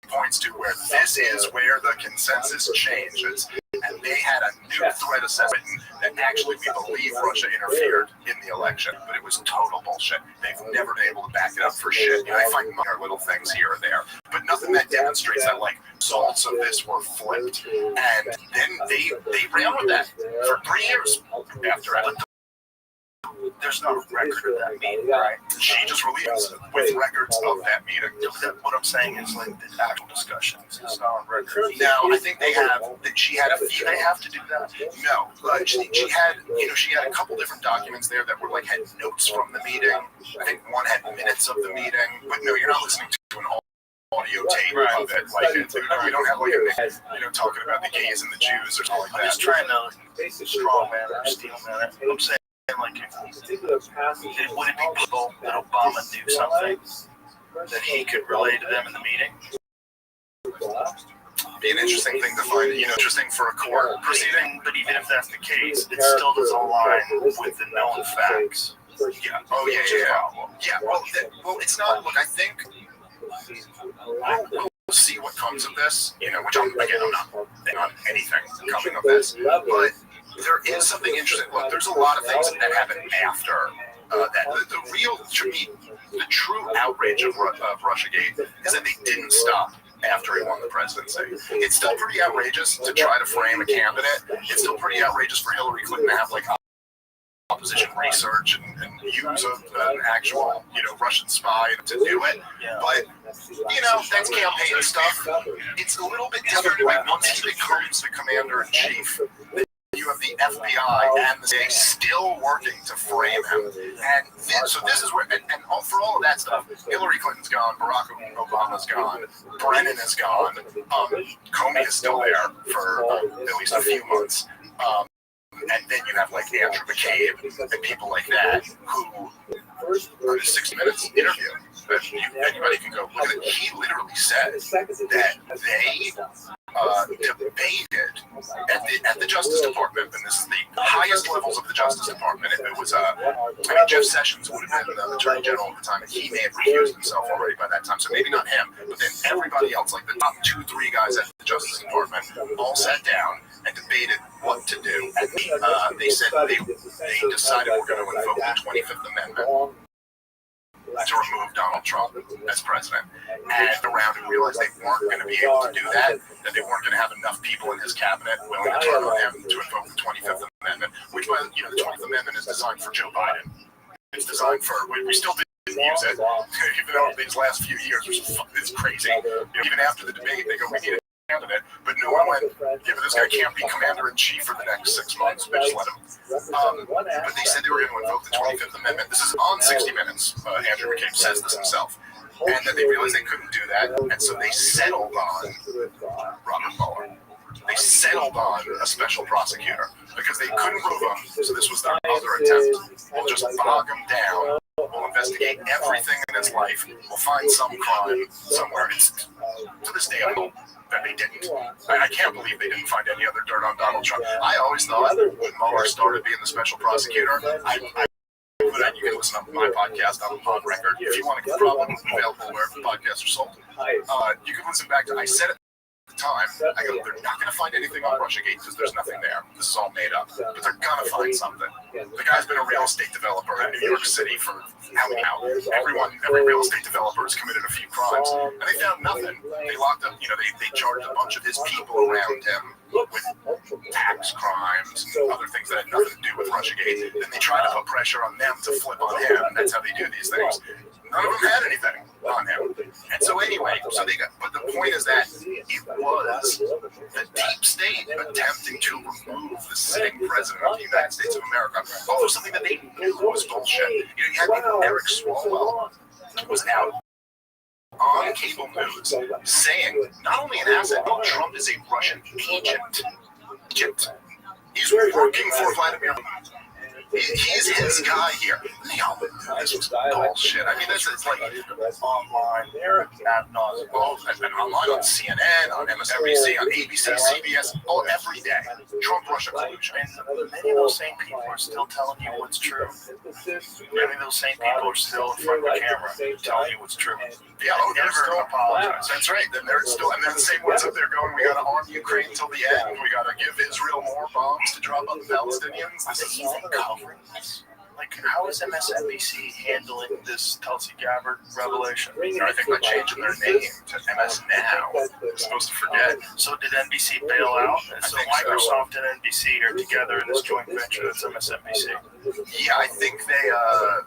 points to where this is where the consensus changes. And they had a new threat assessment that actually we believe Russia interfered in the election. But it was total bullshit. They've never been able to back it up for shit. You know, I find minor little things here or there, but nothing that demonstrates that, like, results of this were flipped. And then they ran with that for 3 years after it. There's no record of that meeting, right? She just released with records of that meeting. What I'm saying is, like, the actual discussions is not on record. Now, I think they have. She had a few. They have to do that. No, she had a couple different documents there that were like had notes from the meeting. I think one had minutes of the meeting, but no, you're not listening to an audio tape of it. Like, we don't have like a talking about the gays and the Jews or something like that. I'm just trying to straw man or steel man. I'm saying, like, would it be possible that Obama knew something that he could relay to them in the meeting? Be an interesting thing to find, interesting for a court proceeding. But even if that's the case, it still doesn't align with the known facts. Yeah. Oh, yeah. Yeah. Well, it's not. Look, I think we'll see what comes of this. Which I'm not on anything coming of this, but there is something interesting. Look, there's a lot of things that happen after that. The real, to me, the true outrage of Russiagate is that they didn't stop after he won the presidency. It's still pretty outrageous to try to frame a candidate. It's still pretty outrageous for Hillary Clinton to have, like, opposition research and use an actual, Russian spy to do it. But, that's campaign stuff. It's a little bit different. Like, once he becomes the commander-in-chief, you have the FBI and the state still working to frame him. And so this is where, and for all of that stuff, Hillary Clinton's gone, Barack Obama's gone, Brennan is gone, Comey is still there for at least a few months. And then you have like Andrew McCabe and people like that who are the 60 Minutes interview. Anybody can go look at it. He literally said that they debated at the Justice Department, and this is the highest levels of the Justice Department. It was, Jeff Sessions would have been the Attorney General at the time, and he may have recused himself already by that time, so maybe not him, but then everybody else, like the top 2-3 guys at the Justice Department, all sat down and debated what to do. And they said they decided we're going to invoke the 25th Amendment to remove Donald Trump as president, and around and realized they weren't going to be able to do that they weren't going to have enough people in his cabinet willing to turn on him to invoke the 25th Amendment, which, the 25th Amendment is designed for Joe Biden. It's designed for, we still didn't use it, even though these last few years, which is crazy. Even after the debate, they go, we need a candidate, but no one went, yeah, but this guy can't be commander-in-chief for the next 6 months, we just let him. But they said they were going to invoke the 25th Amendment. This is on 60 Minutes. Andrew McCabe says this himself. And then they realized they couldn't do that, and so they settled on Robert Mueller. They settled on a special prosecutor because they couldn't prove him, so this was their other attempt. We'll just bog him down. We'll investigate everything in his life. We'll find some crime somewhere. It's, to this day, I hope that they didn't. I can't believe they didn't find any other dirt on Donald Trump. I always thought when Mueller started being the special prosecutor, you can listen to my podcast on record. If you want to probably available wherever podcasts are sold, you can listen back to. I said it at the time. I go, they're not going to find anything on Russiagate because there's nothing there. This is all made up, but they're going to find something. The guy's been a real estate developer in New York City for how many hours? Every real estate developer has committed a few crimes, and they found nothing. They locked up. They charged a bunch of his people around him with tax crimes, other things that had nothing to do with Russiagate. Then they try to put pressure on them to flip on him. That's how they do these things. None of them had anything on him. And so anyway, but the point is that it was the deep state attempting to remove the sitting president of the United States of America over something that they knew was bullshit. You had Eric Swalwell was out on cable news saying not only an asset, but Trump is a Russian agent. He's working for Vladimir Putin. He's his guy here. They all knew this was bullshit. I mean, it's like online, ad nauseum. And online on CNN, on MSNBC, on ABC, CBS, every day. Trump-Russia collusion. And many of those same people are still telling you what's true. Many of those same people are still in front of the camera telling you what's true. Yeah, they're still apologize. That's right. Then they're still, and then the same ones up there going, we got to arm Ukraine until the end. We got to give Israel more bombs to drop on the Palestinians. This is all covering this. Like, how is MSNBC handling this Tulsi Gabbard revelation? I think by changing their name to MS Now, they're supposed to forget. So did NBC bail out? And so Microsoft and NBC are together in this joint venture that's MSNBC. Yeah, I think they, I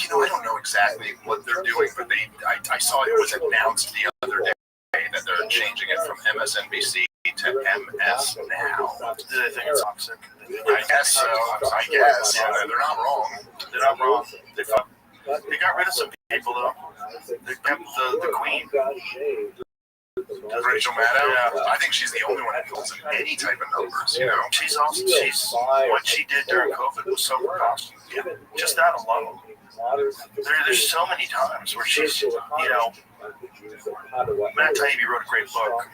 don't know exactly what they're doing, but I saw it was announced the other day that they're changing it from MSNBC to MS Now. Do they think it's toxic? I guess so. I guess. Yeah, they're not wrong. They're not wrong. They got rid of some people, though. They kept the queen. Rachel Maddow, yeah. I think she's the only one who pulls in any type of numbers, She's what she did during COVID was so awesome. Yeah. Just that alone. There's so many times where she's, Matt Taibbi wrote a great book,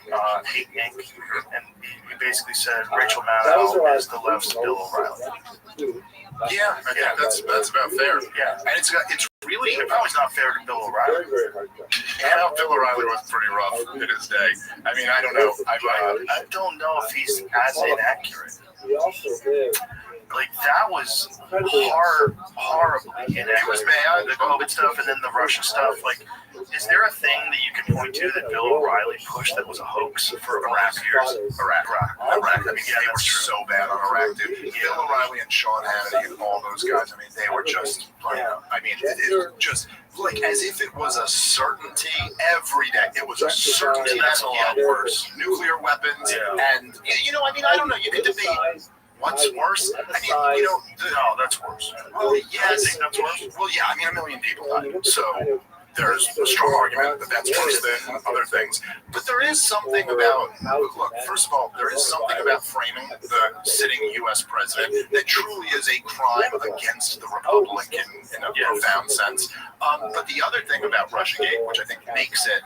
Hate Inc., and he basically said Rachel Maddow is the left's Bill O'Reilly. Yeah, I think that's about fair. Yeah, and it's really probably not fair to Bill O'Reilly. Yeah, Bill O'Reilly was pretty rough in his day. I mean, I don't know. I don't know if he's as inaccurate. Like, that was horribly inaccurate. It was bad, the COVID stuff and then the Russia stuff. Like, is there a thing that you can point to that Bill O'Reilly pushed that was a hoax for Iraq years? Iraq. I mean, they were so bad on Iraq, dude. Bill O'Reilly and Sean Hannity and all those guys, I mean, they were just, it just, like, as if it was a certainty every day. It was a certainty. That's a lot worse. Nuclear weapons, and, I don't know, you could debate. What's worse? I mean, no, that's worse. Well, yes, that's worse. Well, yeah, I mean, 1 million people died. So there's a strong argument that that's worse than other things. But there is something about, look, first of all, there is something about framing the sitting U.S. president that truly is a crime against the Republic in a profound sense. But the other thing about Russiagate, which I think makes it,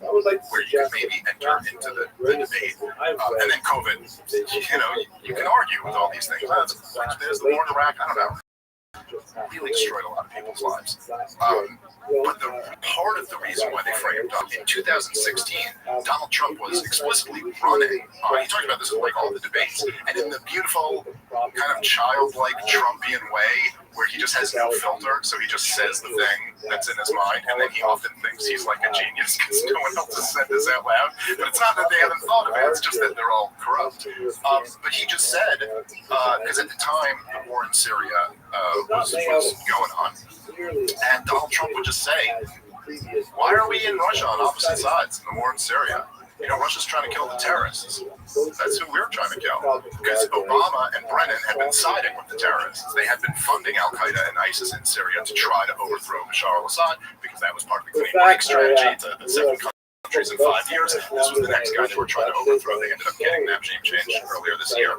where you can maybe enter into the debate, and then COVID, you can argue with all these things. There's the war in Iraq, I don't know. Really destroyed a lot of people's lives. But the part of the reason why they framed up in 2016, Donald Trump was explicitly running. He talked about this in like all the debates, and in the beautiful kind of childlike Trumpian way, where he just has no filter, so he just says the thing that's in his mind, and then he often thinks he's like a genius because no one else has said this out loud. But it's not that they haven't thought of it; it's just that they're all corrupt. But he just said, because at the time the war in Syria was going on, and Donald Trump would just say, "Why are we in Russia on opposite sides in the war in Syria? Russia's trying to kill the terrorists. That's who we're trying to kill." Because Obama and Brennan had been siding with the terrorists. They had been funding Al-Qaeda and ISIS in Syria to try to overthrow Bashar al-Assad because that was part of the clean break strategy to 7 countries in 5 years. This was the next guy they were trying to overthrow. They ended up getting that regime change earlier this year.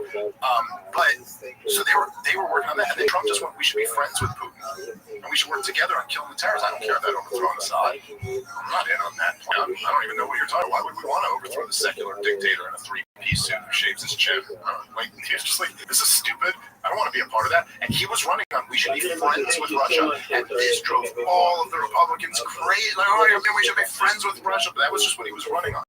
So they were working on that. And then Trump just went, "We should be friends with Putin. And we should work together on killing the terrorists. I don't care about overthrowing Assad. I'm not in on that plan. I don't even know what you're talking about. Why would we want to overthrow the secular dictator in a 3-piece suit who shaves his chin?" He was just like, "This is stupid. I don't want to be a part of that." And he was running on, "We should be friends with Russia." And this drove all of the Republicans crazy. Like, we should be friends with Russia. But that was just what he was running on.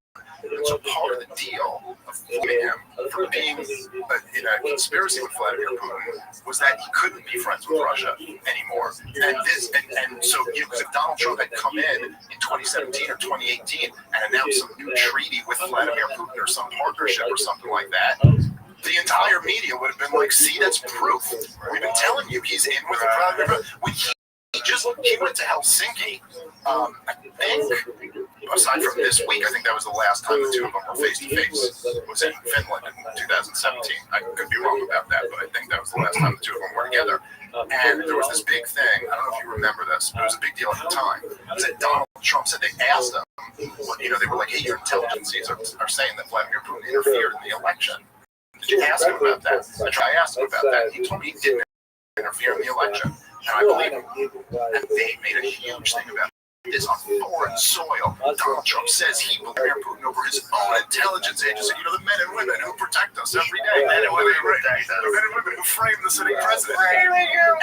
And so part of the deal of flaming him for being in a conspiracy with Vladimir Putin was that he couldn't be friends with Russia anymore. And so because if Donald Trump had come in 2017 or 2018 and announced some new treaty with Vladimir Putin or some partnership or something like that, the entire media would have been like, "See, that's proof. We've been telling you he's in with Vladimir Putin." When he went to Helsinki, I think. Aside from this week, I think that was the last time the two of them were face to face. Was in Finland in 2017. I could be wrong about that, but I think that was the last time the two of them were together. And there was this big thing. I don't know if you remember this, but it was a big deal at the time. That Donald Trump said they asked him. They were like, "Hey, your intelligences are saying that Vladimir Putin interfered in the election. Did you ask him about that?" I asked him about that. He told me he didn't interfere in the election, and I believe him. And they made a huge thing about this on foreign soil. Donald Trump says he will Vladimir Putin over his own intelligence agency. The men and women who protect us every day. Men and women who frame the sitting president.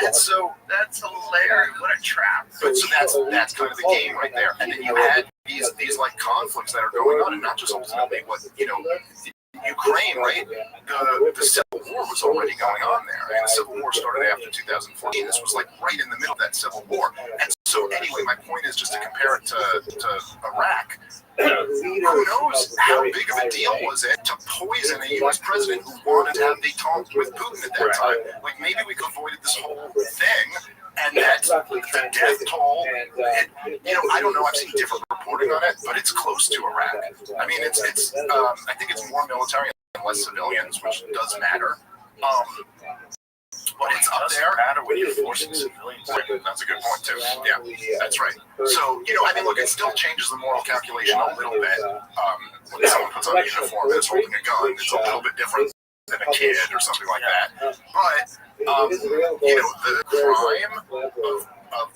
And so That's hilarious. What a trap. But so that's kind of the game right there. And then you had these like conflicts that are going on, and not just ultimately what Ukraine, right? The Civil War was already going on there, and the Civil War started after 2014. This was like right in the middle of that Civil War. And so anyway, my point is just to compare it to Iraq. Who knows how big of a deal was it to poison a U.S. president who wanted to have détente with Putin at that time? Like maybe we could have avoided this whole thing. And that the death toll, I don't know. I've seen different reporting on it, but it's close to Iraq. I mean, it's. I think it's more military and less civilians, which does matter. But it's up there. Matter when you're forcing civilians. That's a good point too. Yeah, that's right. So I mean, look, it still changes the moral calculation a little bit. When someone puts on a uniform and is holding a gun, it's a little bit different than a kid or something like that. But the crime of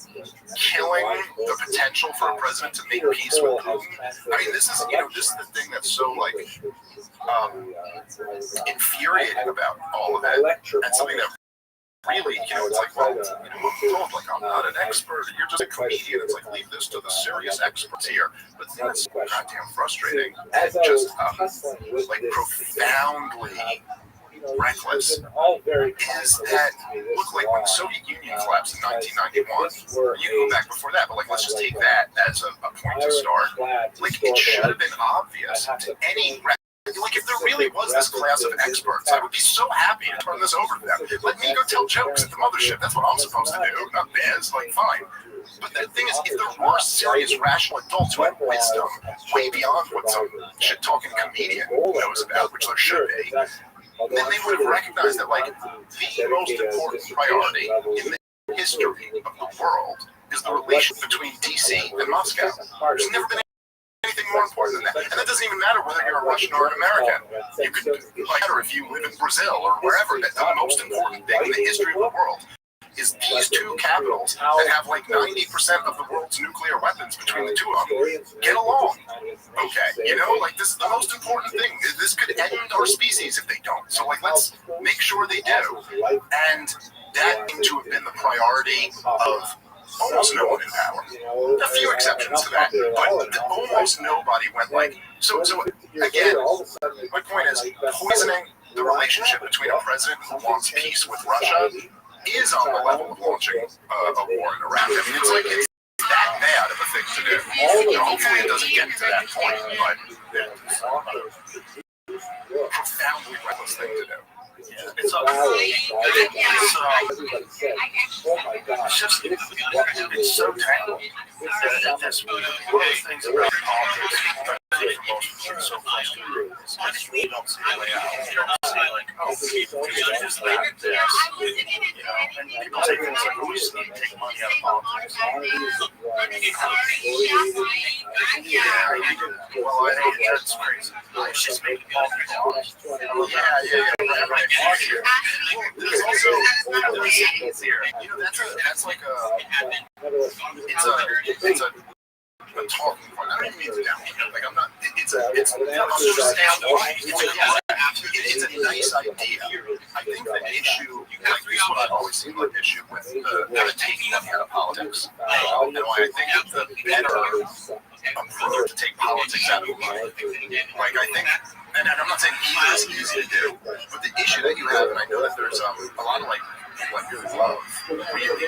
killing the potential for a president to make peace with Putin. I mean, this is the thing that's so like infuriating about all of it, and something that really, it's like, well, I'm told, like, I'm not an expert, you're just a comedian. It's like, leave this to the serious experts here. But the thing that's goddamn frustrating, and just like profoundly reckless, is that, look, like when the Soviet Union collapsed in 1991, you can go back before that, but like, let's just take that as a point to start. Like, it should have been obvious to any like, if there really was this class of experts, I would be so happy to turn this over to them. Let me go tell jokes at the mothership. That's what I'm supposed to do, not Biz. Like, fine. But the thing is, if there were serious, rational adults who had wisdom way beyond what some shit-talking comedian knows about, which there should be, then they would have recognized that, like, the most important priority in the history of the world is the relation between DC and Moscow. There's never been anything more important than that. And that doesn't even matter whether you're a Russian or an American. You could, like, matter if you live in Brazil or wherever. That the most important thing in the history of the world is these two capitals that have like 90% of the world's nuclear weapons between the two of them get along. Okay, you know, like, this is the most important thing. This could end our species if they don't. So, like, let's make sure they do. And that seemed to have been the priority of almost no one in power. A few exceptions to that, but almost nobody went like, so again, my point is, poisoning the relationship between a president who wants peace with Russia is on the level of launching a war in Iraq. I mean, it's like, it's that bad of a thing to do. Hopefully it doesn't get to that point, but it's a profoundly reckless thing to do. Yeah, it's just, it's so tangled. That's one of the things about politics, especially for most people, so close to you, is just you don't see the way out. You don't see, like, oh, people do this, that, this, you know, and people say things like, oh, we just need to take money out of politics. Well, I think that's crazy. It's just making politics honest. Yeah, right. There's also, you know, that's like it's a talking point. I don't even mean to downplay it. Like, I'm not. It's a nice idea. I think the issue, like, this is what I've always seen an issue with the taking money out of politics. And I think that the better approach to take politics out of money, like, I think. And I'm not saying either is easy to do, but the issue that you have, and I know that there's a lot of, like, people I really love, really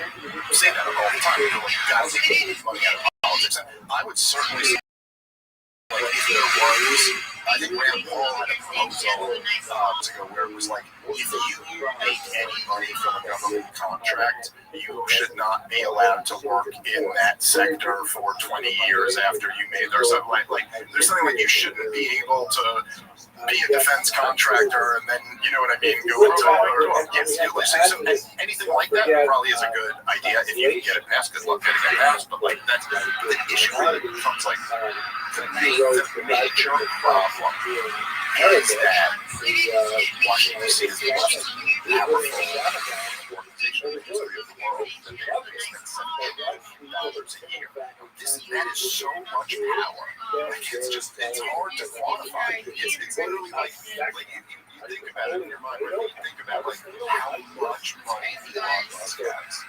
say that all the time. They're like, you gotta take money out of politics. And I would certainly say, like, if there was, I think Rand Paul had a proposal ago where it was like, if you make any money from a government contract, you should not be allowed to work in that sector for 20 years after you made. There's something like you shouldn't be able to be a defense contractor and then, you know what I mean, go so anything like that probably is a good idea if you can get it passed. Good luck getting it passed, but, like, that's the issue really becomes, like, the major problem is that Washington D.C. is the most powerful organization in the history of the world, and they spend $7 billion a year. That is so much power. Like, it's hard to quantify. It's literally like you think about it in your mind, right? You think about, like, how much money Elon Musk has,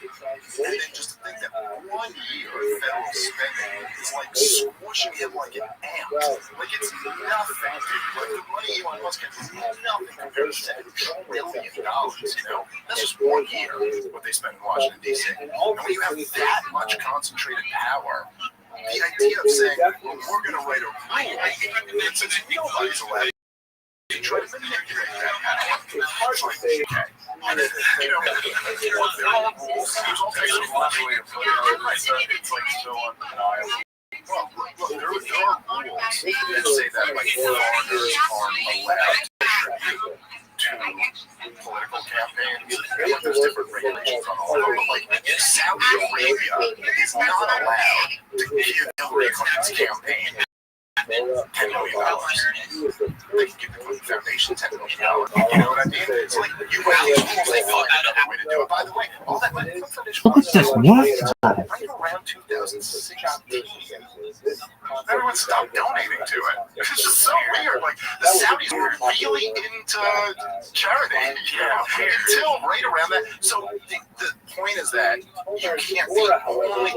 and then just to think that 1 year of federal spending is like squishing him like an ant. Like, it's nothing. Like, the money Elon Musk has is nothing compared to $10 trillion, you know? That's just 1 year what they spend in Washington, D.C. And when you have that much concentrated power, the idea of saying, well, we're going to write a rule that says nobody's allowed to try to manipulate that power. It's like, okay. And then, you know, there are rules. There's all kinds of rules. It's like so undeniable. Well, look, there are rules that say that, like, foreigners aren't allowed to contribute to political campaigns. And, like, there's different regulations on all of them. But, like, Saudi Arabia is not allowed to give Hillary Clinton's campaign $10 million. They can give the Clinton Foundation $10 million. You know what I mean? It's like, you have these rules, they find another way to do it. By the way, all that money Clinton Foundation was right around 2016. Everyone stopped donating to it. It's just so weird. Like, the Saudis were really into charity, you know, until right around that. So the point is that you can't be only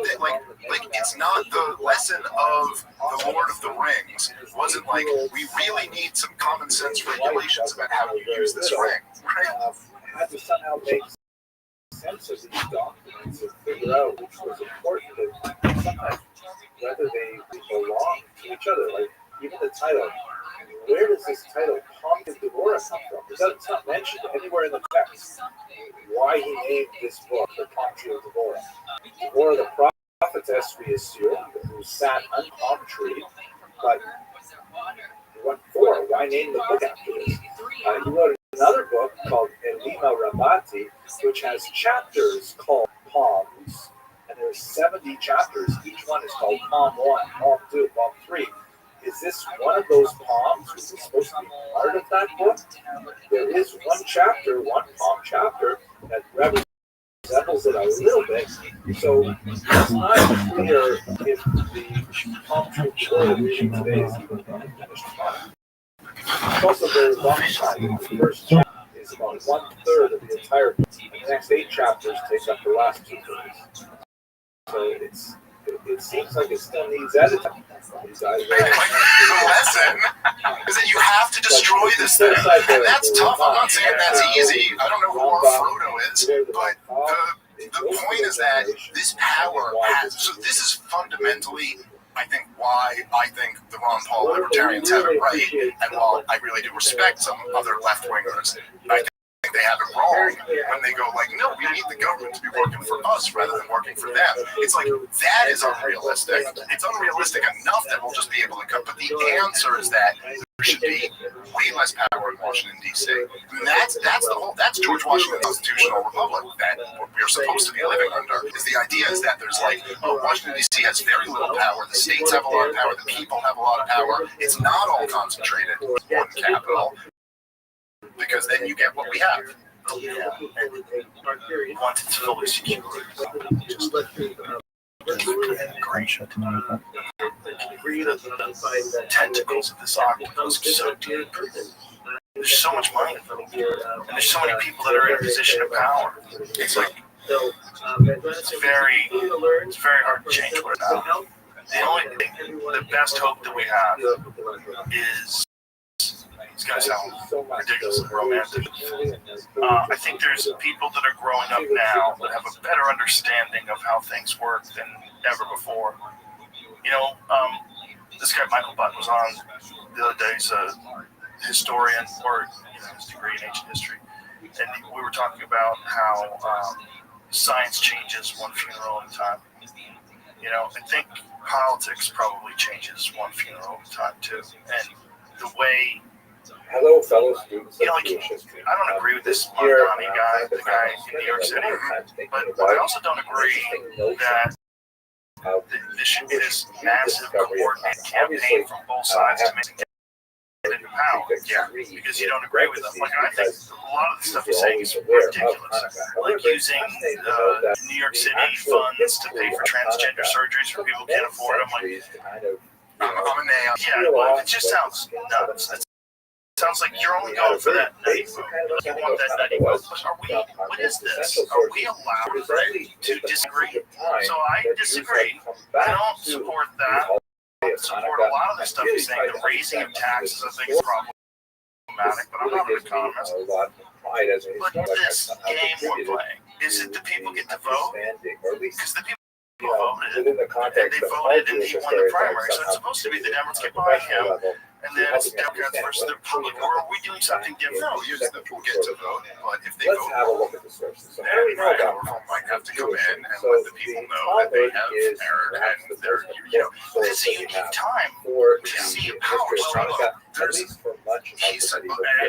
like it's not the lesson of the Lord of the Rings. It wasn't like, we really need some common sense regulations about how you use this ring, right? Had to somehow make sense of these documents and figure out which was important and sometimes whether they belong to each other. Like, even the title. Where does this title Pom de Devorah come from? Because it's not mentioned anywhere in the text why he named this book the Pom de Devorah. Devorah the prophetess, we assume, who sat on a palm tree, but what for? Why name the book after this? He wrote another book called Elima Rabati, which has chapters called Palms, and there's 70 chapters. Each one is called Palm 1, Palm 2, Palm 3. Is this one of those palms? Was it supposed to be part of that book? There is one chapter, one palm chapter, that resembles it a little bit. So it's not clear if the palm tree we're reading today is even a finished product. It's also very long time. The first chapter is about 1/3 of the entire book. The next 8 chapters take up the last 2/3. So it seems like it still needs editing. The lesson is that you have to destroy this thing, and that's tough. I'm not saying that's easy. I don't know who our Frodo is, but the point is that this power has. So this is fundamentally, I think, why I think the Ron Paul libertarians have it right, and while I really do respect some other left wingers, I think they have it wrong when they go like, no, we need the government to be working for us rather than working for them. It's like, that is unrealistic. It's unrealistic enough that we'll just be able to cut, but the answer is that there should be way less power in Washington, D.C. And that's George Washington's constitutional republic that we are supposed to be living under. Is the idea is that there's like, oh, Washington, D.C. has very little power, the states have a lot of power, the people have a lot of power. It's not all concentrated in one capital, because then you get what we have. Yeah, and wanted to fully secure just the tentacles of this octopus are so deep. There's so much money, and there's so many people that are in a position of power. It's like it's very hard to change what now. The only thing, the best hope that we have is. It's going to sound ridiculously romantic. I think there's people that are growing up now that have a better understanding of how things work than ever before. You know, this guy Michael Butt was on the other day. He's a historian, or his degree in ancient history, and we were talking about how science changes one funeral at a time. You know, I think politics probably changes one funeral at a time too, and the way. Hello, fellow students. You know, like, I don't agree with this Mondani guy, the guy in New York City, but I also don't agree that there should be this massive coordinated campaign from both sides to make it get into power. Yeah, because you don't agree with them. Like, I think a lot of the stuff he's saying is ridiculous. Like using New York City funds to pay for transgender surgeries for people who can't afford them. Like, I'm a nail. Yeah, well, it just sounds nuts. Sounds like you're only going for that nutty vote. You want that nutty vote. But what is this? Are we allowed to disagree? So I disagree. I don't support that. I don't support a lot of the stuff he's saying. The raising of taxes, I think, is problematic, but I'm not an economist. But this game we're playing, is it the people get to vote? Because the people voted, and they voted and he won the primary, so it's supposed to be the Democrats get by him. And then it's Democrats versus the Republicans. Or are we doing something different? No, the people get to vote, but if they vote, then government might have to come in and let the people know that they have error and they're, this is a unique time to see a power struggle. And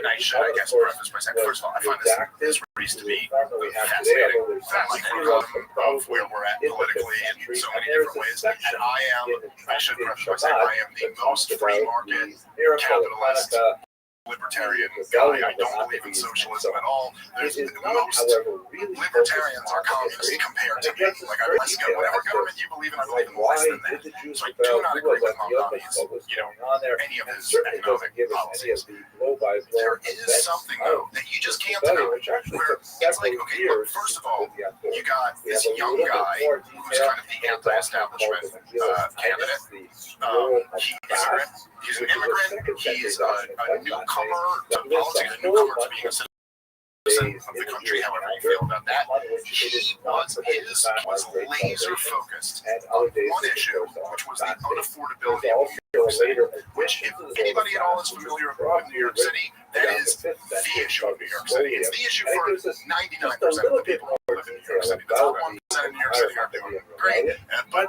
I should, I guess, preface by saying, first of all, I find this race to be fascinating. That microcosm of where we're at politically in so many different ways. And I should preface by saying, I am the most free market, capitalist, libertarian guy. I don't believe in socialism at all. Most libertarians are communists compared to me. Like, I let's go, whatever government you believe in, I believe in less than that. So I do not agree with Mondani's, any of his economic policies. There is something, though, that you just can't deny. Where it's like, okay, look, first of all, you got this young guy who's kind of the anti-establishment candidate. He's an immigrant. He's a newcomer to politics, a newcomer to being a citizen of the country, however you feel about that. His was laser focused on one issue, which was the unaffordability of New York City, which, if anybody at all is familiar with New York City, that is the issue of New York City. It's the issue for 99% of the people who live in New York City. The top 1% in New York City are doing great, but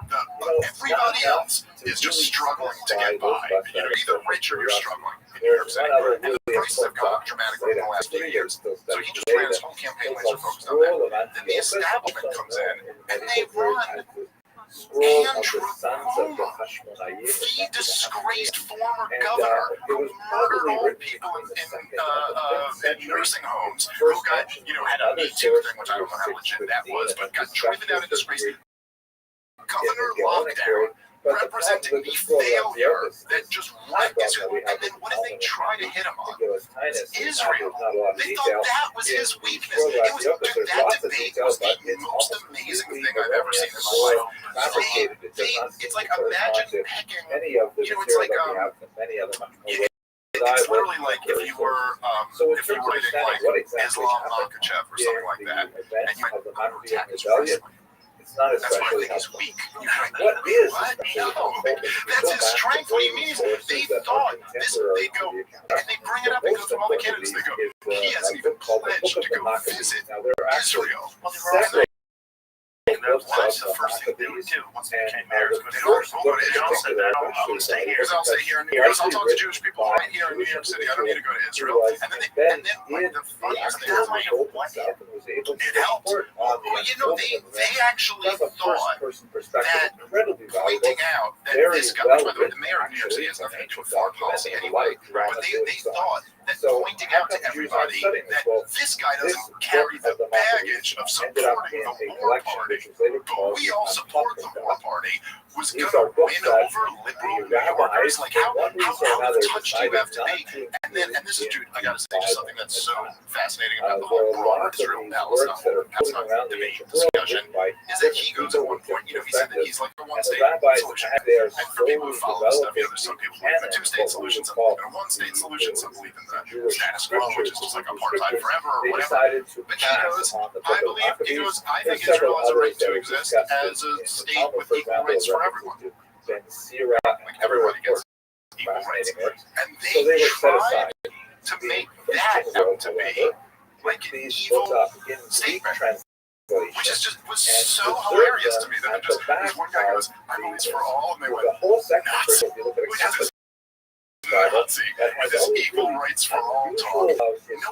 everybody else is just struggling to get by. You're either rich or you're struggling. New York City. And the prices have gone up dramatically in the last few years. So he just ran his whole campaign laser focused on that. Then the establishment comes in and they run Andrew Cuomo, the disgraced former governor who murdered old people in nursing homes, who got, had a Me Too thing, which I don't know how legit that was, but got driven out and disgraced. Governor Lockdown, representing the failure that just wrecked Israel. And then what did they try to hit him on? Israel. They thought that was his weakness. That debate was the most amazing thing I've ever seen in my life. It's like, imagine picking, it's like, it's literally like if you were hitting like Islam Makachev or something like that, and you went, I'm going to attack his wrestling. That's why I think he's weak. You're like, what? No, that's his strength. What he means, they thought this. They go and they bring it up and go through all the candidates. They go, he hasn't even pledged to go visit Israel. Well, they were also that's the first thing they would do once they became mayors. But they all said that I'll stay here. I'll stay here in New York. I'll talk to Jewish people right here in New York City. I don't need to go to Israel. And then like, the funniest thing is, it helped. Well, they actually thought that pointing out that this guy, which by the way, the mayor of New York City has nothing to do with foreign policy anyway, but they thought that pointing out to everybody that this guy doesn't carry the baggage of supporting the war party, but we all support the war party, was going to win over liberal New Yorkers. Like, how out of touch do you have to be? And this is, dude, I gotta say, just something that's so fascinating about the whole broader Israel-Palestine debate discussion is that he goes at one point, he said that he's like the one-state solution. And for people who follow this stuff, there's some people believe in a two-state solution, some believe in a one-state solution, some believe in the status quo, which is just like apartheid forever or whatever. But he goes, I think Israel has a right to exist as a state with equal rights for everyone. Like, everybody gets equal rights. And they tried to make that out to be like an evil statement, which is just was so hilarious to me. That this one guy goes, I believe it's for all, and they went, nuts. Which is Nazi with his equal rights for all talk.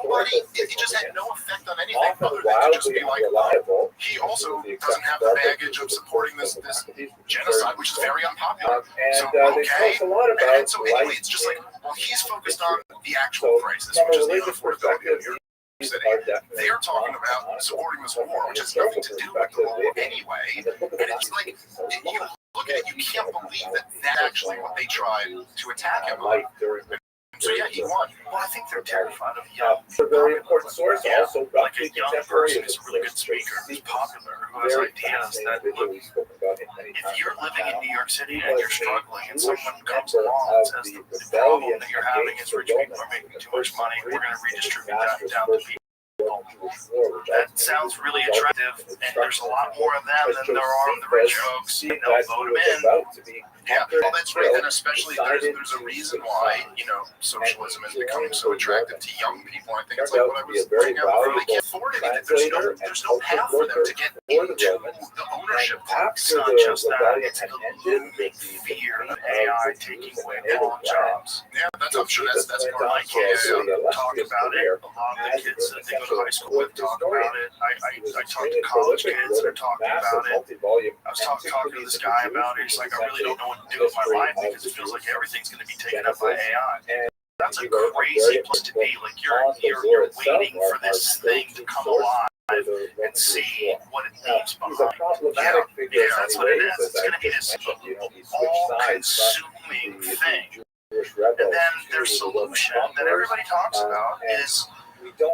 Nobody, it just had no effect on anything other than to just be like, oh, he also doesn't have the baggage of supporting this genocide, which is very unpopular. So, okay. And so anyway, it's just like, well, he's focused on the actual crisis, which is the unaffordability of your city. They're talking about supporting this war, which has nothing to do with the war anyway. And it's like, you look at it, you can't believe that that's actually what they tried to attack him on. So yeah, he won. Well, I think they're terrified of young. A very important source. Yeah, Also, like a young person who's a really good speaker, who's popular, who has ideas that look. If you're living in New York City and you're struggling, and someone comes along and says the problem that you're having is rich people are making too much money, we're going to redistribute that down to people. That sounds really attractive, and there's a lot more of them than there are of the rich folks, and they'll vote them in. Yeah, well, that's right, and especially there's a reason why socialism is becoming so attractive to young people. I think it's like what I was pointing out before. They can't afford anything. There's no path for them to get into the ownership club. It's not just that; it's the looming fear of AI taking away all jobs. Yeah, I'm sure that's part of my kids talk about it. A lot of the kids that they go to high school with talk about it. I talk to college kids that are talking about it. I was talking to this guy about it. He's like, I really don't know what to do with my life because it feels like everything's going to be taken up by AI. That's a crazy place to be. Like you're waiting for this thing to come alive and see what it leaves behind. Yeah, that's what it is. It's going to be this all-consuming thing. And then their solution that everybody talks about is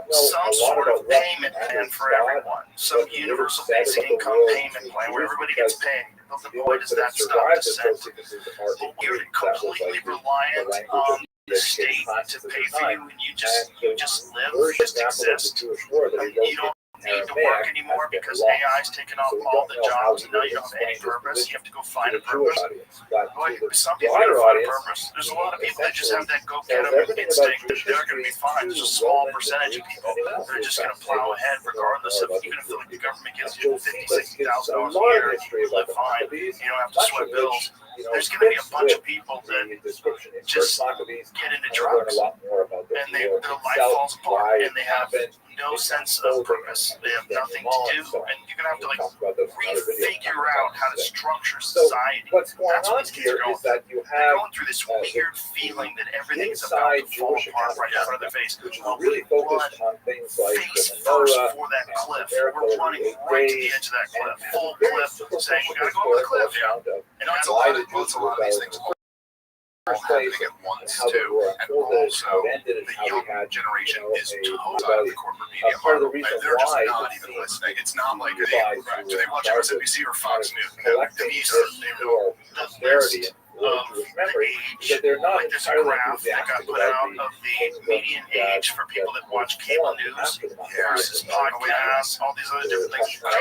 some sort of payment plan for everyone. Some universal basic income payment plan where everybody gets paid. But the point is that stop dissent. But we're completely reliant on the state to pay for you, and you just live, just exist. You don't need to work anymore because AI's taken off all the jobs and now you don't have any purpose. You have to go find a purpose. Boy, some people gotta find a purpose. There's a lot of people that just have that go-get-em instinct that they're going to be fine. There's a small percentage of people that are just going to plow ahead regardless of, even if the government gives you $50,000, $60,000 a year, you live fine. You don't have to sweat bills. There's going to be a bunch of people that just get into drugs and their life falls apart and they have no sense of purpose. They have nothing to do, and you're going to have to refigure out how to structure society. That's what these kids are going through. They're going through this weird feeling that everything is about to fall apart right in front of their face. Well, we run face first for that cliff. We're running right to the edge of that cliff, full cliff, saying we got to go over the cliff. And that's a lot of these things all happening at once too, and also the young generation is totally out of the corporate media model. They're just not even listening. It's not like do they watch MSNBC or Fox News? No, these are the list of the age. Like there's a graph that got put out of the median age for people that watch cable news versus podcasts, all these other different things. I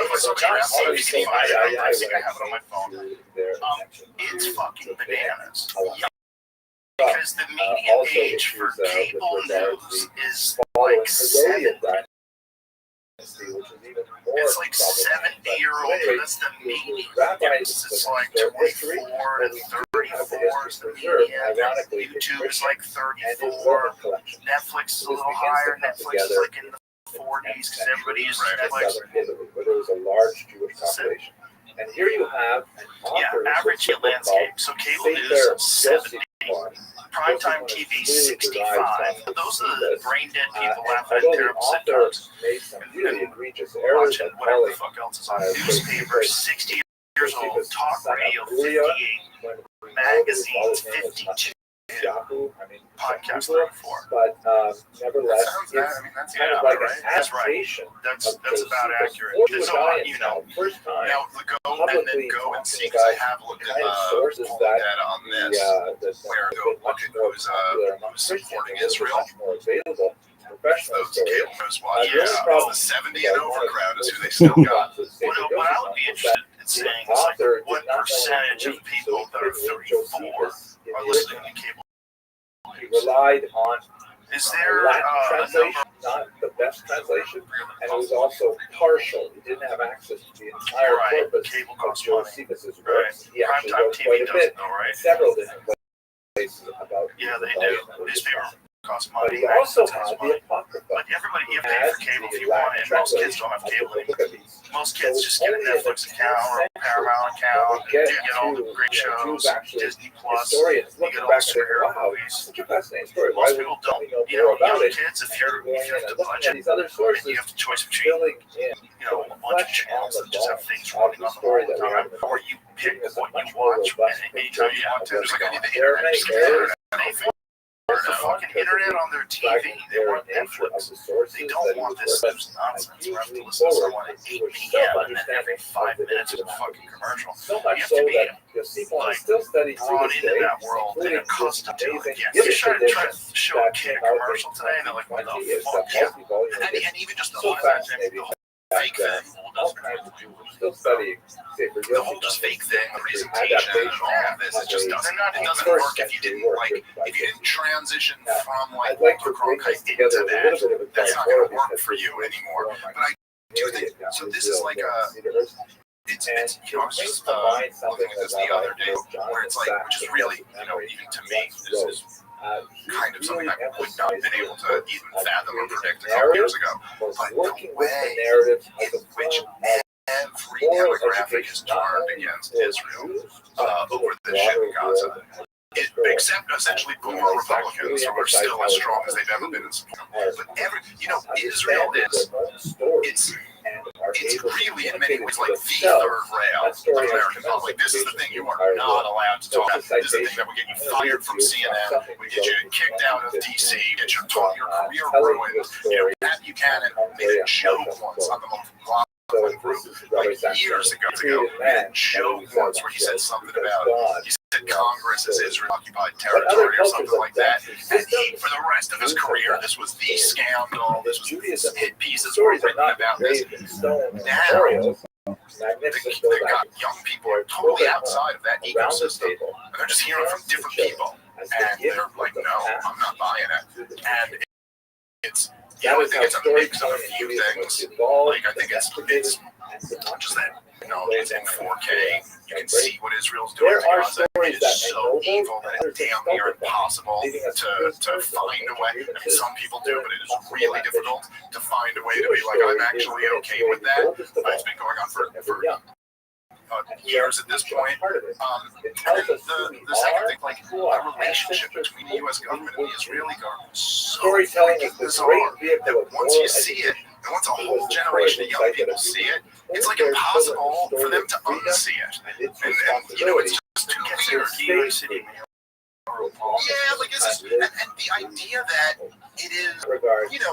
think I have it on my phone. It's fucking bananas. Because the median age for cable news is like 70. It's like 70-year-old. That's the median. It's like 24 to 34 is the median. YouTube is like 34. Netflix is a little higher. Netflix is like in the 40s because everybody uses Netflix. There was a large Jewish population. And here you have average landscape. So cable news 70. Primetime TV 65. Those are the brain dead people laughing at terrible sitcoms. And watching whatever the fuck else is on newspaper 60 years old, talk radio 58, magazines 52. Podcast 34. But nevertheless, that's right. That's about accurate. There's a lot, now go and see, because I have looked at polling data on this, where go look at who's supporting Israel. Those cable news watchers, the 70 and over crowd is who they still got. What I would be interested in seeing is what percentage of people that are 34 are listening to cable. He relied on is there Latin translation, not the best translation, and it was also partial. He didn't have access to the entire corpus of Josephus's works. He actually wrote quite a bit in several different places about they do. Newspaper costs money. But he also had the Apocrypha. But everybody, you have to pay for cable if you want it. Most kids don't have cable anymore. Most kids just get a Netflix account or a Paramount account. You get all the great shows, Disney Plus. You get all the superhero movies. Most people don't. Young kids, if you have the budget, and you have the choice between a bunch of channels that just have things running on them all the time, or you pick what you watch anytime you want to. There's like the internet. There's the fucking internet on their TV. They want Netflix. They don't want this nonsense where I have to listen to someone at 8 p.m. and then every 5 minutes is a fucking commercial. You have to be brought into that world and accustomed to it. Yeah, you try to show a kid a commercial today and they're like, what the fuck? And even just the whole fake thing. Still studying. The whole just fake thing, the presentation, and all of this, it doesn't work if you didn't transition from Walter Cronkite into that. That's not going to work for you anymore. But I do think so. This is like it's I was just looking at this the other day, where it's like, which is really, even to me, this is kind of something I would not have been able to even fathom or predict a couple years ago. But the way in which every demographic is turned against Israel over the shit in Gaza, except essentially boomer Republicans who are still as strong as they've ever been in support. But Israel it's really in many ways like the third rail of American public. This is the thing you are not allowed to talk about. This is the thing that will get you fired from CNN, will get you kicked out of DC, get your career ruined. Pat Buchanan made a joke once on the most group, like years ago, made a joke once where he said something about, Congress as Israel-occupied territory or something like that. And for the rest of his career, this was the scandal. This was hit pieces were written about this. Now, they got young people are totally outside of that ecosystem, and they're just hearing from different people, and they're like, "No, I'm not buying it." And it's, you know, I think it's a mix of a few things. Like, I think it's just that, you know, it's in 4K. You can see what Israel's doing to Gaza. It is so evil that it's damn near impossible to find a way. I mean, some people do, but it is really difficult to find a way to be like, I'm actually okay with that. But it's been going on for years at this point. And then the second thing, like, the relationship between the U.S. government and the Israeli government is so freaking bizarre that once you see it, and once a whole generation of young people see it, it's like impossible for them to unsee it. And you know, it's just too weird. Yeah, like this is, and the idea that it is, you know,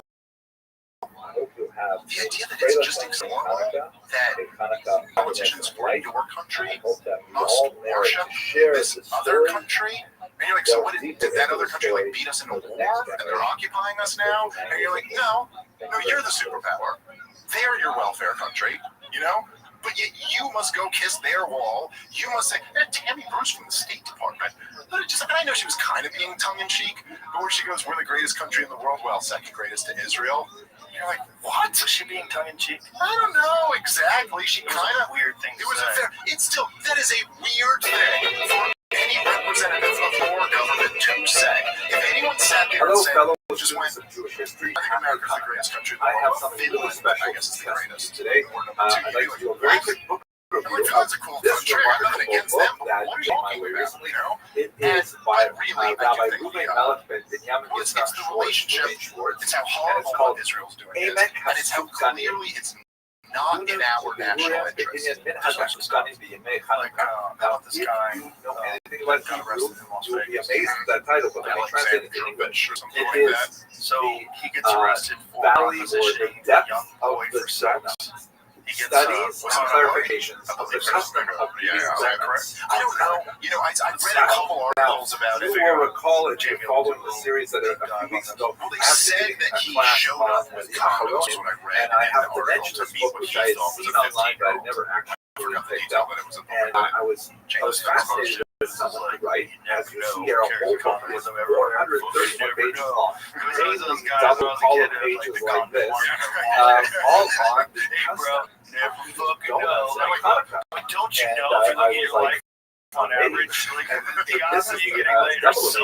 the idea that it's just normal that politicians for your country must worship this other country. And you're like, so what did that other country like beat us in a war and they're occupying us now? And you're like, no, you're the superpower. They're your welfare country, you know? But yet you must go kiss their wall. You must say, hey, Tammy Bruce from the State Department. And I know she was kind of being tongue-in-cheek, but where she goes, we're the greatest country in the world. Well, second greatest to Israel. And you're like, what? Was she being tongue-in-cheek? I don't know exactly. She kind of weird thing. It was a fair. It's still, that is a weird thing for any representative of your government to say. If anyone sat there and said, just went, Jewish history. I think America's the greatest country in the world. I have something really special. I guess it's the greatest today. I'd like to do a very quick book review. Finland's a cool country. I'm not against them, but what are you talking about? You know? It is by Rabbi Rothschild. It's the relationship. It's how horrible what Israel's doing is, and it's how clearly it's not in our national interest. Like, about this guy, got arrested in Las Vegas. Alexandrovich or something like that. So he gets arrested for propositioning a young boy for sex. He gets clarifications of the custom of the correct? I don't know. You know, I read a couple articles about it. You will recall it following the series that a few weeks ago. Well, they said that he showed up with condoms, is what I read. And I have to mention this book, which I had seen online, but I never actually picked up. And I was fascinated with someone to write. As you see here, a whole book is 434 pages long. Double column pages like this. All on the custom. Never fucking know. Don't you know if you look at your life on average, like the odds of you getting laid are so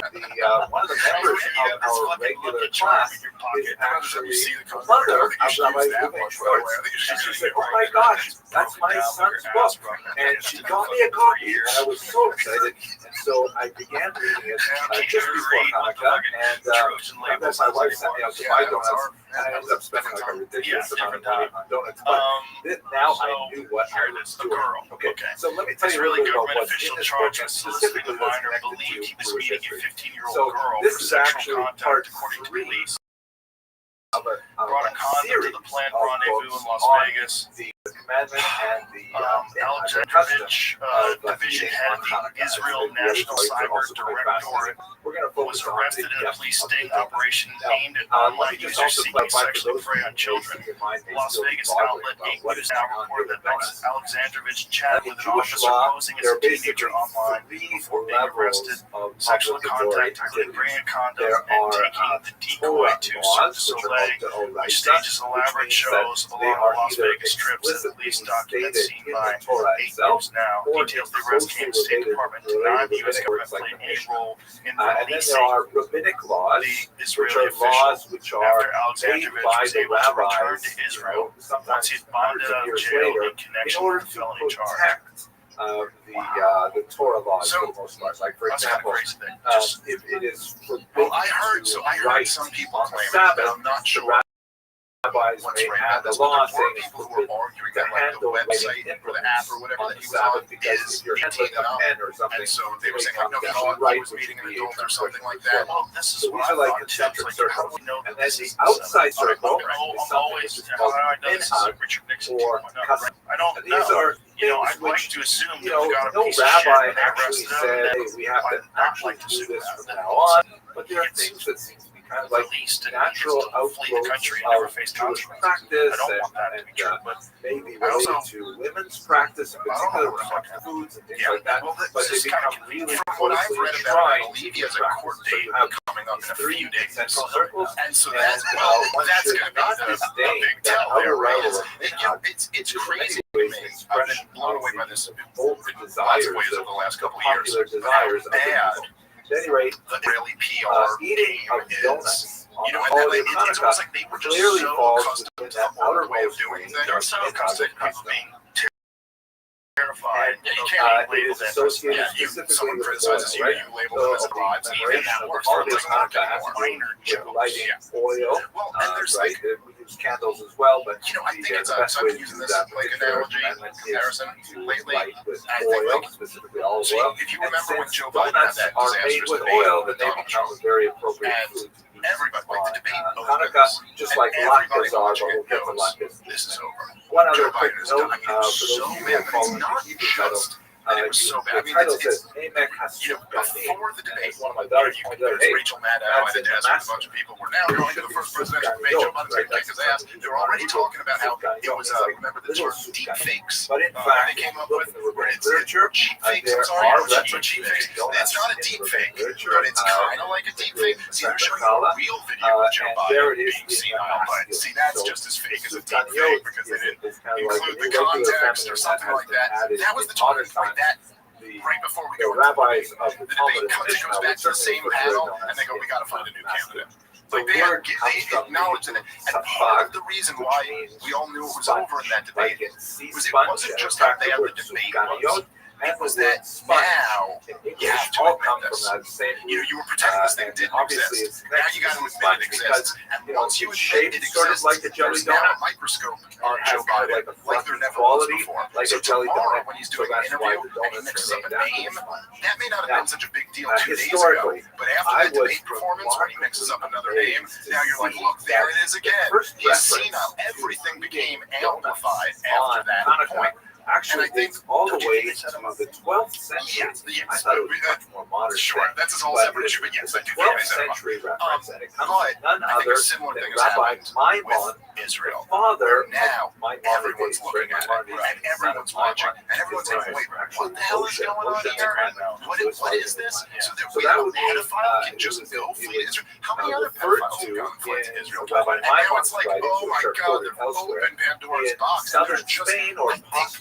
one of the members of our regular class is actually the mother of Rabbi Rothschild. And she said, oh my gosh, that's my son's book. And she got me a copy, and I was so excited. And so I began reading it just before Hanukkah, and then my wife sent me out to buy donuts, and I ended up spending like a ridiculous amount of money on donuts. But now I knew what I was doing. Okay, so let me tell you really about what's in this book, and specifically what's connected to Jewish history. So this is actually part 3 of a series the planned of rendezvous books in Las on Vegas. the commandment and the Alexandrovich, division head of the Israel National Cyber Directorate, we're going to was focus on arrested the in a police depth sting of the operation Now, aimed at let online me just users also seeking clarify sexually for prey those on children. Las Vegas outlet 8 News now reported that Alexandrovich chatted with an officer posing as a teenager online before being arrested. Sexual contact, including bringing a condom and taking the decoy to Cirque du Soleil, which stages elaborate shows along the Las Vegas Strip, as at least documents seen by 8 News Now. Details the arrest came to State Department denied the U.S. government played any role in and then releasing there are rabbinic laws, the which Israeli are laws official which are after Alexandrovich by was the able to return rabbis, to Israel once sometimes he had bonded hundreds of out of years jail later, in in connection order with the to felony charge. protect the Torah laws So, for the most part. Like for That's kind of example, crazy thing. if it is forbidden Well, I heard to heard some people on claim it, Sabbath, but I'm not the sure rabbis what's may right have about the this. law But there were saying it's people who were forbidden arguing to that like the handle website or the app or whatever on that the he was on Sabbath because is if you're handling 18 a and up. pen or something, And so they were may saying like, no, come he down thought right, he was which meeting an would be adult or something like exception. that. Well, this is So what these I are like thought too. It's concentric like, how do circles. we know And that then this the is outside I circle don't know. is I'm something always which is how called do I know this is minhag, Richard Nixon or 2.0, custom. right? I don't And these know. are I'd like to assume that we got a no piece of rabbi shit and actually arrested him, said, and hey, we have to I'd actually like to do assume this that. from now on. But there are things that seem to be kind of like released and natural he'll flee the outgrowths country and never of face Jewish consequences. practice I don't want that to be true, but maybe I related also- to women's practice in I don't particular know when it what comes to foods and things yeah, like that. well, But they this is kind become of really from what I've closely read about it. I enshrined believe in he has a practice. court So date you have coming up in a three few days, central circles, and so and that's one that's should going to be not the disdain big that tell there, outer right? level of It's crazy. ways I've expression been blown of away by the this bold in lots desires of ways of over the last couple of years. popular desires of the Bad people. At any rate, the Israeli PR eating of game is. donuts on You know, the and holiday it's Hanukkah almost like they were just clearly so falls accustomed within to that the old way of outermost doing range things. They're so of accustomed to people custom. being terrified. Yeah, you can't It label is them. associated Yeah, specifically someone with criticizes oil, you, right? you label So them as the lives, and even commemoration that of works. the But it holiday doesn't work Hanukkah has anymore. to do Minor with jokes. lighting Yeah. oil, Well, and there's right? like, We use candles as well, but you know, I think it's the best I've way been to using do this that like particular analogy amendment is comparison to lately. light with I think oil, like specifically olive so oil. if you And remember when since Joe Biden had donuts that are made disastrous with debate oil, then with they Donald become Trump, a very appropriate and food to eat everybody like the on debate Hanukkah, just like everybody latkes are, watching but we'll it get to knows latkes. this is over. One other Joe quick Biden is note, done. for those So of you who mad, are but it's following not the Hebrew title, just that it was so bad. I the mean, title it's says, Amek you know, before the debate, one of my daughters you pointed could out, there's hey, Rachel Maddow at a desk with a bunch of people. We're now going to the first presidential debate. Joe Biden's going to kick his ass. They were already talking about how it was, remember the term deep fakes? But in They fact, came up look with in the where it's literature, cheap fakes. there I'm sorry, are cheap fakes. It's not a deep fake, but it's kind of like a deep fake. See, they're showing you a real video of Joe Biden being senile, but see, that's just as fake as a deep fake because they didn't include the context or something like that. That was the talking point. That right before we go into rabbis of the debate goes back to the same panel, and they go, "We got to find a new candidate." Like they acknowledge it, and part of the reason why we all knew it was over in that debate was it wasn't just how bad the debate was. It was that now you have to admit this. You were pretending this thing didn't exist. Now you got to admit it exists. And once you admit it exists, there's now a microscope on Joe Biden like there never was before. So tomorrow, when he's doing an interview and he mixes up a name, that may not have been such a big deal 2 days ago. But after the debate performance, when he mixes up another name, now you're like, look, there it is again. He's senile. Everything became amplified after that point. Actually, and I think all the way to the 12th century. Yes, I thought it was much more modern. Sure, that's a whole separate issue, but yes, I do think 12th it's century reference, and it comes but from none I think other a similar than thing has Rabbi happened Maimon, with Israel. father Now of everyone's looking at it, and everyone's watching, and everyone's saying, wait, what the hell is going on here? What is this? So that we have a pedophile can just go flee to Israel. How many other pedophiles have gone flee to Israel? And now it's like, oh my God, they've opened Pandora's box, and there's just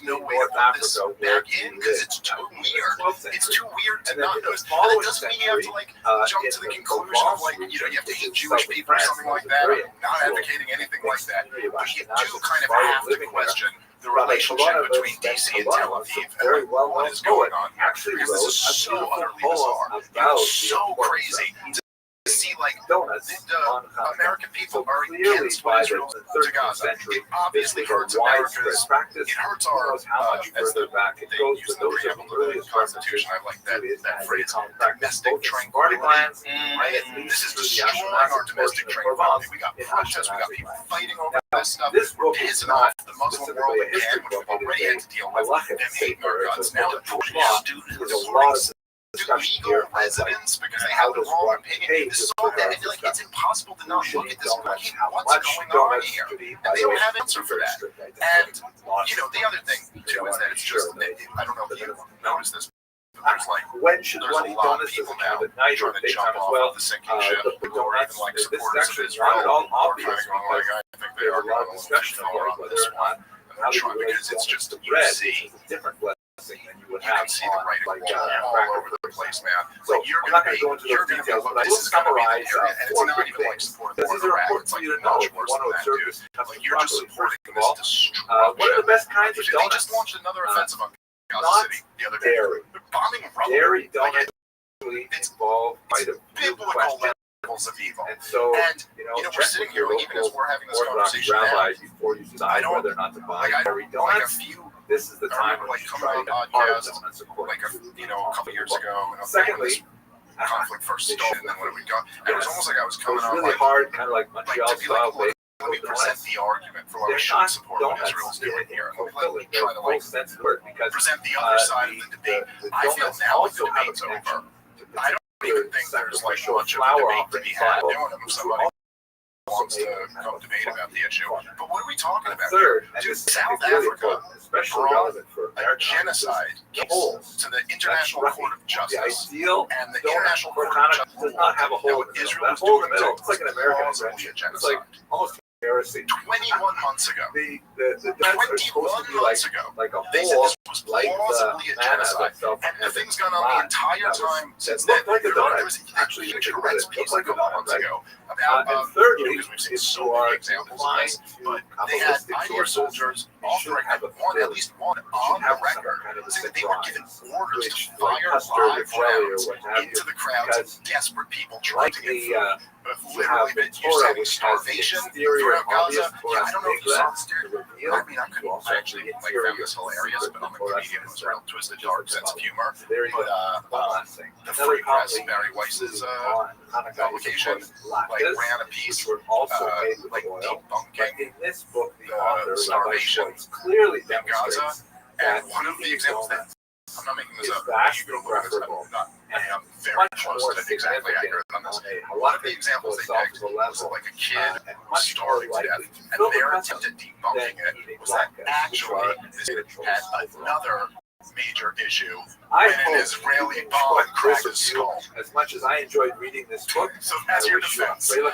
no way to put this back in because it's too weird. It's too weird to not notice. And it doesn't mean you have to like jump to the conclusion of like, you have to hate Jewish people or something like that. I'm not advocating anything like that. But you do kind of have to question the relationship between DC and Tel Aviv and what is going on here. Because this is so utterly bizarre. It's so crazy to see like the American people are against what Israel to Gaza. It obviously hurts America's. It hurts our as the they use in the preamble of the Constitution. I like that phrase. Domestic tranquility. This is destroying our domestic tranquility. We got protests. We got people fighting over this stuff. We're pissing off the Muslim world again, which we've already had to deal with. Them hating our guns. Now they're pushing students. Legal residents because they have the wrong opinion. This is all that, and like it's impossible to not look at this and go, what's going on here? And they don't have an answer for that. And the other thing too is that it's just I don't know if you noticed this, but there's like there's a lot of people now trying to jump off of the sinking ship, or even like supporters of Israel, or trying to go like I think they are going a little too far on this one. I'm trying because it's just you see. Than you would have see the writing all over the place, man. So you're I'm not going to go into those details, but I will summarize and it's not even like supporting this is important for you to know. If you want to observe this, like you're just supporting this destruction. One of the best kinds of donuts. They just launched another offensive on Gaza City the other day. Dairy. They're bombing dairy donuts involve quite a biblical levels of evil. And so, we're sitting here, like, even as we're having this conversation now, before you decide whether or not to buy dairy donuts. This is the time like coming on podcast like a couple years ago. Secondly, conflict first started, and then when we got, and it was almost like I was coming on really like hard, kind of like Montreal to be like, style. let me present the argument for why we shouldn't support what Israel's doing here. Let me try to present the other side of the debate. I feel now like the debate's over. I don't even think there's like much of a debate to be had doing them if somebody wants to come debate about the issue. But what are we talking about here? South Africa brought a genocide case to the International Court of Justice, and the International Court of Justice does not have a hole in Israel was doing it's like an American a genocide. Almost 21 months ago. 21 months ago, they said this was plausibly a genocide, and nothing's gone on the entire time since then. There was actually a huge arrest piece a couple months ago about, because we've seen so many examples of this, but they had IDF soldiers offering at least one on the record saying that they were given orders to fire live rounds into the crowds of desperate people trying to get food. Literally, you're saying starvation throughout Gaza. Yeah, I don't know if you saw this, dude. I mean, I couldn't actually found this hilarious, but I'm a comedian who's a real twisted, dark sense of humor. But the Free Press, Barry Weiss's publication, ran a piece debunking the starvation in Gaza. And one of the examples that I'm not making this up. You can look at this up. I am very close to exactly accurate on this. One of the examples they picked was like a kid who was starving to death, and their attempt at debunking it was that actually this kid had another major issue when an Israeli bomb cracked his skull. As much as I enjoyed reading this book, so as your defense, then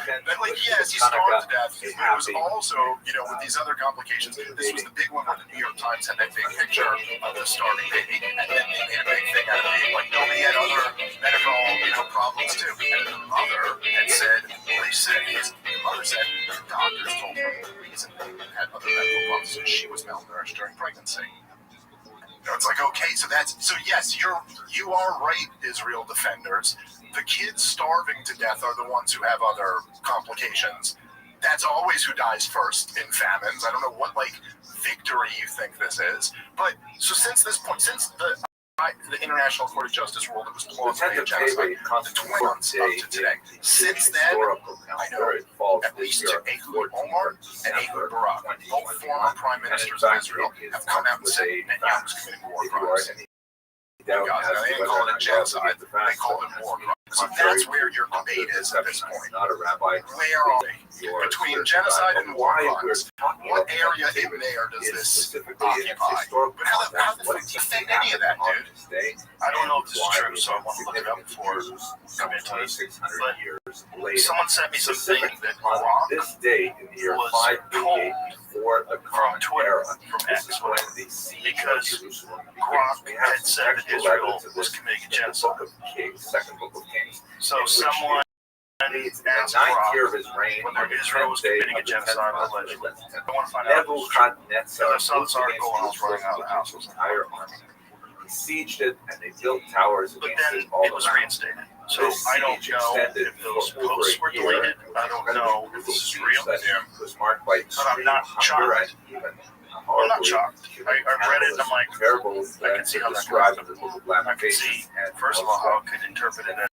yes, he starved to death, but it was also, with these other complications. This was the big one where the New York Times had that big picture of the starving baby, and then they made a big thing out of it, like nobody had other medical, problems too. And the mother had said, the mother said the doctors told her the reason they had other medical problems is she was malnourished during pregnancy. It's like, okay, so yes, you are right, Israel defenders. The kids starving to death are the ones who have other complications. That's always who dies first in famines. I don't know what victory you think this is, but so since this point, since the International Court of Justice ruled it was plausibly a genocide, the 20 months up to today. Since then, I know at least Ehud Olmert and Ehud Barak, both former prime ministers of Israel, have come out and said Netanyahu was committing war crimes. They didn't call it a genocide, they called it war crimes. So that's where your debate is at this point. Where are they? Between genocide and war crimes, what area in there does this occupy? But how the fuck do you defend any of that, dude? I don't know if this is true, so I want to look it up before coming into this. But someone sent me something that Grok this date in the year was 588 before the from Twitter, from X, because Grok had said that Israel was committing a genocide. Second book of Kings. So someone asked Grok whether Israel was committing a genocide allegedly. I want to find out. Because I saw this article when I was running out of the house. It was entire army. Besieged it, and they built towers but against then it all it was around. reinstated. So I don't know if those posts were deleted. I don't know if this is real. Was marked by But I'm not shocked. I'm not shocked. I read it and I'm like, I can see how that goes. I can see, first of all, how it could interpret it as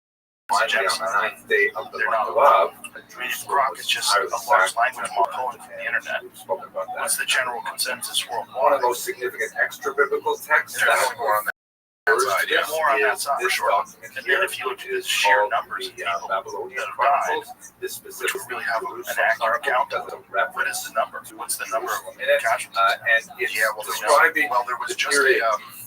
on the ninth day of the they're month not above. I mean, if Grok is just a large language model pulling from the internet, what's the general consensus One of worldwide? the most significant extra biblical texts. Definitely more on that side. Yeah, more on that side for sure. And then if you look at the sheer numbers of people that have died, which we really have an accurate count of, what is the number? What's the number of casualties? And it's describing there was just a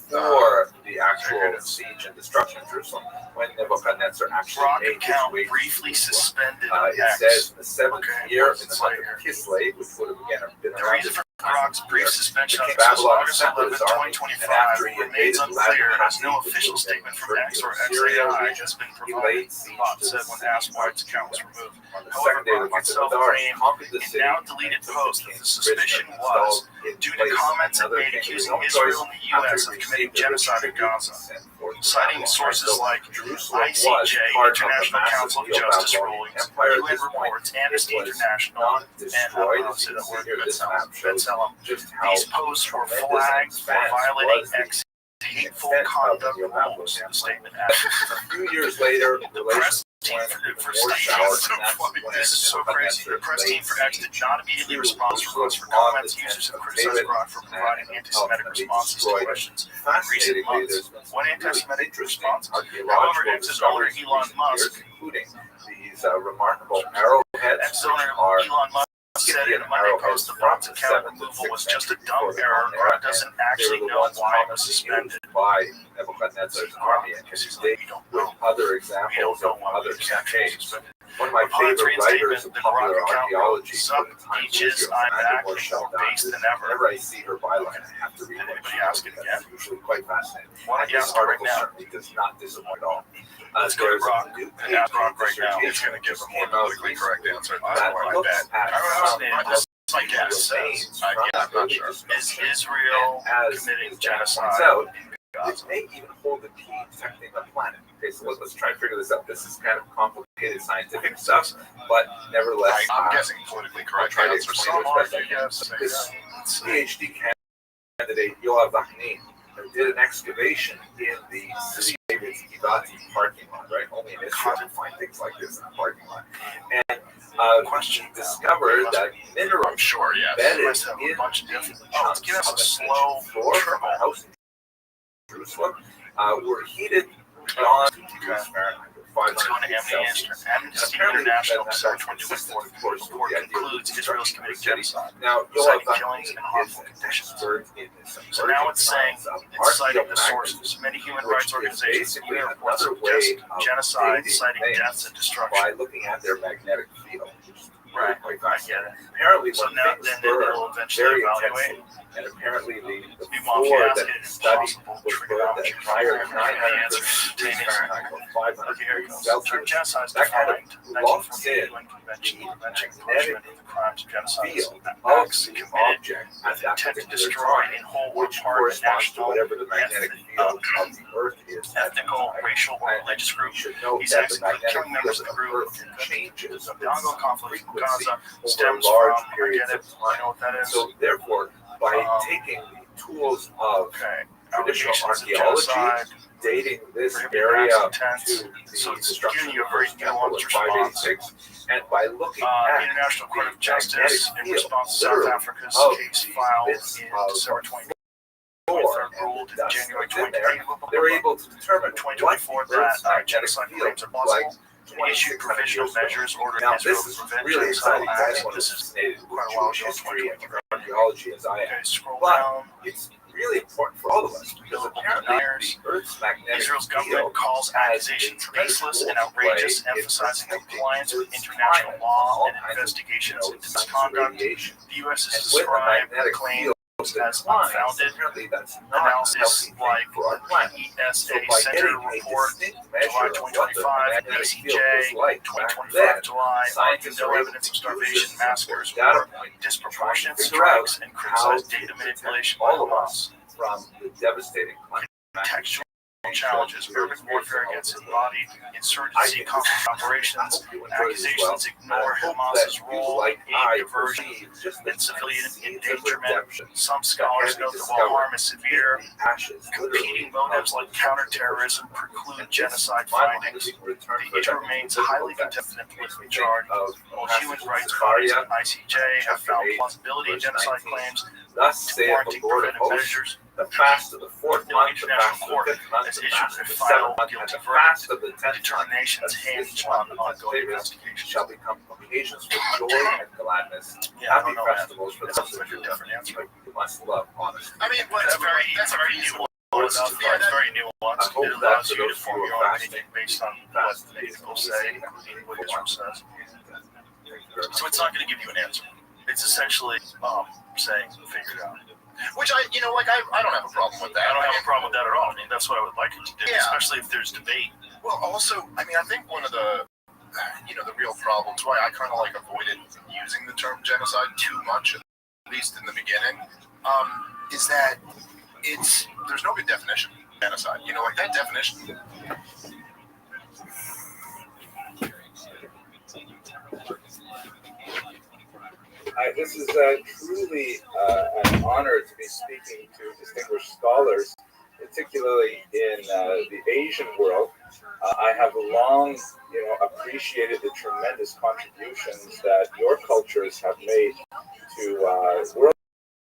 for the actual siege and destruction of Jerusalem when Nebuchadnezzar actually Grok made his account way. briefly suspended It X. says the seventh year in the It's month later. of Kislev, which would have again been The around reason for Grok's brief suspension on King X was Babylon August assembled 11, his army, 2025 and after he remains invaded unclear Latin as no countries, official which statement from were X or Syria, XAI has been he provided. laid siege Bot to said the when city. asked why its account was removed. On the However, second day of the Grok month of itself Adar, claimed conquered the in city, now deleted and took post the that the king's suspicion prison was in due to place comments it another made king. accusing There was no Israel and the choice U.S. after of he committing received the genocide in tribute Gaza, sent forth to citing Babylon. sources So like Jerusalem was ICJ, part of the International massive Council of deal Justice Babylonian rulings, Empire at UN this point. reports, Amnesty It was International, not and destroyed. I'll As say you that can word, see here, this map shows just how These posts were tremendous flagged for expanse violating was the X hateful extent of conduct the rules. Babylonian The statement A few years later, The press team for this is so crazy. The press team for X did not immediately respond to requests for comments. Users have criticized Grok for providing anti-Semitic responses to questions in recent months. One anti-Semitic response, however, X's owner Elon Musk, including these remarkable arrowheads, X's owner Elon Musk said in a Monday post the bot's account removal was just a dumb error. Grok doesn't actually know why it was suspended. By Nebuchadnezzar's army, and with other examples of other campaigns. One of my favorite writers of popular archaeology beaches I'm back more based than ever. Whenever I see her byline, I have to read Anybody ask it again? It's usually quite fascinating. Why don't you This ask it right article now? certainly does not disappoint at all. Let's go to Grok and ask Grok right now. He's going to give a more politically correct answer. That I looks bet. at I guess. I'm not sure. Is Israel as committing points genocide out, in it Gaza? may even hold the key to protecting the planet. Okay, so let's try to figure this out. This is kind of complicated scientific stuff, but nevertheless, I'm guessing politically I'll correct try to answer. explain this best I can. This PhD candidate, Yoav Vachnin, did an excavation in the city of Givati parking lot, right? Only in Israel you find things like this in the parking lot. And he discovered that minerals I'm sure, yes. embedded Must have a in bunch of the different- chunks give us a of the slow ancient floor from a house in Jerusalem were heated beyond degrees Fahrenheit. Let's go to 500 Celsius. Amnesty Apparently, International that December actually 2024 supports report the idea of concludes Israel's committing city. genocide. Now, Citing Yoav killings Vachnin and harmful is an conditions. expert in this So now it's saying, it's citing the archaeomagnetism, sources. Many human which rights is organizations basically even reports another of way of genocide, dating citing things deaths and destruction. by looking at their magnetic field. which is Right, quite I fascinating. get it. Apparently, So when now things then burn they'll eventually very evaluate. intensely, and apparently the Meanwhile, if floor you ask that it he in studied impossible was burned at trigonometry, higher the 900 answer degrees is Fahrenheit or 500 okay, here it degrees goes. The term Celsius. genocide is That kind of defined locks 1948 in UN Convention the on Prevention and magnetic Punishment of the Crimes of Genocide. field of Acts the committed object with at that intent to particular destroy time, in whole or which part a corresponds to national, whatever the magnetic field of the Earth is. at the ethnical, time. racial, or And religious you group. should note These that acts the include magnetic killing members field of the of group. Earth changes The its ongoing conflict in frequency Gaza over stems large from, I periods get it, of you time. know what that is? So therefore, by Um, taking the tools of Okay. traditional Allegations of archaeology, genocide, dating this prohibited area acts of intent. to So the it's destruction giving you a of very the temple in nuanced response. 586, and by looking The at International Court of the Justice, magnetic in field, response to South literally, Africa's of case the filed bits in of December 2023, floor ruled and in the dust January that's in there, 2023, they're able to determine what 2024 the Earth's that magnetic genocide field claims are looks like plausible. It issued 2,600 provisional years ago. measures ordering Now, Israel this to is prevent really genocidal exciting to acts. anyone This who's is fascinated with quite a while Jewish ago, history and 2023. archaeology as I am. Okay, scroll But down. it's really important for all of us because apparently the Earth's magnetic Israel's field government calls has accusations a tremendous baseless role and to outrageous, play in emphasizing protecting compliance with Earth's international climate law from all and kinds of, investigations into science misconduct. radiation. The U.S. has And with the described the magnetic claim field as declines, unfounded. apparently that's not a Analysis healthy thing like for our planet. ESA So by Center getting a report distinct measure July of what the 2025, magnetic field was BCJ like back 2025 then, July, scientists no are able evidence of to use starvation, this massacres, data or point disproportionate to figure out strikes and how criticize to data protect manipulation by all of Hamas. us from the devastating climate Textual change challenges, that we're urban warfare against experiencing all over the embodied world. insurgency, conflict I operations, hope you enjoyed this well. accusations And I ignore hope Hamas's that you, role like in I, aid diversion perceive just the and civilian seeds of endangerment. redemption Some that scholars can be note that while harm is severe, in the ashes, competing literally, motives of like counterterrorism preclude and genocide this, my findings. mind, return The for issue them remains to highly physical contested and makes politically me think charged. of While passage human in rights bodies Zechariah, and ICJ have chapter found 8, plausibility in verse genocide 19. claims Thus to saith the warranting Lord of preventive hosts, measures, the fast of the fourth no month, the international fast of court the fifth month, has the issued fast a of the final seventh month, and guilty the verdict. fast of the 10th month. Determinations hinge on ongoing investigations. Shall become occasions for joy and gladness, Yeah, I happy don't know, man. festivals for That those sounds of like a you different answer. who must love honesty. I mean, That's very nuanced. It's very nuanced. hope It that allows for you to those form who your are own opinion based on what people say, including what Israel says. So it's not going to give you an answer. It's essentially saying, figure it out. which I don't have a problem with that. I don't have a problem with that at all. I mean, that's what I would like it to do, Yeah. especially if there's debate. Well, also, I mean, I think one of the real problems why I kind of avoided using the term genocide too much, at least in the beginning, is that there's no good definition of genocide. That definition. This is truly an honor to be speaking to distinguished scholars, particularly in the Asian world. I have long, appreciated the tremendous contributions that your cultures have made to world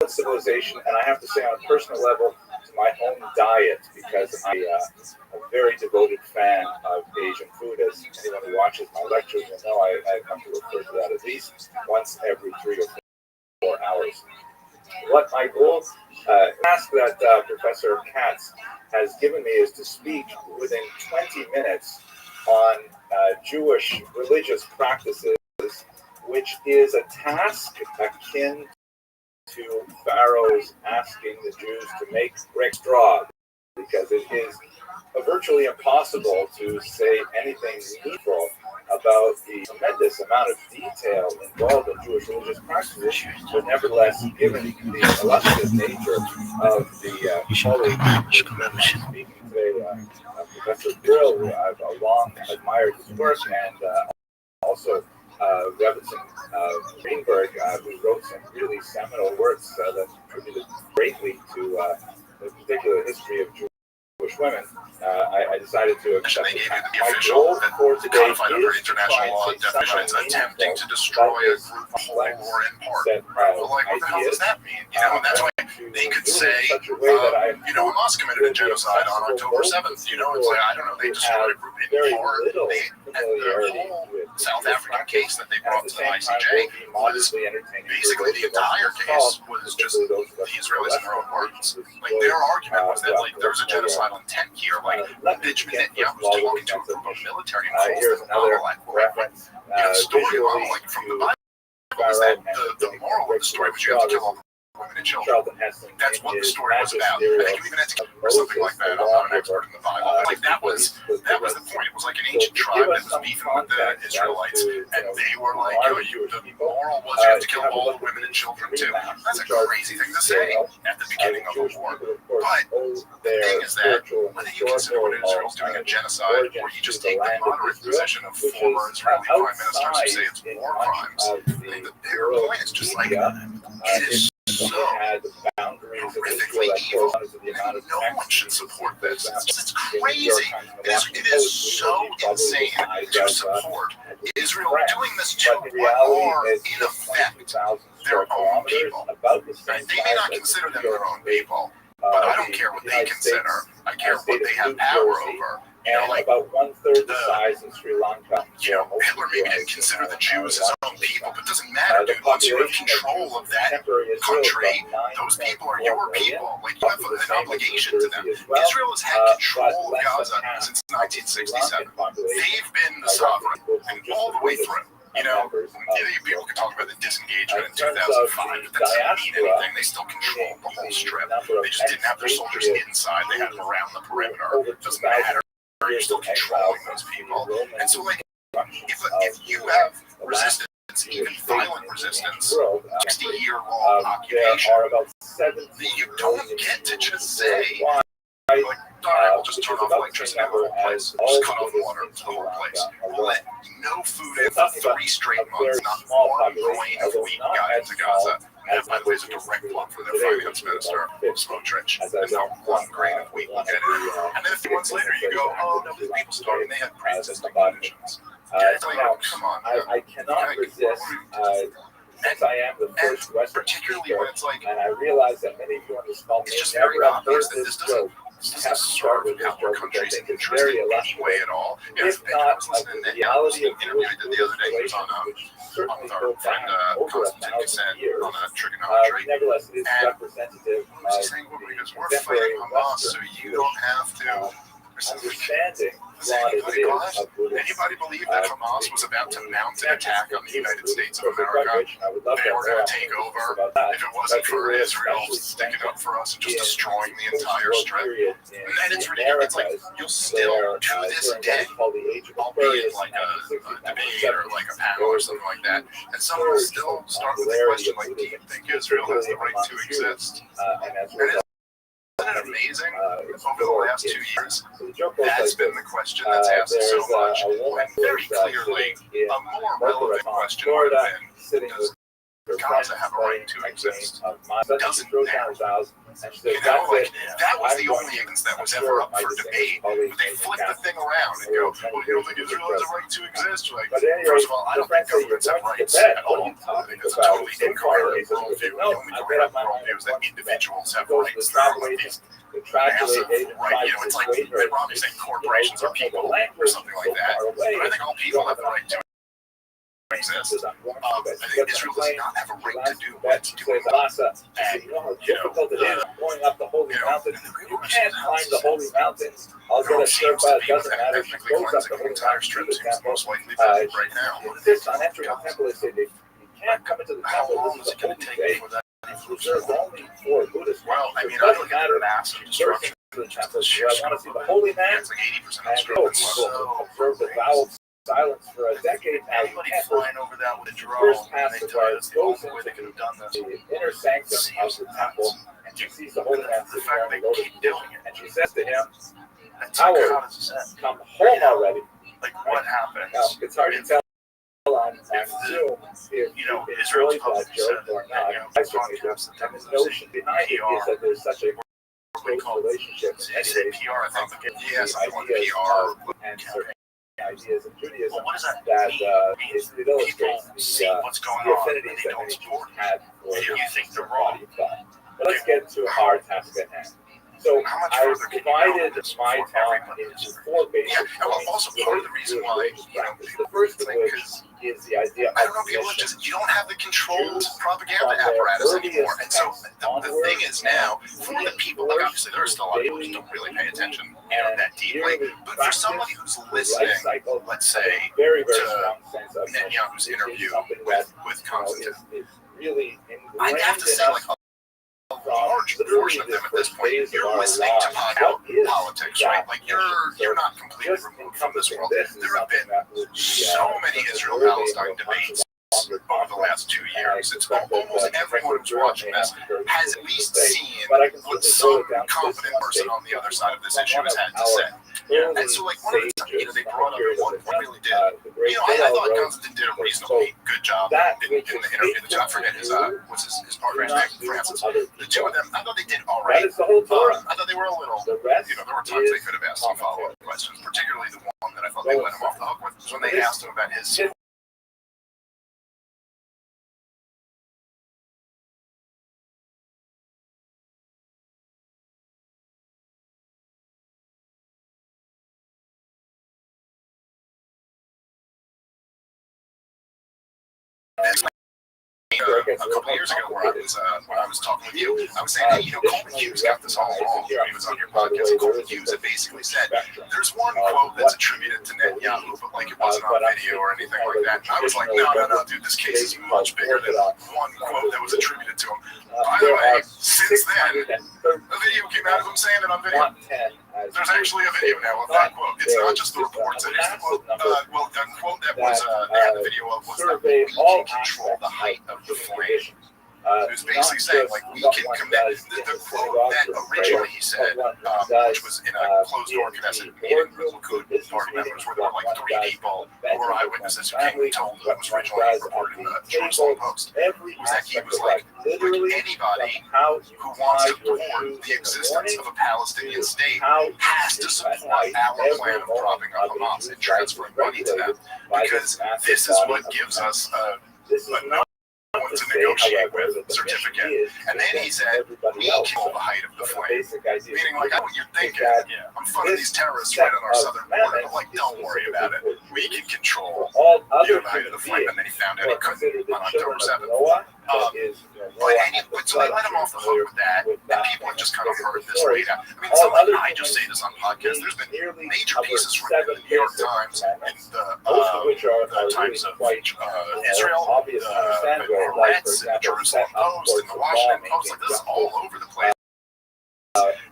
civilization, and I have to say, on a personal level, to my own diet, because I'm a very devoted fan of Asian food. As anyone who watches my lectures will know, I come to refer to that at least once every 3 or 4 hours. What my goal task that Professor Katz has given me is to speak within 20 minutes on Jewish religious practices, which is a task akin to Pharaoh's asking the Jews to make brick straw, because it is virtually impossible to say anything meaningful about the tremendous amount of detail involved in Jewish religious practices, but nevertheless, given the illustrious nature of the colleague speaking today, Professor Brill, who I've long admired his work, and also Reverend Greenberg, who wrote some really seminal works that contributed greatly to the particular history of Jewish women. I decided to accept They gave you the official, codified under international law definitions, attempting to destroy a group holding war in part. Well, like, what the hell does that mean? And that's why they could say, Hamas committed a genocide on October 7th. It's like, I don't know, they destroyed a group in part. The whole South African case that they brought to the ICJ was basically the entire case was just the Israelis in their own words. Like, their argument was that, like, there was a genocidal intent here. Like, Benjamin Netanyahu was talking to a group of military and calls them reference. The story like, from the Bible is that the moral of the story was you have to kill all the women and children. That's what the story was about. I think you even had to or something like that. I'm not an expert in the Bible. Like, that was the point. It was like an ancient tribe that was beefing with the Israelites, and they were like, the moral was you have to kill all the women and children too. That's a crazy thing to say at the beginning of a war. But the thing is that whether you consider what Israel's doing a genocide, or you just take the moderate position of former Israeli prime ministers who say it's war crimes, I think the bigger point is just like, it is so horrifically evil, and no one should support this. It's crazy. It is so insane to support Israel doing this to what are, in effect, their own people. They may not consider them their own people, but I don't care what they consider. I care what they have power over. Like about 1/3 the size in Sri Lanka. Hitler maybe didn't consider the Jews his own people, but it doesn't matter, dude. Once you have control of that country, those people are your people. Like, you have an obligation to them. Israel has had control of Gaza since 1967. They've been the sovereign, and all the way through. People can talk about the disengagement in 2005, but that doesn't mean anything. They still controlled the whole strip. They just didn't have their soldiers inside. They had them around the perimeter. It doesn't matter. You're still controlling those people. And so, like, if you have resistance, even violent resistance, 60-year-long occupation, you don't get to just say, like, all right, we'll just turn off electricity in the whole place. We'll just cut off water to the whole place. We'll let no food in for 3 straight months. Not one grain of wheat got into Gaza. And that, by the way, is a direct plug for their finance minister, Smotrich. And not one grain of wheat will get in. And then a few months later, you go, oh, no, these people started, they had pre-existing conditions. It's like, come on, man. I cannot resist, since I am the first Western particularly when it's like, and I realize that many of you on this call may it's just very never have obvious heard that this this doesn't serve our country's interest in any way at all. I was listening to the interview I did the other day. He was on with our friend Constantine Consent on trigonometry. Nevertheless, it is representative He's saying, because we're fighting Hamas, so you don't have to. understanding Does anybody believe that Hamas was about to mount an attack on the United States of America? They were going to take over. If it wasn't for Israel sticking up for us and just destroying the entire strip. And it's ridiculous. It's like, you'll still, to this day, I'll be in like a debate or like a panel or something like that, and someone will still start with the question, like, do you think Israel has the right to exist? And isn't it amazing? Over the last 2 years, that's been the question that's asked so much. When very clearly, a more relevant question would have been, does Gaza have a right to exist. Doesn't matter. You know, like, that was the only instance that was ever up for debate. But they flip the thing around and go, well, you don't think Israel has a right to exist? Like, first of all, I don't think governments have rights at all. I think it's a totally incoherent worldview. The only coherent worldview is that individuals have rights. There are like these massive right, it's like Mitt Romney saying corporations are people or something like that. But I think all people have the right to exist. I think Israel does not have a right to do what it's doing. And, difficult it is going up the holy mountain. You can't climb the holy mountain. I'll get a Sherpa, it doesn't matter. She goes up the holy entire mountain. strip seems most likely right now. This on entering the temple, they say you can't come into the How temple. long is This it is a going to holy take day. before that It's reserved only for Buddhists. Well, I mean, It I doesn't look at matter. the massive destruction. The temple. I want to see the holy man. It's like 80% of And destruction. people observe the vow of silence for a decade now. You Anybody can't flying over that with a drone, first and they passage tell you it's the goes only way they could have done this. the inner sanctum of the temple, and she sees the holy man The sitting fact there they and keep doing it. and she says to him, It's like, Howard, how does this end? come home already. Like, what happens? Now, it's hard to tell on Zoom if You know, you Israel's enjoy that public joke said, or not. you know, I certainly do. podcasts that And the notion behind it is that there's such a we close call relationship. They say PR, I think. Yes, I want PR. And certain ideas in Judaism Well, what does that that mean? it illustrates People see what's going the on, and affinities they that don't many support Jews it. had for And you think they're the wrong. body of God. But let's get to our task at hand. So How much I've further can you go divided with this my before talk everybody into is- four basic Yeah, and points. also part of the reason why, you know, The first of think which is, is the idea of I don't know, people are mission. just, you don't have the controlled propaganda apparatus anymore. And so the thing is now, for the people, like obviously there are still a lot of people who don't really pay attention, you know, that deeply. But for somebody who's listening, let's say, very, very to strong sense of Netanyahu's interview something with that Constantine, is really I'd have to say, like, a large portion of them at this point, you're listening to politics, right? Like you're not completely removed from this world. There have been so many Israel-Palestine debates over the last 2 years. It's almost everyone who's watching this has at least seen what some competent person on the other side of this issue has had to say. And so, like, one of the times, you know, they brought up one really did. You know, I thought Constantine did a reasonably good job in the interview. I forget what's his partner's name, Francis. The two of them, I thought they did all right. That is the whole Torah. I thought they were a little, The rest you know, there were times they could have asked some follow-up questions, particularly the one that I thought they let him off the hook with, was when they asked him about his a couple years ago when I was talking with you, I was saying, hey, you know, Coleman Hughes got this all wrong when he was on your podcast. And Coleman Hughes had basically said, there's one quote that's attributed to Netanyahu, but like it wasn't on video or anything like that. And I was like, no, dude, this case is much bigger than one quote that was attributed to him. By the way, since then, a video came out of him saying it on video. There's actually a video now of that quote. It's not just the reports. It is the quote. Well, the quote that was they had the video of was that we can control the height of the flame. It was basically saying, like, we can commit the quote that originally he said, which was in a closed-door Knesset meeting with Likud party members, where there were like 3 people who were eyewitnesses who came and told him it was originally reported in the Jerusalem Post. Was that he was like anybody who wants to thwart the existence of a Palestinian state has to support our plan of dropping on Hamas and transferring money to them, because this is what gives us a to negotiate with certificate. And then he said, we control the height of the flame. Meaning, like, I know what you're thinking. I'm funding these terrorists right on our southern border, but, like, don't worry about it. We can control the height of the flame. And then he found out he couldn't on October 7th. But so they let him off the hook with that, and people have just kind of heard this laid out. I mean, it's not like I just say this on podcasts. There's been major pieces written in the New York Times, in the Times of Israel, the Haaretz, in the Jerusalem Post, in the Washington Post. Like, this is all over the place.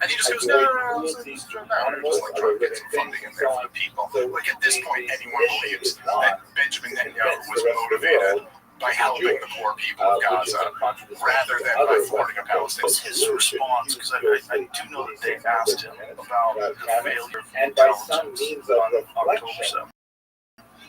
And he just goes, no, we're just like trying to get some funding in there for the people. Like, at this point, anyone believes that Benjamin Netanyahu was motivated by helping the poor people of Gaza rather than by thwarting a Palestinian. His response, because I do know that they asked him about the failure of and by some means of reflection,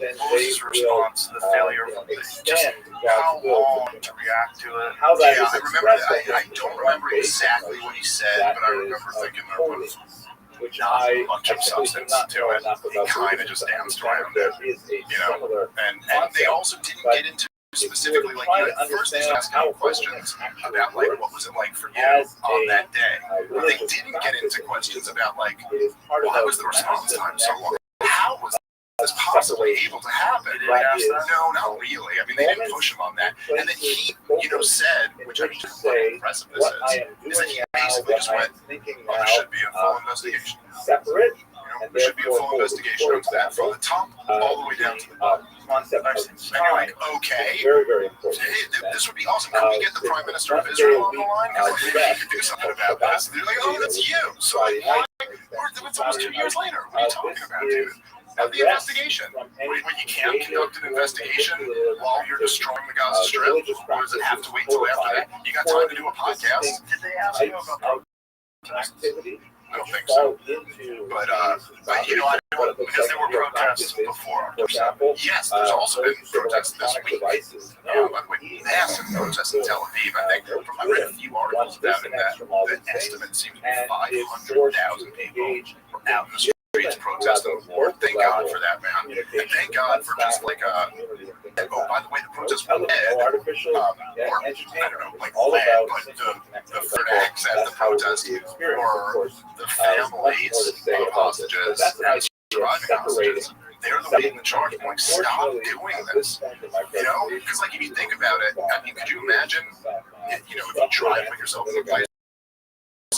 then What was they his will response to the failure of just extend how God's will long to to react to it? how that Yeah, is I remember expressed. that. I don't remember exactly what he said, That but I is remember of thinking there was holiness, which not I a bunch of simply do substance not to know it. enough He about kind of Buddhism just to danced understand around if it, there is a you know. similar And concept. they also didn't But get into if you specifically, were like, trying you to know, first they understand asked how him questions holiness actually about, like, works what was it like for you as on a that day. But they religious didn't get practice into in questions Judaism, about, like, it is part why of was the response massive time so long? nexus How was this possibly able to happen? That is, No, not really. I mean, they didn't push him on that. And then he, you know, said, which I mean, what impressive this what I is, am is that doing he now, basically what just I went, am thinking oh, there now, should be a full investigation. separate, You know, and there should be a therefore full hold, investigation for into that from the top all the way down to the bottom. Concept of And you're time like, okay, is very, very important. hey, this would be awesome. Could we get the Prime Minister of One day Israel a on the week, line? Because like, maybe he could do something about this. And they're like, oh, that's you. So like, why? It's almost 2 years later. What are you talking about, dude? Have the investigation. When you can't conduct an investigation while you're destroying the Gaza Strip, or does it have to wait till after that? You got time to do a podcast? Did they ask you about activity? I don't think so. But you know, I know because there were protests before. For example, Yes, there's also been protests this week. By the way, massive protests in Tel Aviv. I think I read a few articles about it that the estimate seemed to be 500,000 people were out in the streets protesting the war. Thank God for that, man. And thank God for just like oh, by the way, the protests were led, or I don't know, like led, but the fanatics at the protest or the families of hostages and surviving hostages. They're the leading the charge. I'm like, stop doing this. You know, because like if you think about it, I mean, could you imagine, you know, if you try to put yourself in the place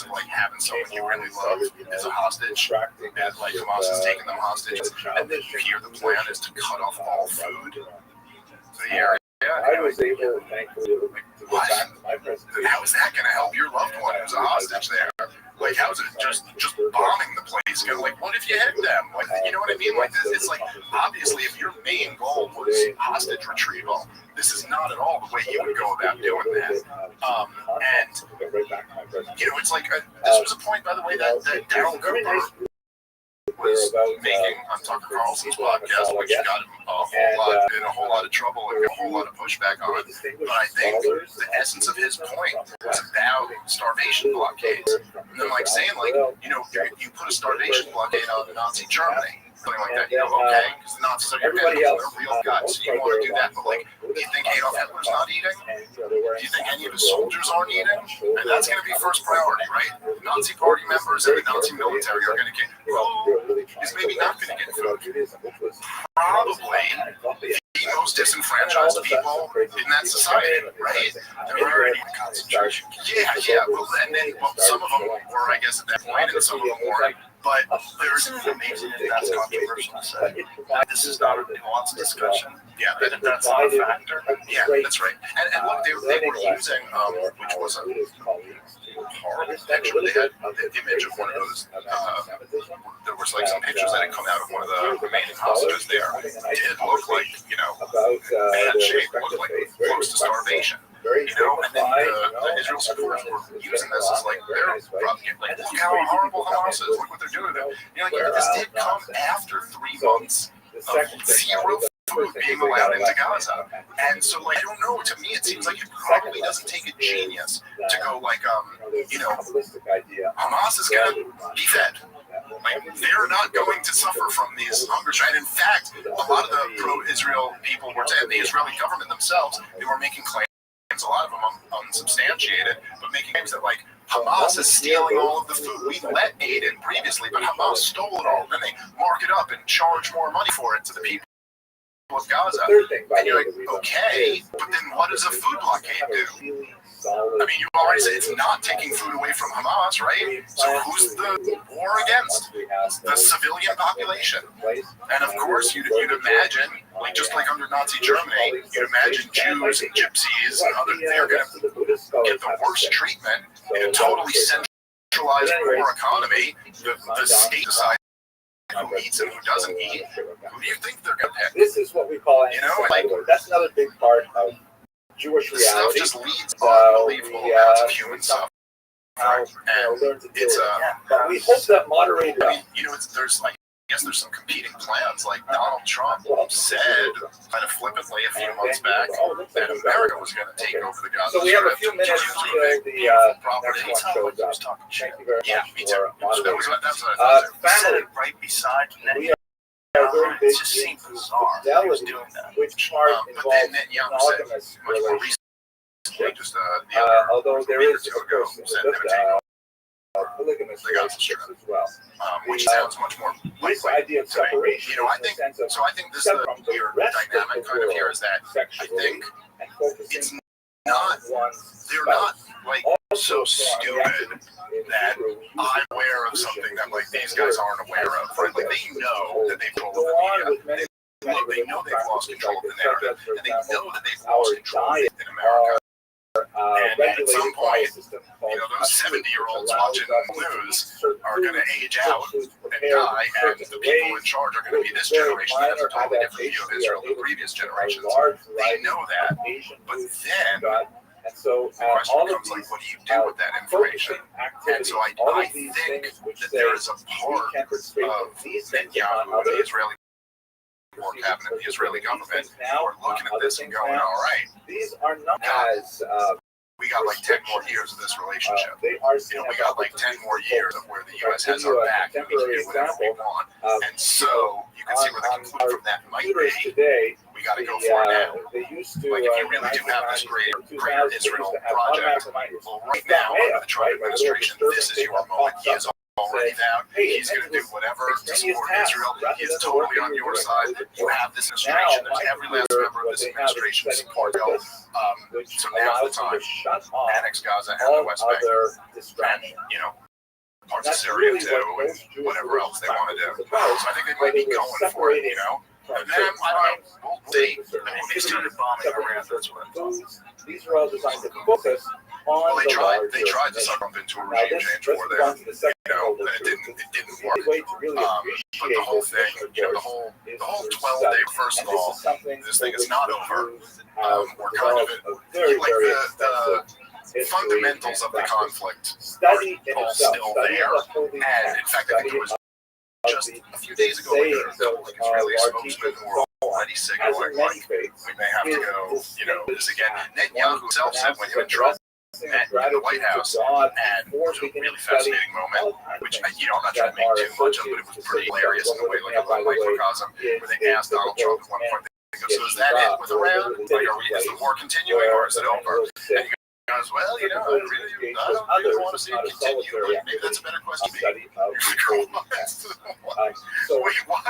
of like having someone you really love as a hostage, and like Hamas is taking them hostage, and then you hear the plan is to cut off all food to the area. I was able, thankfully, to go back to my presentation. How is that going to help your loved one who's a hostage there? Like, how is it just bombing the place? Kind of like, what if you hit them? Like, you know what I mean? Like, it's like, obviously, if your main goal was hostage retrieval, this is not at all the way you would go about doing that. And, you know, it's like, this was a point, by the way, that Daryl Cooper was making on Tucker Carlson's podcast, which got him in a whole lot of trouble and a whole lot of pushback on it. But I think the essence of his point was about starvation blockades. And then like saying like, you know, you put a starvation blockade on Nazi Germany, something like that, you go, okay, because the Nazis are your enemies, they're real guts, you want to do that, but like, do you think Adolf Hitler's not eating? Do you think any of his soldiers aren't eating? And that's going to be first priority, right? Nazi party members and the Nazi military are going to get, who is maybe not going to get food? Probably the most disenfranchised people in that society, right? They're already in concentration. Yeah, well, and then some of them were, I guess, at that point, and some of them weren't. But there's Amazing if that's controversial to say. This is not a nuanced discussion. Yeah, That's not a factor. yeah, that's right. And look, they were using, which was a horrible picture. They had the image of one of those. There was like some pictures that had come out of one of the remaining hostages there. It did look like, you know, bad shape. Looked like close to starvation. You know, and then the Israel supporters were using this as like their propaganda. Like, look how horrible Hamas is. Look what they're doing. You know, like, this did come after 3 months of zero food being allowed into Gaza. And so, like, I don't know. To me, it seems like it probably doesn't take a genius to go like, you know, Hamas is going to be fed. Like, they're not going to suffer from these hunger strikes. And in fact, a lot of the pro-Israel people were, and the Israeli government themselves, they were making claims. A lot of them unsubstantiated, but making claims that like Hamas is stealing all of the food. We let aid in previously, but Hamas stole it all. Then they mark it up and charge more money for it to the people of Gaza. And you're like, okay, but then what does a food blockade do? I mean, you already said it's not taking food away from Hamas, right? So who's the war against? The civilian population. And of course, you'd imagine, like just like under Nazi Germany, you'd imagine Jews and gypsies and other, they're going to get the worst treatment in a totally centralized war economy. The state decides who eats and who doesn't eat. Who do you think they're going to pick? This is what we call, you know, like, that's another big part of Jewish reality. This stuff just leads unbelievable amounts of human suffering. And it's but we hope that moderated. I mean, you know, there's like guess there's some competing plans. Like Donald Trump said, kind of flippantly a few months back, that America was going to take over the Gaza Strip. So we have a few minutes until the property. next one shows up. Thank you very Yeah, much me too. for That was what I moderating. thought. Family, Right beside we are very It big just seemed into bizarre that he was fidelity, doing that. which part But then involves Netanyahu said, monogamous much more relationships. recently, just the other Although there week or is, two of ago, course, said they would take over polygamous the Gaza relationships Strip, as well. which sounds much more This likely idea of to me. separation, You know, I in the think sense of so. I think this is the separate from the weird rest of dynamic the kind of here world is that I sexually think and focusing it's not. on one's They're spouse. not like Also, so stupid that I'm aware of something that like these guys aren't aware of. Right? Like they know that they've told go on the with media. many They know they've lost control of the narrative, and they know that they've our lost control diet, in America. And at regulated some by a point, system you called know, those 70-year-olds watching the news are going to age out and die, and the people in charge are going to be this generation that has a totally different view of Israel than previous generations. They know that, but then and so the question all of becomes these like, what do you do with that information? And so I think that there is a part of Netanyahu and the Israeli war cabinet, the Israeli government, who are looking at this and going, all right, these are not as we got like 10 more years of this relationship. they are You know, we got like 10 more years of where the U.S. has our back and we can do whatever we want. And so you can see where the conclusion from that might be. Today, We got to go for it now. they used to, Like if you really do have this greater Israel project, well, right now under the Trump administration, this is your moment. He is already down. He's going to do whatever to support Israel. He is totally on your side. You have this administration. There's every last member of this administration supporting Israel. So now's the time. Annex Gaza and the West Bank. And, you know, parts of Syria too, and whatever else they want to do. So I think they might be going for it, you know. And then, I don't know, we'll see. I mean, they started bombing Iran, that's what I'm talking about. These are all designed to focus on Well, they the tried to suck up into a regime change war there, you know, and it didn't work. But the whole thing, you know, the whole 12-day, first of all, this thing is not over. We're kind of like the fundamentals of the conflict are all still there. And in fact, I think it was just a few days ago, like Israeli spokesmen who were already signaling, like, we may have to go, you know, this again. Netanyahu himself said when him and Trump met in the White House, and it was a really fascinating moment, which, you know, I'm not trying to make too much of, but it was pretty hilarious in the way, like a little microcosm, where they asked Donald Trump at one point, they go, so is that it with Iran? Like, is the war continuing, or is it over? And he goes, well, you know, I don't really want to see it continue. Like, maybe that's a better question to me. Wait, what?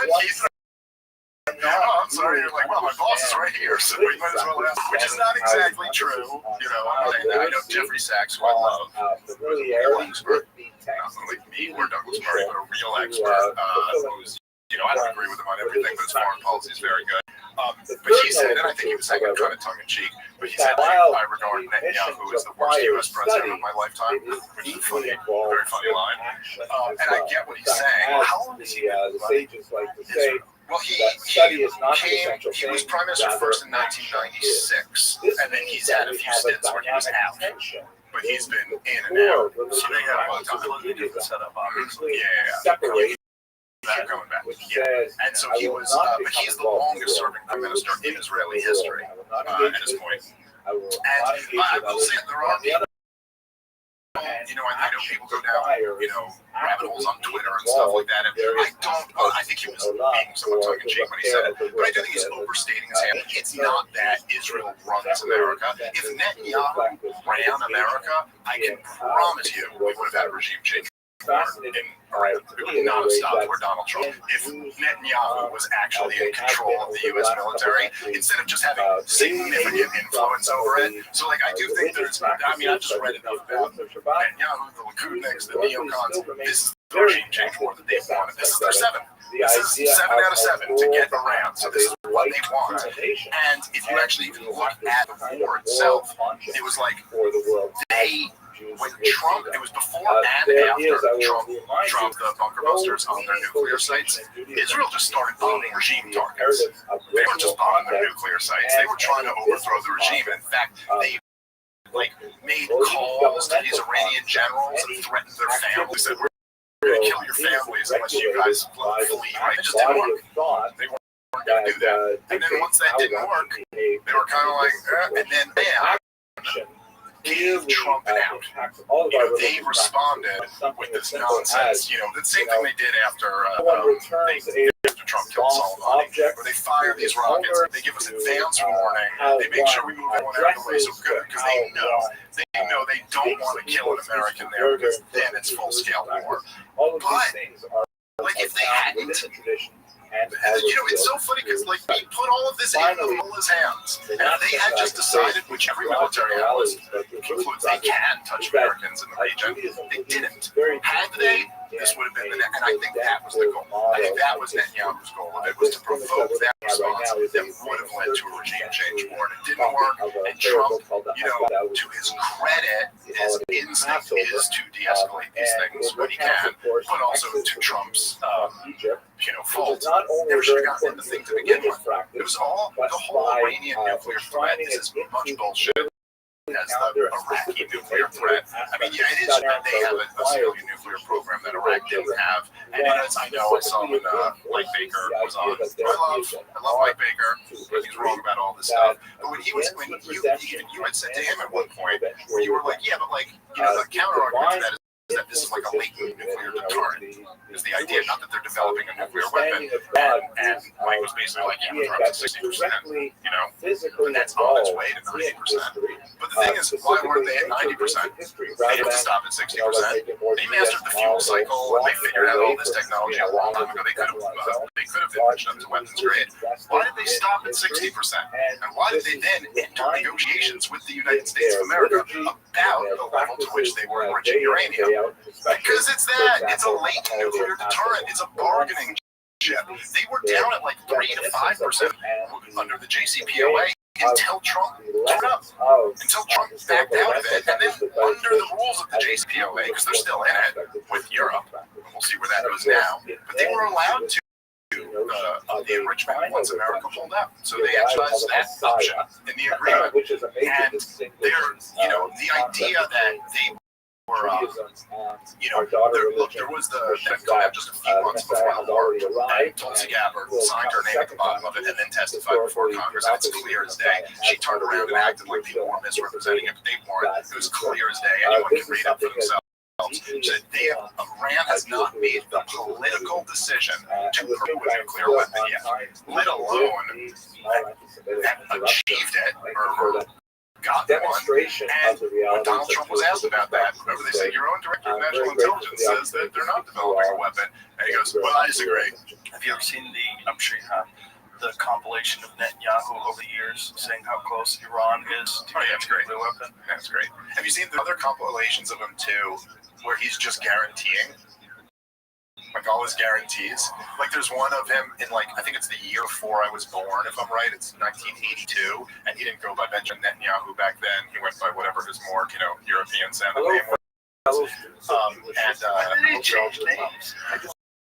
No, I'm sorry. You're like, well, my boss is right here, so we might as well ask. Which is not exactly true. You know, I know Jeffrey Sachs, who I love, was a real expert. Not like me or Douglas Murray, but a real expert who's, you know, I don't agree with him on everything, but his foreign policy is very good. But he said, and I think he was saying it kind of tongue-in-cheek, but he said, I regard Netanyahu as the worst U.S. president of my lifetime, which is a funny, very funny line. And I get what he's saying. How long has he been running Israel? Well, he was prime minister first in 1996, and then he's had a few stints where he was out. But he's been in and out. So they have a completely different setup, obviously. Yeah. Coming back. Yeah. And so he was, but he's the longest serving prime minister in Israeli history at this point. And I will say there are people, you know, I know people go down, you know, rabbit holes on Twitter and stuff like that. And I think he was being somewhat tongue-in-cheek when he said it, but I do think he's overstating his hand. It's not that Israel runs America. If Netanyahu ran America, I can promise you we would have had a regime change. It would not have stopped where Donald Trump. If Netanyahu was actually in control of the U.S. military, instead of just having significant influence over it. So, like, I do think there's, I mean, I've just read enough about Netanyahu, the Likudniks, the neocons. This is the regime change war that they wanted. This is their 7. This is 7 out of 7 to get around. So this is what they want. And if you actually even look at the war itself, it was like when Trump, it was before and after Trump dropped the bunker busters on their nuclear sites, Israel just started bombing regime targets. They weren't just bombing their nuclear sites. They were trying to overthrow the regime. In fact, they made calls to these Iranian generals and threatened their families that we're going to kill your families unless you guys flee, right? It just didn't work. They weren't going to do that. And then once that didn't work, they were kind of like, and then gave Trump an out. They responded with this nonsense. The same thing they did after Trump killed Soleimani, where they fire these rockets, they give us advance warning, they make sure we move everyone out of the way so good, because they know they don't want to kill an American there, because then it's full-scale war. But, if they hadn't, it's so funny because we put all of this in Mullah's hands, and they had just decided, which every military analyst concludes they can touch Americans in the region. They didn't. Had they, this would have been the next. And I think that was the goal. I think that was Netanyahu's goal. It was to provoke that response that would have led to a regime change war. And it didn't work. And Trump, to his credit, his instinct is to de-escalate these things when he can, but also to Trump's fault. Never should have gotten into the thing to begin with. It was all the whole Iranian nuclear threat is as much bullshit as the Iraqi nuclear threat. I mean, it is that they have a civilian nuclear program that Iraq didn't have. And as I know, I saw when Mike Baker was on. I love Mike Baker. He's wrong about all this stuff. But when you had said to him at one point, where you were like, the counter argument to that is that this is like a latent nuclear deterrent, is the idea, not that they're developing a nuclear weapon, and Mike was basically like, we're up to 60%, and that's on its way to 90%. But the thing is, why weren't they at 90%? They had to stop at 60%. They mastered the fuel cycle, and they figured out all this technology a long time ago. They could have enriched up to weapons grade. Why did they stop at 60%? And why did they then enter negotiations with the United States of America about the level to which they were enriching uranium? Because it's a latent nuclear deterrent. It's a bargaining chip. They were down at like 3 to 5% under the JCPOA until Trump turned up, until Trump backed out of it, and then under the rules of the JCPOA, because they're still in it with Europe. We'll see where that goes now. But they were allowed to the enrichment once America pulled out. So they exercised that option in the agreement. And the idea that they were, there was that come out just a few months before the war, and Tulsi Gabbard signed her name at the bottom of it and then testified before Congress, and it's clear as day. She turned around and acted like people were misrepresenting it, but they weren't. It was clear as day. Anyone can read it for themselves. Iran has not made the political decision to pursue a nuclear weapon yet, let alone achieved it or got one. And when Donald Trump was asked about that, remember they said your own director of national intelligence says that they're not developing a weapon, and he goes, "Well, I disagree." Have you ever seen I'm sure you have, the compilation of Netanyahu over the years saying how close Iran is to getting a nuclear weapon? That's great. Have you seen the other compilations of him too, where he's just guaranteeing? Like all his guarantees. Like there's one of him in I think it's the year before I was born, if I'm right. It's 1982, and he didn't go by Benjamin Netanyahu back then. He went by whatever his more, European sounding name was. They changed names.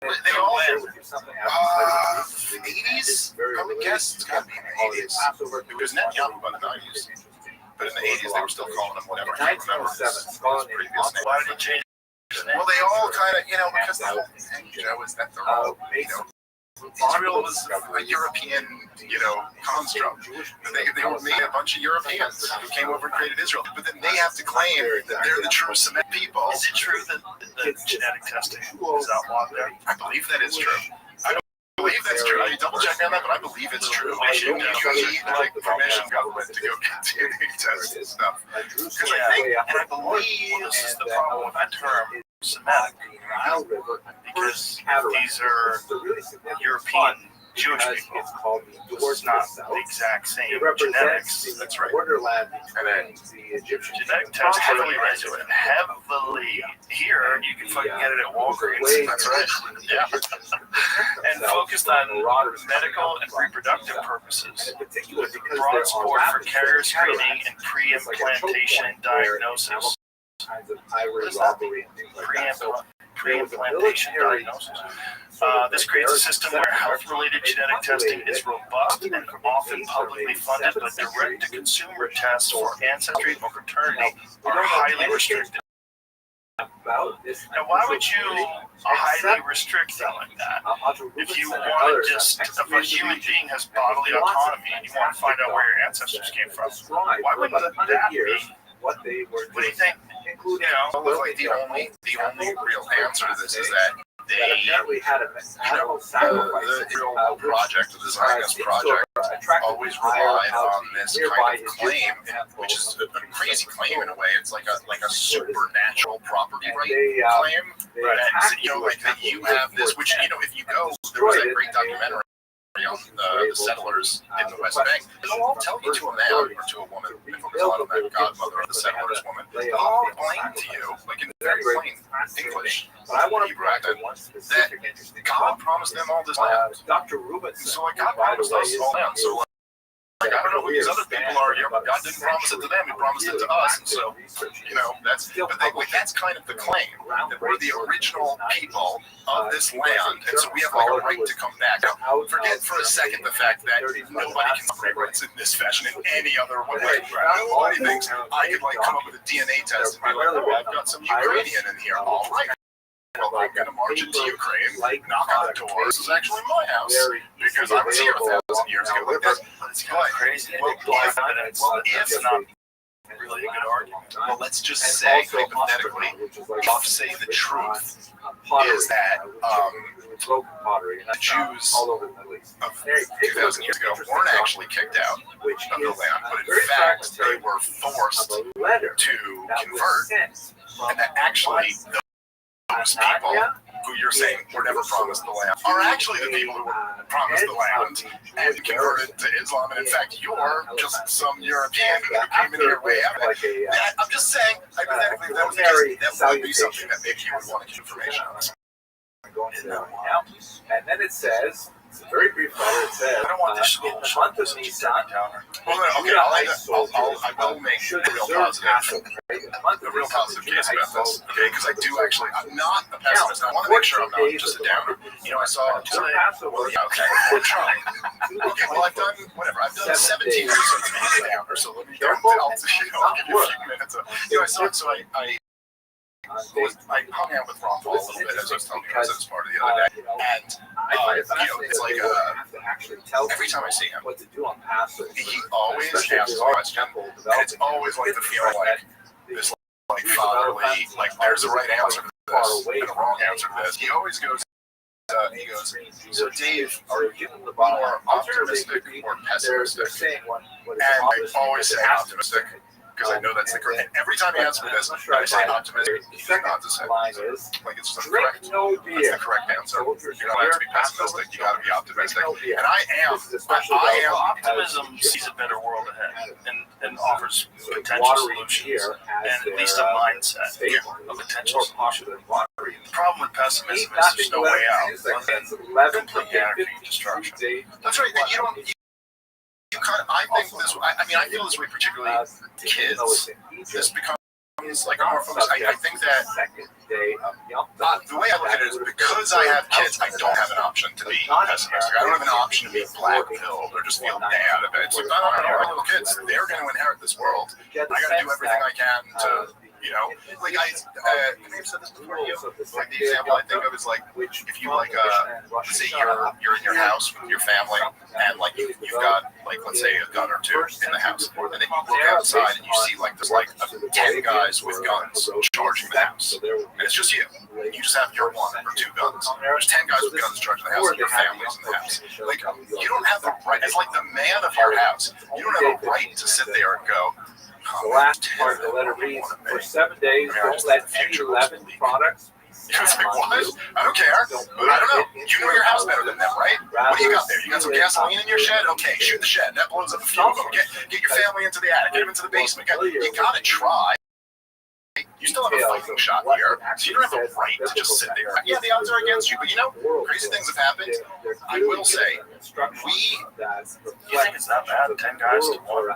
They all 80s. I would guess it's got to be in the 80s. Because Netanyahu by the 90s. But in the 80s, they were still calling him whatever. I can't remember his previous name. Why did he change? Well, they all kind of, because the whole thing, is that they're all, Israel was a European, construct. They were made a bunch of Europeans who came over and created Israel. But then they have to claim that they're the true Semitic people. Is it true that the genetic testing is outlawed there? I believe that is true. I believe that's true. I double check on that, but I believe it's true. You need permission government to go continue tests and stuff. Because I believe this is the problem with that term, Semitic, because these are European Jewish people. It's not the exact same genetics. That's right. And then genetic tests heavily regulated. Heavily. Here, you can fucking get it at Walgreens. That's right. Yeah. And focused on medical and reproductive purposes, with broad support for carrier screening and pre-implantation diagnosis. Pre-implantation diagnosis. This creates a system where health-related genetic testing is robust and often publicly funded, but direct-to-consumer tests for ancestry or paternity are highly restricted. about this. Now, why would you highly restrict them like that? If you want to just, if a human being has bodily autonomy and you want to find out where your ancestors came from, why wouldn't that be? What they were What do you think? including Like the only real answer to this is that they apparently had a animal sacrifice. the real project, the Zionist project, always relied on this kind of claim, which is a crazy claim in a way. It's like a supernatural property right claim. That, you know, like that you have this, which, you know, if you go, there was that great documentary on the settlers in the West Bank. They'll all tell you to a man or to a woman, if it was a lot of that godmother of the settlers woman, they'll all explain to you, like in very plain English, But I want to Hebrew accent, one specific interesting God promised them all this land. Dr. Rubin. So like God promised us all land. So like I don't know who these other people are here, but God didn't promise it to them. He promised it to us. And so, you know, that's that's kind of the claim that we're the original people of this land, and so we have like a right to come back. Now, forget for a second the fact that nobody can separate rights in this fashion in any other way. Nobody thinks I could like come up with a DNA test and be like, oh, I've got some Ukrainian in here. All right. Well, I'm going to march into Ukraine, knock on the door. This is actually my house because I was here 1,000 years ago. Like that. It's kind of crazy. Well, if not really a good argument. Well, let's just say hypothetically, if say the truth is that the Jews of 2,000 years ago weren't actually kicked out of the land, but in fact they were forced to convert, and that actually those people who you're saying were never promised the land are actually the people who were promised the land and converted to Islam. And in fact, you're just some European who came in here way after. I'm just saying, hypothetically, that would be something that maybe you would want to get information on. And then it says, it's a very brief letter. It says, I don't want this in the month of Nisan, Well, okay, I will make a real positive. A real positive case about this, okay? Because I do actually, I'm not a pessimist. I want to make sure I'm not just a downer. You know, I saw today. Well, yeah, okay, we're trying. Okay, well, I've done whatever. I've done 17 years of being a downer. So let me go. I'll give you a few minutes. You know, I saw. So I hung out with Ron Paul a little bit, as I was telling you, I was at his party the other day, and you know, it's like every time I see him, he always asks a question, and it's always like the feeling like this, like fatherly, like there's a right answer to this and a wrong answer to this. He always goes. He goes, so Dave, are you more optimistic or pessimistic? And I always say optimistic. Because I know that's the correct. And every time he asks me this, I say optimistic. He's not to say like it's the correct. That's the correct answer. You don't have to be pessimistic. You got to be optimistic. And I am. Optimism sees a better world ahead and offers potential solutions and at least a mindset of potential solution. The problem with pessimism is there's no way out other than complete anarchy and destruction. That's right. And you don't. You kind of, I think this. I mean, I feel this way, particularly kids. This becomes like more focused. I think that the way I look at it is because I have kids, I don't have an option to be pessimistic. I don't have an option to be black-pilled or just feel bad about it. It's like, I don't know, my little kids, they're going to inherit this world. I got to do everything I can to. You know, like I may have said this before to you. Like the example I think of is like if you like let's say you're in your house with your family and like you've got like let's say a gun or two in the house, and then you look outside and you see like there's like 10 guys with guns charging the house, and it's just you. You just have your one or two guns. There's 10 guys with guns charging the house, and your family's in the house. Like you don't have the right. It's like the man of your house. You don't have a right to sit there and go. The last part of the letter reads, for 7 days, don't let any 11 products. I was like, what? I don't care. But I don't know. You know your house better than them, right? What do you got there? You got some gasoline in your shed? Okay, shoot the shed. That blows up a few of them. Get your family into the attic. Get them into the basement. You got to try. You still have a fighting shot here, so you don't have the right to just sit there. Yeah, the odds are against you, but you know, crazy things have happened. I will say, you think it's that bad? 10 guys to one.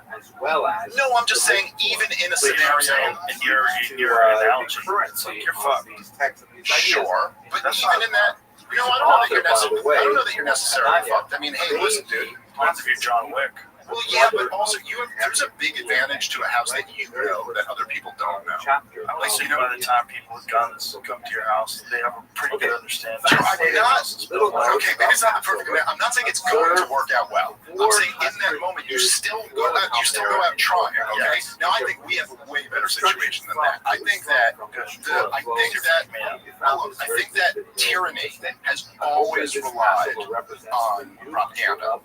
No, I'm just saying, even in a scenario, in your analogy, it's like you're fucked. Sure, but even in that, you know, I don't know that you're necessarily fucked. I mean, hey, listen, dude. Depends if you're John Wick. Well, yeah, but also there's a big advantage to a house that you know that other people don't know. Like, so by the time people with guns come to your house, they have a pretty good understanding. So it's not the perfect. I'm not saying it's going to work out well. I'm saying in that moment you still go out trying. Okay. Now I think we have a way better situation than that. I think that tyranny has always relied on propaganda.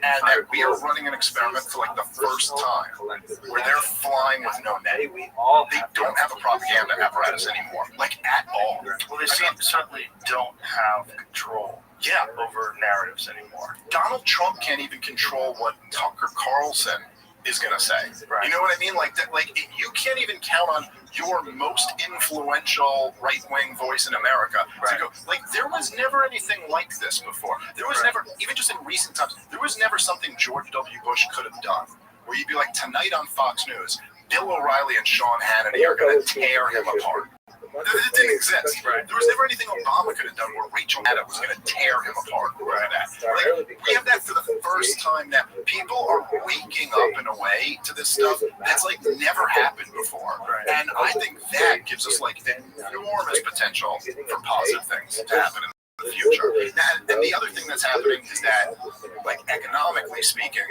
And that we are running an experiment for like the first time where they're flying with no net. They don't have a propaganda apparatus anymore, like at all. Well, they certainly don't have control over narratives anymore. Donald Trump can't even control what Tucker Carlson is going to say. Right. You know what I mean? Like that. Like you can't even count on your most influential right-wing voice in America to go. Like there was never anything like this before. There was never, even just in recent times, there was never something George W. Bush could have done where you'd be like, tonight on Fox News, Bill O'Reilly and Sean Hannity are going to tear him apart. It didn't exist. There was never anything Obama could have done where Rachel Maddow was going to tear him apart over that. Like, we have that for the first time now. People are waking up in a way to this stuff that's like never happened before. And I think that gives us like enormous potential for positive things to happen in the future. And the other thing that's happening is that, like economically speaking,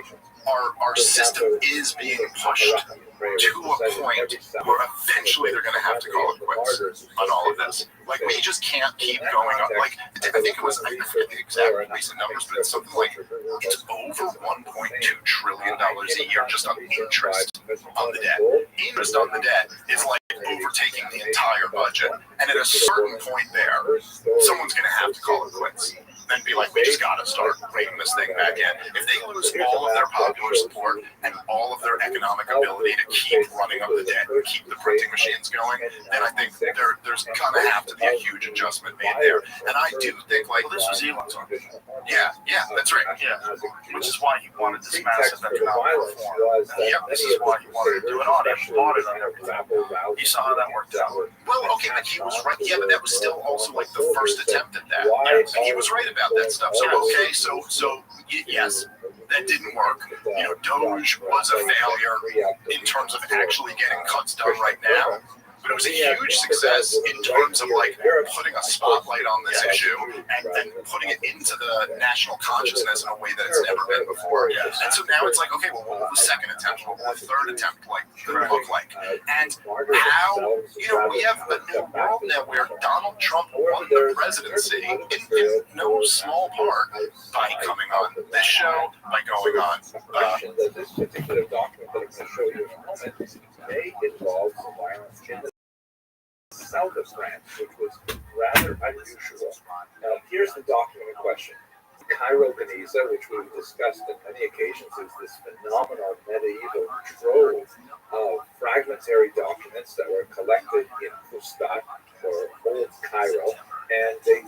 our system is being pushed to a point where eventually they're going to have to call it quits on all of this. Like, we just can't keep going up. Like, I think it was, I forget the exact recent numbers, but it's something like, it's over $1.2 trillion a year just on interest on the debt. Interest on the debt is like overtaking the entire budget. And at a certain point there, someone's going to have to call it quits. Then be like, we just got to start reining this thing back in. If they lose all of their popular support and all of their economic ability to keep running up the debt and keep the printing machines going, then I think there's going to have to be a huge adjustment made there. And I do think, like, Well, this was Elon's argument. Yeah, that's right. Yeah, which is why he wanted this massive economic reform. This is why he wanted to do it on it. He bought it on everything. You saw how that worked out. Well, okay, but he was right. Yeah, but that was still also like the first attempt at that. And he was right about that stuff. So okay, so yes, that didn't work. You know, Doge was a failure in terms of actually getting cuts done right now. But it was a huge success in terms of like putting a spotlight on this issue and putting it into the national consciousness in a way that it's never been before. And so now it's like, okay, well, what will the second attempt, what will the third attempt look like? And how, you know, we have a new world now where Donald Trump won the presidency in no small part by coming on this show, by going on. This particular document that I'm going to show you in a moment may involve some violence in the south of France, which was rather unusual. Now, here's the document in question. Cairo Geniza, which we've discussed on many occasions, is this phenomenal medieval trove of fragmentary documents that were collected in Fustat, or Old Cairo, and they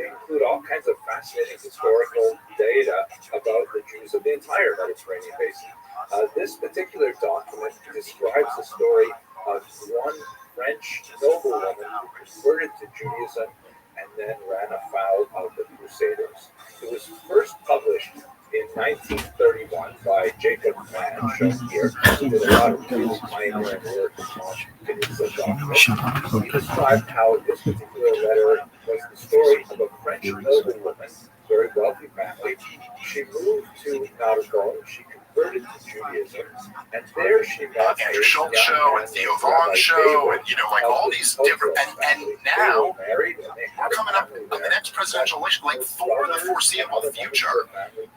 include all kinds of fascinating historical data about the Jews of the entire Mediterranean basin. This particular document describes the story of one French noblewoman who converted to Judaism and then ran afoul of the Crusaders. It was first published in 1931 by Jacob Mann, shown here. He did a lot of really pioneering work on Geniza documents. He described how this particular letter was the story of a French noblewoman, very wealthy family. She moved to Narbonne. She converted to Judaism, and there she met Andrew Schultz show and Theo Vaughn show, and you know, like all these different. And now we're coming up on the next presidential election, like for the foreseeable future.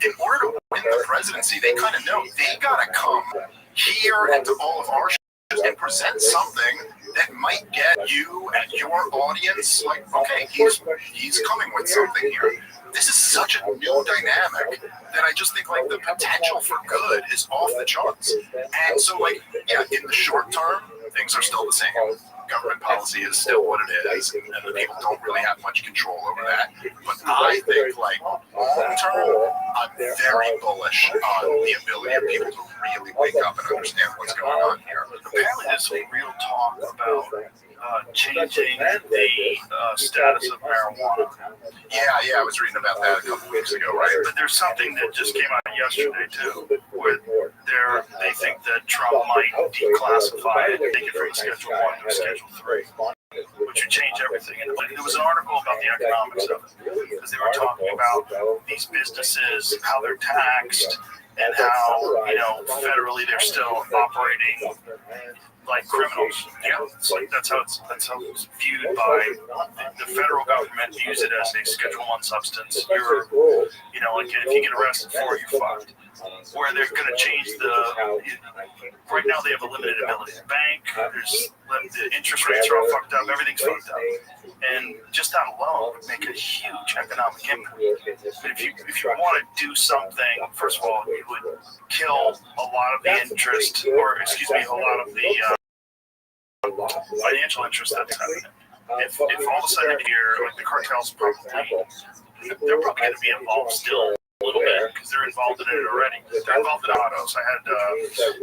In order to win the presidency, they kind of know they gotta come here and to all of our shows and present something that might get you and your audience like, okay, he's coming with something here. This is such a new dynamic that I just think like the potential for good is off the charts. And so like, yeah, in the short term, things are still the same. Government policy is still what it is, and the people don't really have much control over that. But I think like long term, I'm very bullish on the ability of people to really wake up and understand what's going on here. Apparently, there's some real talk about changing the status of marijuana. Yeah, I was reading about that a couple weeks ago, right? But there's something that just came out yesterday too, where they think that Trump might declassify it, take it from Schedule 1 to Schedule 3, which would change everything. And there was an article about the economics of it, because they were talking about these businesses, how they're taxed, and how, federally they're still operating like criminals. Yeah, it's like that's how it's viewed by the federal government. Views it as a Schedule 1 substance. You're, like if you get arrested for it, you're fucked. Where they're going to change right now they have a limited ability to bank. The interest rates are all fucked up. Everything's fucked up. And just that alone would make a huge economic impact. But if you want to do something, first of all, you would kill a lot of the interest, a lot of the financial interest that's happening. If all of a sudden here, like the cartels they're probably going to be involved still a little bit because they're involved in it already. They're involved in autos. I had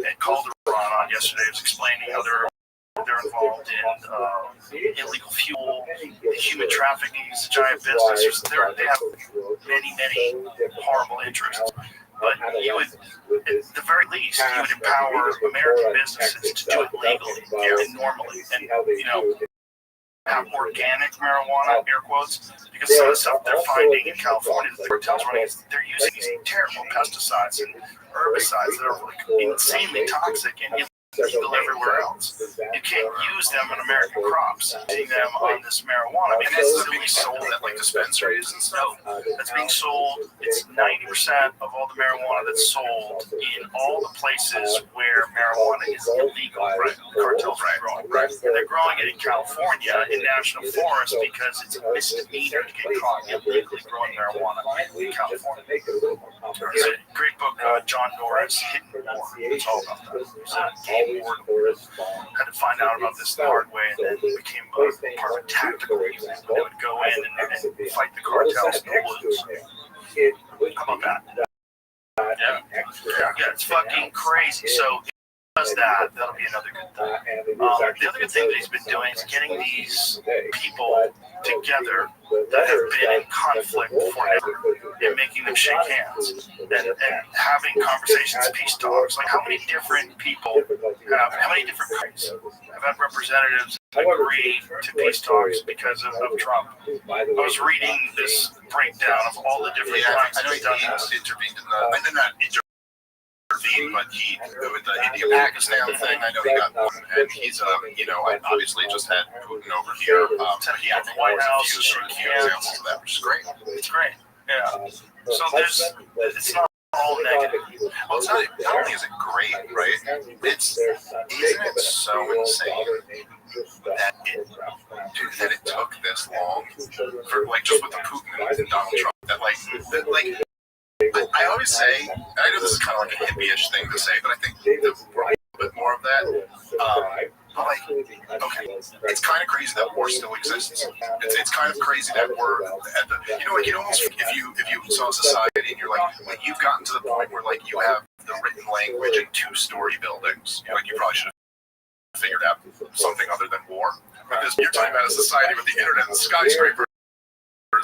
Ed Calderon on yesterday. He was explaining how they're involved in illegal fuel, human trafficking is a giant business. They have many horrible interests. But you would, at the very least, you would empower American businesses to do it legally and normally, and have organic marijuana, air quotes, because some of the stuff they're finding in California that the cartels running, they're using these terrible pesticides and herbicides that are like insanely toxic and illegal everywhere else. You can't use them on American crops. Using them on this marijuana, And this is being sold at like dispensaries and stuff. that's being sold. It's 90% of all the marijuana that's sold in all the places where marijuana is illegal. Right, the cartels are growing. Right. And they're growing it in California in national forests because it's a misdemeanor to get caught illegally growing marijuana in California. There's a great book, John Norris, Hidden War. It's all about that. It's a game warden. Had to find out about this the hard way, and then became part of a tactical unit. They would go in and fight the cartels and lose. How about that? Yeah, it's fucking crazy. So if he does that, that'll be another good thing. The other good thing that he's been doing is getting these people together that have been in conflict forever and making them shake hands and having conversations, peace talks. Like how many different people how many different countries have had representatives agree to peace talks because of Trump? I was reading this breakdown of all the different times. I know he intervened but he with the India-Pakistan thing, I know he got one, and he's I obviously just had Putin over here. He had the White House, examples of that, which is great. It's great, yeah. So it's not all negative. Well, it's not only is it great, right? Isn't it so insane that it took this long for just with the Putin and Donald Trump that I always say, and I know this is kind of like a hippie-ish thing to say, but I think there's a little bit more of that. Okay, it's kind of crazy that war still exists. It's kind of crazy that we're at the, you almost, if you saw society and you're like you've gotten to the point where you have the written language in 2-story buildings. You probably should have figured out something other than war, because you're talking about a society with the internet and skyscrapers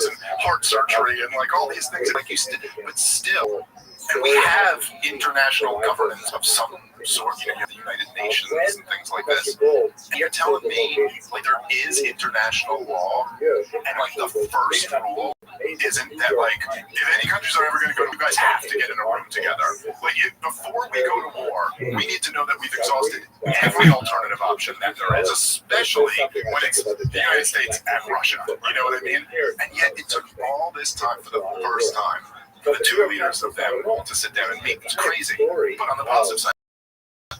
and heart surgery and all these things but still, and we have international governance of some sort. You have the United Nations and things like this. And you're telling me there is international law, and the first rule isn't that if any countries are ever going to go, you guys have to get in a room together. Before we go to war, we need to know that we've exhausted every alternative option that there is, especially when it's the United States and Russia. You know what I mean? And yet it took all this time for the first time for the two leaders of them to sit down and meet. It's crazy. But on the positive side,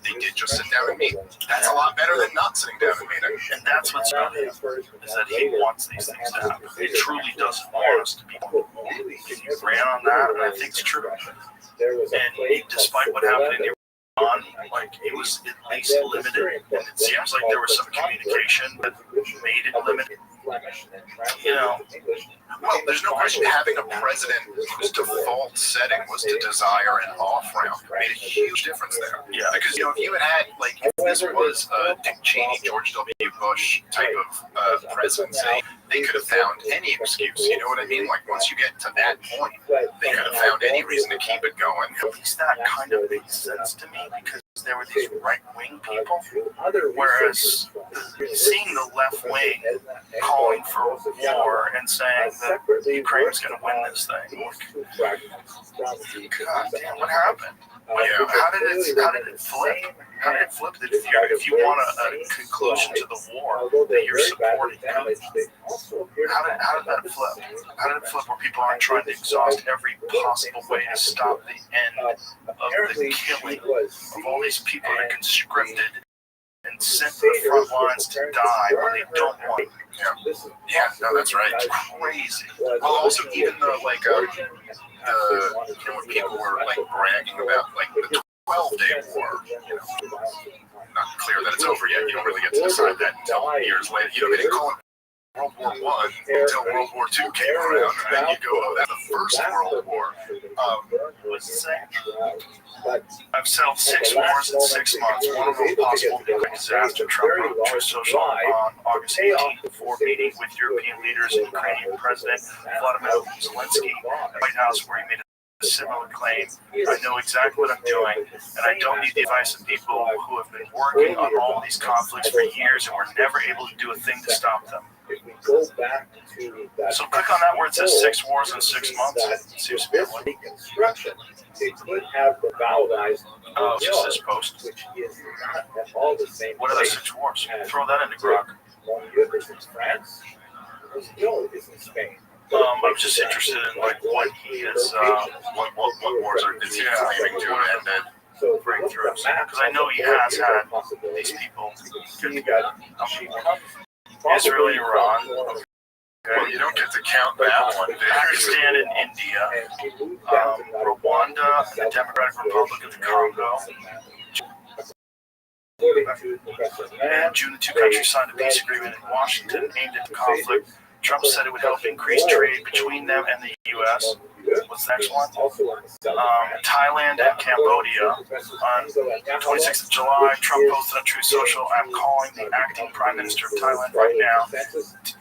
they did just sit down and meet. That's a lot better than not sitting down and meeting. And that's what's about him, is that he wants these things to happen. He truly doesn't want us to be. He ran on that, and I think it's true. And despite what happened in Iran, it was at least limited. And it seems like there was some communication that made it limited. Flemish and then translated You know, to English. Well, there's no question having a president whose default setting was to desire an off-ramp made a huge difference there. yeah. Because, if you had like, if this was a Dick Cheney, George W. Bush type of presidency, they could have found any excuse. You know what I mean? Like, once you get to that point, they could have found any reason to keep it going. At least that kind of made sense to me because there were these right-wing people, whereas seeing the left wing calling for war and saying that Ukraine's going to win this thing. God damn, what happened? Yeah. How did it flip? How did it flip? That if you want a conclusion to the war, that you're supporting Putin? How did that flip? How did it flip where people aren't trying to exhaust every possible way to stop the end of the killing of all these people that are conscripted and sent to the front lines to die when they don't want to? Yeah, no, that's right. It's crazy. Well, also, even the, like, when people were, like, bragging about, like, the 12-day war, not clear that it's over yet. You don't really get to decide that until years later. They didn't call it World War I until World War II came around, and then you go, oh, that's the First World War. What's the saying? I've settled 6 wars in 6 months. One of them possible nuclear disaster. Trump wrote to Truth Social on August 18th before meeting with European leaders and Ukrainian President Vladimir Zelensky at the White House, where he made a similar claim. I know exactly what I'm doing, and I don't need the advice of people who have been working on all these conflicts for years and were never able to do a thing to stop them. So click on that where it says 6 wars in 6 months. Seems to be what. Reconstruction, it could have revitalized Just this post. which is not at all the same. What are the 6 wars? Throw that into Grok. One is in France, Brazil is in Spain. I'm just interested in like what he is, What wars is he claiming to have ended? So breakthroughs. Because I know he has had these people. Israel, Iran. Well, you don't get to count that one. Pakistan and India, Rwanda, the Democratic Republic of the Congo. In June, the 2 countries signed a peace agreement in Washington aimed at the conflict. Trump said it would help increase trade between them and the U.S. What's the next one? Thailand and Cambodia. On 26th of July, Trump posted on Truth Social, I'm calling the acting Prime Minister of Thailand right now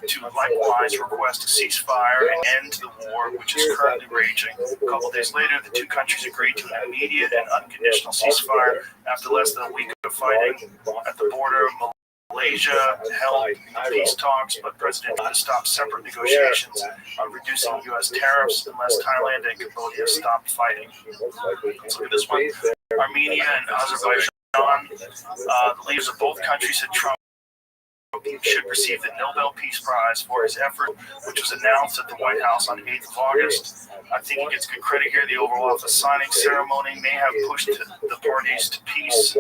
to likewise request a ceasefire and end the war, which is currently raging. A couple days later, the 2 countries agreed to an immediate and unconditional ceasefire after less than a week of fighting at the border of Malaysia held peace talks, but President Trump stopped separate negotiations on reducing U.S. tariffs unless Thailand and Cambodia stopped fighting. Let's look at this one. Armenia and Azerbaijan, the leaders of both countries said Trump should receive the Nobel Peace Prize for his effort, which was announced at the White House on 8th of August. I think he gets good credit here. The Oval Office signing ceremony may have pushed the parties to peace,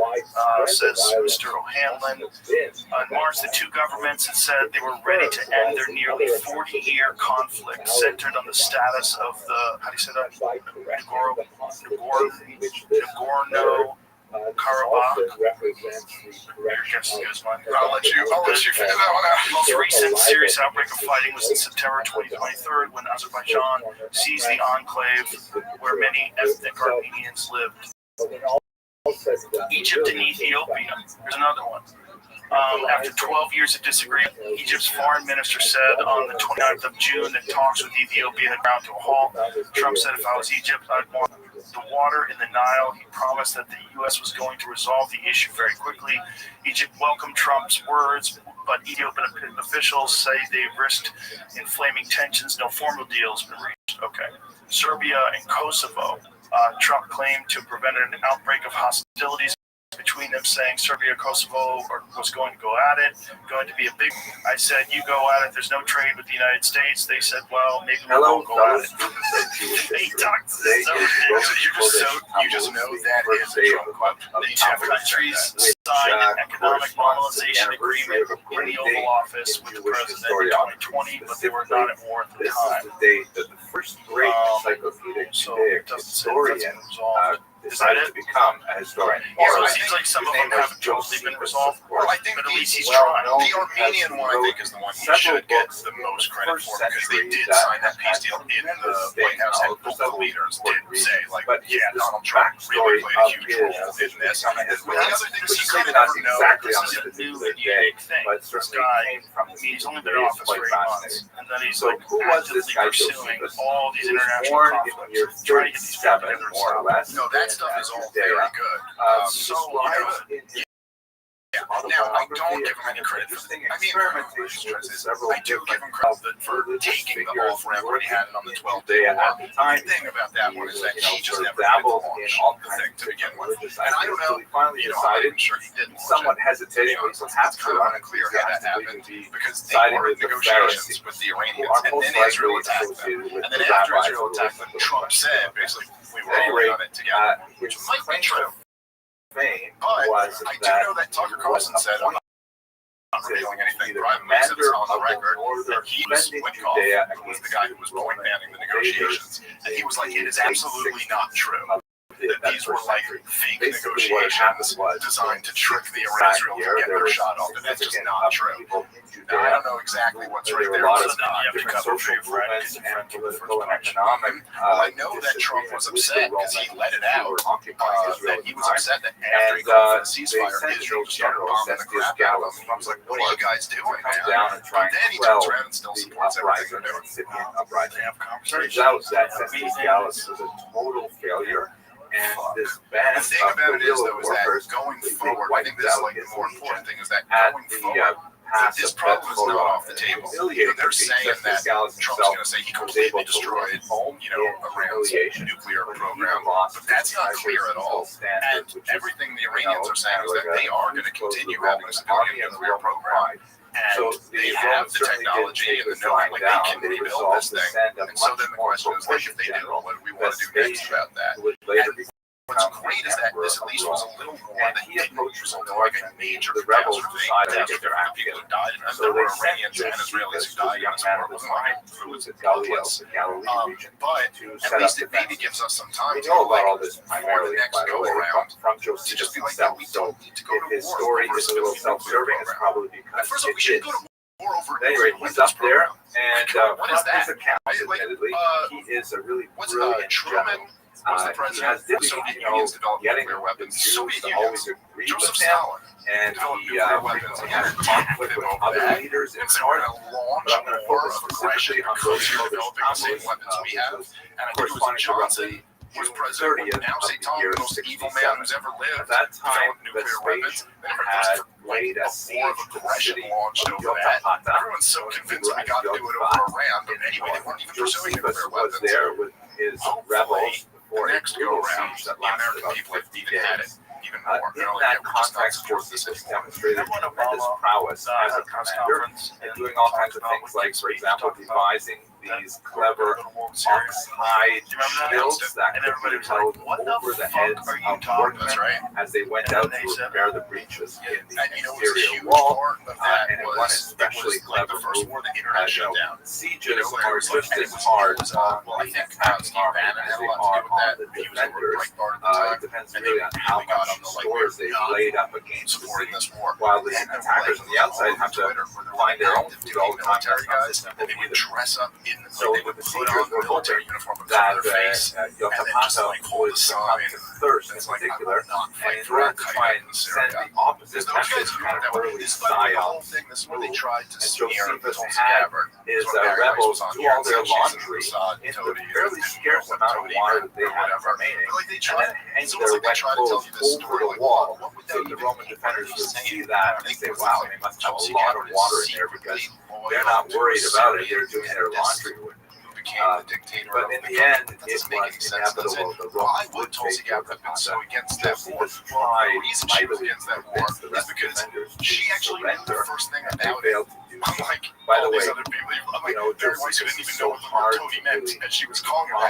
says Mr. O'Hanlon. In March, the 2 governments had said they were ready to end their nearly 40-year conflict centered on the status of the, how do you say that? Nagorno-Karabakh. Your guess is good as mine. I'll let you figure that one out. The most recent serious outbreak of fighting was in September 2023 when Azerbaijan seized the enclave where many ethnic Armenians lived. Egypt and Ethiopia. Here's another one. After 12 years of disagreement, Egypt's foreign minister said on the 29th of June that talks with Ethiopia had ground to a halt. Trump said, if I was Egypt, I'd want the water in the Nile. He promised that the U.S. was going to resolve the issue very quickly. Egypt welcomed Trump's words, but Ethiopian officials say they've risked inflaming tensions. No formal deal has been reached. Okay. Serbia and Kosovo. Trump claimed to prevent an outbreak of hostilities between them, saying Serbia, Kosovo was going to go at it, going to be a big. I said, you go at it. There's no trade with the United States. They said, well, maybe we won't go at it. They talked to this. You just know that is a Trump quote. The 2 countries signed an economic normalization agreement in the Oval Office with the president in 2020, but they were not at war at the time. The first great encyclopedic So it doesn't say that's been resolved. decided to become a historian. Also, it seems like some of them haven't totally been resolved. Well, I think but at least he's well trying. known The Armenian one, I think, is the one he should get the most credit for because they did sign that peace deal in the White House, and both the leaders did say, like, yeah, Donald Trump really played a huge role in this. Well, the other thing is he kind of never know exactly this on is this a new particular and day, unique thing. but This certainly guy, came from I mean, he's only been in office for 8 months, and then he's So like who was this actively guy pursuing Josephus? all these He was international born in the conflicts, year trying to get these people 37, together. more or less. No, that stuff is all Judea. very good. So Yeah. Now, I don't give him any credit for the experimentation with several I do give him credit for taking the off ramp when he had it on the 12th day. at the time. The thing about that one is that he just never dabbled did in all the kinds thing of to begin with. religious And I don't know, ideas. So he finally I'm decided, sure he did somewhat hesitatingly, it's perhaps kind of unclear how that happened because they siding were in with the negotiations Pharisees, with the who Iranians, are and most then Israel likely attacked them. associated with And then the after rabbis Israel who attacked them, Trump said, basically, we were all in on it together, which might be true. Fame But was I do know that Tucker Carlson said, I'm not revealing anything, but I'm going to set on the record that he was Witkoff, who was the guy who was point manning the negotiations, and he was like, it is absolutely not true that these were like fake negotiations designed to trick the Israel to get their shot off, and that's just not true. Now, I don't know exactly what's right there, but you have to cover for your friend because your friend came with the first punch. Well, I know that Trump was upset because he let it out, that he was upset that after he called for the ceasefire, Israel started bombing the crap out of him. He was like, what are you guys doing, man? But then he turns around and still supports everything they're doing. They have conversations. Turns out that Census Gallus was a total failure. And this band The thing about it is, though, is that going forward, I think this is like the more important thing is that going forward, this problem is not off the table. They're saying that Trump's going to say he completely destroyed, Iran's nuclear program, but that's not clear at all. And everything the Iranians are saying is that they are going to continue having a civilian nuclear program. And they have the technology and the knowing, like they can rebuild this thing. And so then the question is, like, if they do, what do we want to do next about that? And what's great is that this at least was a little more than didn't result in like a major catastrophe. The people who died, and there were Iranians and Israelis who died in this war. It wasn't like it was helpless. But at least it maybe gives us some time to go like for the next go around to just be like, yeah, we don't need to go to war over a civilian nuclear program. First of all, we should go to war over anyway, he's up there, and what is that? Admittedly, he is a really brilliant Truman was the president. The Soviet Union's developed nuclear weapons. The Soviet Union, Joseph Stalin, and developed nuclear weapons. He had a conflict with other leaders in order to launch a war of aggression because you're developing the same weapons we have. And I think it was Johnson was president. Now say Tom, the most evil man who's ever lived, at that time, nuclear the weapons. had laid a siege war of aggression launched over that. Everyone's so convinced we got to do it over Iran, but anyway, they weren't even pursuing nuclear weapons. Was there with his rebels the next go around, the American people have even had it even more. In that context, Joseph has demonstrated tremendous prowess as a commander and doing all kinds of things like, for example, devising these clever ox-hide shields that could be held over the heads of workmen as they went out to repair the breaches in the exterior wall. And one especially clever move, sieges are just as hard on the attacking army as they are on the defenders. It depends really on how much stores they've laid up against supporting this war. While the attackers on the outside have to find their own food all the time. They would dress up in so they would put on the military uniform and that cover their face, Yotapata was succumbing to thirst in particular, and in order to try and send the opposite message, kind of early psyops, and Josephus had his rebels do all their laundry in the fairly scarce amount of water that they had remaining, and then hang their wet clothes over the wall, so the Roman defenders would see that and say, wow, they must have a lot of water in there because they're not worried about it, they're doing their laundry with it. But in the end, it was inevitable. The Romans would take Yotapata. Josephus tried mightily against that war is because she actually knew the first thing about it. Unlike by the way, other people, there was who didn't even know what the word Tony meant, and she was calling her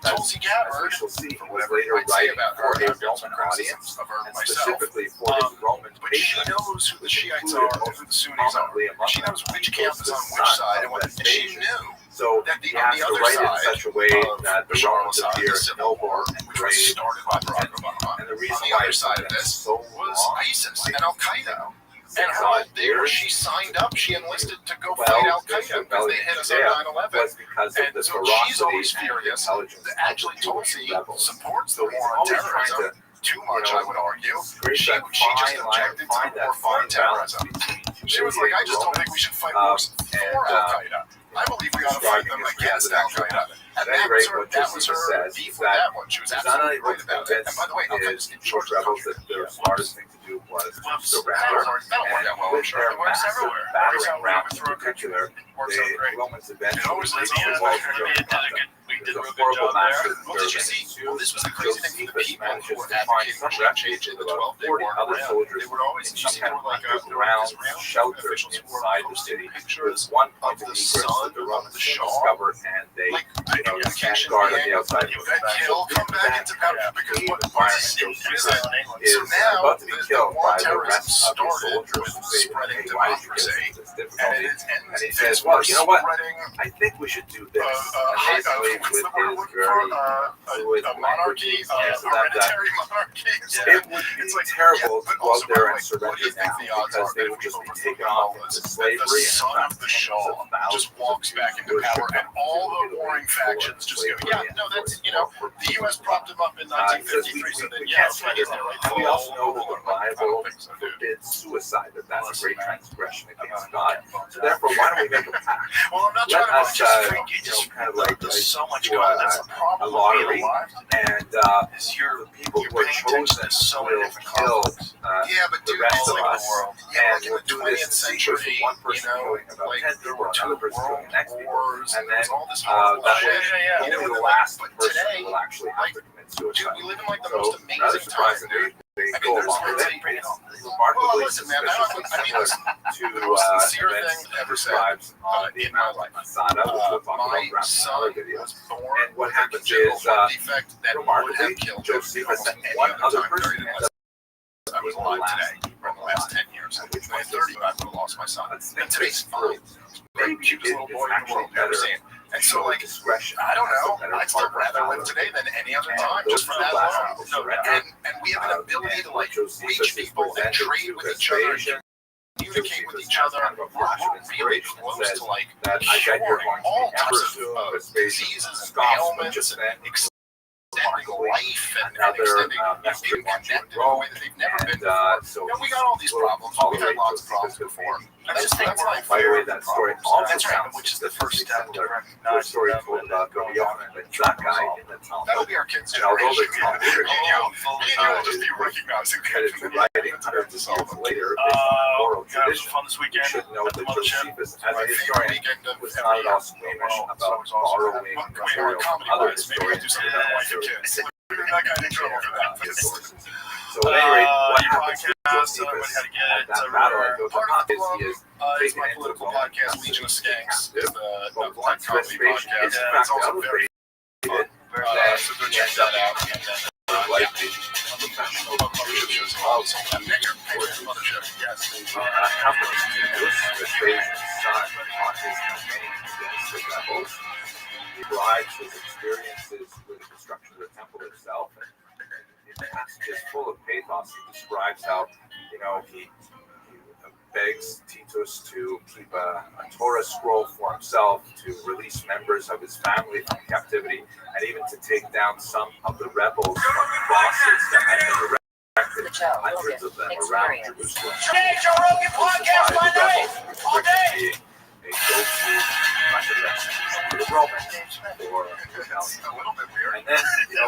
Tulsi Gabbard for whatever you might say about her. I've built an audience of her myself. But she knows who the Shiites are and who the Sunnis are. She knows which camp is on which side, and she knew So That he on has the to other write it in side such a way that the Bashar Romans al-Assad, appear the civil war, noble and which was brave. started by Barack Obama. And the reason On the why other it's side of been this so was long, ISIS and Al Qaeda. And her 6 whole odd thing years, was she signed up, she enlisted to go well, fight Al they Qaeda showed because they hit us on 9/11. was because of And the so she's ferocity always and furious. intelligence That of actually the Jewish Tulsi rebels. supports So the he's war on always trying terrorism. to Too much, I would argue. scrape She that just fine line, objected to find the that war for fine balance terrorism. between She was like, I just don't think we should fight wars for Al Qaeda. I believe we ought to fight them against Al Qaeda. And that was her beef with that one. She was absolutely right about it. And by the way, Al Qaeda's in charge of the rebels country. that the smartest thing to do was That'll surrender. work out well, I'm sure. It works everywhere. Every time we overthrow a country, it works out The great. Romans It eventually always leads reached to the walls of Jericho. we did a There's real good job there. massive Well, did you see? Well, this was the crazy thing for the people who were advocating for change in the 12-day war in Iran. They were always, you see, there were like underground Israeli shelter officials who were inside the posting city. pictures One of point of the egress son that the of Romans the Shah. discovered, and they Like, stand guard on the outside. he'll come back into power because what is it? Is So now about to be the killed war by the terrorism rest of the started soldiers with who say, spreading hey, why is democracy, this and difficulty? it And he ends says, well, you know what? spreading I think we should do this. what's Amazingly, the with word his looking very for? fluid A monarchy, language, hereditary monarchy. it would be It's like, terrible but to go also, out there by and the way, what do surrender you think now the odds because are they that would if we just be overthrow taken off Congress, into that slavery. the son of the Shah just walks back into power and all the warring factions just go, yeah, no, that's, the U.S. propped him up in 1953, so then, yeah, can't he's say there, that. And we also know that the I Bible don't think so, dude. forbids suicide, that that's a great transgression against God. So therefore, why don't we make a pact? Well, I'm not Let trying to us, just think it just kind of like there's so much do going on. That's the a problem with lottery, being alive today. and Is you're the people who are paying attention chosen to so many will different kill conflicts. Yeah, but the dude, rest it's of like us, the world. and Yeah, like in we'll the do this 20th in secret century, for one person killing about like 10 there people, were two another person killing world the next people, wars, and and then there's all this horrible that shit. way only the last person will actually have to commit Dude, suicide. we live in like the So, most rather amazing time, surprisingly, dude. they I mean, go there's along with really- it. It's Well, remarkably listen, man, suspicious and similar the to most sincere events thing ever said described on the in my Mount life. Masada, which we'll talk about My perhaps in son another video. was born And what with a happens congenital is, heart defect that would remarkably, have killed him Josephus almost and any one other time person during ends the up I was alive today, or in the last 10 years. At which When I point was 30, I would have lost my son. Let's And think today's this through. fine. The cutest little boy in the world, never seen. And so, like, discretion. I don't That's a know. better I'd still part rather of live it. today than any other And time, those just for two that last long. people No, surrender. and we have an ability to, like, Josephus reach is people and presented trade to with each Vespasian. other, communicate with Josephus each other. has kind of a flash of We're really inspiration that close says to, like, that I bet you're curing going to all be ever types soon. of Vespasian diseases and scoffs, but ailments just then extending life and another extending message being wants you to connected in a grow. way that they've never been And before. so We got all these problems. We've had lots of problems before. I just think, life. by the way, that story also That's right, sounds which is the first step to similar to a recognize story them told and about going Rabbi on Rothschild, and that guy in the That'll Talmud. be our kids' And although generation. the Talmud is You'll just be recognizing headed to writing hundreds of years later based on oral tradition, fun this you weekend. should know at the that mothership. Josephus, as My a favorite historian, weekend of was every not at year. all squeamish about borrowing material from other historians Maybe about I do kids. something that guy in trouble for that. So at any rate, what your happens to podcast, Josephus how to get at it, that so battle we're at Gotha part of the is he is It's taken my into political Roman podcast, custody. Legion of Skanks. Is the But black once comedy Vespasian podcast. is in It's fact also elevated, very fun. So go check that out. And then, like the professional Mothership shows also. Picture Mothership, yes. accompanies Titus, Vespasian's son, on his campaign against the rebels. He describes his experiences with the construction of the temple itself, and in passages full of pathos, he describes how, he begs Titus to keep a Torah scroll for himself, to release members of his family from captivity, and even to take down some of the rebels from crosses that had been erected, hundreds of them around Jerusalem. Today, Joe Rogan podcast by night, all day. A go-to weapon execution for the Romans for rebellion. A little bit weird. And then,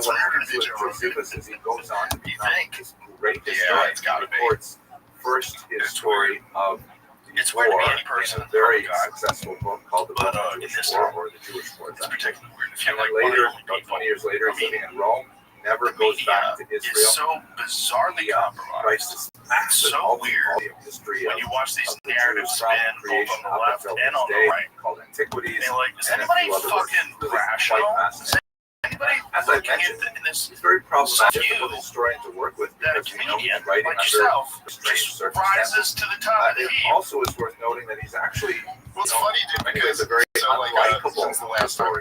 what happens with Josephus is he goes on to become this great Yeah, historian. it's gotta be. Records first his story of the It's weird to war be any person. in a very Oh, God. successful book called The But, Roman in Jewish this War, time, or The Jewish War. It's particularly weird. If And you're then like later, one of the about people, 20 years later, he's I mean, living in Rome, never the goes back to media Israel. is so bizarrely compromised. Writes this massive So weird. history When of you watch these of the narratives Jews from spin both creation on the up left until and this on the day, right, called Antiquities. they're like, is and a anybody few other fucking books. Really rational? quite Is fascinating. anybody As I looking mentioned, at in this He's very problematic few for the historian to work with that a because comedian he's writing like under yourself strange just circumstances. rises to the top of the It heap? also is worth noting that he's actually, Well, it's funny, dude, in many because ways, a very so like since the last time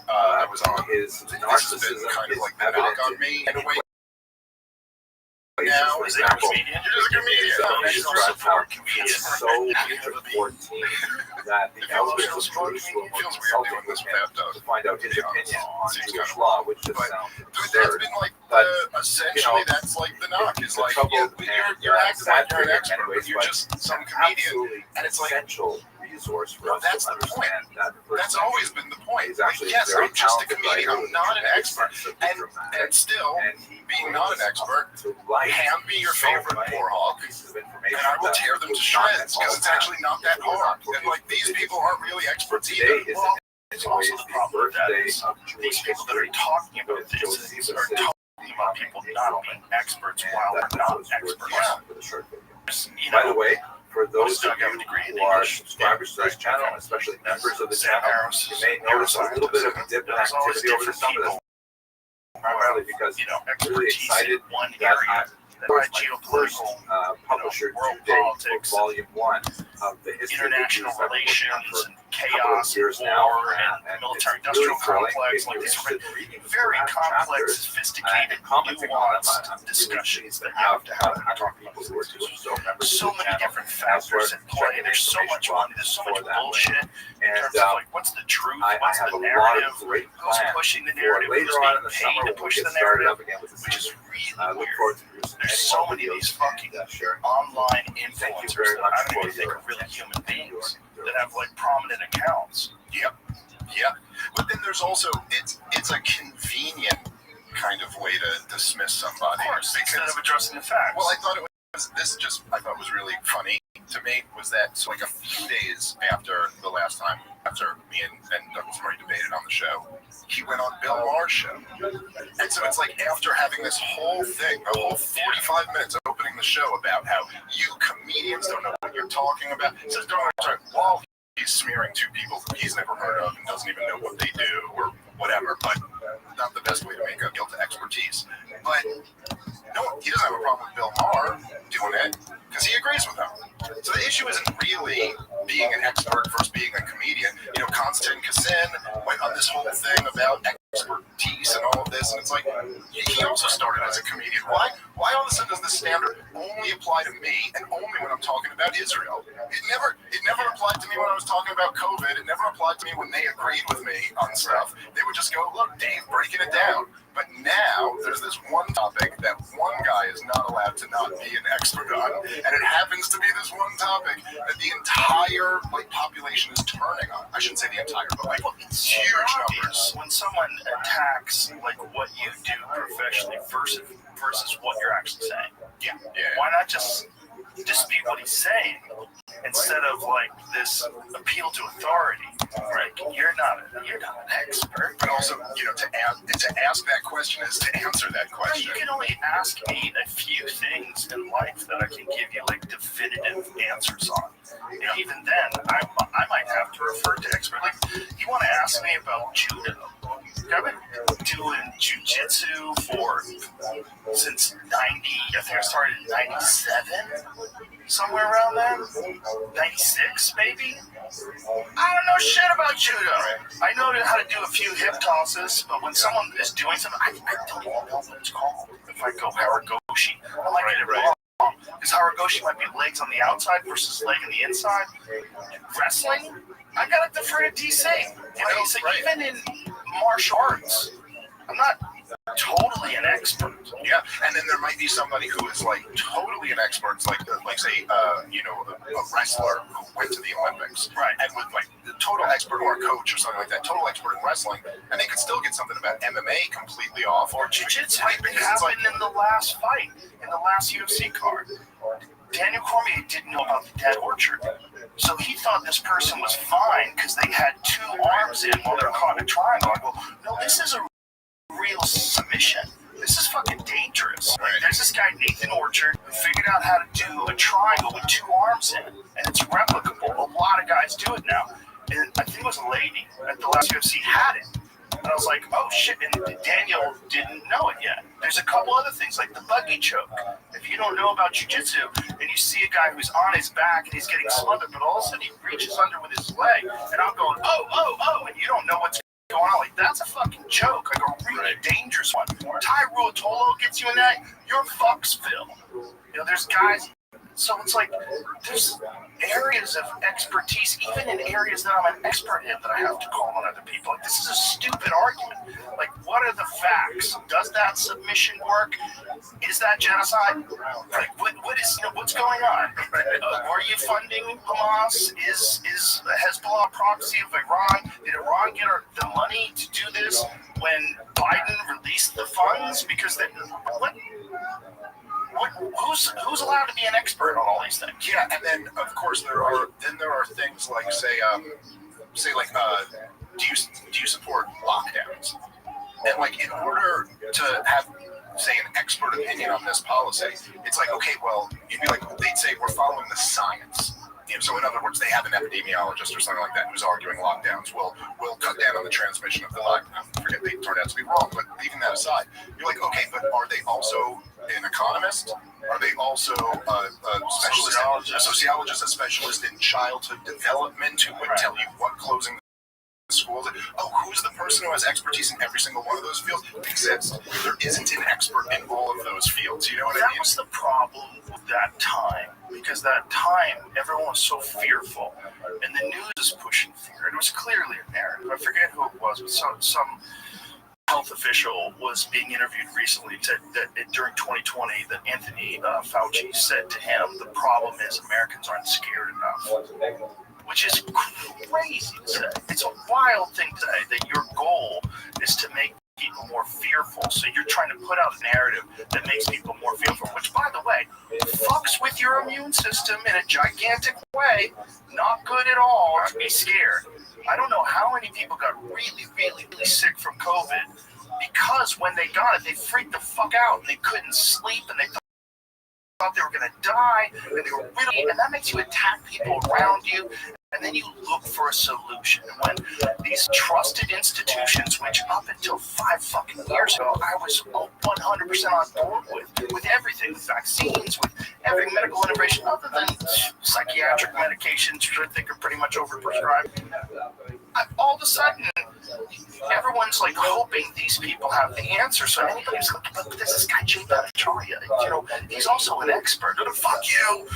I was on, this has been kind of like the knock on me in a way. Now is that comedian? You're just a comedian. National support comedian. So important that the elders of Jerusalem were consulting with him to find out his opinion on Jewish law, which just sounds That's absurd. been like essentially that's like the knock is like you're acting like you're an expert, but you're just some comedian, and it's like essential resource for us that's to the point. understand that the That's person always been the point. is Like, actually yes, very I'm just a talented comedian. writer I'm not an with expert, and still and he being not an expert, to write hand me your so favorite many poor hawk, pieces of and information I will that tear them to was not shreds because it's actually not that hard. And like these people aren't really experts Today either. is Well, It's also the problem with that birthday is of these Jewish people that are history. talking about this are talking about people not being experts while they're not experts. You By the know, way, for those of Doug have a you degree in who are English? subscribers to this channel, and especially members of the Sam channel, Harris you is may notice a little bit of a dip in There's always activity over the different summer. people That's primarily because you know, I'm really expertise excited in one that area. that was my first Geopolitical, publisher world to date politics, for Volume 1 of the history of the international Jews. I've been working on relations, for and a couple of chaos, years war, now, and it's military-industrial really thrilling. complex. If Like you're these are interested in reading the very last complex, chapters, sophisticated, commenting on them, nuanced I'm really discussions pleased that to you have to have a when you're number of talking people who are doing so. Members so of the many channel. different factors at play. There's so much money. There's so much bullshit in And terms of like what's the truth, I what's have the a lot narrative, of great who's plans pushing the for narrative, later who's on in being the paid summer to when we push get the started narrative, up again with the which is season. really Look weird. forward to producing There's many so more many of these videos fucking and sharing. online Thank you influencers very that much I don't for even think your are really human beings your that have like prominent accounts. Yep. But then there's also it's a convenient kind of way to dismiss somebody. Of course, instead because of addressing the facts. well, I thought it was this just I thought was really funny to me was that so like a few days after the last time after me and Douglas Murray debated on the show, he went on Bill Maher's show, and so it's like after having this whole thing, a whole 45 minutes opening the show about how you comedians don't know what you're talking about. It says while he's smearing two people he's never heard of and doesn't even know what they do or whatever, but not the best way to make a guilt to expertise. But no, he doesn't have a problem with Bill Maher doing it because he agrees with him. So the issue isn't really being an expert versus being a comedian. You know, Konstantin Kassin went on this whole thing about expertise and all of this, and it's like he also started as a comedian. Why all of a sudden does this standard only apply to me and only when I'm talking about Israel? It never applied to me when I was talking about COVID. It never applied to me when they agreed with me on stuff. They would just go, look, Dave, breaking it down. But now there's this one topic that one guy is not allowed to not be an expert on, and it happens to be this one topic that the entire population is turning on. I shouldn't say the entire, but it's huge numbers. When someone attacks like what you do professionally versus what you're actually saying. Yeah. Why not just dispute what he's saying instead of like this appeal to authority? Right? You're not an expert. But also, to ask that question is to answer that question. You can only ask me a few things in life that I can give you like definitive answers on. And even then, I might have to refer to expert. Like, you want to ask me about judo? I've been doing jiu-jitsu since 90. I think I started in 97, somewhere around there. 96, maybe. I don't know shit about judo. I know how to do a few hip tosses, but when someone is doing something, I don't know what it's called. If I go haragoshi, I might get it wrong. Because haragoshi might be legs on the outside versus leg on the inside. Wrestling, I gotta defer to DC. Even in martial arts, I'm not totally an expert. Yeah, and then there might be somebody who is totally an expert, like say a wrestler who went to the Olympics, right? And with the total expert or a coach or something like that, total expert in wrestling, and they could still get something about MMA completely off or jiu-jitsu. Right, because it's in the last fight, in the last UFC card. Daniel Cormier didn't know about the dead orchard. So he thought this person was fine because they had two arms in while they were caught in a triangle. I go, no, this is a real submission. This is fucking dangerous. There's this guy, Nathan Orchard, who figured out how to do a triangle with two arms in, and it's replicable. A lot of guys do it now. And I think it was a lady at the last UFC had it. And I was like, oh shit, and Daniel didn't know it yet. there's a couple other things like the buggy choke. If you don't know about jiu-jitsu and you see a guy who's on his back and he's getting smothered, but all of a sudden he reaches under with his leg, and I'm going, oh, and you don't know what's going on. Like, that's a fucking joke, like a really dangerous one. Ty Ruotolo gets you in that, you're Foxville. You know, there's guys. So it's like there's areas of expertise, even in areas that I'm an expert in, that I have to call on other people. Like, this is a stupid argument. Like, what are the facts? Does that submission work? Is that genocide? Like, what's going on? Are you funding Hamas? Is Hezbollah a proxy of Iran? Did Iran get the money to do this when Biden released the funds? Because who's allowed to be an expert on all these things? Yeah, and then of course there are things like do you support lockdowns? And like, in order to have, say, an expert opinion on this policy, it's like, okay, well, you'd be like, they'd say we're following the science. You know, so in other words, they have an epidemiologist or something like that who's arguing lockdowns will cut down on the transmission of the lockdown. I forget, they turned out to be wrong, but leaving that aside, you're like, okay, but are they also an economist? Are they also a sociologist, a specialist in childhood development who would tell you what closing schools? Oh, who's the person who has expertise in every single one of those fields? Exists. There isn't an expert in all of those fields. You know what I mean? That was the problem with that time, because that time everyone was so fearful, and the news is pushing fear. It was clearly a narrative. I forget who it was, but some health official was being interviewed recently that during 2020 that Anthony Fauci said to him, the problem is Americans aren't scared enough. Which is crazy to say. It's a wild thing to say that your goal is to make people more fearful. So you're trying to put out a narrative that makes people more fearful, which, by the way, fucks with your immune system in a gigantic way. Not good at all to be scared. I don't know how many people got really, really, really sick from COVID because when they got it, they freaked the fuck out and they couldn't sleep and they thought they were going to die, and they were really, and that makes you attack people around you, and then you look for a solution. And when these trusted institutions, which up until 5 fucking years ago, I was 100% on board with everything, with vaccines, with every medical innovation other than psychiatric medications, which I think are pretty much overprescribed. All of a sudden, everyone's like hoping these people have the answer. So anybody's like, but there's this guy Jay Bhattacharya, you know, he's also an expert. Fuck you.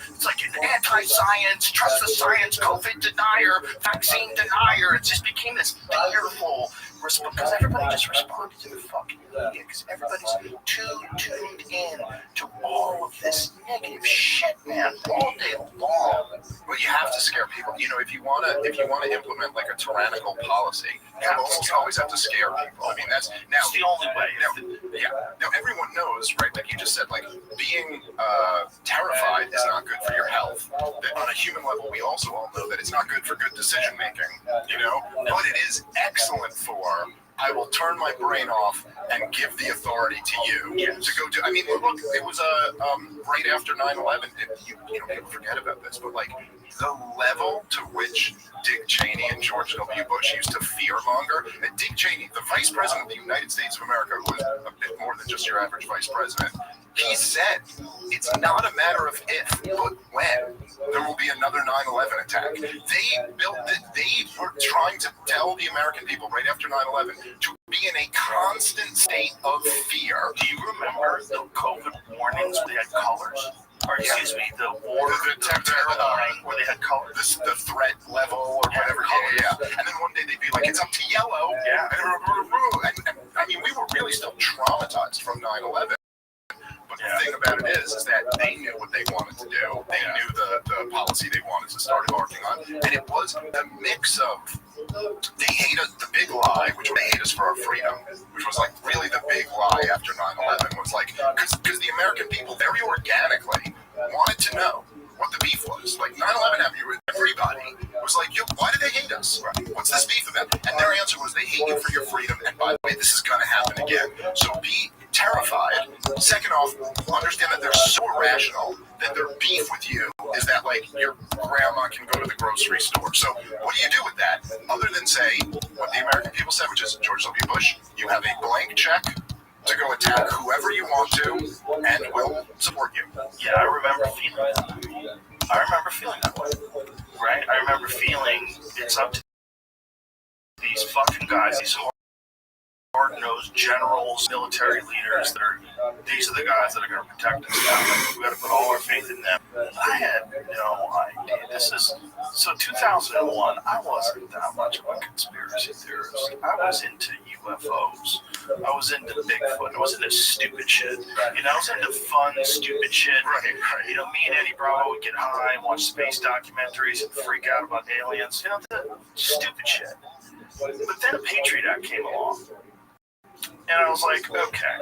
It's like an anti-science, trust the science, COVID denier, vaccine denier. It just became this fearful response because everybody just responded to the fucking media because everybody's too tuned in to all of this negative shit, man, all day long. But you have to scare people. You know, if you want to implement like a tyrannical policy, you almost always have to scare people. I mean, that's the only way. Now everyone knows, right? Like you just said, like being terrified is not good for your health. That on a human level, we also all know that it's not good for good decision making. You know, but it is excellent for. I will turn my brain off and give the authority to you to go do. I mean, look, it was right after 9/11. You know, people forget about this, but like the level to which Dick Cheney and George W. Bush used to fearmonger. And Dick Cheney, the Vice President of the United States of America, who was a bit more than just your average Vice President, he said it's not a matter of if, but when there will be another 9/11 attack. They were trying to tell the American people right after 9/11 to be in a constant state of fear. Do you remember the COVID warnings where they had colors? Or excuse me, the war terrifying where they had colors. The threat level or whatever. Yeah. And then one day they'd be like, it's up to yellow. Yeah. And I mean, we were really still traumatized from 9/11. But the thing about it is that they knew what they wanted to do. They knew the policy they wanted to start embarking on. And it was a mix of, they hate us, the big lie, which they hate us for our freedom, which was like really the big lie after 9/11 was like, because the American people very organically wanted to know what the beef was. Like 9/11 happened, everybody was like, yo, why do they hate us? What's this beef about? And their answer was, they hate you for your freedom, and by the way, this is going to happen again. So be terrified. Second off, understand that they're so irrational that their beef with you is that, like, your grandma can go to the grocery store. So what do you do with that? Other than say what the American people said, which is, George W. Bush, you have a blank check to go attack whoever you want to, and we'll support you. Yeah, I remember feeling that way, right? I remember feeling it's up to these fucking guys, these hard-nosed generals, military leaders these are the guys that are going to protect us. We got to put all our faith in them. I had no idea. So 2001, I wasn't that much of a conspiracy theorist. I was into UFOs. I was into Bigfoot. I was into stupid shit. I was into fun, stupid shit. Right. Me and Eddie Bravo would get high and watch space documentaries and freak out about aliens. The stupid shit. But then the Patriot Act came along. And I was like, okay,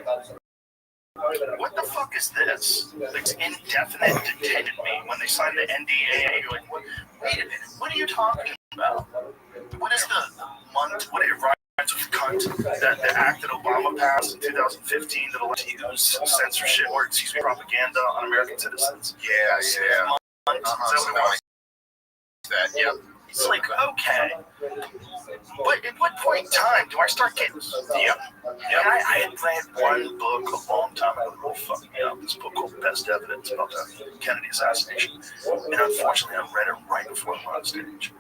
what the fuck is this? It's indefinite detention me. When they signed the NDAA, you're like, wait a minute, what are you talking about? What is the month, what it rhymes with cunt, that the act that Obama passed in 2015 that allowed to use censorship, or propaganda on American citizens? Yeah. Is that what it was? Yep. It's like, okay, but at what point in time do I start getting? Yep. And I had read one book a long time ago that really fucked me up. This book called Best Evidence about the Kennedy assassination. And unfortunately, I read it right before I went on stage.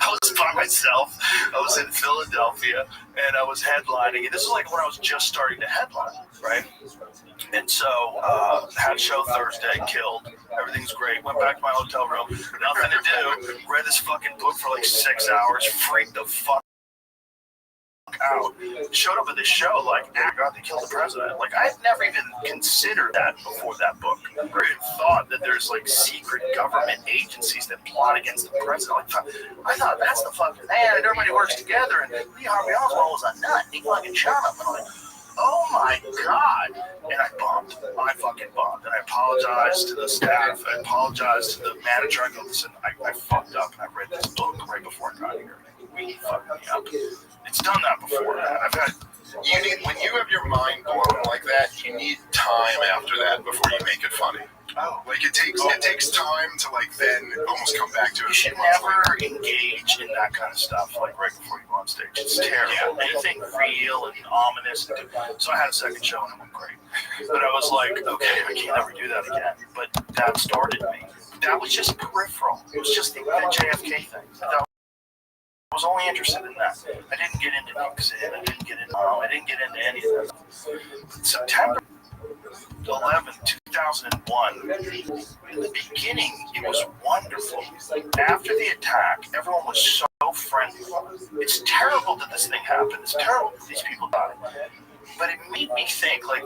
I was by myself. I was in Philadelphia, and I was headlining. And this was like when I was just starting to headline, right? And so, had a show Thursday, killed. Everything's great. Went back to my hotel room. Nothing to do. Read this fucking book for like 6 hours. Freaked the fuck out. Showed up at this show like, God, they killed the president. Like, I had never even considered that before that book. Or even thought that there's like secret government agencies that plot against the president. Like, I thought that's the fucking man, and everybody works together. And Lee Harvey Oswald was a nut. He fucking shot him. And I'm like, oh my God. And I bombed. I fucking bombed. And I apologized to the staff. I apologized to the manager. I go, listen, I fucked up. And I read this book right before I got here. Really fucked me up. It's done that before, man. When you have your mind blown like that, you need time after that before you make it funny. Oh. Like it takes time to like then almost come back to it. You should never engage in that kind of stuff like right before you go on stage. It's terrible. Yeah. Anything real and ominous. So I had a second show and it went great. But I was like, okay, I can't ever do that again. But that started me. That was just peripheral. It was just the JFK thing. I was only interested in that. I didn't get into Nixon. I didn't get into any of that. September 11th, 2001, in the beginning, it was wonderful. After the attack, everyone was so friendly. It's terrible that this thing happened. It's terrible that these people died. But it made me think, like,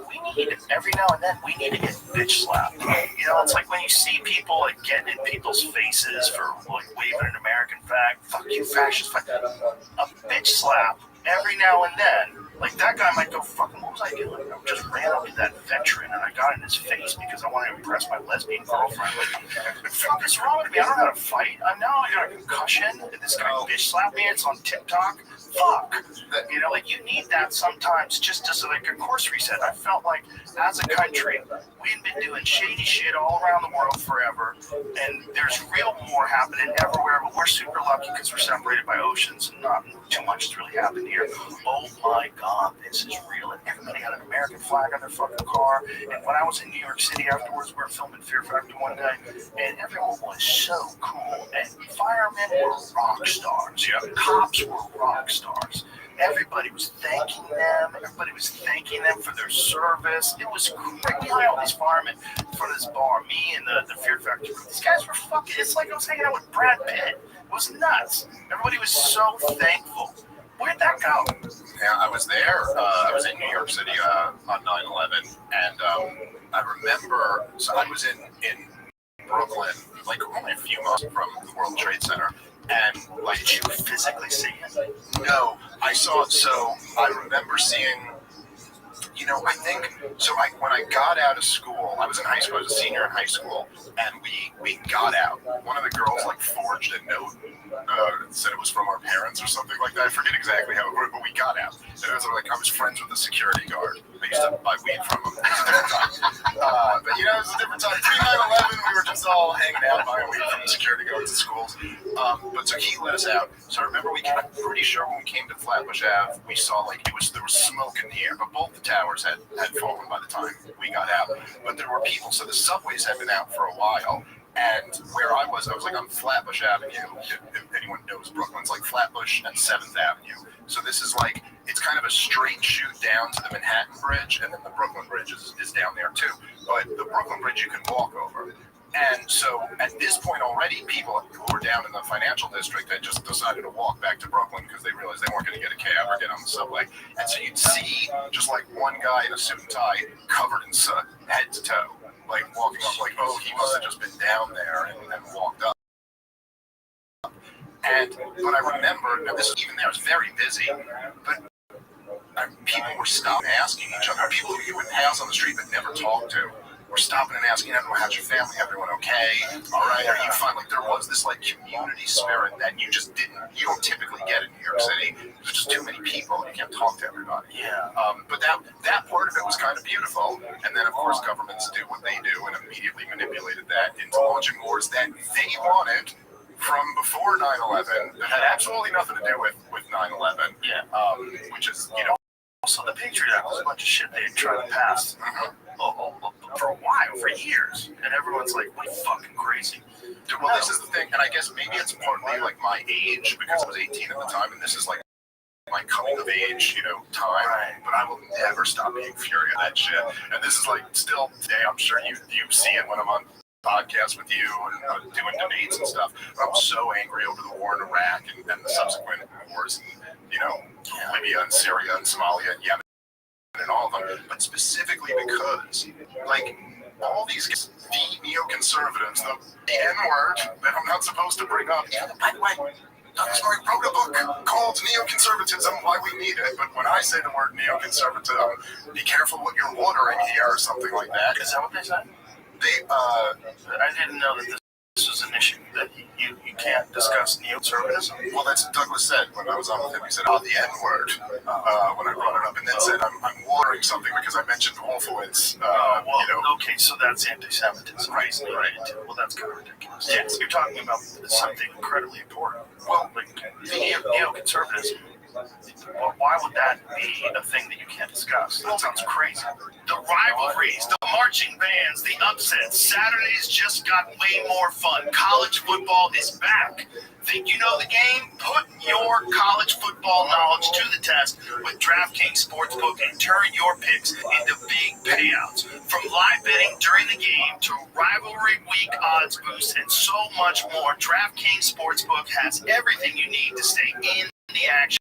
every now and then, we need to get bitch slapped. It's like when you see people, like, getting in people's faces for, like, waving an American flag. Fuck you, fascist. A bitch slap every now and then. Like, that guy might go, fucking, what was I doing? I just ran up to that veteran and I got in his face because I wanted to impress my lesbian girlfriend. Like, fuck is wrong with me? I don't know how to fight. I got a concussion and this guy bitch slapped me. It's on TikTok. Fuck. Like, you need that sometimes just as like a course reset. I felt like as a country, we've been doing shady shit all around the world forever, and there's real war happening everywhere, but we're super lucky because we're separated by oceans and not too much has really happened here. Oh my God, this is real. And everybody had an American flag on their fucking car. And when I was in New York City afterwards, we were filming Fear Factor one day, and everyone was so cool. And firemen were rock stars. Cops were rock stars. Everybody was thanking them. Everybody was thanking them for their service. It was great. All these firemen in front of this bar, me and the Fear Factor group. These guys were fucking, it's like I was hanging out with Brad Pitt. It was nuts. Everybody was so thankful. Where'd that go? Yeah, I was there. I was in New York City on 9/11, and I remember. So I was in Brooklyn, like only a few miles from the World Trade Center, and like, did you physically see it? No, I saw it. So I remember seeing. I think so. When I got out of school, I was in high school. I was a senior in high school, and we got out. One of the girls like forged a note, said it was from our parents or something like that. I forget exactly how it worked, but we got out. And it was like I was friends with the security guard. I used to buy weed from them. But you know, it was a different time. Pre-9/11, we were just all hanging out buying weed from the security guards at schools. But so he let us out. So I remember I'm pretty sure when we came to Flatbush Ave, we saw like there was smoke in the air, but both the towers had fallen by the time we got out. But there were people, so the subways had been out for a while. And where I was like on Flatbush Avenue. If anyone knows Brooklyn, it's like Flatbush and 7th Avenue. So this is like, it's kind of a straight shoot down to the Manhattan Bridge, and then the Brooklyn Bridge is down there too. But the Brooklyn Bridge you can walk over. And so at this point already, people who were down in the financial district had just decided to walk back to Brooklyn because they realized they weren't going to get a cab or get on the subway. And so you'd see just like one guy in a suit and tie covered in soot, head to toe. Like walking up, like, oh, he must have just been down there and walked up. But I remember, now this even there was very busy, but people were stopping asking each other. People who you would pass on the street but never talk to were stopping and asking everyone, how's your family? Everyone okay? All right, are you fine? Like there was this like community spirit that you don't typically get in New York City. There's just too many people and you can't talk to everybody. Yeah. But that part of it was kind of beautiful. And then of course governments do what they do and immediately manipulated that into launching wars that they wanted from before 9/11 that had absolutely nothing to do with 9/11. Yeah. Which is, you know. So the Patriot Act was a bunch of shit they had tried to pass for a while, for years. And everyone's like, what fucking crazy. Dude, well, this is the thing, and I guess maybe it's partly like my age, because I was 18 at the time, and this is like my coming of age, time. Right. But I will never stop being furious at that shit. And this is like still today, I'm sure you see it when I'm on podcasts with you and doing debates and stuff. But I'm so angry over the war in Iraq and the subsequent wars, Libya and Syria and Somalia and Yemen and all of them. But specifically because, like, all these the neoconservatives, the N-word that I'm not supposed to bring up. By the way, Douglas Murray wrote a book called Neoconservatism, Why We Need It. But when I say the word neoconservatism, be careful what you're watering here or something like that. Is that what they said? I didn't know that this was an issue, that you can't discuss neoconservatism. Well, that's what Douglas said when I was on with him. He said, the N-word, when I brought it up, and then said, I'm watering something because I mentioned Wolfowitz. Okay, so that's anti-Semitism. Right. Well, that's kind of ridiculous. Yes. You're talking about something incredibly important. Well, like neoconservatism. Why would that be a thing that you can't discuss? That sounds crazy. The rivalries, the marching bands, the upsets. Saturdays just got way more fun. College football is back. Think you know the game? Put your college football knowledge to the test with DraftKings Sportsbook and turn your picks into big payouts. From live betting during the game to rivalry week odds boosts and so much more, DraftKings Sportsbook has everything you need to stay in the action.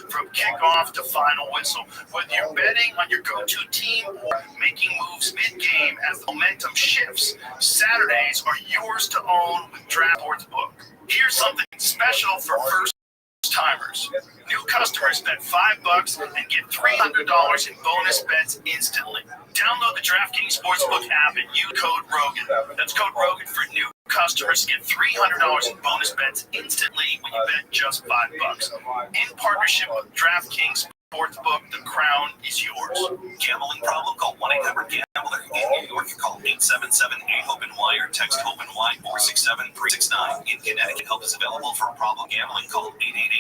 From kickoff to final whistle. Whether you're betting on your go-to team or making moves mid-game as the momentum shifts, Saturdays are yours to own with Draft Sportsbook. Here's something special for first-timers. New customers bet $5 and get $300 in bonus bets instantly. Download the DraftKings Sportsbook app and use code ROGAN. That's code ROGAN for new customers. Get $300 in bonus bets instantly when you bet just $5. In partnership with DraftKings Sportsbook, the crown is yours. Gambling problem? Call 1-800-GAMBLER. In New York, call 877-8-HOPE-NY or text HOPE-NY 467-369. In Connecticut, help is available for problem gambling. Call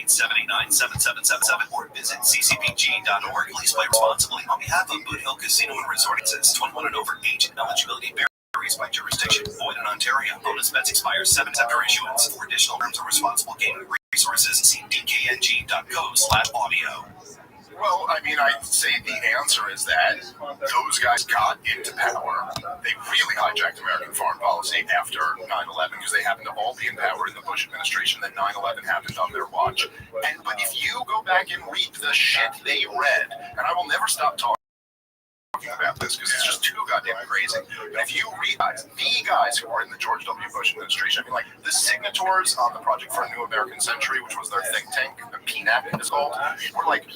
888-789-7777 or visit ccpg.org. Please play responsibly. On behalf of Boot Hill Casino and Resort, it says 21 and over age. Eligibility varies by jurisdiction. Void in Ontario. Bonus bets expire 7 after issuance. For additional terms of responsible gaming resources, see dkng.co/audio. Well, I mean, I'd say the answer is that those guys got into power. They really hijacked American foreign policy after 9/11 because they happened to all be in power in the Bush administration. Then 9/11 happened on their watch. But if you go back and read the shit they read, and I will never stop talking about this because it's just too goddamn crazy. But if you read the guys who were in the George W. Bush administration, I mean, like the signatories on the Project for a New American Century, which was their think tank, the PNAC is called, were like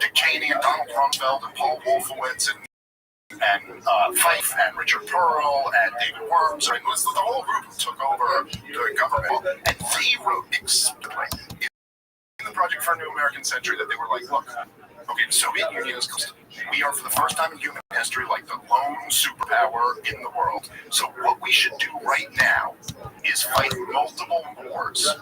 Dick Cheney and Donald Rumsfeld and Paul Wolfowitz and Fife and Richard Pearl and David Worms. I mean, it was the whole group who took over the government, and they wrote explicitly in the Project for a New American Century that they were like, look, Okay, the Soviet Union is close. We are, for the first time in human history, like the lone superpower in the world. So what we should do right now is fight multiple wars,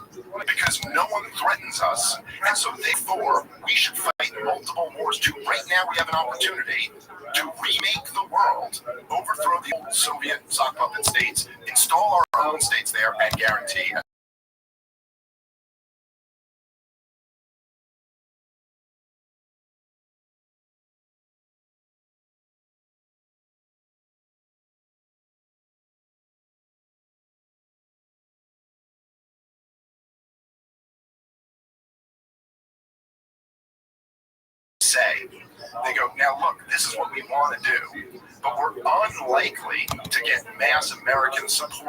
because no one threatens us, and so therefore we should fight multiple wars too. Right now we have an opportunity to remake the world, overthrow the old Soviet sock puppet states, install our own states there, and guarantee say. They go, now look, this is what we want to do, but we're unlikely to get mass American support